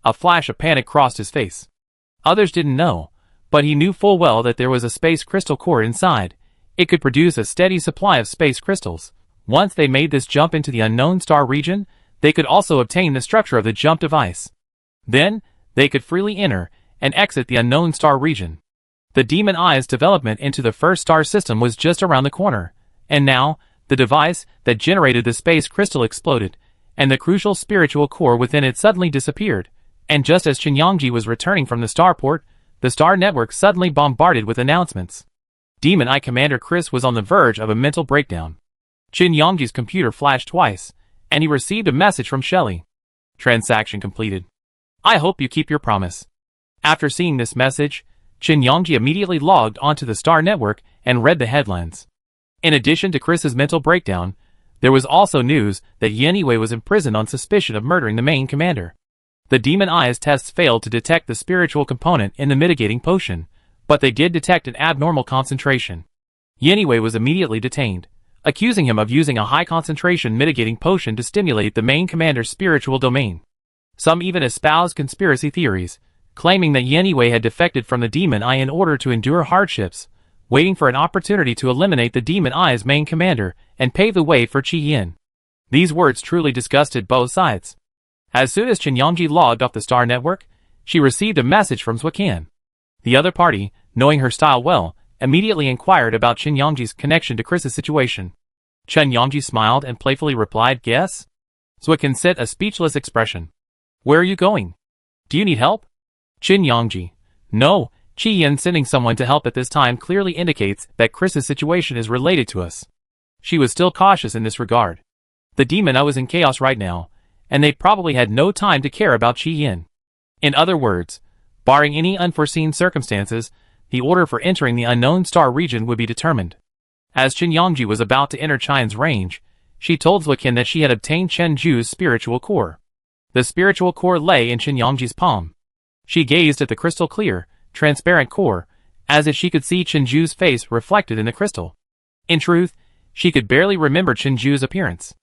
A flash of panic crossed his face. Others didn't know, but he knew full well that there was a space crystal core inside. It could produce a steady supply of space crystals. Once they made this jump into the unknown star region, they could also obtain the structure of the jump device. Then, they could freely enter and exit the unknown star region. The Demon Eye's development into the first star system was just around the corner, and now, the device that generated the space crystal exploded, and the crucial spiritual core within it suddenly disappeared, and just as Qin Yangji was returning from the starport, the star network suddenly bombarded with announcements. Demon Eye Commander Chris was on the verge of a mental breakdown. Qin Yangji's computer flashed twice, and he received a message from Shelley. Transaction completed. I hope you keep your promise. After seeing this message, Qin Yangji immediately logged onto the star network and read the headlines. In addition to Chris's mental breakdown, there was also news that Yin Yiwei was imprisoned on suspicion of murdering the main commander. The Demon Eyes tests failed to detect the spiritual component in the mitigating potion, but they did detect an abnormal concentration. Yin Yiwei was immediately detained, accusing him of using a high-concentration mitigating potion to stimulate the main commander's spiritual domain. Some even espoused conspiracy theories, claiming that Yin Yiwei had defected from the Demon Eye in order to endure hardships, waiting for an opportunity to eliminate the Demon Eye's main commander and pave the way for Qi Yin. These words truly disgusted both sides. As soon as Qin Yangji logged off the star network, she received a message from Zhuokan. The other party, knowing her style well, immediately inquired about Qin Yangji's connection to Chris's situation. Qin Yangji smiled and playfully replied, "Guess?" Zhuokan sent a speechless expression. "Where are you going? Do you need help?" Qin Yangji: "No, Qi Yin sending someone to help at this time clearly indicates that Chris's situation is related to us." She was still cautious in this regard. The demon I was in chaos right now, and they probably had no time to care about Qi Yin. In other words, barring any unforeseen circumstances, the order for entering the unknown star region would be determined. As Qin Yangji was about to enter Qian's range, she told Zhuokan that she had obtained Chen Zhu's spiritual core. The spiritual core lay in Qin Yangji's palm. She gazed at the crystal clear, transparent core, as if she could see Chen Zhu's face reflected in the crystal. In truth, she could barely remember Chen Zhu's appearance.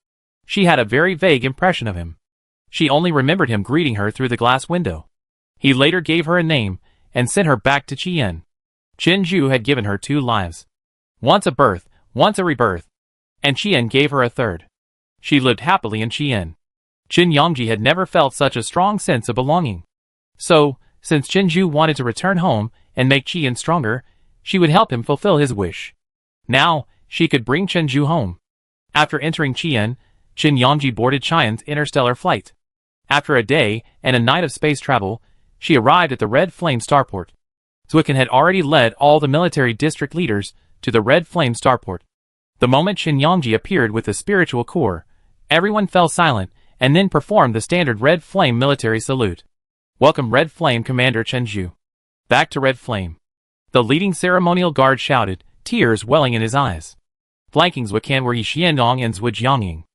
She had a very vague impression of him. She only remembered him greeting her through the glass window. He later gave her a name and sent her back to Qian. Chen Zhu had given her 2 lives. Once a birth, once a rebirth. And Qian gave her a 3rd. She lived happily in Qian. Qin Yangji had never felt such a strong sense of belonging. So, since Chen Zhu wanted to return home and make Qian stronger, she would help him fulfill his wish. Now, she could bring Chen Zhu home. After entering Qian, Qin Yangji boarded Qian's interstellar flight. After a day and a night of space travel, she arrived at the Red Flame starport. Zhuokan had already led all the military district leaders to the Red Flame starport. The moment Qin Yangji appeared with the spiritual core, everyone fell silent and then performed the standard Red Flame military salute. "Welcome Red Flame Commander Chen Zhu. Back to Red Flame." The leading ceremonial guard shouted, tears welling in his eyes. Flanking Zhuokan were Yi Xianyong and Zhu Jiangying.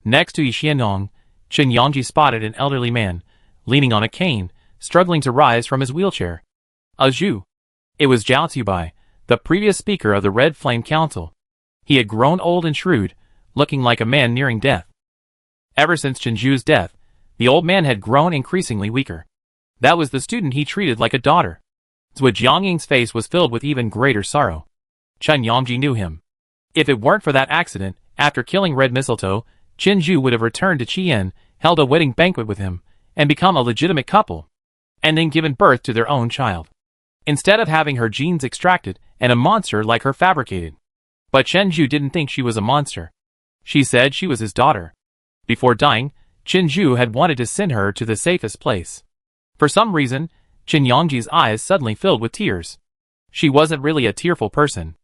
Next to Yi Xianyong, Qin Yangji spotted an elderly man, leaning on a cane, struggling to rise from his wheelchair. Zhu. It was Zhao Tubai, the previous speaker of the Red Flame Council. He had grown old and shrewd, looking like a man nearing death. Ever since Chen Zhu's death, the old man had grown increasingly weaker. That was the student he treated like a daughter. Zhu Jiangying's face was filled with even greater sorrow. Qin Yangji knew him. If it weren't for that accident, after killing Red Mistletoe, Qin Zhu would have returned to Qian, held a wedding banquet with him, and become a legitimate couple, and then given birth to their own child. Instead of having her genes extracted and a monster like her fabricated. But Chen Zhu didn't think she was a monster. She said she was his daughter. Before dying, Qin Zhu had wanted to send her to the safest place. For some reason, Qin Yangji's eyes suddenly filled with tears. She wasn't really a tearful person.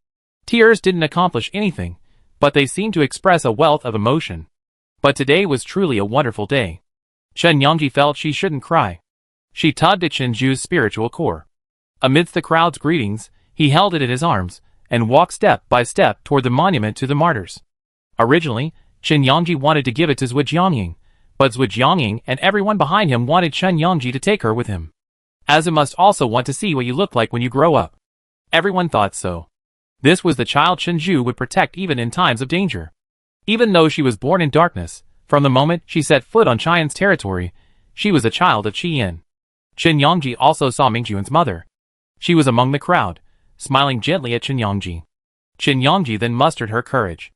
Tears didn't accomplish anything, but they seemed to express a wealth of emotion. But today was truly a wonderful day. Qin Yangji felt she shouldn't cry. She tugged at Qin Zhu's spiritual core. Amidst the crowd's greetings, he held it in his arms and walked step by step toward the monument to the martyrs. Originally, Qin Yangji wanted to give it to Zhu Jiangying, but Zhu Jiangying and everyone behind him wanted Qin Yangji to take her with him. As it must also want to see what you look like when you grow up. Everyone thought so. This was the child Qin Zhu would protect even in times of danger. Even though she was born in darkness, from the moment she set foot on Qian's territory, she was a child of Qian. Qin Yangji also saw Mingjuan's mother. She was among the crowd, smiling gently at Qin Yangji. Qin Yangji then mustered her courage.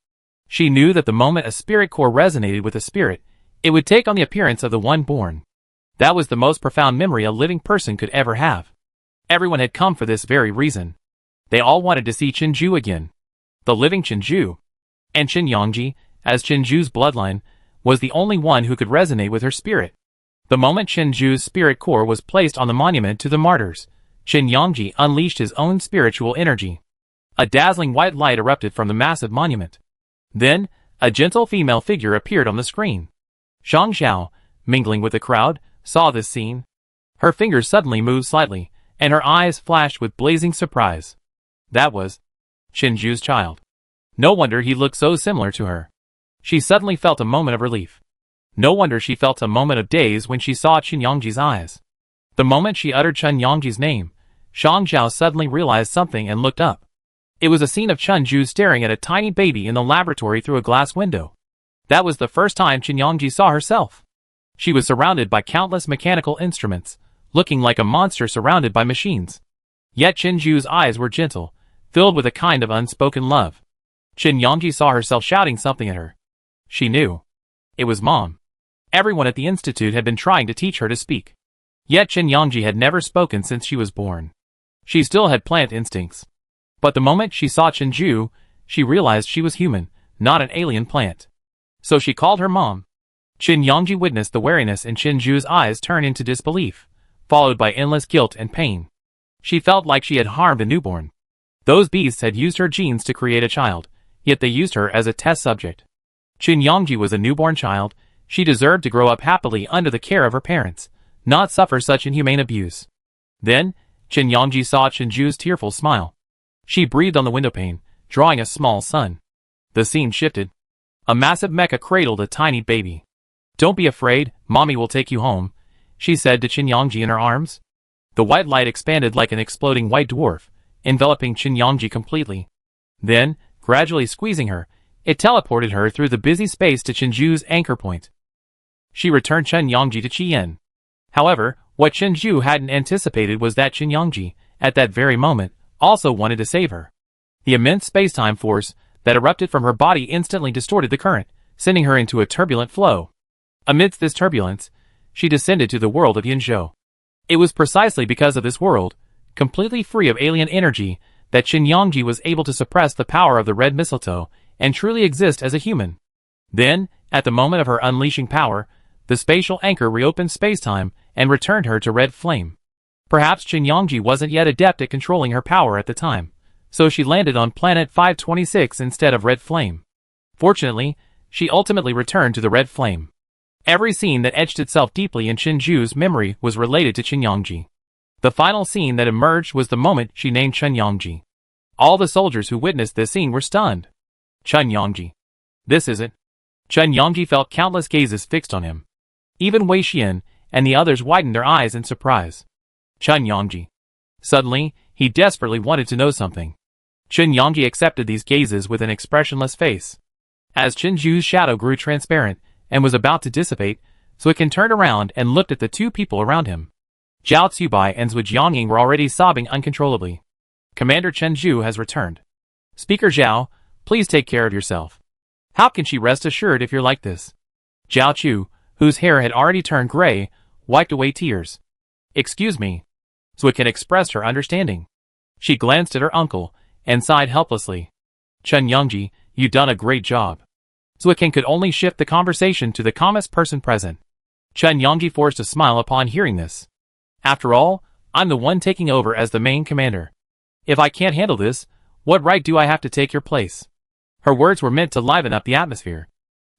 She knew that the moment a spirit core resonated with a spirit, it would take on the appearance of the one born. That was the most profound memory a living person could ever have. Everyone had come for this very reason. They all wanted to see Qin Zhu again. The living Qin Zhu. And Qin Yangji, as Qin Zhu's bloodline, was the only one who could resonate with her spirit. The moment Qin Zhu's spirit core was placed on the monument to the martyrs, Qin Yangji unleashed his own spiritual energy. A dazzling white light erupted from the massive monument. Then, a gentle female figure appeared on the screen. Zhang Xiao, mingling with the crowd, saw this scene. Her fingers suddenly moved slightly, and her eyes flashed with blazing surprise. That was Qin Zhu's child. No wonder he looked so similar to her. She suddenly felt a moment of relief. No wonder she felt a moment of daze when she saw Qin Yangji's eyes. The moment she uttered Qin Yangji's name, Zhang Xiao suddenly realized something and looked up. It was a scene of Qin Zhu staring at a tiny baby in the laboratory through a glass window. That was the first time Qin Yangji saw herself. She was surrounded by countless mechanical instruments, looking like a monster surrounded by machines. Yet Qin Zhu's eyes were gentle, filled with a kind of unspoken love. Qin Yangji saw herself shouting something at her. She knew. It was Mom. Everyone at the institute had been trying to teach her to speak. Yet Qin Yangji had never spoken since she was born. She still had plant instincts. But the moment she saw Qin Zhu, she realized she was human, not an alien plant. So she called her Mom. Qin Yangji witnessed the wariness in Qin Zhu's eyes turn into disbelief, followed by endless guilt and pain. She felt like she had harmed a newborn. Those beasts had used her genes to create a child, yet they used her as a test subject. Qin Yangji was a newborn child. She deserved to grow up happily under the care of her parents, not suffer such inhumane abuse. Then, Qin Yangji saw Qin Zhu's tearful smile. She breathed on the windowpane, drawing a small sun. The scene shifted. A massive mecha cradled a tiny baby. Don't be afraid, Mommy will take you home, she said to Qin Yangji in her arms. The white light expanded like an exploding white dwarf, enveloping Qin Yangji completely. Then, gradually squeezing her, it teleported her through the busy space to Qin Zhu's anchor point. She returned Qin Yangji to Qian. However, what Qin Zhu hadn't anticipated was that Qin Yangji, at that very moment, also wanted to save her. The immense space-time force that erupted from her body instantly distorted the current, sending her into a turbulent flow. Amidst this turbulence, she descended to the world of Yinzhou. It was precisely because of this world, completely free of alien energy, that Qin Yangji was able to suppress the power of the red mistletoe and truly exist as a human. Then, at the moment of her unleashing power, the spatial anchor reopened space-time and returned her to red flame. Perhaps Qin Yangji wasn't yet adept at controlling her power at the time, so she landed on planet 526 instead of red flame. Fortunately, she ultimately returned to the red flame. Every scene that etched itself deeply in Qin Zhu's memory was related to Qin Yangji. The final scene that emerged was the moment she named Qin Yangji. All the soldiers who witnessed this scene were stunned. Qin Yangji. This is it. Qin Yangji felt countless gazes fixed on him. Even Wei Xian and the others widened their eyes in surprise. Qin Yangji. Suddenly, he desperately wanted to know something. Qin Yangji accepted these gazes with an expressionless face. As Qin Zhu's shadow grew transparent and was about to dissipate, Zuikan turned around and looked at the two people around him. Zhao Tsubai and Zhu Jiangying were already sobbing uncontrollably. Commander Qin Zhu has returned. Speaker Zhao, please take care of yourself. How can she rest assured if you're like this? Zhao Chu, whose hair had already turned gray, wiped away tears. Excuse me. Zuikan expressed her understanding. She glanced at her uncle and sighed helplessly. Qin Yangji, you done a great job. Zuikin could only shift the conversation to the calmest person present. Chen Yongji forced a smile upon hearing this. After all, I'm the one taking over as the main commander. If I can't handle this, what right do I have to take your place? Her words were meant to liven up the atmosphere.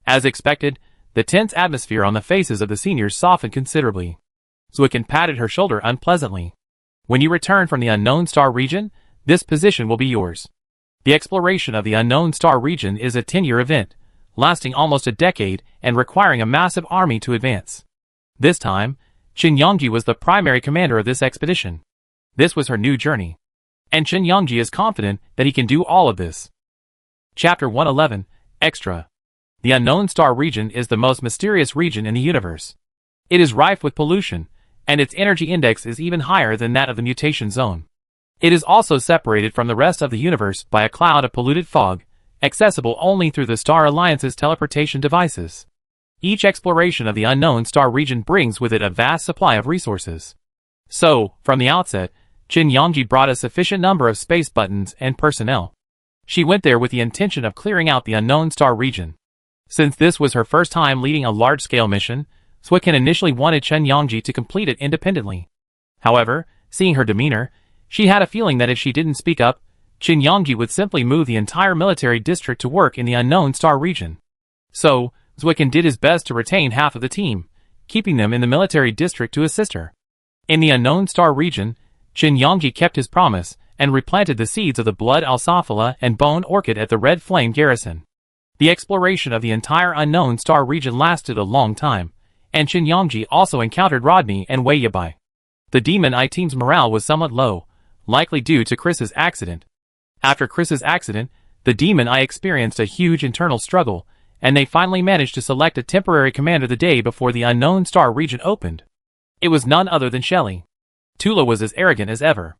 As expected, the tense atmosphere on the faces of the seniors softened considerably. Zuikin patted her shoulder unpleasantly. When you return from the unknown star region, this position will be yours. The exploration of the unknown star region is a 10-year event, lasting almost a decade and requiring a massive army to advance. This time, Chen Yongji was the primary commander of this expedition. This was her new journey. And Chen Yongji is confident that he can do all of this. Chapter 111, Extra. The unknown star region is the most mysterious region in the universe. It is rife with pollution, and its energy index is even higher than that of the mutation zone. It is also separated from the rest of the universe by a cloud of polluted fog, accessible only through the Star Alliance's teleportation devices. Each exploration of the unknown star region brings with it a vast supply of resources. So, from the outset, Chen Yongji brought a sufficient number of space buttons and personnel. She went there with the intention of clearing out the unknown star region. Since this was her first time leading a large-scale mission, Zuikin initially wanted Chen Yongji to complete it independently. However, seeing her demeanor, she had a feeling that if she didn't speak up, Chen Yongji would simply move the entire military district to work in the unknown star region. So, Zuikin did his best to retain half of the team, keeping them in the military district to assist her. In the unknown star region, Chen Yongji kept his promise and replanted the seeds of the blood alsophala and bone orchid at the Red Flame garrison. The exploration of the entire unknown star region lasted a long time, and Chen Yongji also encountered Rodney and Wei Yabai. The Demon Eye team's morale was somewhat low, likely due to Chris's accident. After Chris's accident, the Demon Eye experienced a huge internal struggle, and they finally managed to select a temporary commander the day before the unknown star region opened. It was none other than Shelley. Tula was as arrogant as ever.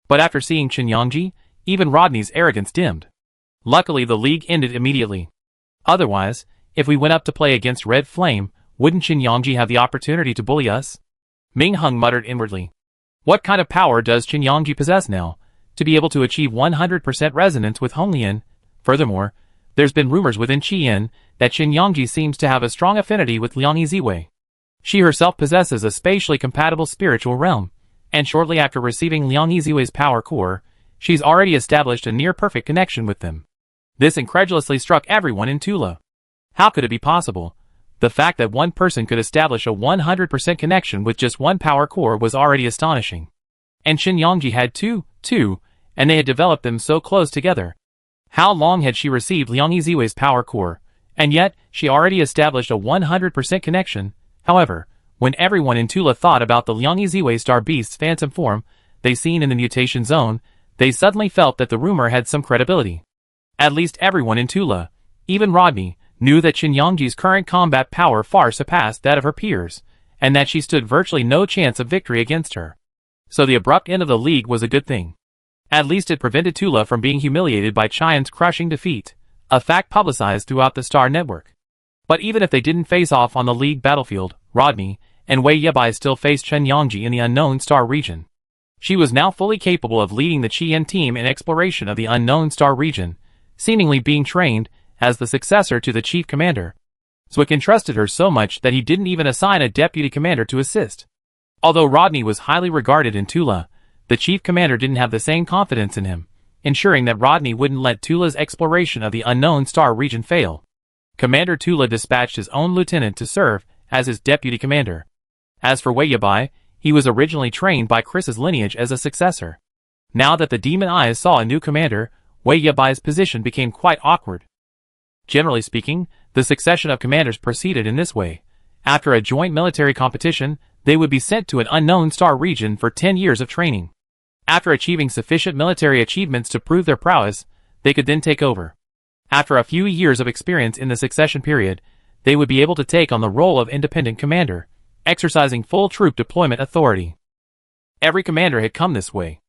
But after seeing Chen Yongji, even Rodney's arrogance dimmed. Luckily the league ended immediately. Otherwise, if we went up to play against Red Flame, wouldn't Chen Yongji have the opportunity to bully us? Ming Hung muttered inwardly. What kind of power does Chen Yongji possess now, to be able to achieve 100% resonance with Honglian? Furthermore, there's been rumors within Qian that Chen Yongji seems to have a strong affinity with Liang Yiziwei. She herself possesses a spatially compatible spiritual realm, and shortly after receiving Liang Yiziwei's power core, she's already established a near-perfect connection with them. This incredulously struck everyone in Tula. How could it be possible? The fact that one person could establish a 100% connection with just one power core was already astonishing. And Chen Yongji had two, and they had developed them so close together. How long had she received Liang Yiziwei's power core, and yet she already established a 100% connection? However, when everyone in Tula thought about the Liang Yiziwei Star Beast's phantom form they seen in the mutation zone, they suddenly felt that the rumor had some credibility. At least everyone in Tula, even Rodney, knew that Chen Yongji's current combat power far surpassed that of her peers, and that she stood virtually no chance of victory against her. So the abrupt end of the league was a good thing. At least it prevented Tula from being humiliated by Qian's crushing defeat, a fact publicized throughout the Star Network. But even if they didn't face off on the league battlefield, Rodney and Wei Yabai still faced Chen Yongji in the unknown star region. She was now fully capable of leading the Qian team in exploration of the unknown star region, seemingly being trained as the successor to the chief commander. Zuikin trusted her so much that he didn't even assign a deputy commander to assist. Although Rodney was highly regarded in Tula, the chief commander didn't have the same confidence in him, ensuring that Rodney wouldn't let Tula's exploration of the unknown star region fail. Commander Tula dispatched his own lieutenant to serve as his deputy commander. As for Wei Yabai, he was originally trained by Chris's lineage as a successor. Now that the Demon Eyes saw a new commander, Wei Yabai's position became quite awkward. Generally speaking, the succession of commanders proceeded in this way. After a joint military competition, they would be sent to an unknown star region for 10 years of training. After achieving sufficient military achievements to prove their prowess, they could then take over. After a few years of experience in the succession period, they would be able to take on the role of independent commander, exercising full troop deployment authority. Every commander had come this way.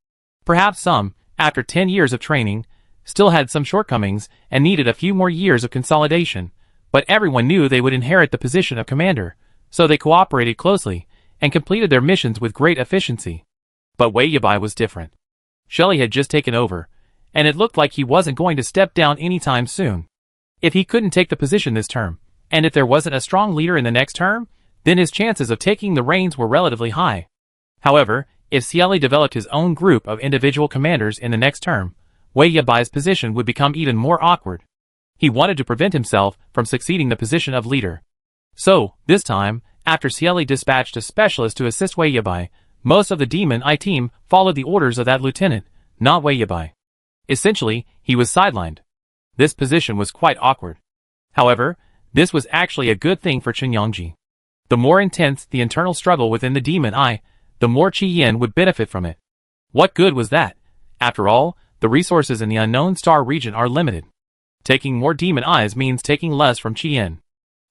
Perhaps some, after 10 years of training, still had some shortcomings and needed a few more years of consolidation, but everyone knew they would inherit the position of commander, so they cooperated closely and completed their missions with great efficiency. But Wei Yabai was different. Shelley had just taken over, and it looked like he wasn't going to step down anytime soon. If he couldn't take the position this term, and if there wasn't a strong leader in the next term, then his chances of taking the reins were relatively high. However, if Cieli developed his own group of individual commanders in the next term, Wei Yabai's position would become even more awkward. He wanted to prevent himself from succeeding the position of leader. So, this time, after Cieli dispatched a specialist to assist Wei Yabai, most of the Demon Eye team followed the orders of that lieutenant, not Wei Yabai. Essentially, he was sidelined. This position was quite awkward. However, this was actually a good thing for Chen Yongji. The more intense the internal struggle within the Demon Eye, the more Qi Yin would benefit from it. What good was that? After all, the resources in the Unknown Star region are limited. Taking more Demon Eyes means taking less from Qi Yin.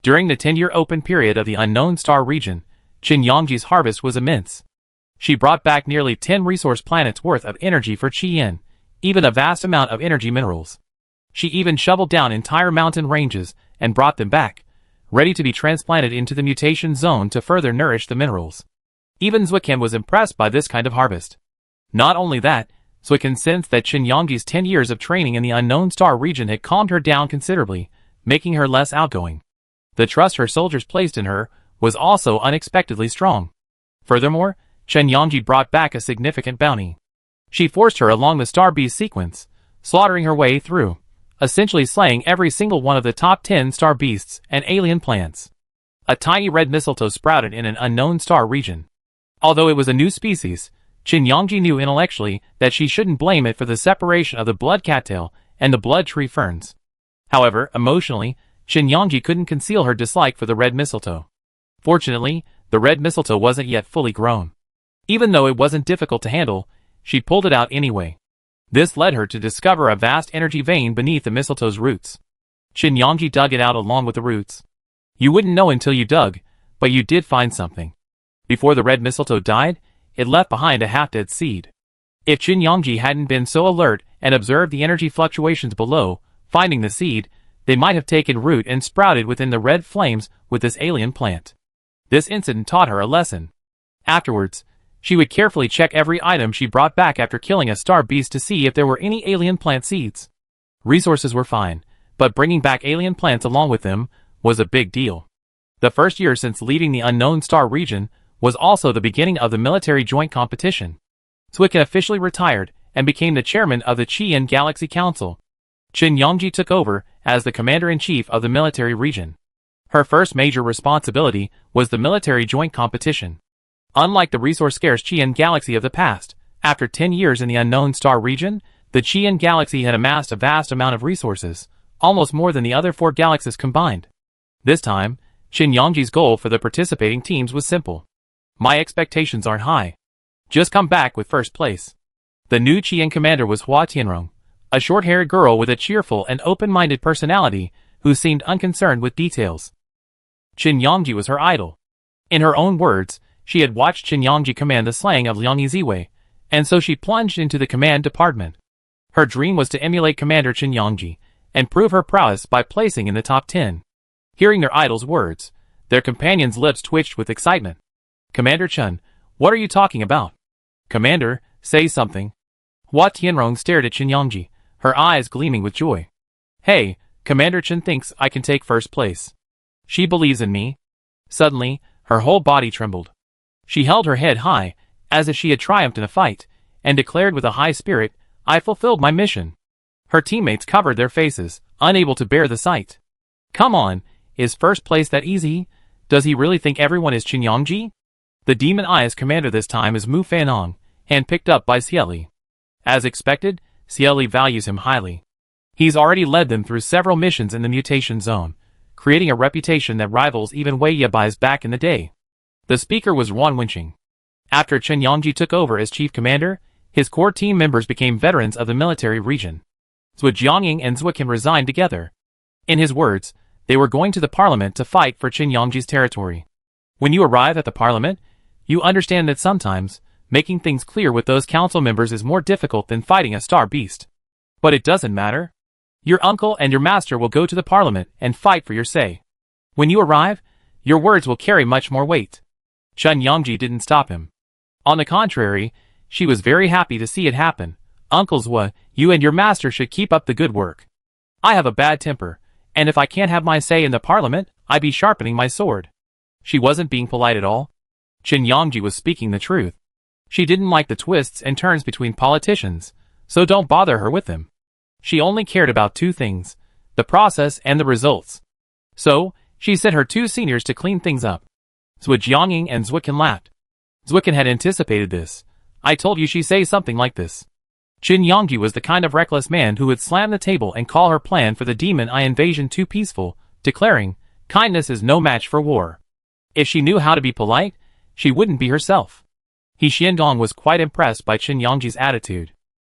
During the 10-year open period of the Unknown Star region, Chen Yongji's harvest was immense. She brought back nearly 10 resource planets worth of energy for Qi Yin, even a vast amount of energy minerals. She even shoveled down entire mountain ranges and brought them back, ready to be transplanted into the mutation zone to further nourish the minerals. Even Zwicken was impressed by this kind of harvest. Not only that, Zwicken sensed that Chen Yongji's 10 years of training in the Unknown Star region had calmed her down considerably, making her less outgoing. The trust her soldiers placed in her was also unexpectedly strong. Furthermore, Chen Yongji brought back a significant bounty. She forced her along the Star Beast sequence, slaughtering her way through, essentially slaying every single one of the top 10 star beasts and alien plants. A tiny red mistletoe sprouted in an unknown star region. Although it was a new species, Chen Yongji knew intellectually that she shouldn't blame it for the separation of the blood cattail and the blood tree ferns. However, emotionally, Chen Yongji couldn't conceal her dislike for the red mistletoe. Fortunately, the red mistletoe wasn't yet fully grown. Even though it wasn't difficult to handle, she pulled it out anyway. This led her to discover a vast energy vein beneath the mistletoe's roots. Chen Yongji dug it out along with the roots. You wouldn't know until you dug, but you did find something. Before the red mistletoe died, it left behind a half-dead seed. If Chen Yongji hadn't been so alert and observed the energy fluctuations below, finding the seed, they might have taken root and sprouted within the red flames with this alien plant. This incident taught her a lesson. Afterwards, she would carefully check every item she brought back after killing a star beast to see if there were any alien plant seeds. Resources were fine, but bringing back alien plants along with them was a big deal. The first year since leaving the Unknown Star region was also the beginning of the military joint competition. Zwicken officially retired and became the chairman of the Qian Galaxy Council. Chen Yongji took over as the commander-in-chief of the military region. Her first major responsibility was the military joint competition. Unlike the resource-scarce Qian Galaxy of the past, after 10 years in the Unknown Star region, the Qian Galaxy had amassed a vast amount of resources, almost more than the other 4 galaxies combined. This time, Chen Yongji's goal for the participating teams was simple. My expectations aren't high. Just come back with first place. The new Qian commander was Hua Tianrong, a short-haired girl with a cheerful and open-minded personality who seemed unconcerned with details. Chen Yongji was her idol. In her own words, she had watched Chen Yongji command the slaying of Liang Yiziwei, and so she plunged into the command department. Her dream was to emulate Commander Chen Yongji and prove her prowess by placing in the top 10. Hearing their idol's words, their companions' lips twitched with excitement. Commander Chen, what are you talking about? Commander, say something. Hua Tianrong stared at Chen Yongji, her eyes gleaming with joy. Hey, Commander Chen thinks I can take first place. She believes in me. Suddenly, her whole body trembled. She held her head high, as if she had triumphed in a fight, and declared with a high spirit, I fulfilled my mission. Her teammates covered their faces, unable to bear the sight. Come on, is first place that easy? Does he really think everyone is Chen Yongji? The Demon Eye's commander this time is Mu Fanong, handpicked up by Cieli. As expected, Cieli values him highly. He's already led them through several missions in the mutation zone, creating a reputation that rivals even Wei Yabai's back in the day. The speaker was Ruan Wenqing. After Chen Yongji took over as chief commander, his core team members became veterans of the military region. Zhu Jiangying and Zwicken resigned together. In his words, they were going to the parliament to fight for Chen Yongji's territory. When you arrive at the parliament, you understand that sometimes, making things clear with those council members is more difficult than fighting a star beast. But it doesn't matter. Your uncle and your master will go to the parliament and fight for your say. When you arrive, your words will carry much more weight. Chen Yongji didn't stop him. On the contrary, she was very happy to see it happen. Uncle Zhua, you and your master should keep up the good work. I have a bad temper, And if I can't have my say in the parliament, I'd be sharpening my sword. She wasn't being polite at all. Qin Yongji was speaking the truth. She didn't like the twists and turns between politicians, so don't bother her with them. She only cared about two things, the process and the results. So, she sent her two seniors to clean things up. Zhuo Jiangying and Zwicken laughed. Zwicken had anticipated this. I told you she'd say something like this. Qin Yongji was the kind of reckless man who would slam the table and call her plan for the Demon Eye invasion too peaceful, declaring, kindness is no match for war. If she knew how to be polite, she wouldn't be herself. He Xiandong was quite impressed by Qin Yongji's attitude.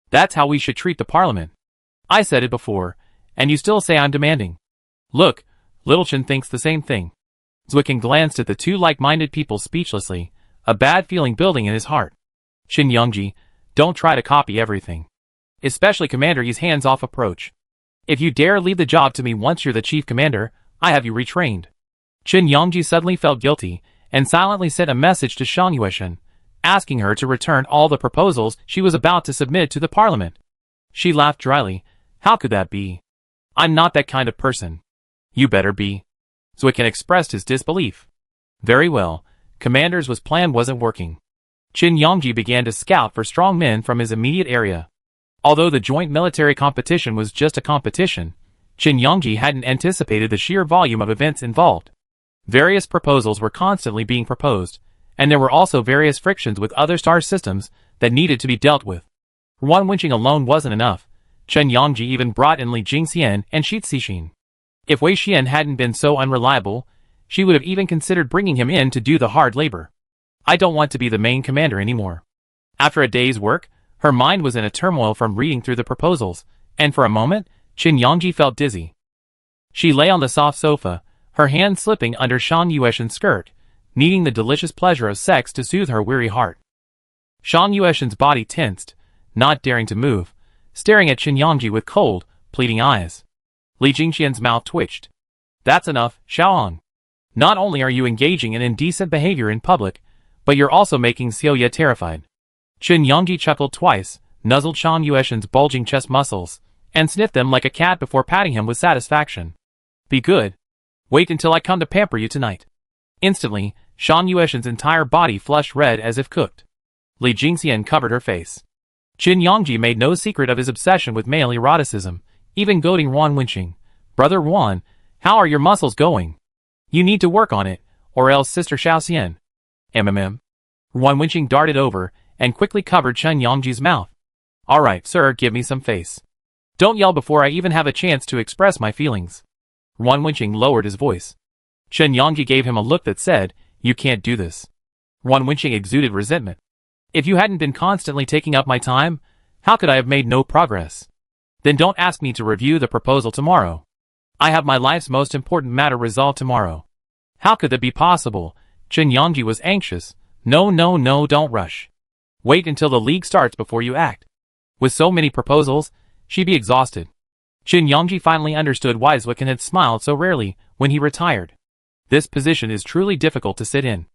That's how we should treat the parliament. I said it before, and you still say I'm demanding. Look, Little Qin thinks the same thing. Zwicken glanced at the two like-minded people speechlessly, a bad feeling building in his heart. Qin Yongji, don't try to copy everything. Especially Commander Yi's hands-off approach. If you dare leave the job to me once you're the chief commander, I have you retrained. Qin Yongji suddenly felt guilty, and silently sent a message to Shang Yueshan, asking her to return all the proposals she was about to submit to the parliament. She laughed dryly. How could that be? I'm not that kind of person. You better be. Zwicken expressed his disbelief. Very well, Commander's plan wasn't working. Qin Yongji began to scout for strong men from his immediate area. Although the joint military competition was just a competition, Qin Yongji hadn't anticipated the sheer volume of events involved. Various proposals were constantly being proposed, and there were also various frictions with other star systems that needed to be dealt with. Wan Wenqing alone wasn't enough. Qin Yongji even brought in Li Jingxian and Shi Zixin. If Wei Xian hadn't been so unreliable, she would have even considered bringing him in to do the hard labor. I don't want to be the main commander anymore. After a day's work, her mind was in a turmoil from reading through the proposals, and for a moment, Qin Yongji felt dizzy. She lay on the soft sofa, her hand slipping under Shang Yueshan's skirt, needing the delicious pleasure of sex to soothe her weary heart. Shang Yueshan's body tensed, not daring to move, staring at Qin Yongji with cold, pleading eyes. Li Jingxian's mouth twitched. That's enough, Xiaoan. Not only are you engaging in indecent behavior in public, but you're also making Xiaoye terrified. Qin Yongji chuckled twice, nuzzled Shang Yueshan's bulging chest muscles, and sniffed them like a cat before patting him with satisfaction. Be good. Wait until I come to pamper you tonight. Instantly, Shang Yueshan's entire body flushed red as if cooked. Li Jingxian covered her face. Qin Yongji made no secret of his obsession with male eroticism, even goading Wan Wenqing. Brother Wan, how are your muscles going? You need to work on it, or else Sister Xiaoxian. Wan Wenqing darted over, and quickly covered Qin Yongji's mouth. Alright, sir, give me some face. Don't yell before I even have a chance to express my feelings. Wan Wenqing lowered his voice. Qin Yongji gave him a look that said, you can't do this. Wan Wenqing exuded resentment. If you hadn't been constantly taking up my time, how could I have made no progress? Then don't ask me to review the proposal tomorrow. I have my life's most important matter resolved tomorrow. How could that be possible? Qin Yongji was anxious. No, don't rush. Wait until the league starts before you act. With so many proposals, she'd be exhausted. Qin Yongji finally understood why Zwicken had smiled so rarely when he retired. This position is truly difficult to sit in.